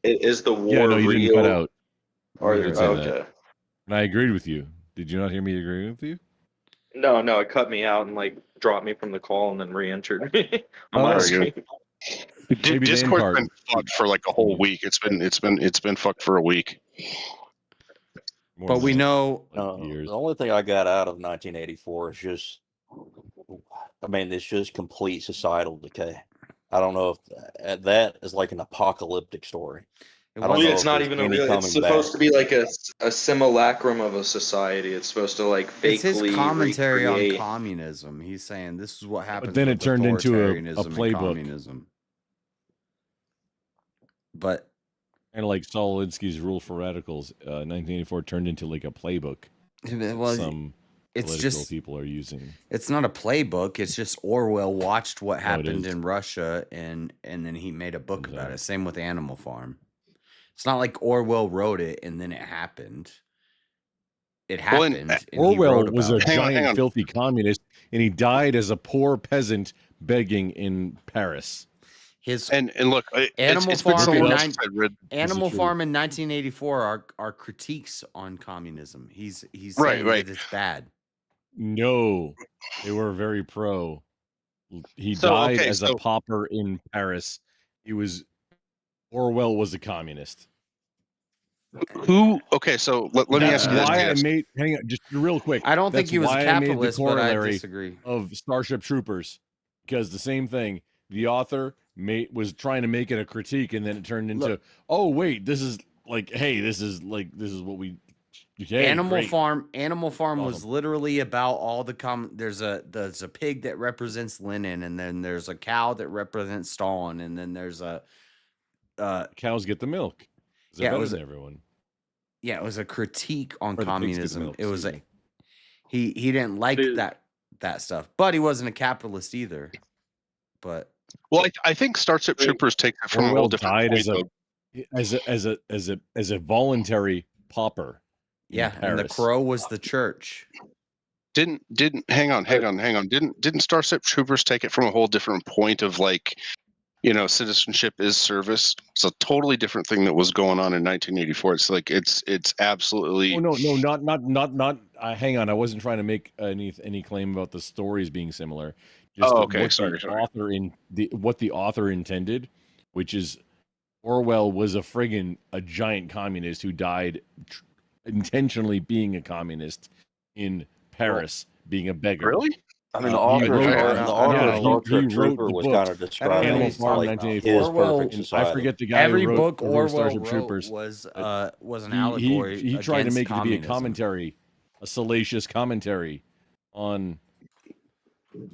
S8: is the war
S11: Yeah, no, you
S8: real?
S11: didn't cut out.
S8: Or
S11: You did say
S8: okay.
S11: that. And I agreed with you. Did you not hear me agree with you?
S8: No, it cut me out and like dropped me from the call and then re-entered me on my
S11: Oh,
S8: screen.
S11: Maybe the end
S5: Discord's
S11: part.
S5: been fucked for like a whole week. It's been fucked for a week.
S1: But we know.
S3: The only thing I got out of 1984 is just, I mean, it's just complete societal decay. I don't know if that is like an apocalyptic story. I don't know
S8: It's
S3: if
S8: not
S3: there's
S8: even a
S3: any
S8: real. It's
S3: coming
S8: supposed
S3: back.
S8: to be like a simulacrum of a society. It's supposed to like
S1: It's
S8: fakely
S1: his commentary
S8: recreate.
S1: on communism. He's saying this is what happens.
S11: then
S1: with
S11: it turned into a
S1: authoritarianism and
S11: playbook.
S1: communism. But
S11: And like Solinsky's Rule for Radicals, 1984 turned into like a playbook.
S1: Well,
S11: Some
S1: it's
S11: political
S1: just
S11: people are using.
S1: It's not a playbook. It's just Orwell watched what
S11: it
S1: happened
S11: is.
S1: in Russia and then he made a book about it. Same with Animal Farm. It's not like Orwell wrote it and then it happened. It happened. and he
S11: Orwell
S1: wrote
S11: was a
S1: about it.
S11: giant, filthy communist, and he died as a poor peasant begging in Paris.
S1: His
S5: and look,
S1: Animal
S5: it's been
S1: Farm
S5: so
S1: in
S5: long
S1: nine,
S5: since I read
S1: Animal
S11: true.
S1: Farm in 1984 are critiques on communism. He's
S5: Right,
S1: saying
S5: right.
S1: that it's bad.
S11: No, they were very pro. He
S5: So,
S11: died
S5: okay,
S11: as a pauper in Paris. Orwell was a communist.
S5: Okay, so let me
S11: That's
S5: ask you this.
S11: why I
S5: Yes.
S11: made. Hang on, just real quick.
S1: I don't think
S11: That's
S1: he was a
S11: why I made the
S1: capitalist, but I
S11: corollary
S1: disagree.
S11: of Starship Troopers, because the same thing. The author was trying to make it a critique, and then it turned into, oh wait, this is like, hey, this is what we. Hey,
S1: Animal
S11: great.
S1: Farm was literally about all the there's a pig that represents Lenin, and then there's a cow that represents Stalin, and then there's a
S11: cows get the milk.
S1: Yeah, it was
S11: everyone.
S1: Yeah, it was a critique on
S11: Or the pigs get the
S1: communism.
S11: milk,
S1: It was
S11: excuse
S1: he didn't like that stuff, but he wasn't a capitalist either. But
S5: Well, I think Starship Troopers take it from a
S11: Orwell
S5: whole different
S11: died
S5: point,
S11: as a voluntary pauper.
S1: yeah, and the crow was the church.
S5: Didn't hang on. Didn't Starship Troopers take it from a whole different point of like, citizenship is service? It's a totally different thing that was going on in 1984. It's like it's absolutely.
S11: Oh no, not. Hang on, I wasn't trying to make any claim about the stories being similar. Just
S5: okay,
S11: what
S5: sorry.
S11: What the author intended, which is Orwell was a giant communist who died intentionally being a communist in Paris, being a beggar.
S5: Really?
S3: I mean, the author of Starship Trooper was kind of describing
S11: Animal
S3: it
S11: Farm,
S3: like
S11: 1984.
S3: his perfect society.
S11: I forget the guy
S1: Every
S11: who wrote,
S1: book
S11: who wrote
S1: Orwell
S11: Starship
S1: wrote
S11: Troopers.
S1: was an allegory.
S11: He tried to make it to be a
S1: communism.
S11: commentary, a salacious commentary on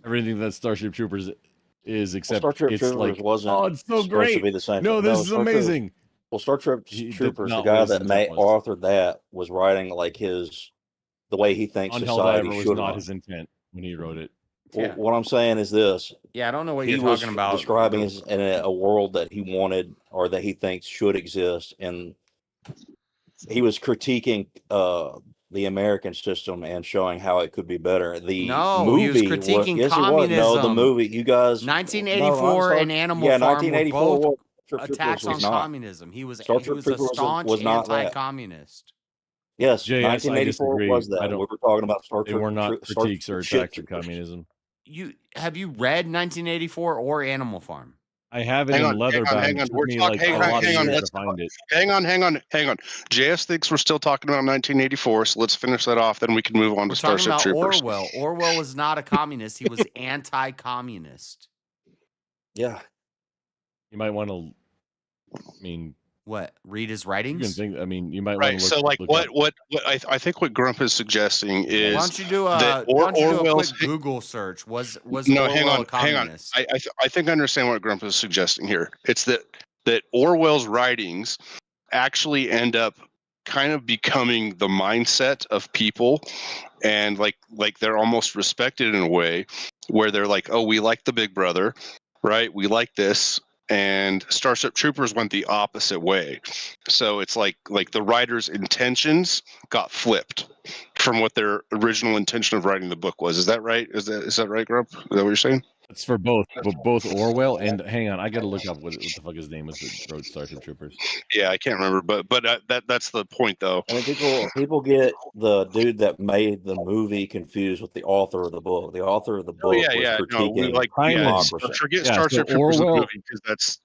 S11: everything that Starship Troopers is, except
S3: Starship
S11: it's
S3: Troopers
S11: like,
S3: wasn't
S11: oh, it's so
S3: supposed
S11: great.
S3: to be the same.
S11: No, this is
S3: Starship-
S11: amazing.
S3: Well, Starship
S11: He did
S3: Troopers, the
S11: not
S3: guy
S11: was
S3: that
S11: as it was.
S3: authored that was writing like the way he thinks
S11: On
S3: society
S11: Helldiver was
S3: should
S11: not
S3: run.
S11: his intent when he wrote it.
S3: Well, what I'm saying is this.
S1: Yeah, I don't know what
S3: he
S1: you're
S3: was
S1: talking about.
S3: describing as in a world that he wanted or that he thinks should exist, and he was critiquing the American system and showing how it could be better. The movie
S1: he was critiquing
S3: yes,
S1: communism.
S3: It was. No, the movie. You guys.
S1: 1984 and Animal Farm were
S3: 1984
S1: both
S3: Starship
S1: attacks
S3: Troopers
S1: on
S3: was not.
S1: communism. He was
S3: Starship
S1: a
S3: Troopers
S1: staunch
S3: was not that.
S1: anti-communist.
S3: Yes,
S11: JS, I
S3: 1984
S11: disagree.
S3: was that.
S11: I
S3: We
S11: don't-
S3: were talking about Star
S11: They
S3: Trek.
S11: were not critiques or attacks of communism.
S1: Have you read 1984 or Animal Farm?
S11: I have it
S5: Hang
S11: in
S5: on,
S11: leather bound.
S5: hang
S11: It
S5: on.
S11: took
S5: We're
S11: me
S5: talking.
S11: like a lot of
S5: Hang on.
S11: years
S5: Let's
S11: to find it.
S5: hang on. JS thinks we're still talking about 1984, so let's finish that off. Then we can move on
S1: We're
S5: to
S1: talking
S5: Starship
S1: about
S5: Troopers.
S1: Orwell. Orwell was not a communist. He was anti-communist.
S3: Yeah.
S11: You might want to. I mean,
S1: what? Read his
S11: you can
S1: writings?
S11: think. I mean, you might want
S5: Right.
S11: to look.
S5: So, like,
S11: look
S5: what
S11: up.
S5: I think what Grump is suggesting is
S1: Why don't you do
S5: that
S1: a Why don't you do a quick
S5: Orwell's.
S1: Google search? Was
S5: No, hang
S1: Orwell
S5: on,
S1: a communist?
S5: I think I understand what Grump is suggesting here. It's that Orwell's writings actually end up kind of becoming the mindset of people, and like they're almost respected in a way where they're like, oh, we like the Big Brother, right? We like this. And Starship Troopers went the opposite way. So it's like the writer's intentions got flipped from what their original intention of writing the book was. Is that right? Is that right, Grump? Is that what you're saying?
S11: It's for both, but both Orwell and hang on, I got to look up what the fuck his name was that wrote Starship Troopers.
S5: Yeah, I can't remember, but that's the point, though.
S3: I mean, people get the dude that made the movie confused with the author of the book. The author of the book was
S5: No, we
S3: critiquing
S5: like
S3: democracy.
S5: forget
S11: Yeah, so
S5: Starship Troopers the
S11: Orwell
S5: movie because that's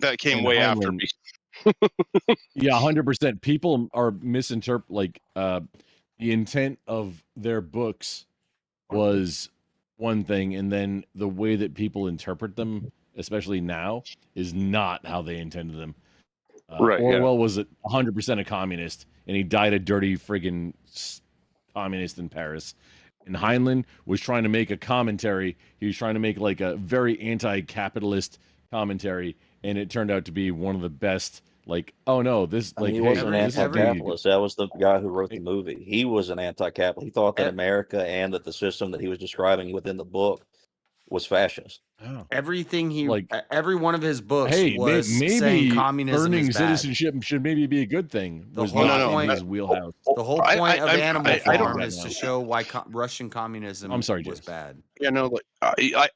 S5: that came
S11: and
S5: way after
S11: Heinlein-
S5: me.
S11: Yeah, 100%. People are misinterpret the intent of their books was one thing, and then the way that people interpret them, especially now, is not how they intended them.
S5: Right, yeah.
S11: Orwell was 100% a communist, and he died a dirty friggin' communist in Paris. And Heinlein was trying to make a commentary. He was trying to make like a very anti-capitalist commentary, and it turned out to be one of the best. Like, oh no, this
S3: I mean,
S11: like
S3: he
S11: hey,
S3: wasn't an
S11: this is the-
S3: anti-capitalist. That was the guy who wrote the movie. He was an anti-capitalist. He thought that America and that the system that he was describing within the book was fascist.
S1: Everything he
S11: Like-
S1: every one of his books
S11: Hey,
S1: was saying
S11: maybe
S1: communism
S11: earning
S1: is bad.
S11: citizenship should maybe be a good thing.
S1: The
S11: Was
S1: whole
S11: not
S1: point-
S11: in his wheelhouse.
S1: The whole
S5: I-
S1: point of
S5: I-
S1: Animal
S5: I don't-
S1: Farm is to show why Russian communism
S11: I'm sorry,
S1: was
S11: James.
S1: bad.
S5: Yeah, no, like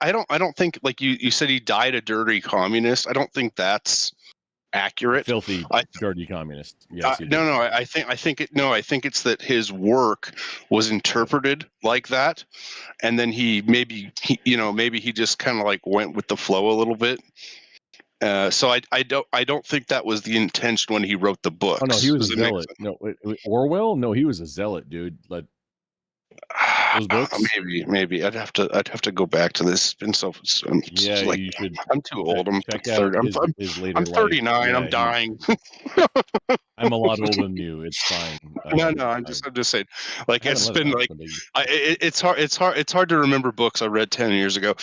S5: I don't think like you said he died a dirty communist. I don't think that's accurate.
S11: Filthy, dirty communist. Yes, he did.
S5: No, I think it's that his work was interpreted like that, and then maybe he just kind of like went with the flow a little bit. So I don't think that was the intention when he wrote the books.
S11: Oh no, he was
S5: Does
S11: a
S5: it make
S11: zealot. No, wait, Orwell. No, he was a zealot, dude. Like those books.
S5: Maybe I'd have to go back to this. It's been so
S11: Yeah,
S5: like,
S11: you should.
S5: I'm too old. I'm
S11: check
S5: 30.
S11: out his later
S5: I'm
S11: life.
S5: 39.
S11: Yeah,
S5: I'm dying.
S11: I'm a lot older than you. It's fine.
S5: No, I'm just saying. Like
S11: I haven't
S5: it's
S11: let it
S5: been
S11: out,
S5: like
S11: so maybe.
S5: it's hard to remember books I read 10 years ago,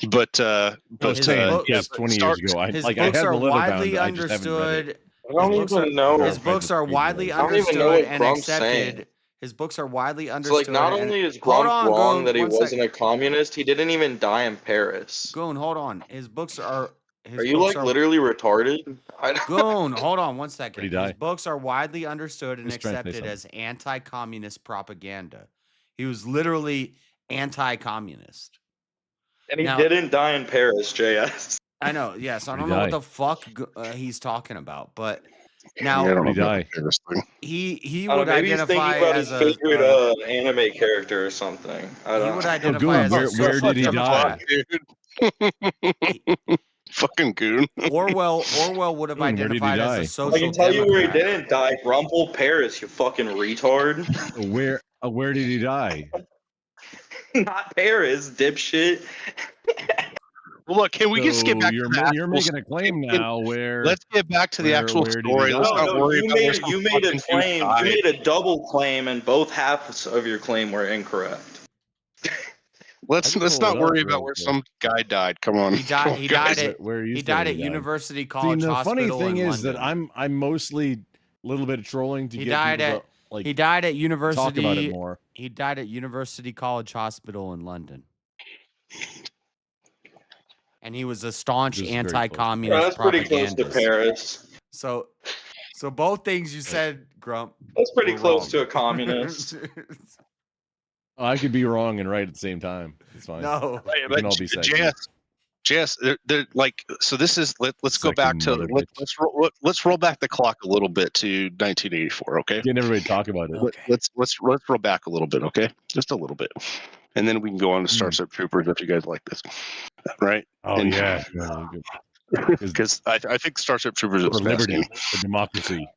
S5: but
S11: I was saying, yes, 20 years ago. I
S1: His
S11: like I
S1: books
S11: had
S1: are
S11: the leather
S1: widely
S11: bound. I just haven't read
S1: understood.
S11: it.
S8: I don't
S1: His books
S8: even
S1: are-
S8: know.
S1: His books are widely
S8: I don't even know
S1: understood
S8: what
S1: and
S8: Grump's
S1: accepted.
S8: saying.
S1: His books are widely
S8: It's
S1: understood.
S8: like not
S1: and-
S8: only is
S1: Hold
S8: Grump
S1: on,
S8: wrong
S1: Goon,
S8: that he
S1: one
S8: wasn't
S1: sec.
S8: a communist, he didn't even die in Paris.
S1: Goon, hold on. His books are. His
S8: Are you
S1: books
S8: like literally retarded?
S1: Goon, hold on one second.
S11: Where'd he die?
S1: His books are widely understood and
S11: He's trying to say
S1: accepted as anti-communist propaganda. He was literally anti-communist.
S8: And he
S1: Now-
S8: didn't die in Paris, JS.
S1: I know. Yes, I
S11: Where'd
S1: don't
S11: he
S1: know what
S11: die?
S1: the fuck he's talking about, but
S5: Yeah, I
S1: now
S5: don't
S11: Where'd he
S5: know about
S11: die?
S5: the Paris thing.
S1: he
S8: I
S1: would
S8: don't know, maybe he's thinking
S1: identify
S8: about
S1: as
S8: his
S1: a.
S8: favorite anime character or something. I
S1: He
S8: don't
S1: would
S8: know.
S1: identify
S11: Goon,
S1: as a
S11: where did he
S1: social
S11: die?
S1: democrat.
S5: Fucking goon.
S1: Orwell would have
S11: Goon, where did he
S1: identified as
S11: die?
S1: a
S8: I
S1: social
S8: can tell you where he
S1: democrat.
S8: didn't die. Rumple, Paris, you fucking retard.
S11: Where did he die?
S8: Not Paris, dipshit.
S5: Well, look, can we just get
S11: So
S5: back
S11: you're
S5: to the
S11: you're
S5: actual
S11: making a claim now where
S5: Let's get back to the actual
S11: where did he
S5: story.
S11: die?
S5: Let's not
S8: No,
S5: worry
S8: you
S5: about where
S8: made
S5: some
S8: you made a
S5: fucking dude
S8: claim. You
S5: died.
S8: made a double claim, and both halves of your claim were incorrect.
S5: Let's
S11: can
S5: not
S11: pull it up
S5: worry
S11: real
S5: about where
S11: quick.
S5: some guy died. Come on.
S1: He died. He
S5: Guys,
S1: died at.
S11: where are you
S1: He
S11: saying
S1: died
S11: he
S1: at
S11: died?
S1: University
S11: See,
S1: College
S11: the funny
S1: Hospital
S11: thing
S1: in
S11: is that
S1: London.
S11: I'm mostly a little bit of trolling to
S1: He
S11: get
S1: died
S11: people
S1: at.
S11: to like
S1: He died at
S11: talk
S1: University.
S11: about it more.
S1: He died at University College Hospital in London. And he was a staunch
S11: This is very close to
S1: anti-communist
S8: That's pretty close to
S1: propagandist.
S8: Paris.
S1: So both things you said, Grump.
S8: That's pretty
S1: were
S8: close
S1: wrong.
S8: to a communist.
S11: I could be wrong and right at the same time. It's fine.
S1: No.
S11: We can all be sexy.
S5: JS, they're like, so this is let's go
S11: Sexy
S5: back to
S11: mother bitch.
S5: let's roll back the clock a little bit to 1984, okay?
S11: Getting everybody to talk about it.
S5: Let's roll back a little bit, okay? Just a little bit, and then we can go on to Starship Troopers if you guys like this, right?
S11: Oh
S5: And-
S11: yeah.
S5: Because I think Starship Troopers is
S11: For liberty,
S5: fascinating.
S11: for democracy.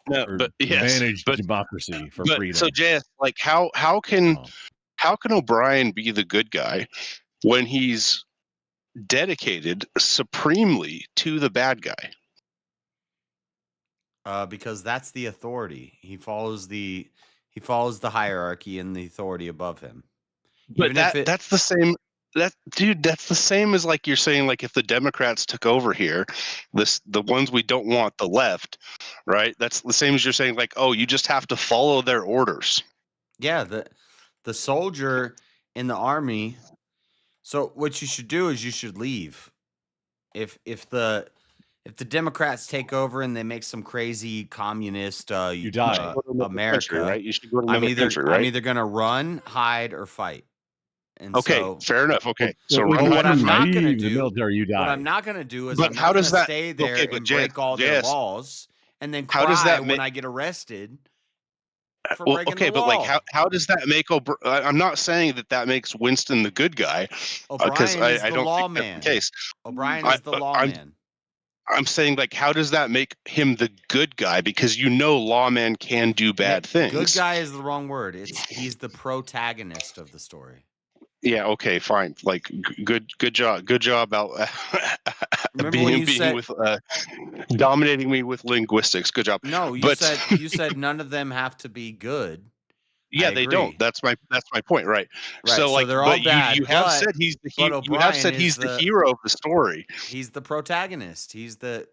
S5: No,
S11: for
S5: but yes,
S11: managed
S5: but
S11: democracy, for
S5: but
S11: freedom.
S5: so JS, like how can O'Brien be the good guy when he's dedicated supremely to the bad guy?
S1: Because that's the authority. He follows the hierarchy and the authority above him.
S5: But that's the same. That's the same as like you're saying, like if the Democrats took over here, the ones we don't want, the left, right? That's the same as you're saying, like, oh, you just have to follow their orders.
S1: Yeah, the soldier in the army. So what you should do is you should leave. If the Democrats take over and they make some crazy communist
S11: you die.
S1: America,
S5: country, right? You should go to another country, right?
S1: I'm either gonna run, hide, or fight. And
S5: okay,
S1: so,
S5: fair enough. Okay, so
S1: but what I'm not gonna
S11: the
S1: do,
S11: military, you die.
S1: what I'm not gonna do is
S5: But
S1: I'm
S5: how
S1: not
S5: does
S1: gonna
S5: that-
S1: stay there
S5: okay, but
S1: and break all their
S5: yes.
S1: laws and then
S5: How
S1: cry
S5: does that
S1: when
S5: make-
S1: I get arrested for
S5: Well,
S1: breaking
S5: okay,
S1: the
S5: but
S1: law.
S5: like, how does that make I'm not saying that makes Winston the good guy, because
S1: O'Brien is
S5: I
S1: the
S5: don't think
S1: lawman.
S5: that's the case.
S1: O'Brien is the lawman.
S5: I'm saying, like, how does that make him the good guy? Because lawman can do bad things.
S1: Good guy is the wrong word. He's the protagonist of the story.
S5: Yeah. Okay. Fine. Like, good job about being with dominating me with linguistics. Good job.
S1: No, you
S5: But
S1: said none of them have to be good.
S5: yeah,
S1: I
S5: they
S1: agree.
S5: don't. That's my point. Right.
S1: Right,
S5: So
S1: so
S5: like,
S1: they're all
S5: but
S1: bad,
S5: you have
S1: but-
S5: said he's the
S1: but
S5: you have said
S1: O'Brien
S5: he's
S1: is
S5: the
S1: the-
S5: hero of the story.
S1: He's the protagonist. He's the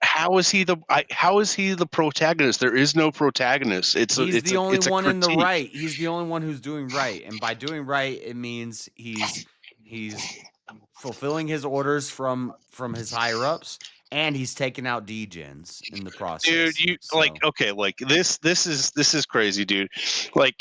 S5: How is he the protagonist? There is no protagonist. It's
S1: the only
S5: it's a
S1: one in the
S5: critique.
S1: right. He's the only one who's doing right, and by doing right, it means he's fulfilling his orders from his higher ups, and he's taking out degens in the process.
S5: Dude, you like okay, like this is crazy, dude. Like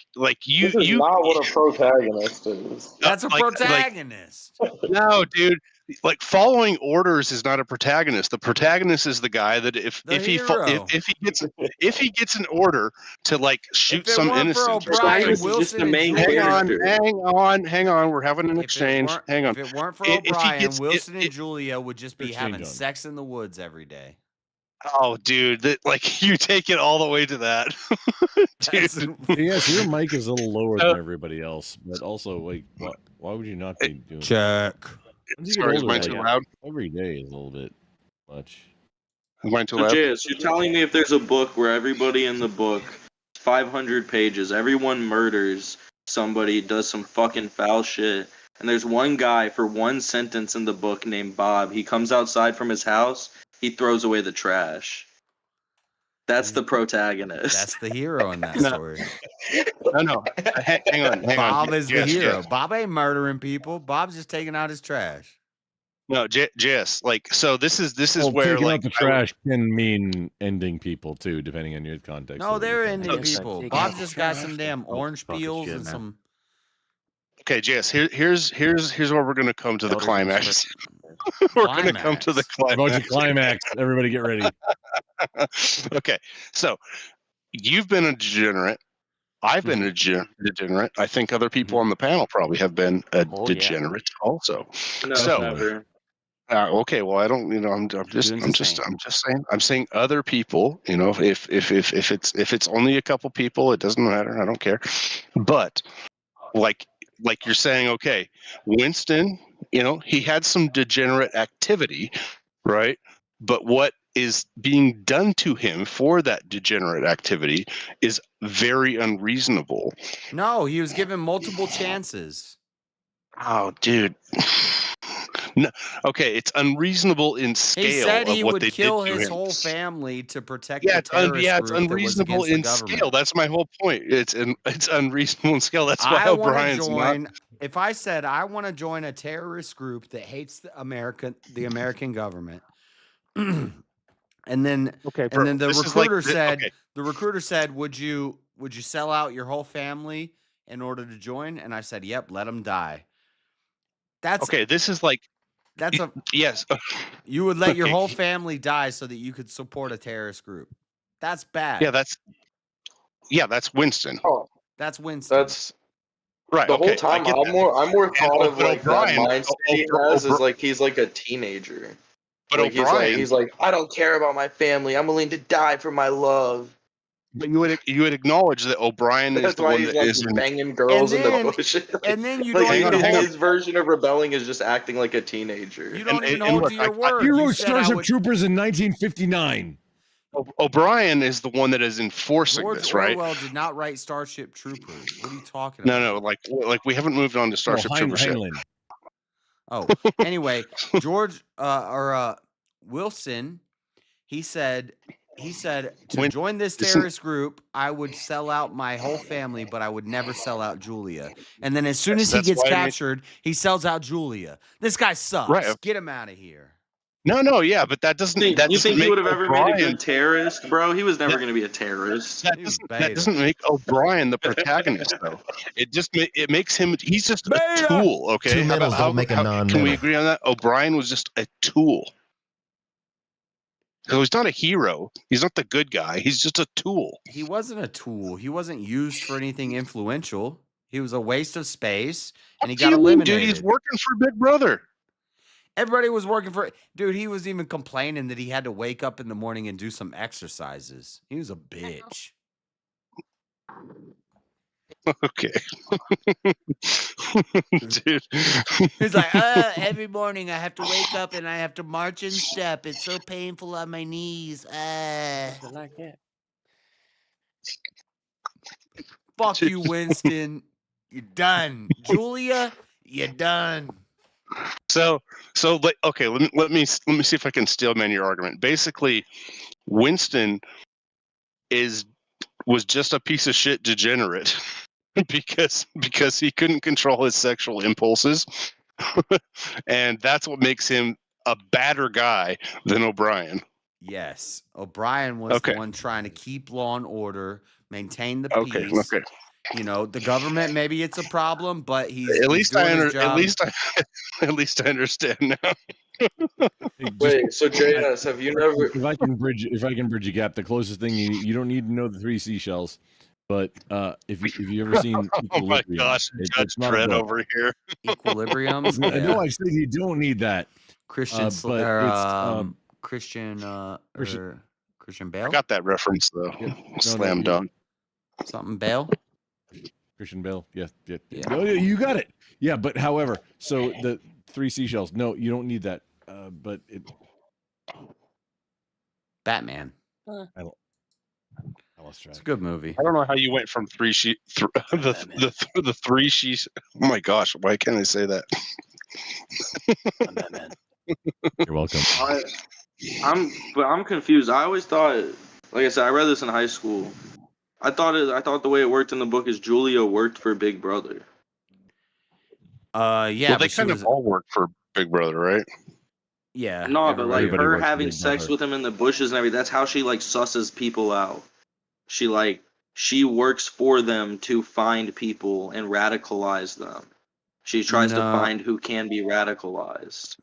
S5: you
S8: This is
S5: you
S8: not what a protagonist is.
S1: That's a
S5: like-
S1: protagonist.
S5: no, dude. Like following orders is not a protagonist. The protagonist is the guy that if
S1: hero.
S5: he gets an order to like shoot
S1: If it
S5: some
S1: weren't for
S5: innocent.
S1: O'Brien,
S8: Protagonist is just
S1: Wilson,
S8: the
S1: and
S8: main
S1: Julia,
S5: Hang on. We're having an exchange. Hang on.
S1: If it weren't for
S5: If he
S1: O'Brien,
S5: gets-
S1: Wilson and Julia would just be
S11: Exchange
S1: having
S11: on.
S1: sex in the woods every day.
S5: Oh, dude, like you take it all the way to that. Dude.
S11: Yes, your mic is a little lower than everybody else, but also, like, why would you not be doing?
S1: Check.
S11: Once you
S5: Sorry,
S11: get
S5: is
S11: older,
S5: mine too
S11: like,
S5: loud?
S11: every day is a little bit much.
S5: Is mine too
S8: So,
S5: loud?
S8: JS, you're telling me if there's a book where everybody in the book, 500 pages, everyone murders somebody, does some fucking foul shit, and there's one guy for one sentence in the book named Bob. He comes outside from his house, he throws away the trash. That's the protagonist.
S1: That's the hero in that story.
S5: No. Hang on.
S1: Bob is the
S5: Yes,
S1: hero.
S5: yes.
S1: Bob ain't murdering people. Bob's just taking out his trash.
S5: No, Jess, like, so this is
S11: Well,
S5: where
S11: taking
S5: like
S11: out the trash can mean ending people too, depending on your context.
S1: No,
S11: of
S1: they're
S11: your
S1: ending
S11: context.
S1: people.
S11: Taking
S1: Bob's
S11: out
S1: just
S11: the
S1: got
S11: trash.
S1: some damn orange peels and some.
S5: Okay, Jess, here's where we're gonna come to the climax. We're gonna come to the
S11: About
S5: climax.
S11: to climax. Everybody get ready.
S5: Okay, so you've been a degenerate. I've been a degenerate. I think other people on the panel probably have been a degenerate also.
S8: No,
S5: so,
S8: never.
S5: okay, well, I don't. I'm just saying. I'm saying other people. If it's only a couple people, it doesn't matter. I don't care. But like you're saying, okay, Winston. He had some degenerate activity, right? But what is being done to him for that degenerate activity is very unreasonable.
S1: No, he was given multiple chances.
S5: Oh, dude. No, okay, it's unreasonable in scale
S1: He said he
S5: of what
S1: would
S5: they
S1: kill
S5: did to
S1: his
S5: him.
S1: whole family to protect
S5: Yeah,
S1: the terrorist
S5: it's
S1: group that was
S5: unreasonable
S1: against the
S5: in
S1: government.
S5: scale. That's my whole point. It's unreasonable in scale. That's why
S1: I want to
S5: O'Brien's
S1: join.
S5: not.
S1: If I said I want to join a terrorist group that hates the American government, and then the
S5: this is like
S1: recruiter
S5: thi-
S1: said,
S5: okay.
S1: the recruiter said, would you sell out your whole family in order to join? And I said, yep, let them die. That's
S5: Okay, this is like
S1: that's a
S5: yes.
S1: You would let your
S5: Okay.
S1: whole family die so that you could support a terrorist group. That's bad.
S5: Yeah, that's Winston.
S8: Oh,
S1: That's Winston.
S8: that's
S5: Right.
S8: the
S5: okay,
S8: whole time.
S5: I get
S8: I'm
S5: that.
S8: more thought of
S5: but
S8: like that
S5: O'Brien-
S8: mindset he has is like he's like a teenager.
S5: But
S8: Like
S5: O'Brien,
S8: he's like, I don't care about my family. I'm willing to die for my love.
S5: but you would acknowledge that O'Brien is
S8: That's
S5: the
S8: why
S5: one
S8: he's
S5: that
S8: like
S5: is in.
S8: banging girls in the
S1: then-
S8: bush.
S1: and then you
S8: like
S1: don't even hold.
S8: his version of rebelling is just acting like a teenager.
S1: You don't even
S5: and
S1: hold
S5: look,
S1: to your
S5: I-
S1: word.
S11: He
S1: You
S11: wrote
S1: said I
S11: Starship
S1: would.
S11: Troopers in 1959.
S5: O'Brien is the one that is enforcing
S1: George
S5: this, right?
S1: Orwell did not write Starship Troopers. What are you talking
S5: No,
S1: about?
S5: no, like we haven't moved on to Starship Troopers yet.
S11: Heinlein.
S1: Oh, anyway, George Wilson, he said to join this terrorist group, I would sell out my whole family, but I would never sell out Julia. And then as soon as he
S5: That's
S1: gets
S5: why I mean-
S1: captured, he sells out Julia. This guy sucks.
S5: Right.
S1: Get him out of here.
S5: No, yeah, but that doesn't.
S8: You
S5: That doesn't
S8: think he
S5: make
S8: would have ever made a
S5: O'Brien-
S8: good terrorist, bro? He was never going to be a terrorist.
S5: That doesn't make O'Brien the protagonist, though. It makes him. He's just a tool. Okay,
S16: Two middles don't make a
S5: Can we
S16: non-middle.
S5: agree on that? O'Brien was just a tool. So he's not a hero. He's not the good guy. He's just a tool.
S1: He wasn't a tool. He wasn't used for anything influential. He was a waste of space, and he
S5: What
S1: got
S5: do you mean,
S1: eliminated.
S5: dude? He's working for Big Brother.
S1: Everybody was working for dude. He was even complaining that he had to wake up in the morning and do some exercises. He was a bitch.
S5: Okay, dude.
S1: He's like, every morning I have to wake up and I have to march and step. It's so painful on my knees.
S6: Like that.
S1: Fuck you, Winston. You're done. Julia, you're done.
S5: So okay. Let me see if I can steelman your argument. Basically, Winston was just a piece of shit degenerate because he couldn't control his sexual impulses, and that's what makes him a badder guy than O'Brien.
S1: Yes, O'Brien was
S5: Okay.
S1: the one trying to keep law and order, maintain the
S5: Okay,
S1: peace.
S5: okay.
S1: You know, the government, maybe it's a problem, but he's
S5: At least
S1: doing
S5: I
S1: his job.
S5: at least I understand now.
S8: Wait, so JS, have you never?
S11: If I can bridge a gap, the closest thing you don't need to know the three seashells, but if you ever seen
S5: Oh my
S11: Equilibrium,
S5: gosh, Judge
S11: it's not a
S5: Dredd
S11: book.
S5: over here.
S1: Equilibriums.
S11: I know I said you don't need that.
S1: Christian,
S11: but it's
S1: Christian,
S11: Christian-
S1: or Christian Bale.
S5: I got that reference though. Slam dunk.
S1: Something Bale.
S11: Christian Bale. Yeah. No, you got it. Yeah, but however, so the three seashells. No, you don't need that. But it.
S1: Batman.
S11: I lost track.
S1: It's a good movie.
S5: I don't know how you went from the three she's. Oh my gosh, why can't I say that?
S11: You're welcome.
S8: I'm confused. I always thought, like I said, I read this in high school. I thought the way it worked in the book is Julia worked for Big Brother.
S1: Yeah,
S5: Well, they
S1: but she
S5: kind
S1: was,
S5: of all work for Big Brother, right?
S1: yeah.
S8: No, but like
S11: everybody
S8: her
S11: works for
S8: having
S11: Big
S8: sex
S11: Brother.
S8: with him in the bushes and everything, that's how she like susses people out. She works for them to find people and radicalize them. She tries to
S1: No.
S8: find who can be radicalized.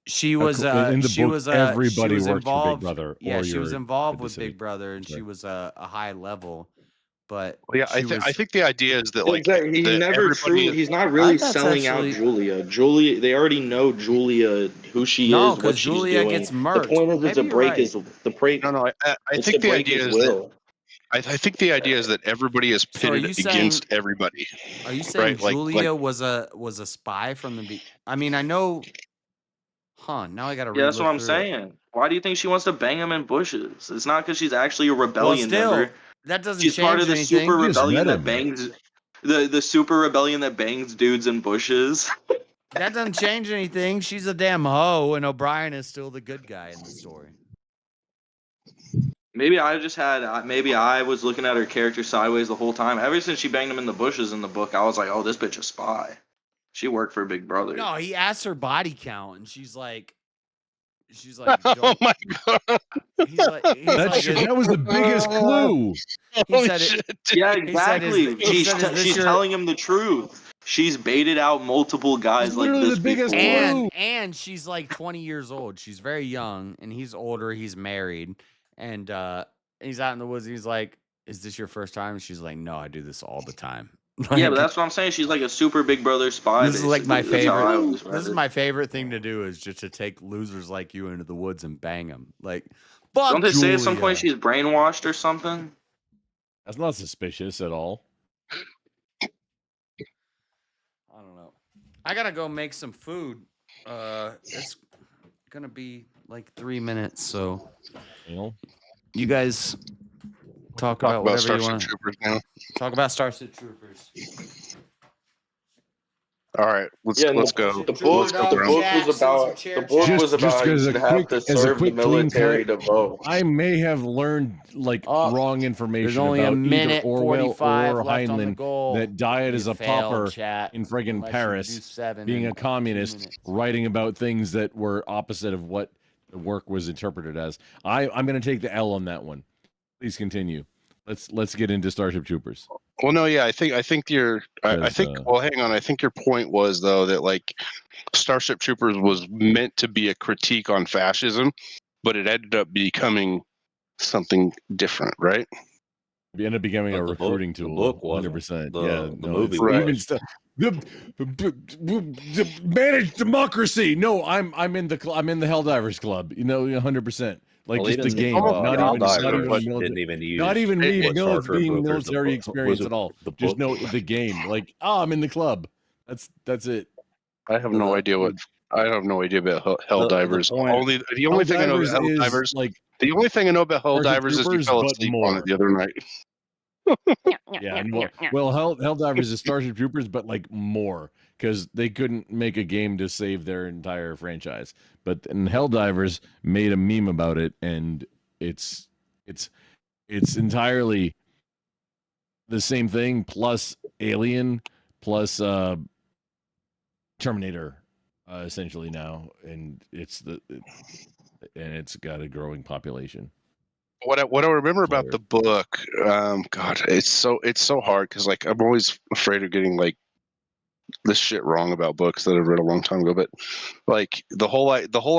S1: She was
S11: in the
S1: she
S11: book,
S1: was
S11: everybody
S1: she was
S11: works for Big
S1: involved.
S11: Brother,
S1: Yeah,
S11: or
S1: she was
S11: you're
S1: involved
S11: at the
S1: with
S11: city.
S1: Big Brother, and
S11: That's
S1: she
S11: right.
S1: was a high level. But
S5: Well, yeah, I think the idea is that like
S8: Exactly. He
S5: that
S8: never
S5: everybody
S8: truly.
S5: is-
S8: He's not really
S1: that's
S8: selling
S1: actually-
S8: out Julia. Julia. They already know Julia, who she
S1: No,
S8: is,
S1: 'cause
S8: what she's
S1: Julia
S8: doing.
S1: gets
S8: The
S1: murked.
S8: point is, it's to
S1: Maybe you're
S8: break
S1: right.
S8: his. The break.
S5: No, I
S8: It's
S5: think
S8: to
S5: the
S8: break
S5: idea
S8: his
S5: is that
S8: will.
S5: I think the idea is that everybody is
S1: So are
S5: pitted
S1: you saying-
S5: against everybody.
S1: Are you saying
S5: Right, like-
S1: Julia was a spy from the? I mean, I know. Huh? Now I got to.
S8: Yeah, that's what I'm saying. Why do you think she wants to bang him in bushes? It's not because she's actually a rebellion
S1: still,
S8: member.
S1: that doesn't
S8: She's part
S1: change
S8: of the
S1: anything.
S8: super
S11: You just
S8: rebellion
S11: met
S8: that
S11: him.
S8: bangs. The super rebellion that bangs dudes in bushes.
S1: That doesn't change anything. She's a damn hoe, and O'Brien is still the good guy in the story.
S8: Maybe I was looking at her character sideways the whole time. Ever since she banged him in the bushes in the book, I was like, oh, this bitch a spy. She worked for Big Brother.
S1: No, he asked her body count, and she's like,
S5: Oh
S1: don't.
S5: my god!
S1: He's like,
S11: That was the biggest clue.
S1: He
S5: Holy
S1: said it.
S5: shit!
S8: Yeah,
S1: He said,
S8: exactly.
S1: he said, "Is this
S8: She's
S1: your-"
S8: telling him the truth. She's baited out multiple guys
S11: It's
S8: like
S11: literally
S8: this
S11: the biggest
S8: before.
S1: And she's like 20 years old. She's very young, and he's older. He's married, and he's out in the woods. And he's like, "Is this your first time?" And she's like, "No, I do this all the time."
S8: Yeah, but that's what I'm saying. She's like a super Big Brother spy.
S1: This is like my
S8: basically. That's how I
S1: favorite.
S8: always read
S1: This is
S8: it.
S1: my favorite thing to do is just to take losers like you into the woods and bang them. Like,
S8: Don't
S1: fuck
S8: they say at some
S1: Julia.
S8: point she's brainwashed or something?
S11: That's not suspicious at all.
S1: I don't know. I gotta go make some food. It's gonna be like 3 minutes, so you guys talk about whatever you
S5: Starship
S1: want.
S5: Troopers now.
S1: Talk about Starship Troopers.
S5: All right, let's
S8: Yeah,
S5: go.
S8: The book,
S5: Let's go
S8: the
S5: through 'em.
S8: book was about how you should have to serve the military to vote.
S11: I may have learned like wrong information
S1: only a
S11: about either
S1: minute
S11: Orwell
S1: 45
S11: or
S1: left on the
S11: Heinlein
S1: goal.
S11: that died
S1: You
S11: as a
S1: failed,
S11: pauper
S1: chat,
S11: in friggin'
S1: unless you
S11: Paris,
S1: do 7
S11: being
S1: in
S11: a
S1: 2
S11: communist,
S1: minutes.
S11: writing about things that were opposite of what the work was interpreted as. I'm going to take the L on that one. Please continue. Let's get into Starship Troopers.
S5: Well, no, yeah, I think you're. I think. Well, hang on. I think your point was though that like Starship Troopers was meant to be a critique on fascism, but it ended up becoming something different, right?
S11: It ended up becoming a recruiting tool. 100%. Yeah, no, it's even stuff. The managed democracy. No, I'm in the Helldivers Club. You know, 100%. Like
S3: Well,
S11: just the
S3: even,
S11: game,
S3: didn't even use
S11: not even
S3: what Star Trek
S11: being
S3: book, there's the
S11: military
S3: book-
S11: experience
S3: was it
S11: at all.
S3: the
S11: Just
S3: book?
S11: know the game. Like, I'm in the club. That's it.
S5: I have no idea what. I have no idea about Helldivers. The only thing I know about
S11: Helldivers
S5: Helldivers,
S11: is like
S5: the only thing I know about
S11: Starship
S5: Helldivers is you
S11: Troopers,
S5: fell
S11: but
S5: asleep
S11: more.
S5: on it the other night.
S11: Yeah, and well, Helldivers is Starship Troopers, but like more because they couldn't make a game to save their entire franchise. But and Helldivers made a meme about it, and it's entirely the same thing plus Alien plus Terminator, essentially now, and it's got a growing population.
S5: What I remember about the book, God, it's so hard because like I'm always afraid of getting like this shit wrong about books that I've read a long time ago. But like the whole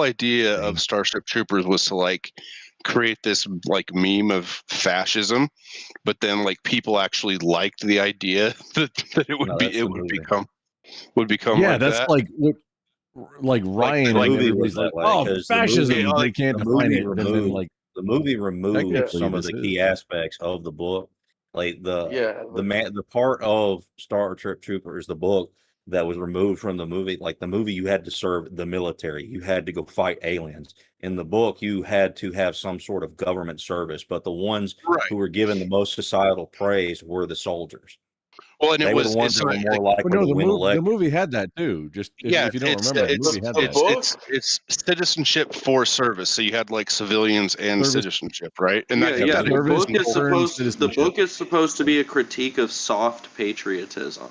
S5: idea of Starship Troopers was to like create this like meme of fascism, but then like people actually liked the idea that would become
S11: yeah,
S5: like
S11: that's
S5: that.
S11: like Ryan and everybody's like, oh, fascism. They can't define it. And then like
S3: the movie removed
S11: technically
S3: some of
S11: this
S3: the
S11: is.
S3: key aspects of the book, like the part of Star Trek Troopers, the book that was removed from the movie. Like the movie, you had to serve the military, you had to go fight aliens. In the book, you had to have some sort of government service, but the ones who were given the most societal praise were the soldiers.
S5: Well, and
S3: they were the ones that were more likely to win elections.
S11: The movie had that too. Just if you don't remember, the movie had that.
S5: It's citizenship for service. So you had like civilians and citizenship, right? And
S8: The book is supposed to be a critique of soft patriotism.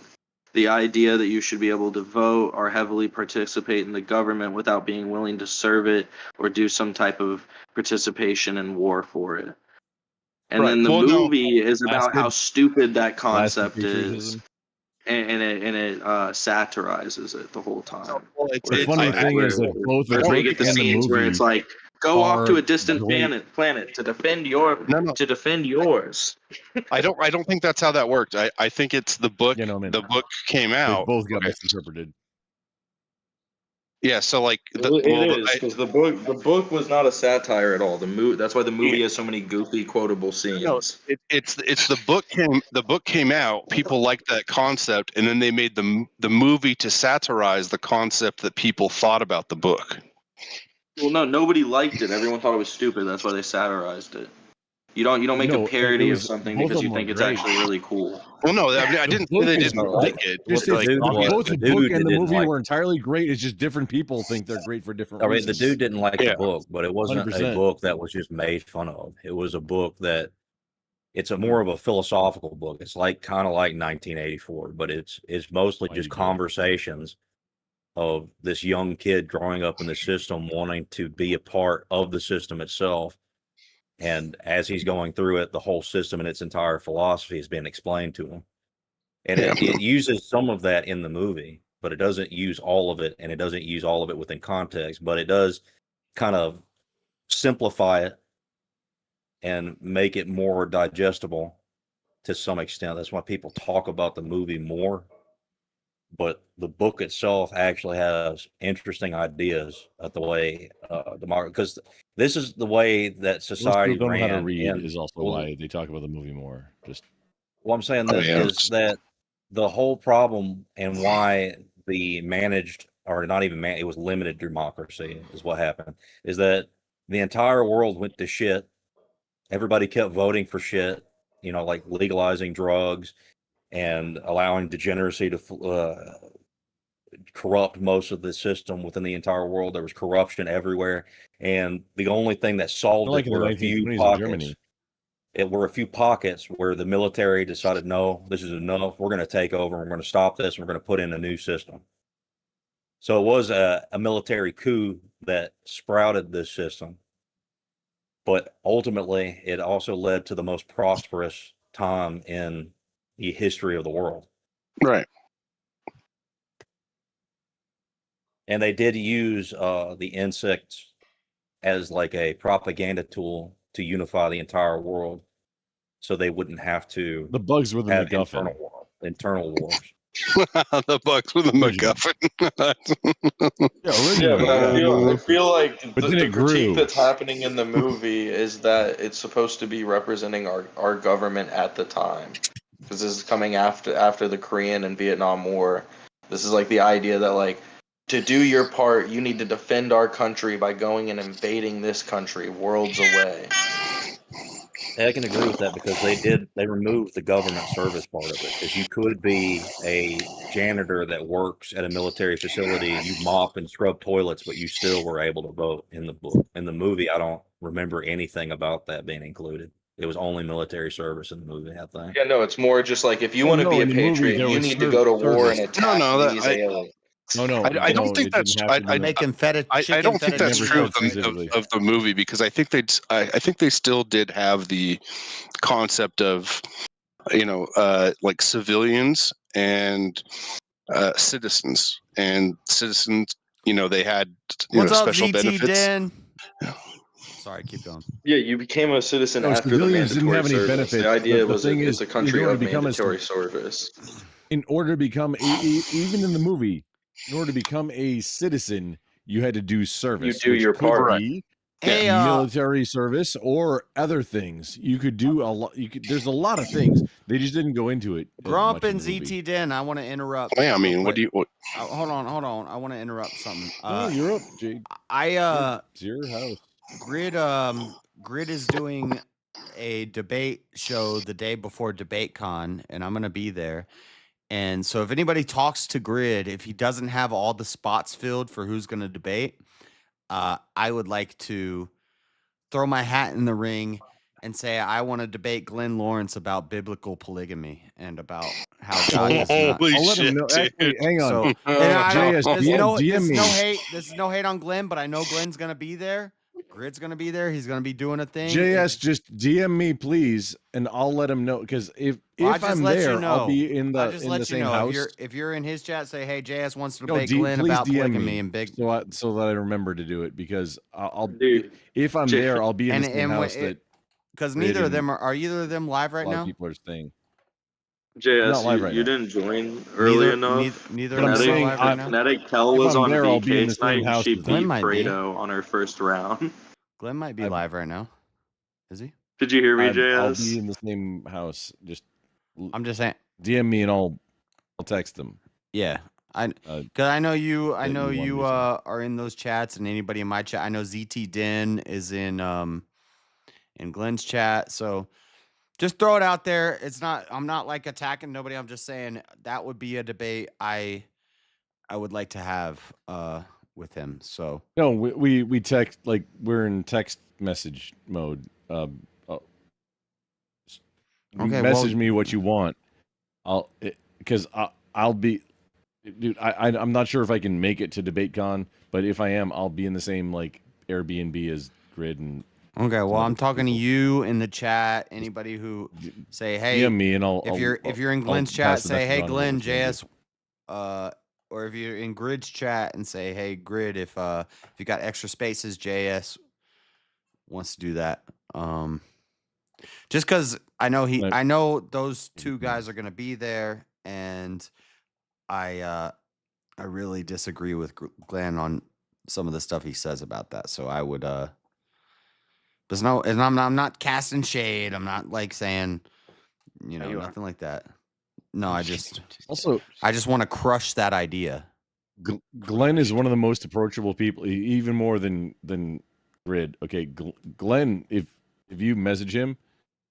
S8: The idea that you should be able to vote or heavily participate in the government without being willing to serve it or do some type of participation in war for it. And then the movie is about how stupid that concept is, and it satirizes it the whole time.
S11: The funny thing is that both the
S8: where you
S11: book
S8: get the
S11: and the
S8: scenes where
S11: movie
S8: it's like, go off to
S11: are
S8: a distant
S11: great.
S8: planet to defend yours.
S5: I don't think that's how that worked. I think it's the book. The book came out.
S11: They both got misinterpreted.
S5: Yeah, so like
S8: It is because the book was not a satire at all. That's why the movie has so many goofy quotable scenes.
S5: No, it's the book came. The book came out. People liked that concept, and then they made the movie to satirize the concept that people thought about the book.
S8: Well, no, nobody liked it. Everyone thought it was stupid. That's why they satirized it. You don't make a parody of something because you think it's actually really cool.
S5: Well, no, I didn't say they didn't like it.
S11: Both the book and the movie were entirely great. It's just different people think they're great for different reasons.
S3: The dude didn't like the book, but it wasn't
S11: 100%.
S3: a book that was just made fun of. It was a book that it's more of a philosophical book. It's like kind of like 1984, but it's mostly just conversations of this young kid growing up in the system, wanting to be a part of the system itself. And as he's going through it, the whole system and its entire philosophy is being explained to him. And it uses some of that in the movie, but it doesn't use all of it, and it doesn't use all of it within context, but it does kind of simplify it and make it more digestible to some extent. That's why people talk about the movie more. But the book itself actually has interesting ideas of the way democracy, because this is the way that
S11: Most
S3: society
S11: people don't know how to
S3: ran.
S11: read
S3: And
S11: is also why they talk about the movie more. Just
S3: well, I'm saying this is that the whole problem and why the managed, or not even it was limited democracy is what happened, is that the entire world went to shit. Everybody kept voting for shit, like legalizing drugs and allowing degeneracy to corrupt most of the system within the entire world. There was corruption everywhere, and the only thing that solved
S11: like
S3: it
S11: in the
S3: were a few
S11: 1920s in
S3: pockets.
S11: Germany.
S3: It were a few pockets where the military decided, no, this is enough. We're going to take over. We're going to stop this. And we're going to put in a new system. So it was a military coup that sprouted this system. But ultimately, it also led to the most prosperous time in the history of the world.
S5: Right.
S3: And they did use the insects as like a propaganda tool to unify the entire world, so they wouldn't have to.
S11: The bugs were the
S3: have
S11: MacGuffin.
S3: internal wars.
S5: The bugs were the MacGuffin.
S11: Yeah,
S8: But I feel like
S11: But
S8: the
S11: then it
S8: critique
S11: grew.
S8: that's happening in the movie is that it's supposed to be representing our government at the time, because this is coming after the Korean and Vietnam War. This is like the idea that, like, to do your part, you need to defend our country by going and invading this country worlds away.
S3: I can agree with that, because they removed the government service part of it, because you could be a janitor that works at a military facility, you mop and scrub toilets, but you still were able to vote in the book. In the movie, I don't remember anything about that being included. It was only military service in the movie, I think.
S8: Yeah, no, it's more just like, if you
S11: Well,
S8: want to
S11: no,
S8: be a
S11: in the movie,
S8: patriot,
S11: there
S8: you
S11: was
S8: need to go to war and
S11: service.
S8: attack these aliens.
S11: No,
S5: I don't think that's. I don't think that's true of the movie, because I think they still did have the concept of, like civilians and citizens, and citizens. They had
S7: What's up,
S5: special
S7: ZT
S5: benefits.
S7: Den? Sorry, keep going.
S8: Yeah, you became a citizen
S11: No,
S8: after the
S11: civilians didn't
S8: mandatory
S11: have any
S8: service.
S11: benefits.
S8: The idea
S11: The
S8: was
S11: thing
S8: it's
S11: is,
S8: a country
S11: in order
S8: of
S11: to become
S8: mandatory service.
S11: In order to become even in the movie, in order to become a citizen, you had to do service.
S8: do
S11: which
S8: your
S11: could
S8: part.
S11: be
S7: Hey,
S11: military service or other things. You could do a lot. There's a lot of things. They just didn't go into it.
S7: Grump and ZT Den, I want to interrupt.
S5: Yeah, I
S7: real
S5: mean, what
S7: quick.
S5: do you? What?
S7: Hold on. I want to interrupt something.
S11: You're up, Jade.
S7: It's
S11: your house.
S7: Grid is doing a debate show the day before DebateCon, and I'm gonna be there. And so if anybody talks to Grid, if he doesn't have all the spots filled for who's gonna debate, I would like to throw my hat in the ring and say I want to debate Glenn Lawrence about biblical polygamy and about how God does not.
S5: Holy
S11: I'll let him
S5: shit,
S11: know.
S5: dude.
S11: Actually, hang on.
S7: So, and I don't,
S11: JS,
S7: this is no
S11: DM
S7: hate. This is no hate on Glenn, but I know Glenn's gonna be there. Grid's gonna be there. He's gonna be doing a thing.
S11: JS, just DM me, please, and I'll let him know. Because if I'm there, I'll be in the same house.
S7: If you're in his chat, say, hey, JS wants to
S11: No,
S7: debate Glenn
S11: please
S7: about
S11: DM
S7: polygamy
S11: me
S7: and big.
S11: so that I remember to do it, because I'll
S8: Dude,
S11: if I'm there, I'll be in the same house
S7: because neither of them are either of them live right
S11: a lot
S7: now.
S11: of people are staying.
S8: JS,
S11: not live right
S8: you
S11: now.
S8: didn't join early enough.
S7: Neither
S11: But I'm
S7: of them are
S11: saying,
S7: live right now.
S8: Kinetic Kel
S11: if
S8: was
S11: I'm
S8: on
S11: there, I'll be in the
S8: VK tonight,
S11: same
S8: and
S11: house
S8: she
S11: as
S8: beat
S11: him.
S7: might be.
S8: Fredo on her first round.
S7: Glenn might be live right now. Is he?
S8: Did you hear me,
S11: I'll
S8: JS?
S11: be in the same house.
S7: I'm just saying.
S11: DM me and I'll text them.
S7: Yeah, because I know you. I
S11: that
S7: know
S11: you want
S7: you
S11: me to.
S7: are in those chats, and anybody in my chat. I know ZT Den is in Glenn's chat. So just throw it out there. It's not. I'm not like attacking nobody. I'm just saying that would be a debate I would like to have with him. So
S11: No, we text, like, we're in text message mode. Message me what you want. I'll be, dude. I'm not sure if I can make it to DebateCon, but if I am, I'll be in the same like Airbnb as Grid and.
S7: okay, well,
S11: some
S7: I'm
S11: other
S7: talking to
S11: people.
S7: you in the chat. Anybody who say, hey,
S11: DM me and
S7: if you're in
S11: I'll
S7: Glenn's chat,
S11: pass the
S7: say,
S11: message
S7: hey,
S11: on to
S7: Glenn,
S11: whoever's gonna
S7: JS,
S11: do
S7: or if you're in Grid's chat and say, hey, Grid, if you got extra spaces, JS wants to do that.
S1: Just because I know those two guys are going to be there, and I really disagree with Glenn on some of the stuff he says about that. So I would there's no, and I'm not casting shade. I'm not like saying, nothing like that. No, I just want to crush that idea.
S11: Glenn is one of the most approachable people, even more than Grid. Okay, Glenn, if you message him,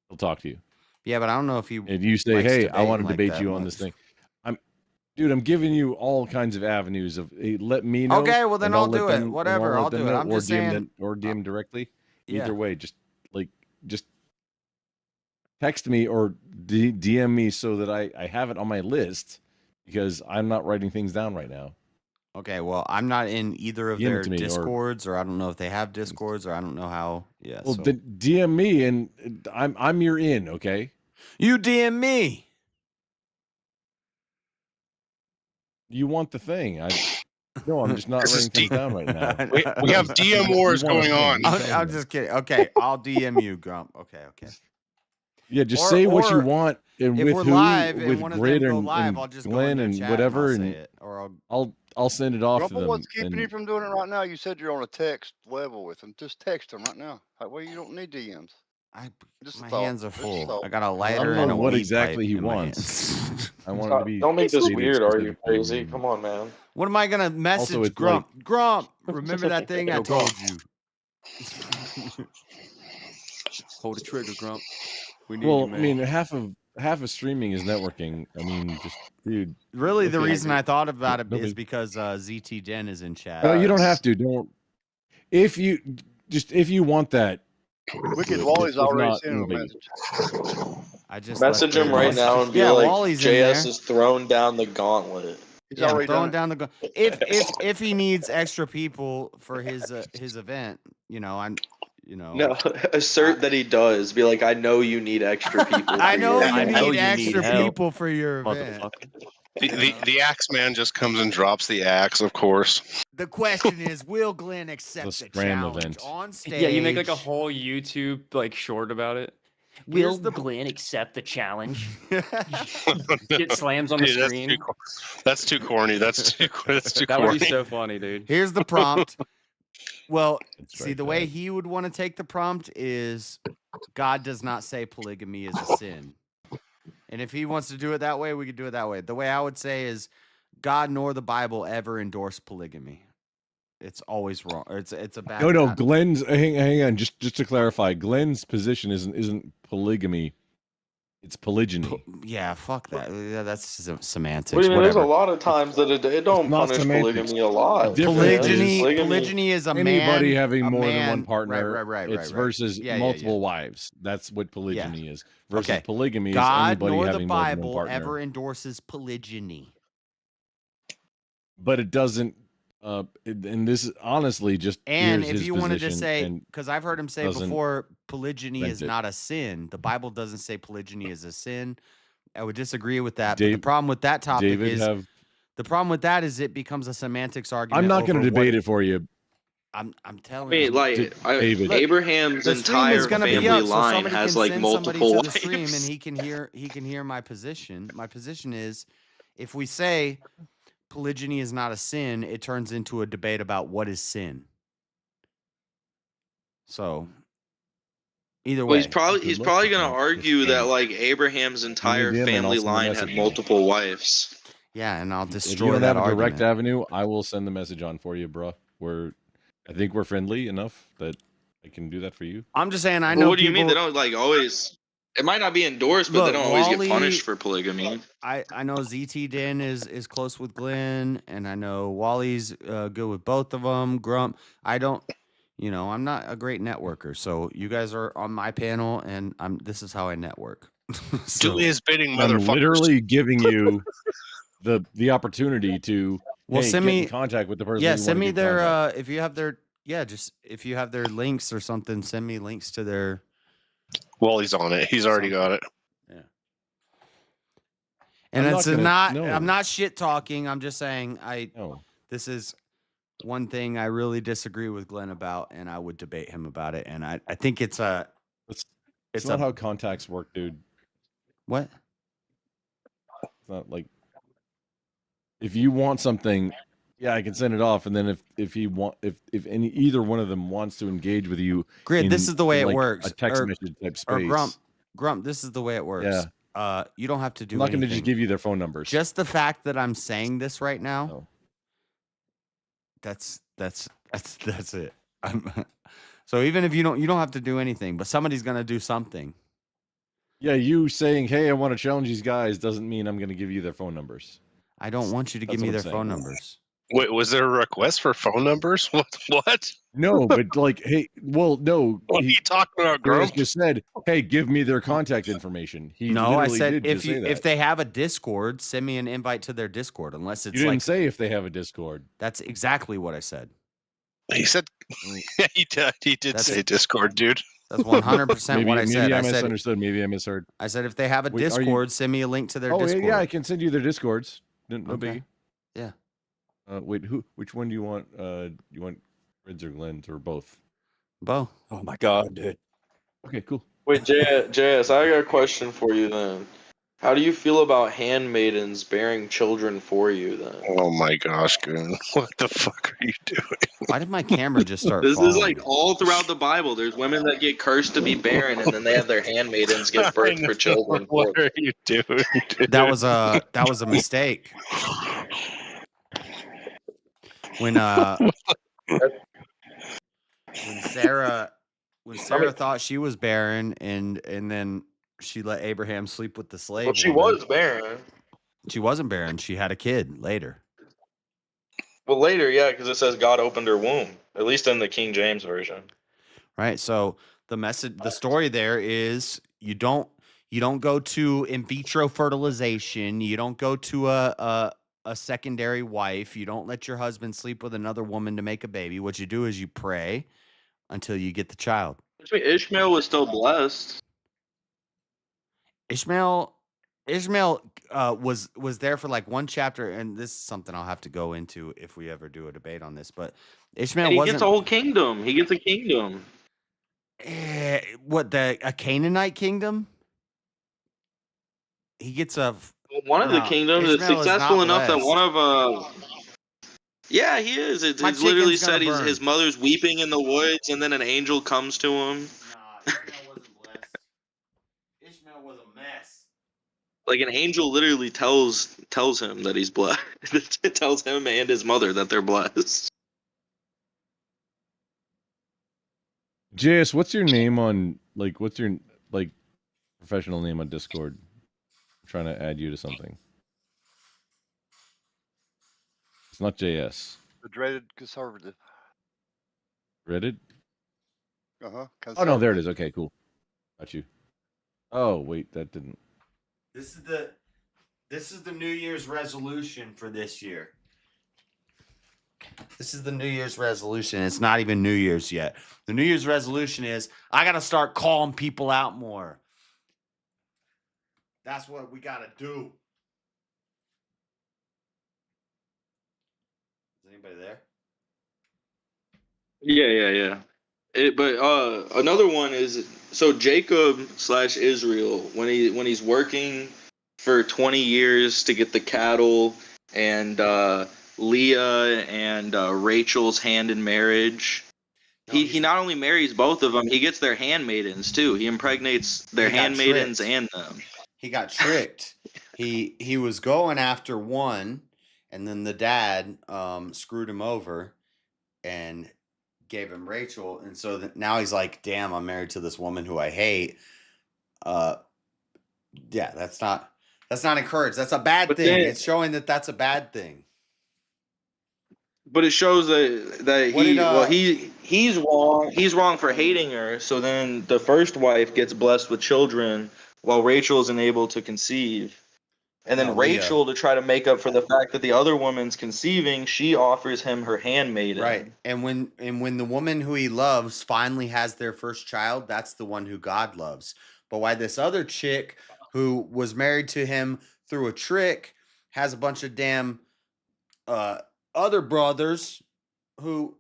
S11: he'll talk to you.
S1: Yeah, but I don't know if he.
S11: And you say, "Hey, I want to debate you on this thing." I'm giving you all kinds of avenues of let me know.
S1: Okay, well then I'll do it.
S11: Them,
S1: Whatever, I'll do it. I'm just saying,
S11: or DM directly.
S1: Yeah.
S11: Either way, just text me or DM me so that I have it on my list, because I'm not writing things down right now.
S1: Okay, well, I'm not in either of their Discords, or I don't know if they have Discords, or I don't know how. Yeah.
S11: Well, then DM me, and I'm your in. Okay.
S1: You DM me.
S11: You want the thing? No, I'm just not writing things down right now.
S5: We have DM wars going on.
S1: I'm just kidding. Okay, I'll DM you, Grump. Okay.
S11: Yeah, just say what you want, and
S1: if
S11: with
S1: we're
S11: who,
S1: live
S11: with
S1: and one of
S11: Grid
S1: them go
S11: and
S1: live, I'll just
S11: Glenn
S1: go
S11: and
S1: chat
S11: whatever,
S1: and I'll
S11: and
S1: say it, or
S11: I'll send it off to
S4: Grumpa,
S11: them.
S4: what's keeping you from doing it right now? You said you're on a text level with them. Just text them right now. Well, you don't need DMs.
S1: My hands are full. I got a lighter and a
S11: what
S1: weed
S11: exactly
S1: pipe
S11: he
S1: in my
S11: wants.
S1: hands.
S11: I want it to be.
S8: Don't make this
S11: stated
S8: weird, are you
S11: specifically.
S8: crazy? Come on, man.
S1: What am I gonna message
S11: it's
S1: Grump? Grump, remember that thing I
S6: Yo,
S1: told
S6: Grump.
S1: you?
S6: Hold the trigger, Grump. We need
S11: Well,
S6: you,
S11: I
S6: man.
S11: mean, half of streaming is networking. I mean, just dude.
S1: Really, the
S11: okay.
S1: reason I thought about it
S11: No
S1: is
S11: big-
S1: because ZT Den is in chat.
S11: No, you don't have to. Don't. If you want that.
S4: Wicked
S11: If
S4: Wally's already
S11: not,
S4: sent him a
S11: no biggie.
S4: message.
S1: I just
S8: Message him right now and be
S1: yeah,
S8: like,
S1: Wally's in
S8: JS
S1: there.
S8: is throwing down the gauntlet.
S4: He's
S1: Yeah, I'm
S4: already
S1: throwing
S4: done
S1: down the if he needs extra people for his event,
S8: No, assert that he does. Be like, I know you need extra people.
S1: I
S8: for
S1: know
S8: your
S1: you
S8: event."
S1: need extra people for your event.
S5: The axe man just comes and drops the axe, of course.
S1: The question is, will Glenn accept the
S11: Scram
S1: challenge
S11: event.
S1: on stage?
S6: Yeah, you make like a whole YouTube like short about it. Will Glenn accept the challenge? Get slams on the
S5: Dude,
S6: screen.
S5: That's too corny. That's too
S6: That
S5: corny.
S6: would be so funny, dude.
S1: Here's the prompt. Well,
S11: That's
S1: see,
S11: right,
S1: the way
S11: Dad.
S1: he would want to take the prompt is God does not say polygamy is a sin. And if he wants to do it that way, we could do it that way. The way I would say is God nor the Bible ever endorsed polygamy. It's always wrong. Or it's a bad.
S11: No. Glenn's hang on. Just to clarify, Glenn's position isn't polygamy. It's polygyny.
S1: Yeah, fuck that. Yeah, that's semantics.
S8: What do you mean? There's a
S1: Whatever.
S8: lot of times that it don't
S11: not
S8: punish
S11: semantics.
S8: polygamy a lot.
S1: Polygyny is a
S11: anybody
S1: man,
S11: having
S1: a
S11: more than
S1: man-
S11: one partner.
S1: Right.
S11: It's versus
S1: Yeah,
S11: multiple wives. That's what polygyny is. Versus
S1: Okay.
S11: polygamy is
S1: God
S11: anybody
S1: nor the
S11: having more than one
S1: Bible
S11: partner.
S1: ever endorses polygyny.
S11: But it doesn't. And this is honestly just.
S1: And
S11: here's
S1: if
S11: his
S1: you wanted to
S11: position,
S1: say,
S11: and
S1: because I've heard him say
S11: doesn't
S1: before, polygyny
S11: rent
S1: is
S11: it.
S1: not a sin. The Bible doesn't say polygyny is a sin. I would disagree with that. but
S11: Dave-
S1: the problem with that topic
S11: David
S1: is
S11: have.
S1: the problem with that is it becomes a semantics argument.
S11: I'm not going to
S1: over what
S11: debate it for you.
S1: I'm telling
S8: I mean,
S1: you.
S8: like
S11: David.
S8: Abraham's
S1: The stream is
S8: entire
S1: gonna be
S8: family
S1: up, so
S8: line
S1: somebody
S8: has
S1: can
S8: like
S1: send somebody
S8: multiple
S1: to the stream, and
S8: wives.
S1: he can hear my position. My position is, if we say polygyny is not a sin, it turns into a debate about what is sin. So, either
S8: Well,
S1: way,
S8: he's probably gonna argue that like Abraham's entire
S11: DM and I'll
S8: family
S11: send the
S8: line
S11: message
S8: had
S11: on.
S8: multiple wives.
S1: yeah, and I'll
S11: If you
S1: destroy
S11: don't
S1: that
S11: have a direct
S1: argument.
S11: avenue, I will send the message on for you, bro. I think we're friendly enough that I can do that for you.
S1: I'm just saying, I
S8: Well,
S1: know
S8: what do you mean they
S1: people.
S8: don't like always? It might not be endorsed, but they
S1: Look,
S8: don't always
S1: Wally-
S8: get punished for polygamy.
S1: I know ZT Den is close with Glenn, and I know Wally's good with both of them. Grump, I don't, I'm not a great networker, so you guys are on my panel, and this is how I network. So,
S5: Do his bidding,
S11: I'm
S5: motherfuckers.
S11: literally giving you the opportunity to
S1: well,
S11: hey,
S1: send
S11: get
S1: me
S11: in contact with the person.
S1: Yeah,
S11: you
S1: send
S11: wanna
S1: me
S11: get in
S1: their
S11: contact.
S1: if you have their if you have their links or something, send me links to their.
S5: Wally's on it. He's already got it.
S1: Yeah. And
S11: I'm
S1: it's
S11: not gonna-
S1: not.
S11: no.
S1: I'm not shit talking. I'm just saying
S11: No.
S1: this is one thing I really disagree with Glenn about, and I would debate him about it. And I think it's a.
S11: It's not how contacts work, dude.
S1: What?
S11: It's not like if you want something, yeah, I can send it off, and then if either one of them wants to engage with you,
S1: Grid, this is the way it
S11: like
S1: works.
S11: a text message type space.
S1: Or Grump, this is the way it works.
S11: Yeah.
S1: You don't have to do
S11: I'm not
S1: anything.
S11: going to just give you their phone numbers.
S1: Just the fact that I'm saying this right now. That's it. So even if you don't have to do anything, but somebody's gonna do something.
S11: Yeah, you saying, "Hey, I want to challenge these guys," doesn't mean I'm going to give you their phone numbers.
S1: I don't want you to give me their phone numbers.
S5: Wait, was there a request for phone numbers? What?
S11: No, but like, hey, well, no.
S5: What are you talking about, Grump?
S11: Just said, "Hey, give me their contact information."
S1: I said if they have a Discord, send me an invite to their Discord. Unless it's
S11: you didn't say if they have a Discord.
S1: That's exactly what I said.
S5: He said he did say Discord, dude.
S1: That's 100% what I said.
S11: Maybe I misunderstood. Maybe I misheard.
S1: I said if they have a Discord, send me a link to their Discord.
S11: Yeah, I can send you their Discords. No biggie.
S1: Yeah.
S11: Wait, which one do you want? You want Rids or Glenn's or both?
S1: Both.
S3: Oh my god, dude.
S11: Okay, cool.
S8: Wait, JS, I got a question for you then. How do you feel about handmaidens bearing children for you then?
S5: Oh my gosh, Goon. What the fuck are you doing?
S1: Why did my camera just start
S8: This
S1: falling?
S8: is like all throughout the Bible. There's women that get cursed to be barren, and then they have their handmaidens give birth for children.
S5: What are you doing, dude?
S1: That was a mistake. When Sarah thought she was barren and then she let Abraham sleep with the slave.
S8: Well, she
S1: woman.
S8: was barren.
S1: She wasn't barren. She had a kid later.
S8: Well, later, yeah, because it says God opened her womb, at least in the King James version.
S1: Right. So the story there is you don't go to in vitro fertilization. You don't go to a secondary wife. You don't let your husband sleep with another woman to make a baby. What you do is you pray until you get the child.
S8: Which means Ishmael was still blessed.
S1: Ishmael was there for like one chapter, and this is something I'll have to go into if we ever do a debate on this. But Ishmael
S8: And he
S1: wasn't
S8: gets a whole kingdom. He gets a kingdom.
S1: A Canaanite kingdom. He gets
S8: one of the kingdoms is successful enough that one of yeah, he is. It's literally said his mother's weeping in the woods, and then an angel comes to him.
S1: Ishmael was a mess.
S8: Like an angel literally tells him that he's blessed. It tells him and his mother that they're blessed.
S11: JS, what's your name on what's your professional name on Discord? I'm trying to add you to something. It's not JS.
S4: The Dreaded Conservative.
S11: Dreaded?
S4: Uh-huh.
S11: Oh no, there it is. Okay, cool. Got you. Oh wait, that didn't.
S1: This is the New Year's resolution for this year. This is the New Year's resolution. It's not even New Year's yet. The New Year's resolution is I got to start calling people out more. That's what we got to do. Is anybody there?
S8: Yeah. But another one is so Jacob / Israel when he's working for 20 years to get the cattle and Leah and Rachel's hand in marriage. He not only marries both of them, he gets their handmaidens too. He impregnates their handmaidens and them.
S1: He got tricked. He was going after one, and then the dad screwed him over and gave him Rachel, and so now he's like, damn, I'm married to this woman who I hate. Yeah, that's not encouraged. That's a bad thing. It's showing that that's a bad thing.
S8: But it shows that he's wrong. He's wrong for hating her. So then the first wife gets blessed with children while Rachel isn't able to conceive. And then Rachel, to try to make up for the fact that the other woman's conceiving, she offers him her handmaiden.
S1: Right. And when the woman who he loves finally has their first child, that's the one who God loves. But why this other chick who was married to him through a trick has a bunch of damn other brothers who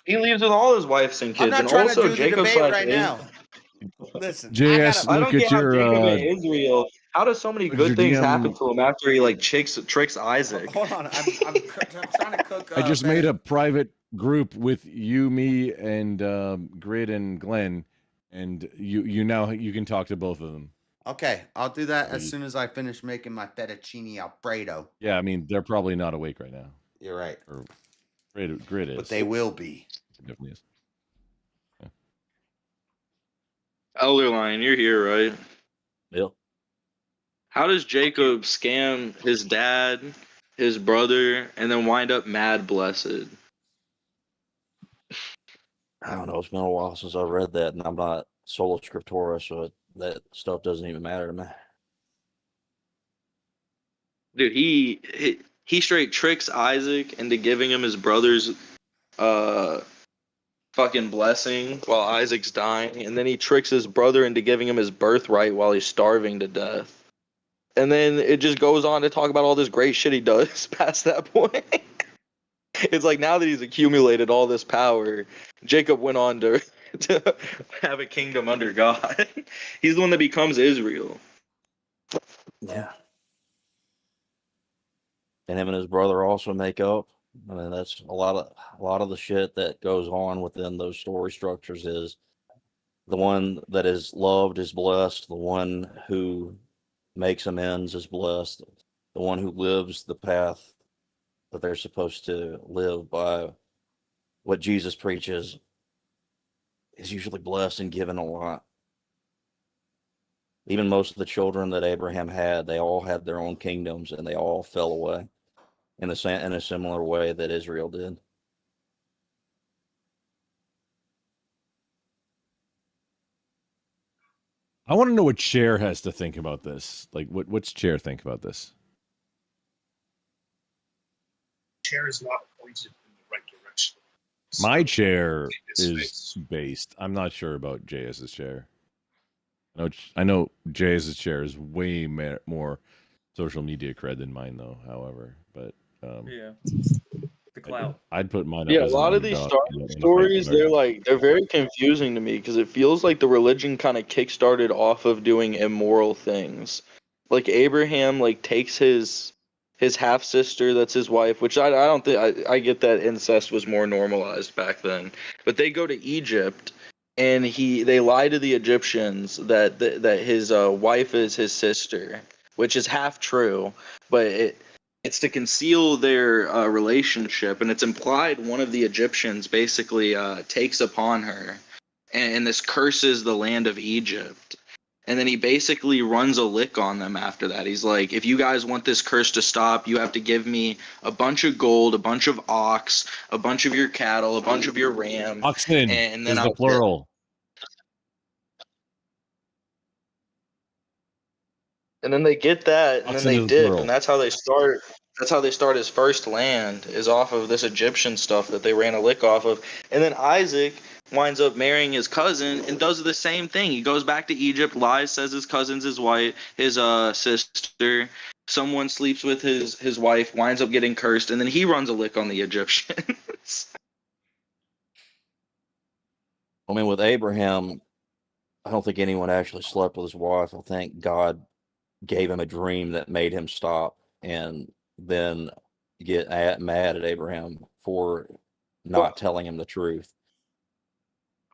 S8: he leaves with all his wives and kids.
S1: I'm not
S8: and
S1: trying
S8: also
S1: to do
S8: Jacob
S1: the debate right now.
S7: listen.
S11: JS,
S8: I
S11: look
S8: don't
S11: at
S8: get how
S11: your
S8: Jacob and Israel. How does so many
S11: look at your
S8: good things happen
S11: DM.
S8: to him after he like tricks Isaac?
S7: Hold on, I'm trying to cook.
S11: I just made a private group with you, me, and Grid and Glenn, and you now you can talk to both of them.
S7: Okay, I'll do that as
S11: Please.
S7: soon as I finish making my fettuccine alfredo.
S11: Yeah, I mean they're probably not awake right now.
S7: You're right.
S11: Or Grid is.
S7: But they will be.
S11: Definitely is.
S8: Elder Lion, you're here, right?
S3: Yep.
S8: How does Jacob scam his dad, his brother, and then wind up mad blessed?
S3: I don't know. It's been a while since I read that, and I'm not sola scriptura, so that stuff doesn't even matter to me.
S8: Dude, he straight tricks Isaac into giving him his brother's fucking blessing while Isaac's dying, and then he tricks his brother into giving him his birthright while he's starving to death. And then it just goes on to talk about all this great shit he does past that point. It's like now that he's accumulated all this power, Jacob went on to have a kingdom under God. He's the one that becomes Israel.
S3: Yeah. And him and his brother also make up. I mean, that's a lot of the shit that goes on within those story structures is the one that is loved is blessed, the one who makes amends is blessed, the one who lives the path that they're supposed to live by what Jesus preaches is usually blessed and given a lot. Even most of the children that Abraham had, they all had their own kingdoms and they all fell away in a similar way that Israel did.
S11: I want to know what Chair has to think about this. Like, what's Chair think about this?
S16: Chair is not pointed in the right direction.
S11: My chair is based. I'm not sure about JS's chair. I know JS's chair is way more social media cred than mine, though. However, but
S17: yeah, the clout.
S11: I'd put mine up.
S8: Yeah, a
S11: as an
S8: lot of these
S11: underdog,
S8: stories, they're very confusing to me because it feels like the religion kind of kickstarted off of doing immoral things. Like Abraham, like takes his half sister, that's his wife, which I don't think I get that incest was more normalized back then. But they go to Egypt, and they lie to the Egyptians that his wife is his sister, which is half true, but it's to conceal their relationship, and it's implied one of the Egyptians basically takes upon her, and this curses the land of Egypt. And then he basically runs a lick on them after that. He's like, if you guys want this curse to stop, you have to give me a bunch of gold, a bunch of ox, a bunch of your cattle, a bunch of your ram.
S11: Oxen
S8: and then
S11: is the plural.
S8: And then they get that, and
S11: Oxen
S8: then they
S11: is
S8: dip,
S11: plural.
S8: and that's how they start. That's how they start his first land, is off of this Egyptian stuff that they ran a lick off of. And then Isaac winds up marrying his cousin and does the same thing. He goes back to Egypt, lies, says his cousin's his wife, his sister. Someone sleeps with his wife, winds up getting cursed, and then he runs a lick on the Egyptians.
S3: I mean, with Abraham, I don't think anyone actually slept with his wife. I think God gave him a dream that made him stop and then get mad at Abraham for not telling him the truth.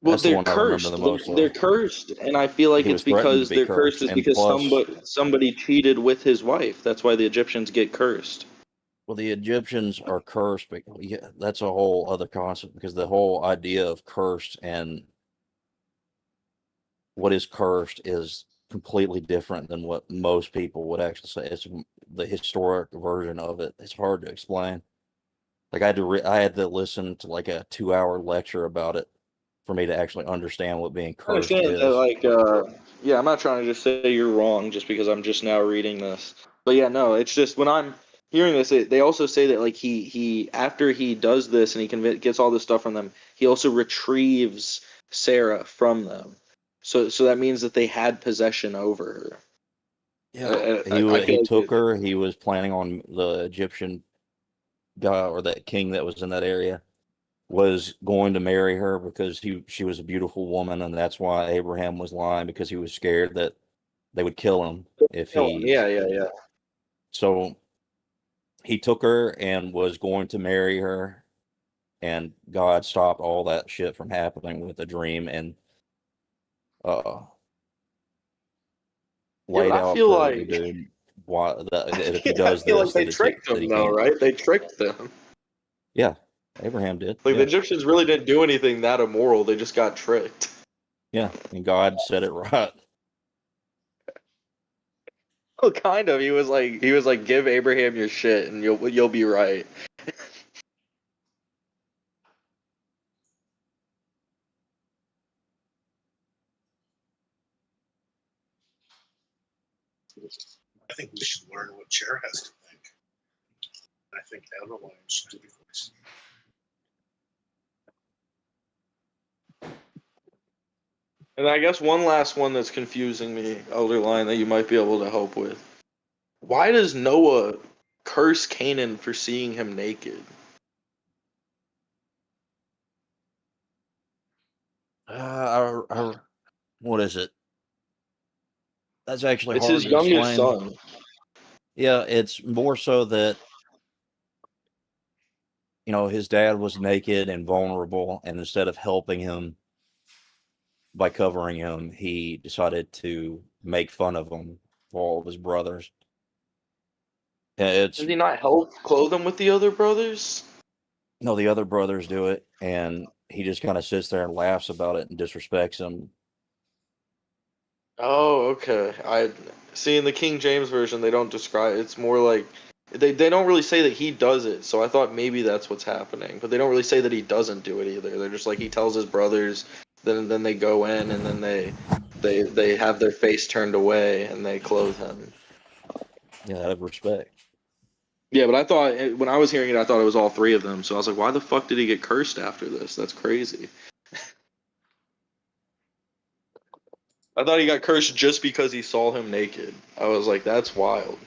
S8: Well,
S3: That's the
S8: they're
S3: one I remember
S8: cursed.
S3: the most.
S8: They're cursed, and I feel like
S3: He
S8: it's
S3: was threatened
S8: because
S3: to be
S8: they're cursed is
S3: and
S8: because
S3: plus-
S8: somebody cheated with his wife. That's why the Egyptians get cursed.
S3: Well, the Egyptians are cursed, but that's a whole other concept because the whole idea of cursed and what is cursed is completely different than what most people would actually say. It's the historic version of it. It's hard to explain. Like I had to listen to like a 2-hour lecture about it for me to actually understand what being
S8: I
S3: cursed
S8: understand
S3: is.
S8: that, like, yeah, I'm not trying to just say you're wrong just because I'm just now reading this. But yeah, no, it's just when I'm hearing this, they also say that like he after he does this and he gets all this stuff from them, he also retrieves Sarah from them. So that means that they had possession over her.
S3: Yeah,
S8: I
S3: he
S8: feel
S3: took her. He was planning on the Egyptian guy or that king that was in that area was going to marry her because she was a beautiful woman, and that's why Abraham was lying, because he was scared that they would kill him if he.
S8: Yeah.
S3: So he took her and was going to marry her, and God stopped all that shit from happening with a dream, and
S8: Yeah,
S3: laid
S8: but I
S3: out
S8: feel
S3: for the
S8: like
S3: dude why that if he
S8: I
S3: does
S8: feel like
S3: this,
S8: they
S3: that
S8: tricked
S3: that
S8: them
S3: he
S8: though,
S3: can't.
S8: right? They tricked them.
S3: Yeah, Abraham did.
S8: Like the
S3: Yeah,
S8: Egyptians really didn't do anything that immoral. They just got tricked.
S3: yeah, and God said it right.
S8: Well, kind of. He was like, give Abraham your shit, and you'll be right.
S16: I think we should learn what Chair has to think. I think Elderline should be voiced.
S8: And I guess one last one that's confusing me, Elder Line, that you might be able to help with. Why does Noah curse Canaan for seeing him naked?
S3: What is it? That's actually
S8: It's
S3: hard
S8: his
S3: to
S8: youngest
S3: explain.
S8: son.
S3: Yeah, it's more so that his dad was naked and vulnerable, and instead of helping him by covering him, he decided to make fun of him for all of his brothers. It's
S8: Does he not help clothe him with the other brothers?
S3: No, the other brothers do it, and he just kind of sits there and laughs about it and disrespects them.
S8: Oh, okay. I see in the King James version they don't describe it's more like they don't really say that he does it, so I thought maybe that's what's happening. But they don't really say that he doesn't do it either. They're just like he tells his brothers, then they go in and then they have their face turned away and they clothe him.
S3: Yeah, out of respect.
S8: Yeah, but I thought when I was hearing it, I thought it was all three of them. So I was like, why the fuck did he get cursed after this? That's crazy. I thought he got cursed just because he saw him naked. I was like, that's wild.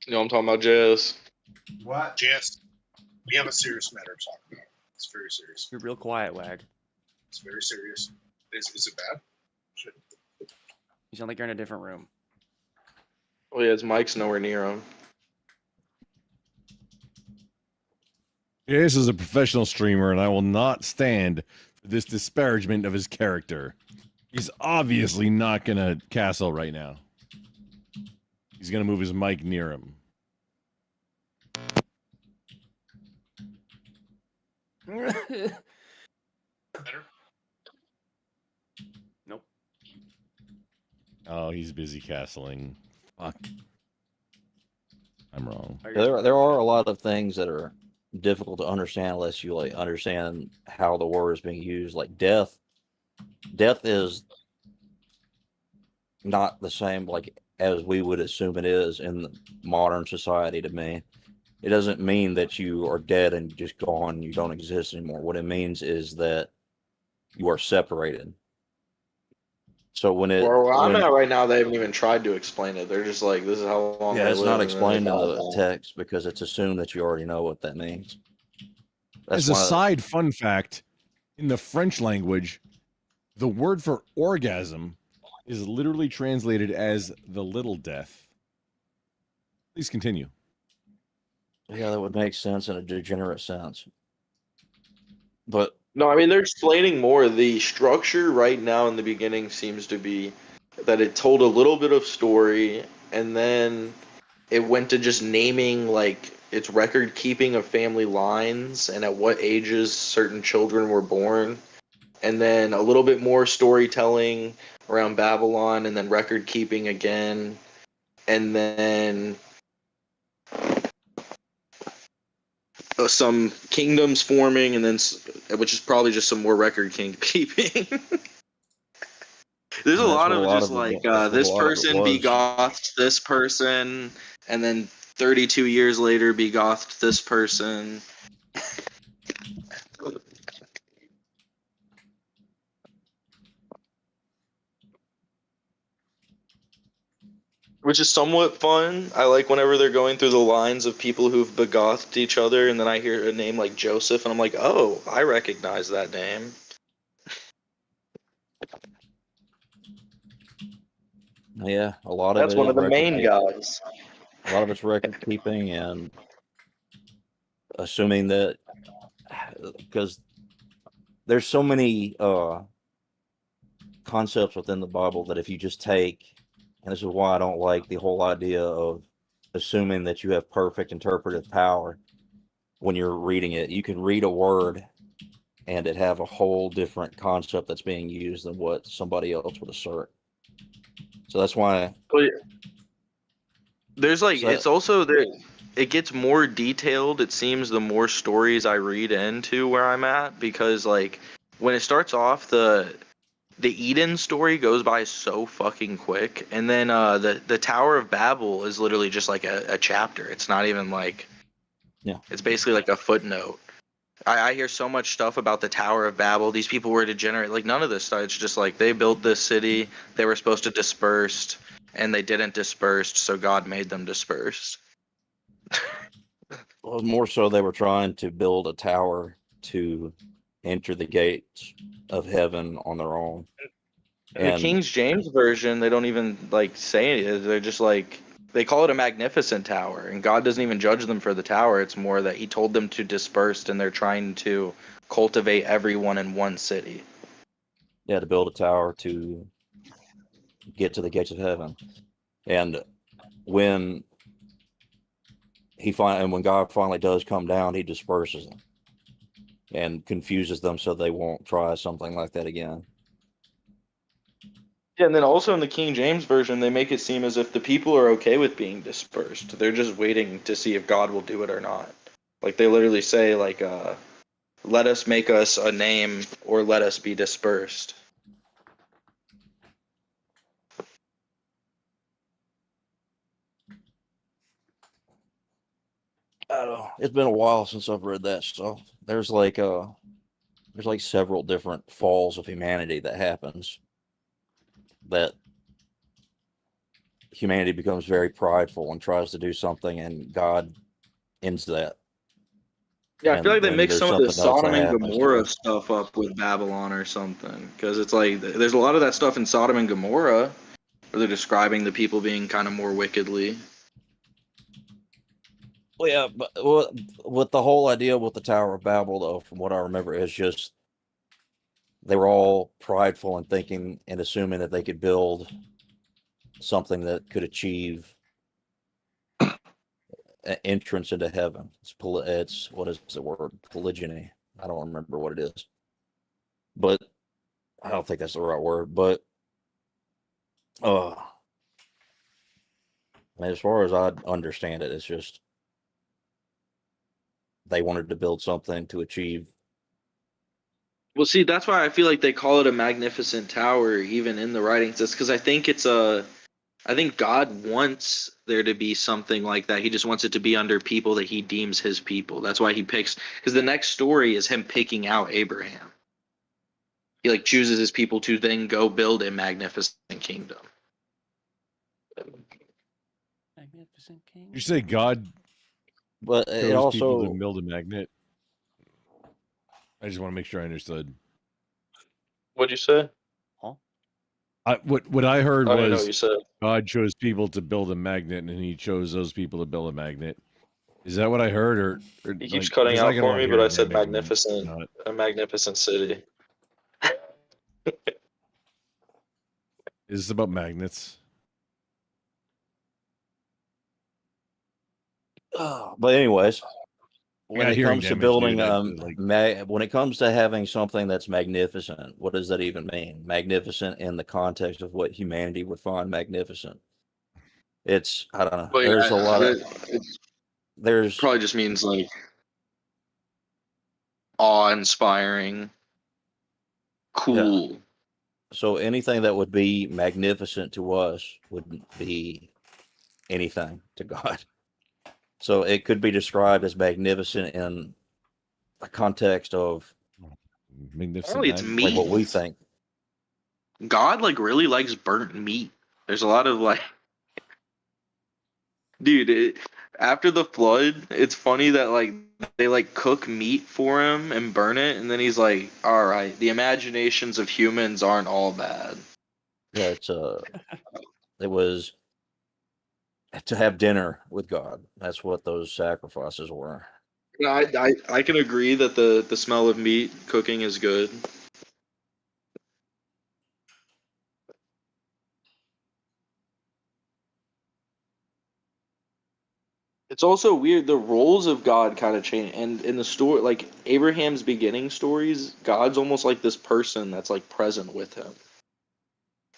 S8: You know what I'm talking about, JS?
S16: What? Jess, we have a serious matter to talk about. It's very serious.
S6: You're real quiet, Wag.
S16: It's very serious. Is it bad? Should...
S6: You sound like you're in a different room.
S8: Oh yeah, his mic's nowhere near him.
S11: This is a professional streamer, and I will not stand for this disparagement of his character. He's obviously not going to castle right now. He's going to move his mic near him.
S16: Better?
S6: Nope.
S11: Oh, he's busy castling. Fuck. I'm wrong.
S3: There are a lot of things that are difficult to understand unless you understand how the word is being used. Like death. Death is not the same as we would assume it is in the modern society. To me, it doesn't mean that you are dead and just gone. You don't exist anymore. What it means is that you are separated. So when it
S8: Where I'm at right now, they haven't even tried to explain it. They're just like, this is how long
S3: yeah,
S8: they
S3: it's
S8: live,
S3: not
S8: and then they
S3: explained in
S8: die
S3: the
S8: down.
S3: text because it's assumed that you already know what that means.
S11: As a side fun fact, in the French language, the word for orgasm is literally translated as the little death. Please continue.
S3: Yeah, that would make sense in a degenerate sense. But
S8: No, I mean they're explaining more. The structure right now in the beginning seems to be that it told a little bit of story, and then it went to just naming like its record keeping of family lines and at what ages certain children were born, and then a little bit more storytelling around Babylon, and then record keeping again, and then some kingdoms forming, and then which is probably just some more record keeping. There's a
S3: that's
S8: lot
S3: what
S8: of just
S3: it
S8: like
S3: that's what a
S8: this
S3: lot of it
S8: person
S3: was.
S8: begoth this person, and then 32 years later begoth this person. which is somewhat fun. I like whenever they're going through the lines of people who've begothed each other, and then I hear a name like Joseph, and I'm like, oh, I recognize that name.
S3: Yeah, a lot of
S8: That's
S3: it
S8: one
S3: is
S8: of the
S3: record
S8: main
S3: keeping.
S8: guys.
S3: A lot of it's record keeping and assuming that because there's so many concepts within the Bible that if you just take, and this is why I don't like the whole idea of assuming that you have perfect interpretive power when you're reading it. You can read a word and it have a whole different concept that's being used than what somebody else would assert. So that's why.
S8: There's like,
S3: So-
S8: it's also there. It gets more detailed, it seems, the more stories I read into where I'm at, because like when it starts off, the Eden story goes by so fucking quick, and then the Tower of Babel is literally just like a chapter. It's not even like,
S3: yeah,
S8: it's basically like a footnote. I hear so much stuff about the Tower of Babel. These people were degenerate. Like, none of this stuff. It's just like they built this city. They were supposed to disperse, and they didn't disperse, so God made them disperse.
S3: Well, more so they were trying to build a tower to enter the gates of heaven on their own.
S8: In the King James version, they don't even like say it. They're just like, they call it a magnificent tower, and God doesn't even judge them for the tower. It's more that He told them to disperse, and they're trying to cultivate everyone in one city.
S3: Yeah, to build a tower to get to the gates of heaven. And when when God finally does come down, He disperses them and confuses them so they won't try something like that again.
S8: Yeah, and then also in the King James version, they make it seem as if the people are okay with being dispersed. They're just waiting to see if God will do it or not. Like, they literally say, like, let us make us a name or let us be dispersed.
S3: I don't know. It's been a while since I've read that stuff. There's like several different falls of humanity that happens. That humanity becomes very prideful and tries to do something, and God ends that.
S8: Yeah, I feel like they
S3: then
S8: mix
S3: there's
S8: some of the
S3: something else that
S8: Sodom and
S3: happens to
S8: Gomorrah
S3: us.
S8: stuff up with Babylon or something. Because it's like, there's a lot of that stuff in Sodom and Gomorrah where they're describing the people being kind of more wickedly.
S3: Well, yeah, but with the whole idea with the Tower of Babel, though, from what I remember, is just they were all prideful and thinking and assuming that they could build something that could achieve an entrance into heaven. It's what is the word? Polygyny. I don't remember what it is, but I don't think that's the right word. But I mean, as far as I understand it, it's just they wanted to build something to achieve.
S8: Well, see, that's why I feel like they call it a magnificent tower, even in the writings. It's because I think I think God wants there to be something like that. He just wants it to be under people that He deems His people. That's why He picks, because the next story is Him picking out Abraham. He like chooses His people to then go build a magnificent kingdom.
S6: Magnificent King.
S11: You say God,
S3: but it
S11: chose people
S3: also
S11: to build a magnet. I just want to make sure I understood.
S8: What'd you say?
S11: What I heard
S8: I don't know
S11: was
S8: what you said.
S11: God chose people to build a magnet, and He chose those people to build a magnet. Is that what I heard, or
S8: He keeps
S11: like,
S8: cutting
S11: because I
S8: out
S11: can
S8: for
S11: only
S8: me,
S11: hear
S8: but I
S11: the
S8: said
S11: magnet and
S8: magnificent,
S11: not.
S8: a magnificent city.
S11: Is this about magnets?
S3: But anyways, when
S11: got
S3: it
S11: hearing
S3: comes to
S11: damage, dude.
S3: building, when it comes to having something that's magnificent, what does that even mean? Magnificent in the context of what humanity would find magnificent. It's, I don't know.
S8: But
S3: There's a lot of
S8: it probably just means like awe-inspiring, cool.
S3: Yeah. So anything that would be magnificent to us wouldn't be anything to God. So it could be described as magnificent in a context of
S11: magnificent,
S8: Apparently it's
S3: like what we
S8: meat.
S3: think.
S8: God like really likes burnt meat. There's a lot of like Dude, after the flood, it's funny that like they like cook meat for him and burn it, and then he's like, "All right, the imaginations of humans aren't all bad."
S3: Yeah, it was to have dinner with God. That's what those sacrifices were.
S8: Yeah, I can agree that the smell of meat cooking is good. It's also weird. The roles of God kind of change, and in the story, like Abraham's beginning stories, God's almost like this person that's like present with him,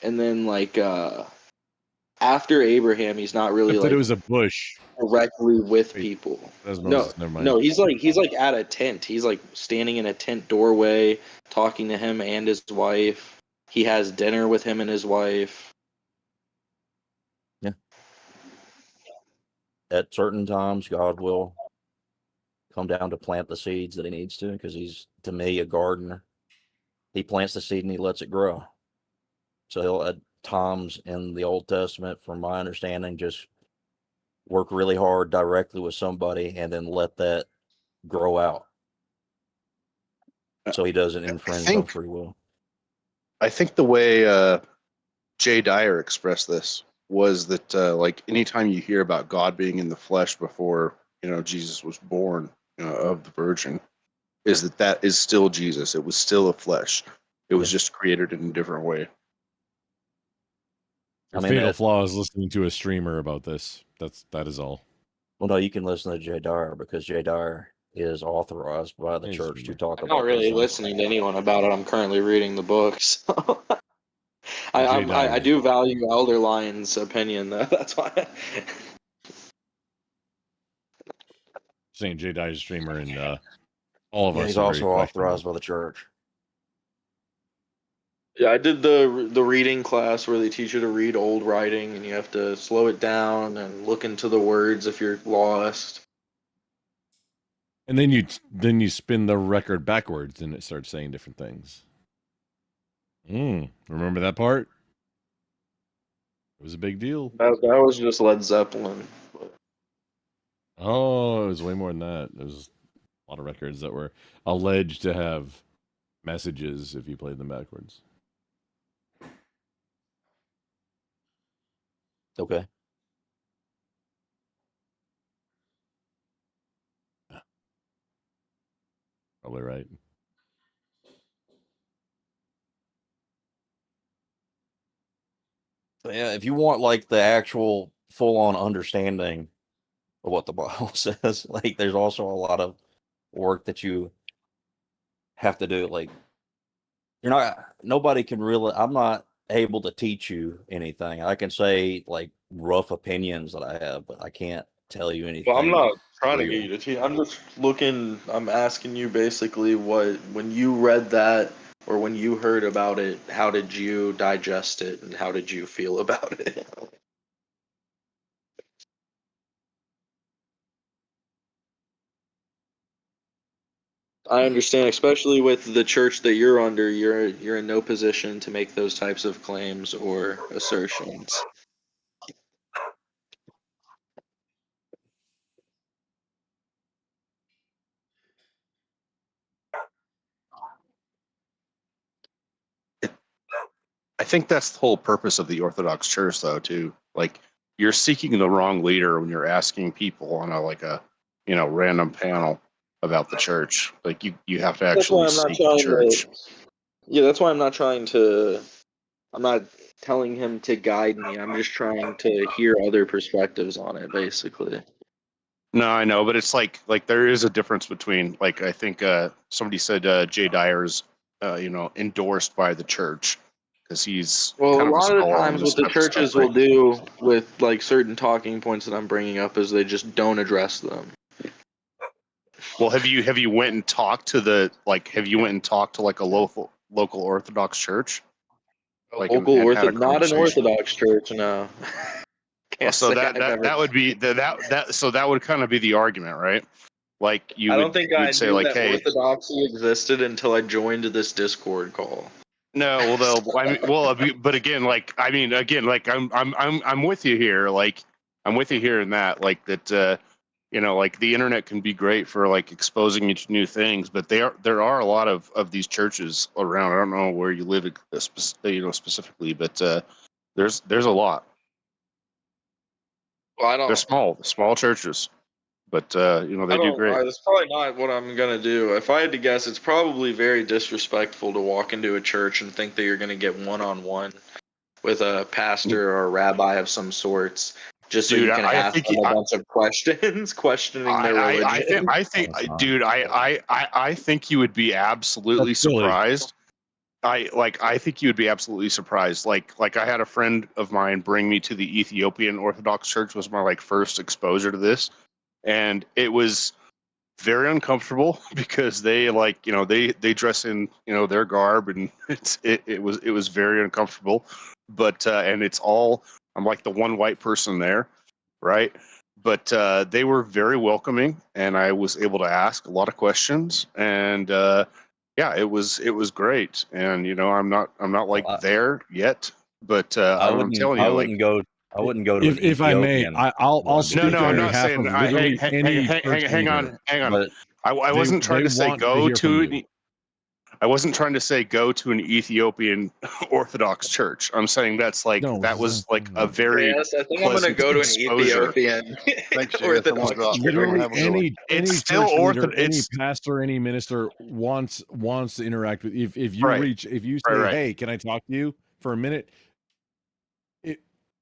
S8: and then like after Abraham, he's not really
S11: Except that it
S8: like
S11: was a bush.
S8: directly with
S11: Wait,
S8: people.
S11: that was
S8: No,
S11: Moses. Never mind.
S8: no, he's like at a tent. He's like standing in a tent doorway, talking to him and his wife. He has dinner with him and his wife.
S3: Yeah. At certain times, God will come down to plant the seeds that he needs to, because he's, to me, a gardener. He plants the seed and he lets it grow. So he'll, at times in the Old Testament, from my understanding, just work really hard directly with somebody and then let that grow out, so he doesn't infringe on free will.
S5: I think the way Jay Dyer expressed this was that like anytime you hear about God being in the flesh before Jesus was born of the Virgin, is that is still Jesus. It was still a flesh. It was just created in a different way.
S11: Your fatal flaw is listening to a streamer about this. That is all.
S3: Well, no, you can listen to Jay Dyer, because Jay Dyer is authorized by the church to talk
S8: I'm
S3: about
S8: not really
S3: those things.
S8: listening to anyone about it. I'm currently reading the books.
S3: Jay
S8: I
S3: Dyer.
S8: do value Elder Lion's opinion, though. That's why.
S11: Saying Jay Dyer's a streamer, and all of
S3: Yeah,
S11: us
S3: he's
S11: are
S3: also
S11: very questionable.
S3: authorized by the church.
S8: Yeah, I did the reading class where they teach you to read old writing, and you have to slow it down and look into the words if you're lost.
S11: And then you spin the record backwards, and it starts saying different things. Remember that part? It was a big deal.
S8: That was just Led Zeppelin.
S11: Oh, it was way more than that. There was a lot of records that were alleged to have messages if you played them backwards.
S3: Okay.
S11: Probably right.
S3: But yeah, if you want like the actual full-on understanding of what the Bible says, like there's also a lot of work that you have to do. Like nobody can really, I'm not able to teach you anything. I can say like rough opinions that I have, but I can't tell you anything.
S8: Well, I'm not trying to
S3: real.
S8: get you to teach. I'm just looking. I'm asking you basically when you read that or when you heard about it, how did you digest it and how did you feel about it? I understand, especially with the church that you're under, you're in no position to make those types of claims or assertions.
S5: I think that's the whole purpose of the Orthodox Church, though, too. Like, you're seeking the wrong leader when you're asking people on a random panel about the church. Like, you have to
S8: That's why
S5: actually
S8: I'm not
S5: seek the
S8: trying
S5: church.
S8: to. Yeah, that's why I'm not trying to. I'm not telling him to guide me. I'm just trying to hear other perspectives on it, basically.
S5: No, I know, but it's like there is a difference between, like, I think somebody said Jay Dyer's endorsed by the church because he's
S8: Well, a
S5: kind of a
S8: lot of the
S5: scholar on
S8: times,
S5: this
S8: what the
S5: type of stuff,
S8: churches
S5: right?
S8: will do with like certain talking points that I'm bringing up is they just don't address them.
S5: Well, have you went and talked to like a local Orthodox church? Like
S8: Local
S5: and had a
S8: not an
S5: conversation?
S8: Orthodox church, no. Can't
S5: So
S8: say I've ever.
S5: that would be that would kind of be the argument, right? Like
S8: I don't think I
S5: you'd say
S8: knew
S5: like,
S8: that
S5: hey,
S8: Orthodoxy existed until I joined this Discord call.
S5: no, well, but again, like, I mean, again, like, I'm with you here. Like, I'm with you here in that, like that. Like the internet can be great for like exposing you to new things, but there are a lot of these churches around. I don't know where you live, specifically, but there's a lot.
S8: Well, I don't.
S5: They're small churches, but they do great.
S8: That's probably not what I'm gonna do. If I had to guess, it's probably very disrespectful to walk into a church and think that you're gonna get one-on-one with a pastor or a rabbi of some sorts, just so you can ask them a bunch of questions, questioning their religion.
S5: I think you would be absolutely surprised. I think you would be absolutely surprised. Like I had a friend of mine bring me to the Ethiopian Orthodox Church. Was my first exposure to this, and it was very uncomfortable because they they dress in their garb, and it was very uncomfortable. But and it's all, I'm like the one white person there, right? But they were very welcoming, and I was able to ask a lot of questions, and yeah, it was great. And I'm not like there yet, but I'm telling you,
S3: I wouldn't go to an
S11: if I may,
S3: Ethiopian
S11: I'll
S3: one.
S11: speak
S5: no,
S11: on
S5: I'm not
S11: behalf
S5: saying.
S11: of literally any church
S5: Hang on.
S11: leader.
S3: But
S5: I wasn't trying to say
S11: want to
S5: go
S11: hear from
S5: to.
S11: you.
S5: I wasn't trying to say go to an Ethiopian Orthodox church. I'm saying that's that was like a very
S8: Yes, I think I'm gonna go to an Ethiopian Orthodox church.
S11: Literally any
S5: It's
S11: church
S5: still
S11: leader, any pastor, any minister wants to interact with. If you if you say, hey, can I talk to you for a minute?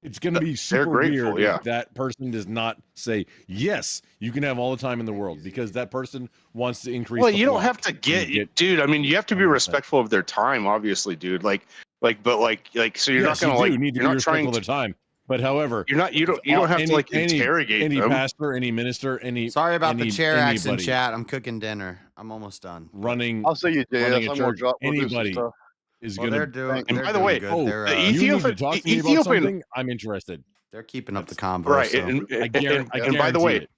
S11: It's going to be super
S5: grateful,
S11: weird if that person does not say, yes, you can have all the time in the world, because that person wants to increase.
S5: Well,
S11: the
S5: you don't
S11: flock.
S5: have to dude. I mean, you have to be respectful of their time, obviously, dude. So you're not going to
S11: need to
S5: you're
S11: be
S5: not trying
S11: respectful of their time. But however,
S5: you don't have to interrogate
S11: any
S5: them.
S11: pastor, any minister, any.
S7: Sorry about the chair acts in
S11: anybody
S7: chat. I'm cooking dinner. I'm almost done.
S11: running.
S4: I'll see you,
S11: running
S4: JS.
S11: a
S4: I'm gonna
S11: church.
S4: drop. We'll do some
S11: Anybody
S4: stuff.
S11: is
S7: Well,
S11: going
S7: they're
S11: to.
S7: doing.
S5: And
S7: They're
S5: by the
S7: doing
S5: way,
S7: good.
S11: Oh,
S7: They're
S11: you need to talk to me about something. I'm interested.
S7: They're keeping up the convo.
S5: Right,
S7: So.
S11: I guarantee it.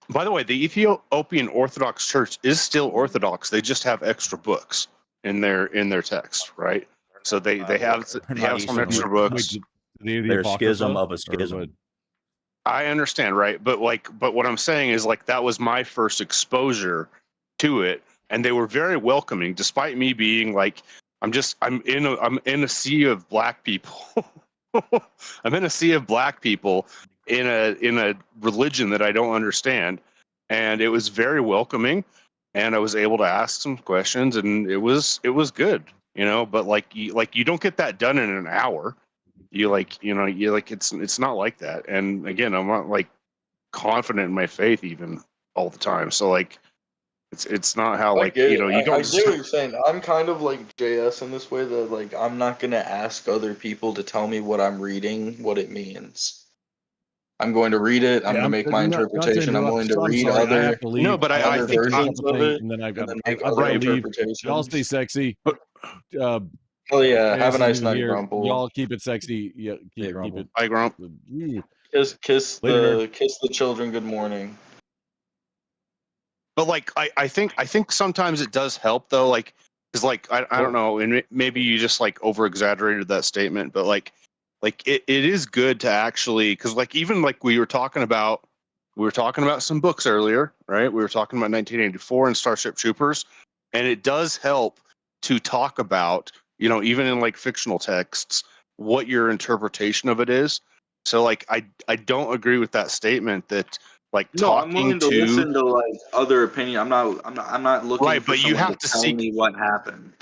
S5: By the way, the Ethiopian Orthodox Church is still Orthodox. They just have extra books in their text, right? So they have some extra books.
S3: They're a schism of a schism.
S5: I understand, right? But what I'm saying is that was my first exposure to it, and they were very welcoming, despite me being I'm in a sea of black people. I'm in a sea of black people in a religion that I don't understand, and it was very welcoming, and I was able to ask some questions, and it was good, But you don't get that done in an hour. It's not like that. And again, I'm not confident in my faith even all the time. So it's not how
S8: I get
S5: you
S8: I
S5: don't.
S8: get what you're saying. I'm kind of like JS in this way that I'm not gonna ask other people to tell me what I'm reading, what it means. I'm going to read it. I'm going to make my interpretation. I'm going to read other
S5: No, but I think
S8: versions of it,
S11: and then I've got to
S8: make other interpretations.
S11: Y'all stay sexy.
S8: Oh yeah, have a nice night,
S11: here.
S8: Grumple.
S11: Y'all keep it sexy. Yeah, keep it.
S5: Bye, Grump.
S8: Kiss the children good morning.
S5: But I think sometimes it does help though, because I don't know, and maybe you just over exaggerated that statement, but it is good to actually, because even we were talking about some books earlier, right? We were talking about 1984 and Starship Troopers, and it does help to talk about, even in fictional texts, what your interpretation of it is. So I don't agree with that statement that
S8: No, I'm willing to listen to other opinion. I'm not looking
S5: right,
S8: for
S5: but you have to
S8: tell me what happened.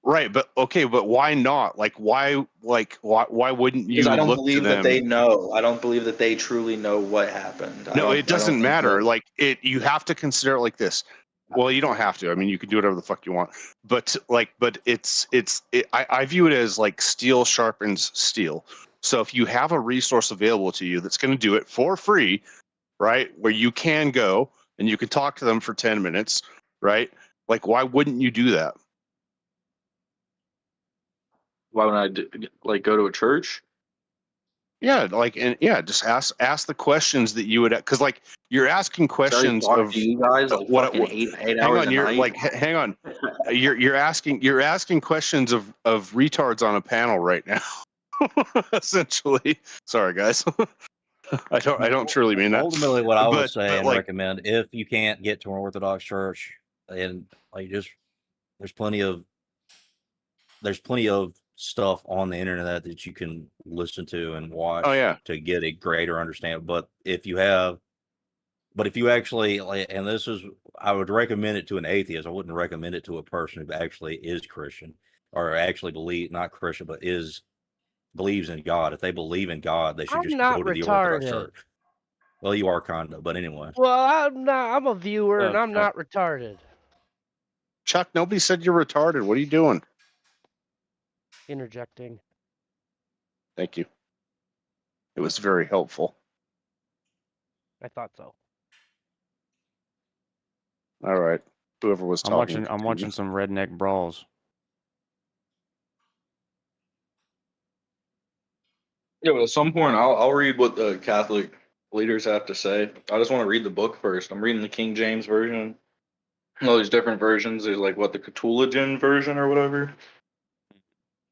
S5: Right, but okay, but why not? Why wouldn't you?
S8: Because I don't
S5: look
S8: believe
S5: to
S8: that
S5: them?
S8: they know. I don't believe that they truly know what happened.
S5: No, it doesn't matter.
S8: That...
S5: You have to consider it like this. Well, you don't have to. I mean, you can do whatever the fuck you want. But I view it as steel sharpens steel. So if you have a resource available to you that's going to do it for free, right, where you can go and you can talk to them for 10 minutes, right? Why wouldn't you do that?
S8: Why would I go to a church?
S5: Yeah, just ask the questions that you would, because you're asking questions
S8: of you guys
S5: what
S8: 8
S5: hang
S8: hours
S5: on,
S8: a
S5: you're
S8: night.
S5: hang on, you're asking questions of retards on a panel right now. Essentially. Sorry, guys. I don't truly mean that.
S3: Ultimately, what I would say
S5: but
S3: and
S5: like,
S3: recommend, if you can't get to an Orthodox church, and like just there's plenty of stuff on the internet that you can listen to and watch
S5: oh yeah,
S3: to get a greater understanding. But if you actually like, and this is, I would recommend it to an atheist. I wouldn't recommend it to a person who actually is Christian or actually not Christian, but believes in God. If they believe in God, they should
S14: I'm
S3: just
S14: not
S3: go to the Orthodox
S14: retarded.
S3: church. Well, you are kind of, but anyway.
S14: Well, I'm not. I'm a viewer, and I'm not retarded.
S5: Chuck, nobody said you're retarded. What are you doing?
S14: Interjecting.
S5: Thank you. It was very helpful.
S14: I thought so.
S5: All right. Whoever was talking.
S6: I'm watching some redneck brawls.
S8: Yeah, but at some point I'll read what the Catholic leaders have to say. I just want to read the book first. I'm reading the King James version. All these different versions. There's like what the Catulian version or whatever.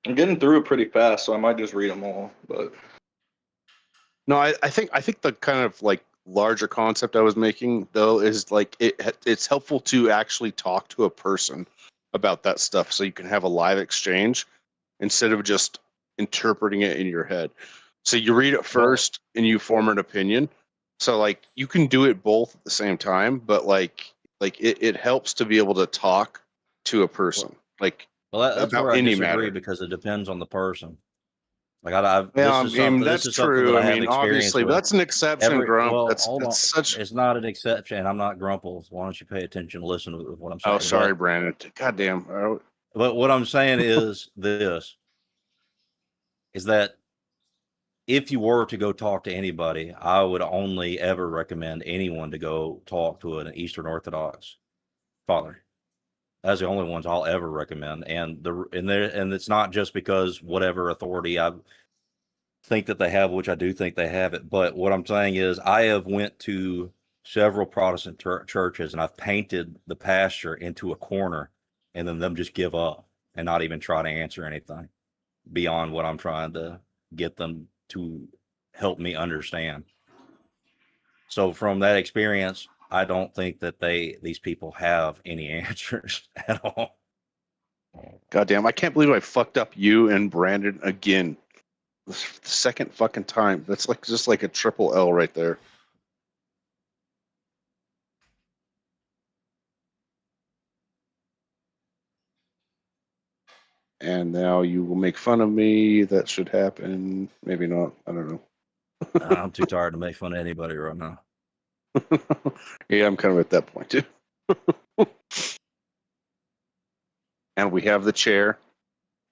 S8: I'm getting through it pretty fast, so I might just read them all. But
S5: no, I think the kind of like larger concept I was making though is like it's helpful to actually talk to a person about that stuff so you can have a live exchange instead of just interpreting it in your head. So you read it first and you form an opinion. So like you can do it both at the same time, but like it helps to be able to talk to a person like
S3: that's
S5: about
S3: where I
S5: any
S3: disagree
S5: matter.
S3: because it depends on the person. Like
S5: Yeah,
S3: this is something.
S5: that's
S3: This is something
S5: true.
S3: that I
S5: I
S3: have
S5: mean,
S3: experience
S5: obviously,
S3: with.
S5: but that's an exception, Grump.
S3: Well,
S5: That's
S3: hold on.
S5: such.
S3: It's not an exception. I'm not Grumples. Why don't you pay attention and listen to what I'm saying?
S5: Oh, sorry, Brandon. Goddamn.
S3: But what I'm saying is this: is that if you were to go talk to anybody, I would only ever recommend anyone to go talk to an Eastern Orthodox father. That's the only ones I'll ever recommend, and it's not just because whatever authority I think that they have, which I do think they have it. But what I'm saying is, I have went to several Protestant churches, and I've painted the pastor into a corner, and then them just give up and not even try to answer anything beyond what I'm trying to get them to help me understand. So from that experience, I don't think that these people have any answers at all.
S5: Goddamn! I can't believe I fucked up you and Brandon again. The second fucking time. That's like just like a triple L right there. And now you will make fun of me. That should happen. Maybe not. I don't know.
S3: I'm too tired to make fun of anybody right now.
S5: Yeah, I'm kind of at that point too. And we have the chair,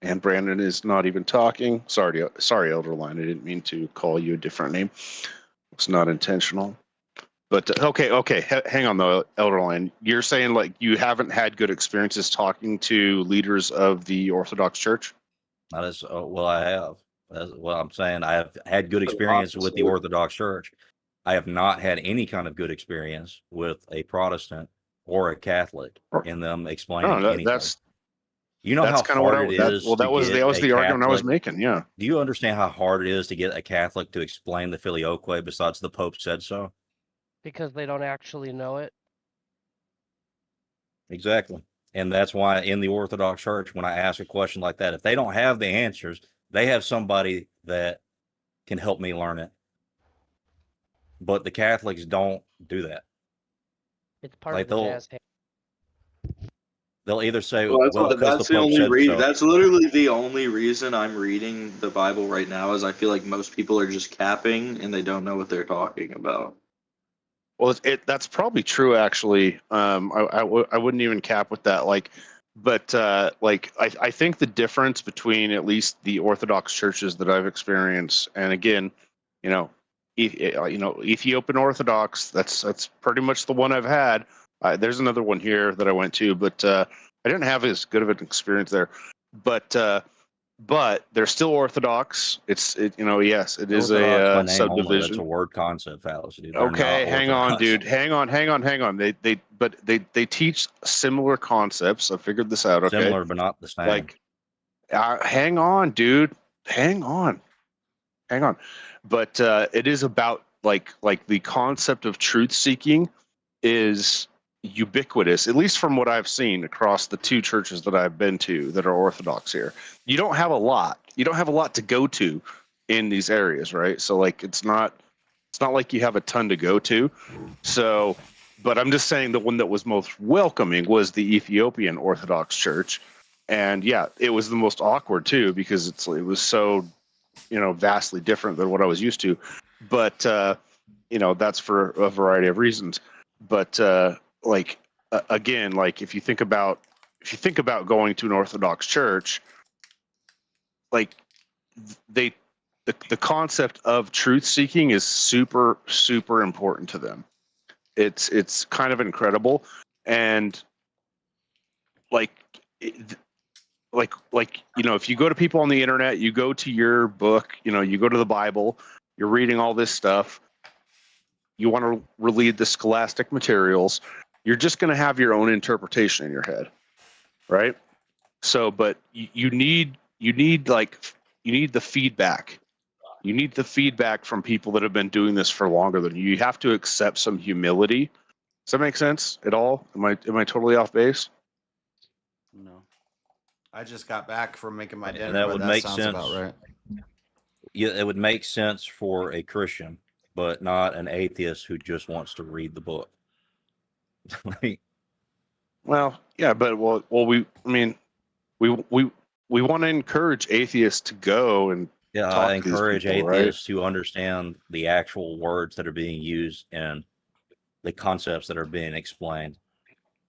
S5: and Brandon is not even talking. Sorry, Elderline. I didn't mean to call you a different name. It's not intentional. But okay. Hang on though, Elderline. You're saying like you haven't had good experiences talking to leaders of the Orthodox Church?
S3: That is, well, I have. That's what I'm saying. I have had good experience with the Orthodox Church. I have not had any kind of good experience with a Protestant or a Catholic in them explaining anything. You know how hard it is.
S5: Well, that was the argument I was making. Yeah.
S3: Do you understand how hard it is to get a Catholic to explain the Filioque besides the Pope said so?
S14: Because they don't actually know it.
S3: Exactly. And that's why in the Orthodox Church, when I ask a question like that, if they don't have the answers, they have somebody that can help me learn it. But the Catholics don't do that.
S14: It's part of the jazz hand.
S3: They'll either say,
S8: that's the only reason. That's literally the only reason I'm reading the Bible right now. Is I feel like most people are just capping and they don't know what they're talking about.
S5: Well, that's probably true, actually. I wouldn't even cap with that. I think the difference between at least the Orthodox churches that I've experienced, and again, Ethiopian Orthodox, that's pretty much the one I've had. There's another one here that I went to, but I didn't have as good of an experience there. But they're still Orthodox. Yes, it is a subdivision.
S3: That's a word concept fallacy, dude.
S5: Okay, hang on, dude. Hang on. They teach similar concepts. I figured this out. Okay,
S3: similar but not the same.
S5: Hang on, dude. Hang on. hang on. But it is about like the concept of truth seeking is ubiquitous, at least from what I've seen across the 2 churches that I've been to that are Orthodox here. You don't have a lot. You don't have a lot to go to in these areas, right? So like it's not like you have a ton to go to. So, but I'm just saying the one that was most welcoming was the Ethiopian Orthodox Church. And yeah, it was the most awkward too because it was so, vastly different than what I was used to. But that's for a variety of reasons. But again, like if you think about going to an Orthodox church, like the concept of truth seeking is super, super important to them. It's kind of incredible. And like if you go to people on the internet, you go to your book, you go to the Bible, you're reading all this stuff, you want to read the scholastic materials, you're just going to have your own interpretation in your head, right? So, but you need the feedback. You need the feedback from people that have been doing this for longer than you. You have to accept some humility. Does that make sense at all? Am I totally off base?
S7: No. I just got back from making my dinner,
S3: And that
S7: but
S3: would
S7: that
S3: make
S7: sounds
S3: sense.
S7: about right.
S3: Yeah, it would make sense for a Christian, but not an atheist who just wants to read the book.
S5: Well, yeah, but we want to encourage atheists to go and
S3: Yeah,
S5: talk
S3: I
S5: to these
S3: encourage
S5: people, right?
S3: atheists to understand the actual words that are being used and the concepts that are being explained.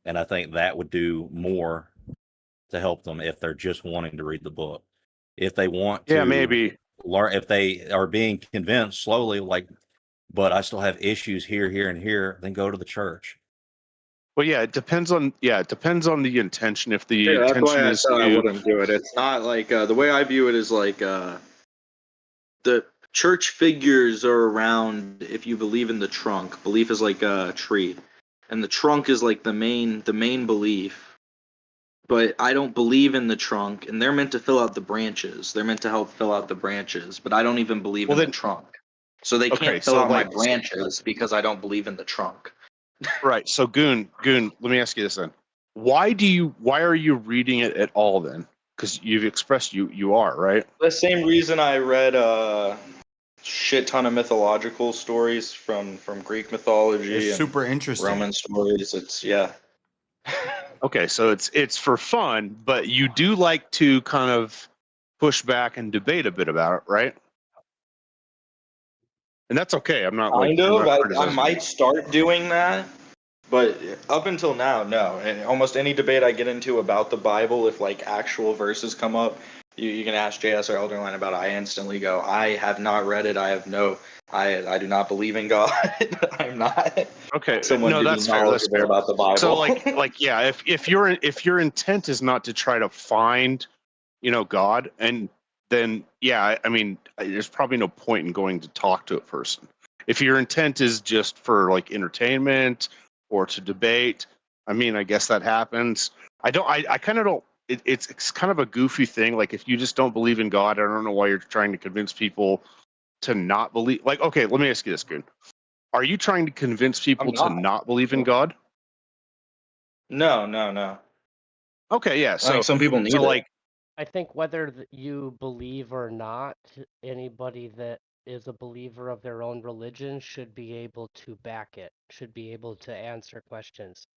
S3: And I think that would do more to help them if they're just wanting to read the book. If they want to
S5: maybe
S3: learn, if they are being convinced slowly, but I still have issues here, here, and here, then go to the church.
S5: Well, yeah, it depends on the intention. If the
S8: That's
S5: intention
S8: why I
S5: is
S8: said I
S5: to,
S8: wouldn't do it. It's not like the way I view it is like the church figures are around if you believe in the trunk. Belief is like a tree, and the trunk is like the main belief. But I don't believe in the trunk, and they're meant to fill out the branches. They're meant to help fill out the branches, but I don't even believe in the trunk. So they can't fill out my branches because I don't believe in the trunk.
S5: Right. So Goon, let me ask you this then. Why are you reading it at all then? Because you've expressed you are, right?
S8: The same reason I read shit ton of mythological stories from Greek mythology
S7: It's
S8: and
S7: super interesting.
S8: Roman stories. It's
S5: Okay, so it's for fun, but you do like to kind of push back and debate a bit about it, right? And that's okay. I'm not
S8: kind of. I
S5: criticizing.
S8: might start doing that, but up until now, no. And almost any debate I get into about the Bible, if like actual verses come up, you can ask JS or Elderline about it. I instantly go, I have not read it. I do not believe in God. I'm not.
S5: Okay,
S8: Someone
S5: no,
S8: who's
S5: that's fair. That's
S8: knowledgeable
S5: fair.
S8: about the Bible.
S5: So like yeah, if your intent is not to try to find, God, and then yeah, I mean, there's probably no point in going to talk to a person. If your intent is just for like entertainment or to debate, I mean, I guess that happens. I kind of don't. It's kind of a goofy thing. Like if you just don't believe in God, I don't know why you're trying to convince people to not believe. Like, okay, let me ask you this, Goon. Are you trying to convince people to not believe in God?
S8: No.
S5: Okay, yeah.
S8: I think some people need it.
S14: I think whether you believe or not, anybody that is a believer of their own religion should be able to back it, should be able to answer questions.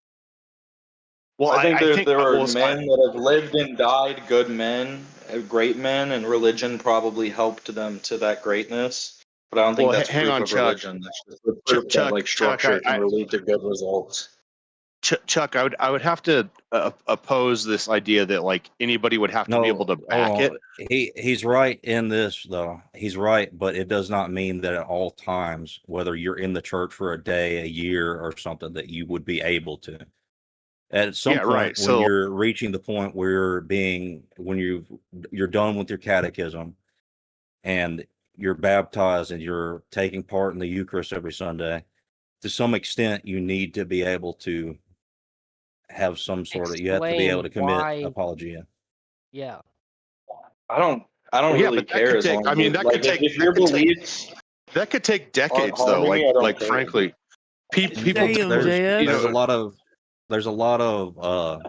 S5: Well,
S8: I think there are
S5: well,
S8: men that have lived and died, good men, great men, and religion probably helped them to that greatness. But I don't think that's
S5: hang
S8: proof
S5: on,
S8: of
S5: Chuck.
S8: religion. That's just proof that like structure can lead to good results.
S5: Chuck, I would have to oppose this idea that like anybody would have to be able to back it.
S3: He's right in this though. He's right, but it does not mean that at all times, whether you're in the church for a day, a year, or something, that you would be able to. At some point,
S5: right.
S3: when you're reaching the point where you're done with your catechism, and you're baptized and you're taking part in the Eucharist every Sunday, to some extent, you need to be able to have some sort of, you have to be able to commit apologia.
S14: Yeah.
S8: I I don't
S5: Yeah,
S8: really
S5: but that
S8: care
S5: could
S8: as
S5: take.
S8: long
S5: I
S8: as
S5: mean,
S8: it,
S5: that
S8: like
S5: could take.
S8: if your beliefs
S5: That could take
S8: aren't
S5: decades, though.
S8: harming me, I don't
S5: Like
S8: care.
S5: frankly, people.
S3: There's a lot of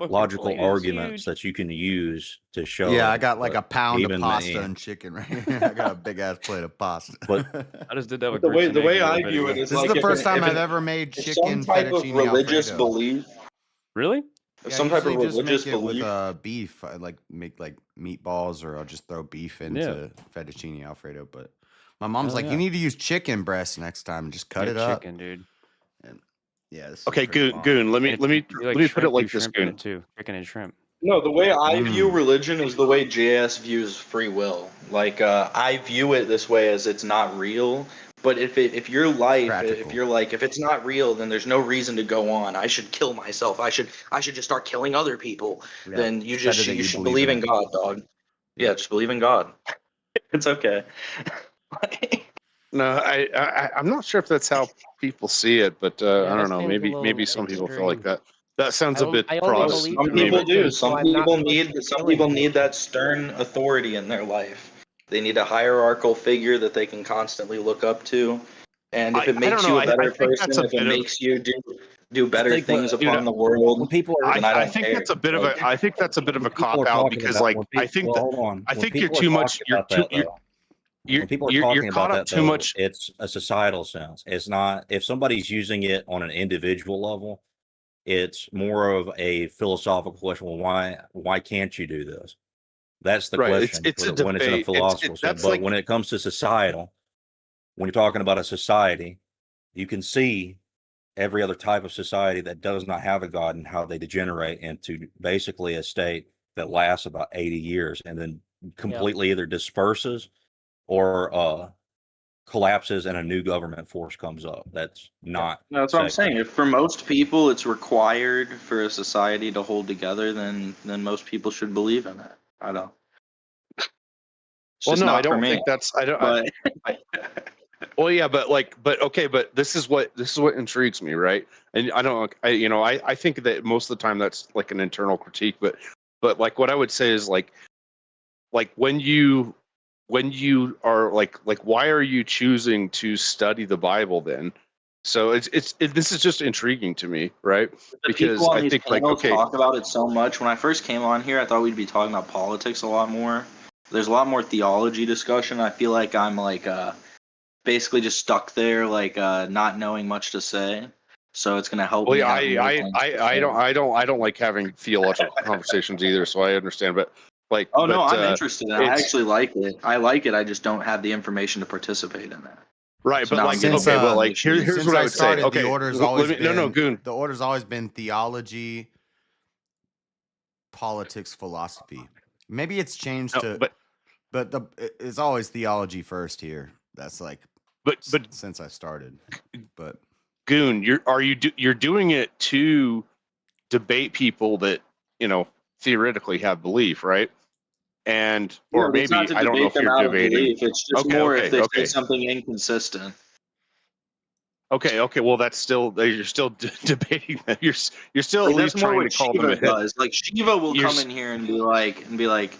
S3: logical arguments that you can use to show
S1: Yeah,
S3: it.
S1: I got like
S3: but
S1: a pound of
S3: even
S1: pasta
S3: me,
S1: and chicken right here. I got a big ass plate of pasta.
S3: but
S6: I just did that with
S8: The
S6: grits and
S8: way
S6: eggs a
S8: I
S6: little bit
S8: view
S6: ago.
S8: it is
S1: This is
S8: like
S1: the first time
S8: if
S1: I've ever made
S8: if some
S1: chicken
S8: type of
S1: fettuccine
S8: religious
S1: alfredo.
S8: belief,
S6: Really?
S8: if
S1: Yeah,
S8: some type of
S1: usually just
S8: religious
S1: make it with
S8: belief,
S1: beef. I like make like meatballs, or I'll just throw beef into fettuccine alfredo. But my mom's
S6: Hell
S1: like,
S6: yeah.
S1: you need to use chicken breast next time and just cut
S6: Yeah,
S1: it up.
S6: chicken, dude.
S1: And yeah, this is
S5: Okay,
S1: pretty
S5: Goon.
S1: bomb.
S5: Goon. Let me
S6: And
S5: let me
S6: if you like
S5: let me put it
S6: shrimp, do
S5: like this,
S6: shrimp in
S5: Goon.
S6: it too. Chicken and shrimp.
S8: no, the way I view
S1: Mm.
S8: religion is the way JS views free will. Like I view it this way as it's not real. But if your life, if
S1: Practical.
S8: you're like, if it's not real, then there's no reason to go on. I should kill myself. I should just start killing other people.
S1: Yeah,
S8: Then you
S1: it's better
S8: just
S1: that
S8: you
S1: you
S8: should
S1: believe
S8: believe
S1: in
S8: in
S1: it.
S8: God, dog. Yeah, just believe in God. It's okay.
S5: No, I'm not sure if that's how people see it, but
S14: Yeah,
S5: I don't
S14: that
S5: know.
S14: seems a
S5: Maybe
S14: little
S5: some people feel like
S14: extreme.
S5: that. That sounds a bit
S14: I only
S8: Well,
S14: believe
S5: Protestant
S8: some
S5: to me,
S8: people
S14: in
S5: but
S8: do.
S14: religion, so
S8: Some
S14: I'm not
S8: people
S14: close to
S8: some
S14: killing
S8: people
S14: people.
S8: need that stern authority in their life. They need a hierarchical figure that they can constantly look up to. And if it
S5: I don't
S8: makes
S5: know.
S8: you a
S5: I
S8: better
S5: think that's
S8: person,
S5: a
S8: if it
S5: bit of.
S8: makes you do
S3: I
S8: better
S3: think
S8: things
S3: what
S5: Dude,
S8: upon the
S3: when
S8: world,
S3: people are
S8: then I
S5: I
S8: don't
S5: think
S8: care.
S5: that's a bit of
S8: Like,
S5: a. I think that's a bit of
S3: when
S5: a
S3: people
S5: cop
S3: are
S5: out
S3: talking
S5: because,
S3: about
S5: like,
S3: when
S5: I
S3: people
S5: think
S3: well,
S5: that
S3: hold on.
S5: I
S3: When
S5: think you're
S3: people are
S5: too much.
S3: talking
S5: You're
S3: about
S5: too.
S3: that though,
S5: You're
S3: when people are
S5: you're
S3: talking
S5: caught
S3: about
S5: up
S3: that
S5: too
S3: though,
S5: much.
S3: it's a societal sense. It's not if somebody's using it on an individual level, it's more of a philosophical question. Well, why can't you do this? That's the
S5: Right.
S3: question
S5: It's a
S3: when it's in a
S5: debate.
S3: philosophical sense.
S5: That's
S3: But
S5: like
S3: when it comes to societal, when you're talking about a society, you can see every other type of society that does not have a god and how they degenerate into basically a state that lasts about 80 years and then
S14: Yeah.
S3: completely either disperses or collapses and a new government force comes up. That's not
S8: no, that's what I'm
S3: secular.
S8: saying. If for most people it's required for a society to hold together, then most people should believe in it. I don't. It's
S5: well,
S8: just
S5: no, I
S8: not for
S5: don't
S8: me.
S5: think that's. I don't.
S8: But
S5: Well, yeah, but okay, but this is what intrigues me, right? And I don't, I think that most of the time that's like an internal critique, but like what I would say is like when you are like why are you choosing to study the Bible then? So this is just intriguing to me, right?
S8: the
S5: Because
S8: people on
S5: I
S8: these
S5: think like
S8: panels
S5: okay,
S8: talk about it so much. When I first came on here, I thought we'd be talking about politics a lot more. There's a lot more theology discussion. I feel like I'm like basically just stuck there, like not knowing much to say. So it's gonna help
S5: well,
S8: me
S5: yeah,
S8: have more things to say.
S5: I don't like having theological conversations either, so I understand, but like,
S8: Oh no,
S5: but
S8: I'm interested in it. I
S5: it's
S8: actually like it. I like it. I just don't have the information to participate in that.
S5: right,
S8: So
S5: but
S8: now I'm
S5: like,
S8: getting
S1: Since
S5: okay, but
S8: more
S5: like,
S8: information.
S5: here's
S1: since
S5: what I
S1: I
S5: would say.
S1: started,
S5: Okay, Goon.
S1: the order's always been theology, politics, philosophy. Maybe it's changed
S5: No,
S1: to, but it's always theology first here. That's like,
S5: but
S1: since I started, but
S5: Goon, you're doing it to debate people that theoretically have belief, right? And
S8: Yeah,
S5: or
S8: but it's not
S5: maybe
S8: to
S5: I don't know
S8: debate
S5: if
S8: them
S5: you're
S8: out of
S5: debating.
S8: belief. It's just
S5: Okay,
S8: more if
S5: okay,
S8: they say
S5: okay,
S8: something inconsistent.
S5: okay. Well, that's still you're still debating that. You're still at
S8: Like that's
S5: least
S8: more
S5: trying to
S8: what
S5: call them
S8: Shiva
S5: ahead.
S8: does. Like Shiva will
S5: You're
S8: come in here and be like,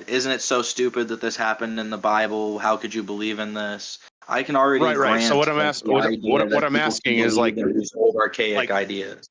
S8: isn't it so stupid that this happened in the Bible? How could you believe in this? I can already
S5: right. So
S8: grant
S5: what I'm
S8: like,
S5: asking,
S8: the idea
S5: what
S8: that
S5: I'm
S8: people can
S5: asking is
S8: believe
S5: like
S8: in these old archaic
S5: like
S8: ideas.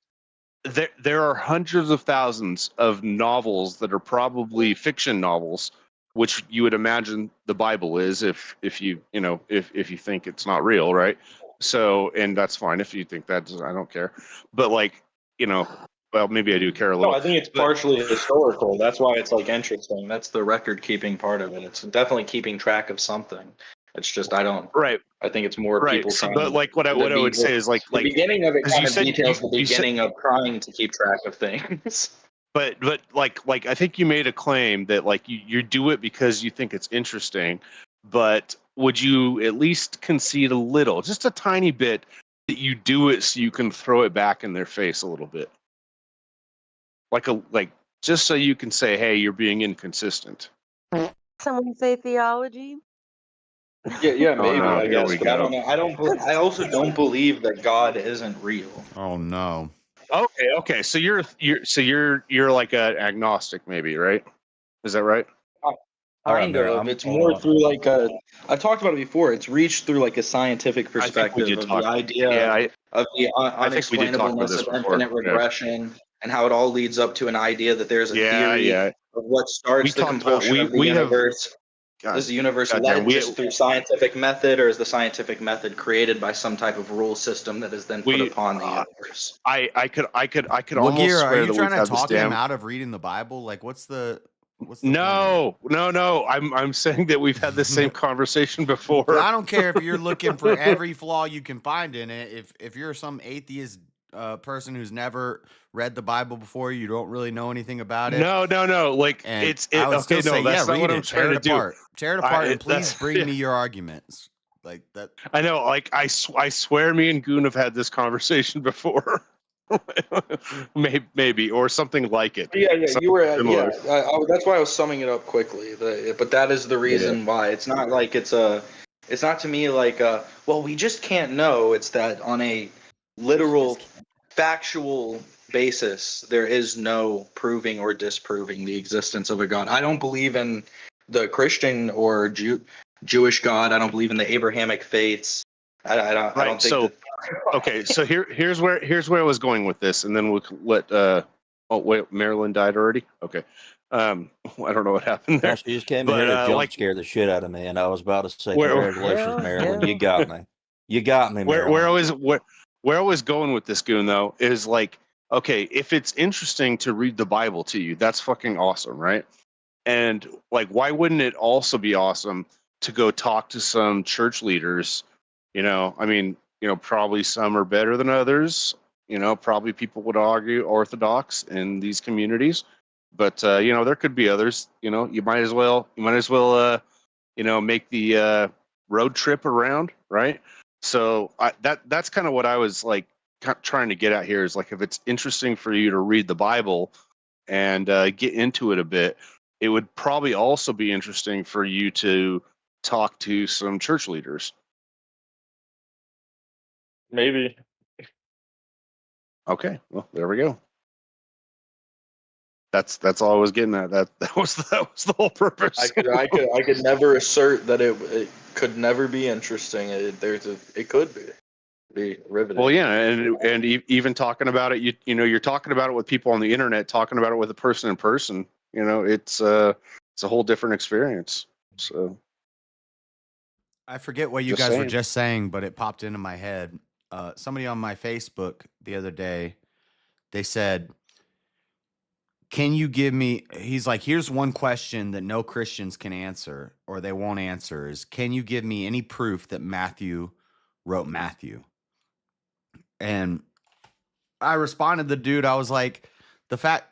S5: there are hundreds of thousands of novels that are probably fiction novels, which you would imagine the Bible is if you if you think it's not real, right? So, and that's fine if you think that. I don't care, but like well, maybe I do care a
S8: No,
S5: little.
S8: I think it's
S5: But
S8: partially historical. That's why it's like interesting. That's the record keeping part of it. It's definitely keeping track of something. It's just I don't.
S5: right,
S8: I think it's more
S5: right.
S8: people
S5: So,
S8: trying
S5: but like what I would say is
S8: the beginning of it
S5: as
S8: kind
S5: you
S8: of
S5: said
S8: details the
S5: you said.
S8: beginning of trying to keep track of things.
S5: But like I think you made a claim that like you do it because you think it's interesting, but would you at least concede a little, just a tiny bit, that you do it so you can throw it back in their face a little bit, like just so you can say, hey, you're being inconsistent.
S18: Someone say theology?
S8: Yeah,
S5: Oh
S8: maybe
S5: no,
S8: I
S5: here
S8: guess,
S5: we
S8: but I don't
S5: go.
S8: know. I also don't believe that God isn't real.
S1: oh no.
S5: Okay. So you're like an agnostic, maybe, right? Is that right?
S3: Alright,
S8: Kind
S3: Mary,
S8: of.
S3: I'm
S8: It's
S3: hold
S8: more
S3: on.
S8: through like a. I've talked about it before. It's reached through like a scientific
S5: I think we
S8: perspective
S5: did
S8: of
S5: talk.
S8: the idea
S5: Yeah,
S8: of the
S5: I think we did talk about
S8: unexplainableness
S5: this
S8: of
S5: before.
S8: infinite
S5: Yeah.
S8: regression and how it all leads up to an idea that there's a
S5: Yeah,
S8: theory
S5: yeah.
S8: of what
S5: We
S8: starts the
S5: talked about
S8: compulsion of the
S5: we have.
S8: universe.
S5: God,
S8: Is the universe
S5: goddamn,
S8: led just through scientific method, or is the scientific method created by some type of rule system that is then put upon the universe?
S5: I could
S1: Wagir,
S5: almost
S1: are
S5: swear
S1: you
S5: that
S1: trying
S5: we've
S1: to
S5: had this
S1: talk him
S5: damn.
S1: out of reading the Bible? Like, what's the plan?
S5: No. I'm saying that we've had this same conversation before.
S1: I don't care if you're looking for every flaw you can find in it. If you're some atheist person who's never read the Bible before, you don't really know anything about it.
S5: No. Like
S1: And
S5: it's
S1: I would
S5: okay.
S1: still
S5: No,
S1: say, yeah,
S5: that's not
S1: read
S5: what I'm
S1: it, tear
S5: trying
S1: it
S5: to do.
S1: apart, and please
S5: That's
S1: bring
S5: yeah.
S1: me your arguments. Like that.
S5: I know. Like I swear, me and Goon have had this conversation before. maybe, or something like it.
S8: Yeah, you
S5: Something
S8: were at,
S5: similar.
S8: that's why I was summing it up quickly. But that is the reason why. It's not like it's not to me like well, we just can't know. It's that on a literal, factual basis, there is no proving or disproving the existence of a God. I don't believe in the Christian or Jewish God. I don't believe in the Abrahamic faiths. I don't think that.
S5: Okay, so here's where I was going with this, and then we'll let oh wait, Marilyn died already. Okay, I don't know what happened there.
S3: Yeah, she just came in
S5: But
S3: here to jump
S5: like
S3: scare the shit out of me, and I was about to say,
S5: where
S3: "Congratulations, Marilyn, you got me. You got me,
S5: where
S3: Marilyn."
S5: where I was going with this, Goon, though, is like, okay, if it's interesting to read the Bible to you, that's fucking awesome, right? And like, why wouldn't it also be awesome to go talk to some church leaders? I mean, probably some are better than others. Probably people would argue Orthodox in these communities, but there could be others. You might as well make the road trip around, right? So that's kind of what I was like trying to get at here is like, if it's interesting for you to read the Bible and get into it a bit, it would probably also be interesting for you to talk to some church leaders.
S8: Maybe.
S5: Okay, well, there we go. That's all I was getting at. That was the whole purpose.
S8: I could never assert that it could never be interesting. It could be riveting.
S5: Well, yeah, and even talking about it, you're talking about it with people on the internet, talking about it with a person in person. It's a whole different experience. So
S1: I forget what you
S5: Just
S1: guys were
S5: saying.
S1: just saying, but it popped into my head. Somebody on my Facebook the other day, they said, "Can you give me?" He's like, "Here's one question that no Christians can answer, or they won't answer. Is can you give me any proof that Matthew wrote Matthew?" And I responded to the dude. I was like, the fact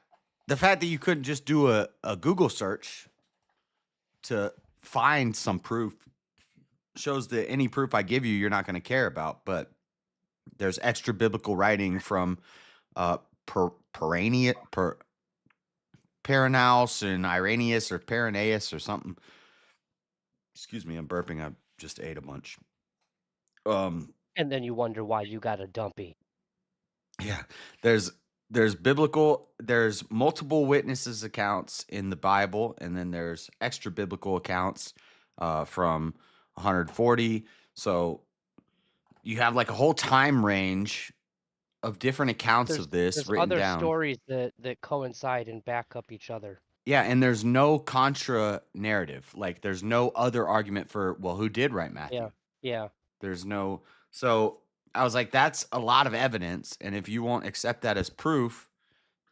S1: that you couldn't just do a Google search to find some proof shows that any proof I give you, you're not going to care about. But there's extra biblical writing from Peranaus and Irenaeus or Perenaeus or something. Excuse me, I'm burping. I just ate a bunch.
S14: And then you wonder why you got a dumpy.
S1: Yeah, there's multiple witnesses accounts in the Bible, and then there's extra biblical accounts from 140. So you have like a whole time range of different accounts of this
S14: There's
S1: written
S14: other
S1: down.
S14: stories that coincide and back up each other.
S1: Yeah, and there's no contra narrative. Like there's no other argument for, well, who did write Matthew?
S14: Yeah.
S1: There's no. So I was like, that's a lot of evidence, and if you won't accept that as proof,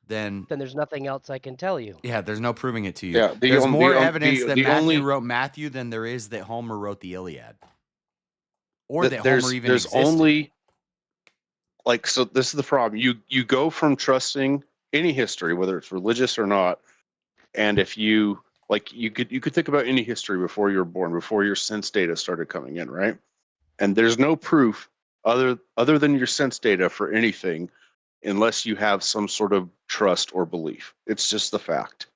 S1: then
S14: there's nothing else I can tell you.
S1: Yeah, there's no proving it to you.
S5: Yeah,
S1: there's more evidence that
S5: the
S1: Matthew
S5: only-
S1: wrote Matthew than there is that Homer wrote the Iliad, or that
S5: there's
S1: Homer even
S5: there's
S1: existed.
S5: only like, so this is the problem. You go from trusting any history, whether it's religious or not, and if you like, you could think about any history before you were born, before your sense data started coming in, right? And there's no proof other than your sense data for anything, unless you have some sort of trust or belief. It's just the fact.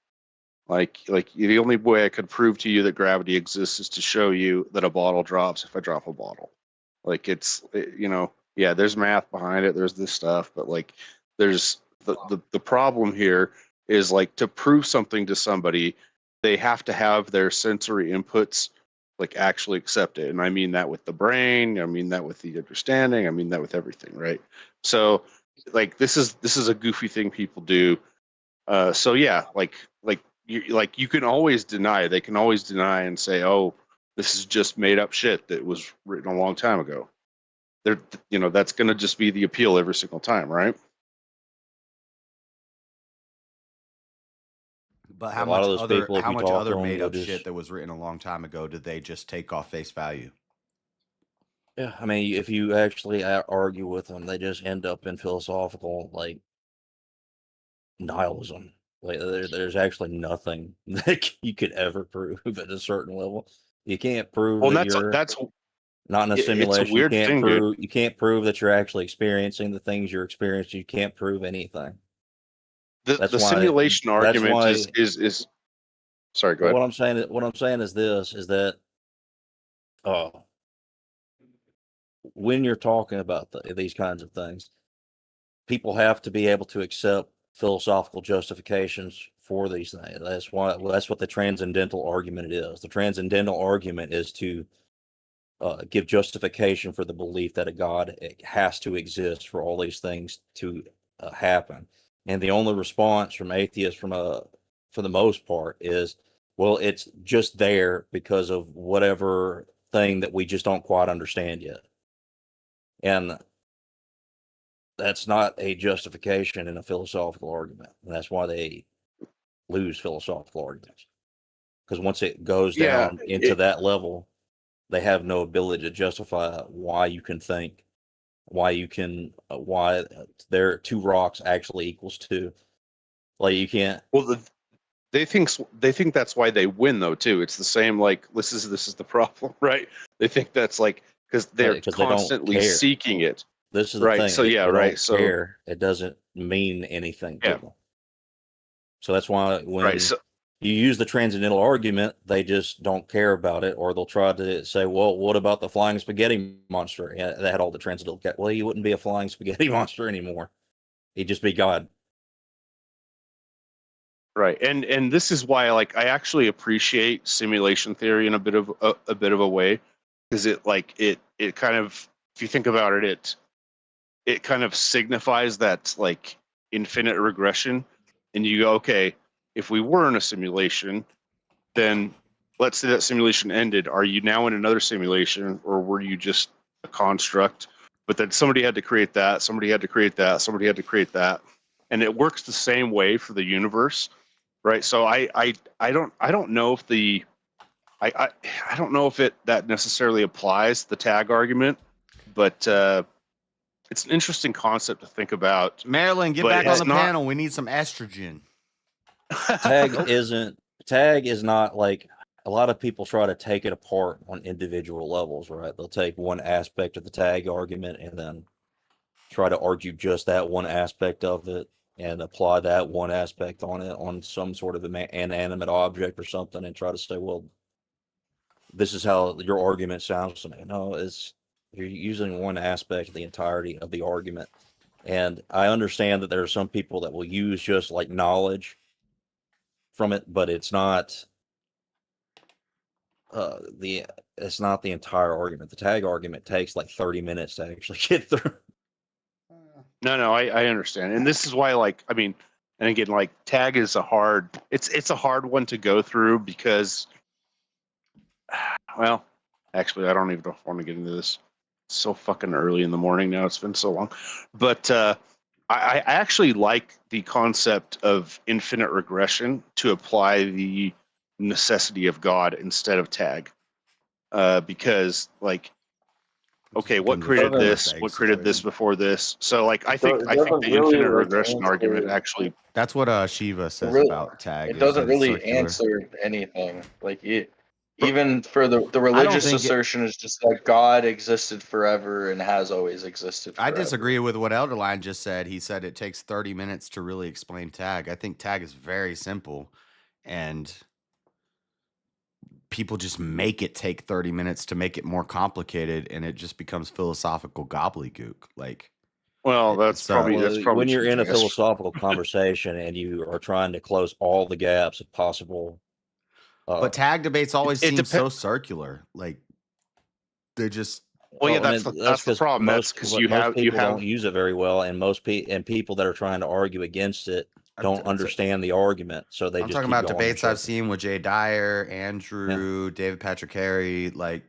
S5: Like the only way I could prove to you that gravity exists is to show you that a bottle drops if I drop a bottle. Like yeah, there's math behind it, there's this stuff, but like there's the problem here is like, to prove something to somebody, they have to have their sensory inputs like actually accept it. And I mean that with the brain, I mean that with the understanding, I mean that with everything, right? So like this is a goofy thing people do. So yeah, like you can always deny. They can always deny and say, "Oh, this is just made up shit that was written a long time ago." They're, that's going to just be the appeal every single time, right?
S7: But
S3: A lot of those people, if
S7: how
S3: you
S7: much
S3: talk to
S7: other
S3: them,
S7: made
S3: they'll
S7: up
S3: just
S7: shit that was written a long time ago did they just take off face value?
S3: yeah. I mean, if you actually argue with them, they just end up in philosophical like nihilism. Like there's actually nothing that you could ever prove at a certain level. You can't prove
S5: Well,
S3: that
S5: and
S3: you're
S5: that's
S3: not in a
S5: it's a
S3: simulation.
S5: weird thing, dude.
S3: You can't prove that you're actually experiencing the things you're experiencing. You can't prove anything.
S5: The simulation
S3: That's
S5: argument
S3: why.
S5: is sorry, go
S3: But
S5: ahead.
S3: what I'm saying is this: is that when you're talking about these kinds of things, people have to be able to accept philosophical justifications for these things. That's why. Well, that's what the transcendental argument is. The transcendental argument is to give justification for the belief that a God has to exist for all these things to happen. And the only response from atheists, for the most part, is, well, it's just there because of whatever thing that we just don't quite understand yet. And that's not a justification in a philosophical argument. And that's why they lose philosophical arguments. Because once it goes down into that level, they have no ability to justify why you can think, why there are two rocks actually equals two. Like you can't.
S5: Well, they think that's why they win though too. It's the same like this is the problem, right? They think that's like because they're constantly seeking it.
S3: This is the
S5: right.
S3: thing.
S5: So yeah,
S3: they
S5: right.
S3: Don't
S5: So
S3: care. It doesn't mean anything to them. So that's why when you use the transcendental argument, they just don't care about it, or they'll try to say, "Well, what about the flying spaghetti monster?" Yeah, that had all the transcendental. Well, he wouldn't be a flying spaghetti monster anymore. He'd just be God.
S5: Right, and this is why like I actually appreciate simulation theory in a bit of a way, because it kind of, if you think about it, it kind of signifies that like infinite regression, and you go, okay, if we were in a simulation, then let's say that simulation ended. Are you now in another simulation, or were you just a construct? But then somebody had to create that, somebody had to create that, somebody had to create that, and it works the same way for the universe. Right. So I don't know if I don't know if that necessarily applies the tag argument, but it's an interesting concept to think about.
S7: Marilyn, get back on the panel. We need some estrogen.
S3: Tag is not like a lot of people try to take it apart on individual levels, right? They'll take one aspect of the tag argument and then try to argue just that one aspect of it and apply that one aspect on it on some sort of inanimate object or something and try to say, well, this is how your argument sounds to me. No, you're using one aspect of the entirety of the argument. And I understand that there are some people that will use just like knowledge from it, but it's not it's not the entire argument. The tag argument takes like 30 minutes to actually get through.
S5: No, I understand. And this is why, like, I mean, and again, like tag is it's a hard one to go through because, well, actually, I don't even want to get into this. It's so fucking early in the morning now. It's been so long. But I actually like the concept of infinite regression to apply the necessity of God instead of tag. Because, like, okay, what created this? What created this before this? So, like, I think the infinite regression argument actually.
S7: That's what Shiva says
S10: really,
S7: about tag.
S10: it
S7: is
S10: doesn't
S7: that it's
S10: really
S7: circular.
S10: answer anything. Like it, even for the religious assertion is just that God existed forever and has always existed
S7: I
S10: forever.
S7: disagree with what Elderline just said. He said it takes 30 minutes to really explain tag. I think tag is very simple, and people just make it take 30 minutes to make it more complicated, and it just becomes philosophical gobbledygook. Like,
S5: well, that's probably
S3: when you're in a philosophical conversation and you are trying to close all the gaps of possible
S1: But tag debates always
S5: it
S1: seem
S5: depen-
S1: so circular. Like they're just.
S5: Well, yeah,
S3: Well,
S5: that's
S3: and
S5: that's the problem. That's because you
S3: most people
S5: have
S3: don't use it very well, and people that are trying to argue against it don't understand the argument, so they
S1: I'm
S3: just
S1: talking
S3: keep
S1: about
S3: going in
S1: debates I've
S3: circles.
S1: seen with Jay Dyer, Andrew, David Patrick Harry, like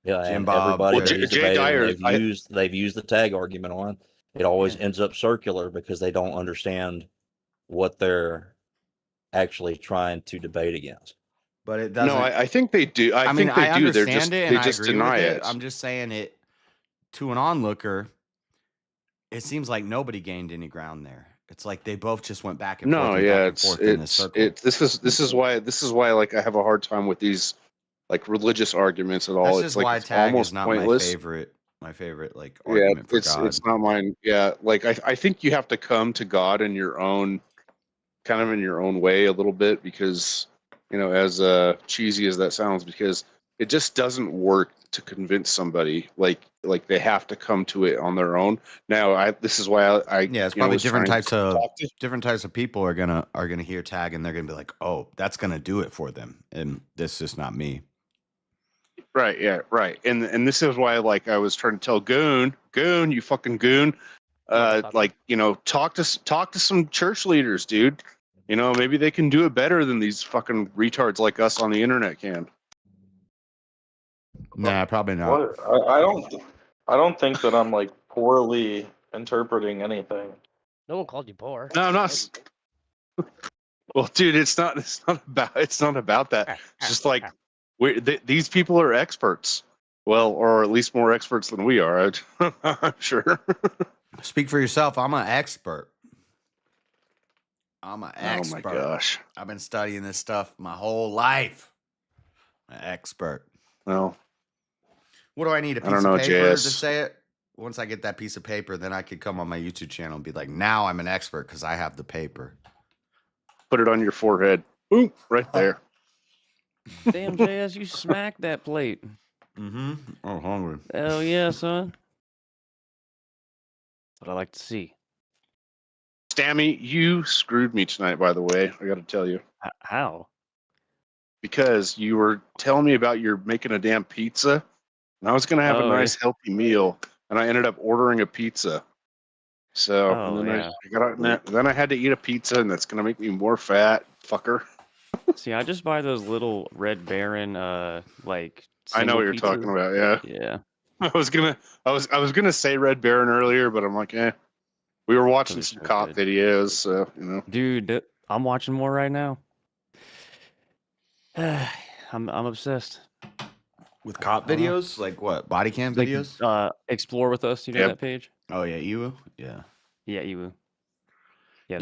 S3: Yeah,
S1: Jim
S3: and
S1: Bob.
S3: everybody
S5: Well,
S3: that he's
S5: Jay
S3: debated,
S5: Dyer,
S3: they've used the tag argument on. It always ends up circular because they don't understand what they're actually trying to debate against.
S1: But it
S5: no,
S1: doesn't.
S5: I think they do. I
S1: mean,
S5: think they
S1: I
S5: do.
S1: understand it, and
S5: They
S1: I
S5: just
S1: agree with
S5: deny
S1: it.
S5: it.
S1: I'm just saying it to an onlooker. It seems like nobody gained any ground there. It's like they both just went back and forth
S5: No,
S1: and
S5: yeah,
S1: back and forth in this circle.
S5: this is why like I have a hard time with these like religious arguments at all.
S1: That's
S5: It's
S1: just
S5: like
S1: why
S5: it's
S1: tag is
S5: almost
S1: not
S5: pointless.
S1: my favorite like
S5: Yeah,
S1: argument for God.
S5: it's not mine. Yeah, like I think you have to come to God in your own kind of in your own way a little bit because as cheesy as that sounds, because it just doesn't work to convince somebody like they have to come to it on their own. Now this is why I
S1: yeah, it's probably
S5: was
S1: different
S5: trying
S1: types
S5: to
S1: of
S5: talk to
S1: different types of people are gonna hear tag and they're gonna be like, oh, that's gonna do it for them, and this is not me.
S5: Right, yeah, right. And this is why like I was trying to tell Goon, you fucking goon, like, talk to some church leaders, dude. Maybe they can do it better than these fucking retards like us on the internet can.
S1: Nah, probably not.
S8: What? I don't think that I'm like poorly interpreting anything.
S14: No one called you poor.
S5: No, I'm not. Well, dude, it's not about that. It's just like these people are experts. Well, or at least more experts than we are. I'm sure.
S1: Speak for yourself. I'm an expert. I'm an
S5: Oh
S1: expert.
S5: my gosh.
S1: I've been studying this stuff my whole life. An expert.
S5: Well,
S1: what do I need? A
S5: I don't
S1: piece
S5: know,
S1: of paper to
S5: JS.
S1: say it? Once I get that piece of paper, then I could come on my YouTube channel and be like, now I'm an expert because I have the paper.
S5: Put it on your forehead. Boom, right there.
S6: Damn, JS, you smacked that plate.
S1: Mm-hmm. Oh, hungry.
S6: Hell yeah, son. That's what I like to see.
S5: Stammy, you screwed me tonight, by the way. I got to tell you.
S6: How?
S5: Because you were telling me about you're making a damn pizza, and I was going to have a nice, healthy meal, and I ended up ordering a pizza. So, and then then I had to eat a pizza, and that's going to make me more fat, fucker.
S6: See, I just buy those little Red Baron, like.
S5: I know what you're talking about. Yeah.
S6: Yeah.
S5: I was gonna say Red Baron earlier, but I'm like, we were watching some cop videos, so
S6: Dude, I'm watching more right now. I'm obsessed
S1: with cop videos. Like what? Body cam videos?
S6: Like, Explore with Us. You know that page?
S1: Oh yeah, Ewu. Yeah.
S6: Yeah, Ewu. Yeah.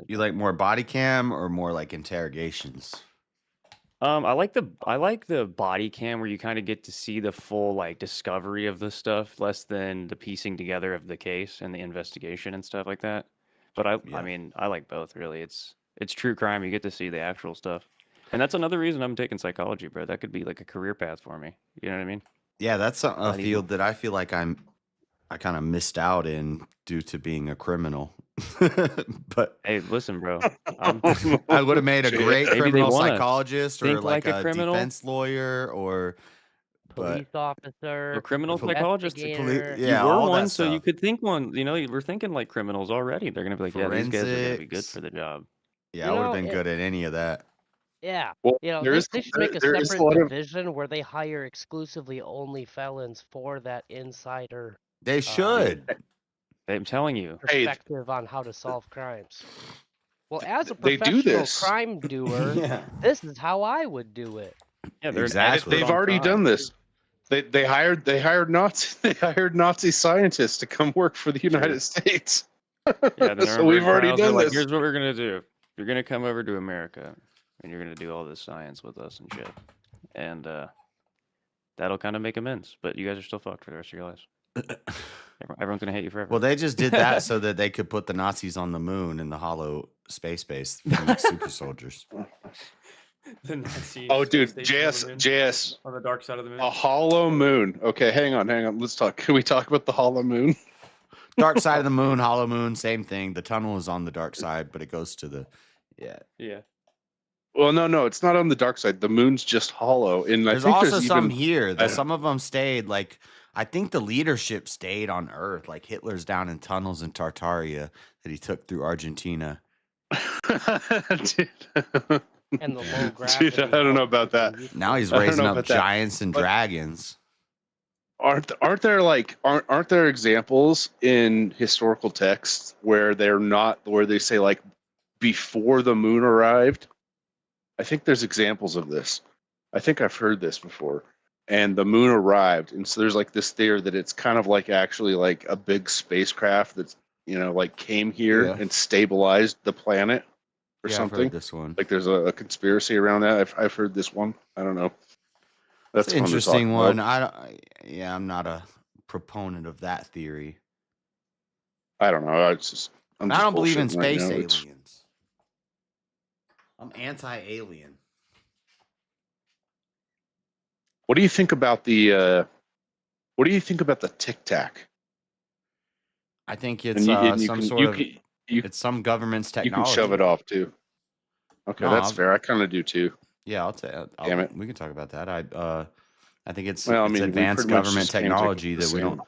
S1: You like more body cam or more like interrogations?
S6: I like the body cam where you kind of get to see the full like discovery of the stuff, less than the piecing together of the case and the investigation and stuff like that. But I mean, I like both really. It's true crime. You get to see the actual stuff, and that's another reason I'm taking psychology, bro. That could be like a career path for me. You know what I mean?
S1: Yeah, that's a field that I feel like I kind of missed out in due to being a criminal. But
S6: hey, listen, bro,
S1: I would have made a great criminal psychologist or like a
S6: criminal
S1: defense lawyer or
S14: police officer,
S6: a criminal psychologist.
S14: investigator.
S6: You were one, so you could think one. You know, you were thinking like criminals already. They're gonna be like, yeah, these guys are gonna be good for the job.
S1: Yeah, I would have been good at any of that.
S14: Yeah,
S5: well,
S14: they should make a separate division where they hire exclusively only felons for that insider.
S1: They should.
S6: I'm telling you.
S14: Perspective on how to solve crimes. Well, as a
S5: they do
S14: professional
S5: this.
S14: crime doer, this is how I would do it.
S6: Yeah, they're
S5: exactly. They've already done this. They hired Nazi scientists to come work for the United States.
S6: Yeah,
S5: so we've already done this.
S6: Here's what we're gonna do. You're gonna come over to America, and you're gonna do all this science with us and shit, and that'll kind of make amends. But you guys are still fucked for the rest of your lives. Everyone's gonna hate you forever.
S1: Well, they just did that so that they could put the Nazis on the moon in the hollow space base from like super soldiers.
S6: The Nazi
S5: dude, JS
S6: on the dark side of the moon.
S5: A hollow moon. Okay, hang on. Let's talk. Can we talk about the hollow moon?
S1: Dark side of the moon, hollow moon, same thing. The tunnel is on the dark side, but it goes to the
S6: Yeah.
S5: Well, no, it's not on the dark side. The moon's just hollow, and I
S1: There's
S5: think
S1: also
S5: there's
S1: some
S5: even
S1: here. Some of them stayed. Like I think the leadership stayed on Earth. Like Hitler's down in tunnels in Tartaria that he took through Argentina.
S5: Dude.
S14: And the low gravity.
S5: Dude, I don't know about that.
S1: Now he's
S5: I don't
S1: raising
S5: know
S1: up
S5: about that.
S1: giants and
S5: But
S1: dragons.
S5: aren't there examples in historical texts where they say like before the moon arrived? I think there's examples of this. I think I've heard this before. And the moon arrived, and so there's like this theory that it's kind of like actually like a big spacecraft that's like came here
S1: Yeah.
S5: and stabilized the planet or
S1: Yeah, I've
S5: something.
S1: heard this one.
S5: Like there's a conspiracy around that. I've heard this one. I don't know. That's
S1: It's an
S5: fun to talk
S1: interesting one.
S5: about.
S1: I'm not a proponent of that theory.
S5: I don't know. I'm
S1: I
S5: just
S1: don't believe in
S5: bullshitting right
S1: space
S5: now.
S1: aliens. I'm anti-alien.
S5: What do you think about the Tic Tac?
S1: I think
S5: And
S1: it's
S5: you
S1: some
S5: can
S1: sort of it's some government's
S5: you
S1: technology.
S5: can shove it off too. Okay,
S1: No,
S5: that's fair. I kind of do too.
S1: Yeah,
S5: Damn it.
S1: we can talk about that. I think it's
S5: Well, I
S1: it's
S5: mean, we
S1: advanced
S5: pretty much
S1: government
S5: just came to
S1: technology
S5: the
S1: that we
S5: same-
S1: don't.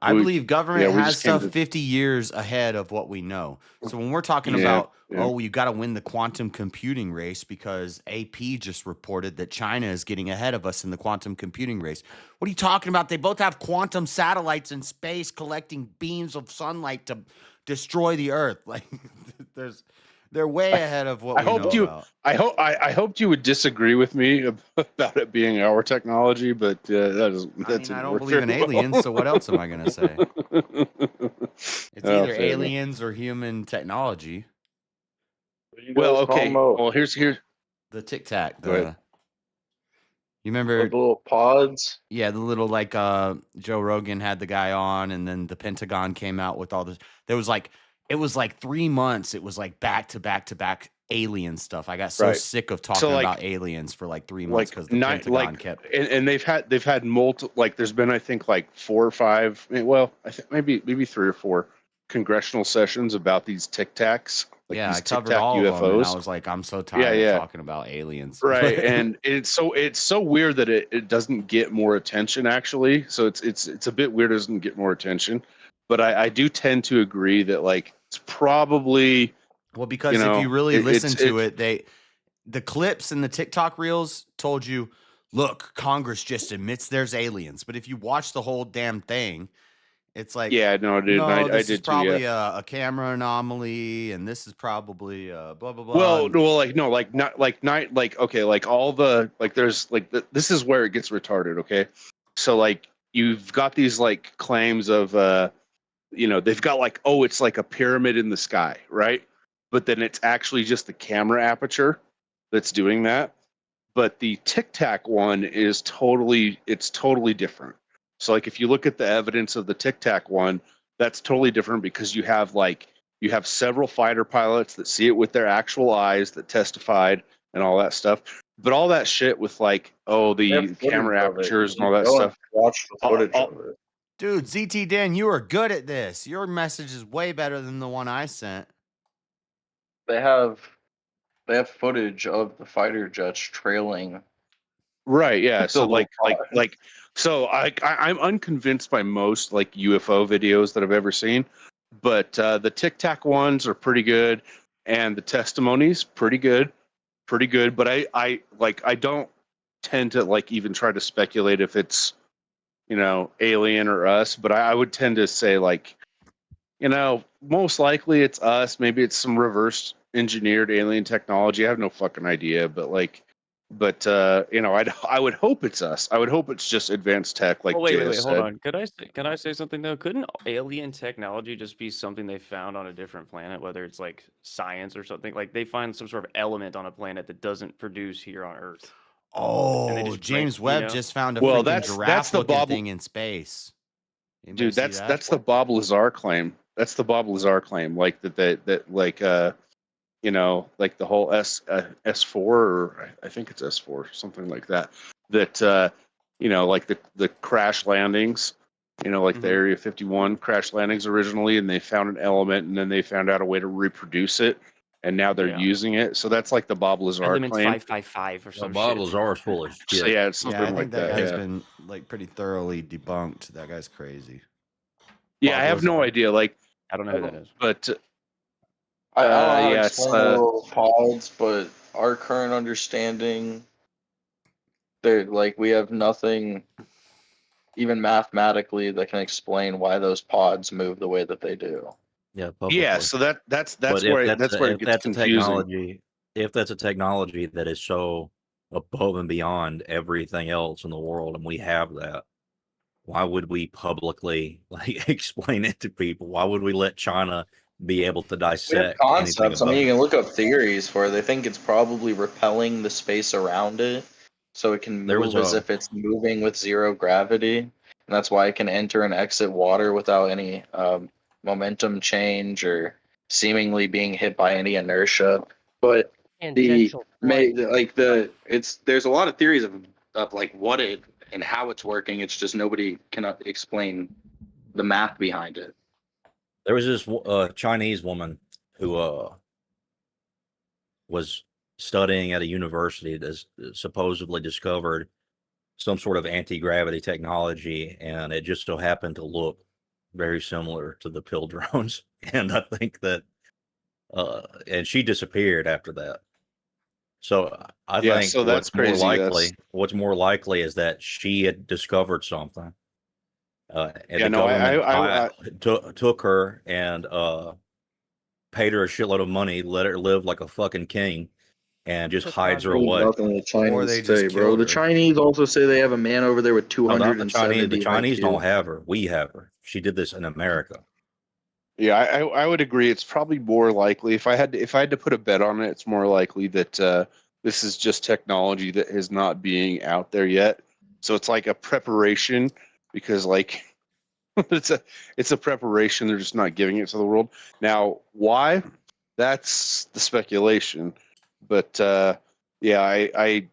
S1: I believe government
S5: we
S1: has
S5: just came
S1: stuff
S5: to-
S1: 50 years ahead of what we know. So when we're talking
S5: Yeah,
S1: about,
S5: yeah.
S1: oh, you got to win the quantum computing race because AP just reported that China is getting ahead of us in the quantum computing race. What are you talking about? They both have quantum satellites in space collecting beams of sunlight to destroy the Earth. Like they're way ahead of what we know about.
S5: I hoped you would disagree with me about it being our technology, but
S1: I don't believe in aliens, so what else am I gonna say? It's either aliens or human technology.
S5: Well, okay. Well, here's
S1: the Tic Tac.
S5: Go ahead.
S1: You remember
S10: the little pods?
S1: Yeah, the little like Joe Rogan had the guy on, and then the Pentagon came out with all this. It was like 3 months. It was like back to back to back alien stuff. I got so
S5: Right.
S1: sick of
S5: So,
S1: talking
S5: like-
S1: about aliens for like 3 months because the
S5: Not
S1: Pentagon kept.
S5: and they've had multiple, like there's been I think like 4 or 5, well I think maybe 3 or 4 congressional sessions about these Tic Tacs, like
S1: Yeah, I
S5: these Tic
S1: covered
S5: Tac
S1: all
S5: UFOs.
S1: of them, and I was like, I'm so tired
S5: Yeah.
S1: of talking about aliens.
S5: Right, and it's so weird that it doesn't get more attention actually. So it's a bit weird it doesn't get more attention, but I do tend to agree that like it's probably
S1: Well, because if you really listen to it, the clips and the TikTok reels told you, look, Congress just admits there's aliens. But if you watch the whole damn thing, it's like,
S5: Yeah, no, dude,
S1: no,
S5: I
S1: this
S5: did
S1: is
S5: too,
S1: probably
S5: yeah.
S1: a camera anomaly, and this is probably blah blah blah.
S5: Well,
S1: and-
S5: no, like no, like not like okay, like all the like there's like this is where it gets retarded. Okay, so like you've got these like claims of they've got like, oh, it's like a pyramid in the sky, right? But then it's actually just the camera aperture that's doing that. But the Tic Tac one is totally different. So like if you look at the evidence of the Tic Tac one, that's totally different because you have several fighter pilots that see it with their actual eyes that testified and all that stuff. But all that shit with like, oh, the camera apertures and all that stuff.
S10: Watch the footage of it.
S1: Dude, ZT Dan, you are good at this. Your message is way better than the one I sent.
S10: They have footage of the fighter jets trailing.
S5: Right, yeah.
S10: The
S5: So
S10: little
S5: so I'm unconvinced by most like UFO videos that I've ever seen, but the Tic Tac ones are pretty good, and the testimonies pretty good. But I don't tend to like even try to speculate if it's alien or us, but I would tend to say like most likely it's us. Maybe it's some reverse engineered alien technology. I have no fucking idea, but I would hope it's us. I would hope it's just advanced tech, like
S6: Oh, wait,
S5: JS
S6: hold
S5: said.
S6: on. Can I say something though? Couldn't alien technology just be something they found on a different planet, whether it's like science or something? Like they find some sort of element on a planet that doesn't produce here on Earth. And they
S1: Oh,
S6: just
S1: James
S6: bring- you
S1: Webb
S6: know?
S1: just found a
S5: Well,
S1: freaking
S5: that's
S1: giraffe
S5: the
S1: looking
S5: Bob-
S1: thing in space. Anybody
S5: Dude,
S1: see
S5: that's
S1: that?
S5: the Bob Lazar claim. That's the Bob Lazar claim, like that like like the whole S4, or I think it's S4, something like that. That like the crash landings, like the Area 51 crash landings originally, and they found an element, and then they found out a way to reproduce it, and now they're using it. So that's like the Bob Lazar
S19: Elements
S5: claim.
S19: 555 or some
S21: Bob
S19: shit.
S21: Lazar's full of shit.
S5: So yeah, it's
S1: Yeah,
S5: something
S1: I think
S5: like
S1: that
S5: that.
S1: guy's
S5: Yeah.
S1: been like pretty thoroughly debunked. That guy's crazy.
S5: Yeah, I
S1: Bob
S5: have no
S1: Lazar.
S5: idea. Like,
S19: I don't know who that is.
S5: but
S10: I don't know how to
S5: yeah,
S10: explain the little pods, but our current understanding, they're like we have nothing, even mathematically, that can explain why those pods move the way that they do.
S3: Yeah,
S5: yeah.
S3: publicly.
S5: So that's
S3: But
S5: where
S3: if
S5: that's where it
S3: if
S5: gets
S3: that's a
S5: confusing.
S3: technology that is so above and beyond everything else in the world, and we have that, why would we publicly like explain it to people? Why would we let China be able to
S10: We have
S3: dissect anything
S10: concepts. I
S3: above
S10: mean, you
S3: it?
S10: can look up theories for it. They think it's probably repelling the space around it, so it can
S3: There was
S10: move as
S3: a
S10: if it's moving with zero gravity, and that's why it can enter and exit water without any momentum change or seemingly being hit by any inertia. But
S14: Tangential flight.
S10: there's a lot of theories of like what it and how it's working. It's just nobody cannot explain the math behind it.
S3: There was this Chinese woman who was studying at a university that supposedly discovered some sort of anti-gravity technology, and it just so happened to look very similar to the pill drones. And I think that and she disappeared after that. So I
S5: Yeah,
S3: think
S5: so that's crazy.
S3: what's more likely is that she had discovered something, and
S5: Yeah,
S3: the
S5: no,
S3: government took her and paid her a shitload of money, let her live like a fucking king, and just hides her away.
S10: Nothing the
S1: Or they
S10: Chinese
S1: just
S10: say, bro.
S1: killed
S10: The
S1: her.
S10: Chinese also say they have a man over there with
S3: No, not the
S10: 270
S3: Chinese. The Chinese
S10: IQ.
S3: don't have her. We have her. She did this in America.
S5: Yeah, I would agree. It's probably more likely if I had to put a bet on it, it's more likely that this is just technology that is not being out there yet. So it's like a preparation because like it's a preparation. They're just not giving it to the world. Now, why? That's the speculation. But yeah, I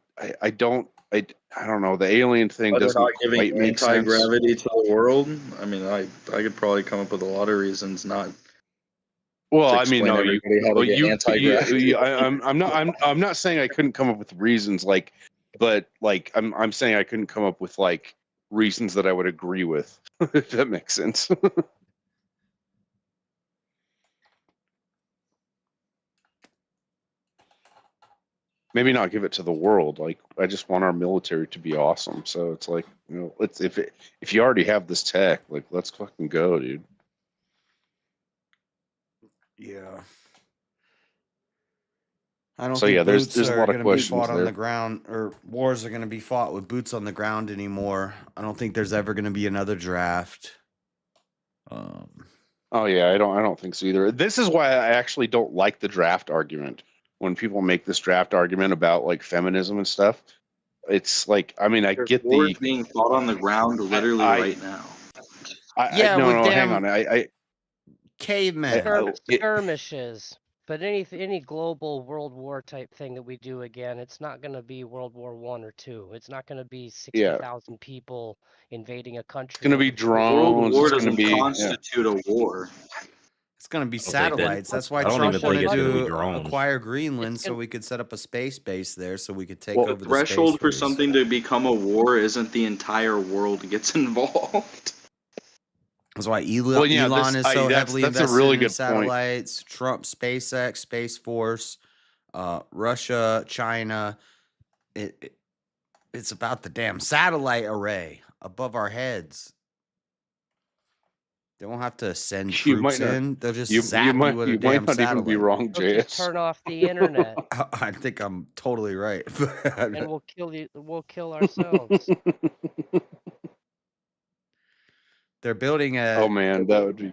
S5: don't know. The alien thing
S10: Why they're
S5: doesn't
S10: not giving
S5: quite make sense.
S10: anti-gravity to the world? I mean, I could probably come up with a lot of reasons not
S5: Well,
S10: to
S5: I mean,
S10: explain
S5: no,
S10: everybody how to get anti-gravity.
S5: I'm not saying I couldn't come up with reasons but I'm saying I couldn't come up with like reasons that I would agree with, if that makes sense. Maybe not give it to the world. Like I just want our military to be awesome. So it's like, if you already have this tech, like let's fucking go, dude.
S1: Yeah. I don't
S5: So
S1: think
S5: yeah, there's
S1: boots
S5: a
S1: are
S5: lot of
S1: going to be
S5: questions
S1: fought on
S5: there.
S1: the ground, or wars are going to be fought with boots on the ground anymore. I don't think there's ever going to be another draft.
S5: Oh yeah, I don't think so either. This is why I actually don't like the draft argument. When people make this draft argument about like feminism and stuff, it's like, I mean, I
S10: There's
S5: get
S10: wars
S5: the
S10: being fought on the ground literally right now.
S1: with
S5: hang on.
S1: Cavemen.
S14: Skirmishes. But any global World War type thing that we do again, it's not going to be World War One or two. It's not going to be 60,000 people invading a country.
S5: It's going to be drones.
S10: World War
S5: it's going to
S10: doesn't
S5: be
S10: constitute a war.
S1: It's going to be
S3: I don't think that-
S1: satellites. That's why
S3: I don't
S1: Trump
S3: even think
S1: wanted
S3: it's gonna be
S1: to
S3: drones.
S1: acquire Greenland so we could set up a space base there so we could take
S10: Well,
S1: over
S10: the
S1: the space
S10: threshold for
S1: race.
S10: something to become a war isn't the entire world gets involved.
S1: That's why Elon,
S5: Well, yeah,
S1: Elon is so heavily
S5: that's a
S1: invested
S5: really
S1: in
S5: good point.
S1: satellites. Trump, SpaceX, Space Force, Russia, China. It's about the damn satellite array above our heads. They won't have to send
S5: You
S1: troops
S5: might not-
S1: in. They'll just
S5: you
S1: zap
S5: might-
S1: you with a
S5: you
S1: damn
S5: might not even
S1: satellite.
S5: be wrong,
S14: They'll just turn off the internet,
S1: I think I'm totally right.
S14: and we'll kill you. We'll kill ourselves.
S1: They're building
S5: Oh man, that would be.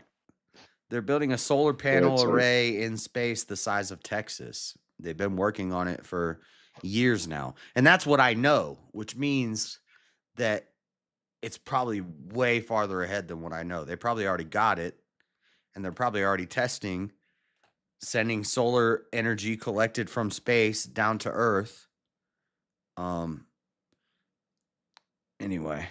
S1: They're building a solar panel
S5: it's like-
S1: array in space the size of Texas. They've been working on it for years now. And that's what I know, which means that it's probably way farther ahead than what I know. They probably already got it, and they're probably already testing sending solar energy collected from space down to Earth. Anyway,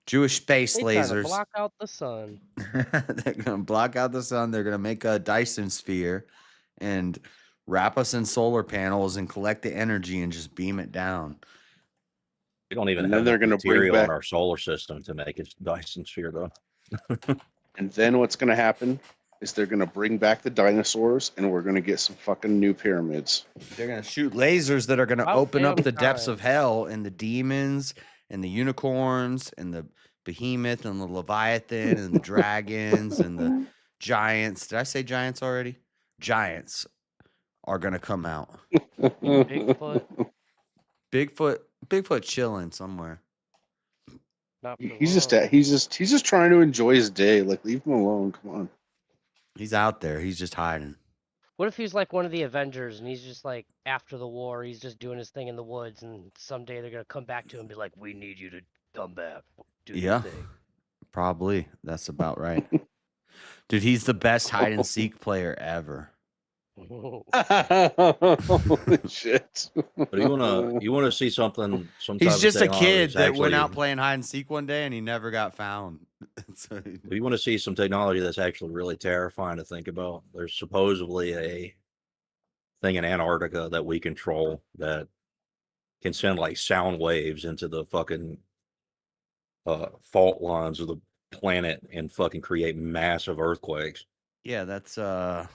S1: Jewish space
S14: They trying to
S1: lasers.
S14: block out the sun.
S1: They're going to block out the sun. They're going to make a Dyson sphere and Wrap us in solar panels and collect the energy and just beam it down.
S3: We don't even
S19: And
S3: have
S19: then they're
S3: enough
S19: gonna bring
S3: material
S19: back-
S3: in our solar system to make a Dyson sphere, though.
S19: And then what's going to happen is they're going to bring back the dinosaurs, and we're going to get some fucking new pyramids.
S1: They're gonna shoot lasers that are gonna
S14: About
S1: open up
S14: damn
S1: the depths of
S14: time.
S1: hell, and the demons and the unicorns and the behemoth and the leviathan and the dragons and the giants. Did I say giants already? Giants are gonna come out.
S14: Bigfoot,
S1: Bigfoot chilling somewhere.
S14: not for
S19: He's just
S14: long.
S19: he's just trying to enjoy his day. Like, leave him alone. Come on.
S1: He's out there. He's just hiding.
S14: What if he's like one of the Avengers and he's just like after the war, he's just doing his thing in the woods, and someday they're gonna come back to him and be like, "We need you to come back, do your
S1: Yeah,
S14: thing."
S1: probably. That's about right. Dude, he's the best hide and seek player ever.
S19: Holy shit.
S3: But you wanna see something? Some type
S1: He's
S3: of
S1: just a
S3: technology
S1: kid
S3: that's
S1: that went out
S3: actually-
S1: playing hide and seek one day and he never got found. So
S3: If you want to see some technology that's actually really terrifying to think about, there's supposedly a thing in Antarctica that we control that can send like sound waves into the fucking fault lines of the planet and fucking create massive earthquakes.
S1: yeah, that's not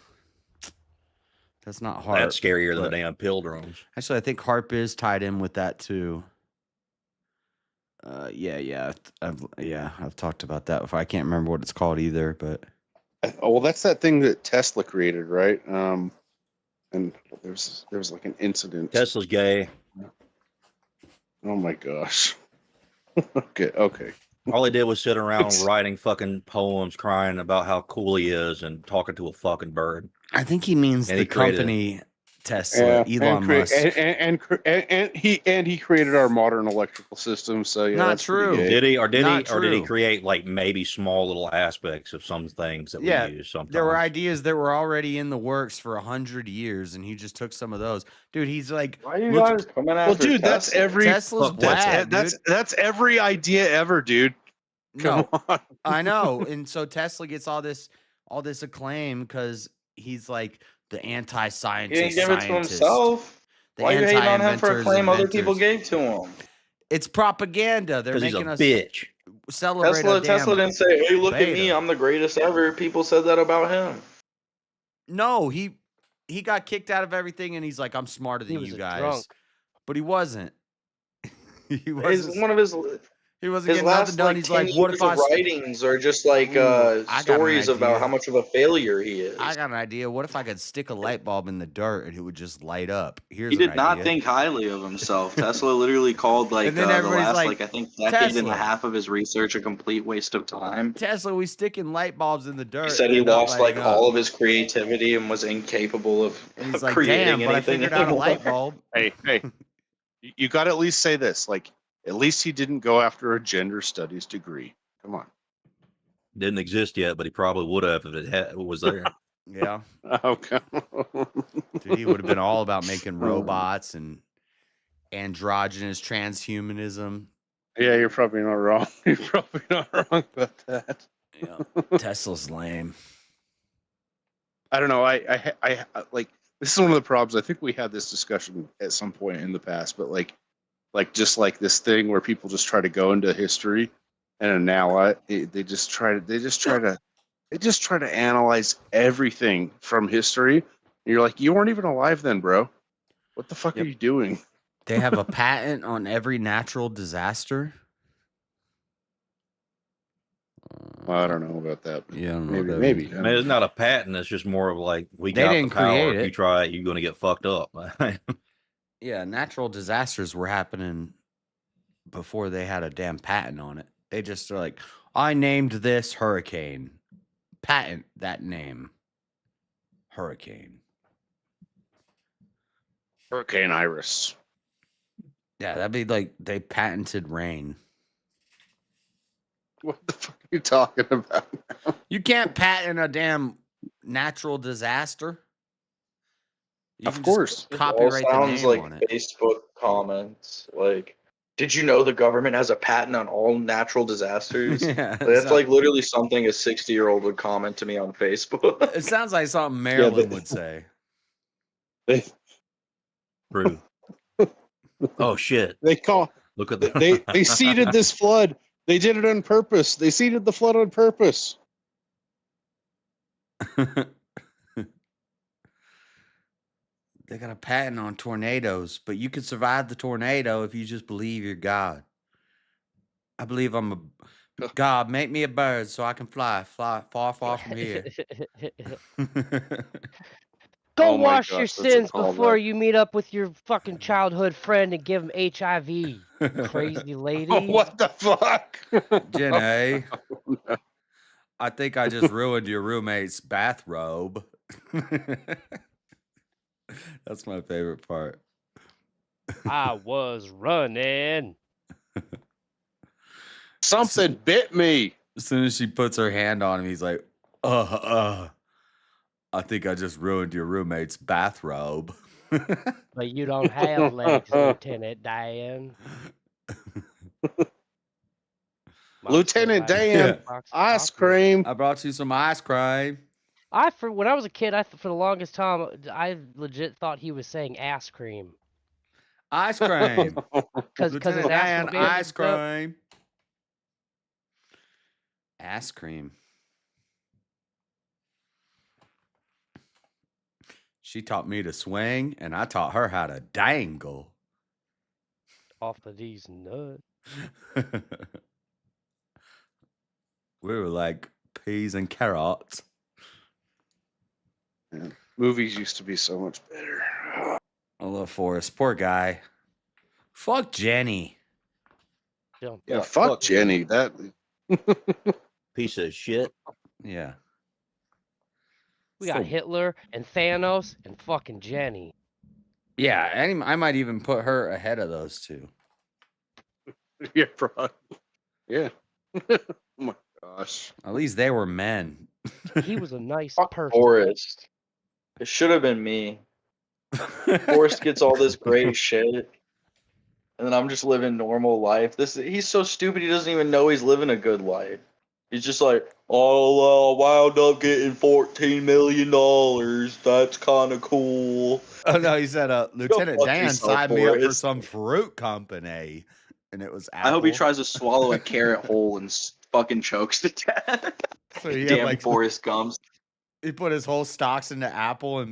S1: HARP.
S3: That's scarier than the
S1: but-
S3: damn pill drones.
S1: Actually, I think HARP is tied in with that too. I've talked about that before. I can't remember what it's called either, but
S19: Oh, well, that's that thing that Tesla created, right? And there's like an incident.
S3: Tesla's gay.
S19: Oh my gosh. Okay.
S3: All he did was sit around writing fucking poems, crying about how cool he is, and talking to a fucking bird.
S1: I think he means
S3: And
S1: the
S3: he created-
S1: company Tesla, Elon Musk.
S19: And he created our modern electrical system. So yeah,
S1: Not
S19: that's pretty
S1: true.
S19: gay.
S3: Did he, or did
S1: Not
S3: he, or did he
S1: true.
S3: create like maybe small little aspects of some things that
S1: Yeah,
S3: we use sometimes?
S1: there were ideas that were already in the works for 100 years, and he just took some of those. Dude, he's like,
S10: Why are you
S1: look-
S10: guys coming
S19: Well,
S10: after
S19: dude, that's
S10: Tesla?
S19: every
S1: Tesla's bad,
S19: that's every idea ever, dude.
S1: No,
S19: Come on.
S1: I know. And so Tesla gets all this acclaim because he's like the
S10: He
S1: anti-scientist.
S10: didn't give it to
S1: scientist,
S10: himself.
S1: the
S10: Why are you hating on him for a
S1: anti-inventors,
S10: claim other people
S1: inventors.
S10: gave to him?
S1: It's propaganda. They're
S3: 'Cause he's
S1: making
S3: a
S1: us
S3: bitch.
S1: celebrate
S10: Tesla
S1: a damn
S10: didn't say, "Hey, look at me,
S1: beta.
S10: I'm the greatest ever." People said that about him.
S1: No, he got kicked out of everything, and he's like, I'm smarter
S14: He
S1: than
S14: was
S1: you
S14: a
S1: guys.
S14: drunk.
S1: But he wasn't. He
S10: His,
S1: wasn't.
S10: one of his
S1: He wasn't
S10: his
S1: getting nothing
S10: last
S1: done.
S10: like
S1: He's
S10: 10
S1: like, what
S10: years
S1: if I
S10: of writings are just like
S1: Ooh, I got an
S10: stories about
S1: idea.
S10: how much of a failure he is.
S1: I got an idea. What if I could stick a light bulb in the dirt and it would just light up? Here's
S8: He
S1: an
S8: did not
S1: idea.
S8: think highly of himself. Tesla literally called like
S1: And then
S8: the
S1: everybody's
S8: last
S1: like,
S8: I think decade and a
S1: Tesla.
S8: half of his research a complete waste of time.
S1: Tesla, we sticking light bulbs in the dirt.
S10: He said
S1: and
S10: he
S1: they're not
S10: lost like
S1: lighting
S10: all
S1: up.
S10: of his creativity and was incapable of
S1: And he's like,
S10: creating
S1: damn, but I
S10: anything
S1: figured out a
S10: anymore.
S1: light bulb.
S19: Hey, you got to at least say this. Like, at least he didn't go after a gender studies degree. Come on.
S3: Didn't exist yet, but he probably would have if it was there.
S1: Yeah.
S19: Okay.
S1: Dude, he would have been all about making robots and androgynous transhumanism.
S19: Yeah, you're probably not wrong. You're probably not wrong about that.
S1: Yeah. Tesla's lame.
S19: I don't know. I like, this is one of the problems. I think we had this discussion at some point in the past, but like just like this thing where people just try to go into history and now they just try to analyze everything from history. And you're like, you weren't even alive then, bro. What the fuck are you doing?
S1: They have a patent on every natural disaster.
S19: I don't know about that.
S1: Yeah, I don't know what that
S19: maybe.
S1: means.
S3: I mean, it's not a patent. It's just more of like we
S1: They
S3: got
S1: didn't
S3: the power.
S1: create
S3: If
S1: it.
S3: you try it, you're going to get fucked up.
S1: Yeah, natural disasters were happening before they had a damn patent on it. They just are like, I named this hurricane. Patent that name. Hurricane.
S19: Hurricane Iris.
S1: Yeah, that'd be like they patented rain.
S19: What the fuck are you talking about?
S1: You can't patent a damn natural disaster. You
S19: Of
S1: can just
S19: course.
S10: It all
S1: copyright the
S10: sounds
S1: name
S10: like
S1: on it.
S10: Facebook comments. Like, did you know the government has a patent on all natural disasters?
S1: Yeah,
S10: That's
S1: so-
S10: like literally something a 60-year-old would comment to me on Facebook.
S1: It sounds like something Marilyn would say.
S19: They
S3: True. Oh shit!
S19: they call
S3: Look at
S19: they seeded this flood. They did it on purpose. They seeded the flood on purpose.
S1: They got a patent on tornadoes, but you can survive the tornado if you just believe you're God. I believe I'm a God. Make me a bird so I can fly far, far from here.
S14: Go
S19: Oh my
S14: wash your
S19: gosh, that's a
S14: sins before
S19: callback.
S14: you meet up with your fucking childhood friend and give him HIV. You crazy lady.
S19: What the fuck?
S1: Jenny, I think I just ruined your roommate's bathrobe. That's my favorite part.
S14: I was running.
S19: Something bit me.
S1: As soon as she puts her hand on him, he's like, I think I just ruined your roommate's bathrobe.
S14: But you don't have legs, Lieutenant Dan.
S19: Lieutenant Dan, ice cream.
S1: I brought you some ice cream.
S14: When I was a kid, for the longest time, I legit thought he was saying ass cream.
S1: Ice cream.
S14: Because his ass was bandaged
S1: ice
S14: up.
S1: cream. Ass cream. She taught me to swing, and I taught her how to dangle.
S14: Off of these nuts.
S1: We were like peas and carrots.
S19: Yeah, movies used to be so much better.
S1: I love Forrest. Poor guy. Fuck Jenny.
S19: Yeah, fuck Jenny. That
S3: piece of shit.
S1: Yeah.
S14: We got Hitler and Thanos and fucking Jenny.
S1: Yeah, and I might even put her ahead of those two.
S19: Yeah, bro. Yeah. Oh my gosh.
S1: At least they were men.
S14: He was a nice person.
S8: Forrest. It should have been me. Forrest gets all this great shit, and then I'm just living normal life. He's so stupid he doesn't even know he's living a good life. He's just like, oh, wound up getting $14 million. That's kind of cool.
S1: Oh no, he said, Lieutenant
S8: fuck
S1: Dan
S8: yourself,
S1: signed me up for
S8: Forrest.
S1: some fruit company, and it was Apple.
S8: I hope he tries to swallow a carrot whole and fucking chokes to death.
S1: So he had,
S8: Damn
S1: like,
S8: Forrest Gumps.
S1: He put his whole stocks into Apple,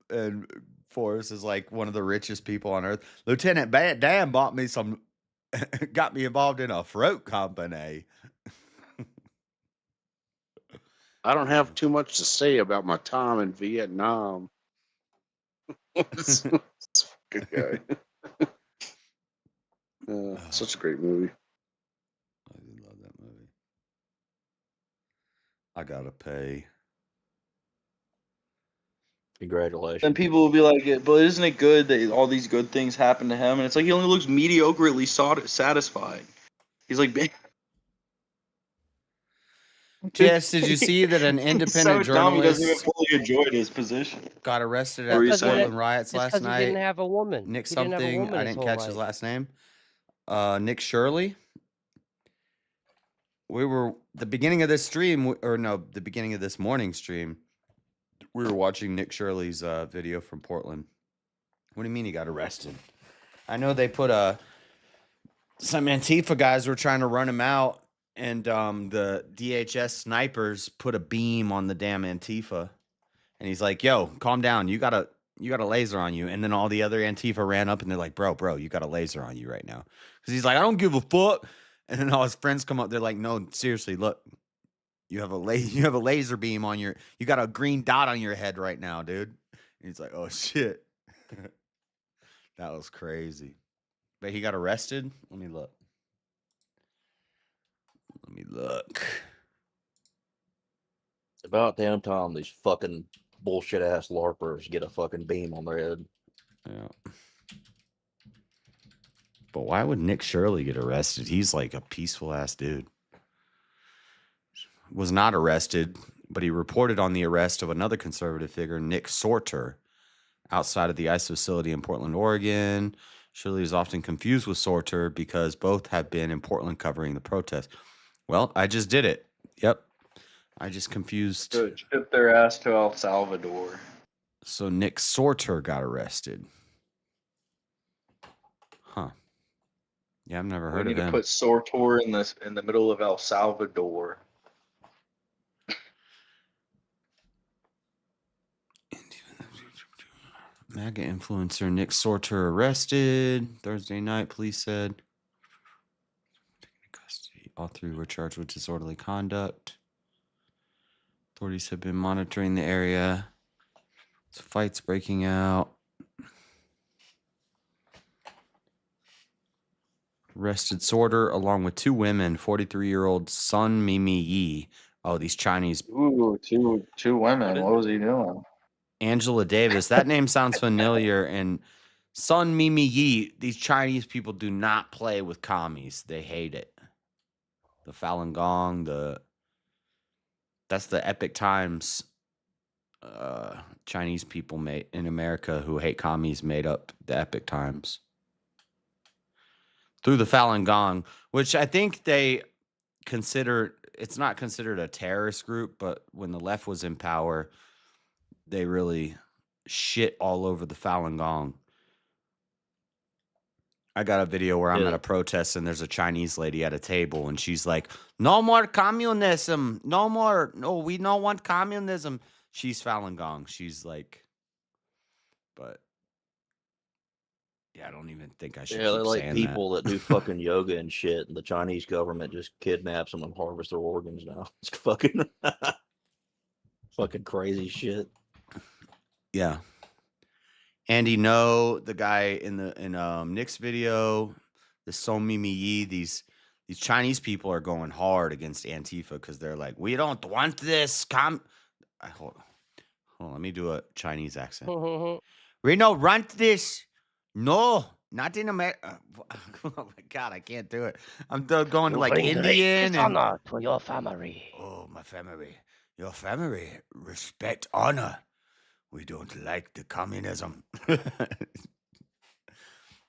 S1: and Forrest is like one of the richest people on earth. Lieutenant Dan bought me got me involved in a fruit company.
S19: I don't have too much to say about my time in Vietnam. It's good guy. Such a great movie.
S1: I do love that movie. I gotta pay.
S3: Congratulations.
S8: And people will be like, but isn't it good that all these good things happen to him? And it's like he only looks mediocrely satisfied. He's like,
S1: Jess, did you see that an independent
S8: so dumb, he doesn't even
S1: journalist
S8: fully enjoy his position.
S1: got arrested
S8: What
S1: at
S8: were you
S1: the
S8: saying?
S1: Portland riots
S14: It's
S1: last
S14: because he
S1: night?
S14: didn't have a woman.
S1: Nick
S14: He didn't have a
S1: something.
S14: woman
S1: I
S14: his
S1: didn't
S14: whole
S1: catch
S14: life.
S1: his last name. Nick Shirley. We were the beginning of this stream, the beginning of this morning stream. We were watching Nick Shirley's video from Portland. What do you mean he got arrested? I know they put some Antifa guys were trying to run him out, and the DHS snipers put a beam on the damn Antifa, and he's like, "Yo, calm down. You got a laser on you." And then all the other Antifa ran up, and they're like, "Bro, you got a laser on you right now." Because he's like, "I don't give a fuck." And then all his friends come up. They're like, "No, seriously, look, you have a laser beam on you got a green dot on your head right now, dude." And he's like, "Oh shit." That was crazy. But he got arrested? Let me look.
S3: About damn time these fucking bullshit ass LARPers get a fucking beam on their head.
S1: Yeah. But why would Nick Shirley get arrested? He's like a peaceful ass dude. Was not arrested, but he reported on the arrest of another conservative figure, Nick Sorter, outside of the ICE facility in Portland, Oregon. Shirley is often confused with Sorter because both have been in Portland covering the protest. Well, I just did it. Yep. I just confused.
S8: Ship their ass to El Salvador.
S1: So Nick Sorter got arrested. Huh. Yeah, I've never
S10: We
S1: heard
S10: need
S1: of
S10: to
S1: him.
S10: put Sortor in the middle of El Salvador.
S1: MAGA influencer Nick Sorter arrested Thursday night, police said. Custody. All three were charged with disorderly conduct. Authorities have been monitoring the area. Fights breaking out. Arrested Sorter along with two women, 43-year-old Sun Mimi Yi. Oh, these Chinese.
S10: Ooh, two women. What was he doing?
S1: Angela Davis. That name sounds familiar. And Sun Mimi Yi, these Chinese people do not play with commies. They hate it. The Falun Gong, that's the Epic Times Chinese people in America who hate commies made up the Epic Times. Through the Falun Gong, which I think they consider, it's not considered a terrorist group, but when the left was in power, they really shit all over the Falun Gong. I got a video where I'm at a protest and there's a Chinese lady at a table and she's like, no more communism. No more. No, we don't want communism. She's Falun Gong. She's like, but yeah, I don't even think I should
S3: Yeah,
S1: keep
S3: they're like
S1: saying
S3: people
S1: that.
S3: that do fucking yoga and shit, and the Chinese government just kidnaps them and harvests their organs now. It's fucking fucking crazy shit.
S1: Yeah. Andy No, the guy in Nick's video, the So Mimi Yi, these Chinese people are going hard against Antifa because they're like, we don't want this. Hold on, let me do a Chinese accent. We don't want this. No, not in America. Oh my God, I can't do it. I'm going to like Indian.
S14: Honor to your family.
S1: Oh, my family. Your family. Respect, honor. We don't like the communism.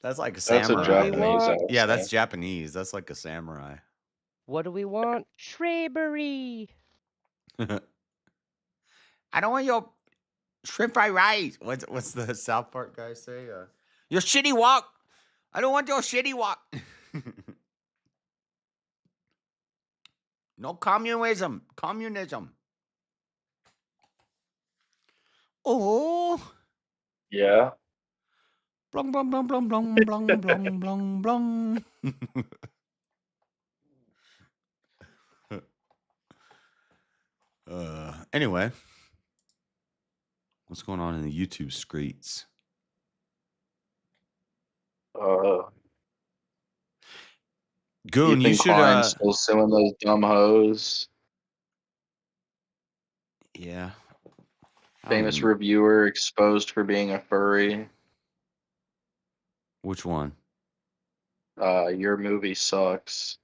S1: That's like a samurai.
S10: That's a Japanese accent.
S1: Yeah, that's Japanese. That's like a samurai.
S14: What do we want? Shrewsbury.
S1: I don't want your shrimp fried rice. What's the South Park guy say? Your shitty wok. I don't want your shitty wok. No communism. Communism. Oh.
S10: Yeah.
S1: Blong, blong, blong, blong, blong, blong, blong, blong, blong. Anyway. What's going on in the YouTube streets? Goon, you should
S10: Klein's still suing those dumb hoes.
S1: Yeah.
S10: Famous reviewer exposed for being a furry.
S1: Which one?
S10: Your movie sucks.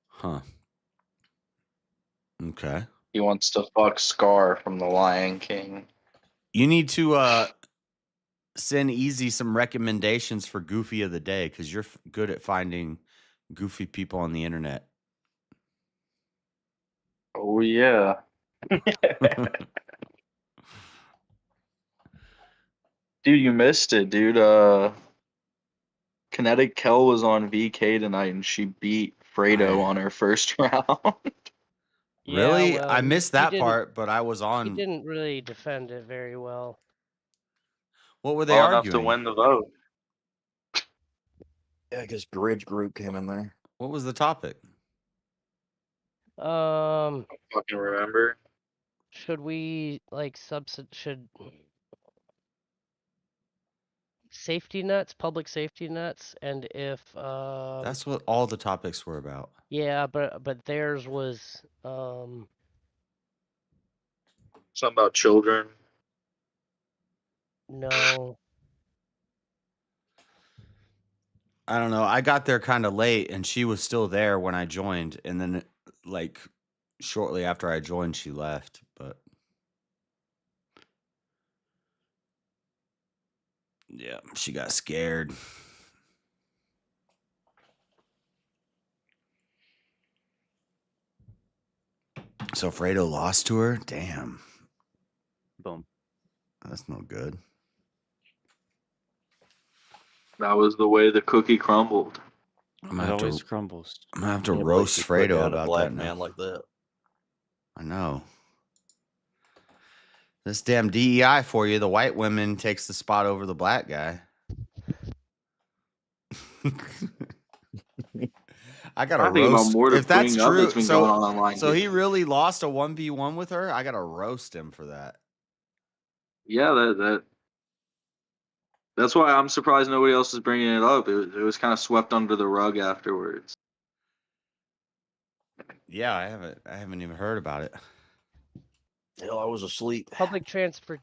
S1: Huh. Okay.
S10: He wants to fuck Scar from The Lion King.
S1: You need to send Easy some recommendations for Goofy of the Day because you're good at finding goofy people on the internet.
S10: Oh, yeah. Dude, you missed it, dude. Kinetic Kel was on VK tonight and she beat Fredo on her first round.
S1: Really?
S14: Yeah, well,
S1: I missed
S14: he
S1: that
S14: didn't-
S1: part, but I was
S14: He
S1: on.
S14: didn't really defend it very well.
S1: What were they
S10: Well enough
S1: arguing?
S10: to win the vote.
S3: Yeah, I guess Bridge Group came in there.
S1: What was the topic?
S10: I don't fucking remember.
S14: Should we like should safety nets, public safety nets, and if
S1: That's what all the topics were about.
S14: yeah, but theirs was
S10: Something about children.
S14: no.
S1: I don't know. I got there kind of late and she was still there when I joined. And then, like, shortly after I joined, she left. But yeah, she got scared. So Fredo lost to her? Damn.
S6: Boom.
S7: That's no good.
S8: That was the way the cookie crumbled.
S7: I'm gonna
S6: It
S7: have to.
S6: always crumbles.
S7: I'm gonna have to
S3: Can't believe
S7: roast
S3: she put
S7: Fredo
S3: down a
S7: about
S3: black
S7: that
S3: man
S7: now.
S3: like that.
S7: I know. This damn DEI for you. The white women takes the spot over the black guy. I gotta
S8: I think about
S7: roast.
S8: more to
S7: If that's
S8: bring up
S7: true,
S8: that's been going on
S7: so
S8: online.
S7: so he really lost a 1v1 with her. I gotta roast him for that.
S8: Yeah, that's why I'm surprised nobody else is bringing it up. It was kind of swept under the rug afterwards.
S7: Yeah, I haven't even heard about it.
S3: Hell, I was asleep.
S14: Public transport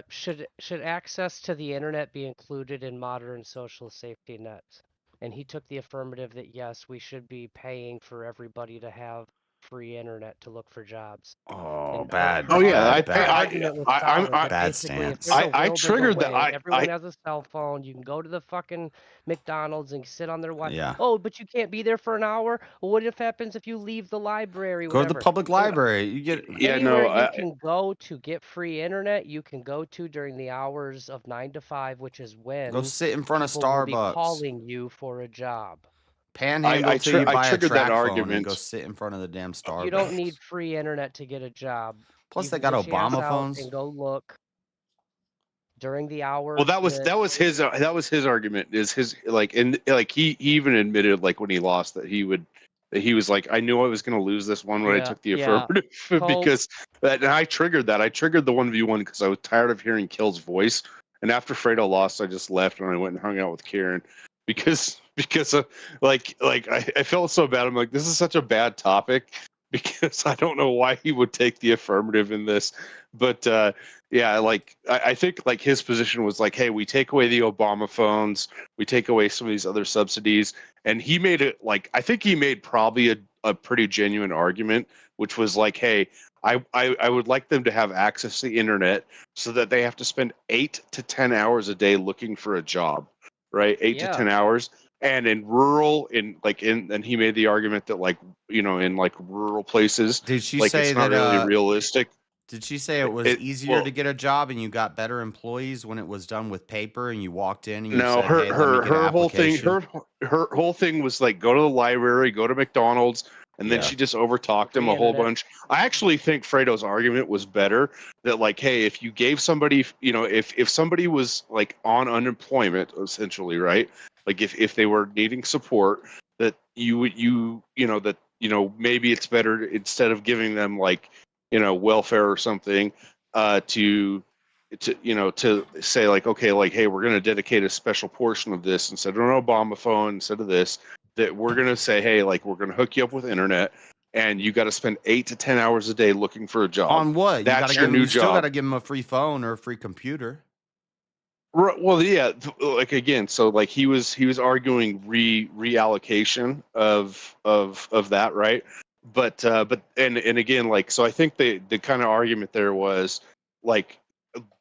S14: should access to the internet be included in modern social safety nets? And he took the affirmative that yes, we should be paying for everybody to have free internet to look for jobs.
S7: Oh,
S14: And
S7: bad.
S8: Oh yeah,
S14: our
S7: bad,
S14: argument was solid. That
S7: bad
S14: basically, if
S7: stance.
S14: there's a
S5: I
S14: will, there's a
S5: triggered that.
S14: way. Everyone has a cell phone. You can go to the fucking McDonald's and sit on their Wi.
S7: Yeah.
S14: Oh, but you can't be there for an hour. Well, what if happens if you leave the library?
S7: Go to the
S14: Whatever.
S7: public library. You get
S5: Yeah,
S14: Anywhere
S5: no,
S14: you can go to get free internet, you can go to during the hours of 9 to 5, which is when
S7: go sit in front of
S14: people will be
S7: Starbucks.
S14: calling you for a job.
S7: Panhandle till you buy a
S5: triggered that
S7: track phone and
S5: argument.
S7: go sit in front of the damn Starbucks.
S14: You don't need free internet to get a job.
S7: Plus,
S14: You
S7: they
S14: can
S7: got
S14: get your ass
S7: Obama
S14: out
S7: phones.
S14: and go look during the hours.
S5: Well, that was his argument. Is his like, and like he even admitted like when he lost that he was like, I knew I was going to lose this one when I took the affirmative because and I triggered that. I triggered the 1v1 because I was tired of hearing Kill's voice. And after Fredo lost, I just left and I went and hung out with Karen because I felt so bad. I'm like, this is such a bad topic because I don't know why he would take the affirmative in this. But yeah, like I think like his position was like, hey, we take away the Obama phones, we take away some of these other subsidies, and he made it like I think he made probably a pretty genuine argument, which was like, hey, I would like them to have access to the internet so that they have to spend 8 to 10 hours a day looking for a job, right? 8 to 10 hours. And in rural, and he made the argument that like, you know, in like rural places,
S7: Did she
S5: like
S7: say
S5: it's not
S7: that?
S5: really realistic.
S7: Did she say it was easier to get a job and you got better employees when it was done with paper and you walked in and you
S5: No,
S7: said, "Hey, let me get an
S5: her whole thing,
S7: application"?
S5: her whole thing was like go to the library, go to McDonald's, and then
S7: Yeah.
S5: she just overtalked him a whole bunch. I actually think Fredo's argument was better. That like, hey, if you gave somebody, you know, if somebody was like on unemployment, essentially, right? Like if they were needing support, that you know that you know maybe it's better instead of giving them like you know welfare or something, to you know to say like okay like hey we're going to dedicate a special portion of this instead of an Obama phone instead of this that we're going to say hey like we're going to hook you up with internet and you got to spend 8 to 10 hours a day looking for a job.
S7: On what?
S5: That's your new
S7: You still
S5: job.
S7: got to give them a free phone or a free computer.
S5: Right, well, yeah, like again, so like he was arguing reallocation of that, right? But and again, like so, I think the kind of argument there was like,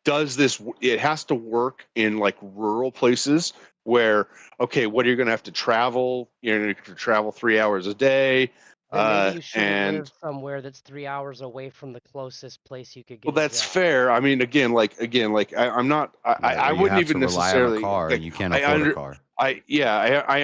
S5: does this? It has to work in like rural places where okay, what are you going to have to travel? You're going to travel 3 hours a day.
S14: Then maybe you shouldn't
S5: And
S14: live somewhere that's 3 hours away from the closest place you could get
S5: well,
S14: a
S5: that's
S14: job.
S5: fair. I mean, again, I'm not. I
S7: You
S5: wouldn't
S7: have to
S5: even
S7: rely on a
S5: necessarily.
S7: car,
S5: like,
S7: and you can't
S5: I
S7: afford a
S5: under,
S7: car.
S5: I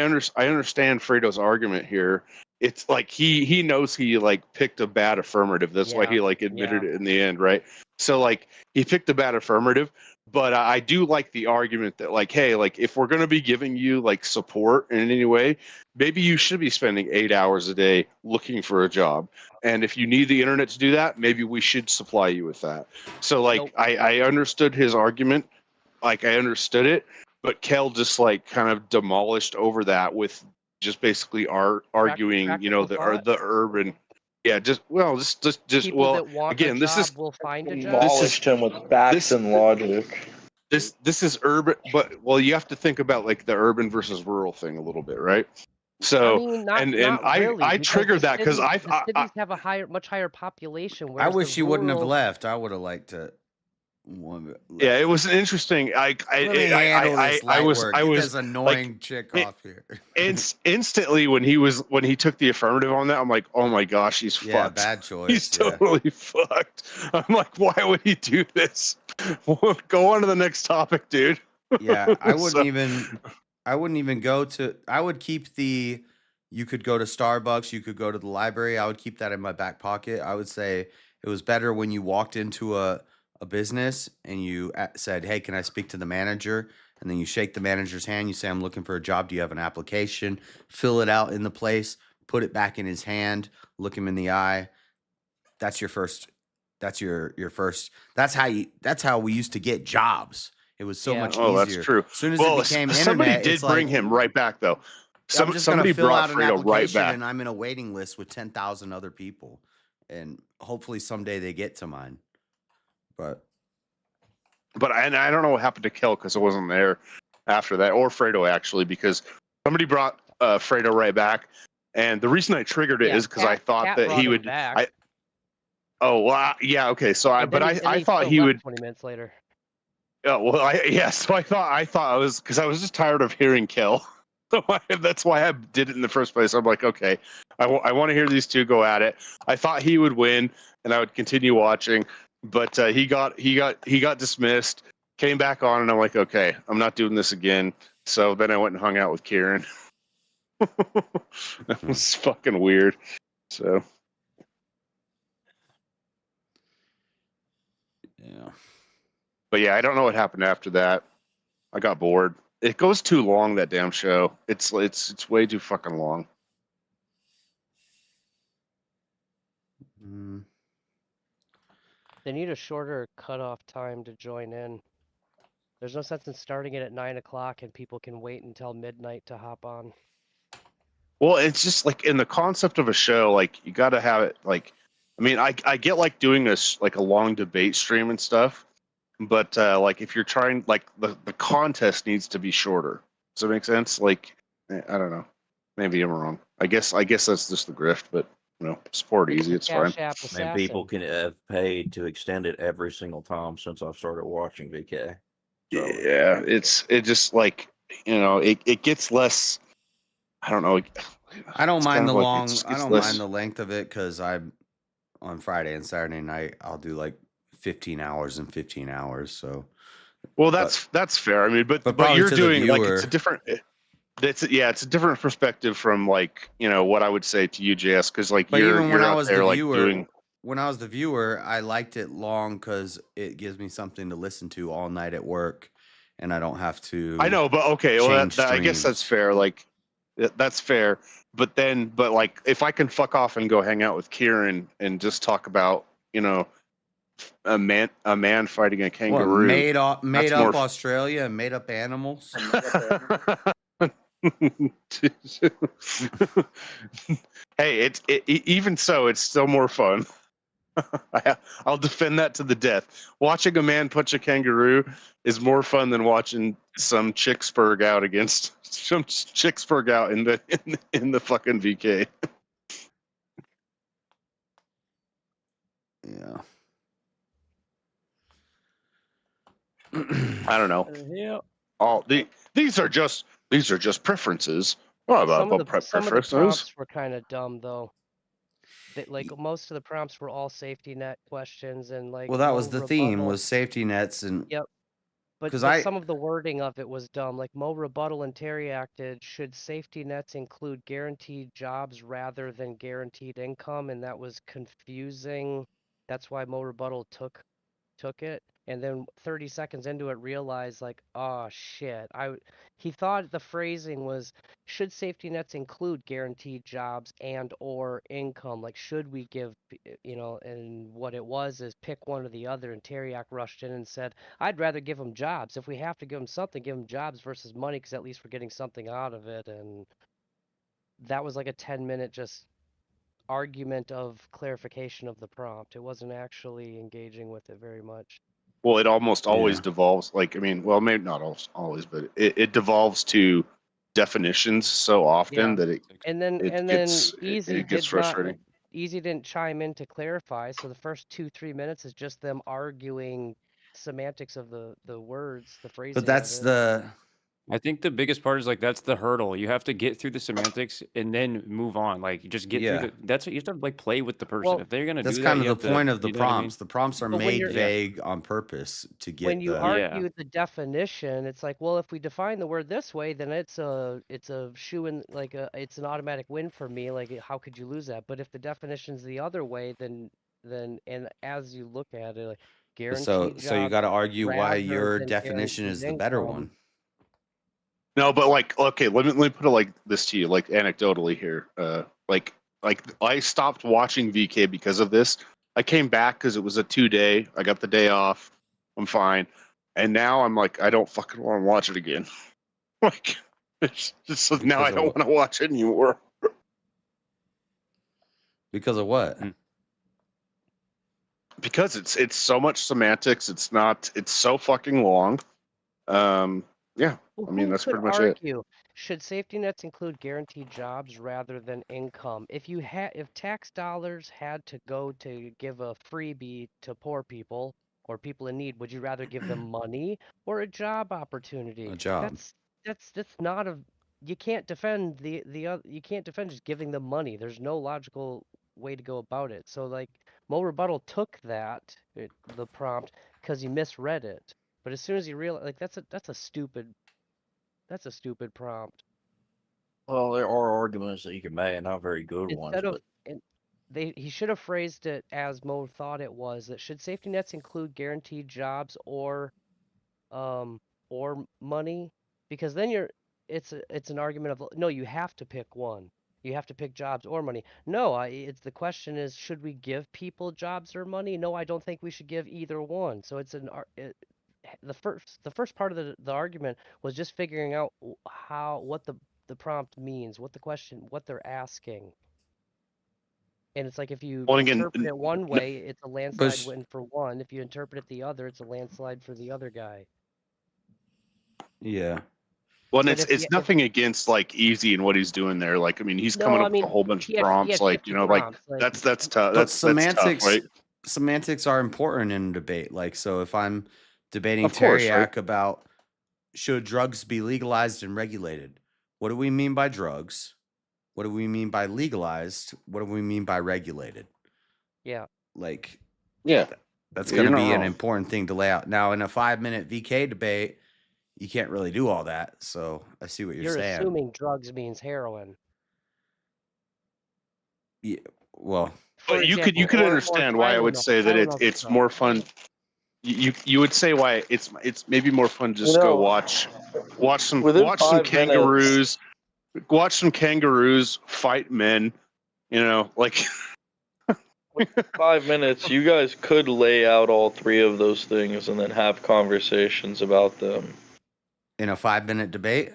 S5: understand Fredo's argument here. It's like he knows he like picked a bad affirmative. That's why he like admitted it in the end, right? So like he picked a bad affirmative, but I do like the argument that like, hey, like if we're gonna be giving you like support in any way, maybe you should be spending 8 hours a day looking for a job. And if you need the internet to do that, maybe we should supply you with that. So like I understood his argument, like I understood it, but Kel just like kind of demolished over that with just basically arguing, you know, the urban. Yeah, just
S14: People
S5: well
S14: that want
S5: again,
S14: a
S5: this
S14: job
S5: is
S14: will find a job.
S10: Demolished him with facts and logic.
S5: this is urban, but well, you have to think about like the urban versus rural thing a little bit, right? So
S14: I mean, not really.
S5: I
S14: because
S5: triggered
S14: the
S5: that because
S14: cities-
S5: I
S14: the cities have a much higher population.
S7: I
S14: Whereas
S7: wish
S14: the
S7: he wouldn't have
S14: rural-
S7: left. I would have liked to
S19: Yeah, it was an interesting.
S7: Let me handle this light work.
S19: I
S7: Get
S19: was
S7: this annoying chick off here.
S19: Instantly when he took the affirmative on that, I'm like, oh my gosh, he's
S7: Yeah,
S19: fucked.
S7: bad choice.
S19: He's
S7: yeah.
S19: totally fucked. I'm like, why would he do this? Go on to the next topic, dude.
S7: Yeah, I wouldn't
S19: So-
S7: even go to. I would keep the. You could go to Starbucks. You could go to the library. I would keep that in my back pocket. I would say it was better when you walked into a business and you said, "Hey, can I speak to the manager?" And then you shake the manager's hand. You say, "I'm looking for a job. Do you have an application?" Fill it out in the place. Put it back in his hand. Look him in the eye. That's your first. That's your first. That's how we used to get jobs. It was so much
S19: Oh,
S7: easier.
S19: that's true.
S7: As soon as
S19: Well,
S7: it became
S19: somebody
S7: internet,
S19: did
S7: it's
S19: bring
S7: like,
S19: him right back though.
S7: I'm just
S19: Somebody
S7: gonna fill
S19: brought
S7: out an
S19: Fredo right
S7: application
S19: back.
S7: and I'm in a waiting list with 10,000 other people, and hopefully someday they get to mine. But
S19: I don't know what happened to Kel because I wasn't there after that, or Fredo actually, because somebody brought Fredo right back, and the reason I triggered it is because I thought
S14: Cat
S19: that
S14: brought
S19: he
S14: him
S19: would.
S14: back.
S19: Yeah, okay. So I
S14: And then
S19: I
S14: he
S19: thought
S14: still
S19: he
S14: left
S19: would.
S14: 20 minutes later.
S19: Oh well, so I thought I was because I was just tired of hearing Kel. So that's why I did it in the first place. I'm like, okay, I want to hear these two go at it. I thought he would win, and I would continue watching, but he got dismissed. Came back on, and I'm like, okay, I'm not doing this again. So then I went and hung out with Kieran. That was fucking weird. So
S7: yeah,
S19: but yeah, I don't know what happened after that. I got bored. It goes too long, that damn show. It's way too fucking long.
S14: They need a shorter cutoff time to join in. There's no sense in starting it at 9 o'clock and people can wait until midnight to hop on.
S19: Well, it's just like in the concept of a show, like you got to have it. Like, I mean, I get like doing this like a long debate stream and stuff, but like if you're trying, like the contest needs to be shorter. Does that make sense? Like, I don't know. Maybe I'm wrong. I guess that's just the grift, but support easy. It's fine.
S3: And people can have paid to extend it every single time since I've started watching VK. So.
S19: Yeah, it just like it gets less. I don't know.
S7: I don't mind the long. I don't
S19: less...
S7: mind the length of it because I'm on Friday and Saturday night. I'll do like 15 hours and 15 hours. So,
S19: well, that's fair. I mean, but you're doing like it's a different. It's a different perspective from like what I would say to you, JS, because like
S7: but
S19: you're
S7: even when I was
S19: there,
S7: the
S19: like,
S7: viewer,
S19: doing...
S7: when I was the viewer, I liked it long because it gives me something to listen to all night at work, and I don't have to.
S19: I know, but okay, well, I guess that's fair. Like, that's fair. But like, if I can fuck off and go hang out with Kieran and just talk about a man fighting a kangaroo,
S7: made up Australia and made up animals.
S19: Hey, even so, it's still more fun. I'll defend that to the death. Watching a man punch a kangaroo is more fun than watching some chick spurg out against some chick spurg out in the fucking VK.
S7: Yeah.
S19: I don't know.
S14: Yeah.
S19: These are just preferences. Well,
S14: some of the
S19: preferences.
S14: prompts were kind of dumb though. Like most of the prompts were all safety net questions and like.
S7: Well, that was the theme, was safety nets and.
S14: Yep. But some of the wording of it was dumb. Like Mo Rebuttal and Terry acted, should safety nets include guaranteed jobs rather than guaranteed income? And that was confusing. That's why Mo Rebuttal took it. And then 30 seconds into it realized like, oh shit. He thought the phrasing was, should safety nets include guaranteed jobs and or income? Like, should we give, and what it was is pick one or the other. And Teriak rushed in and said, I'd rather give them jobs. If we have to give them something, give them jobs versus money, because at least we're getting something out of it. And that was like a 10-minute just argument of clarification of the prompt. It wasn't actually engaging with it very much.
S19: Well, it almost always devolves. Like, I mean, well, maybe not always, but it devolves to definitions so often that it gets frustrating.
S14: Easy didn't chime in to clarify. So the first 2-3 minutes is just them arguing semantics of the words, the phrasing.
S1: But that's the.
S6: I think the biggest part is like that's the hurdle. You have to get through the semantics and then move on. Like you just get through the. That's what you have to like play with the person.
S14: Well,
S6: If they're gonna
S1: That's
S6: do that,
S1: kind of
S6: you
S1: the
S6: have
S1: point
S6: to,
S1: of the
S6: you know what I mean?
S1: prompts. The prompts are
S14: But when
S1: made
S14: you're
S1: vague on purpose to get
S14: when you
S1: the.
S14: argue the definition, it's like, well, if we define the word this way, then it's a shoe in like it's an automatic win for me. Like how could you lose that? But if the definition's the other way, then and as you look at it, like
S1: So
S14: guaranteed
S1: so you
S14: jobs
S1: got to argue why
S14: rather
S1: your
S14: than
S1: definition
S14: guaranteed
S1: is the better
S14: income.
S1: one.
S19: No, but like, okay, let me put it like this to you, like anecdotally here. Like I stopped watching VK because of this. I came back because it was a 2-day. I got the day off. I'm fine, and now I'm like, I don't fucking want to watch it again. Like, it's just now I
S1: Because of
S19: don't
S1: what?
S19: want to watch it anymore.
S1: Because of what?
S19: Because it's so much semantics. It's so fucking long. Yeah,
S14: Well,
S19: I mean
S14: who
S19: that's
S14: could
S19: pretty much it.
S14: argue? Should safety nets include guaranteed jobs rather than income? If tax dollars had to go to give a freebie to poor people or people in need, would you rather give them money or a job opportunity?
S1: A job.
S14: That's not a you can't defend you can't defend just giving them money. There's no logical way to go about it. So like Mo Rebuttal took the prompt because he misread it. But as soon as you realize, like that's a stupid prompt.
S3: Well, there are arguments that you can make, not very good ones.
S14: Instead of
S3: But
S14: he should have phrased it as Mo thought it was. That should safety nets include guaranteed jobs or money? Because then it's an argument of no, you have to pick one. You have to pick jobs or money. No, it's the question is should we give people jobs or money? No, I don't think we should give either one. So it's the first part of the argument was just figuring out what the prompt means, what they're asking. And it's like if you
S19: Well, again,
S14: interpret it one way, it's a landslide
S1: But
S14: win for one. If you interpret it the other, it's a landslide for the other guy.
S1: yeah.
S19: Well, and
S14: But
S19: it's nothing against like Easy and what he's doing there. Like, I mean, he's coming
S14: no, I
S19: up with a
S14: mean
S19: whole bunch
S14: he
S19: of
S14: had
S19: prompts. Like,
S14: 50
S19: you know, like
S14: prompts. Like,
S19: that's tough.
S1: But
S19: That's
S1: semantics,
S19: tough, right?
S1: semantics are important in a debate. Like, so if I'm debating
S19: Of course,
S1: Teriak
S19: right?
S1: about should drugs be legalized and regulated, what do we mean by drugs? What do we mean by legalized? What do we mean by regulated?
S14: yeah.
S1: Like,
S19: Yeah,
S1: that's
S19: Yeah,
S1: going
S19: you're
S1: to
S19: not
S1: be an
S19: wrong.
S1: important thing to lay out. Now, in a 5-minute VK debate, you can't really do all that. So I see what you're
S14: You're
S1: saying.
S14: assuming drugs means heroin.
S1: Yeah, well,
S14: For
S19: But you
S14: example,
S19: could
S14: or
S19: understand why I would say that it's
S14: Tylenol
S19: more
S14: stuff.
S19: fun. You would say why it's maybe more fun to
S10: You
S19: just go
S10: know,
S19: watch some
S10: within 5 minutes,
S19: kangaroos fight men. You know, like
S10: 5 minutes, you guys could lay out all three of those things and then have conversations about them.
S1: in a 5-minute debate.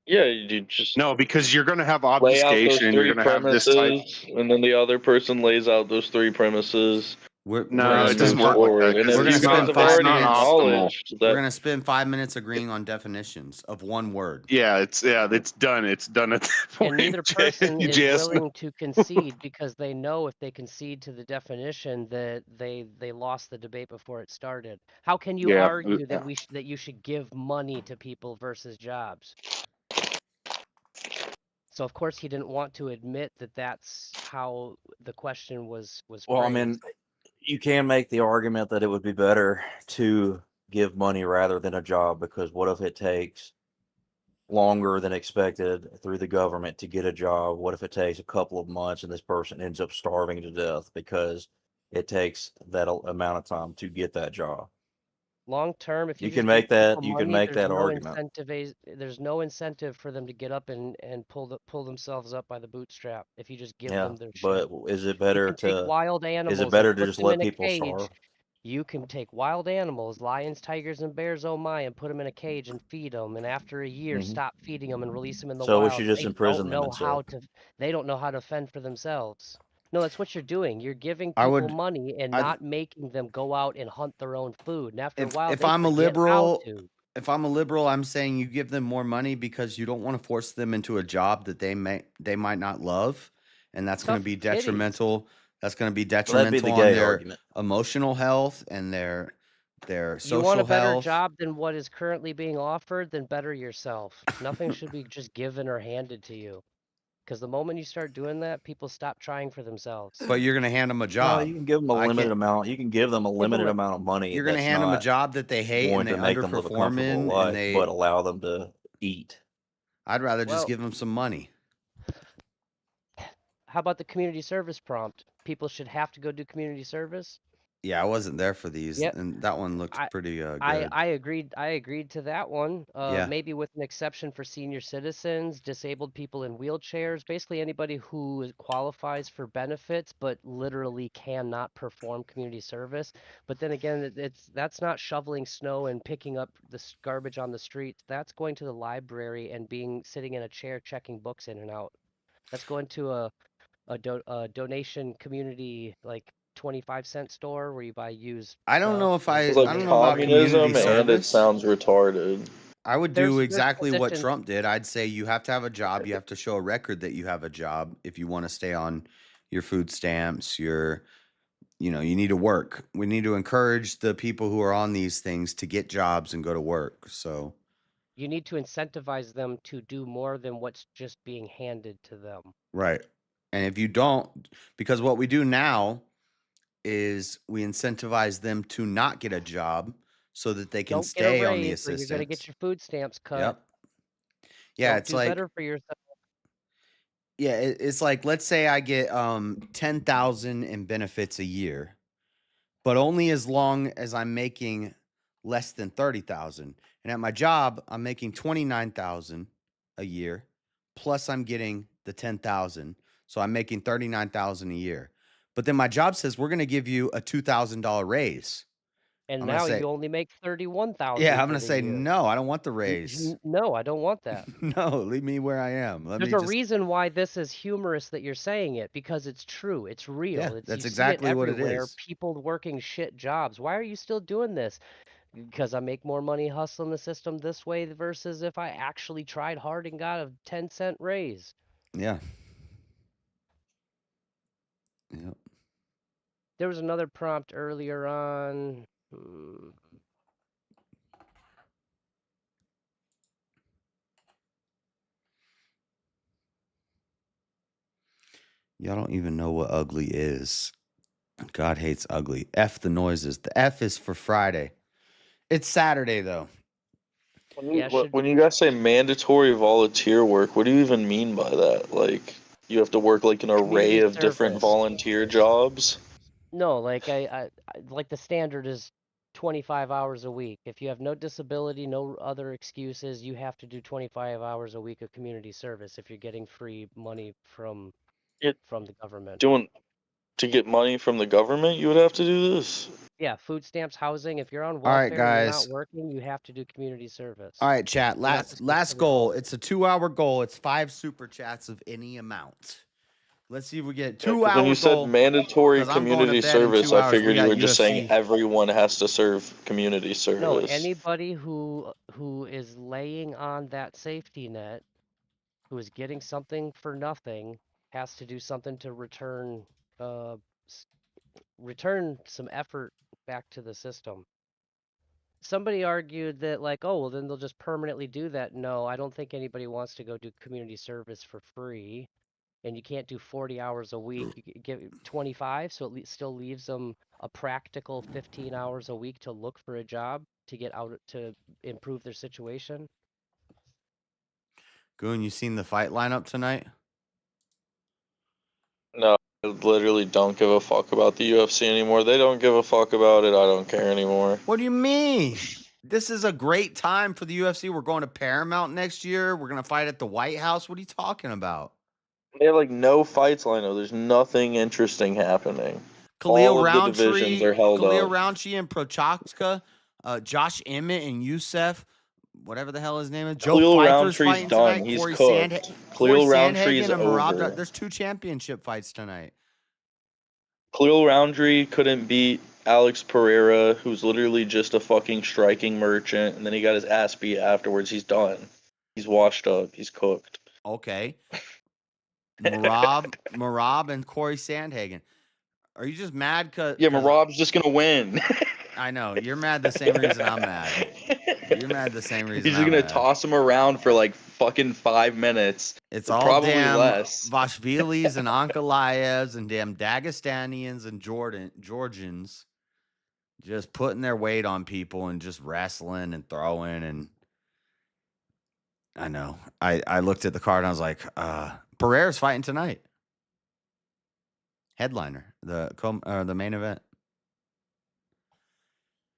S10: Yeah, you just
S19: no, because you're going to have
S10: lay out those
S19: obfuscation. You're
S10: three
S19: going to have this type.
S10: premises, and then the other person lays out those three premises.
S1: We're
S19: No,
S1: gonna
S19: it
S1: spend
S19: doesn't work like that.
S10: And
S19: Because
S10: if
S1: we're
S10: you
S1: gonna
S10: guys
S1: spend
S10: have
S1: 5
S10: already
S1: minutes.
S10: acknowledged
S1: We're
S10: that
S1: gonna spend 5 minutes agreeing on definitions of one word.
S19: Yeah, it's done. It's done at that point.
S14: And neither person is willing to concede because they know if they concede to the definition that they lost the debate before it started. How can you
S19: Yeah,
S14: argue that that you should give money to people versus jobs? So of course he didn't want to admit that that's how the question was
S3: well, I
S14: phrased.
S3: mean, you can make the argument that it would be better to give money rather than a job, because what if it takes longer than expected through the government to get a job? What if it takes a couple of months and this person ends up starving to death because it takes that amount of time to get that job?
S14: Long term, if
S3: You
S14: just
S3: can
S14: give
S3: make that.
S14: people
S3: You can
S14: money,
S3: make
S14: there's
S3: that
S14: no
S3: argument.
S14: there's no incentive for them to get up and pull themselves up by the bootstrap if you just give
S3: Yeah,
S14: them their
S3: but
S14: shit.
S3: is it
S14: You
S3: better
S14: can take
S3: to?
S14: wild
S3: Is
S14: animals
S3: it better
S14: and
S3: to
S14: put
S3: just
S14: them
S3: let
S14: in a
S3: people
S14: cage.
S3: starve?
S14: You can take wild animals, lions, tigers, and bears, oh my, and put them in a cage and feed them. And after a year,
S3: Mhm.
S14: stop feeding them and release them in the
S3: So we
S14: wild.
S3: should just imprison them and stuff.
S14: They don't know how to fend for themselves. No, that's what you're doing. You're giving
S1: I
S14: people
S1: would-
S14: money and
S1: I'd-
S14: not making them go out and hunt their own food. And after a while,
S1: If
S14: they
S1: I'm a
S14: forget how
S1: liberal,
S14: to.
S1: if I'm a liberal, I'm saying you give them more money because you don't want to force them into a job that they might not love, and that's going to
S14: Tough
S1: be
S14: titties.
S1: detrimental. That's going to be
S3: Well, that'd be
S1: detrimental
S3: the
S1: on
S3: gay
S1: their
S3: argument.
S1: emotional health and their
S14: You want a
S1: social
S14: better
S1: health.
S14: job than what is currently being offered, then better yourself. Nothing should be just given or handed to you. Because the moment you start doing that, people stop trying for themselves.
S1: But you're going to hand them a
S3: No,
S1: job.
S3: you can give them a
S1: I
S3: limited
S1: can't.
S3: amount. You can give them a limited amount of money.
S1: You're going to
S3: that's
S1: hand them a
S3: not
S1: job that they hate and
S3: going
S1: they
S3: to make them live a
S1: underperform
S3: comfortable
S1: in,
S3: life,
S1: and they.
S3: but allow them to eat.
S1: I'd rather just
S14: Well-
S1: give them some money.
S14: How about the community service prompt? People should have to go do community service.
S1: Yeah, I wasn't there for these,
S14: Yep.
S1: and that one looked pretty good.
S14: I agreed to that one.
S1: Yeah.
S14: Maybe with an exception for senior citizens, disabled people in wheelchairs, basically anybody who qualifies for benefits but literally cannot perform community service. But then again, that's not shoveling snow and picking up the garbage on the streets. That's going to the library and sitting in a chair checking books in and out. That's going to a donation community like 25-cent store where you buy used.
S1: I don't know if
S8: It's
S1: I
S8: like
S1: don't know about community
S8: communism, and it
S1: service.
S8: sounds retarded.
S1: I would do
S14: There's
S1: exactly what
S14: positions-
S1: Trump did. I'd say you have to have a job. You have to show a record that you have a job if you want to stay on your food stamps. You need to work. We need to encourage the people who are on these things to get jobs and go to work. So
S14: You need to incentivize them to do more than what's just being handed to them.
S1: right. And if you don't, because what we do now is we incentivize them to not get a job so that they can
S14: Don't get a
S1: stay on the
S14: raise or
S1: assistance.
S14: you're gonna get your food stamps cut.
S1: Yep. Yeah,
S14: Don't
S1: it's
S14: do
S1: like
S14: better for yourself.
S1: yeah, it's like let's say I get 10,000 in benefits a year, but only as long as I'm making less than 30,000. And at my job, I'm making 29,000 a year, plus I'm getting the 10,000. So I'm making 39,000 a year. But then my job says we're going to give you a $2,000 raise.
S14: And
S1: I'm gonna
S14: now
S1: say-
S14: you only make 31,000.
S1: Yeah, I'm
S14: for
S1: going to
S14: the
S1: say
S14: year.
S1: no, I don't want the raise.
S14: No, I don't want that.
S1: No, leave me where I am.
S14: There's a reason why this is humorous that you're saying it, because it's true. It's real.
S1: Yeah,
S14: It's,
S1: that's
S14: you
S1: exactly
S14: see it
S1: what it
S14: everywhere.
S1: is.
S14: People working shit jobs. Why are you still doing this? Because I make more money hustling the system this way versus if I actually tried hard and got a 10-cent raise.
S1: Yeah. Yep.
S14: There was another prompt earlier on.
S1: Y'all don't even know what ugly is. God hates ugly. F the noises. The F is for Friday. It's Saturday though.
S8: When you guys say mandatory volunteer work, what do you even mean by that? Like, you have to work like an array
S14: Community
S8: of different
S14: service.
S8: volunteer jobs?
S14: No, like I like the standard is 25 hours a week. If you have no disability, no other excuses, you have to do 25 hours a week of community service if you're getting free money from the government.
S8: To get money from the government, you would have to do this?
S14: Yeah, food stamps, housing. If you're on
S1: All
S14: welfare
S1: right,
S14: and you're
S1: guys.
S14: not working, you have to do community service.
S1: All right, chat.
S14: You're not just
S1: Last goal. It's a 2-hour goal. It's 5 super chats of any amount. Let's see if we get 2-hour
S8: When you said
S1: goal.
S8: mandatory
S1: 'cause I'm going to
S8: community
S1: bed in
S8: service,
S1: 2
S8: I
S1: hours. We
S8: figured you
S1: got
S8: were just saying
S1: UFC.
S8: everyone has to serve community service.
S14: No, anybody who is laying on that safety net, who is getting something for nothing, has to do something to return some effort back to the system. Somebody argued that like, oh, well, then they'll just permanently do that. No, I don't think anybody wants to go do community service for free. And you can't do 40 hours a week. You give 25, so it still leaves them a practical 15 hours a week to look for a job to get out to improve their situation.
S1: Goon, you seen the fight lineup tonight?
S8: No, I literally don't give a fuck about the UFC anymore. They don't give a fuck about it. I don't care anymore.
S1: What do you mean? This is a great time for the UFC. We're going to Paramount next year. We're going to fight at the White House. What are you talking about?
S8: They have like no fights lined up. There's nothing interesting happening.
S1: Khalil
S8: All of the divisions are held up.
S1: Roundtree and Prochazka, Josh Emmett and Youssef, whatever the hell his name is. Joe
S8: Khalil
S1: Pfeiffer's
S8: Roundtree's
S1: fighting
S8: done.
S1: tonight.
S8: He's
S1: Corey
S8: cooked. Khalil Roundtree's
S1: and Marab.
S8: over.
S1: There's 2 championship fights tonight.
S8: Khalil Roundtree couldn't beat Alex Pereira, who's literally just a fucking striking merchant, and then he got his ass beat afterwards. He's done. He's washed up. He's cooked.
S1: Okay. Marab and Corey Sandhagen. Are you just mad?
S10: Yeah, Marab's just gonna win.
S1: I know you're mad the same reason I'm mad. You're mad the same reason
S10: He's just
S1: I'm
S10: gonna
S1: mad.
S10: toss him around for like fucking 5 minutes.
S1: It's
S10: or
S1: all
S10: probably
S1: damn
S10: less.
S1: Vashvilis and Ankalayevs and damn Dagestanians and Georgians just putting their weight on people and just wrestling and throwing. And I know. I looked at the card and I was like, Pereira's fighting tonight. Headliner, the main event.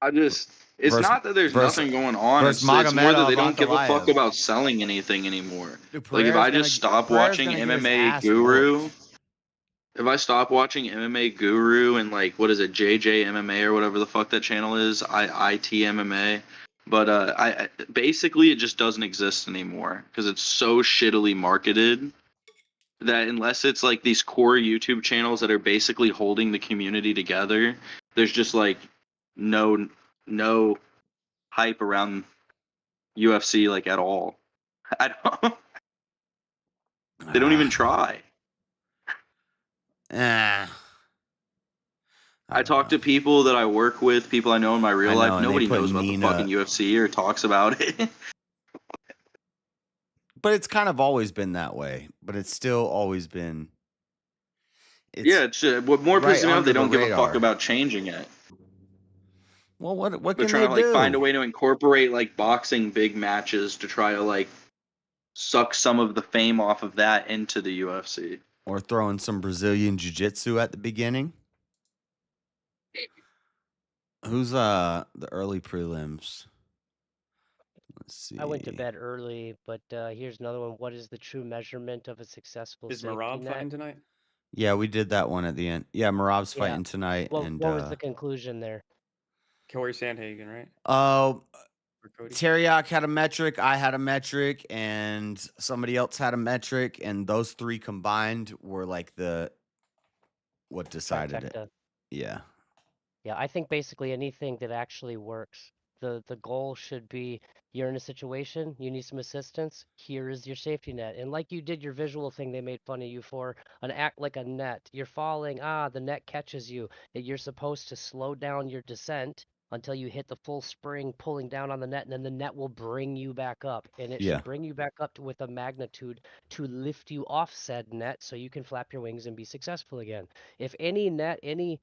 S8: it's not that there's nothing going on. It's more that they don't give a fuck about selling anything anymore.
S1: Dude,
S8: Like if I just stop watching
S1: Pereira's gonna get his
S8: MMA
S1: ass
S8: Guru,
S1: whooped.
S8: if I stop watching MMA Guru and like what is it, JJ MMA or whatever the fuck that channel is, IT MMA. But I basically it just doesn't exist anymore because it's so shittily marketed that unless it's like these core YouTube channels that are basically holding the community together, there's just like no hype around UFC like at all. I don't. They don't even try.
S1: I
S8: talk to people that I work with, people I know in my real life.
S1: and they
S8: Nobody
S1: put
S8: knows about
S1: Nina-
S8: the fucking UFC or talks about it.
S1: But it's kind of always been that way. But it's still always been.
S8: It's what more
S1: right
S8: pisses me off.
S1: under
S8: They
S1: the
S8: don't give a fuck
S1: radar.
S8: about changing it.
S1: Well, what
S8: They're
S1: can
S8: trying
S1: they
S8: to like
S1: do?
S8: find a way to incorporate like boxing big matches to try to like suck some of the fame off of that into the UFC.
S1: Or throwing some Brazilian jiu-jitsu at the beginning. Who's the early prelims? Let's see.
S14: I went to bed early, but here's another one. What is the true measurement of a successful
S6: Is
S14: safety
S6: Marab
S14: net?
S6: fighting tonight?
S1: Yeah, we did that one at the end. Yeah, Marab's
S14: Yeah.
S1: fighting tonight.
S14: What
S1: and
S14: was the conclusion there?
S6: Corey Sandhagen, right?
S1: Oh,
S6: For Cody?
S1: Teriak had a metric, I had a metric, and somebody else had a metric, and those three combined were like what decided it.
S14: Trifecta.
S1: Yeah.
S14: Yeah, I think basically anything that actually works. The goal should be you're in a situation, you need some assistance, here is your safety net. And like you did your visual thing they made fun of you for, an act like a net. You're falling, the net catches you. That you're supposed to slow down your descent until you hit the full spring pulling down on the net, and then the net will bring you back up. And it
S1: Yeah.
S14: should bring you back up with a magnitude to lift you off said net so you can flap your wings and be successful again. If any net, any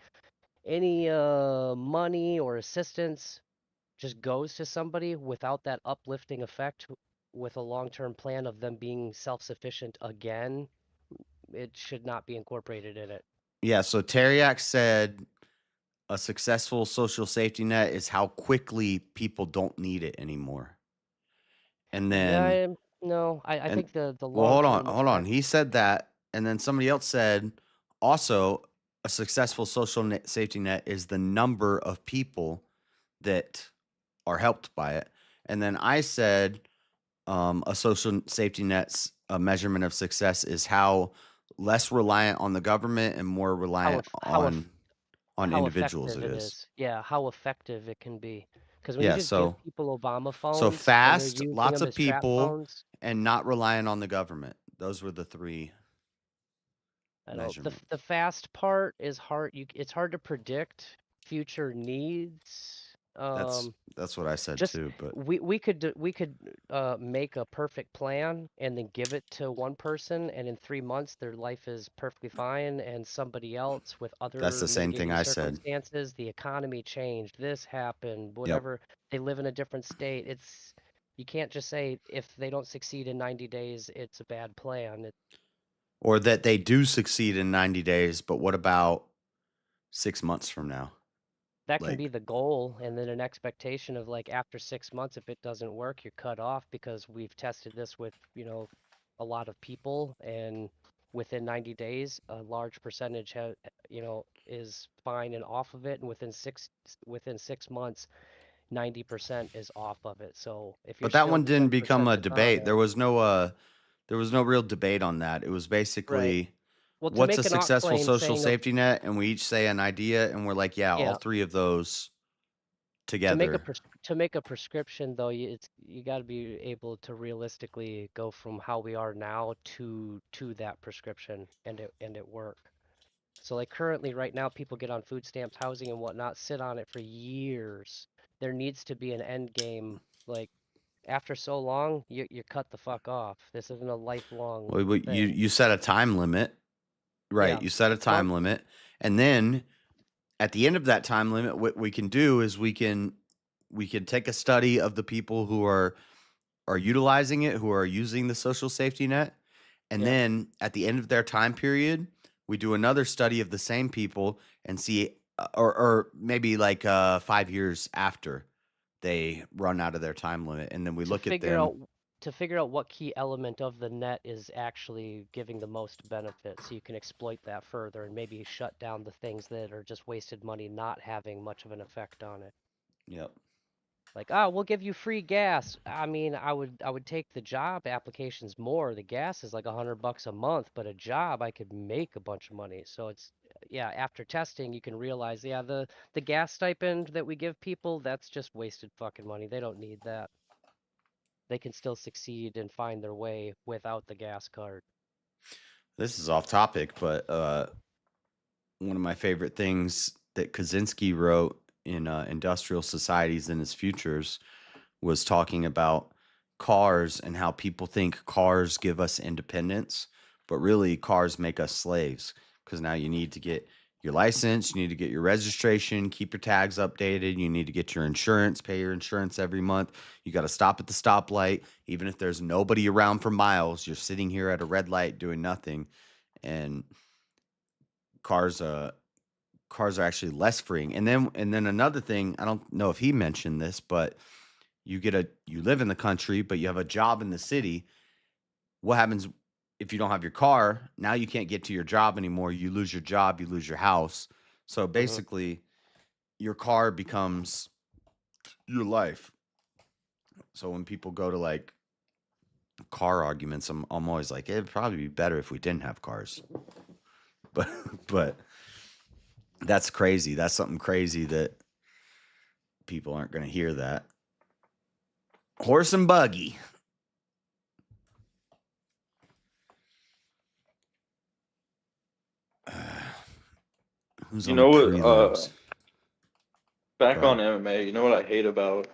S14: money or assistance just goes to somebody without that uplifting effect with a long-term plan of them being self-sufficient again, it should not be incorporated in it.
S1: Yeah, so Teriak said a successful social safety net is how quickly people don't need it anymore. And then
S14: I think the
S1: well, hold on.
S14: long-term
S1: He said that, and then somebody else said also a successful social safety net is the number of people that are helped by it. And then I said a social safety net's a measurement of success is how less reliant on the government and more reliant on
S14: how
S1: individuals
S14: effective
S1: it
S14: it
S1: is.
S14: Yeah, how effective it can be. Because when
S1: Yeah,
S14: you just
S1: so
S14: give people Obama phones,
S1: so
S14: and they're
S1: fast,
S14: using
S1: lots
S14: them
S1: of
S14: as trap
S1: people,
S14: phones,
S1: and not relying on the government. Those were the three
S14: I know
S1: measurements.
S14: the fast part is hard. It's hard to predict future needs.
S1: That's what I said
S14: Just
S1: too. But
S14: we could make a perfect plan and then give it to one person, and in 3 months their life is perfectly fine, and somebody else with
S1: that's
S14: other
S1: the same thing
S14: mitigating
S1: I said.
S14: circumstances, the economy changed, this happened, whatever, they live in a different state. You can't just say if they don't succeed in 90 days, it's a bad plan.
S1: Or that they do succeed in 90 days, but what about 6 months from now?
S14: That can be the goal, and then an expectation of like after 6 months, if it doesn't work, you're cut off because we've tested this with, a lot of people, and within 90 days, a large percentage is fine and off of it, and within 6 months, 90% is off of it. So if you're
S1: But that
S14: still
S1: one
S14: the
S1: didn't
S14: 10%
S1: become a
S14: that's
S1: debate.
S14: on
S1: There was no real debate on that. It was basically
S14: Well, to
S1: what's a
S14: make an
S1: successful
S14: claim
S1: social
S14: saying
S1: safety net, and we each say an idea, and we're like, yeah, all
S14: Yeah.
S1: three of those
S14: to
S1: together.
S14: make a prescription though, you got to be able to realistically go from how we are now to that prescription and it work. So like currently right now people get on food stamps, housing and whatnot, sit on it for years. There needs to be an end game. Like after so long, you cut the fuck off. This isn't a lifelong
S1: Well, you set a time limit, right?
S14: Yeah.
S1: You set a time limit, and then at the end of that time limit, what we can do is we can take a study of the people who are utilizing it, who are using the social safety net, and
S14: Yeah.
S1: then at the end of their time period, we do another study of the same people and see, or maybe like 5 years after they run out of their time limit, and then we look at them.
S14: To figure out what key element of the net is actually giving the most benefit, so you can exploit that further and maybe shut down the things that are just wasted money not having much of an effect on it.
S1: Yep.
S14: Like, oh, we'll give you free gas. I mean, I would take the job applications more. The gas is like $100 a month, but a job I could make a bunch of money. So it's yeah, after testing you can realize, yeah, the gas stipend that we give people, that's just wasted fucking money. They don't need that. They can still succeed and find their way without the gas card.
S1: This is off topic, but one of my favorite things that Kaczynski wrote in Industrial Societies and Its Futures was talking about cars and how people think cars give us independence, but really cars make us slaves, because now you need to get your license, you need to get your registration, keep your tags updated, you need to get your insurance, pay your insurance every month. You got to stop at the stoplight, even if there's nobody around for miles. You're sitting here at a red light doing nothing, and cars are actually less freeing. And then another thing, I don't know if he mentioned this, but you live in the country, but you have a job in the city. What happens if you don't have your car? Now you can't get to your job anymore. You lose your job, you lose your house. So basically, your car becomes your life. So when people go to like car arguments, I'm always like, it'd probably be better if we didn't have cars. But that's crazy. That's something crazy that people aren't going to hear that. Horse and buggy. Who's
S8: You
S1: on
S8: know
S1: the
S8: what?
S1: prelims?
S8: Back
S1: Go
S8: on MMA, you know what I hate about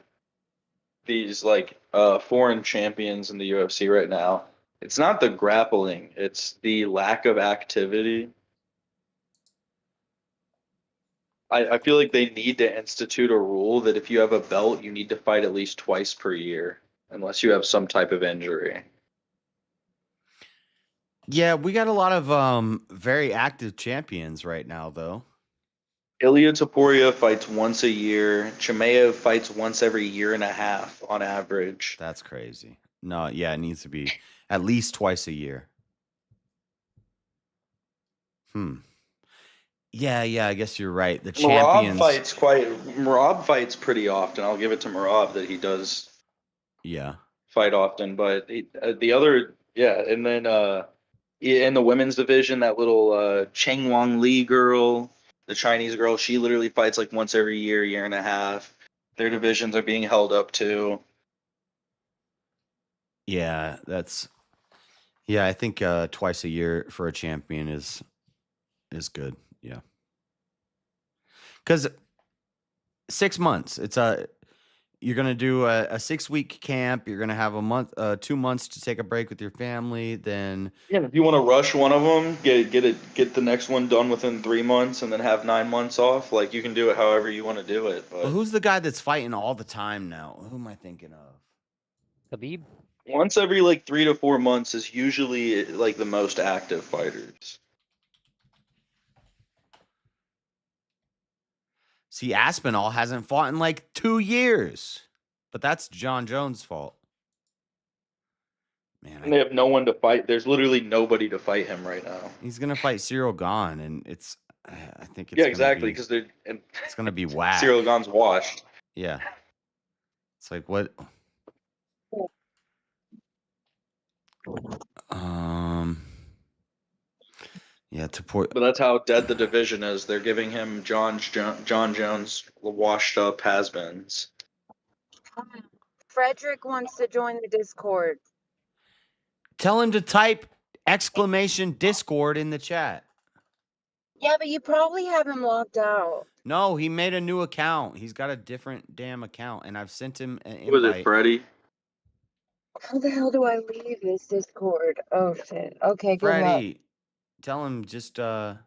S8: these like foreign champions in the UFC right now? It's not the grappling, it's the lack of activity. I feel like they need to institute a rule that if you have a belt, you need to fight at least twice per year, unless you have some type of injury.
S1: Yeah, we got a lot of very active champions right now, though.
S8: Ilya Topuria fights once a year. Chimaev fights once every year and a half on average.
S1: That's crazy. No, yeah, it needs to be at least twice a year. Yeah, I guess you're right. The champions.
S8: Merab fights pretty often. I'll give it to Merab that he does
S1: Yeah.
S8: fight often, but the other, yeah, and then in the women's division, that little Cheng Wang Li girl, the Chinese girl, she literally fights like once every year and a half. Their divisions are being held up too.
S1: Yeah, I think twice a year for a champion is good. Yeah. Because 6 months, you're gonna do a 6-week camp. You're gonna have a month, 2 months to take a break with your family. Then
S8: Yeah, if you want to rush one of them, get the next one done within 3 months, and then have 9 months off. Like you can do it however you want to do it. But
S1: well, who's the guy that's fighting all the time now? Who am I thinking of?
S14: Khabib.
S8: Once every like 3 to 4 months is usually like the most active fighters.
S1: See, Aspinall hasn't fought in like 2 years, but that's John Jones' fault. Man,
S8: And they have no one to fight. There's literally nobody to fight him right now.
S1: He's gonna fight Cyril Gahn, and I think it's
S8: Yeah, exactly, because
S1: it's gonna be whack.
S8: Cyril Gahn's washed.
S1: Yeah, it's like what? Yeah,
S8: But that's how dead the division is. They're giving him John Jones washed up has-beens.
S18: Frederick wants to join the Discord.
S1: Tell him to type !Discord in the chat.
S18: Yeah, but you probably have him logged out.
S1: No, he made a new account. He's got a different damn account, and I've sent him an
S8: Was it
S1: invite.
S8: Freddy?
S18: How the hell do I leave this Discord? Oh shit. Okay, good luck.
S1: Freddie, tell him just what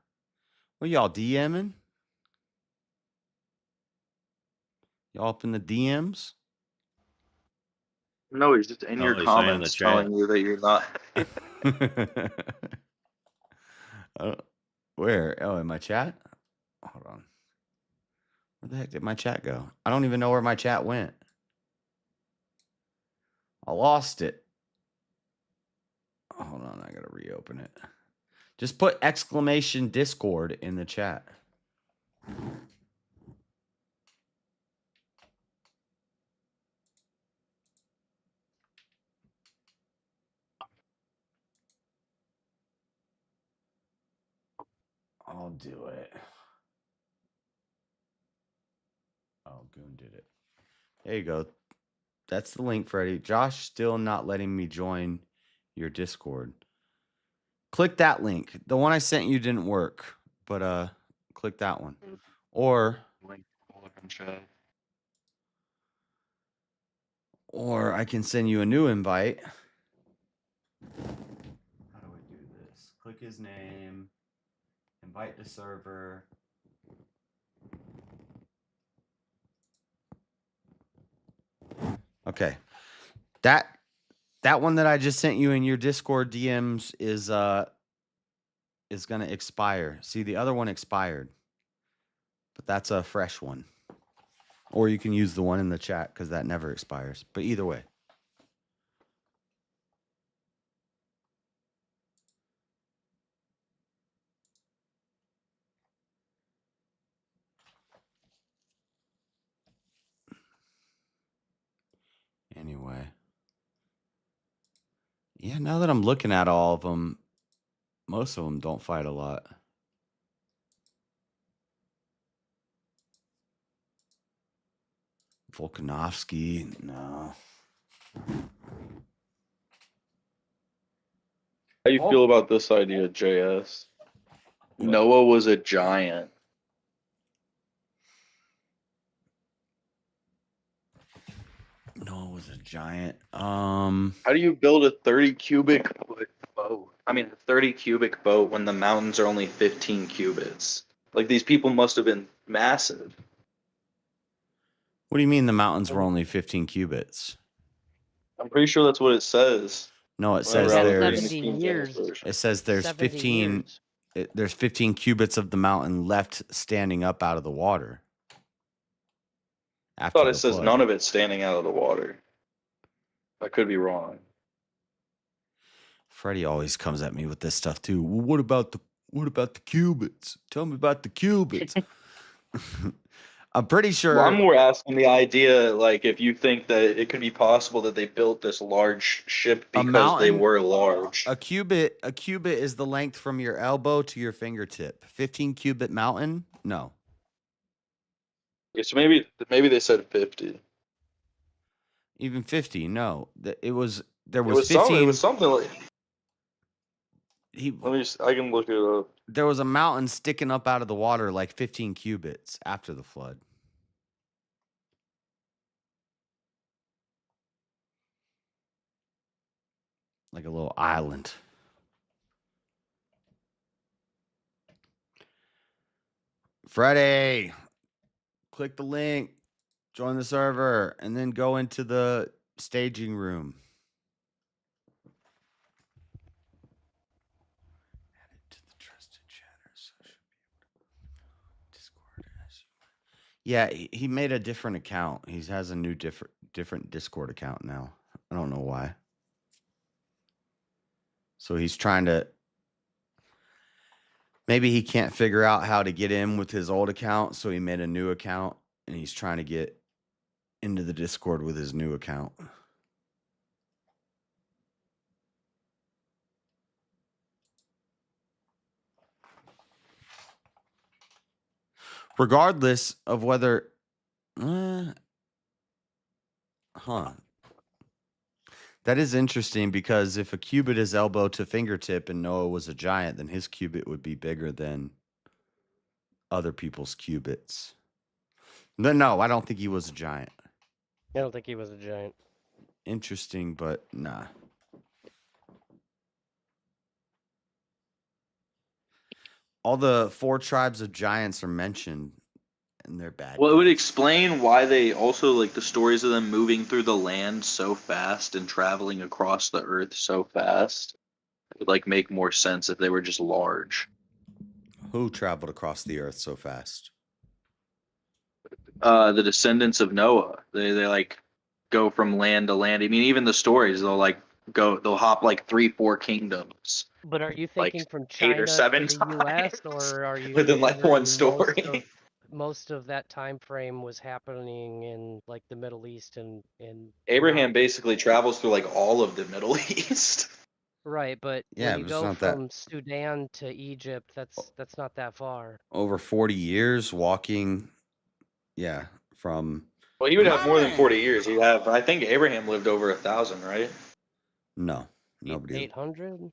S1: y'all DMing? Y'all up in the DMs?
S8: No, he's just in
S3: No,
S8: your
S3: he's saying in the
S8: comments telling
S3: chat.
S8: you that you're not.
S1: Where? Oh, in my chat? Hold on. Where the heck did my chat go? I don't even know where my chat went. I lost it. Hold on, I gotta reopen it. Just put exclamation Discord in the chat. I'll do it. Oh, Goon did it. There you go. That's the link, Freddie. Josh still not letting me join your Discord. Click that link. The one I sent you didn't work, but click that one. Or I can send you a new invite. How do I do this? Click his name, invite to server. Okay. That one that I just sent you in your Discord DMs is going to expire. See, the other one expired. But that's a fresh one. Or you can use the one in the chat cuz that never expires. But either way. Anyway. Yeah, now that I'm looking at all of them, most of them don't fight a lot. Volkanovsky, no.
S8: How you feel about this idea, JS? Noah was a giant.
S1: Noah was a giant.
S8: How do you build a 30 cubic foot boat? I mean, a 30 cubic boat when the mountains are only 15 cubits. Like, these people must have been massive.
S1: What do you mean the mountains were only 15 cubits?
S8: I'm pretty sure that's what it says.
S1: No, it says
S8: Whenever I was
S1: there's
S8: reading the King James version.
S1: it says there's
S14: 70
S1: 15
S14: years.
S1: there's 15 cubits of the mountain left standing up out of the water.
S8: I
S1: After
S8: thought
S1: the
S8: it says
S1: flood.
S8: none of it standing out of the water. I could be wrong.
S1: Freddie always comes at me with this stuff too. Well, what about the cubits? Tell me about the cubits. I'm pretty sure.
S8: Well, I'm more asking the idea, like, if you think that it could be possible that they built this large ship because they were large.
S1: A cubit is the length from your elbow to your fingertip. 15 cubit mountain? No.
S8: Okay, so maybe they said 50.
S1: Even 50? No. There was 15.
S8: It was something like.
S1: Let
S8: me. I can look it up.
S1: There was a mountain sticking up out of the water like 15 cubits after the flood. Like a little island. Friday, click the link, join the server, and then go into the staging room. Add it to the trusted chatters. Discord. Yeah, he made a different account. He has a new different Discord account now. I don't know why. So he's trying to. Maybe he can't figure out how to get in with his old account, so he made a new account, and he's trying to get into the Discord with his new account. Regardless of whether... That is interesting because if a cubit is elbow to fingertip and Noah was a giant, then his cubit would be bigger than other people's cubits. No, I don't think he was a giant.
S14: I don't think he was a giant.
S1: Interesting, but nah. All the 4 tribes of giants are mentioned, and they're bad.
S8: Well, it would explain why they also like the stories of them moving through the land so fast and traveling across the earth so fast. It would like make more sense if they were just large.
S1: Who traveled across the earth so fast?
S8: The descendants of Noah. They like go from land to land. I mean, even the stories they'll hop like 3-4 kingdoms.
S14: But are you
S8: Like
S14: thinking from
S8: 8
S14: China
S8: or 7
S14: to the U.S.
S8: times
S14: or are you
S8: within like one
S14: considering
S8: story.
S14: most of that time frame was happening in like the Middle East and
S8: Abraham basically travels through like all of the Middle East.
S14: right, but
S1: Yeah,
S14: when you
S1: but it's
S14: go
S1: not that-
S14: from Sudan to Egypt, that's not that far.
S1: Over 40 years walking. Yeah, from
S8: Well, he would have more than 40 years. He'd have. I think Abraham lived over 1,000, right?
S1: no, nobody.
S14: 800?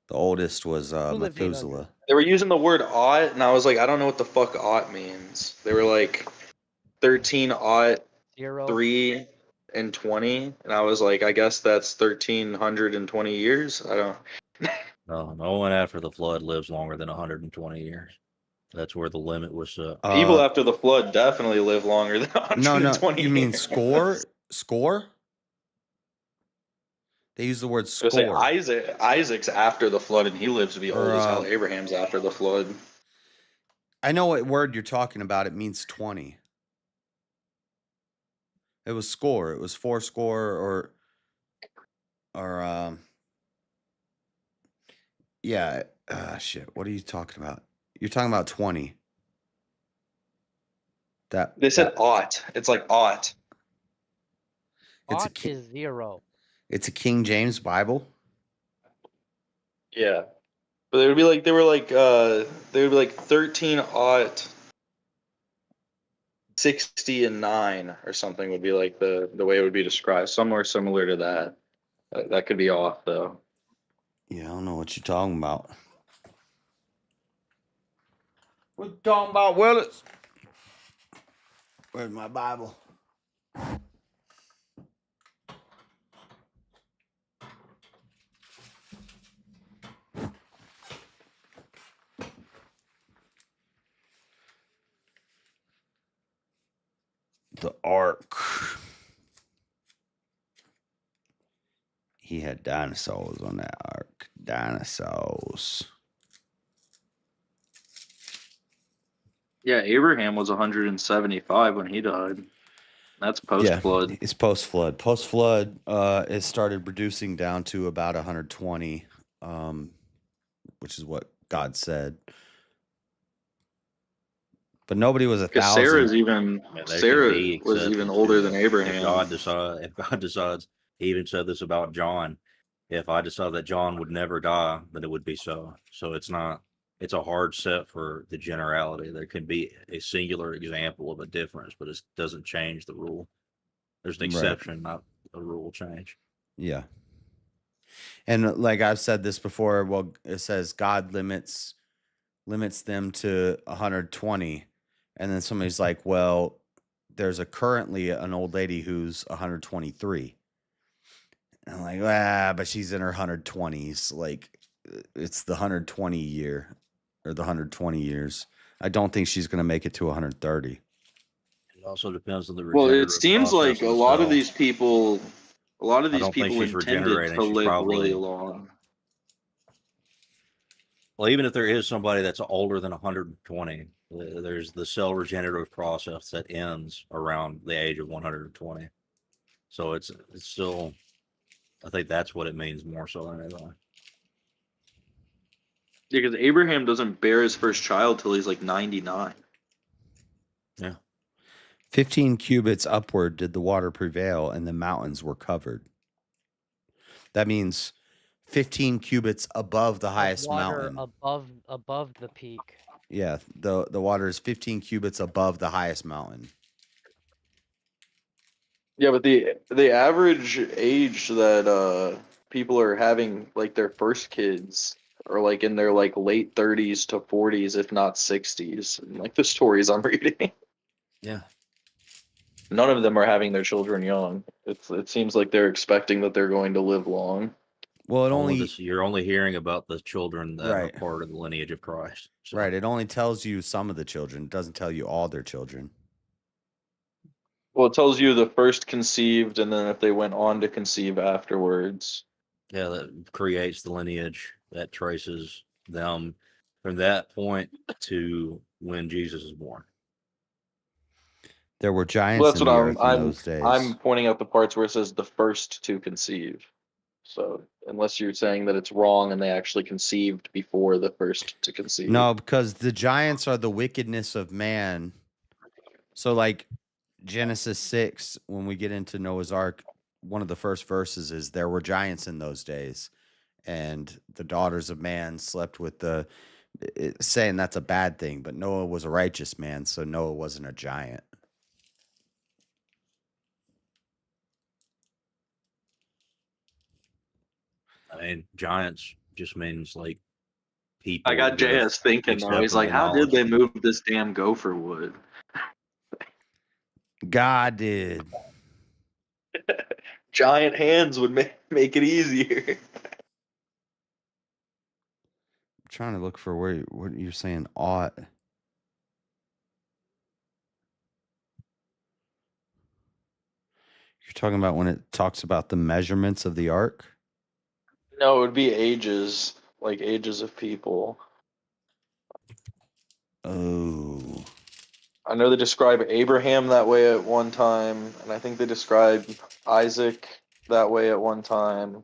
S1: The oldest was
S14: Who lived 800?
S1: Methuselah.
S8: They were using the word aught, and I was like, I don't know what the fuck aught means. They were like 13 aught, 3 and 20, and I was like, I guess that's 1,320 years. I don't.
S3: No one after the flood lives longer than 120 years. That's where the limit was set.
S8: People after the flood definitely live longer than 120
S1: No, you mean
S8: years.
S1: score? They use the word
S8: I was gonna
S1: score.
S8: say Isaac's after the flood, and he lives to be
S1: Or,
S8: old as hell. Abraham's after the flood.
S1: I know what word you're talking about. It means 20. It was score. It was 4 score or yeah. Shit. What are you talking about? You're talking about 20.
S8: They said aught. It's like aught.
S14: Aught is 0.
S1: It's a King James Bible.
S8: Yeah, but they would be like 13 aught 60 and 9 or something would be like the way it would be described. Somewhere similar to that. That could be off though.
S1: Yeah, I don't know what you're talking about. What you talking about, Willis? Where's my Bible? The Ark. He had dinosaurs on that Ark. Dinosaurs.
S8: Yeah, Abraham was 175 when he died. That's post flood.
S1: Yeah, it's post flood. Post flood, it started reducing down to about 120, which is what God said. But nobody was
S8: 'Cause
S1: 1,000.
S8: Sarah was even older than Abraham.
S3: If God decides, he even said this about John. If I decide that John would never die, then it would be so. So it's a hard set for the generality. There can be a singular example of a difference, but it doesn't change the rule. There's an
S1: Right.
S3: exception, not a rule change.
S1: Yeah. And like I've said this before, well, it says God limits them to 120. And then somebody's like, well, there's currently an old lady who's 123. And I'm like, but she's in her 120s. Like, it's the 120 year or the 120 years. I don't think she's going to make it to 130.
S3: It also depends on the
S8: Well, it
S3: regenerative
S8: seems
S3: process
S8: like
S3: of
S8: a
S3: the
S8: lot of
S3: cell.
S8: these people,
S3: I don't think she's
S8: intended
S3: regenerating.
S8: to
S3: She's
S8: live
S3: probably
S8: really long.
S3: Well, even if there is somebody that's older than 120, there's the cell regenerative process that ends around the age of 120. So it's still, I think that's what it means more so than anything.
S8: Yeah, because Abraham doesn't bear his first child till he's like 99.
S3: Yeah.
S1: 15 cubits upward did the water prevail, and the mountains were covered. That means 15 cubits above the highest
S14: Water
S1: mountain.
S14: above the peak.
S1: Yeah, the water is 15 cubits above the highest mountain.
S8: Yeah, but the average age that people are having like their first kids
S10: are like in their like late 30s to 40s, if not 60s. And, like the stories I'm reading.
S3: Yeah.
S10: None of them are having their children young. It seems like they're expecting that they're going to live long.
S1: Well, it
S3: All of
S1: only
S3: this, you're only hearing about the children that
S1: Right.
S3: are part of the lineage of Christ. So.
S1: right. It only tells you some of the children. It doesn't tell you all their children.
S10: Well, it tells you the first conceived, and then if they went on to conceive afterwards.
S3: Yeah, that creates the lineage that traces them from that point to when Jesus is born.
S1: There were
S10: Well,
S1: giants
S10: that's
S1: in
S10: what
S1: the earth in those days.
S10: I'm pointing out the parts where it says the first to conceive. So unless you're saying that it's wrong and they actually conceived before the first to conceive.
S1: No, because the giants are the wickedness of man. So, like Genesis 6, when we get into Noah's Ark, one of the first verses is there were giants in those days, and the daughters of man slept with saying that's a bad thing, but Noah was a righteous man, so Noah wasn't a giant.
S3: I mean, giants just means like people.
S10: I got
S3: with
S10: JS thinking now. He's like,
S3: acceptable
S10: how did
S3: knowledge.
S10: they move this damn gopher wood?
S1: God did.
S10: Giant hands would make it easier.
S1: I'm trying to look for what you're saying ought. You're talking about when it talks about the measurements of the ark?
S10: No, it would be ages, like ages of people.
S1: Oh.
S10: I know they describe Abraham that way at one time, and I think they describe Isaac that way at one time,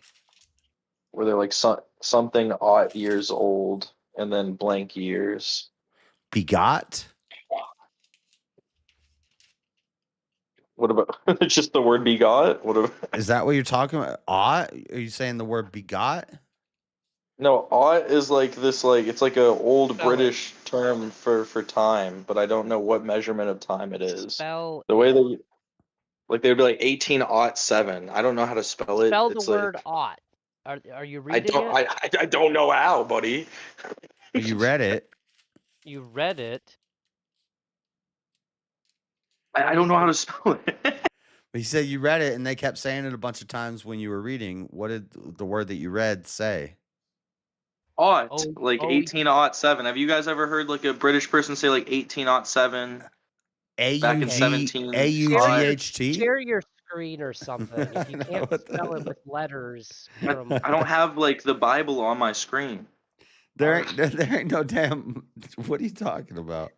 S10: where they're like something odd years old and then blank years.
S1: Begot?
S10: What about just the word begot? What about,
S1: Is that what you're talking about? Ought? Are you saying the word begot?
S10: no, ought is like this, like it's like a old
S14: Spell it.
S10: British term for time, but I don't know what measurement of time it is.
S14: Spell
S10: The way
S14: it.
S10: that like they would be like 1807. I don't know how to spell it.
S14: Spell the
S10: It's
S14: word
S10: like
S14: ought. Are you
S10: I
S14: reading
S10: don't
S14: it?
S10: I don't know how, buddy.
S1: Well, you read it.
S14: You read it.
S10: I don't know how to spell it.
S1: But you said you read it, and they kept saying it a bunch of times when you were reading. What did the word that you read say?
S10: Ought,
S14: Oh,
S10: like
S14: oh,
S10: 1807. Have you guys ever heard like a British person say like 1807 back in 17?
S1: A-U-G-H-T?
S14: Share your screen or something. If you
S1: know,
S14: can't
S1: what the
S14: spell it
S1: hell?
S14: with letters
S10: I don't have like the Bible on my screen.
S1: There ain't no damn. What are you talking about?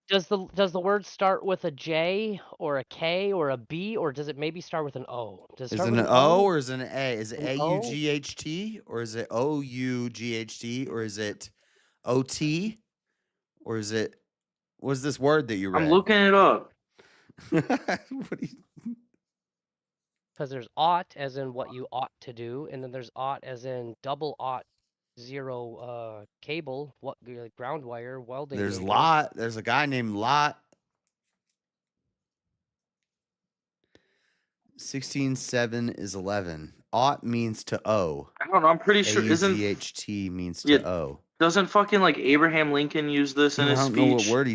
S14: Does the word start with a J or a K or a B, or does it maybe start with an O? Does it
S1: Is
S14: start
S1: it
S14: with
S1: an
S14: an
S1: O
S14: O?
S1: or is it an A? Is it
S14: An O?
S1: A-U-G-H-T or is it O-U-G-H-T or is it O-T or is it? What's this word that you read?
S10: I'm looking it up.
S1: What do you?
S14: Because there's ought as in what you ought to do, and then there's ought as in double ought zero cable, what ground wire, welding
S1: There's
S14: cable.
S1: Lot. There's a guy named Lot. 16:7 is 11. Ought means to owe.
S10: I don't know. I'm pretty sure
S1: A-U-G-H-T means to
S10: Yeah,
S1: owe.
S10: doesn't fucking like Abraham Lincoln use this in
S1: I
S10: his
S1: don't know what
S10: speech?
S1: word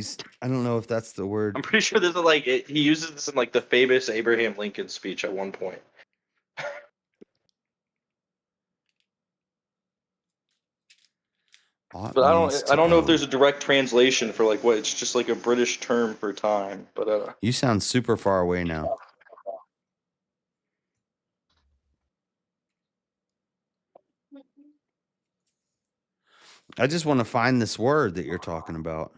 S1: I don't know if that's the word.
S10: I'm pretty sure this is like he uses this in like the famous Abraham Lincoln speech at one point.
S1: Ought
S10: But
S1: means
S10: I
S1: to
S10: don't know if
S1: owe.
S10: there's a direct translation for like what it's just like a British term for time. But
S1: You sound super far away now. I just want to find this word that you're talking about.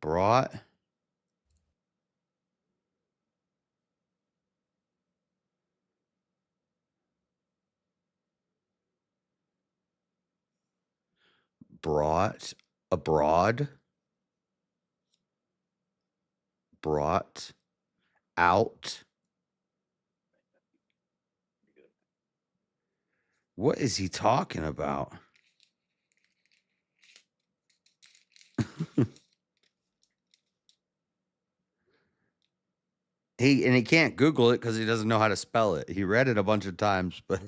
S1: Brought. Brought. Abroad. Brought. Out. What is he talking about? He can't Google it because he doesn't know how to spell it. He read it a bunch of times, but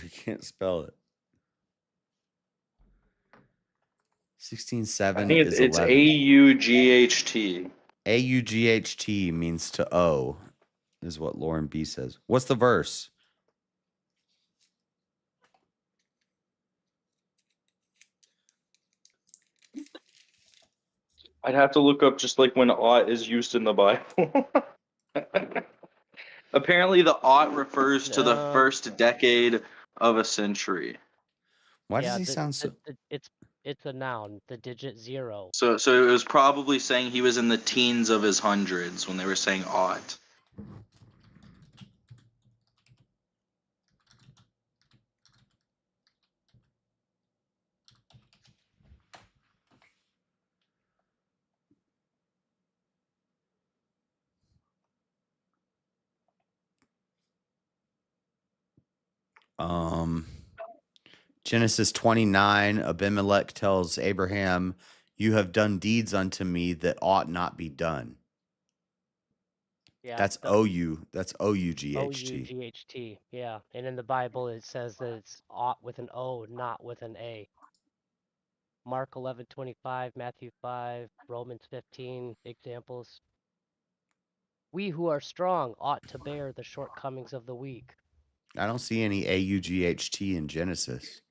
S1: he can't spell it. 16.7
S8: I think
S1: is
S8: it's
S1: 11.
S8: AUGHT.
S1: AUGHT means to owe, is what Lauren B says. What's the verse?
S8: I'd have to look up just like when ought is used in the Bible. Apparently, the ought refers to the first decade of a century.
S1: Why does he sound so?
S14: It's a noun. The digit 0.
S8: So it was probably saying he was in the teens of his hundreds when they were saying ought.
S1: Genesis 29, Abimelech tells Abraham, "You have done deeds unto me that ought not be done."
S14: Yeah,
S1: That's OU. That's OUGHT.
S14: OUGHT. Yeah, and in the Bible it says that it's ought with an O, not with an A. Mark 11:25, Matthew 5, Romans 15 examples. We who are strong ought to bear the shortcomings of the weak.
S1: I don't see any AUGHT in Genesis.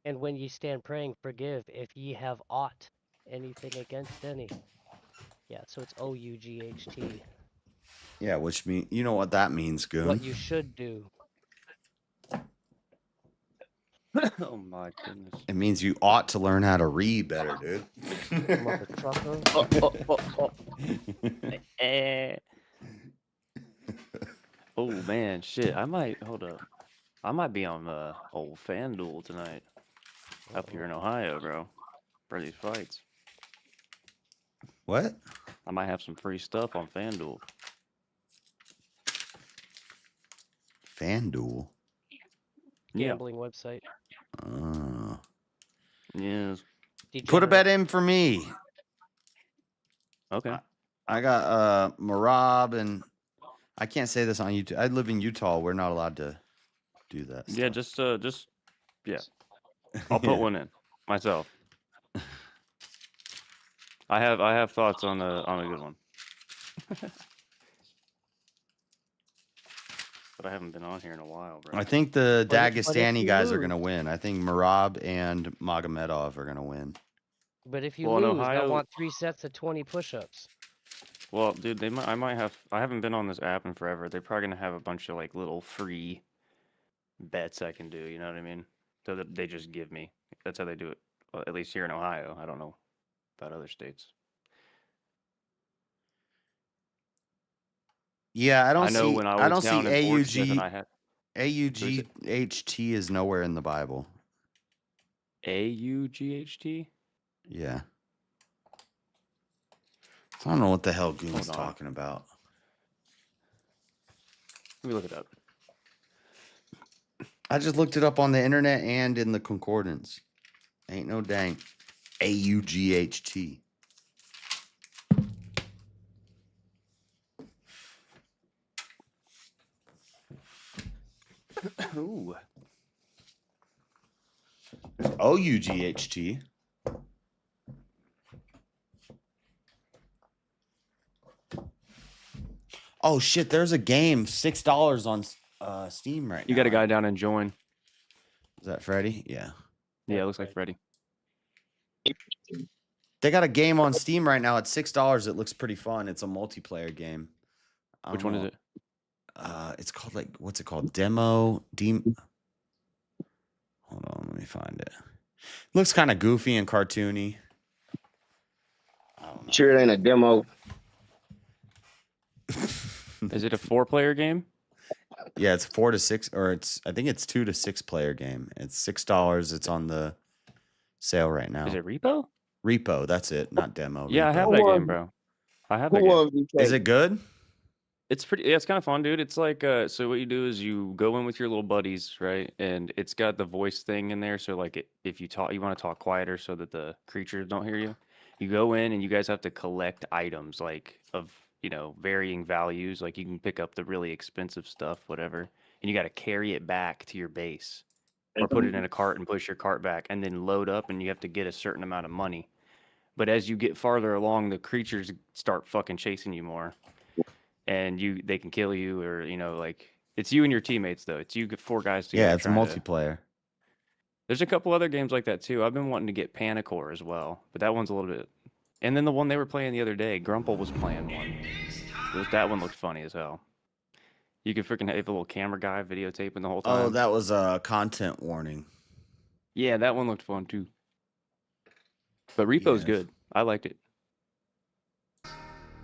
S14: And when ye stand praying, forgive if ye have aught anything against any. Yeah, so it's OUGHT.
S1: Yeah, which mean you know what that means, Goon.
S14: What you should do.
S6: Oh my goodness.
S1: It means you ought to learn how to read better, dude.
S14: Mother trucker.
S6: Oh man, shit. I might hold up. I might be on old FanDuel tonight. Up here in Ohio, bro. For these fights.
S1: What?
S6: I might have some free stuff on FanDuel.
S1: FanDuel.
S14: Gambling website.
S6: Yes.
S1: Put a bet in for me.
S6: Okay.
S1: I got Marab, and I can't say this on YouTube. I live in Utah. We're not allowed to do that.
S6: Yeah, just yeah. I'll put one in myself. I have thoughts on a good one. But I haven't been on here in a while, bro.
S1: I think the
S14: But if
S1: Dagestani
S14: you
S1: guys are
S14: lose-
S1: going to win. I think Marab and Magomedov are going to win.
S14: But if you
S6: Well, in
S14: lose,
S6: Ohio-
S14: I want 3 sets of 20 push-ups.
S6: Well, dude, I might have. I haven't been on this app in forever. They're probably gonna have a bunch of like little free bets I can do. You know what I mean? So that they just give me. That's how they do it. Well, at least here in Ohio. I don't know about other states.
S1: Yeah, I don't
S6: know
S1: see.
S6: when
S1: I
S6: I
S1: don't
S6: was
S1: see
S6: down in Fort Smith and I had
S1: AUGHT is nowhere in the Bible.
S6: AUGHT.
S1: Yeah. So I don't know what the hell Goon's
S6: Hold on.
S1: talking about.
S6: Let me look it up.
S1: I just looked it up on the internet and in the concordance. Ain't no dang AUGHT.
S6: Ooh.
S1: OUGHT. Oh shit! There's a game, $6 on Steam right now.
S6: You got a guy down and join.
S1: Is that Freddy? Yeah.
S6: Yeah, it looks like Freddy.
S1: They got a game on Steam right now at $6. It looks pretty fun. It's a multiplayer game.
S6: Which one is it?
S1: It's called what's it called? Hold on, let me find it. Looks kind of goofy and cartoony.
S2: Sure, it ain't a demo.
S6: Is it a 4-player game?
S1: Yeah, it's 4 to 6, or I think it's 2 to 6 player game. It's $6. It's on the sale right now.
S6: Is it Repo?
S1: Repo, that's it, not demo.
S6: Yeah, I
S1: Repo.
S6: have that game, bro. I have that game.
S1: Is it good?
S6: It's pretty. Yeah, it's kind of fun, dude. It's like so what you do is you go in with your little buddies, right? And it's got the voice thing in there. So like, if you want to talk quieter so that the creatures don't hear you, You go in and you guys have to collect items like of, varying values. Like you can pick up the really expensive stuff, whatever, and you got to carry it back to your base or put it in a cart and push your cart back and then load up, and you have to get a certain amount of money. But as you get farther along, the creatures start fucking chasing you more, and they can kill you, or like it's you and your teammates though. It's you get 4 guys together.
S1: Yeah, it's a multiplayer.
S6: There's a couple other games like that too. I've been wanting to get Panicore as well, but that one's a little bit. And then the one they were playing the other day, Grumple was playing one. That one looked funny as hell. You could freaking have a little camera guy videotaping the whole time.
S1: Oh, that was a content warning.
S6: Yeah, that one looked fun too. But Repo's
S1: Yes.
S6: good. I liked it.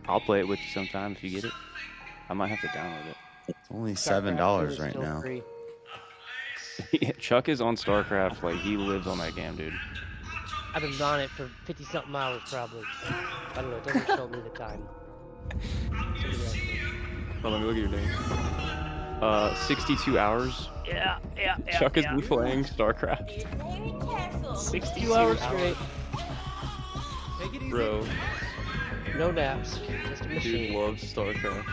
S6: I'll play it with you sometime if you get it. I might have to download it.
S1: It's only $7 right now.
S6: Yeah, Chuck is on StarCraft. Like, he lives on that game, dude.
S14: I've been on it for 50-something hours, probably. I don't know. It doesn't show me the time.
S6: Well, let me look at your name. 62 hours.
S14: Yeah.
S6: Chuck has been playing StarCraft.
S14: 62 hours straight.
S6: Bro.
S14: No naps. Just a
S6: Dude
S14: machine.
S6: loves StarCraft.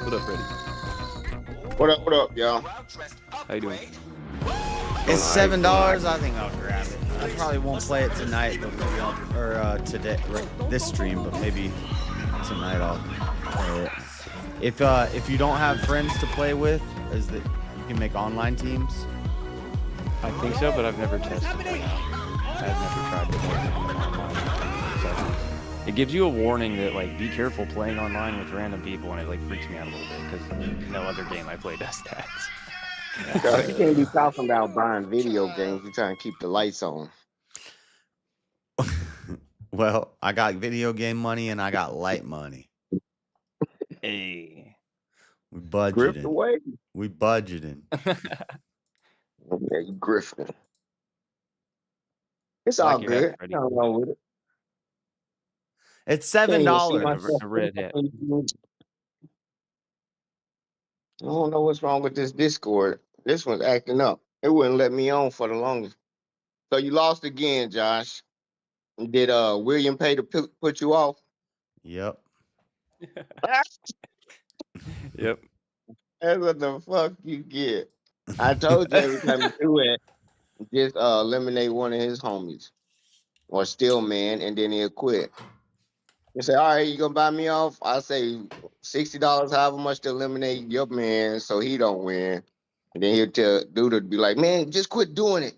S6: What up, Freddy?
S2: What up, y'all?
S6: How you doing?
S1: It's $7. I think I'll grab it. I probably won't play it tonight, but maybe today, this stream, but maybe tonight I'll play it. If you don't have friends to play with, you can make online teams.
S6: I think so, but I've never tested it out. I've never tried to play online. So, it gives you a warning that, like, be careful playing online with random people, and it, like, freaks me out a little bit, because no other game I play does that.
S2: You can't be talking about buying video games. You're trying to keep the lights on.
S1: Well, I got video game money and I got light money.
S6: Hey.
S1: We
S2: Grift
S1: budgeting.
S2: away.
S1: We budgeting.
S2: Yeah, you grifting. It's all
S6: Like your head,
S2: good.
S6: Freddy.
S2: Nothing wrong with it.
S1: It's
S2: Can't even see
S1: $7.
S2: myself.
S6: The red hat.
S2: I don't know what's wrong with this Discord. This one's acting up. It wouldn't let me on for the longest. So you lost again, Josh. Did William pay to put you off?
S1: Yep.
S6: Yep.
S2: That's what the fuck you get. I told you every time you do it, just eliminate one of his homies or steal man, and then he'll quit. You say, all right, you gonna buy me off? I say $60, however much to eliminate your man so he don't win. And then he'll tell dude to be like, man, just quit doing it.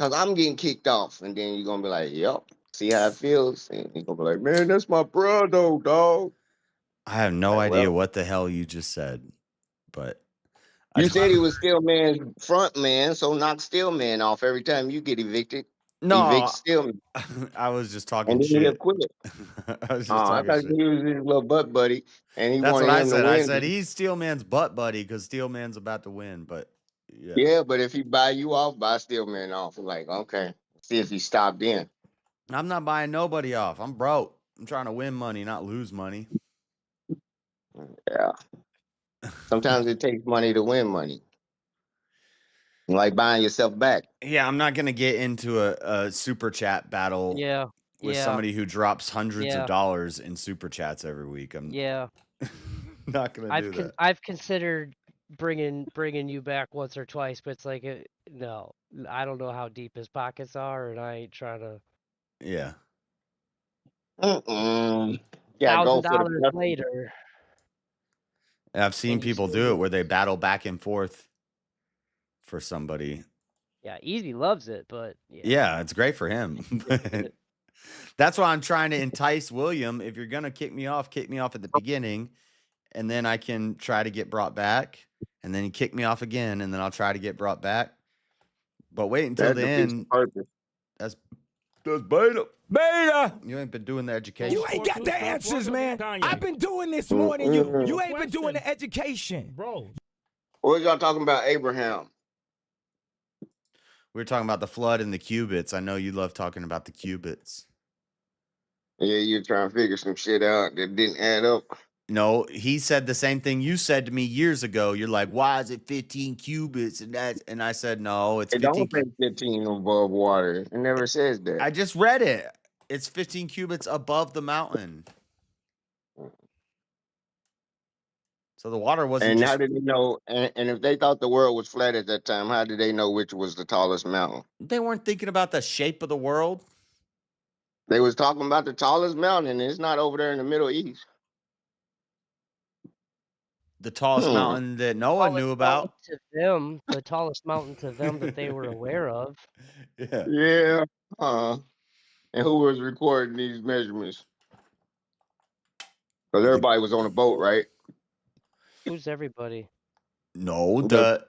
S2: Cause I'm getting kicked off. And then you're gonna be like, yep, see how it feels. And he's gonna be like, man, that's my brother, dog.
S1: I have no
S2: Like,
S1: idea
S2: well,
S1: what the hell you just said, but
S2: you said he was Steelman's front man, so knock Steelman off every time you get evicted.
S1: no,
S2: Evict Steelman.
S1: I was just
S2: And
S1: talking
S2: then he'll
S1: shit.
S2: quit.
S1: I was just
S2: I
S1: talking
S2: thought
S1: shit.
S2: he was his little butt buddy, and he
S1: That's
S2: wanted
S1: what I
S2: him to
S1: said. I
S2: win.
S1: said he's Steelman's butt buddy because Steelman's about to win. But yeah,
S2: Yeah, but if he buy you off, buy Steelman off. Like, okay, see if he stopped in.
S1: I'm not buying nobody off. I'm broke. I'm trying to win money, not lose money.
S2: Yeah. Sometimes it takes money to win money. Like buying yourself back.
S1: Yeah, I'm not gonna get into a super chat battle
S14: Yeah.
S1: with
S14: Yeah.
S1: somebody who drops hundreds
S14: Yeah.
S1: of dollars in super chats every week. I'm
S14: Yeah.
S1: not gonna do that.
S14: I've considered bringing you back once or twice, but it's like no, I don't know how deep his pockets are, and I ain't trying to.
S1: Yeah.
S2: Yeah, go for the
S14: $1,000
S2: best.
S14: later.
S1: I've seen
S14: And you
S1: people
S14: still
S1: do it
S14: get-
S1: where they battle back and forth for somebody.
S14: Yeah, Easy loves it, but
S1: Yeah, it's great for him. But that's why I'm trying to entice William. If you're gonna kick me off at the beginning, and then I can try to get brought back, and then you kick me off again, and then I'll try to get brought back. But wait until
S2: That
S1: the
S2: defeats
S1: end.
S2: purpose.
S1: That's beta.
S21: Beta!
S1: You ain't been doing the education.
S21: You ain't got the answers, man. I've been doing this more than you. You ain't been doing the education. Bro.
S2: What y'all talking about, Abraham?
S1: We were talking about the flood and the qubits. I know you love talking about the qubits.
S2: Yeah, you're trying to figure some shit out that didn't add up.
S7: No, he said the same thing you said to me years ago. You're like, why is it 15 cubits? And I said, no, it's
S2: It
S7: 15.
S2: don't say 15 above water. It never says that.
S7: I just read it. It's 15 cubits above the mountain. So the water wasn't
S2: And
S7: just.
S2: how did they know? And if they thought the world was flat at that time, how did they know which was the tallest mountain?
S7: They weren't thinking about the shape of the world.
S2: They was talking about the tallest mountain, and it's not over there in the Middle East.
S7: The tallest mountain that Noah knew about.
S14: To them, the tallest mountain to them that they were aware of.
S7: Yeah.
S2: Yeah. And who was recording these measurements? Because everybody was on a boat, right?
S14: Who's everybody?
S7: No,
S2: The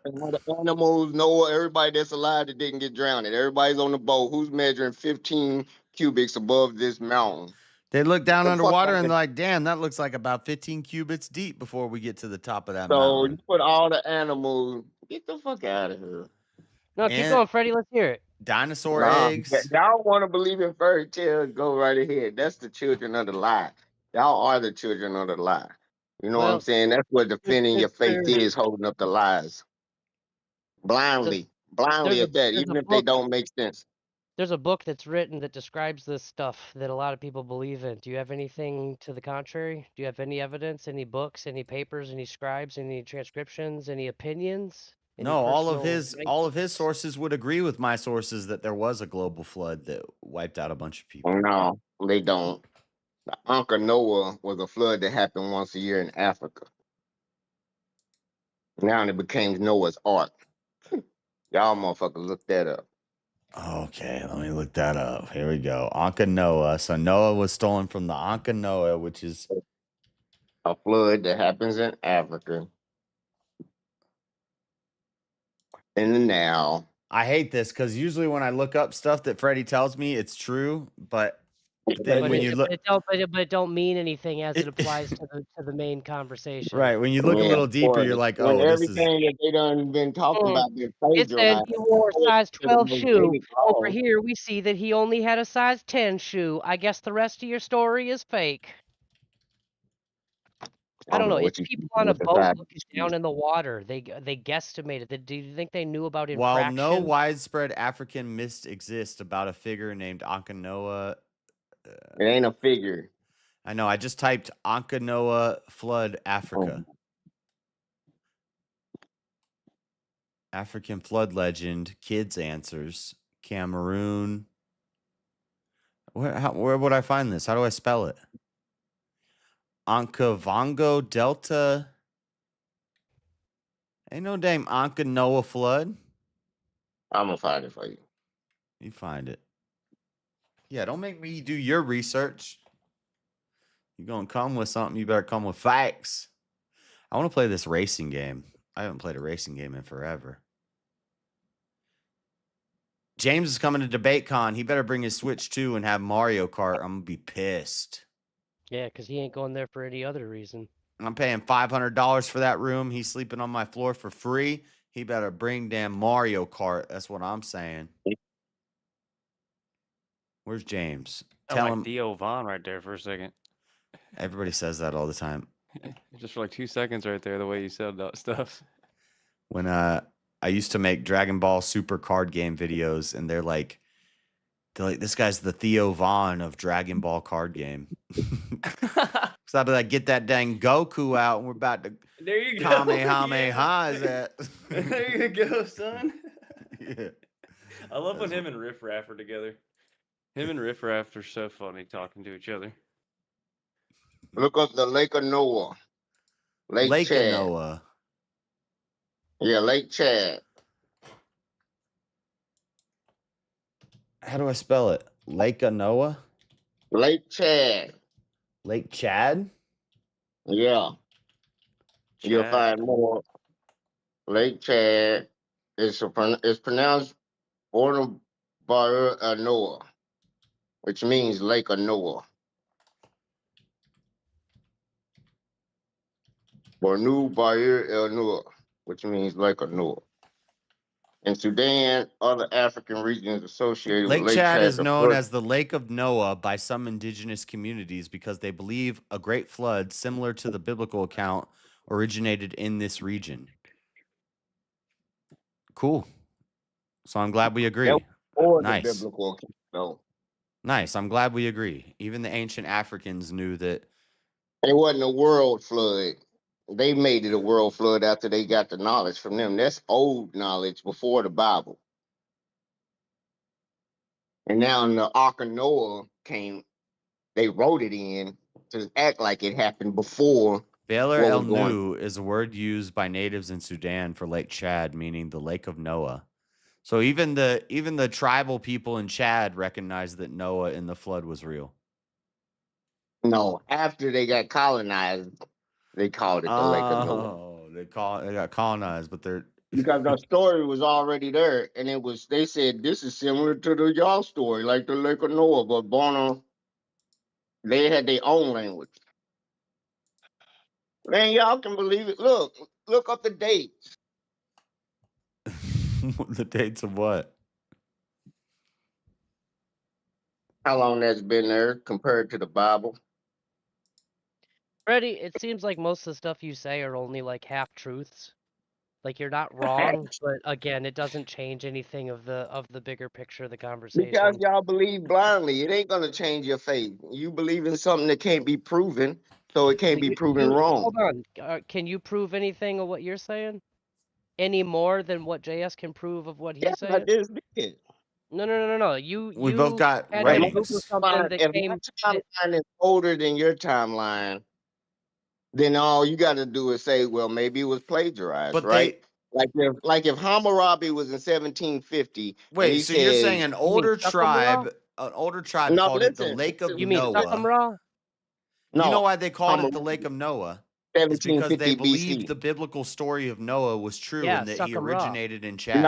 S2: animals, Noah, everybody that's alive that didn't get drowned. Everybody's on the boat. Who's measuring 15 cubics above this mountain?
S7: They look down
S2: The fuck
S7: underwater
S2: out
S7: and
S2: of-
S7: they're like, damn, that looks like about 15 cubits deep before we get to the top of that
S2: So
S7: mountain.
S2: you put all the animals. Get the fuck out of here.
S14: No, keep going, Freddie. Let's hear it.
S7: Dinosaur
S2: Nah,
S7: eggs.
S2: y'all want to believe in fairy tales? Go right ahead. That's the children of the lie. Y'all are the children of the lie. You know what I'm
S14: Well,
S2: saying? That's what defending your faith
S14: there-
S2: is, holding up the lies. Blindly
S14: there's
S2: at that,
S14: there's
S2: even
S14: a
S2: if they
S14: book-
S2: don't make sense.
S14: There's a book that's written that describes this stuff that a lot of people believe in. Do you have anything to the contrary? Do you have any evidence, any books, any papers, any scribes, any transcriptions, any opinions? Any
S7: No, all of
S14: personal
S7: his sources would agree with my sources that there was a global flood that wiped out a bunch of people.
S2: No, they don't. The Uncle Noah was a flood that happened once a year in Africa. Now it became Noah's Ark. Y'all motherfuckers look that up.
S7: Okay, let me look that up. Here we go. Anka Noah. So Noah was stolen from the Anka Noah, which is
S2: a flood that happens in Africa. In the now.
S7: I hate this because usually when I look up stuff that Freddie tells me, it's true. But then
S14: But
S7: when you look,
S14: it don't mean anything as it applies to the main conversation.
S7: right, when you look a little deeper, you're like,
S2: when
S7: oh, this is.
S2: everything that they done been talking about been
S14: It said
S2: plagiarized.
S14: he wore a size 12 shoe.
S2: David
S14: Over
S2: Gall.
S14: here, we see that he only had a size 10 shoe. I guess the rest of your story is fake. I don't know.
S2: what
S14: It's
S2: you
S14: people
S2: think
S14: on a
S2: with the
S14: boat
S2: size.
S14: looking down in the water. They guesstimated. Do you think they knew about
S7: While
S14: infraction?
S7: no widespread African myths exist about a figure named Anka Noah,
S2: it ain't a figure.
S7: I know. I just typed Anka Noah flood Africa. African flood legend, kids answers, Cameroon. Where would I find this? How do I spell it? Okavango Delta. Ain't no damn Anka Noah flood.
S2: I'm gonna find it for you.
S7: You find it. Yeah, don't make me do your research. You're gonna come with something, you better come with facts. I want to play this racing game. I haven't played a racing game in forever. James is coming to DebateCon. He better bring his Switch 2 and have Mario Kart. I'm gonna be pissed.
S14: Yeah, because he ain't going there for any other reason.
S7: I'm paying $500 for that room. He's sleeping on my floor for free. He better bring damn Mario Kart. That's what I'm saying. Where's James?
S6: Tell
S7: Tell him.
S6: Theo Von right there for a second.
S7: Everybody says that all the time.
S6: Just for like 2 seconds right there, the way you said that stuff.
S7: When I used to make Dragon Ball Super card game videos, and they're like, this guy's the Theo Von of Dragon Ball card game. So I'd be like, get that dang Goku out, and we're about to
S6: There you go.
S7: Kamehameha is that.
S6: There you go, son.
S7: Yeah.
S6: I love when him and Riff Raff are together. Him and Riff Raff are so funny talking to each other.
S2: Look up the Lake of Noah. Lake
S7: of
S2: Chad.
S7: Noah.
S2: Yeah, Lake Chad.
S7: How do I spell it? Lake of Noah?
S2: Lake Chad.
S7: Lake Chad?
S2: Yeah. You'll find more. Lake Chad is pronounced Bornu Bar Noah, which means Lake of Noah. Bornu Bar Noah, which means Lake of Noah. In Sudan, other African regions associated with
S1: Lake
S2: Lake
S1: Chad
S2: Chad,
S1: is
S2: the
S1: known
S2: flood.
S1: as the Lake of Noah by some indigenous communities because they believe a great flood, similar to the biblical account, originated in this region. Cool. So I'm glad we
S2: That
S1: agree.
S2: was before the
S1: Nice.
S2: biblical account, though.
S1: Nice. I'm glad we agree. Even the ancient Africans knew that.
S2: It wasn't a world flood. They made it a world flood after they got the knowledge from them. That's old knowledge before the Bible. And now in the Ark of Noah came, they wrote it in to act like it happened before
S1: Baler
S2: what
S1: El
S2: was going.
S1: Nu is a word used by natives in Sudan for Lake Chad, meaning the Lake of Noah. So even the tribal people in Chad recognized that Noah in the flood was real.
S2: No, after they got colonized, they called it the Lake of Noah.
S1: Oh, they got colonized, but they're
S2: Because the story was already there, and it was. They said this is similar to the y'all story, like the Lake of Noah, but Bono, they had their own language. Man, y'all can believe it. Look up the dates.
S1: the dates of what?
S2: How long that's been there compared to the Bible?
S14: Freddie, it seems like most of the stuff you say are only like half truths. Like you're not wrong, but again, it doesn't change anything of the bigger picture of the conversation.
S2: Because y'all believe blindly, it ain't gonna change your faith. You believe in something that can't be proven, so it can't be proven wrong.
S14: Hold on. Can you prove anything of what you're saying? Any more than what JS can prove of what he's saying?
S2: I just did.
S14: No.
S1: We both got
S14: had
S1: writings.
S14: proof of something that
S2: If
S14: came.
S2: my timeline is older than your timeline, then all you got to do is say, well, maybe it was plagiarized,
S1: But
S2: right? Like if Hammurabi was in 1750, and
S1: Wait,
S2: he
S1: so you're
S2: said,
S1: saying an older tribe
S2: No,
S1: called it the
S2: listen,
S1: Lake of
S14: You mean
S1: Noah?
S14: Sukhumra?
S1: You know
S2: No,
S1: why they called it the
S2: Hammurabi,
S1: Lake of Noah? It's because they
S2: 1750
S1: believed
S2: BC.
S1: the biblical story of Noah was true
S14: Yeah,
S1: and that he
S14: Sukhumra.
S1: originated in Chad.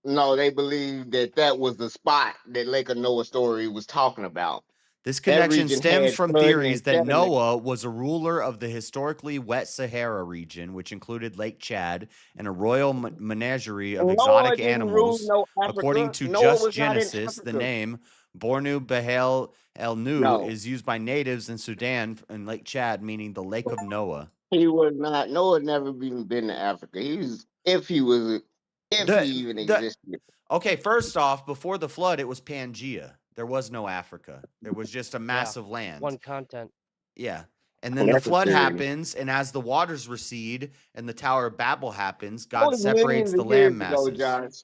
S2: No, they believed that was the spot that Lake of Noah story was talking about.
S1: This
S2: That
S1: connection
S2: region
S1: stems
S2: had
S1: from
S2: flooding
S1: theories
S2: and
S1: that
S2: sediment.
S1: Noah was a ruler of the historically wet Sahara region, which included Lake Chad and a royal menagerie of
S2: Noah
S1: exotic
S2: didn't rule
S1: animals.
S2: no
S1: According
S2: Africa.
S1: to
S2: Noah
S1: Just
S2: was not in
S1: Genesis, the
S2: Africa.
S1: name Bornu Behel El Nu
S2: No,
S1: is used by natives in Sudan and Lake Chad, meaning the Lake of Noah.
S2: he was not. Noah never even been to Africa. He was, if he even existed.
S1: Okay, first off, before the flood, it was Pangea. There was no Africa. There was just a massive land.
S14: One content.
S1: Yeah. And then the flood happens, and as the waters recede and the Tower of Babel happens,
S2: That
S1: God
S2: was
S1: separates
S2: millions
S1: the
S2: of years
S1: land
S2: ago,
S1: masses.
S2: Josh.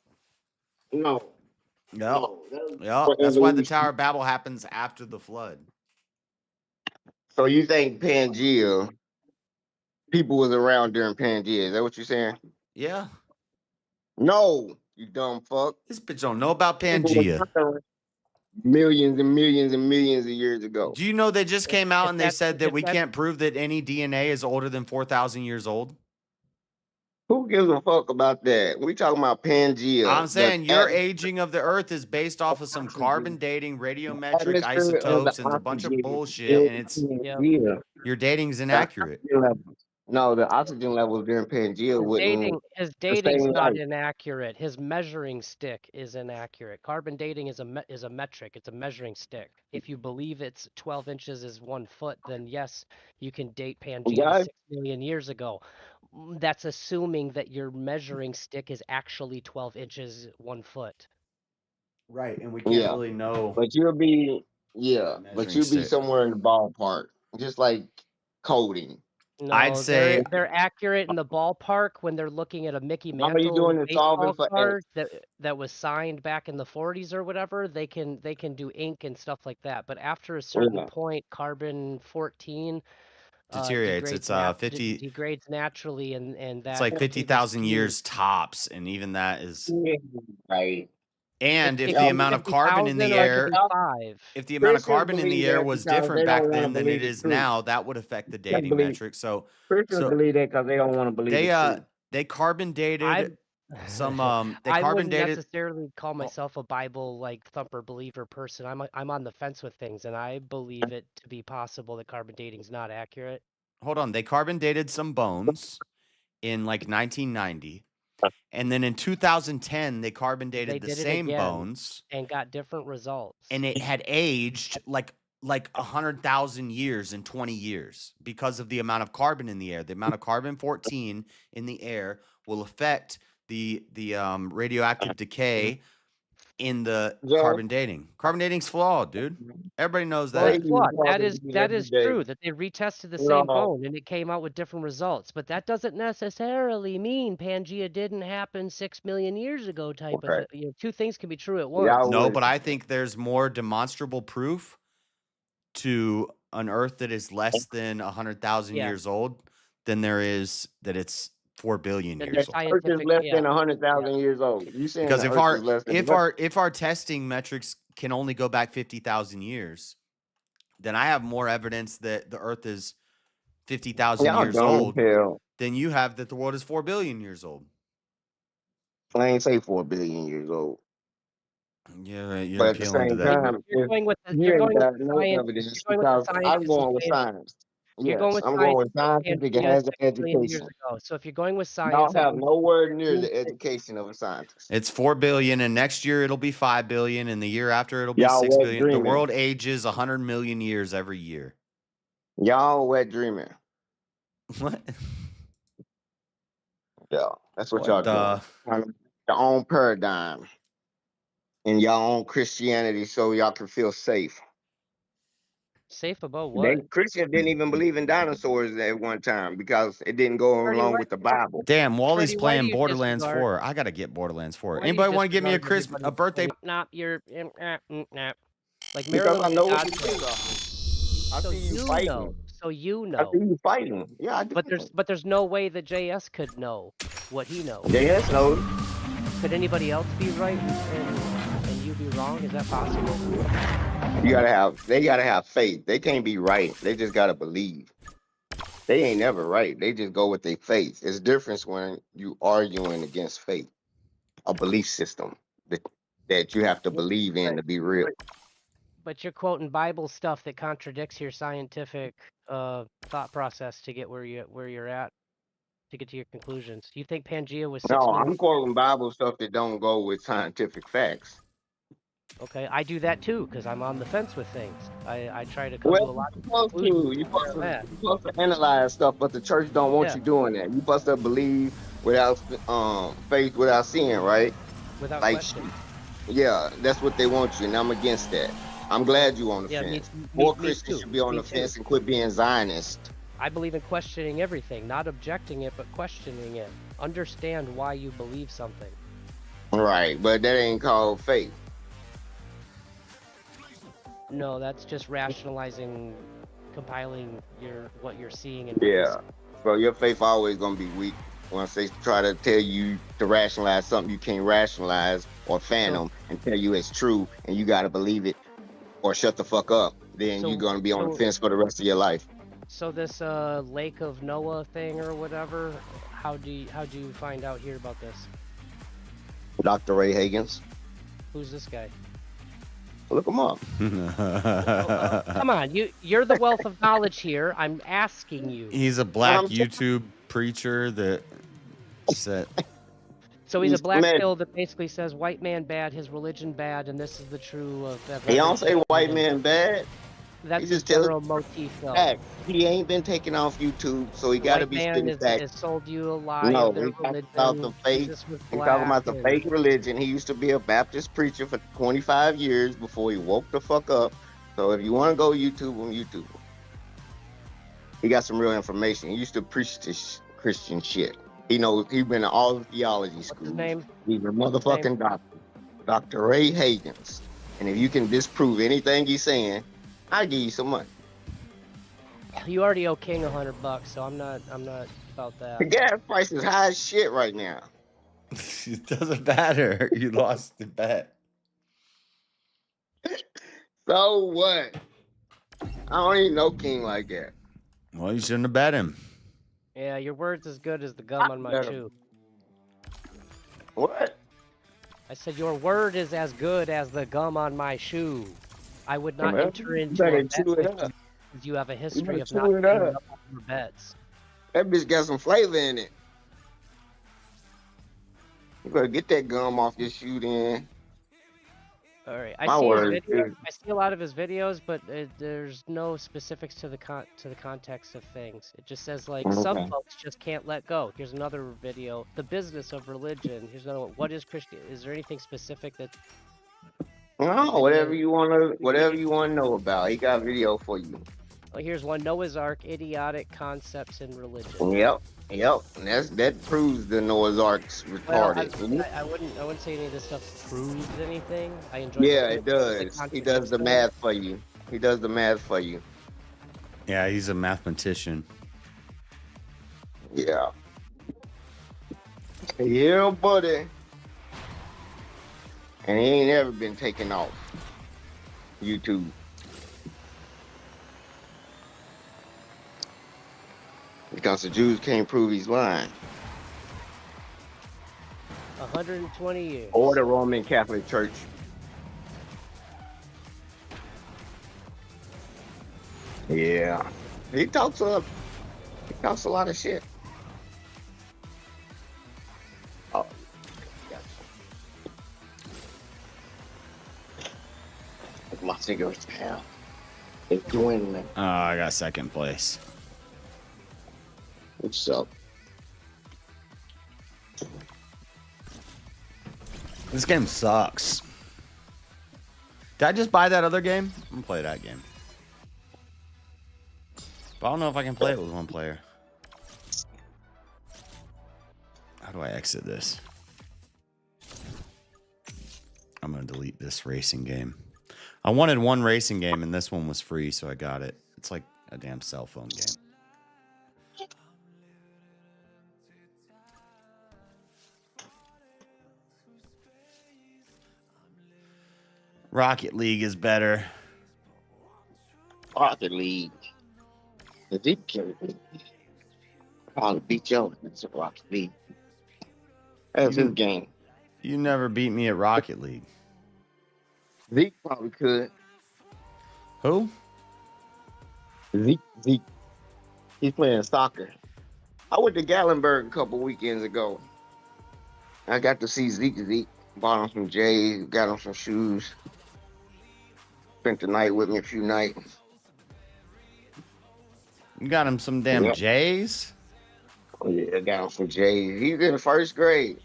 S2: No,
S1: Yep.
S2: no, that was
S1: Yep.
S2: for
S1: That's why the
S2: evolution.
S1: Tower of Babel happens after the flood.
S2: So you think Pangea, people was around during Pangea? Is that what you're saying?
S1: Yeah.
S2: No, you dumb fuck.
S1: This bitch don't know about
S2: People was
S1: Pangea.
S2: not around millions and millions and millions of years ago.
S1: Do you know they just came out and they said that
S14: if
S1: we
S14: that's-
S1: can't prove that any DNA is older than 4,000 years old?
S2: Who gives a fuck about that? We talking about Pangea.
S1: I'm saying your
S2: atmosphere,
S1: aging of the Earth is based off of some carbon dating, radiometric
S2: and the
S1: isotopes, and a bunch of
S2: oxygen
S1: bullshit, and it's
S2: Pangea.
S1: your dating's
S2: The
S1: inaccurate.
S2: oxygen levels. No, the oxygen levels during Pangea wouldn't
S14: His
S2: sustain
S14: dating's not
S2: life.
S14: inaccurate. His measuring stick is inaccurate. Carbon dating is a metric. It's a measuring stick. If you believe it's 12 inches is 1 foot, then yes, you can date Pangea to
S2: Guys,
S14: 6 million years ago. That's assuming that your measuring stick is actually 12 inches 1 foot.
S1: Right, and we can't
S2: yeah,
S1: really know.
S2: but you'll be somewhere in the ballpark, just like coding.
S14: No,
S1: I'd say
S14: they're accurate in the ballpark when they're looking at a Mickey
S2: All you
S14: Mantle
S2: doing is solving
S14: baseball
S2: for
S14: card that was signed back in the 40s or whatever. They can do ink and stuff like that. But after a certain
S2: Yeah.
S14: point, carbon 14
S1: deteriorates. It's 50.
S14: degrades naturally, and
S1: It's
S14: that
S1: like
S14: can be
S1: 50,000
S14: skewed.
S1: years tops, and even that is.
S2: Right.
S1: And if
S14: It
S1: the
S14: could
S1: amount
S14: be
S1: of carbon in
S14: 50,000
S1: the
S14: or it could
S1: air,
S14: be 5.
S1: if the amount of
S2: Christians
S1: carbon in the
S2: believe
S1: air
S2: that
S1: was
S2: because
S1: different
S2: they
S1: back
S2: don't want to
S1: then than it
S2: believe the
S1: is
S2: truth.
S1: now, that would affect the dating metric. So
S2: believe that because they don't want to believe the truth.
S1: they carbon dated some they
S14: I
S1: carbon
S14: wouldn't
S1: dated.
S14: necessarily call myself a Bible like thumper believer person. I'm on the fence with things, and I believe it to be possible that carbon dating is not accurate.
S1: Hold on, they carbon dated some bones in like 1990, And then in 2010, they carbon
S14: They
S1: dated the
S14: did it
S1: same
S14: again
S1: bones,
S14: and got different results.
S1: and it had aged like 100,000 years in 20 years because of the amount of carbon in the air. The amount of carbon-14 in the air will affect the radioactive decay in the
S2: Joe,
S1: carbon dating. Carbon dating's flawed, dude. Everybody knows
S14: Well,
S2: they
S1: that.
S14: it's
S2: use
S14: flawed. That
S2: carbon
S14: is
S2: dating
S14: that
S2: every
S14: is
S2: day.
S14: true that they retested the same
S2: No,
S14: bone and it came out with different results. But that doesn't necessarily mean Pangea didn't happen 6 million years ago. Type of
S2: okay.
S14: two things can be true at
S2: Y'all
S14: once.
S1: No,
S2: would.
S1: but I think there's more demonstrable proof to an Earth that is less than 100,000
S14: Yeah,
S1: years old than there is that it's 4 billion
S14: that
S2: The
S1: years
S14: there's
S1: old.
S2: Earth is
S14: scientific.
S2: less
S14: Yeah,
S2: than
S14: yeah.
S2: 100,000 years old. You saying
S1: Because
S2: the Earth is less than what?
S1: if our testing metrics can only go back 50,000 years, then I have more evidence that the Earth is 50,000
S2: Y'all
S1: years
S2: dumb as
S1: old
S2: hell.
S1: than you have that the world is 4 billion years old.
S2: I ain't say 4 billion years old.
S1: Yeah, you're
S2: But at the
S1: appealing to
S2: same
S14: But
S1: that.
S2: time,
S14: you're
S2: if
S14: going with the
S2: you
S14: you're
S2: ain't
S14: going with
S2: got
S14: the
S2: no
S14: science.
S2: evidence,
S14: You're going with
S2: because
S14: the
S2: I'm
S14: scientists who
S2: going with
S14: say
S2: science.
S14: you're going
S2: Yes,
S14: with
S2: I'm going with
S14: scientists who say
S2: scientific. It
S14: Pangea
S2: has an
S14: 6 million years
S2: education.
S14: ago. So if you're going with
S2: Y'all
S14: science,
S2: have nowhere near
S14: means
S2: the
S14: that
S2: education of a scientist.
S1: It's 4 billion, and next year it'll be 5 billion, and the year after it'll be
S2: Y'all
S1: 6
S2: wet
S1: billion. The
S2: dreaming.
S1: world ages 100 million years every year.
S2: Y'all wet dreaming.
S1: What?
S2: Yeah, that's what
S1: What
S2: y'all
S1: the?
S2: doing. Trying to make your own paradigm in y'all own Christianity so y'all can feel safe.
S14: safe about
S2: They
S14: what?
S2: Christians didn't even believe in dinosaurs at one time because it didn't go
S14: Freddie,
S2: along
S14: why,
S2: with the Bible.
S1: Damn, Wally's
S14: Freddie, why do
S1: playing
S14: you
S1: Borderlands
S14: disregard?
S1: 4. I gotta get Borderlands 4.
S14: Why do you
S1: Anybody want to give me
S14: disregard
S1: a birthday?
S14: Nah, you're nah. Like
S2: Because
S14: Marilyn
S2: I
S14: was a
S2: know what
S14: god
S2: it
S14: player.
S2: is. I
S14: So
S2: see you
S14: you know.
S2: fighting.
S14: So you
S2: I
S14: know.
S2: see you fighting. Yeah, I do.
S14: But there's no way that JS could know what he knows.
S2: JS knows.
S14: Could anybody else be right and you be wrong? Is that possible?
S2: They gotta have faith. They can't be right. They just gotta believe. They ain't never right. They just go with their faith. It's different when you arguing against faith, a belief system that you have to believe in to be real.
S14: But you're quoting Bible stuff that contradicts your scientific thought process to get where you're at, to get to your conclusions. You think Pangea was 6
S2: No,
S14: million?
S2: I'm quoting Bible stuff that don't go with scientific facts.
S14: Okay, I do that too because I'm on the fence with things. I try to come to a
S2: Well,
S14: lot
S2: you're
S14: of
S2: supposed
S14: conclusions
S2: to.
S14: where I'm at.
S2: You're supposed to analyze stuff, but the church don't want
S14: Yeah,
S2: you doing that. You supposed to believe without faith without seeing, right?
S14: without
S2: Like,
S14: question.
S2: yeah, that's what they want you, and I'm against that. I'm glad you on the
S14: Yeah,
S2: fence. More Christians
S14: too.
S2: should be on
S14: Me
S2: the
S14: too.
S2: fence and quit being Zionist.
S14: I believe in questioning everything, not objecting it, but questioning it. Understand why you believe something.
S2: Right, but that ain't called faith.
S14: No, that's just rationalizing, compiling what you're seeing and
S2: Yeah. So your faith always gonna be weak. Once they try to tell you to rationalize something you can't rationalize or phantom and tell you it's true and you gotta believe it or shut the fuck up, then you're gonna be on the fence for the rest of your life.
S14: So this Lake of Noah thing or whatever, how do you find out here about this?
S2: Dr. Ray Higgins.
S14: Who's this guy?
S2: Look him up.
S14: Come on, you're the wealth of knowledge here. I'm asking you.
S1: He's a black YouTube preacher that said.
S14: So he's a black pill that basically says white man bad, his religion bad, and this is the true of everything.
S2: He don't say white man bad.
S14: That's
S2: he
S14: his
S2: just tells
S14: general motif, though.
S2: facts. He ain't been taken off YouTube, so he got to
S14: White
S2: be
S14: man
S2: spitting facts.
S14: has sold you a lie
S2: No,
S14: of their
S2: he's talking
S14: religion.
S2: about the fake.
S14: Jesus was
S2: He's talking about the
S14: black
S2: fake religion. He used to be a Baptist preacher for 25 years before he woke the fuck up. So if you want to go YouTube him, YouTube him. He got some real information. He used to preach this Christian shit. He knows. He's been to all the theology schools.
S14: What's his name?
S2: He's a motherfucking doctor, Dr. Ray Higgins. And if you can disprove anything he's saying, I'll give you some money.
S14: You already owe King $100, so I'm not about that.
S2: The gas price is high as shit right now.
S1: It doesn't matter. You lost the bet.
S2: So what? I don't even know King like that.
S1: Well, you shouldn't have bet him.
S14: Yeah, your word's as good as the gum on my
S2: bet him.
S14: shoe.
S2: What?
S14: I said your word is as good as the gum on my shoe. I would not
S2: Well,
S14: enter
S2: you
S14: into
S2: better
S14: a bet
S2: chew it
S14: with
S2: up.
S14: you because you have a history
S2: better
S14: of not
S2: chew it
S14: paying
S2: up.
S14: up on your bets.
S2: That bitch got some flavor in it. You better get that gum off your shoe, then.
S14: All right, I
S2: My
S14: see his
S2: word,
S14: video.
S2: dude.
S14: I see a lot of his videos, but there's no specifics to the context of things. It just says like some
S2: Okay.
S14: folks just can't let go. Here's another video: the business of religion. Here's another one: what is Christian? Is there anything specific that?
S2: No, whatever you wanna know about. He got video for you.
S14: Oh, here's one: Noah's Ark, idiotic concepts in religion.
S2: Yep. And that proves the Noah's Ark's
S14: Well,
S2: retarded.
S14: I wouldn't say any of this stuff proves anything. I enjoy.
S2: Yeah, it does. He does the math for you. He does the math for you.
S1: Yeah, he's a mathematician.
S2: Yeah. Yeah, buddy. And he ain't ever been taken off YouTube. Because the Jews can't prove he's lying.
S14: 120 years.
S2: Or the Roman Catholic Church. Yeah. He talks a lot of shit. Oh, gotcha. Look at my cigarettes now. It's dwindling.
S1: Oh, I got second place.
S2: What's up?
S1: This game sucks. Did I just buy that other game? I'm gonna play that game. But I don't know if I can play it with one player. How do I exit this? I'm gonna delete this racing game. I wanted one racing game and this one was free, so I got it. It's like a damn cell phone game. Rocket League is better.
S2: Rocket League. Zeke can probably beat Joe. It's a Rocket League. That's his game.
S1: You never beat me at Rocket League.
S2: Zeke probably could.
S1: Who?
S2: Zeke. He's playing soccer. I went to Gatlinburg a couple weekends ago. I got to see Zeke. Bought him some J's, got him some shoes. Spent the night with me a few nights.
S1: You got him some damn J's?
S2: Oh, yeah, I got him some J's. He's in first grade.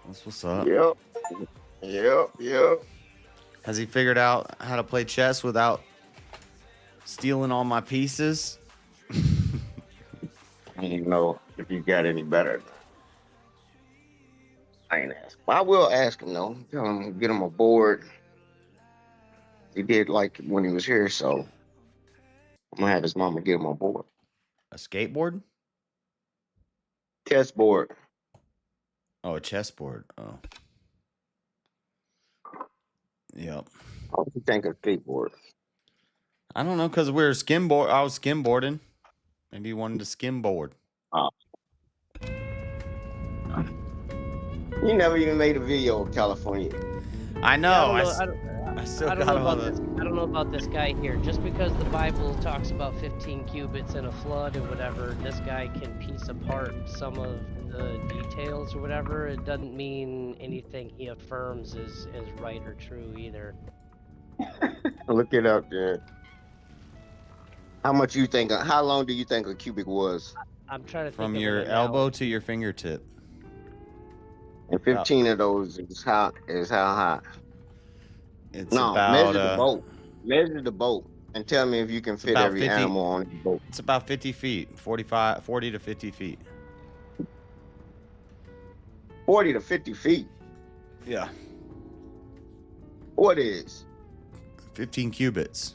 S1: That's what's up.
S2: Yep.
S1: Has he figured out how to play chess without stealing all my pieces?
S2: I don't even know if you got any better. I ain't asked. I will ask him though. Tell him get him a board. He did like when he was here, so I'm gonna have his mama get him a board.
S1: A skateboard?
S2: Chessboard.
S1: Oh, a chessboard. Oh. Yep.
S2: What do you think of skateboard?
S1: I don't know, because I was skimboarding. Maybe he wanted to skimboard.
S2: Oh. You never even made a video of California.
S1: I know.
S14: I
S1: still
S14: don't
S1: got
S14: know
S1: all
S14: about this. I don't know about this guy here. Just because the Bible talks about 15 cubits and a flood or whatever, this guy can piece apart some of the details or whatever. It doesn't mean anything he affirms is right or true either.
S2: Look it up, dude. How much you think? How long do you think a cubic was?
S14: I'm trying to
S1: From
S14: think
S1: your
S14: of it
S1: elbow
S14: now.
S1: to your fingertip.
S2: And 15 of those is how high?
S1: It's
S2: No,
S1: about
S2: measure the boat. Measure the boat and tell me if you can fit
S1: about
S2: every
S1: 50
S2: animal on the boat.
S1: It's about 50 feet, 40 to 50 feet.
S2: 40 to 50 feet.
S1: Yeah.
S2: What is?
S1: 15 cubits.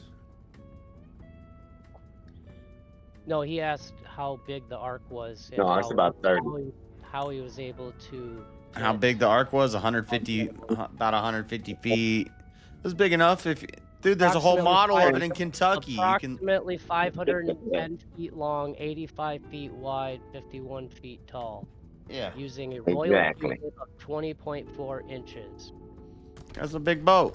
S14: No, he asked how big the ark was. And
S2: No, it's about 30.
S14: How he was able to.
S1: How big the ark was? 150, about 150 feet. It was big enough. Dude, there's a whole model of it in Kentucky. You can.
S14: Approximately 510 feet long, 85 feet wide, 51 feet tall.
S1: Yeah.
S14: Using a royal
S2: Exactly.
S14: unit of 20.4 inches.
S1: That's a big boat.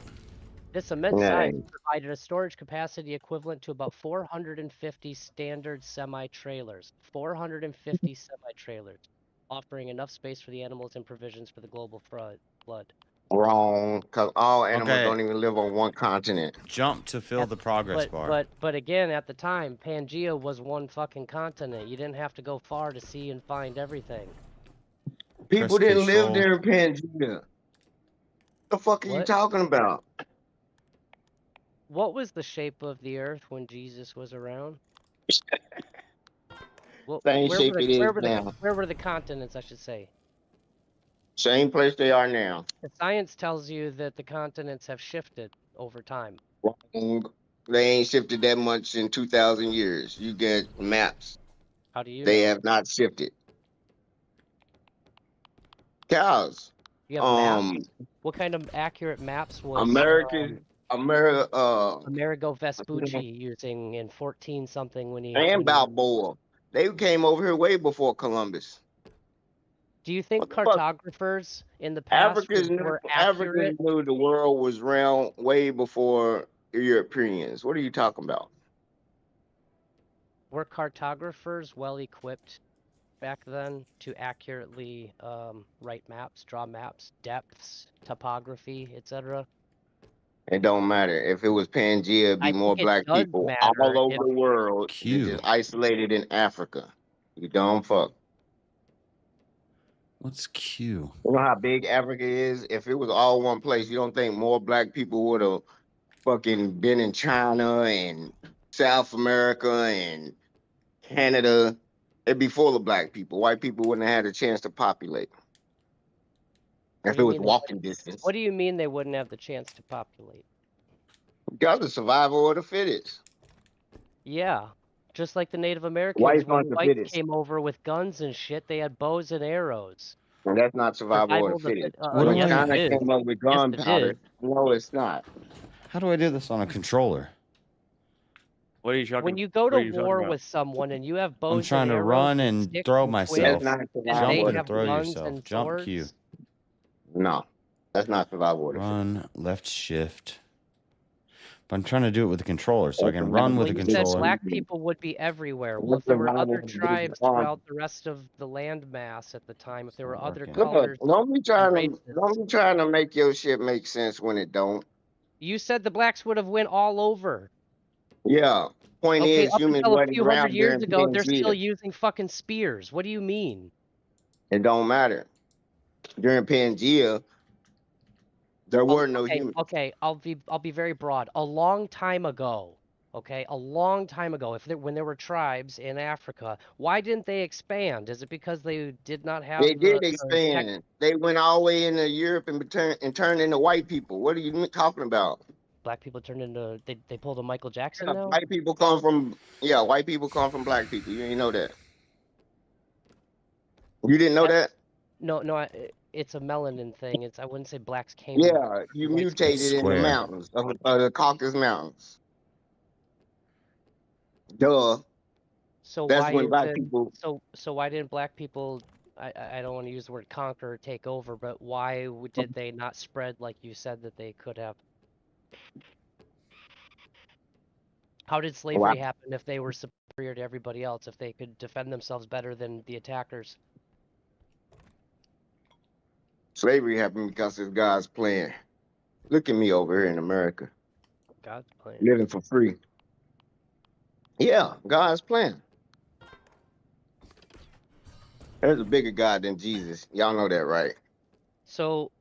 S14: This immense
S2: That
S14: size
S2: ain't.
S14: provided a storage capacity equivalent to about 450 standard semi-trailers. 450 semi-trailers, offering enough space for the animals and provisions for the global flood.
S2: Wrong, because all animals
S1: Okay.
S2: don't even live on one continent.
S1: Jump to fill the progress bar.
S14: But again, at the time, Pangea was one fucking continent. You didn't have to go far to see and find everything.
S2: People
S1: Press
S2: didn't live
S1: control.
S2: there in Pangea. The fuck are you
S14: What?
S2: talking about?
S14: What was the shape of the Earth when Jesus was around? Well,
S2: Same shape it is now.
S14: where were the continents, I should say?
S2: Same place they are now.
S14: The science tells you that the continents have shifted over time.
S2: Wrong. They ain't shifted that much in 2,000 years. You get maps.
S14: How do you
S2: They
S14: know?
S2: have not shifted. Cows.
S14: You have maps? What kind of accurate maps was Amerigo Vespucci using in 14 something when he
S2: and Balboa. They came over here way before Columbus.
S14: Do you think cartographers in the past were accurate?
S2: Africans knew the world was round way before Europeans. What are you talking about?
S14: Were cartographers well equipped back then to accurately write maps, draw maps, depths, topography, etc.?
S2: It don't matter. If it was Pangea, it'd be more black people all over the world. They're just isolated in Africa. You dumb fuck.
S1: What's Q?
S2: You know how big Africa is? If it was all one place, you don't think more black people would have fucking been in China and South America and Canada? It'd be full of black people. White people wouldn't have had a chance to populate. If it was walking distance.
S14: What do you mean they wouldn't have the chance to populate?
S2: Because the survival of the fittest.
S14: Yeah, just like the Native Americans,
S2: Whites
S14: when
S2: aren't the
S14: whites
S2: fittest.
S14: came over with guns and shit, they had bows and arrows.
S2: And that's not survival of the fittest. When China came up with gunpowder, no, it's not.
S1: How do I do this on a controller?
S6: What are you talking?
S14: When you go to war with someone and you have bows
S1: I'm trying
S14: and
S1: to
S14: arrows
S1: run
S14: and
S1: and
S14: sticks
S1: throw
S14: and
S1: myself.
S14: quips,
S2: That's not
S14: and they
S2: survival.
S14: have
S1: Throw
S14: guns
S1: yourself.
S14: and
S1: Jump
S14: swords.
S1: Q.
S2: No, that's not survival of the fittest.
S1: Run, left shift. But I'm trying to do it with the controller, so I can run with the
S14: You said
S1: controller.
S14: black people would be everywhere. Well, if there were other tribes throughout the rest of the landmass at the time, if there were other colors,
S2: Don't be trying to make your shit make sense when it don't.
S14: you said the blacks would have went all over.
S2: Yeah. Point
S14: Okay,
S2: is,
S14: up
S2: humans
S14: until a
S2: wasn't
S14: few hundred
S2: around
S14: years
S2: during
S14: ago, they're still
S2: Pangea.
S14: using fucking spears. What do you mean?
S2: It don't matter. During Pangea, there were no humans.
S14: Okay, I'll be very broad. A long time ago, okay, a long time ago, when there were tribes in Africa, why didn't they expand? Is it because they did not have
S2: They did expand. They went all the way into Europe and turned into white people. What are you talking about?
S14: Black people turned into they pulled a Michael Jackson now?
S2: White people come from white people come from black people. You ain't know that. You didn't know that?
S14: No, it's a melanin thing. I wouldn't say blacks came.
S2: Yeah, you mutated in the mountains of the Caucasus Mountains. Duh.
S14: So
S2: That's
S14: why
S2: when black people.
S14: So why didn't black people? I don't want to use the word conquer or take over, but why did they not spread like you said that they could have? How did slavery happen if they were superior to everybody else? If they could defend themselves better than the attackers?
S2: Slavery happened because it's God's plan. Look at me over here in America.
S14: God's plan.
S2: Living for free. Yeah, God's plan. There's a bigger God than Jesus. Y'all know that, right?
S14: So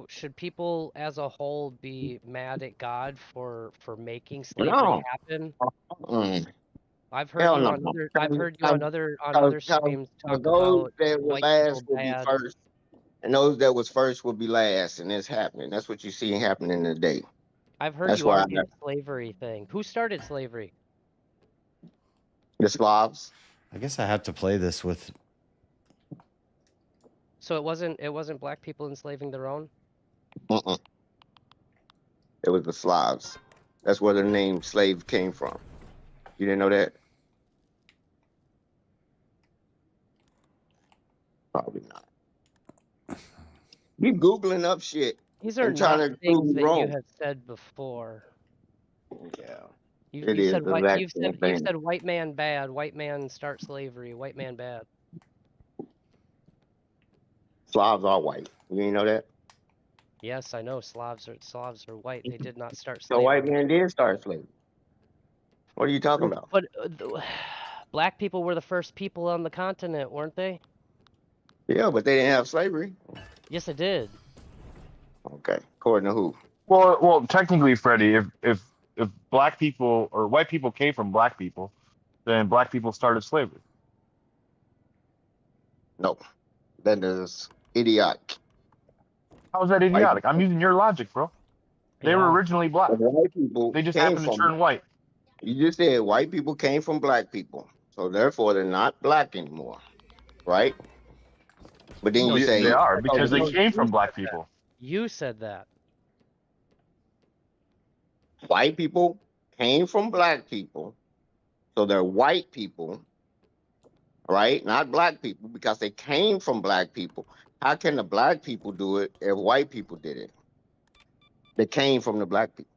S14: should people as a whole be mad at God for making slavery happen? I've heard you on other streams talk
S2: those
S14: about
S2: that were
S14: white
S2: last
S14: people
S2: will be
S14: bad.
S2: first, and those that was first will be last, and it's happening. That's what you see happening today.
S14: I've heard you argue the slavery thing. Who started slavery?
S2: The Slavs.
S1: I guess I have to play this with.
S14: So it wasn't black people enslaving their own?
S2: It was the Slavs. That's where the name slave came from. You didn't know that? Probably not. You Googling up shit.
S14: These are
S2: and trying
S14: not
S2: to
S14: things
S2: prove
S14: that you
S2: wrong.
S14: have said before.
S2: Yeah,
S14: You
S2: it
S14: you
S2: is
S14: said white
S2: exactly
S14: you've
S2: the
S14: said you've
S2: thing.
S14: said white man bad, white man start slavery, white man bad.
S2: Slavs are white. You ain't know that?
S14: Yes, I know Slavs are white. They did not start
S2: So white
S14: slavery.
S2: man did start slavery. What are you talking about?
S14: But black people were the first people on the continent, weren't they?
S2: Yeah, but they didn't have slavery.
S14: Yes, it did.
S2: Okay, according to who?
S20: Well, technically, Freddie, if black people or white people came from black people, then black people started slavery.
S2: No, that is idiotic.
S20: How is that
S2: White
S20: idiotic? I'm
S2: people,
S20: using your logic, bro. They were
S14: Yeah.
S20: originally black.
S2: white people
S20: They just
S2: came
S20: happened to
S2: from.
S20: turn white.
S2: You just said white people came from black people, so therefore they're not black anymore, right? But then
S14: No,
S2: you
S20: They
S2: say,
S20: are
S2: oh,
S20: because they
S14: no,
S20: came
S14: you
S20: from black
S14: said that.
S20: people.
S14: You said that.
S2: white people came from black people, so they're white people, right? Not black people because they came from black people. How can the black people do it if white people did it? They came from the black people.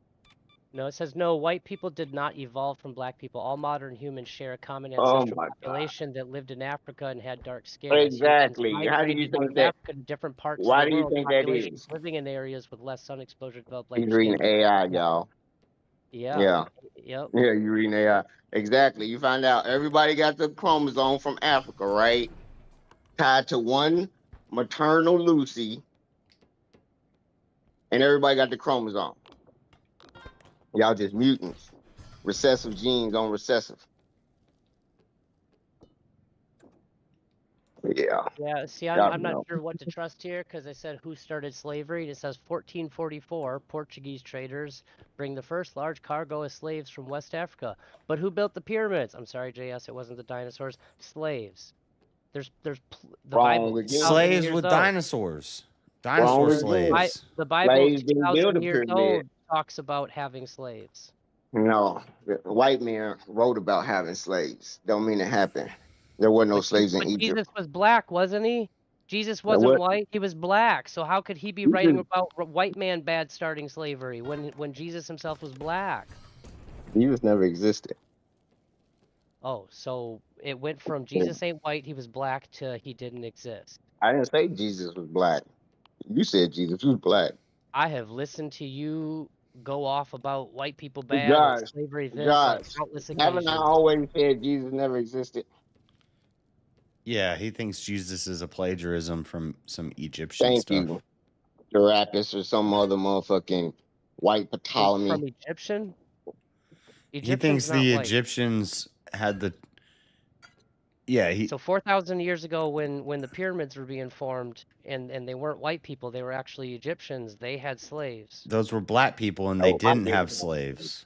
S14: No, it says no, white people did not evolve from black people. All modern humans share a common
S2: Oh
S14: ancestral
S2: my God.
S14: population that lived in Africa and had dark skin. As humans
S2: Exactly. How do you
S14: migrated out
S2: think
S14: of
S2: that?
S14: Africa to different parts of
S2: Why
S14: the
S2: do you
S14: world,
S2: think that
S14: populations
S2: is?
S14: living in areas with less sun exposure developed
S2: He's
S14: lighter
S2: reading
S14: skin.
S2: AI, y'all.
S14: Yeah.
S2: Yeah.
S14: Yep.
S2: Yeah, you reading AI. Exactly. You find out everybody got the chromosome from Africa, right? Tied to one maternal Lucy, and everybody got the chromosome. Y'all just mutants. Recessive genes on recessive. Yeah.
S14: Yeah, see,
S2: Y'all
S14: I'm not
S2: know.
S14: sure what to trust here because I said who started slavery, and it says 1444 Portuguese traders bring the first large cargo of slaves from West Africa. But who built the pyramids? I'm sorry, JS, it wasn't the dinosaurs. Slaves. The Bible's
S2: Wrong again.
S14: 2,000
S1: Slaves
S14: years
S1: with
S14: old.
S1: dinosaurs.
S2: Wrong
S1: Dinosaur
S2: again.
S1: slaves.
S14: The Bible,
S2: Slaves didn't build
S14: 2,000
S2: a
S14: years
S2: pyramid.
S14: old, talks about having slaves.
S2: No. The white man wrote about having slaves. Don't mean it happened. There were no slaves in
S14: But
S2: Egypt.
S14: Jesus was black, wasn't he? Jesus
S2: There
S14: wasn't
S2: were-
S14: white; he was black. So how could he be
S2: You
S14: writing
S2: just,
S14: about white man bad starting slavery when Jesus himself was black?
S2: Jesus never existed.
S14: Oh, so it went from Jesus ain't white, he was black, to he didn't exist.
S2: I didn't say Jesus was black. You said Jesus was black.
S14: I have listened to you go off about white people bad and
S2: Josh,
S14: slavery this on
S2: Josh,
S14: countless
S2: haven't I
S14: occasions.
S2: always said Jesus never existed?
S1: Yeah, he thinks Jesus is a plagiarism from some Egyptian
S2: Thank
S1: stuff.
S2: you. Caracas or some other motherfucking white
S14: From
S2: Ptolemy.
S14: Egyptian?
S1: He
S14: Egyptian's
S1: thinks
S14: not
S1: the
S14: white.
S1: Egyptians had the. Yeah, he.
S14: So 4,000 years ago, when the pyramids were being formed, and they weren't white people, they were actually Egyptians. They had slaves.
S1: Those were black people, and they
S2: Oh, I
S1: didn't
S2: get
S1: have
S2: it.
S1: slaves.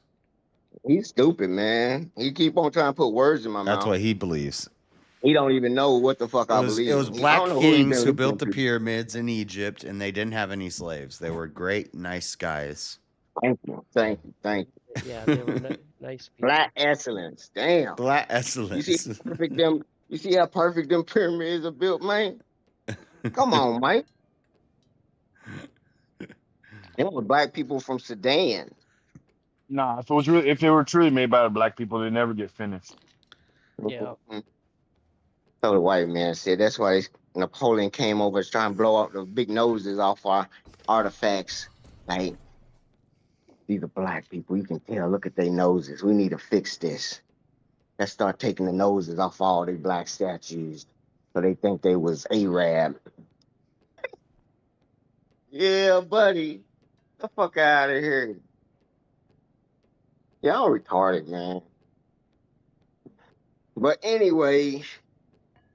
S2: He's stupid, man. He keep on trying to put words in my
S1: That's
S2: mouth.
S1: what he believes.
S2: He don't even know what the fuck I
S1: It
S2: believe.
S1: was
S2: I
S1: black
S2: don't know who he
S1: kings
S2: been
S1: who built the
S2: listening to.
S1: pyramids in Egypt, and they didn't have any slaves. They were great, nice guys.
S2: Thank you, thank you, thank you.
S14: Yeah, they were nice people.
S2: Black excellence. Damn.
S1: Black
S2: You
S1: excellence.
S2: see how perfect them. You see how perfect them pyramids are built, man. Come on, Mike. Them were black people from Sudan.
S20: Nah, if they were truly made by the black people, they never get finished.
S14: Yeah.
S2: So the white man said that's why Napoleon came over to try and blow up the big noses off our artifacts. Like, these are black people. You can tell. Look at their noses. We need to fix this. Let's start taking the noses off all these black statues so they think they was Arab. Yeah, buddy. Get the fuck out of here. Y'all retarded, man. But anyway,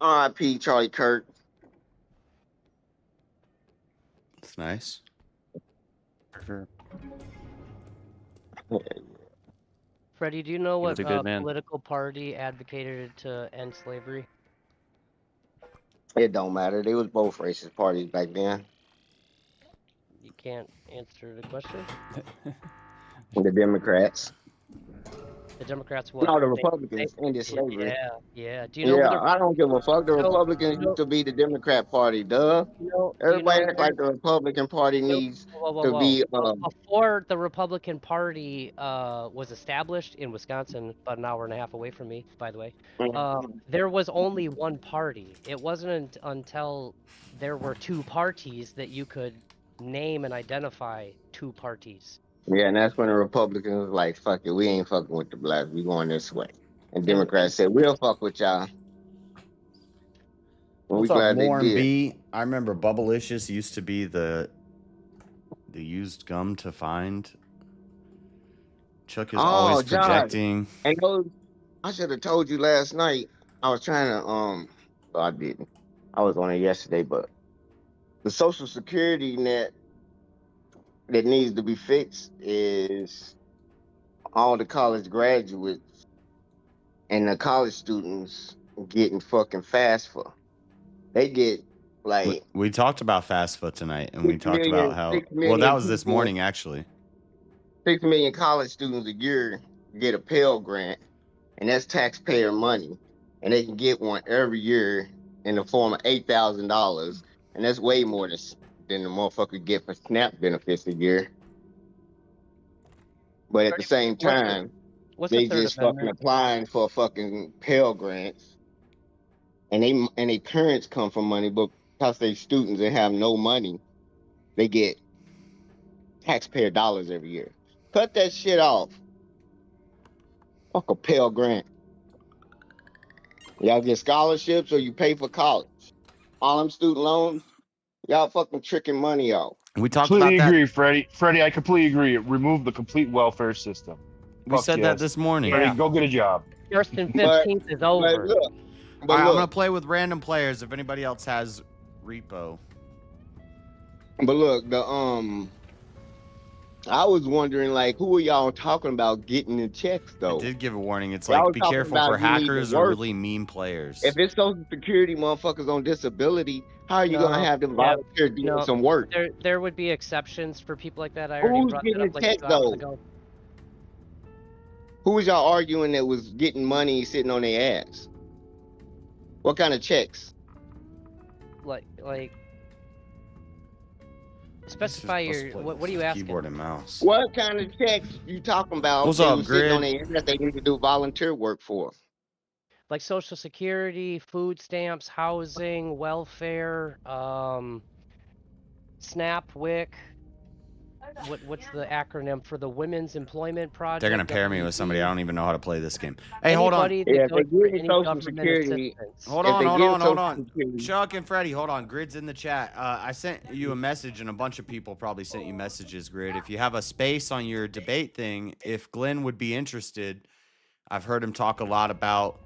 S2: R.I.P. Charlie Kirk.
S1: It's nice.
S3: Sure.
S14: Freddie, do you know
S3: He
S14: what
S3: was a good man.
S14: political party advocated to end slavery?
S2: It don't matter. They was both racist parties back then.
S14: You can't answer the question.
S2: The Democrats.
S14: The Democrats what?
S2: No, the
S14: They,
S2: Republicans ended slavery.
S14: yeah. Do you know where
S2: Yeah,
S14: they're
S2: I don't give a fuck. The
S14: so,
S2: Republicans
S14: you know,
S2: used to be the Democrat Party, duh.
S14: do you know
S2: Everybody act
S14: where
S2: like the Republican Party needs to be
S14: Before the Republican Party was established in Wisconsin, about an hour and a half away from me, by the way, there was only one party. It wasn't until there were two parties that you could name and identify two parties.
S2: yeah, and that's when the Republicans was like, fuck it, we ain't fucking with the blacks, we going this way. And Democrats said, we'll fuck with y'all. And we
S1: What's up,
S2: glad they
S1: Warren
S2: did.
S1: B? I remember Bubblicious used to be the used gum to find. Chuck is always
S2: Josh,
S1: projecting.
S2: and those, I should have told you last night. I was trying to well, I didn't. I was on it yesterday, but the Social Security net that needs to be fixed is all the college graduates and the college students getting fucking FAFSA. They get like
S1: We talked about FAFSA tonight, and we
S2: 6
S1: talked
S2: million-
S1: about how
S2: 6
S1: well that
S2: million
S1: was this
S2: people-
S1: morning actually.
S2: 6 million college students a year get a Pell Grant, and that's taxpayer money, and they can get one every year in the form of $8,000, and that's way more than the motherfucker get for SNAP benefits a year. But at the same time,
S14: what's
S2: they
S14: the third
S2: just fucking
S14: amendment?
S2: applying for fucking Pell Grants, and they parents come from money, but because they students and have no money, they get taxpayer dollars every year. Cut that shit off. Fuck a Pell Grant. Y'all get scholarships or you pay for college. All them student loans, y'all fucking tricking money out.
S1: We talked
S20: Completely
S1: about that.
S20: agree, Freddie. Freddie, I completely agree. Remove the complete welfare system.
S1: We
S20: Fuck
S1: said that
S20: yes.
S1: this morning.
S20: Freddie, go get a job.
S14: First and 15th is over.
S2: But look,
S1: All right, I'm gonna play with random players. If anybody else has repo,
S2: but look, I was wondering, like, who are y'all talking about getting the checks though?
S1: I did give a warning. It's
S2: Y'all
S1: like
S2: was
S1: be
S2: talking
S1: careful
S2: about
S1: for
S2: you need to
S1: hackers or
S2: work.
S1: really mean players.
S2: If it's Social Security motherfuckers on disability, how are you gonna have them volunteer doing some work?
S14: There would be exceptions for people like that. I already
S2: Who's
S14: brought that
S2: getting
S14: up
S2: the
S14: like
S2: check
S14: 2 hours
S2: though?
S14: ago.
S2: Who was y'all arguing that was getting money sitting on their ass? What kind of checks?
S14: Like specify your what are you asking?
S1: Keyboard and mouse.
S2: What kind of checks you talking about?
S1: What's
S2: they
S1: up,
S2: was sitting on
S1: Grid?
S2: their ass they need to do volunteer work for?
S14: Like Social Security, food stamps, housing, welfare, SNAP, WIC. What's the acronym for the Women's Employment Project?
S1: They're gonna pair me with somebody. I don't even know how to play this game. Hey, hold on.
S14: Anybody that goes for any government assistance.
S1: Hold on. Chuck and Freddie, hold on. Grid's in the chat. I sent you a message, and a bunch of people probably sent you messages, Grid. If you have a space on your debate thing, if Glenn would be interested, I've heard him talk a lot about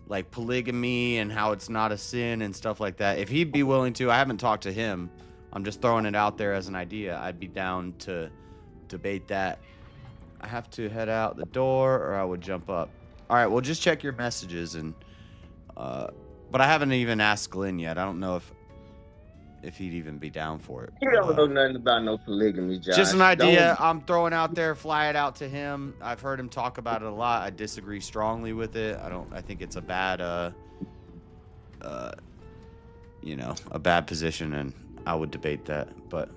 S1: like polygamy and how it's not a sin and stuff like that. If he'd be willing to, I haven't talked to him. I'm just throwing it out there as an idea. I'd be down to debate that. I have to head out the door or I would jump up. All right, well, just check your messages and but I haven't even asked Glenn yet. I don't know if he'd even be down for it.
S2: You don't know nothing about no polygamy, Josh.
S1: Just an idea I'm throwing out there, fly it out to him. I've heard him talk about it a lot. I disagree strongly with it. I think it's a bad a bad position, and I would debate that, but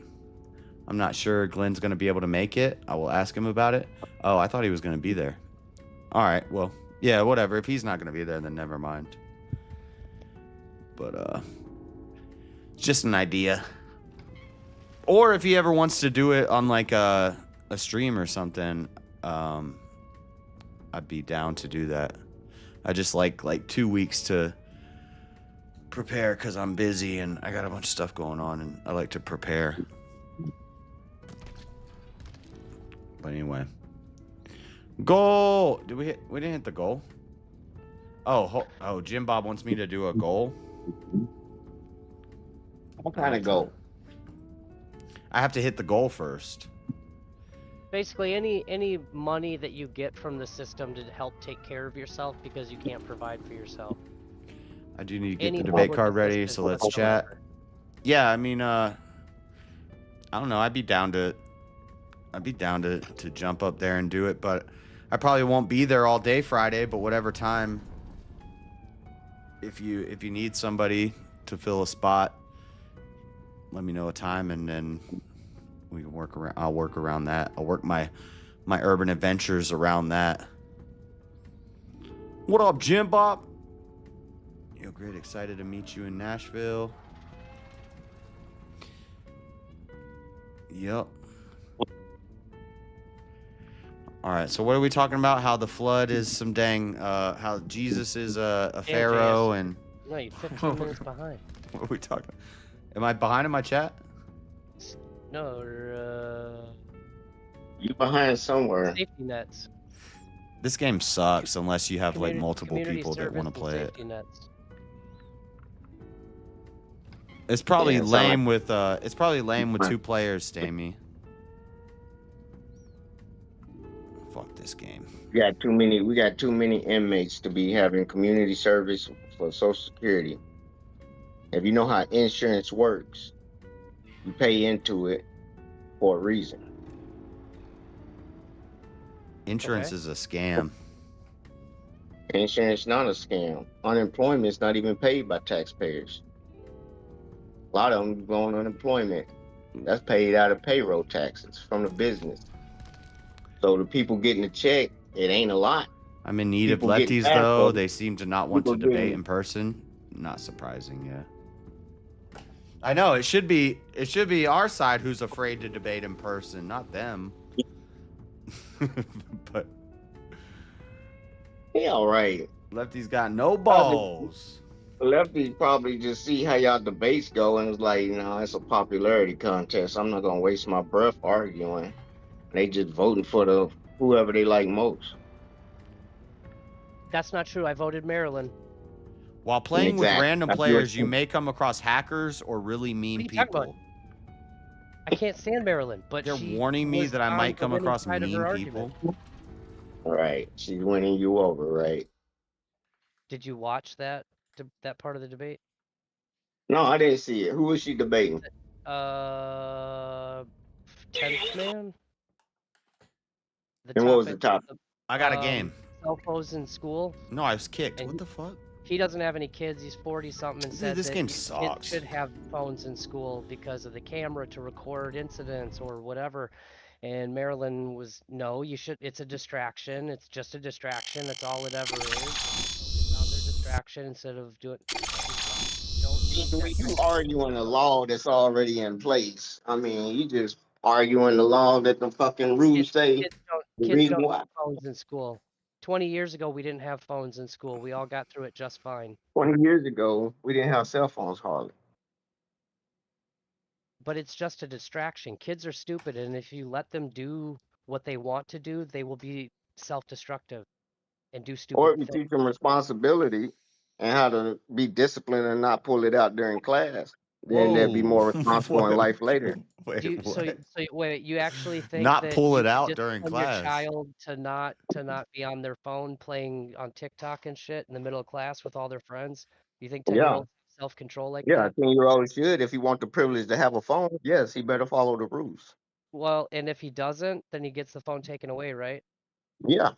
S1: I'm not sure Glenn's going to be able to make it. I will ask him about it. Oh, I thought he was going to be there. All right, well, yeah, whatever. If he's not going to be there, then never mind. But it's just an idea. Or if he ever wants to do it on like a stream or something, I'd be down to do that. I just like 2 weeks to prepare because I'm busy and I got a bunch of stuff going on and I like to prepare. But anyway, goal. Did we hit? We didn't hit the goal. Oh, Jim Bob wants me to do a goal.
S2: What kind of goal?
S1: I have to hit the goal first.
S14: Basically, any money that you get from the system to help take care of yourself because you can't provide for yourself.
S1: I do need to get
S14: Any
S1: the debate
S14: public
S1: card ready,
S14: assistance
S1: so let's
S14: whatsoever.
S1: chat. Yeah, I mean, I don't know. I'd be down to jump up there and do it, but I probably won't be there all day Friday, but whatever time. If you need somebody to fill a spot, let me know a time, and then we can work around. I'll work around that. I'll work my urban adventures around that. What up, Jim Bob? Yo, great. Excited to meet you in Nashville. Yep. All right. So what are we talking about? How the flood is some dang. How Jesus is a pharaoh and.
S14: No, you're 15 minutes behind.
S1: What are we talking about? Am I behind in my chat?
S14: No,
S2: You behind somewhere.
S14: safety nets.
S1: This game sucks unless you have like multiple
S14: Community
S1: people that
S14: service
S1: want
S14: and
S1: to play it.
S14: safety nets.
S1: It's probably
S2: Yeah, it sound
S1: lame with it's probably lame with 2 players, Stamey. Fuck this game.
S2: We got too many inmates to be having community service for Social Security. If you know how insurance works, you pay into it for a reason.
S1: Insurance is a scam.
S2: Insurance not a scam. Unemployment is not even paid by taxpayers. A lot of them go on unemployment. That's paid out of payroll taxes from the business. So the people getting the check, it ain't a lot.
S1: I'm in need
S2: People
S1: of
S2: getting
S1: lefties
S2: half
S1: though.
S2: of it.
S1: They seem to not want to
S2: People
S1: debate
S2: getting-
S1: in person. Not surprising, yeah. I know it should be our side who's afraid to debate in person, not them. But
S2: Yeah, all right.
S1: lefties got no balls.
S2: Lefties probably just see how y'all debates go and it's like, it's a popularity contest. I'm not gonna waste my breath arguing. They just voting for whoever they like most.
S14: That's not true. I voted Maryland.
S1: While playing with
S2: Exactly.
S1: random
S2: That's what-
S1: players, you may come across hackers or really mean
S14: What are you talking
S1: people.
S14: about? I can't stand Maryland, but
S1: They're
S14: she
S1: warning me
S14: was
S1: that I
S14: on
S1: might
S14: the
S1: come
S14: winning
S1: across
S14: side of her
S1: mean people.
S14: argument.
S2: All right. She's winning you over, right?
S14: Did you watch that part of the debate?
S2: No, I didn't see it. Who was she debating?
S14: 10th man.
S2: And what was the topic?
S1: I got a game.
S14: Cell phones in school.
S1: No, I was kicked.
S14: And
S1: What the fuck?
S14: He doesn't have any kids. He's 40 something and
S1: Dude,
S14: said
S1: this
S14: that
S1: game
S14: kids
S1: sucks.
S14: should have phones in school because of the camera to record incidents or whatever. And Marilyn was, no, you should. It's a distraction. It's just a distraction. That's all it ever is. It's another distraction instead of doing.
S2: You arguing a law that's already in place. I mean, you just arguing the law that the fucking rules say. The
S14: Kids
S2: reason
S14: don't
S2: why.
S14: have phones in school. 20 years ago, we didn't have phones in school. We all got through it just fine.
S2: 20 years ago, we didn't have cell phones hardly.
S14: But it's just a distraction. Kids are stupid, and if you let them do what they want to do, they will be self-destructive and do stupid
S2: Or if you
S14: things.
S2: teach them responsibility and how to be disciplined and not pull it out during class, then they'll be more responsible in life later.
S1: Wait,
S14: Wait, you actually think
S1: Not
S14: that
S1: pull
S14: you
S1: it out
S14: can
S1: during
S14: discipline
S1: class.
S14: your child to not be on their phone playing on TikTok and shit in the middle of class with all their friends? You think 10-year-olds have self-control like
S2: Yeah,
S14: that?
S2: 10-year-old should. If he want the privilege to have a phone, yes, he better follow the rules.
S14: Well, and if he doesn't, then he gets the phone taken away, right?
S2: Yeah.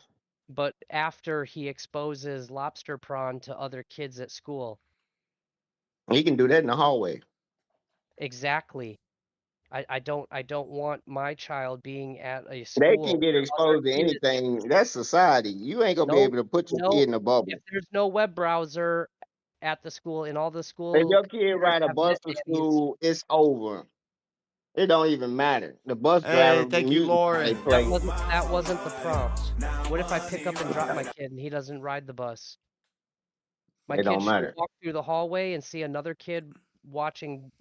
S14: But after he exposes lobster prawn to other kids at school.
S2: He can do that in the hallway.
S14: Exactly. I don't want my child being at a
S2: They
S14: school.
S2: can get exposed to anything. That's society. You ain't gonna be able to put your kid in a bubble.
S14: If there's no web browser at the school, in all the school,
S2: If your kid
S14: computers
S2: ride a
S14: have
S2: bus
S14: net
S2: to
S14: nannies.
S2: school, it's over. It don't even matter. The bus
S1: Hey,
S2: driver,
S1: thank
S2: the
S1: you,
S2: music
S1: Lauren.
S2: they play.
S14: That wasn't the prompt. What if I pick up and drop my kid and he doesn't ride the bus? My
S2: It
S14: kid
S2: don't
S14: should
S2: matter.
S14: walk through the hallway and see another kid watching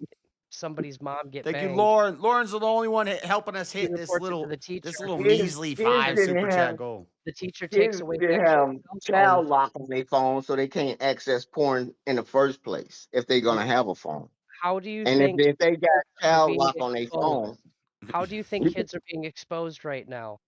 S14: somebody's mom get
S1: Thank you,
S14: banged.
S1: Lauren. Lauren's the only one helping us hit this
S14: reports it to
S1: little
S14: the teacher.
S1: measly 5 super chat goal.
S14: The teacher takes
S2: Kids
S14: away
S2: should
S14: my
S2: have
S14: kid's cell
S2: child
S14: phone.
S2: lock on their phone so they can't access porn in the first place if they're gonna have a phone.
S14: How do you
S2: And
S14: think
S2: if they got
S14: kids are
S2: child
S14: being
S2: lock on their phone,
S14: exposed? How do you think kids are being exposed right now?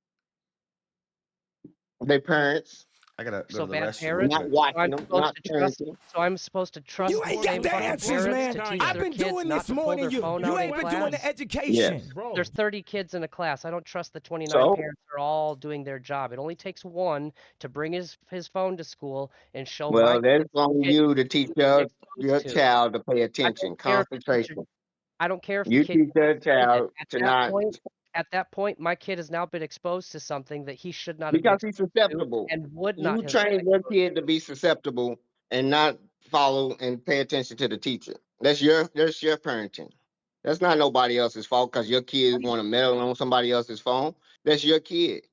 S2: their parents.
S1: I gotta go
S14: So
S1: to the
S14: bad
S1: restroom real
S14: parents.
S2: Not
S1: quick.
S2: watching them, not parenting.
S14: So I'm supposed to trust
S21: You
S14: the
S21: ain't got
S14: same
S21: the
S14: fucking
S21: answers,
S14: parents
S21: man.
S14: to teach
S21: I've
S14: their
S21: been
S14: kids
S21: doing
S14: not
S21: this
S14: to
S21: more
S14: pull
S21: than
S14: their
S21: you.
S14: phone
S21: You
S14: out in
S21: ain't been doing
S14: class.
S21: the
S2: Yes.
S21: education.
S14: There's 30 kids in a class. I don't trust the 29
S2: So,
S14: parents are all doing their job. It only takes one to bring his phone to school and show my
S2: well, that's
S14: kid
S2: on
S14: shit
S2: you to teach
S14: he shouldn't be
S2: your
S14: exposed to.
S2: child to pay
S14: I
S2: attention,
S14: don't care if the teacher
S2: concentration.
S14: I don't care if the
S2: You
S14: kid
S2: teach that
S14: did it.
S2: child to not
S14: At that point, my kid has now been exposed to something that he should not have been
S2: because he's
S14: exposed to
S2: susceptible.
S14: and would not
S2: You
S14: have been
S2: train your
S14: exposed
S2: kid to be susceptible and not follow and pay attention to the teacher. That's your parenting. That's not nobody else's fault because your kid want to meddle on somebody else's phone. That's your kid.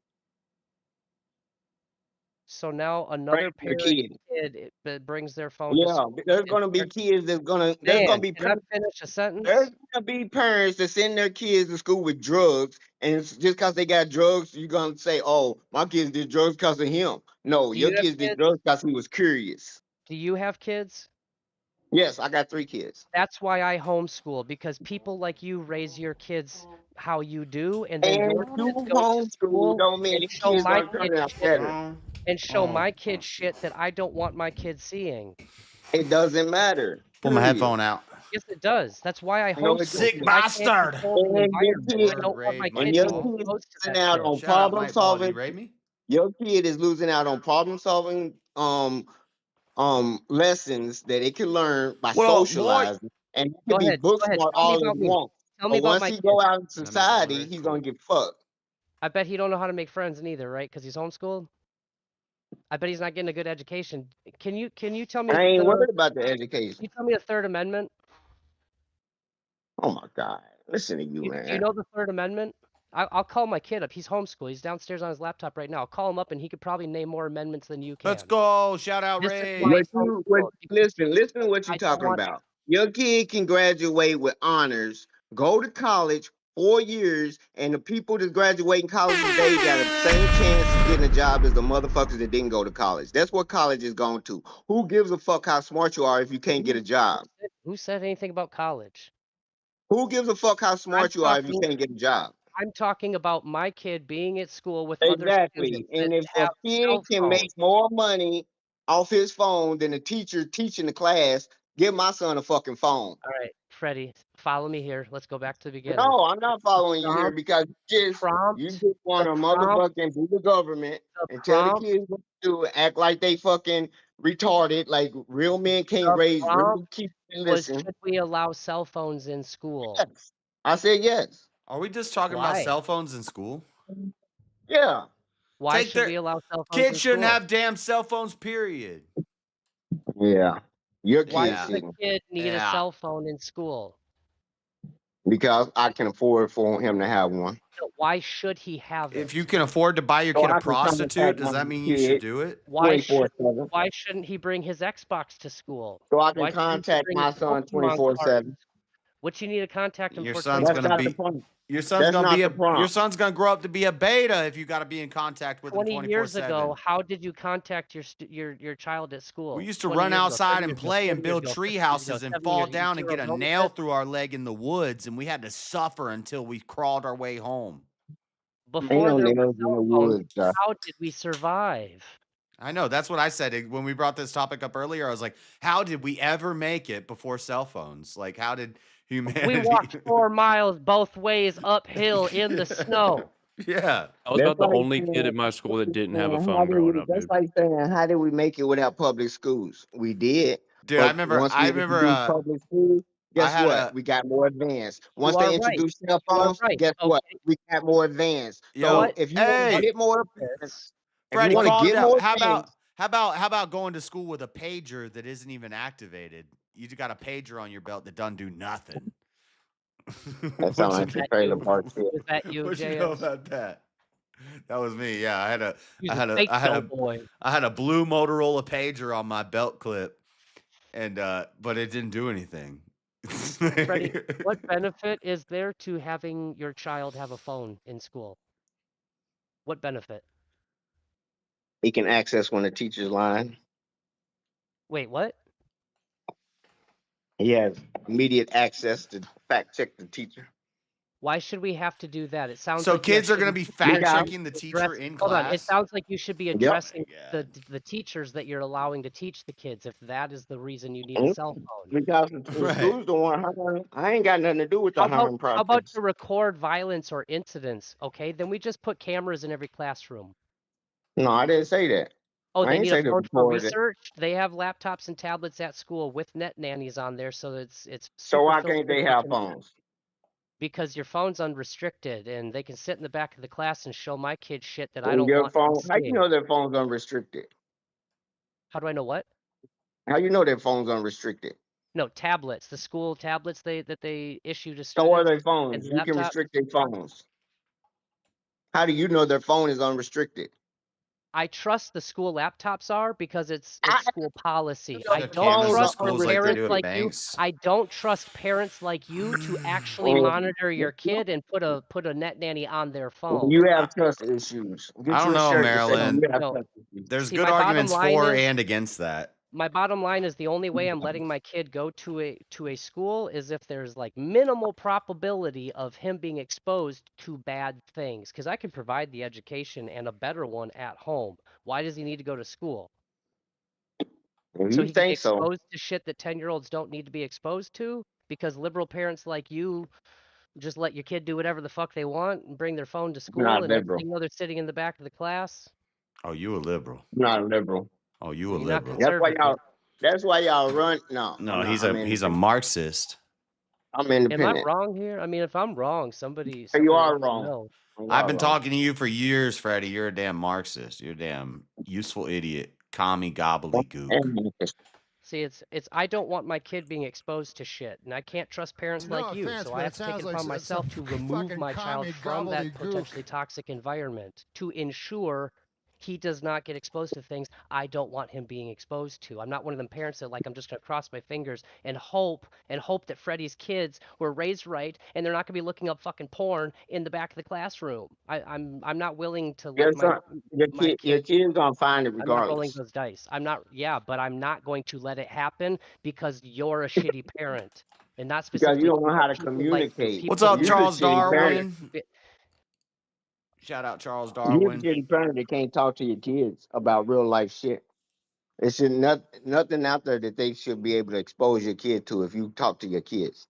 S14: So now
S2: Train
S14: another
S2: your
S14: parent
S2: kid.
S14: that brings their phone to
S2: Yeah,
S14: school.
S2: there's gonna be kids that's gonna
S14: Man, can I finish a sentence?
S2: there's gonna be parents that send their kids to school with drugs, and it's just because they got drugs, you're gonna say, "Oh, my kids did drugs because of him." No,
S14: Do
S2: your
S14: you have
S2: kids did
S14: kids?
S2: drugs because he was curious.
S14: Do you have kids?
S2: Yes, I got 3 kids.
S14: That's why I homeschool, because people like you raise your kids how you do, and then
S2: And
S14: your
S2: you
S14: kids go to
S2: homeschool
S14: school
S2: don't mean
S14: and
S2: your
S14: show
S2: kids
S14: my
S2: gonna turn
S14: kids
S2: out
S14: shit
S2: better.
S14: that I don't want my kids seeing.
S2: It doesn't matter.
S1: Pull my
S2: Period.
S1: headphone out.
S14: Yes, it does. That's why I
S2: No, it
S14: homeschool,
S1: Sick
S2: doesn't.
S14: because I can't
S1: bastard.
S14: control the
S2: And your
S14: environment. I
S2: kid,
S14: don't want my
S2: and
S14: kid
S2: your
S14: being
S2: kid is
S14: exposed to
S2: losing
S14: that
S2: out
S14: shit.
S2: on
S1: Shout out
S2: problem
S1: Mike Ball. Do you
S2: solving.
S1: rate me?
S2: Your kid is losing out on problem solving lessons that it can learn by
S1: Well, boy.
S2: socializing, and he
S14: Go
S2: can be
S14: ahead.
S2: book
S14: Go ahead.
S2: smart
S14: Tell me
S2: all he
S14: about me.
S2: wants.
S14: Tell me
S2: But
S14: about
S2: once
S14: my
S2: he
S14: kid.
S2: go out in
S1: That means I'm
S2: society,
S1: rich.
S2: he's
S1: Cool.
S2: gonna get fucked.
S14: I bet he don't know how to make friends neither, right? Because he's homeschooled. I bet he's not getting a good education. Can you tell me
S2: I ain't
S14: the
S2: worried about the
S14: can
S2: education.
S14: you tell me the Third Amendment?
S2: Oh my God. Listen to you,
S14: Do you
S2: man.
S14: know the Third Amendment? I'll call my kid up. He's homeschooled. He's downstairs on his laptop right now. I'll call him up and he could probably name more amendments than you
S1: Let's
S14: can.
S1: go. Shout out
S14: This is why
S1: Ray.
S14: he's homeschooled.
S2: Listen to what
S14: I
S2: you're
S14: don't
S2: talking
S14: want
S2: about. Your kid can graduate with honors, go to college 4 years, and the people that graduate in college today got the same chance of getting a job as the motherfuckers that didn't go to college. That's what college is going to. Who gives a fuck how smart you are if you can't get a job?
S14: who said anything about college.
S2: Who gives a fuck how
S14: I'm
S2: smart you are if you
S14: talking
S2: can't get a job?
S14: I'm talking about my kid being at school with other
S2: Exactly.
S14: students that
S2: And if a
S14: have
S2: kid
S14: cell
S2: can
S14: phones.
S2: make more money off his phone than the teacher teaching the class, give my son a fucking phone.
S14: All right, Freddie, follow me here. Let's go back to the beginning.
S2: No, I'm not following you here
S14: Prompt,
S2: because you just want to motherfucking be the government and tell the
S14: prompt,
S2: kids what to do, act like they fucking retarded, like real men can't
S14: the
S2: raise real
S14: prompt
S2: kids and
S14: was,
S2: listen.
S14: should we allow cell phones in school?
S2: Yes. I said yes.
S1: Are we just talking about
S14: Why?
S1: cell phones in school?
S2: Yeah.
S14: Why
S1: Take
S14: should
S1: their
S14: we allow cell phones
S1: kids
S14: in
S1: shouldn't
S14: school?
S1: have damn cell phones, period.
S2: Yeah. Your
S14: Why
S2: kids
S14: does a
S2: shouldn't.
S14: kid need a
S1: Yeah.
S14: cell phone in school?
S2: Because I can afford for him to have one.
S14: No, why should he have
S1: If
S14: it?
S1: you can afford to buy your
S2: So
S1: kid a
S2: I can
S1: prostitute,
S2: contact
S1: does
S2: my
S1: that mean you
S2: kid
S1: should do it?
S14: Why
S2: 24/7.
S14: shouldn't he bring his Xbox to school?
S2: So I can
S14: Why shouldn't he
S2: contact
S14: bring
S2: my
S14: his
S2: son
S14: Pokemon cards?
S2: 24/7.
S14: What you need to contact him
S1: Your
S14: for
S1: son's
S14: 24/7?
S2: That's
S1: gonna
S2: not the
S1: be
S2: point.
S1: your son's
S2: That's
S1: gonna
S2: not
S1: be
S2: the
S1: a your
S2: prompt.
S1: son's gonna grow up to be a beta if you got to be in contact with him
S14: 20 years ago,
S1: 24/7.
S14: how did you contact your child at school?
S1: We used to
S14: 20
S1: run
S14: years ago,
S1: outside
S14: 30
S1: and
S14: years ago,
S1: play and
S14: 40 years
S1: build
S14: ago,
S1: tree
S14: 50 years ago,
S1: houses and
S14: 70
S1: fall
S14: years ago.
S1: down
S14: You
S1: and
S14: see
S1: get
S14: where
S1: a
S14: I'm going with
S1: nail
S14: this?
S1: through our leg in the woods, and we had to suffer until we crawled our way home.
S2: Ain't
S14: Before
S2: no
S14: there were
S2: nails in the
S14: cell phones,
S2: woods, sir.
S14: how did we survive?
S1: I know that's what I said when we brought this topic up earlier. I was like, "How did we ever make it before cell phones? Like, how did
S14: We
S1: humanity?"
S14: walked 4 miles both ways uphill in the snow.
S1: Yeah.
S6: I was
S2: That's
S6: about the
S2: like
S6: only kid at my school that didn't have a phone growing up,
S2: that's
S6: dude.
S2: like saying, how did we make it without public schools? We did.
S1: Dude, I
S2: But
S1: remember.
S2: once
S1: I
S2: we
S1: remember.
S2: introduced public schools,
S1: I
S2: guess
S1: had
S2: what?
S1: a.
S2: We got more advanced.
S14: You
S2: Once
S14: are
S2: they
S14: right.
S2: introduced cell
S14: You are
S2: phones,
S14: right.
S2: guess what?
S14: Okay.
S2: We got more advanced. So
S1: Yo,
S2: if you want to
S1: hey,
S2: get more advanced, if you
S1: Freddie,
S2: want to
S1: calm
S2: get
S1: down.
S2: more
S1: How
S2: advanced,
S1: about going to school with a pager that isn't even activated? You just got a pager on your belt that doesn't do nothing.
S2: that sounds like the trailer park shit.
S14: Was that you,
S1: What you know
S14: JS?
S1: about that? That was me. Yeah, I had a
S14: He's
S1: I
S14: a
S1: had a
S14: fake
S1: I had a
S14: boy.
S1: I had a blue Motorola pager on my belt clip, and but it didn't do anything.
S14: Freddie, what benefit is there to having your child have a phone in school? What benefit?
S2: He can access when the teacher's lying.
S14: Wait, what?
S2: He has immediate access to fact check the teacher.
S14: Why should we have to do that? It sounds
S1: So
S14: like you
S1: kids are going to
S14: actually
S1: be fact
S2: Because
S1: checking the teacher in
S14: Hold on. It
S1: class.
S14: sounds like you should be
S2: yep.
S14: addressing the teachers that you're allowing to teach the kids. If that is the reason you need a cell phone.
S2: Because the school's the one hiring. I ain't got nothing to do with the hiring
S14: How about
S2: process.
S14: to record violence or incidents? Okay, then we just put cameras in every classroom.
S2: No, I didn't say that.
S14: Oh,
S2: I
S14: they
S2: ain't
S14: need
S2: say
S14: a
S2: to
S14: phone for
S2: record it.
S14: research. They have laptops and tablets at school with net nannies on there, so it's
S2: So
S14: super
S2: why can't they have
S14: filtered.
S2: phones?
S14: Because your phone's unrestricted, and they can sit in the back of the class and show my kids shit that I
S2: And
S14: don't
S2: your
S14: want them
S2: phone, how you
S14: seeing.
S2: know their phone's unrestricted?
S14: How do I know what?
S2: How you know their phone's unrestricted?
S14: No, tablets. The school tablets that they issue to
S2: So are
S14: students
S2: their
S14: and
S2: phones. You can
S14: laptops.
S2: restrict their phones. How do you know their phone is unrestricted?
S14: I trust the school laptops are because it's school policy.
S2: know
S14: I
S2: the
S14: don't
S2: cameras in
S14: trust
S2: schools like they
S14: parents
S2: do at
S14: like you.
S1: banks.
S14: I don't trust parents like you to actually monitor your kid and put a net nanny on their phone.
S2: You have trust issues. Get
S1: I
S2: you
S1: don't
S2: a
S1: know,
S2: shirt that says
S1: Marilyn.
S2: you have
S14: No.
S2: trust issues.
S1: There's
S14: See,
S1: good
S14: my bottom
S1: arguments
S14: line
S1: for
S14: is-
S1: and against that.
S14: My bottom line is the only way I'm letting my kid go to a school is if there's like minimal probability of him being exposed to bad things, because I can provide the education and a better one at home. Why does he need to go to school?
S2: If
S14: So
S2: you
S14: he can be
S2: think so,
S14: exposed to shit that 10-year-olds don't need to be exposed to, because liberal parents like you just let your kid do whatever the fuck they want and bring their phone to school,
S2: not
S14: and next
S2: liberal.
S14: thing you know they're sitting in the back of the class.
S1: Oh, you a liberal.
S2: Not liberal.
S1: Oh, you a
S14: You're not
S1: liberal.
S14: conservative.
S2: That's why y'all run. No,
S1: No,
S2: I'm not.
S1: he's
S2: I'm
S1: a
S2: independent.
S1: Marxist.
S2: I'm
S14: Am I
S2: independent.
S14: wrong here? I mean, if I'm wrong, somebody
S2: You are
S14: let me
S2: wrong.
S14: know.
S2: You
S1: I've
S2: are
S1: been
S2: wrong.
S1: talking to you for years, Freddie. You're a damn Marxist. You're a damn useful idiot. Commie gobbledygook.
S14: See, it's I don't want my kid being exposed to shit, and I can't trust parents
S9: No
S14: like you,
S9: offense,
S14: so
S9: but
S14: I
S9: it
S14: have to take
S9: sounds
S14: it
S9: like
S14: upon myself to
S9: some
S14: remove
S9: fucking
S14: my child
S9: commie
S14: from that
S9: gobbledygook.
S14: potentially toxic environment to ensure he does not get exposed to things I don't want him being exposed to. I'm not one of them parents that like I'm just gonna cross my fingers and hope that Freddie's kids were raised right and they're not gonna be looking up fucking porn in the back of the classroom. I'm not willing to let my
S2: Your kid's gonna find it
S14: I'm not rolling
S2: regardless.
S14: those dice. But I'm not going to let it happen because you're a shitty parent. And not
S2: Because
S14: specifically
S2: you don't know how to
S14: people like you,
S2: communicate.
S1: What's
S14: people
S1: up,
S14: that
S2: You're the
S1: Charles
S2: shitty
S1: Darwin?
S2: parent.
S1: Shout out Charles
S2: You're the
S1: Darwin.
S2: shitty parent that can't talk to your kids about real life shit. It's nothing out there that they should be able to expose your kid to if you talk to your kids.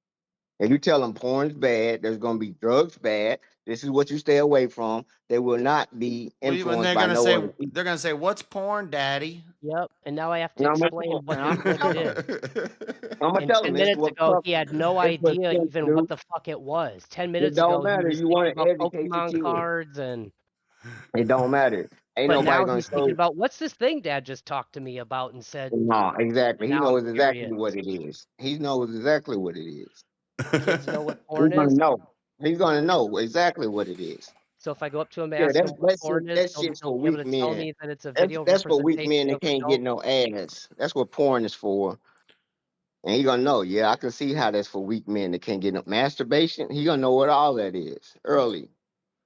S2: If you tell them porn's bad, there's going to be drugs bad. This is what you stay away from. They will not be
S1: Well,
S2: influenced
S1: when they're
S2: by
S1: gonna
S2: no
S1: say
S2: other people.
S1: they're gonna say, "What's porn, Daddy?"
S14: Yep. And now I have to
S2: And I'm gonna
S14: explain what
S2: tell
S14: it is. And
S2: them
S14: 10
S2: it's
S14: minutes
S2: what
S14: ago, he had no
S2: it's what
S14: idea
S2: kids
S14: even
S2: do.
S14: what the fuck it was. 10
S2: It
S14: minutes
S2: don't
S14: ago, he
S2: matter.
S14: was
S2: You
S14: thinking
S2: want to
S14: about
S2: educate your
S14: Pokemon
S2: kids.
S14: cards and.
S2: It don't matter. Ain't
S14: But
S2: nobody
S14: now
S2: gonna
S14: he's thinking
S2: show.
S14: about what's this thing Dad just talked to me about and said.
S2: No, exactly. He
S14: Now I'm
S2: knows exactly
S14: curious.
S2: what it is. He knows exactly what it is.
S14: Kids know what
S2: He's
S14: porn
S2: gonna
S14: is.
S2: know. He's gonna know exactly what it is.
S14: So if I go up to him and
S2: Yeah,
S14: ask him what porn is,
S2: that
S14: he'll
S2: shit's for
S14: be able
S2: weak
S14: to tell
S2: men.
S14: me that it's a video
S2: That's for weak
S14: representation
S2: men that
S14: of
S2: can't
S14: adult.
S2: get no ass. That's what porn is for. And he gonna know. Yeah, I can see how that's for weak men that can't get no masturbation. He gonna know what all that is early.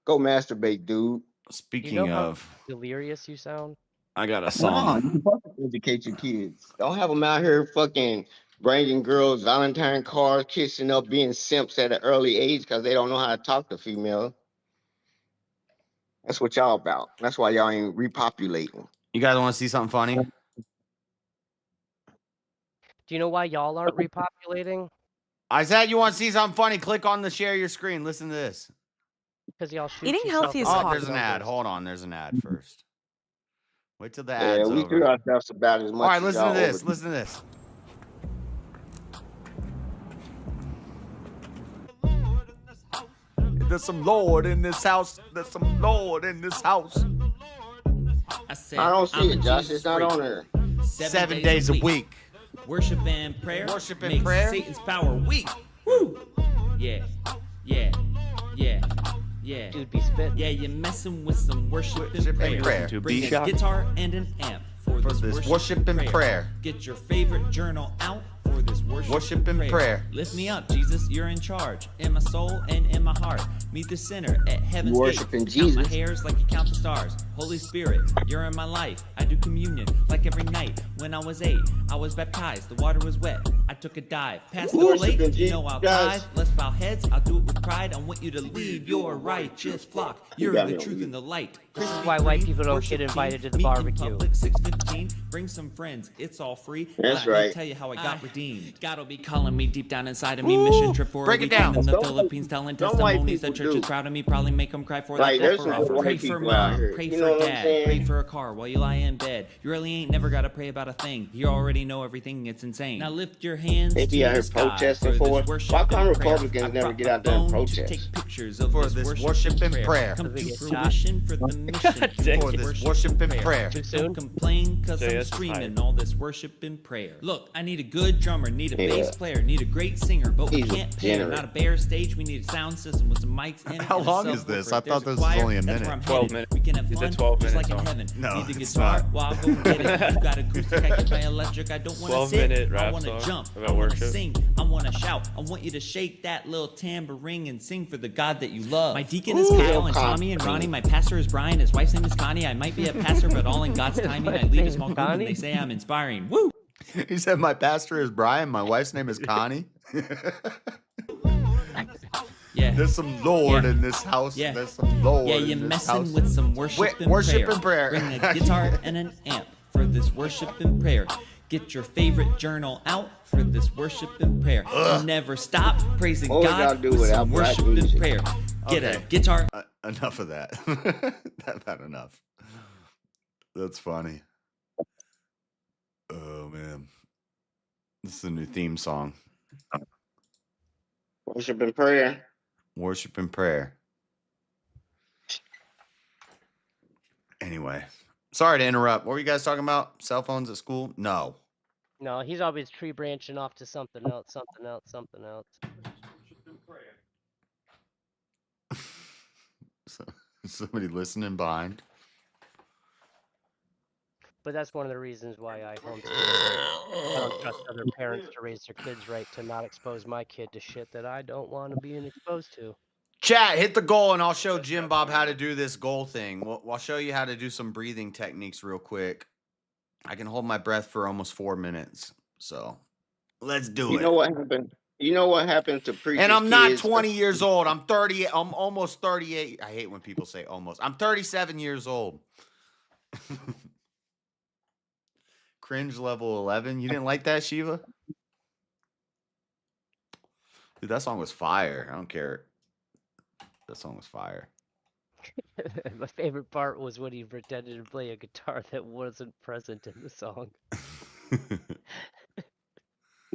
S2: Go masturbate, dude.
S1: Speaking
S14: You know how
S1: of,
S14: delirious you sound.
S1: I got a
S2: No,
S1: song.
S2: you supposed to educate your kids. Don't have them out here fucking bringing girls Valentine cards, kissing up, being simps at an early age because they don't know how to talk to females. That's what y'all about. That's why y'all ain't repopulating.
S1: You guys want to see something funny?
S14: Do you know why y'all aren't repopulating?
S1: I said you want to see something funny. Click on the share your screen. Listen to this.
S14: Because y'all shoot
S22: Eating
S14: yourself
S22: healthy
S14: in
S22: is
S14: the
S1: Oh,
S22: hard.
S1: there's an ad.
S14: numbers.
S1: Hold on. There's an ad first. Wait till the
S2: Yeah,
S1: ad's
S2: we
S1: over.
S2: do ourselves about as much.
S1: All right,
S2: as
S1: listen to
S2: y'all
S1: this.
S2: over-
S1: Listen to this. There's some Lord in this house. There's some Lord in this house.
S2: I don't see it, Josh. It's not on there.
S1: 7 days a week.
S23: Worship and prayer.
S1: Worship and
S23: makes
S1: prayer.
S23: Satan's power weak. Woo! Yeah. Yeah. Yeah. Yeah.
S14: Dude, be spitting.
S23: Yeah, you're messing with some worship and
S1: and
S23: prayer.
S1: prayer.
S23: To
S1: Bring
S23: bring
S1: a
S23: a guitar and an amp for this
S1: worship and prayer.
S23: Get your favorite journal out for this
S1: Worship and prayer.
S23: Lift me up, Jesus, you're in charge. In my soul and in my heart. Meet the sinner at heaven's
S2: Worshiping
S23: gate. Count my
S2: Jesus.
S23: hairs like you count the stars. Holy Spirit, you're in my life. I do communion like every night. When I was 8, I was baptized. The water was wet. I took a dive. Past the
S2: Worshiping
S23: plate, you know I'll
S2: Jesus.
S23: tithe. Let's bow heads. I'll do it with pride. I want you to lead your righteous flock. You're
S2: got
S23: the
S2: me on
S23: truth
S2: mute.
S23: and the light.
S14: This is why white people don't get invited to the barbecue.
S23: Public, 6:15. Bring some friends. It's all free.
S2: That's
S23: Let me
S2: right.
S23: tell you how I got redeemed. God'll be calling me deep down inside of me. Mission trip for
S1: Break
S23: a
S1: it
S23: weekend
S1: down.
S23: in the
S2: Some-
S23: Philippines, telling
S2: some white
S23: testimonies. The
S2: people
S23: church
S2: do.
S23: is proud of me. Probably make them cry for
S2: Like,
S23: that
S2: there's some
S23: offer.
S2: white
S23: Pray for
S2: people out
S23: mom.
S2: here.
S23: Pray
S2: You
S23: for
S2: know what I'm
S23: dad.
S2: saying?
S23: Pray for a car while you lie in bed. You really ain't never gotta pray about a thing. You already know everything. It's insane. Now lift your hands
S2: They
S23: to
S2: be out
S23: the
S2: here
S23: sky
S2: protesting
S23: for
S2: for
S23: this
S2: it.
S23: worship
S2: Why
S23: and
S2: come
S23: prayer.
S2: Republicans
S23: I
S2: never
S23: brought
S2: get
S23: my
S2: out there and
S23: phone to
S2: protest?
S23: take pictures of
S1: For
S23: this
S1: this worship and prayer.
S23: Come
S14: We
S23: to
S14: get shot.
S23: fruition for the mission.
S1: For this worship and prayer.
S14: Too soon?
S23: Don't complain cause I'm
S20: JS is
S23: streaming all this worship and prayer. Look, I need a good drummer, need a
S2: Yeah.
S23: bass player, need a great singer, but we
S2: He's a
S23: can't pair.
S2: degenerate.
S23: Not a bare stage, we need a sound system with some mics in it.
S1: How
S23: and a
S1: long is
S23: subwoofer.
S1: this?
S23: If
S1: I
S23: there's
S1: thought this was
S23: choir,
S1: only a
S23: that's
S1: minute.
S23: where I'm
S20: 12
S23: headed.
S20: minutes.
S23: We can have
S20: It's a
S23: fun
S20: 12
S23: just like
S20: minute
S23: in
S20: song.
S23: heaven.
S1: No,
S23: need the
S1: it's
S23: guitar,
S1: not.
S23: well I'll go get it. You got acoustic, I get my electric. I don't wanna
S20: 12-minute
S23: sit, I
S20: rap
S23: wanna
S20: song
S23: jump,
S20: about
S23: I wanna
S20: worship.
S23: sing, I wanna shout. I want you to shake that little tambourine and sing for the God that you love. My deacon is
S2: Ooh,
S23: Kyle and
S2: Kyle.
S23: Tommy and Ronnie. My pastor is Brian. His wife's name is Connie. I might be a pastor, but all in God's timing. I lead a small group and they say I'm inspiring. Woo!
S1: He said, "My pastor is Brian. My wife's name is Connie."
S23: Yeah.
S1: There's some Lord
S23: Yeah.
S1: in this house.
S23: Yeah.
S1: There's some Lord
S23: Yeah,
S1: in
S23: you're
S1: this
S23: messing
S1: house.
S23: with some worship and
S1: Worship
S23: prayer.
S1: and prayer.
S23: Bring a guitar and an amp for this worship and prayer. Get your favorite journal out for this worship and prayer. Never stop praising
S2: What would y'all
S23: God
S2: do
S23: with
S2: without
S23: some
S2: black
S23: worship and
S2: music?
S23: prayer. Get a
S1: Okay.
S23: guitar.
S1: Enough of that. That's had enough. That's funny. Oh man, this is a new theme song.
S2: Worship and prayer.
S1: Worship and prayer. Anyway, sorry to interrupt. What were you guys talking about? Cell phones at school? No.
S14: No, he's always tree branching off to something else, something else, something else.
S1: Somebody listening behind.
S14: But that's one of the reasons why I homeschool. I don't trust other parents to raise their kids right, to not expose my kid to shit that I don't want to be exposed to.
S1: Chat, hit the goal, and I'll show Jim Bob how to do this goal thing. I'll show you how to do some breathing techniques real quick. I can hold my breath for almost 4 minutes. So let's do
S2: You
S1: it.
S2: know what happened? You know what happened to preachers'
S1: And I'm not
S2: kids?
S1: 20 years old. I'm 30. I'm almost 38. I hate when people say almost. I'm 37 years old. Cringe level 11. You didn't like that, Shiva? Dude, that song was fire. I don't care. That song was fire.
S14: My favorite part was when he pretended to play a guitar that wasn't present in the song.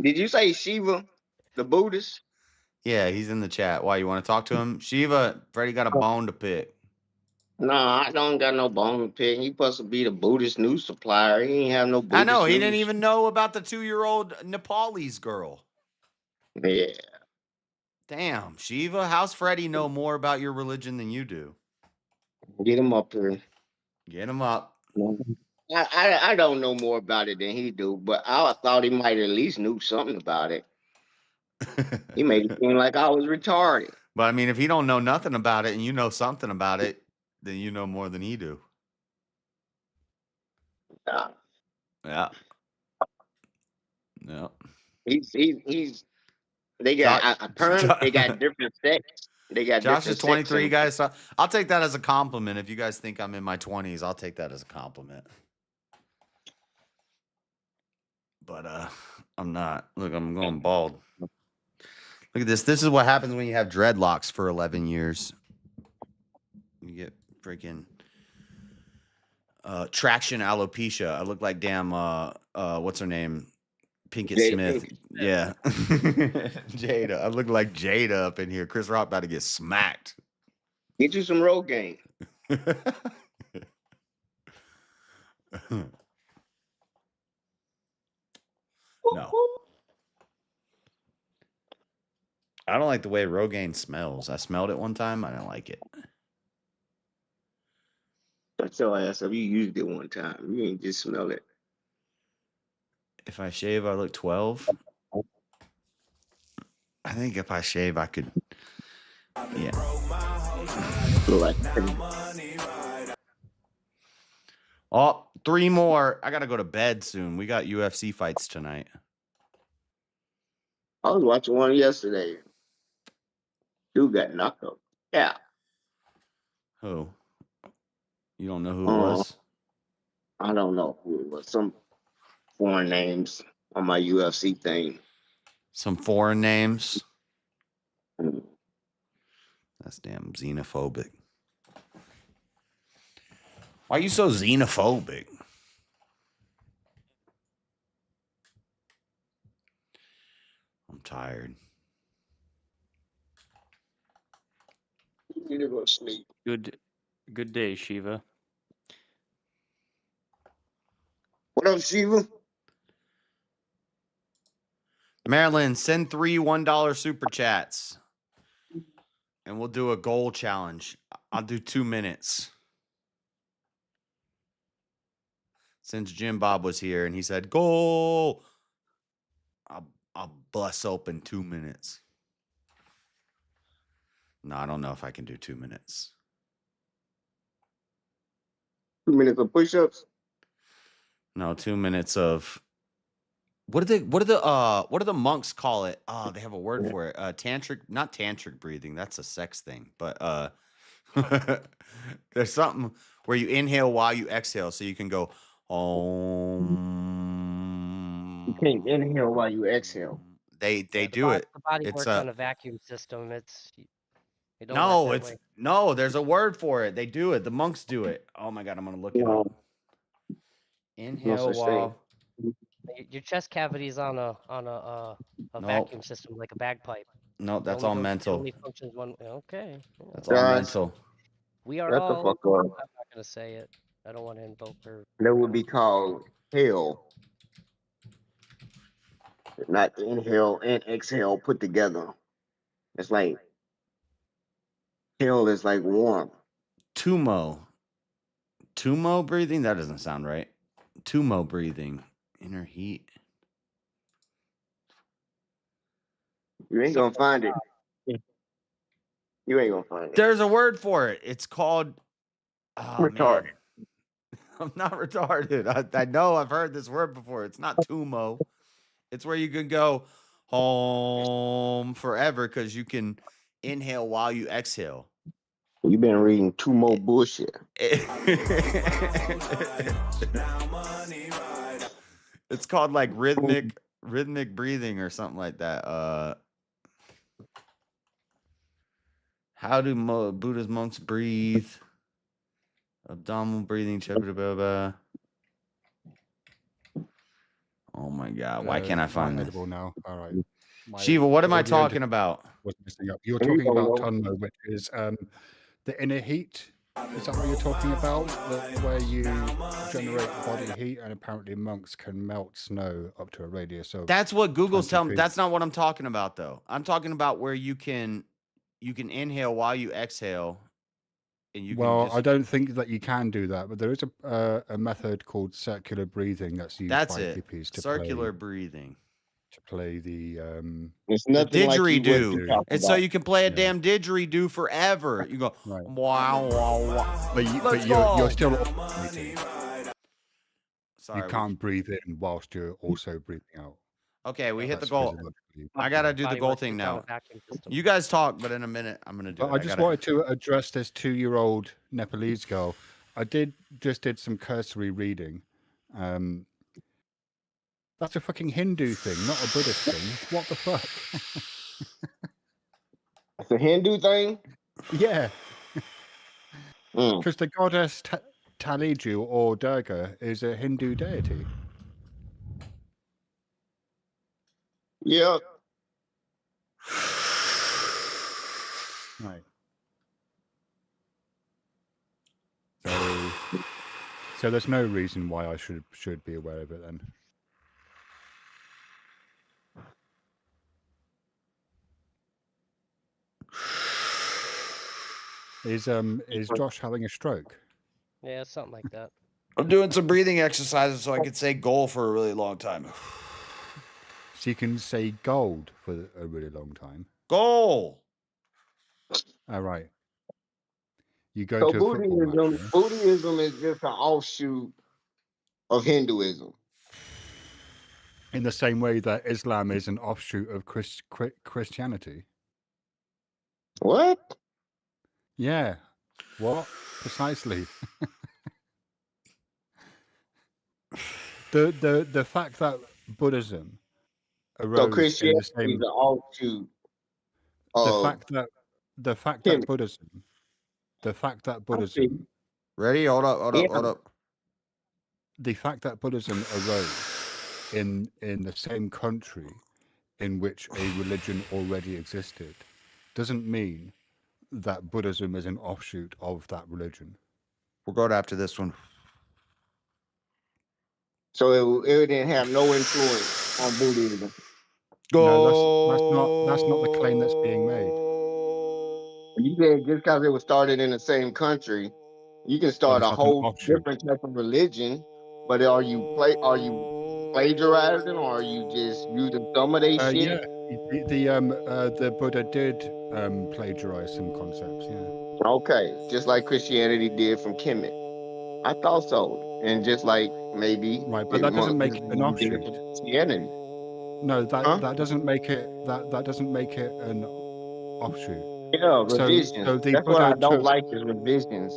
S2: Did you say Shiva, the Buddhist?
S1: Yeah, he's in the chat. Why, you want to talk to him? Shiva, Freddie got a bone to pick.
S2: Nah, I don't got no bone to pick. He supposed to be the Buddhist news supplier. He ain't have no Buddhist
S1: I know. He
S2: news.
S1: didn't even know about the 2-year-old Nepalese girl.
S2: Yeah.
S1: Damn, Shiva, how's Freddie know more about your religion than you do?
S2: Get him up here.
S1: Get him up.
S2: I don't know more about it than he do, but I thought he might at least knew something about it. He made it seem like I was retarded.
S1: But I mean, if he don't know nothing about it and you know something about it, then you know more than he do. Yeah. Yeah.
S2: He's they got apparently they got different sects. They got
S1: Josh is
S2: different sects
S1: 23,
S2: and-
S1: guys. So I'll take that as a compliment. If you guys think I'm in my 20s, I'll take that as a compliment. But I'm not. Look, I'm going bald. Look at this. This is what happens when you have dreadlocks for 11 years. You get freaking traction alopecia. I look like damn what's her name? Pinkett
S2: Jada
S1: Smith.
S2: Pinkett.
S1: Yeah. Jada. I look like Jada up in here. Chris Rock about to get smacked.
S2: Get you some Rogaine.
S1: No. I don't like the way Rogaine smells. I smelled it one time. I didn't like it.
S2: Shut your ass up. You used it one time. You ain't just smell it.
S1: If I shave, I look 12. I think if I shave, I could. Yeah. Oh, 3 more. I gotta go to bed soon. We got UFC fights tonight.
S2: I was watching one yesterday. Dude got knocked up. Yeah.
S1: Who? You don't know who it was?
S2: I don't know who it was. Some foreign names on my UFC thing.
S1: Some foreign names. That's damn xenophobic. Why are you so xenophobic? I'm tired.
S2: You need to go to sleep.
S6: Good day, Shiva.
S2: What up, Shiva?
S1: Marilyn, send 3 $1 super chats. And we'll do a goal challenge. I'll do 2 minutes. Since Jim Bob was here and he said, goal, I'll bust open 2 minutes. No, I don't know if I can do 2 minutes.
S2: 2 minutes of push-ups?
S1: No, 2 minutes of what do the monks call it? Oh, they have a word for it. Not tantric breathing. That's a sex thing. But there's something where you inhale while you exhale, so you can go
S2: You can't inhale while you exhale.
S1: They do it.
S14: The body
S1: It's
S14: works on a vacuum system. It don't
S1: no,
S14: work
S1: it's
S14: that way.
S1: no. There's a word for it. They do it. The monks do it. Oh my god, I'm gonna look it up. Inhale while.
S14: Your chest cavity is on a vacuum system, like a bagpipe.
S1: No, that's all mental.
S14: It only functions one. Okay.
S1: That's all mental.
S14: We are
S2: Shut the
S14: all.
S2: fuck up.
S14: I'm not gonna say it. I don't want to invoke her.
S2: That would be called hell. Not inhale and exhale put together. It's like hell is like warm.
S1: Tumo breathing? That doesn't sound right. Tumo breathing. Inner heat.
S2: You ain't gonna find it. You ain't gonna find it.
S1: There's a word for it. It's called
S2: retarded.
S1: Man. I'm not retarded. I know I've heard this word before. It's not tumo. It's where you can go home forever because you can inhale while you exhale.
S2: You've been reading too more bullshit.
S1: It's called like rhythmic breathing or something like that. How do Buddha's monks breathe? Abdominal breathing. Oh my god! Why can't I find this?
S9: Now, all right.
S1: Shiva, what am I talking about?
S9: You're talking about Tunmo, which is the inner heat. Is that what you're talking about? Where you generate body heat, and apparently monks can melt snow up to a radius of.
S1: That's what Google's telling me.
S9: feet.
S1: That's not what I'm talking about, though. I'm talking about where you can inhale while you exhale, and you
S9: Well,
S1: can just.
S9: I don't think that you can do that, but there is a method called circular breathing that's used
S1: That's
S9: by
S1: it.
S9: hippies to
S1: Circular breathing.
S9: play the
S2: It's
S1: The
S2: nothing like
S1: didgeridoo. And so you can play a damn didgeridoo forever. You go wow wow wow.
S9: But you're still breathing.
S1: Sorry,
S9: You can't breathe in whilst you're also breathing out.
S1: Okay, we hit the
S9: That's
S1: goal.
S9: physiologically.
S1: I gotta do the
S14: Body
S1: goal
S14: works
S1: thing
S14: on a
S1: now.
S14: vacuum system.
S1: You guys talk, but in a minute I'm gonna do
S9: But
S1: it.
S9: I just wanted to address this 2-year-old Nepalese girl. I did some cursory reading. That's a fucking Hindu thing, not a Buddhist thing. What the fuck?
S2: It's a Hindu thing?
S9: Yeah. Because the goddess Taliju or Durga is a Hindu deity.
S2: Yeah.
S9: Right. So there's no reason why I should be aware of it then. Is Josh having a stroke?
S14: Yeah, something like that.
S1: I'm doing some breathing exercises so I can say goal for a really long time.
S9: So you can say gold for a really long time.
S1: Goal.
S9: All right. You go
S2: So
S9: to a football match.
S2: Buddhism is just an offshoot of Hinduism.
S9: In the same way that Islam is an offshoot of Christianity.
S2: What?
S9: Yeah. What? Precisely. The fact that Buddhism
S2: So
S9: arose in
S2: Christianity
S9: the
S2: is
S9: same
S2: an offshoot
S9: the
S2: of
S9: fact that
S2: Kemet.
S9: the fact that
S2: I see.
S9: Buddhism
S1: Ready? Hold up, hold
S2: Yeah.
S1: up, hold up.
S9: the fact that Buddhism arose in the same country in which a religion already existed doesn't mean that Buddhism is an offshoot of that religion.
S1: We'll go after this one.
S2: So it didn't have no influence on Buddhism.
S9: No, that's not the claim that's being made.
S2: You said just because it was started in the same country, you can
S9: That
S2: start
S9: it's
S2: a
S9: not an
S2: whole
S9: offshoot.
S2: different type of religion. But are you plagiarizing, or are you just using some of their
S9: Yeah,
S2: shit?
S9: the Buddha did plagiarize some concepts. Yeah.
S2: Okay, just like Christianity did from Kemet. I thought so, and just like maybe
S9: Right, but that doesn't make it an
S2: Muslims did
S9: offshoot.
S2: from Christianity.
S9: No,
S2: Huh?
S9: that doesn't make it that doesn't make it an offshoot.
S2: Yeah,
S9: So
S2: revisions.
S9: the
S2: That's what I
S9: Buddha
S2: don't
S9: took
S2: like is revisions.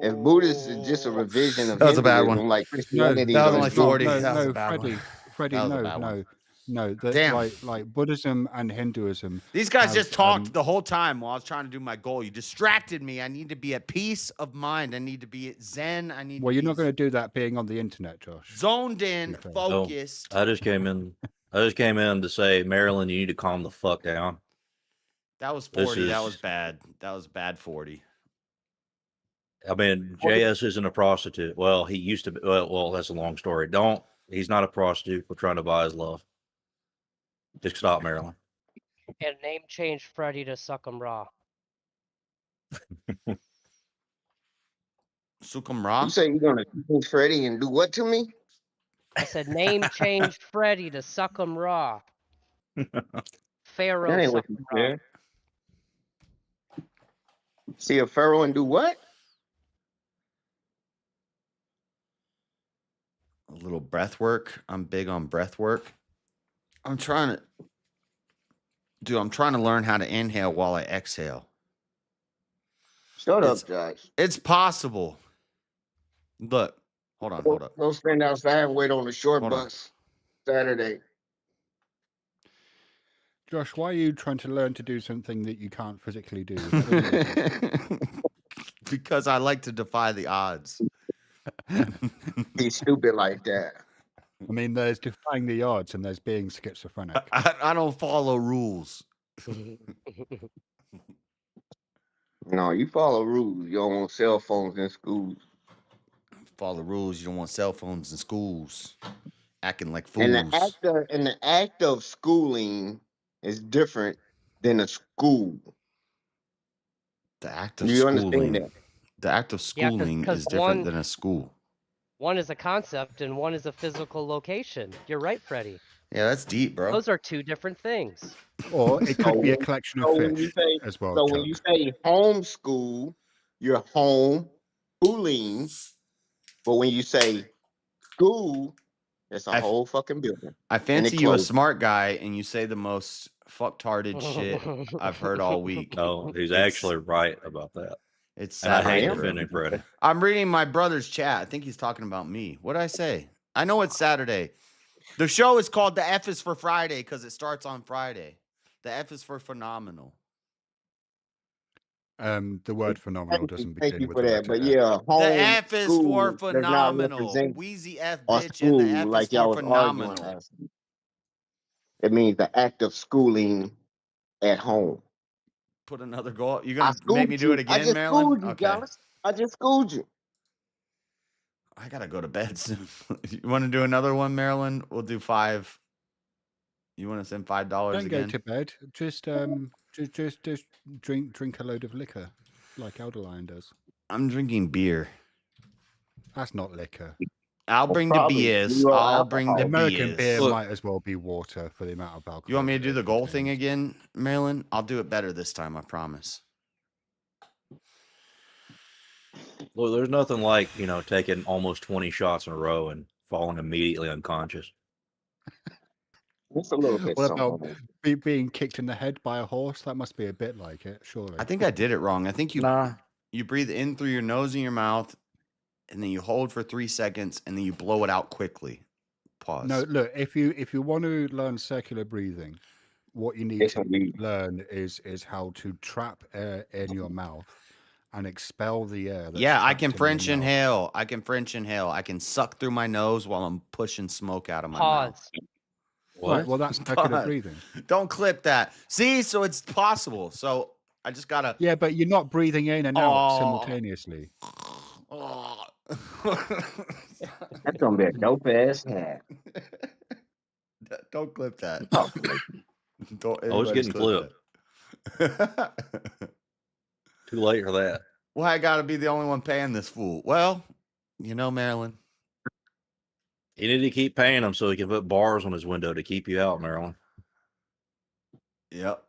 S2: If Buddhist is just a revision of
S1: That was a bad one.
S2: Hinduism, like
S9: no,
S2: Christianity
S1: That
S2: is
S1: was
S2: a
S1: only
S9: it's not.
S1: 40.
S2: revision.
S1: That was a
S9: No,
S1: bad one.
S9: Freddie,
S1: That was a bad one.
S9: no.
S1: Damn.
S9: Like Buddhism and Hinduism.
S1: These guys
S9: have,
S1: just talked the whole time while I was trying to do my goal. You distracted me. I need to be at peace of mind. I need to be at zen. I need
S9: Well,
S1: to
S9: you're
S1: be
S9: not going to do that being on the internet, Josh.
S1: zoned in,
S9: fair.
S1: focused.
S3: I just came in to say, Marilyn, you need to calm the fuck down.
S1: That was
S3: This
S1: 40. That
S3: is-
S1: was bad. That was bad 40.
S3: I mean, JS isn't a prostitute. Well, he used to be. Well, that's a long story. He's not a prostitute. We're trying to buy his love. Just stop, Marilyn.
S14: And name change Freddy to Suck'em Raw.
S1: Sukum Ra?
S2: You say you're gonna change Freddie and do what to me?
S14: I said name change Freddy to Suck'em Raw. Pharaoh
S2: That ain't what
S14: Suck'em
S2: you
S14: Raw.
S2: said. See a pharaoh and do what?
S1: A little breath work. I'm big on breath work. I'm trying to learn how to inhale while I exhale.
S2: Shut
S1: It's-
S2: up, Josh.
S1: It's possible. Look, hold on.
S2: Go stand outside and wait on the short
S1: Hold on.
S2: bus Saturday.
S9: Josh, why are you trying to learn to do something that you can't physically do?
S1: Because I like to defy the odds.
S2: Be stupid like that.
S9: I mean, there's defying the odds and there's being schizophrenic.
S1: I don't follow rules.
S2: No, you follow rules. You don't want cell phones in schools.
S1: Follow rules. You don't want cell phones in schools. Acting like fools.
S2: And the act of schooling is different than a school.
S1: The act of
S2: Do you
S1: schooling.
S2: understand that?
S1: The act of
S14: Yeah,
S1: schooling
S14: 'cause
S1: is different
S14: one-
S1: than a school.
S14: One is a concept and one is a physical location. You're right, Freddy.
S1: Yeah, that's deep, bro.
S14: Those are two different things.
S9: Or it could be a collection of
S2: when you
S9: fish
S2: say,
S9: as well.
S2: So
S9: Chuck.
S2: when you say homeschool, you're home schooling. But when you say school, it's a whole fucking building.
S1: I
S2: And it
S1: fancy you a
S2: closed.
S1: smart guy, and you say the most fucktarded shit I've heard all week.
S3: No, he's
S1: It's-
S3: actually right about that.
S1: It's
S3: And I
S1: Saturday.
S3: hate
S1: for
S3: defending
S1: everybody.
S3: Freddy.
S1: I'm reading my brother's chat. I think he's talking about me. What did I say? I know it's Saturday. The show is called The F is for Friday because it starts on Friday. The F is for phenomenal.
S9: The word phenomenal doesn't
S2: Thank
S9: begin
S2: you
S9: with
S2: for
S9: the
S2: that.
S9: letter
S2: But
S9: F.
S2: yeah, home
S1: The F is
S2: school
S1: for
S2: does not
S1: phenomenal.
S2: represent
S1: Wheezy F
S2: a
S1: bitch, and
S2: school
S1: the F is
S2: like y'all
S1: for
S2: was arguing
S1: phenomenal.
S2: last week. It means the act of schooling at home.
S1: Put another goal. You
S2: I
S1: gonna make me
S2: schooled
S1: do
S2: you.
S1: it
S2: I
S1: again,
S2: just
S1: Marilyn?
S2: schooled you,
S1: Okay.
S2: Josh. I just schooled you.
S1: I gotta go to bed soon. You want to do another one, Marilyn? We'll do 5. You want to send $5
S9: Don't
S1: again?
S9: go to bed. Just drink a load of liquor, like Elderline does.
S1: I'm drinking beer.
S9: That's not liquor.
S1: I'll bring the
S2: Probably
S1: beers.
S2: zero
S1: I'll bring the
S9: American beer
S1: beers.
S9: might as well be water for the amount of alcohol.
S1: You want me to
S9: that
S1: do
S9: it
S1: the goal thing
S9: contains.
S1: again, Marilyn? I'll do it better this time, I promise.
S3: Well, there's nothing like, taking almost 20 shots in a row and falling immediately unconscious.
S2: It's a little bit
S9: What about
S2: something.
S9: being kicked in the head by a horse? That must be a bit like it, surely.
S1: I think I did it wrong. I think
S3: Nah.
S1: you breathe in through your nose and your mouth, and then you hold for 3 seconds, and then you blow it out quickly. Pause.
S9: No, look, if you want to learn circular breathing, what you need to learn is how to trap air in your mouth and expel the air.
S1: Yeah, I can French inhale. I can French inhale. I can suck through my nose while I'm pushing smoke out of my mouth.
S9: Right, well, that's circular breathing.
S1: Don't clip that. See, so it's possible. So I just gotta.
S9: Yeah, but you're not breathing in and out simultaneously.
S2: That's gonna be a dope ass hat.
S1: Don't clip that. Don't.
S3: Oh, it's getting clipped. Too late for that.
S1: Why I gotta be the only one paying this fool? Well, you know, Marilyn.
S3: You need to keep paying him so he can put bars on his window to keep you out, Marilyn.
S1: Yep.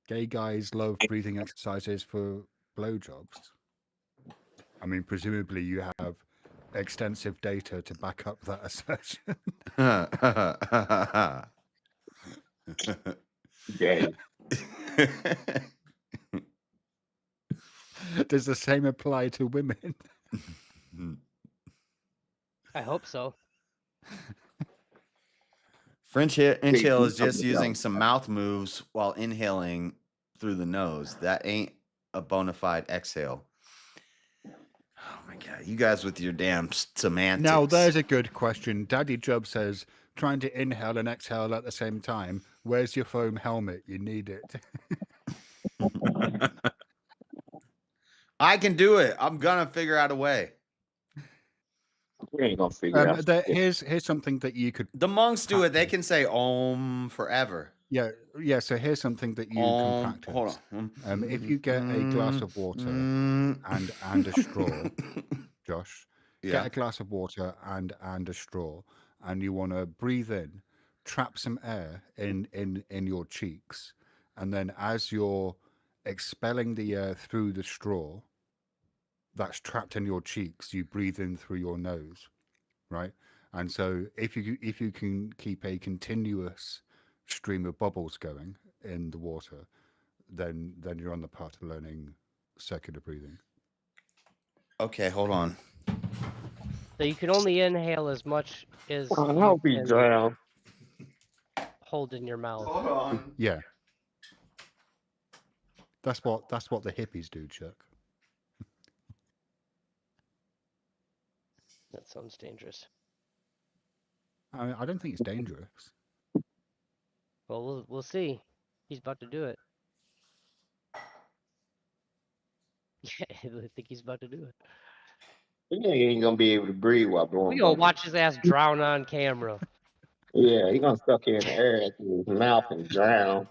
S9: Gay guys love breathing exercises for blowjobs. I mean, presumably you have extensive data to back up that assertion.
S2: Gay.
S9: Does the same apply to women?
S14: I hope so.
S1: French inhale is just using some mouth moves while inhaling through the nose. That ain't a bona fide exhale. Oh my God. You guys with your damn semantics.
S9: Now, there's a good question. Daddy Job says, trying to inhale and exhale at the same time. Where's your foam helmet? You need it.
S1: I can do it. I'm going to figure out a way.
S2: We ain't gonna figure out.
S9: Here's something that you could.
S1: The monks do it. They can say Om forever.
S9: Yeah. So here's something that you can practice.
S1: Hold on.
S9: If you get a glass of water and a straw, Josh, get a glass of water and a straw, and you want to breathe in, trap some air in your cheeks, and then as you're expelling the air through the straw that's trapped in your cheeks, you breathe in through your nose, right? And so if you can keep a continuous stream of bubbles going in the water, then you're on the path to learning circular breathing.
S1: Okay, hold on.
S14: So you can only inhale as much as
S2: I hope he drowned.
S14: Hold in your mouth.
S1: Hold on.
S9: Yeah. That's what the hippies do, Chuck.
S14: That sounds dangerous.
S9: I don't think it's dangerous.
S14: Well, we'll see. He's about to do it. Yeah, I think he's about to do it.
S2: He ain't gonna be able to breathe while blowing.
S14: We gonna watch his ass drown on camera.
S2: Yeah, he gonna suck in the air through his mouth and drown.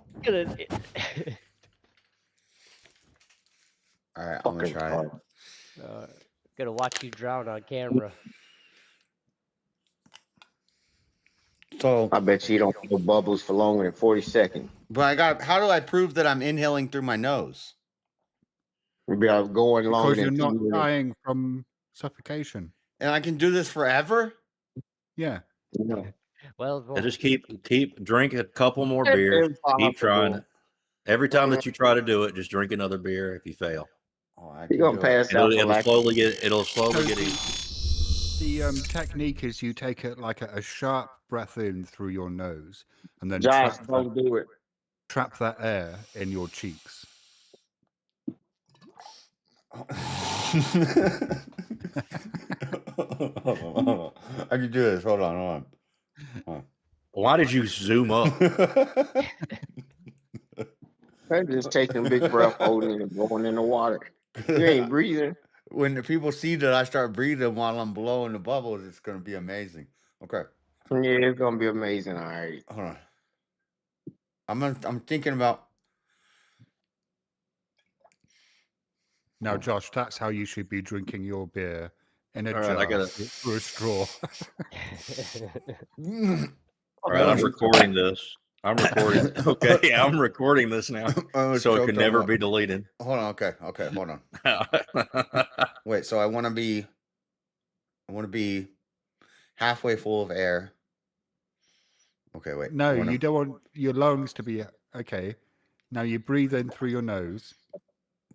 S1: All right, I'm gonna try it.
S14: Gonna watch you drown on camera.
S1: So
S2: I bet you don't feel bubbles for longer than 40 seconds.
S1: But how do I prove that I'm inhaling through my nose?
S2: We'll be going longer
S9: Because you're
S2: than
S9: not
S2: 2 minutes.
S9: dying from suffocation.
S1: And I can do this forever?
S9: Yeah.
S14: Well,
S3: And just keep drink a couple more beers. Keep trying. Every time that you try to do it, just drink another beer if you fail.
S2: You're gonna pass out.
S3: It'll slowly get easier.
S9: The technique is you take it like a sharp breath in through your nose, and then
S2: Josh, don't do it.
S9: Trap that air in your cheeks.
S1: I can do this. Hold on.
S3: Why did you zoom up?
S2: I'm just taking a big breath, holding it and going in the water. You ain't breathing.
S1: When the people see that I start breathing while I'm blowing the bubbles, it's gonna be amazing. Okay.
S2: Yeah, it's gonna be amazing. All right.
S1: Hold on. I'm thinking about.
S9: Now, Josh, that's how you should be drinking your beer in a
S3: All right,
S9: jar
S3: I gotta-
S9: through a straw.
S3: All right, I'm recording this. Okay, I'm recording this now, so it can never be deleted.
S1: Hold on. Okay. Hold on. Wait. So I want to be.
S7: I want to be halfway full of air. Okay, wait.
S9: No, you don't want your lungs to be okay. Now you breathe in through your nose.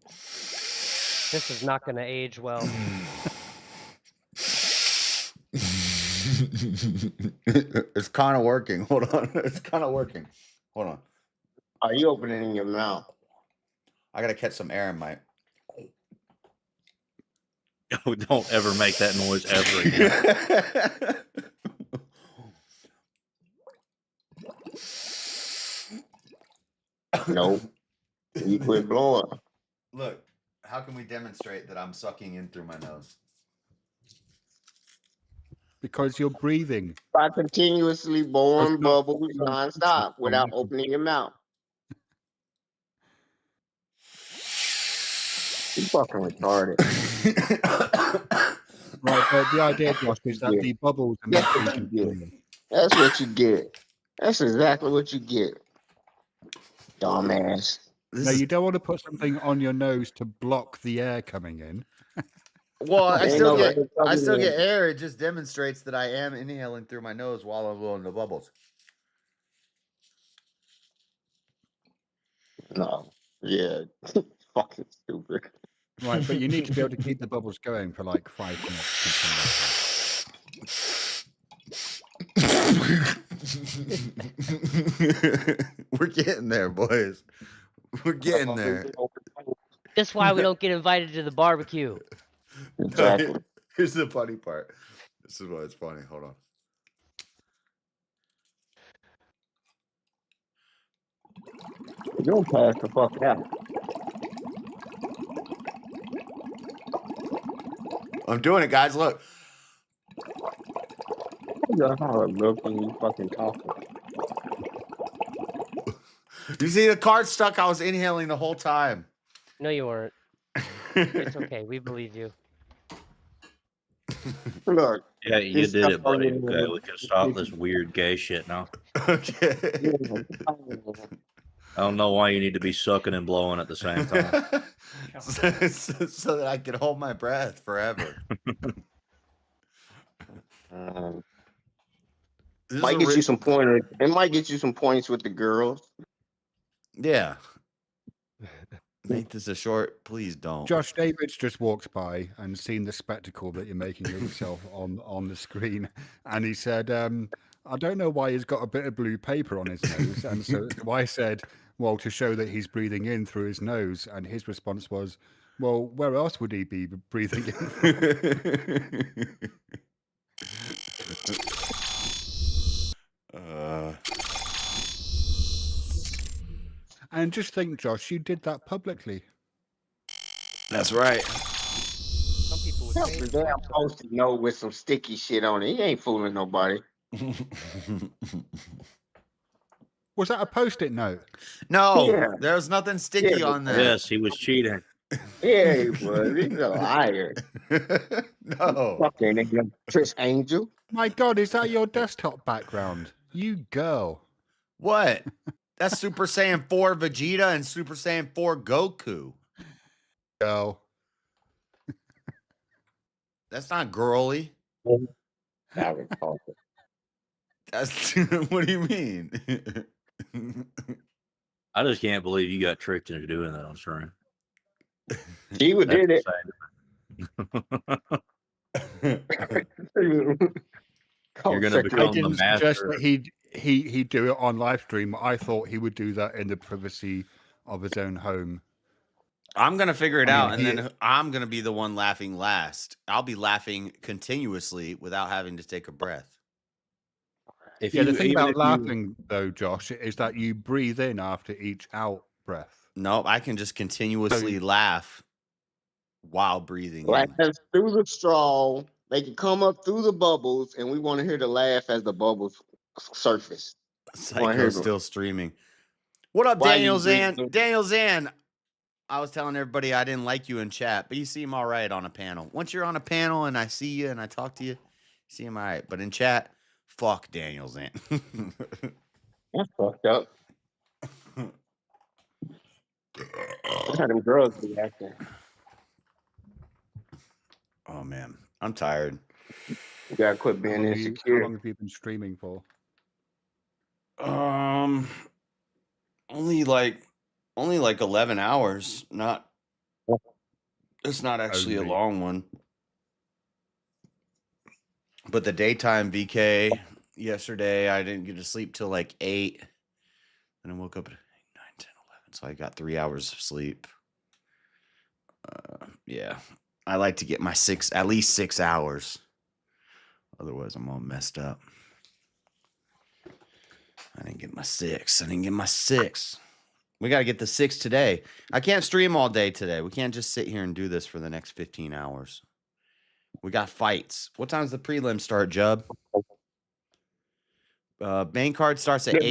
S14: This is not going to age well.
S7: It's kind of working. Hold on. It's kind of working. Hold on.
S2: Are you opening your mouth?
S7: I gotta catch some air in my.
S3: Oh, don't ever make that noise ever again.
S2: Nope. You quit blowing.
S7: Look, how can we demonstrate that I'm sucking in through my nose?
S9: Because you're breathing.
S2: By continuously blowing bubbles nonstop without opening your mouth. You fucking retarded.
S9: Right, but the idea, Josh, is that the bubbles are meant to be continuous.
S2: That's what you get. That's exactly what you get. Dumbass.
S9: No, you don't want to put something on your nose to block the air coming in.
S7: Well, I still get air. It just demonstrates that I am inhaling through my nose while I'm blowing the bubbles.
S2: No. Yeah. Fucking stupid.
S9: Right, but you need to be able to keep the bubbles going for like 5 minutes.
S7: We're getting there, boys. We're getting there.
S14: That's why we don't get invited to the barbecue.
S2: Exactly.
S7: Here's the funny part. This is why it's funny. Hold on.
S2: You'll pass the fuck out.
S7: I'm doing it, guys. Look.
S2: How it look when you fucking talking.
S7: You see the card stuck? I was inhaling the whole time.
S14: No, you weren't. It's okay. We believe you.
S2: Look.
S3: Yeah, you did it, buddy. Okay, we can stop this weird gay shit now.
S7: Okay.
S3: I don't know why you need to be sucking and blowing at the same time.
S7: so that I can hold my breath forever.
S2: Might get you some pointers. It might get you some points with the girls.
S7: Yeah. Make this a short. Please don't.
S9: Josh Davids just walked by and seen the spectacle that you're making of yourself on the screen, and he said, "I don't know why he's got a bit of blue paper on his nose." And so I said, "Well, to show that he's breathing in through his nose." And his response was, "Well, where else would he be breathing in?" And just think, Josh, you did that publicly.
S7: That's right.
S14: Some people would say
S2: The damn Post-it note with some sticky shit on it. He ain't fooling nobody.
S9: Was that a Post-it note?
S7: No,
S2: Yeah.
S7: there was nothing sticky on that.
S3: Yes, he was cheating.
S2: Yeah, he was. He's a liar.
S7: No.
S2: Fucking Chris Angel.
S9: My God, is that your desktop background? You girl.
S7: What? That's Super Saiyan 4 Vegeta and Super Saiyan 4 Goku.
S9: Girl.
S7: That's not girly. That's what do you mean?
S3: I just can't believe you got tricked into doing that on stream.
S2: She would did it.
S3: You're gonna become the master.
S9: That he'd do it on live stream. I thought he would do that in the privacy of his own home.
S7: I'm gonna figure it out, and then I'm gonna be the one laughing last. I'll be laughing continuously without having to take a breath.
S9: The thing about laughing, though, Josh, is that you breathe in after each out breath.
S7: No, I can just continuously laugh while breathing.
S2: Laugh through the straw. They can come up through the bubbles, and we want to hear the laugh as the bubbles surface.
S7: Psycho's still streaming. What up, Daniel Zan? Daniel Zan. I was telling everybody I didn't like you in chat, but you seem all right on a panel. Once you're on a panel and I see you and I talk to you, you seem all right. But in chat, fuck Daniel Zan.
S2: That's fucked up. That's how them girls be acting.
S7: Oh man, I'm tired.
S2: You gotta quit being
S9: How
S2: insecure.
S9: long have you been streaming for?
S1: Only like 11 hours. It's not actually a
S9: Only.
S1: long one. But the daytime VK yesterday, I didn't get to sleep till like 8. And I woke up at 9, 10, 11. So I got 3 hours of sleep. Yeah. I like to get my at least 6 hours. Otherwise, I'm all messed up. I didn't get my 6. We got to get the 6 today. I can't stream all day today. We can't just sit here and do this for the next 15 hours. We got fights. What time's the prelim start, Jub? Main card starts at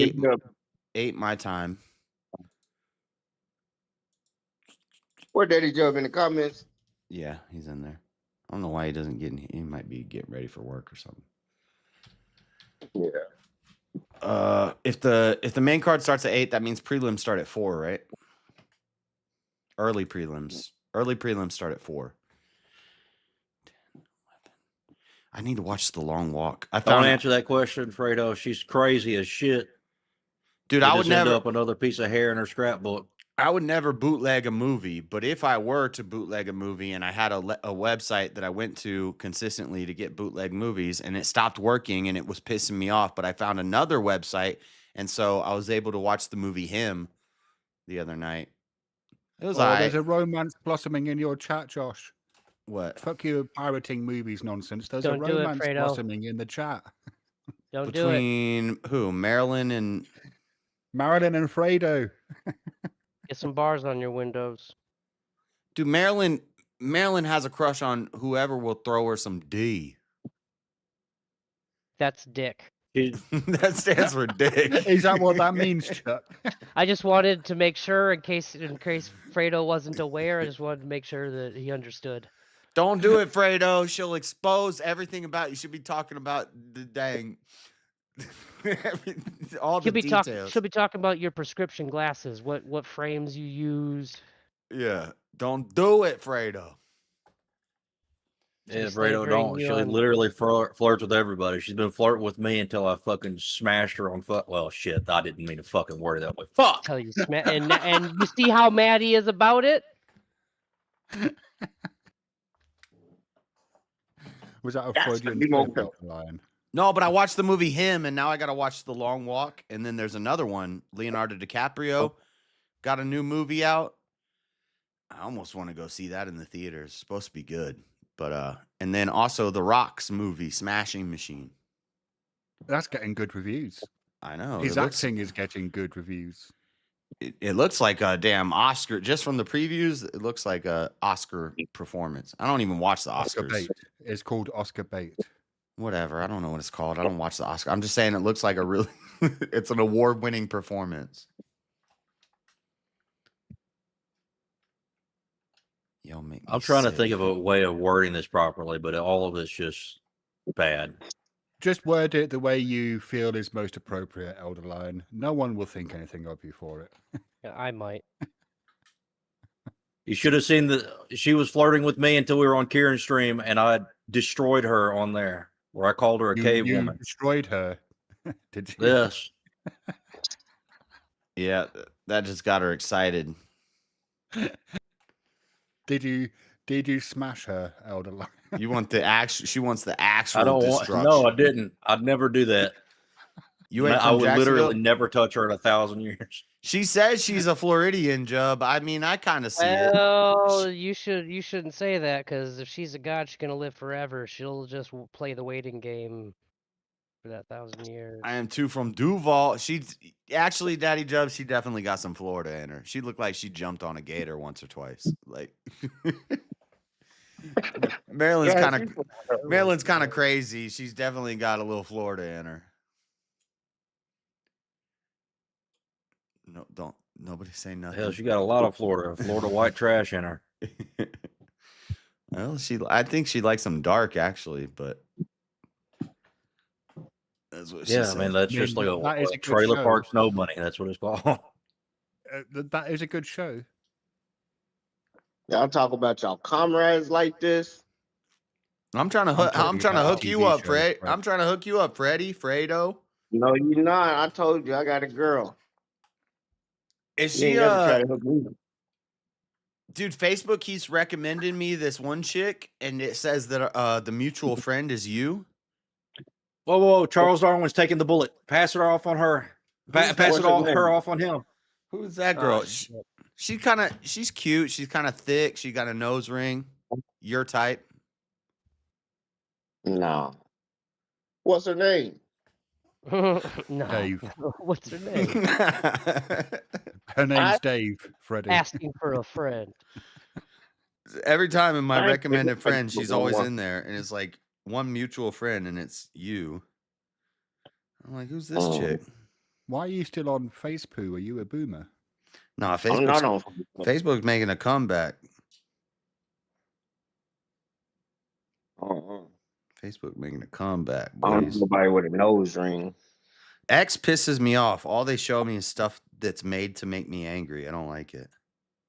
S1: 8 my time.
S2: Where Daddy Jub in the comments?
S1: Yeah, he's in there. I don't know why he doesn't get in. He might be getting ready for work or something.
S2: Yeah.
S1: If the main card starts at 8, that means prelims start at 4, right? Early prelims start at 4. I need to watch The Long Walk.
S3: Don't answer that question, Fredo. She's crazy as shit.
S1: Dude,
S3: They
S1: I would
S3: just end
S1: never
S3: up another piece of hair in her scrapbook.
S1: I would never bootleg a movie, but if I were to bootleg a movie and I had a website that I went to consistently to get bootleg movies and it stopped working and it was pissing me off, but I found another website and so I was able to watch the movie Him the other night. It was
S9: There's a romance blossoming in your chat, Josh.
S1: What?
S9: Fuck you, pirating movies nonsense. There's
S14: Don't
S9: a
S14: do it,
S9: romance
S14: Fredo.
S9: blossoming in the chat.
S14: Don't do it.
S1: Between who? Marilyn and
S9: Fredo.
S14: Get some bars on your windows.
S1: Dude, Marilyn has a crush on whoever will throw her some D.
S14: That's dick.
S1: That stands for dick.
S9: Is that what that means, Chuck?
S14: I just wanted to make sure, in case Fredo wasn't aware, I just wanted to make sure that he understood.
S1: Don't do it, Fredo. She'll expose everything about you. Should be talking about the dang all the details.
S14: She'll be talking about your prescription glasses, what frames you use.
S1: Yeah, don't do it, Fredo.
S3: Yeah, Fredo, don't. She literally flirts with everybody. She's been flirting with me until I fucking smashed her on foot. Well, shit, I didn't mean to fucking word it that way. Fuck.
S14: Tell you, and you see how mad he is about it.
S9: Was that a Freudian slip, Lion?
S1: No, but I watched the movie Him, and now I got to watch The Long Walk, and then there's another one. Leonardo DiCaprio got a new movie out. I almost want to go see that in the theater. It's supposed to be good. But and then also The Rock's movie, Smashing Machine.
S9: That's getting good reviews.
S1: I know.
S9: His acting is getting good reviews.
S1: It looks like a damn Oscar. Just from the previews, it looks like a Oscar performance. I don't even watch the
S9: Oscar
S1: Oscars.
S9: bait. It's called Oscar bait.
S1: Whatever. I don't know what it's called. I don't watch the Oscar. I'm just saying it looks like a really it's an award-winning performance.
S3: I'm trying to think of a way of wording this properly, but all of it's just bad.
S9: Just word it the way you feel is most appropriate, Elder Lion. No one will think anything of you for it.
S14: Yeah, I might.
S3: You should have seen she was flirting with me until we were on Kieran's stream, and I destroyed her on there, where I called her a cave woman.
S9: You destroyed her. Did you?
S3: Yes.
S1: Yeah, that just got her excited.
S9: Did you smash her, Elder Lion?
S1: You want the actual? She wants the actual.
S3: I don't
S1: destruction.
S3: No, I didn't. I'd never do that. I would literally never touch her in 1,000 years.
S1: She says she's a Floridian, Jub. I mean, I kind of see it.
S14: Well, you shouldn't say that, because if she's a god, she's gonna live forever. She'll just play the waiting game for that 1,000 years.
S1: I am too from Duval. She's actually, Daddy Jub. She definitely got some Florida in her. She looked like she jumped on a gator once or twice. Like Maryland's kind of crazy. She's definitely got a little Florida in her. No, nobody say nothing.
S3: Hell, she got a lot of Florida white trash in her.
S1: Well, I think she likes them dark, actually, but that's what she said.
S3: I mean, that's just like a trailer park snow bunny. That's what it's called.
S9: That is a good show.
S2: Y'all talk about y'all comrades like this.
S1: I'm trying to hook you up, Fred. I'm trying to hook you up, Freddie, Fredo.
S2: No, you're not. I told you I got a girl.
S1: Is
S2: You
S1: she
S2: ain't never try to hook me up.
S1: Dude, Facebook keeps recommending me this one chick, and it says that the mutual friend is you.
S3: Whoa! Charles Darwin's taking the bullet. Pass it off on her. Pass it her off on him.
S1: Who's that girl? She's cute. She's kind of thick. She got a nose ring. Your type?
S2: No. What's her name?
S14: No.
S9: Dave.
S14: What's her name?
S9: Her name's Dave, Freddie.
S14: Asking for a friend.
S1: Every time in my recommended friend, she's always in there, and it's like one mutual friend, and it's you. I'm like, who's this chick?
S9: Why are you still on Facebook? Are you a boomer?
S1: Nah, Facebook's making a comeback. Facebook making a comeback,
S2: I don't
S1: boys.
S2: know nobody with a nose ring.
S1: X pisses me off. All they show me is stuff that's made to make me angry. I don't like it.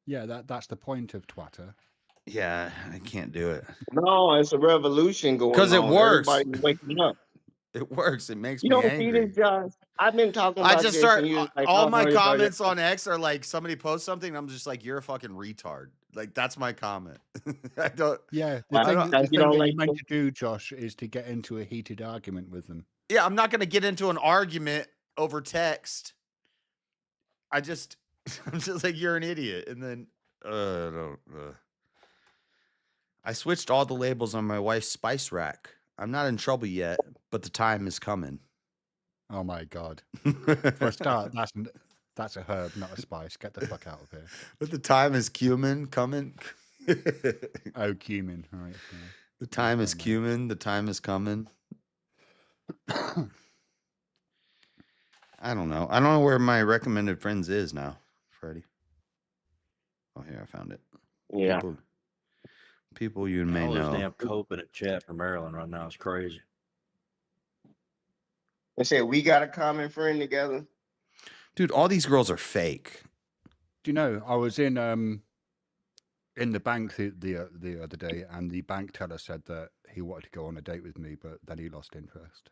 S9: Yeah, that's the point of Twitter.
S1: Yeah, I can't do it.
S2: No, it's a revolution going on.
S1: Because it works.
S2: Everybody's waking up.
S1: It works. It makes
S2: You
S1: me
S2: don't
S1: angry.
S2: see this, Josh? I've been talking about
S1: I just
S2: this
S1: start
S2: and you're like,
S1: all
S2: oh,
S1: my
S2: everybody-
S1: comments on X are like somebody posts something. And I'm just like, you're a fucking retard. Like that's my comment. I don't.
S9: Yeah,
S1: I
S9: the
S1: don't-
S9: thing
S1: you don't
S9: that
S1: like
S9: you meant to do, Josh, is to get into a heated argument with them.
S1: Yeah, I'm not gonna get into an argument over text. I'm just like, you're an idiot, and then I switched all the labels on my wife's spice rack. I'm not in trouble yet, but the time is coming.
S9: Oh my god! For a start, that's a herb, not a spice. Get the fuck out of here.
S1: But the time is cumin coming.
S9: Oh, cumin, right? Yeah.
S1: The time is cumin. The time is coming. I don't know. I don't know where my recommended friends is now, Freddie. Oh, here, I found it.
S2: Yeah.
S1: People you may
S3: All
S1: know.
S3: those damn cope in a chat from Maryland right now is crazy.
S2: They said we got a common friend together.
S1: Dude, all these girls are fake.
S9: Do you know? I was in the bank the other day, and the bank teller said that he wanted to go on a date with me, but then he lost interest.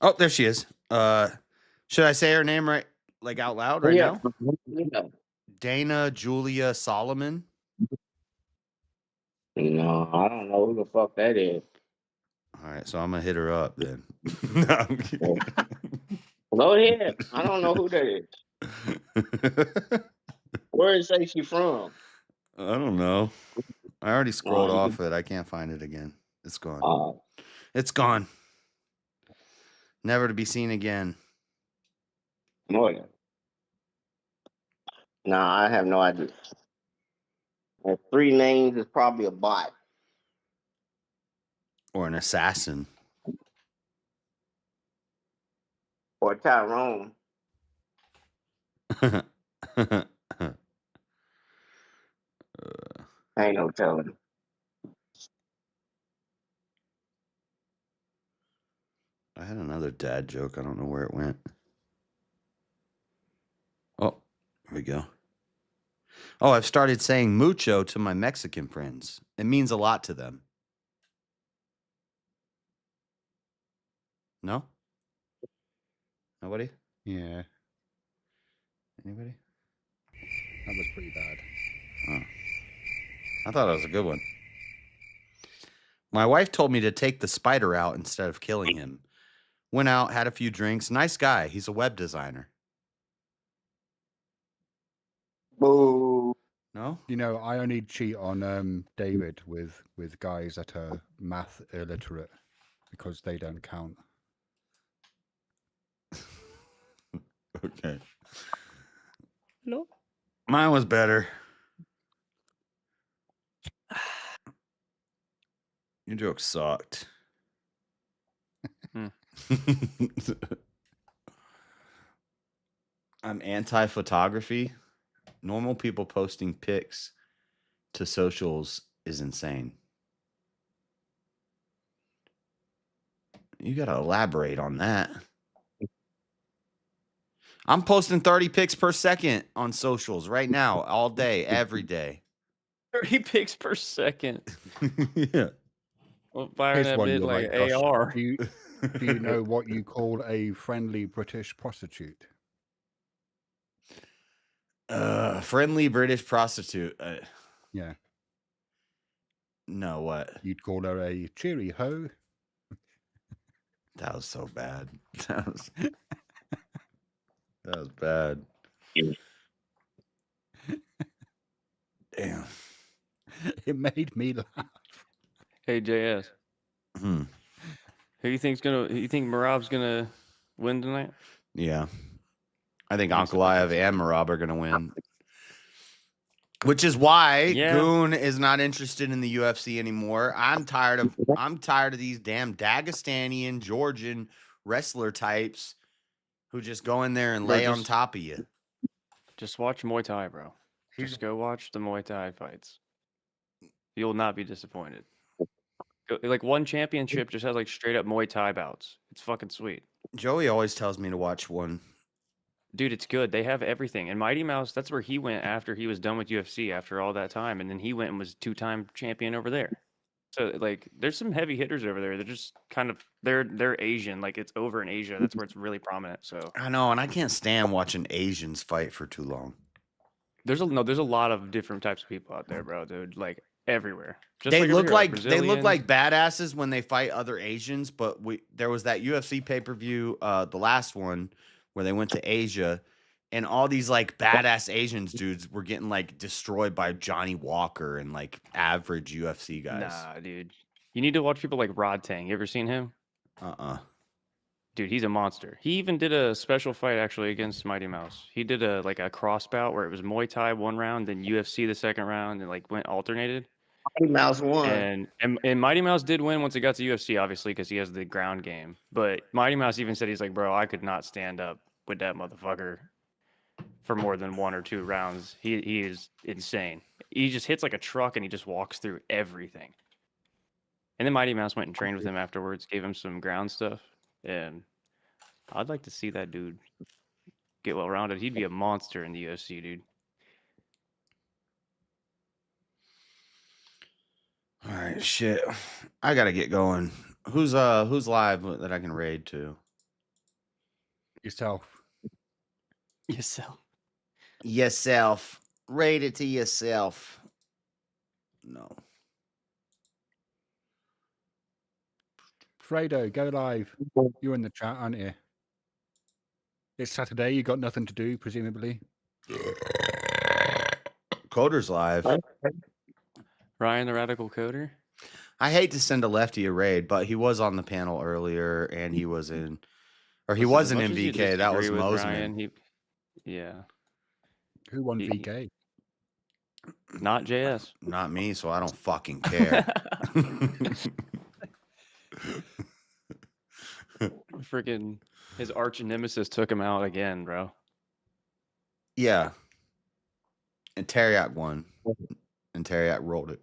S1: Oh, there she is. Should I say her name right, like out loud right now?
S2: Yeah.
S1: Dana Julia Solomon.
S2: No, I don't know who the fuck that is.
S1: All right, so I'm gonna hit her up then. No, I'm kidding.
S2: Go ahead. I don't know who that is. Where is she from?
S1: I don't know. I already scrolled off it. I can't find it again. It's gone. It's gone. Never to be seen again.
S2: Oh, yeah. No, I have no idea. There's 3 names is probably a bot.
S1: Or an assassin.
S2: Or Tyrone. Ain't no telling.
S1: I had another dad joke. I don't know where it went. Oh, here we go. Oh, I've started saying mucho to my Mexican friends. It means a lot to them. No? Nobody?
S9: Yeah,
S1: Anybody?
S9: that was pretty bad.
S1: Oh. I thought it was a good one. My wife told me to take the spider out instead of killing him. Went out, had a few drinks. Nice guy. He's a web designer.
S2: Boo.
S1: No?
S9: You know, I only cheat on David with guys that are math illiterate because they don't count.
S1: Okay.
S14: No.
S1: Mine was better. Your joke sucked. I'm anti-photography. Normal people posting pics to socials is insane. You got to elaborate on that. I'm posting 30 pics per second on socials right now, all day, every day.
S6: 30 pics per second.
S1: Yeah.
S6: Well, firing
S9: Here's
S6: that
S9: one
S6: bit
S9: you
S6: like
S9: like, Josh.
S6: AR.
S9: Do you know what you call a friendly British prostitute?
S1: Friendly British prostitute.
S9: Yeah.
S1: No, what?
S9: You'd call her a cheery ho.
S1: That was so bad. That was bad. Damn.
S9: It made me laugh.
S6: Hey JS.
S1: Hmm.
S6: Who you think Marab's gonna win tonight?
S1: Yeah. I think
S6: Makes a
S1: Ankalaev and Marab are going to win. Which is why
S6: Yeah.
S1: Goon is not interested in the UFC anymore. I'm tired of these damn Dagestanian, Georgian wrestler types who just go in there and
S6: Bro,
S1: lay on top of you.
S6: Just watch Muay Thai, bro. Just go watch the Muay Thai fights. You'll not be disappointed. Like one championship just has like straight up Muay Thai bouts. It's fucking sweet.
S1: Joey always tells me to watch one.
S6: Dude, it's good. They have everything. And Mighty Mouse, that's where he went after he was done with UFC after all that time. And then he went and was 2-time champion over there. So like there's some heavy hitters over there. They're just kind of they're Asian. Like it's over in Asia. That's where it's really prominent. So
S1: I know, and I can't stand watching Asians fight for too long.
S6: there's a lot of different types of people out there, bro, dude. Like everywhere. Just
S1: They
S6: over
S1: look
S6: here,
S1: like they look
S6: Brazilians.
S1: like badasses when they fight other Asians, but there was that UFC pay-per-view, the last one where they went to Asia, and all these like badass Asians dudes were getting like destroyed by Johnny Walker and like average UFC guys.
S6: Nah, dude. You need to watch people like Rod Tang. You ever seen him? Dude, he's a monster. He even did a special fight actually against Mighty Mouse. He did a cross bout where it was Muay Thai one round, then UFC the second round, and like went alternated.
S2: Mighty Mouse won.
S6: And Mighty Mouse did win once it got to UFC, obviously, because he has the ground game. But Mighty Mouse even said he's like, bro, I could not stand up with that motherfucker for more than 1 or 2 rounds. He is insane. He just hits like a truck and he just walks through everything. And then Mighty Mouse went and trained with him afterwards, gave him some ground stuff. And I'd like to see that dude get well rounded. He'd be a monster in the UFC, dude.
S1: All right, shit. I gotta get going. Who's live that I can raid to?
S9: Yourself.
S1: Yourself. Raid it to yourself. No.
S9: Fredo, go live. You're in the chat, aren't you? It's Saturday. You got nothing to do, presumably.
S1: Coder's live.
S6: Ryan the Radical Coder.
S1: I hate to send a lefty a raid, but he was on the panel earlier, and he was in, or he was in MVK. That was Mosman.
S6: Yeah.
S9: Who won VK?
S6: Not JS.
S1: Not me, so I don't fucking care.
S6: Freaking his arch nemesis took him out again, bro.
S1: Yeah. And Terriac won. And Terriac rolled it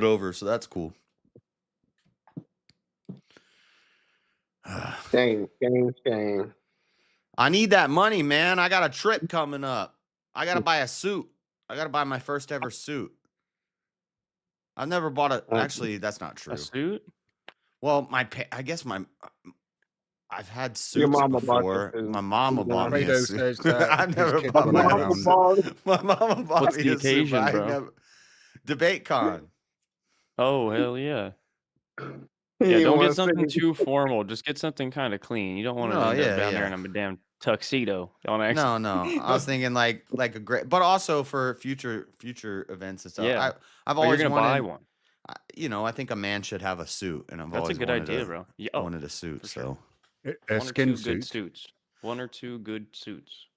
S1: over, so that's cool.
S2: Shame.
S1: I need that money, man. I got a trip coming up. I gotta buy a suit. I gotta buy my first ever suit. I've never bought a. Actually, that's not true.
S6: A suit?
S1: Well, I've had suits
S2: Your mama bought
S1: before.
S2: you a suit.
S1: My mama bought me a
S9: Fredo
S1: suit.
S9: says that
S1: I've
S9: his
S1: never
S9: kids
S1: bought
S9: run
S1: my
S9: around.
S1: My mama bought
S6: What's
S1: me
S6: the
S1: a suit,
S6: occasion,
S1: but I
S6: bro?
S1: never. Debate con.
S6: Oh, hell yeah.
S2: He
S6: Yeah, don't
S2: wanna
S6: get something
S2: say-
S6: too formal. Just get something kind of clean. You don't want to
S1: No,
S6: end
S1: yeah,
S6: up down
S1: yeah.
S6: there in a damn tuxedo on accident.
S1: No. I was thinking like a great, but also for future events and stuff.
S6: Yeah.
S1: I've
S6: Oh, you're
S1: always
S6: gonna
S1: wanted,
S6: buy one.
S1: I think a man should have a suit, and I've
S6: That's a
S1: always
S6: good
S1: wanted
S6: idea, bro. Yeah, oh,
S1: wanted a suit.
S6: for
S1: So
S9: A
S6: One or
S9: skin
S6: two good
S9: suit.
S6: suits. 1 or 2 good suits.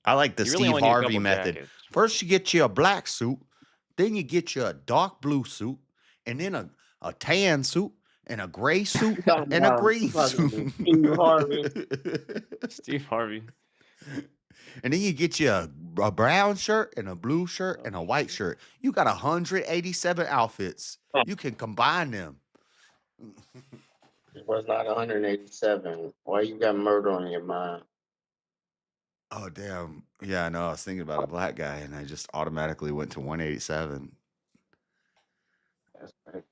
S1: I like the
S6: You really
S1: Steve
S6: only need a
S1: Harvey
S6: couple
S1: method.
S6: jackets.
S1: First, you get you a black suit, then you get you a dark blue suit, and then a tan suit, and a gray suit, and a green suit.
S2: Steve Harvey.
S6: Steve Harvey.
S1: And then you get you a brown shirt and a blue shirt and a white shirt. You got 187 outfits. You can combine them.
S2: It was not 187. Why you got murder on your mind?
S1: Oh damn! Yeah, I know. I was thinking about a black guy, and I just automatically went to 187.
S2: That's right.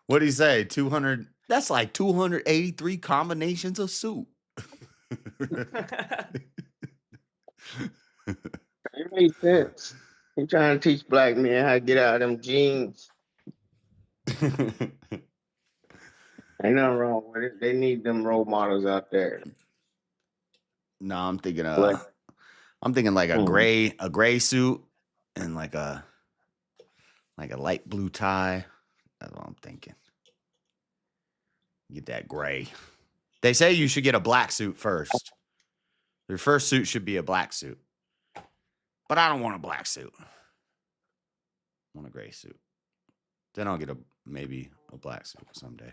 S1: What do you say? 200? That's like 283 combinations of soup.
S2: It makes sense. He trying to teach black men how to get out of them jeans. Ain't nothing wrong with it. They need them role models out there.
S1: No, I'm thinking
S2: But
S1: I'm thinking like a gray suit and like a light blue tie. That's what I'm thinking. Get that gray. They say you should get a black suit first. Your first suit should be a black suit. But I don't want a black suit. I want a gray suit. Then I'll get maybe a black suit someday.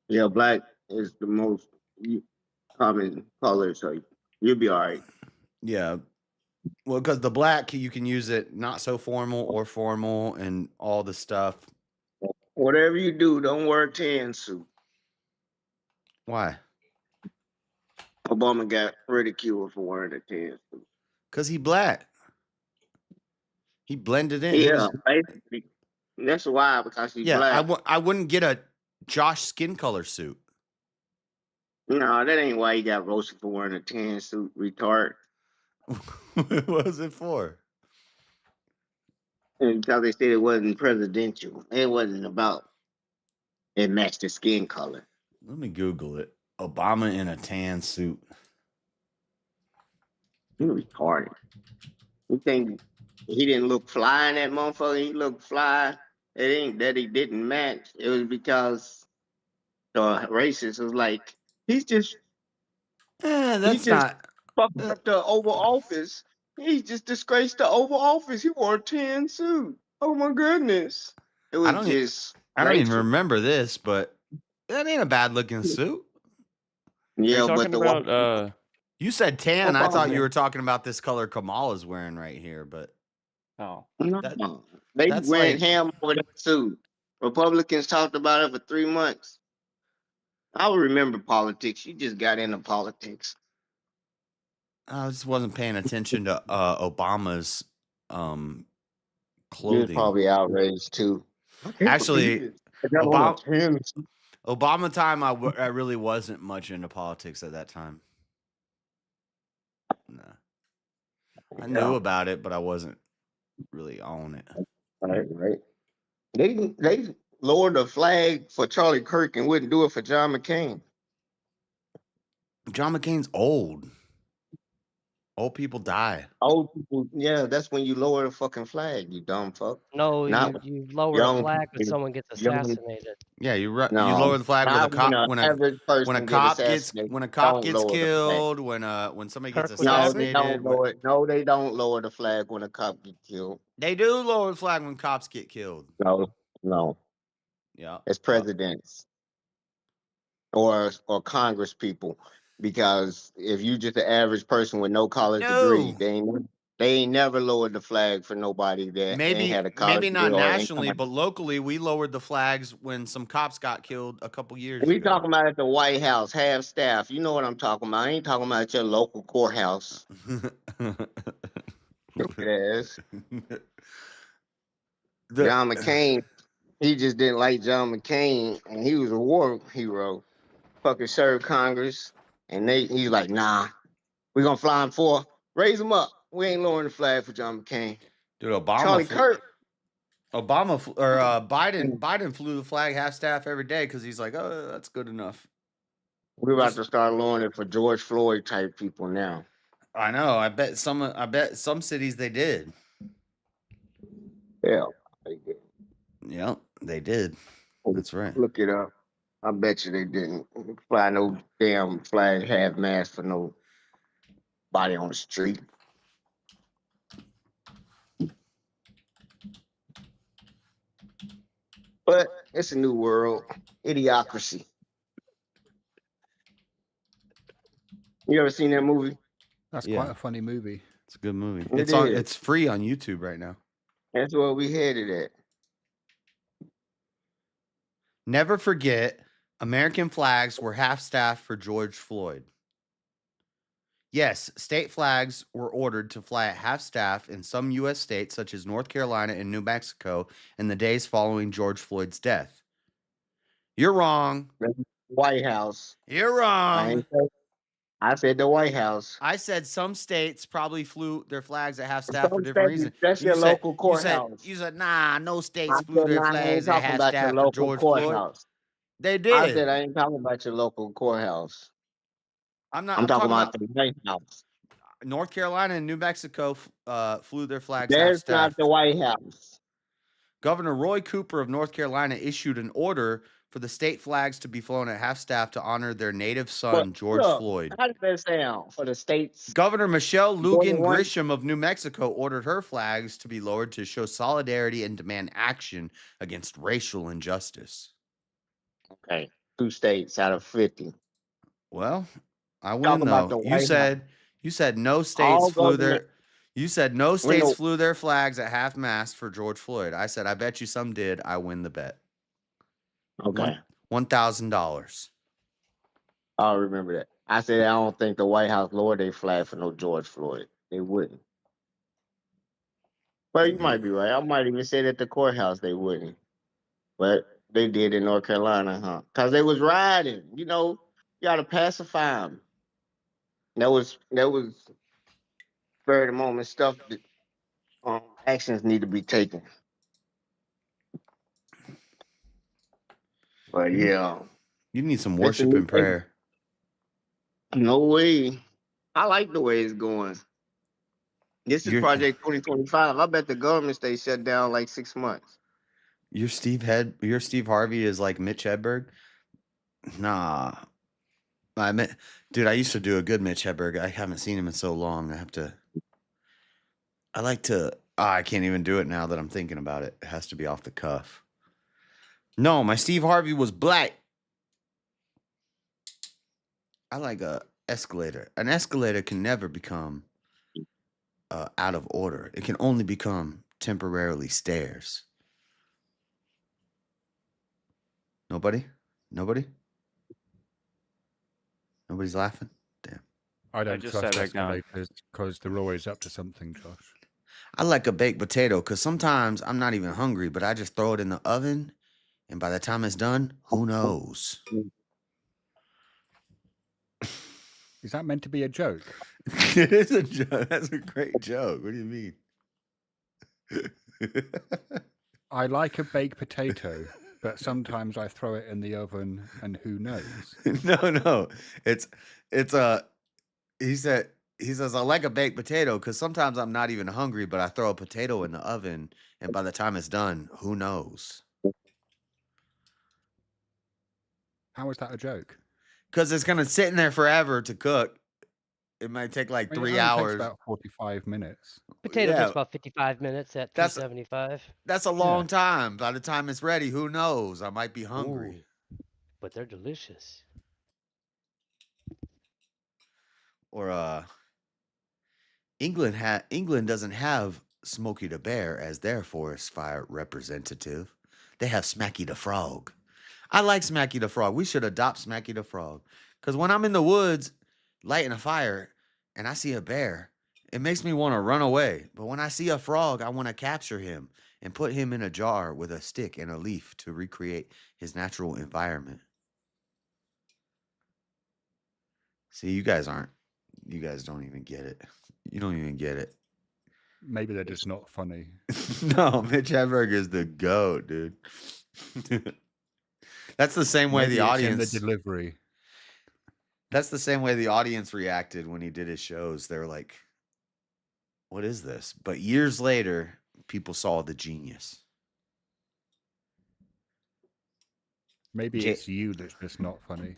S2: yeah, black is the most common color, so you'll be all right.
S1: Yeah. Well, because the black, you can use it not so formal or formal and all the stuff.
S2: Whatever you do, don't wear a tan suit.
S1: Why?
S2: Obama got ridiculed for wearing a tan suit.
S1: Because he black. He blended in.
S2: Yeah, basically. That's why, because he's black.
S1: I wouldn't get a Josh skin color suit.
S2: No, that ain't why he got roasted for wearing a tan suit, retard.
S1: What was it for?
S2: Because they said it wasn't presidential. It wasn't about it matched the skin color.
S1: Let me Google it. Obama in a tan suit.
S2: You retarded. You think he didn't look fly in that motherfucker? He looked fly. It ain't that he didn't match. It was because the racist was like, he's just
S1: that's
S2: fucked up the Oval Office. He just disgraced the Oval Office. He wore a tan suit. Oh my goodness. It was
S1: I don't even remember this, but that ain't a bad looking suit.
S2: Yeah, but the
S1: you said tan. I thought you were talking about this color Kamala's wearing right here, but
S2: they
S1: that's
S2: went
S1: like-
S2: ham over that suit. Republicans talked about it for 3 months. I would remember politics. You just got into politics.
S1: I just wasn't paying attention to Obama's
S2: You was
S1: clothing.
S2: probably outraged too.
S1: Actually,
S2: Obama.
S1: Obama time, I really wasn't much into politics at that time. No, I knew about it, but I wasn't really on it.
S2: Right. They lowered the flag for Charlie Kirk and wouldn't do it for John McCain.
S1: John McCain's old. Old people die.
S2: Old people, yeah, that's when you lower the fucking flag, you dumb fuck.
S14: No,
S2: Not
S14: you lower a flag when someone gets assassinated.
S1: Yeah, you
S2: No,
S1: lower the flag when a
S2: not
S1: cop
S2: when an average person
S1: when a
S2: get
S1: cop gets
S2: assassinated.
S1: when a cop
S2: Don't
S1: gets
S2: lower the flag.
S1: killed, when somebody gets
S14: Kirk was
S2: No, they
S1: assassinated.
S2: don't lower it. No, they don't lower the flag when a cop gets killed.
S1: They do lower the flag when cops get killed.
S2: No.
S1: Yeah.
S2: It's presidents or Congress people. Because if you just an average person with no college degree, they ain't never lowered the flag for nobody that ain't had a college
S1: Maybe
S2: degree.
S1: not
S2: or ain't
S1: nationally,
S2: come-
S1: but locally, we lowered the flags when some cops got killed a couple years
S2: We
S1: ago.
S2: talking about at the White House, half staff. You know what I'm talking about. I ain't talking about your local courthouse. Stupid ass. John McCain, he just didn't like John McCain, and he was a war hero. Fucking served Congress, and he's like, nah, we gonna fly him for, raise him up. We ain't lowering the flag for John McCain.
S1: Dude, Obama.
S2: Charlie Kirk.
S1: Biden flew the flag half staff every day because he's like, oh, that's good enough.
S2: We're about to start lowering it for George Floyd type people now.
S1: I know. I bet some cities they did.
S2: Yeah, they did.
S1: Yep, they did. That's right.
S2: Look it up. I bet you they didn't fly no damn flag half mast for no body on the street. But it's a new world. Idiocracy. You ever seen that movie?
S9: That's quite a funny movie.
S1: It's a good movie.
S2: It
S1: It's free on YouTube right now.
S2: That's where we headed at.
S1: Never forget American flags were half-staffed for George Floyd. Yes, state flags were ordered to fly at half-staff in some U.S. states, such as North Carolina and New Mexico, in the days following George Floyd's death. You're wrong.
S2: White House.
S1: You're wrong.
S2: I said the White House.
S1: I said some states probably flew their flags at half-staff for
S2: Some
S1: different
S2: states,
S1: reasons.
S2: that's
S1: You
S2: your
S1: said,
S2: local courthouse.
S1: you said, nah, no states
S2: I
S1: flew
S2: said,
S1: their
S2: nah, I
S1: flags
S2: ain't
S1: at
S2: talking about your
S1: half-staff for
S2: local
S1: George Floyd.
S2: courthouse.
S1: They
S2: I
S1: did.
S2: said I ain't talking about your local courthouse.
S1: I'm
S2: talking about the White House.
S1: North Carolina and New Mexico flew their flags
S2: There's
S1: half-staff.
S2: not the White House.
S1: Governor Roy Cooper of North Carolina issued an order for the state flags to be flown at half-staff to honor their native son, George Floyd.
S2: How does that sound for the states?
S1: Governor Michelle Lugan
S2: 21?
S1: Grisham of New Mexico ordered her flags to be lowered to show solidarity and demand action against racial injustice.
S2: Okay, 2 states out of 50.
S1: Well, I
S2: Talk
S1: win
S2: about
S1: though.
S2: the White House.
S1: You said no states
S2: All
S1: flew
S2: government-
S1: their you said no states
S2: no-
S1: flew their flags at half-mast for George Floyd. I said I bet you some did. I win the bet.
S2: Okay.
S1: $1,000.
S2: I'll remember that. I said I don't think the White House lowered their flag for no George Floyd. They wouldn't. But you might be right. I might even say that the courthouse they wouldn't. But they did in North Carolina, huh? Because they was riding. You know, you got to pacify them. That was spur of the moment stuff that actions need to be taken. But yeah.
S1: You need some worship and prayer.
S2: No way. I like the way it's going. This is Project 2025. I bet the government stay shut down like 6 months.
S1: Your Steve Harvey is like Mitch Hedberg? Nah. Dude, I used to do a good Mitch Hedberg. I haven't seen him in so long. I can't even do it now that I'm thinking about it. It has to be off the cuff. No, my Steve Harvey was black. I like a escalator. An escalator can never become out of order. It can only become temporarily stairs. Nobody? Nobody's laughing? Damn.
S9: I don't
S6: just
S9: trust
S6: sat back down.
S9: escalators because they're always up to something, Josh.
S1: I like a baked potato because sometimes I'm not even hungry, but I just throw it in the oven, and by the time it's done, who knows?
S9: Is that meant to be a joke?
S1: It is a joke. That's a great joke. What do you mean?
S9: I like a baked potato, but sometimes I throw it in the oven, and who knows?
S1: No. He says I like a baked potato because sometimes I'm not even hungry, but I throw a potato in the oven, and by the time it's done, who knows?
S9: How is that a joke?
S1: Because it's gonna sit in there forever to cook. It might take like 3 hours.
S9: It takes about 45 minutes.
S14: Potato takes about 55 minutes at 275.
S1: That's a long time. By the time it's ready, who knows? I might be hungry.
S14: Ooh, but they're delicious.
S1: Or England doesn't have Smokey the Bear as their forest fire representative. They have Smacky the Frog. I like Smacky the Frog. We should adopt Smacky the Frog. Because when I'm in the woods lighting a fire and I see a bear, it makes me want to run away. But when I see a frog, I want to capture him and put him in a jar with a stick and a leaf to recreate his natural environment. See, you guys don't even get it. You don't even get it.
S9: Maybe they're just not funny.
S1: No, Mitch Hedberg is the GOAT, dude. That's the same way
S9: Maybe
S1: the
S9: it's
S1: audience.
S9: in the delivery.
S1: That's the same way the audience reacted when he did his shows. They were like, "What is this?" But years later, people saw the genius.
S9: Maybe it's you that's just not funny.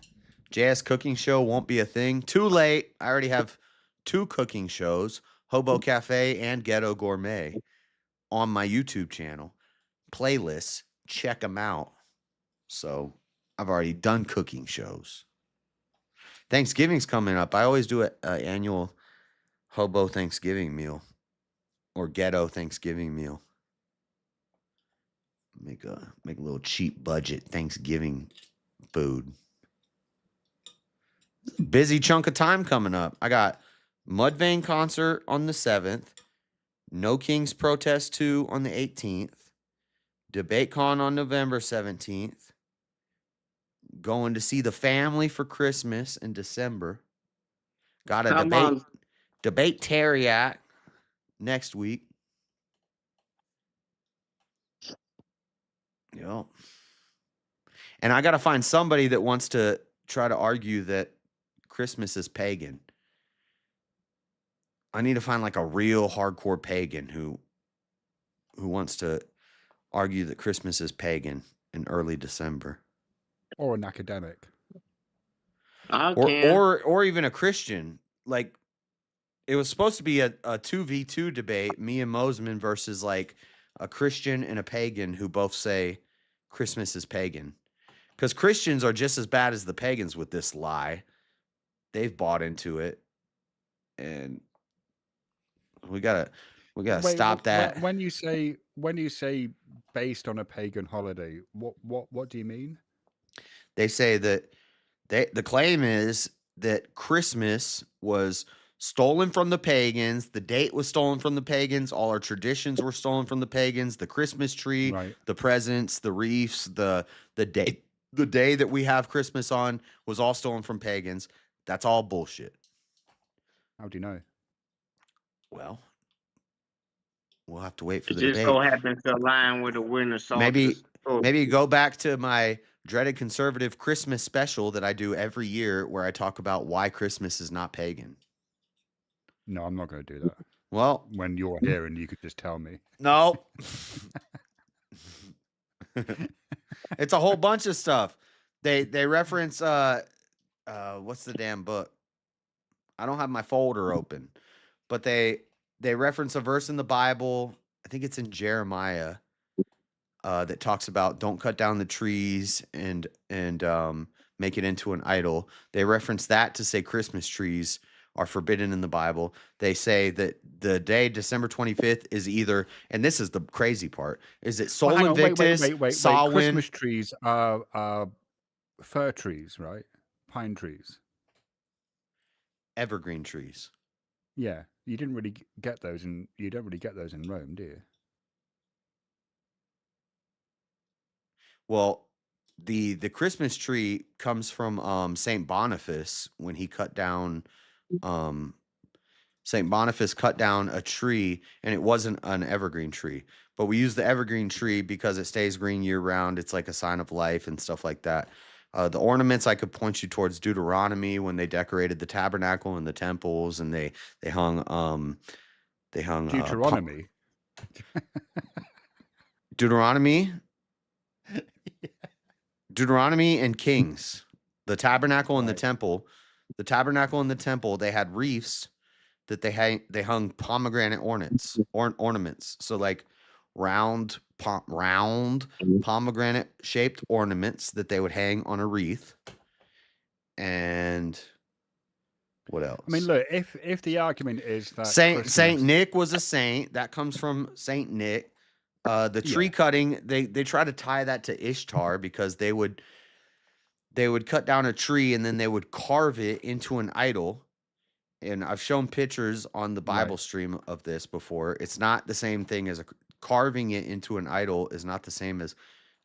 S1: JS cooking show won't be a thing. Too late. I already have 2 cooking shows, Hobo Cafe and Ghetto Gourmet, on my YouTube channel. Playlists, check them out. So I've already done cooking shows. Thanksgiving's coming up. I always do an annual Hobo Thanksgiving meal or Ghetto Thanksgiving meal. Make a little cheap budget Thanksgiving food. Busy chunk of time coming up. I got Mudvayne concert on the 7th, No Kings Protest 2 on the 18th, DebateCon on November 17th, going to see the family for Christmas in December. Got a debate Terriac next week. Yep. And I got to find somebody that wants to try to argue that Christmas is pagan. I need to find like a real hardcore pagan who wants to argue that Christmas is pagan in early December.
S9: Or an academic.
S1: Or even a Christian. Like, it was supposed to be a 2v2 debate, me and Mosman versus like a Christian and a pagan who both say Christmas is pagan. Because Christians are just as bad as the pagans with this lie. They've bought into it. And we gotta stop that.
S9: When you say based on a pagan holiday, what do you mean?
S1: They say that the claim is that Christmas was stolen from the pagans. The date was stolen from the pagans. All our traditions were stolen from the pagans. The Christmas tree, the presents, the wreaths, the day that we have Christmas on was all stolen from pagans. That's all bullshit.
S9: How do you know?
S1: Well, we'll have to wait for
S2: It
S1: the
S2: just
S1: debate.
S2: so happens to align with the winter solstice.
S1: Maybe go back to my Dreaded Conservative Christmas special that I do every year where I talk about why Christmas is not pagan.
S9: No, I'm not going to do that.
S1: Well,
S9: when you're here and you could just tell me.
S1: No. It's a whole bunch of stuff. They reference what's the damn book? I don't have my folder open. But they reference a verse in the Bible. I think it's in Jeremiah. That talks about don't cut down the trees and make it into an idol. They reference that to say Christmas trees are forbidden in the Bible. They say that the day December 25th is either, and this is the crazy part, is it Sol Invictus, Samhain?
S9: Christmas trees are fir trees, right? Pine trees.
S1: Evergreen trees.
S9: Yeah, you didn't really get those in. You don't really get those in Rome, do you?
S1: Well, the Christmas tree comes from Saint Boniface when he cut down. Saint Boniface cut down a tree, and it wasn't an evergreen tree. But we use the evergreen tree because it stays green year round. It's like a sign of life and stuff like that. The ornaments, I could point you towards Deuteronomy when they decorated the tabernacle and the temples, and they hung
S9: Deuteronomy.
S1: Deuteronomy. Deuteronomy and Kings. The tabernacle and the temple. The tabernacle and the temple, they had wreaths that they hung pomegranate ornaments. So like round pomegranate shaped ornaments that they would hang on a wreath. And what else?
S9: I mean, look, if the argument is that
S1: Saint Nick was a saint, that comes from Saint Nick. The tree cutting, they try to tie that to Ishtar because they would cut down a tree and then they would carve it into an idol. And I've shown pictures on the Bible stream of this before. It's not the same thing as carving it into an idol is not the same as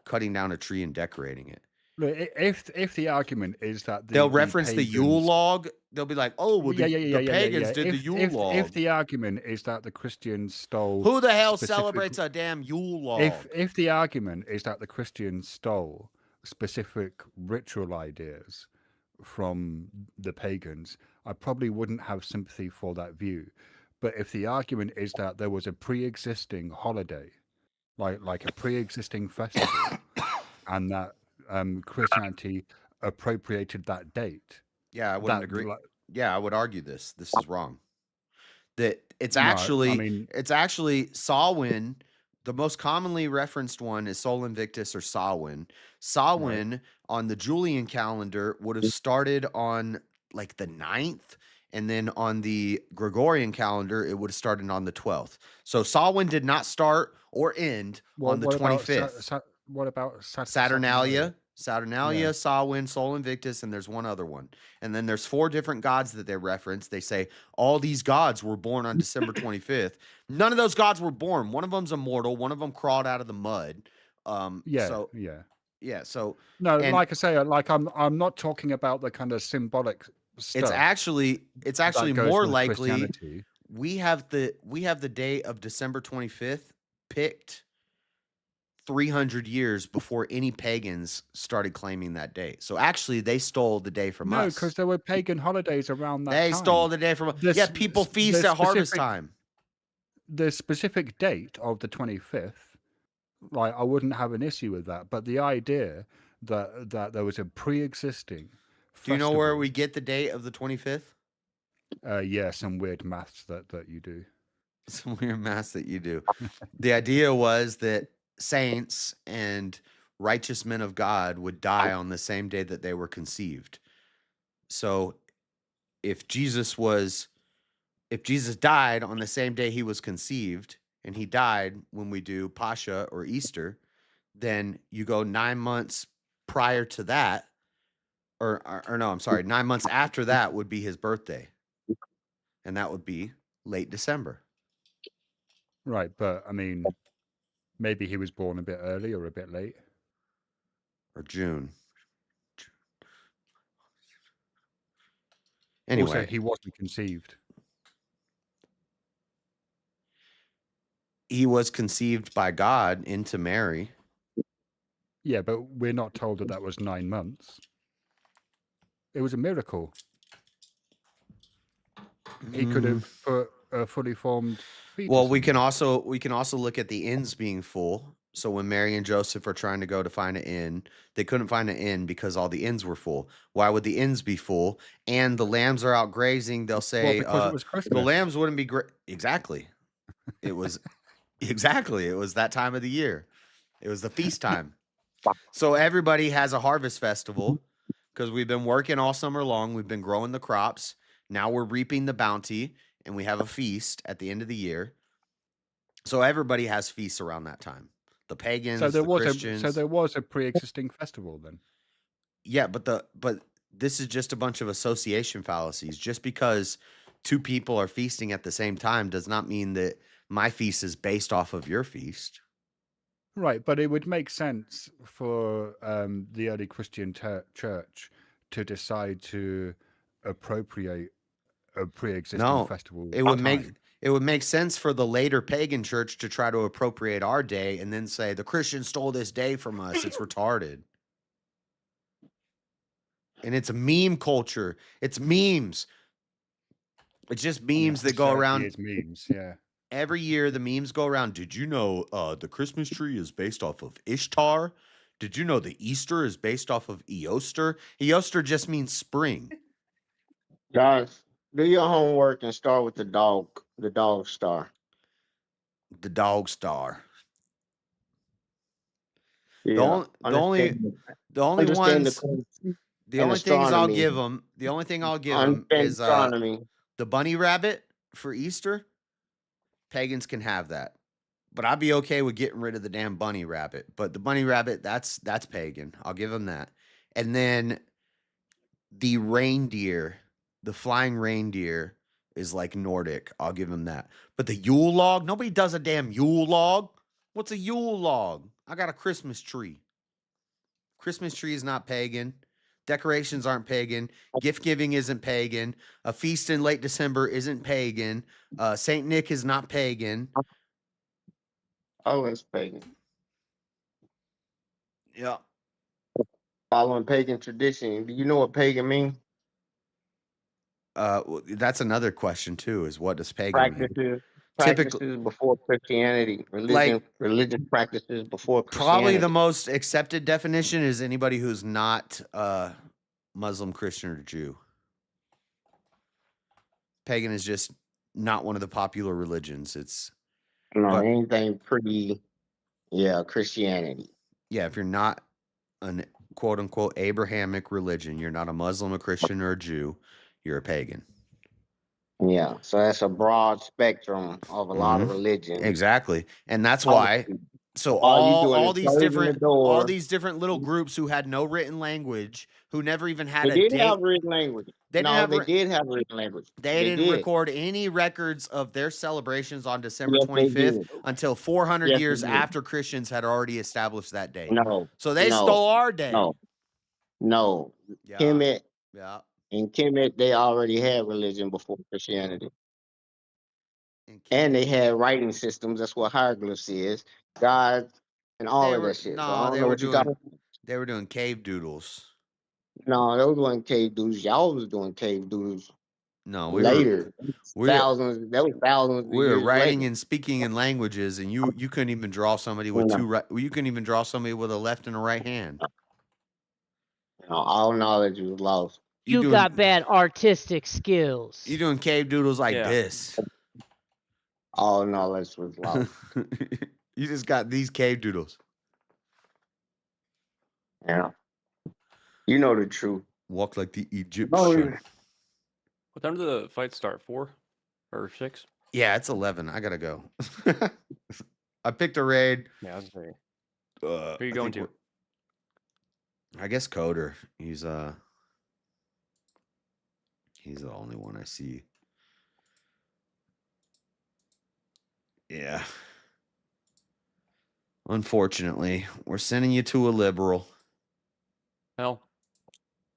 S1: cutting down a tree and decorating it.
S9: Look, if the argument is that
S1: they'll reference the Yule log, they'll be like, "Oh, well, the pagans did the Yule log."
S9: If the argument is that the Christians stole,
S1: who the hell celebrates a damn Yule log?
S9: If the argument is that the Christians stole specific ritual ideas from the pagans, I probably wouldn't have sympathy for that view. But if the argument is that there was a pre-existing holiday, like a pre-existing festival, and that Christianity appropriated that date,
S1: I wouldn't agree. I would argue this. This is wrong. That it's actually it's actually Samhain. The most commonly referenced one is Sol Invictus or Samhain. Samhain on the Julian calendar would have started on like the 9th, and then on the Gregorian calendar, it would have started on the 12th. So Samhain did not start or end on the 25th.
S9: What about
S1: Saturnalia? Saturnalia, Samhain, Sol Invictus, and there's one other one. And then there's 4 different gods that they reference. They say all these gods were born on December 25th. None of those gods were born. One of them's immortal. One of them crawled out of the mud. So
S9: no,
S1: and
S9: like I say, like I'm not talking about the kind of symbolic stuff.
S1: it's actually
S9: that goes
S1: more
S9: with
S1: likely
S9: Christianity.
S1: we have the day of December 25th picked 300 years before any pagans started claiming that day. So actually, they stole the day from
S9: No,
S1: us.
S9: because there were pagan holidays around that
S1: They
S9: time.
S1: stole the day from us. Yeah, people feast at harvest time.
S9: The specific date of the 25th, like I wouldn't have an issue with that. But the idea that there was a pre-existing
S1: Do you know where we get the date of the 25th?
S9: Yeah, some weird maths that you do.
S1: Some weird maths that you do. The idea was that saints and righteous men of God would die on the same day that they were conceived. So if Jesus died on the same day he was conceived, and he died when we do Pascha or Easter, then you go 9 months prior to that, or no, I'm sorry, 9 months after that would be his birthday. And that would be late December.
S9: Right, but I mean, maybe he was born a bit early or a bit late.
S1: Or June.
S9: Also,
S1: Anyway.
S9: he wasn't conceived.
S1: He was conceived by God into Mary.
S9: Yeah, but we're not told that was 9 months. It was a miracle. He could have put a fully formed fetus.
S1: Well, we can also look at the inns being full. So when Mary and Joseph are trying to go to find an inn, they couldn't find an inn because all the inns were full. Why would the inns be full? And the lambs are out grazing. They'll say,
S9: because it was Christmas.
S1: The lambs wouldn't be exactly. It was exactly. It was that time of the year. It was the feast time. So everybody has a harvest festival because we've been working all summer long. We've been growing the crops. Now we're reaping the bounty, and we have a feast at the end of the year. So everybody has feasts around that time. The pagans, the Christians.
S9: So there was a pre-existing festival then.
S1: Yeah, but this is just a bunch of association fallacies. Just because 2 people are feasting at the same time does not mean that my feast is based off of your feast.
S9: Right, but it would make sense for the early Christian church to decide to appropriate a pre-existing festival.
S1: It would make sense for the later pagan church to try to appropriate our day and then say the Christians stole this day from us. It's retarded. And it's a meme culture. It's memes. It's just memes that go around.
S9: It's memes, yeah.
S1: Every year the memes go around. Did you know the Christmas tree is based off of Ishtar? Did you know the Easter is based off of Eoster? Eoster just means spring.
S2: Guys, do your homework and start with the dog star.
S1: The dog star.
S2: Yeah,
S1: The only things I'll give them. The only thing I'll give them is the bunny rabbit for Easter. Pagans can have that, but I'd be okay with getting rid of the damn bunny rabbit. But the bunny rabbit, that's pagan. I'll give them that. And then the reindeer, the flying reindeer, is like Nordic. I'll give them that. But the Yule log, nobody does a damn Yule log. What's a Yule log? I got a Christmas tree. Christmas tree is not pagan. Decorations aren't pagan. Gift giving isn't pagan. A feast in late December isn't pagan. Saint Nick is not pagan.
S2: Oh, it's pagan.
S1: Yeah.
S2: Following pagan tradition. Do you know what pagan means?
S1: That's another question too. Is what does pagan mean?
S2: Practices before Christianity. Religious practices before Christianity.
S1: Probably the most accepted definition is anybody who's not Muslim, Christian, or Jew. Pagan is just not one of the popular religions. It's
S2: anything pretty, Christianity.
S1: Yeah, if you're not an quote unquote Abrahamic religion, you're not a Muslim, a Christian, or a Jew, you're a pagan.
S2: Yeah, so that's a broad spectrum of a lot of religions.
S1: Exactly. And that's why So
S2: All you doing
S1: all
S2: is
S1: these
S2: closing the
S1: different
S2: door.
S1: little groups who had no written language, who never even had
S2: They
S1: a
S2: did have
S1: date.
S2: written language.
S1: They didn't
S2: No,
S1: have
S2: they
S1: writ-
S2: did have written language.
S1: They
S2: They
S1: didn't
S2: did.
S1: record any records of their celebrations on December
S2: Yes, they
S1: 25th
S2: did.
S1: until 400
S2: Yes, they
S1: years
S2: did.
S1: after Christians had already established that date.
S2: No,
S1: So they
S2: no,
S1: stole our day.
S2: no.
S1: Yeah.
S2: Kemet
S1: Yeah.
S2: and Kemet, they already had religion before Christianity. And they had writing systems. That's what hieroglyphs is. God and all of that shit. So I don't know what you're talking about.
S1: They were doing cave doodles.
S2: No, those weren't cave doodles. Y'all was doing cave doodles
S1: No,
S2: later.
S1: we
S2: Thousands. That was thousands of
S1: were
S2: years
S1: writing
S2: later.
S1: and speaking in languages, and you couldn't even draw somebody with you couldn't even draw somebody with a left and a right hand.
S2: All knowledge was lost.
S14: You got bad artistic skills.
S1: You doing cave doodles like this.
S2: All knowledge was lost.
S1: You just got these cave doodles.
S2: Yeah. You know the truth.
S1: Walk like the Egyptian.
S6: What time did the fight start? 4 or 6?
S1: Yeah, it's 11. I gotta go. I picked a raid.
S6: Yeah, I was saying. Who are you going to?
S1: I guess Coder. He's the only one I see. Yeah. Unfortunately, we're sending you to a liberal.
S6: Hell,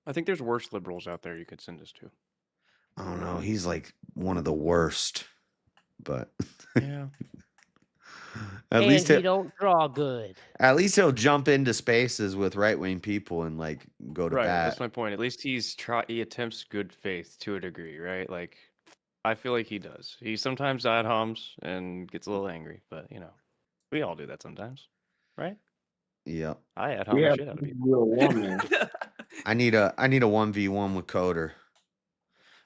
S6: I think there's worse liberals out there you could send us to.
S1: I don't know. He's like one of the worst, but
S6: yeah.
S1: At
S14: and
S1: least
S14: he don't draw good.
S1: At least he'll jump into spaces with right-wing people and like go to
S6: Right,
S1: bat.
S6: that's my point. At least he attempts good faith to a degree, right? Like, I feel like he does. He sometimes ad homs and gets a little angry, but you know, we all do that sometimes, right?
S1: Yeah.
S6: I ad hom the shit out of people.
S1: I need a 1v1 with Coder.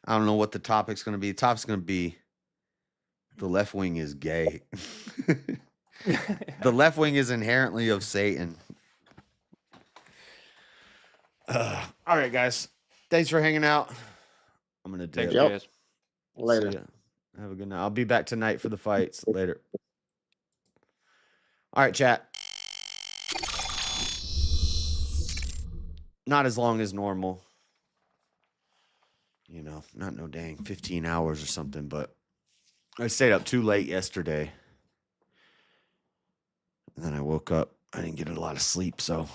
S1: I don't know what the topic's going to be. The topic's going to be the left wing is gay. The left wing is inherently of Satan. All right, guys. Thanks for hanging out. I'm going to dip.
S6: Thanks, guys.
S2: Later.
S1: See ya. Have a good night. I'll be back tonight for the fights. Later. All right, chat. Not as long as normal. You know, not no dang 15 hours or something, but I stayed up too late yesterday. And then I woke up. I didn't get a lot of sleep. So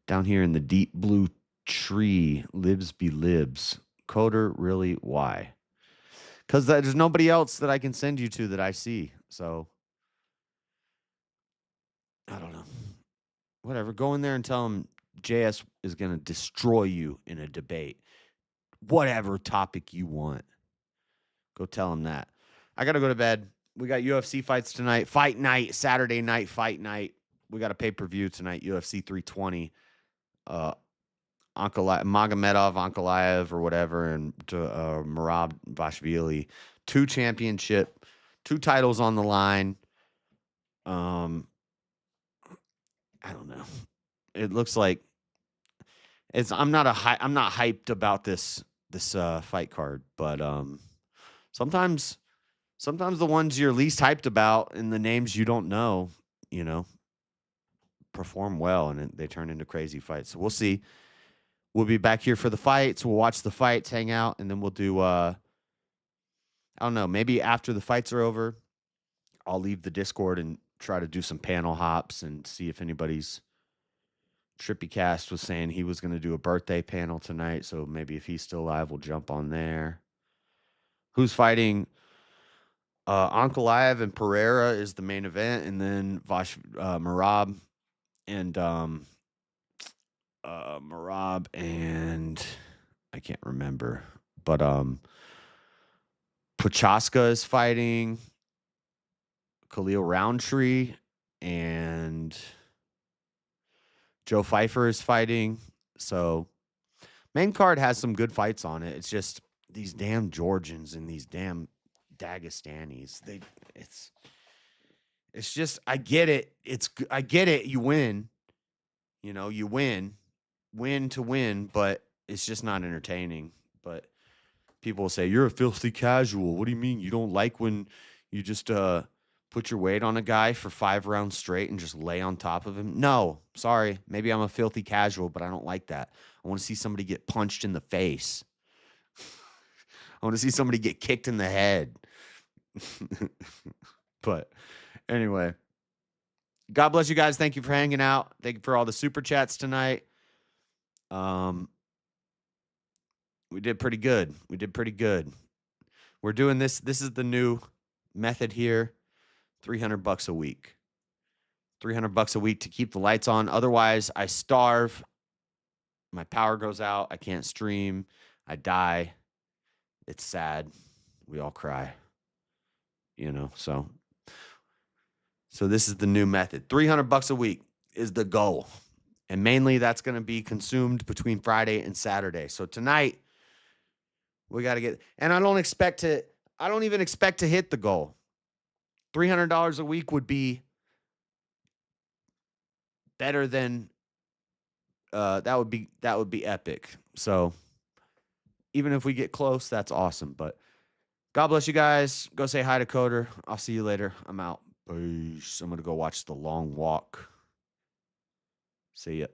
S1: down here in the deep blue tree, libs be libs. Coder, really? Why? Because there's nobody else that I can send you to that I see. So I don't know. Whatever. Go in there and tell him JS is going to destroy you in a debate. Whatever topic you want. Go tell him that. I got to go to bed. We got UFC fights tonight. Fight night. Saturday night. Fight night. We got a pay-per-view tonight. UFC 320. Magomedov, Ankalaev, or whatever, and Merab Vashvili. 2 titles on the line. I don't know. It looks like I'm not hyped about this fight card, but sometimes the ones you're least hyped about and the names you don't know, you know, perform well and they turn into crazy fights. So we'll see. We'll be back here for the fights. We'll watch the fights, hang out, and then we'll do I don't know, maybe after the fights are over, I'll leave the Discord and try to do some panel hops and see if anybody's Trippy Cast was saying he was going to do a birthday panel tonight, so maybe if he's still alive, we'll jump on there. Who's fighting? Ankalaev and Pereira is the main event, and then Merab and I can't remember, but Prochaska is fighting Khalil Roundtree, and Joe Pfeiffer is fighting. So main card has some good fights on it. It's just these damn Georgians and these damn Dagestanis. It's just, I get it. I get it. You win, you know, you win to win, but it's just not entertaining. But people will say, you're a filthy casual. What do you mean? You don't like when you just put your weight on a guy for 5 rounds straight and just lay on top of him? No, sorry. Maybe I'm a filthy casual, but I don't like that. I want to see somebody get punched in the face. I want to see somebody get kicked in the head. But anyway, God bless you guys. Thank you for hanging out. Thank you for all the super chats tonight. We did pretty good. We're doing this. This is the new method here. $300 a week. $300 a week to keep the lights on. Otherwise, I starve. My power goes out. I can't stream. I die. It's sad. We all cry. So this is the new method. $300 a week is the goal. And mainly that's going to be consumed between Friday and Saturday. So tonight we got to get, and I don't even expect to hit the goal. $300 a week would be better than that would be epic. So even if we get close, that's awesome. But God bless you guys. Go say hi to Coder. I'll see you later. I'm out. Peace. I'm gonna go watch The Long Walk. See ya.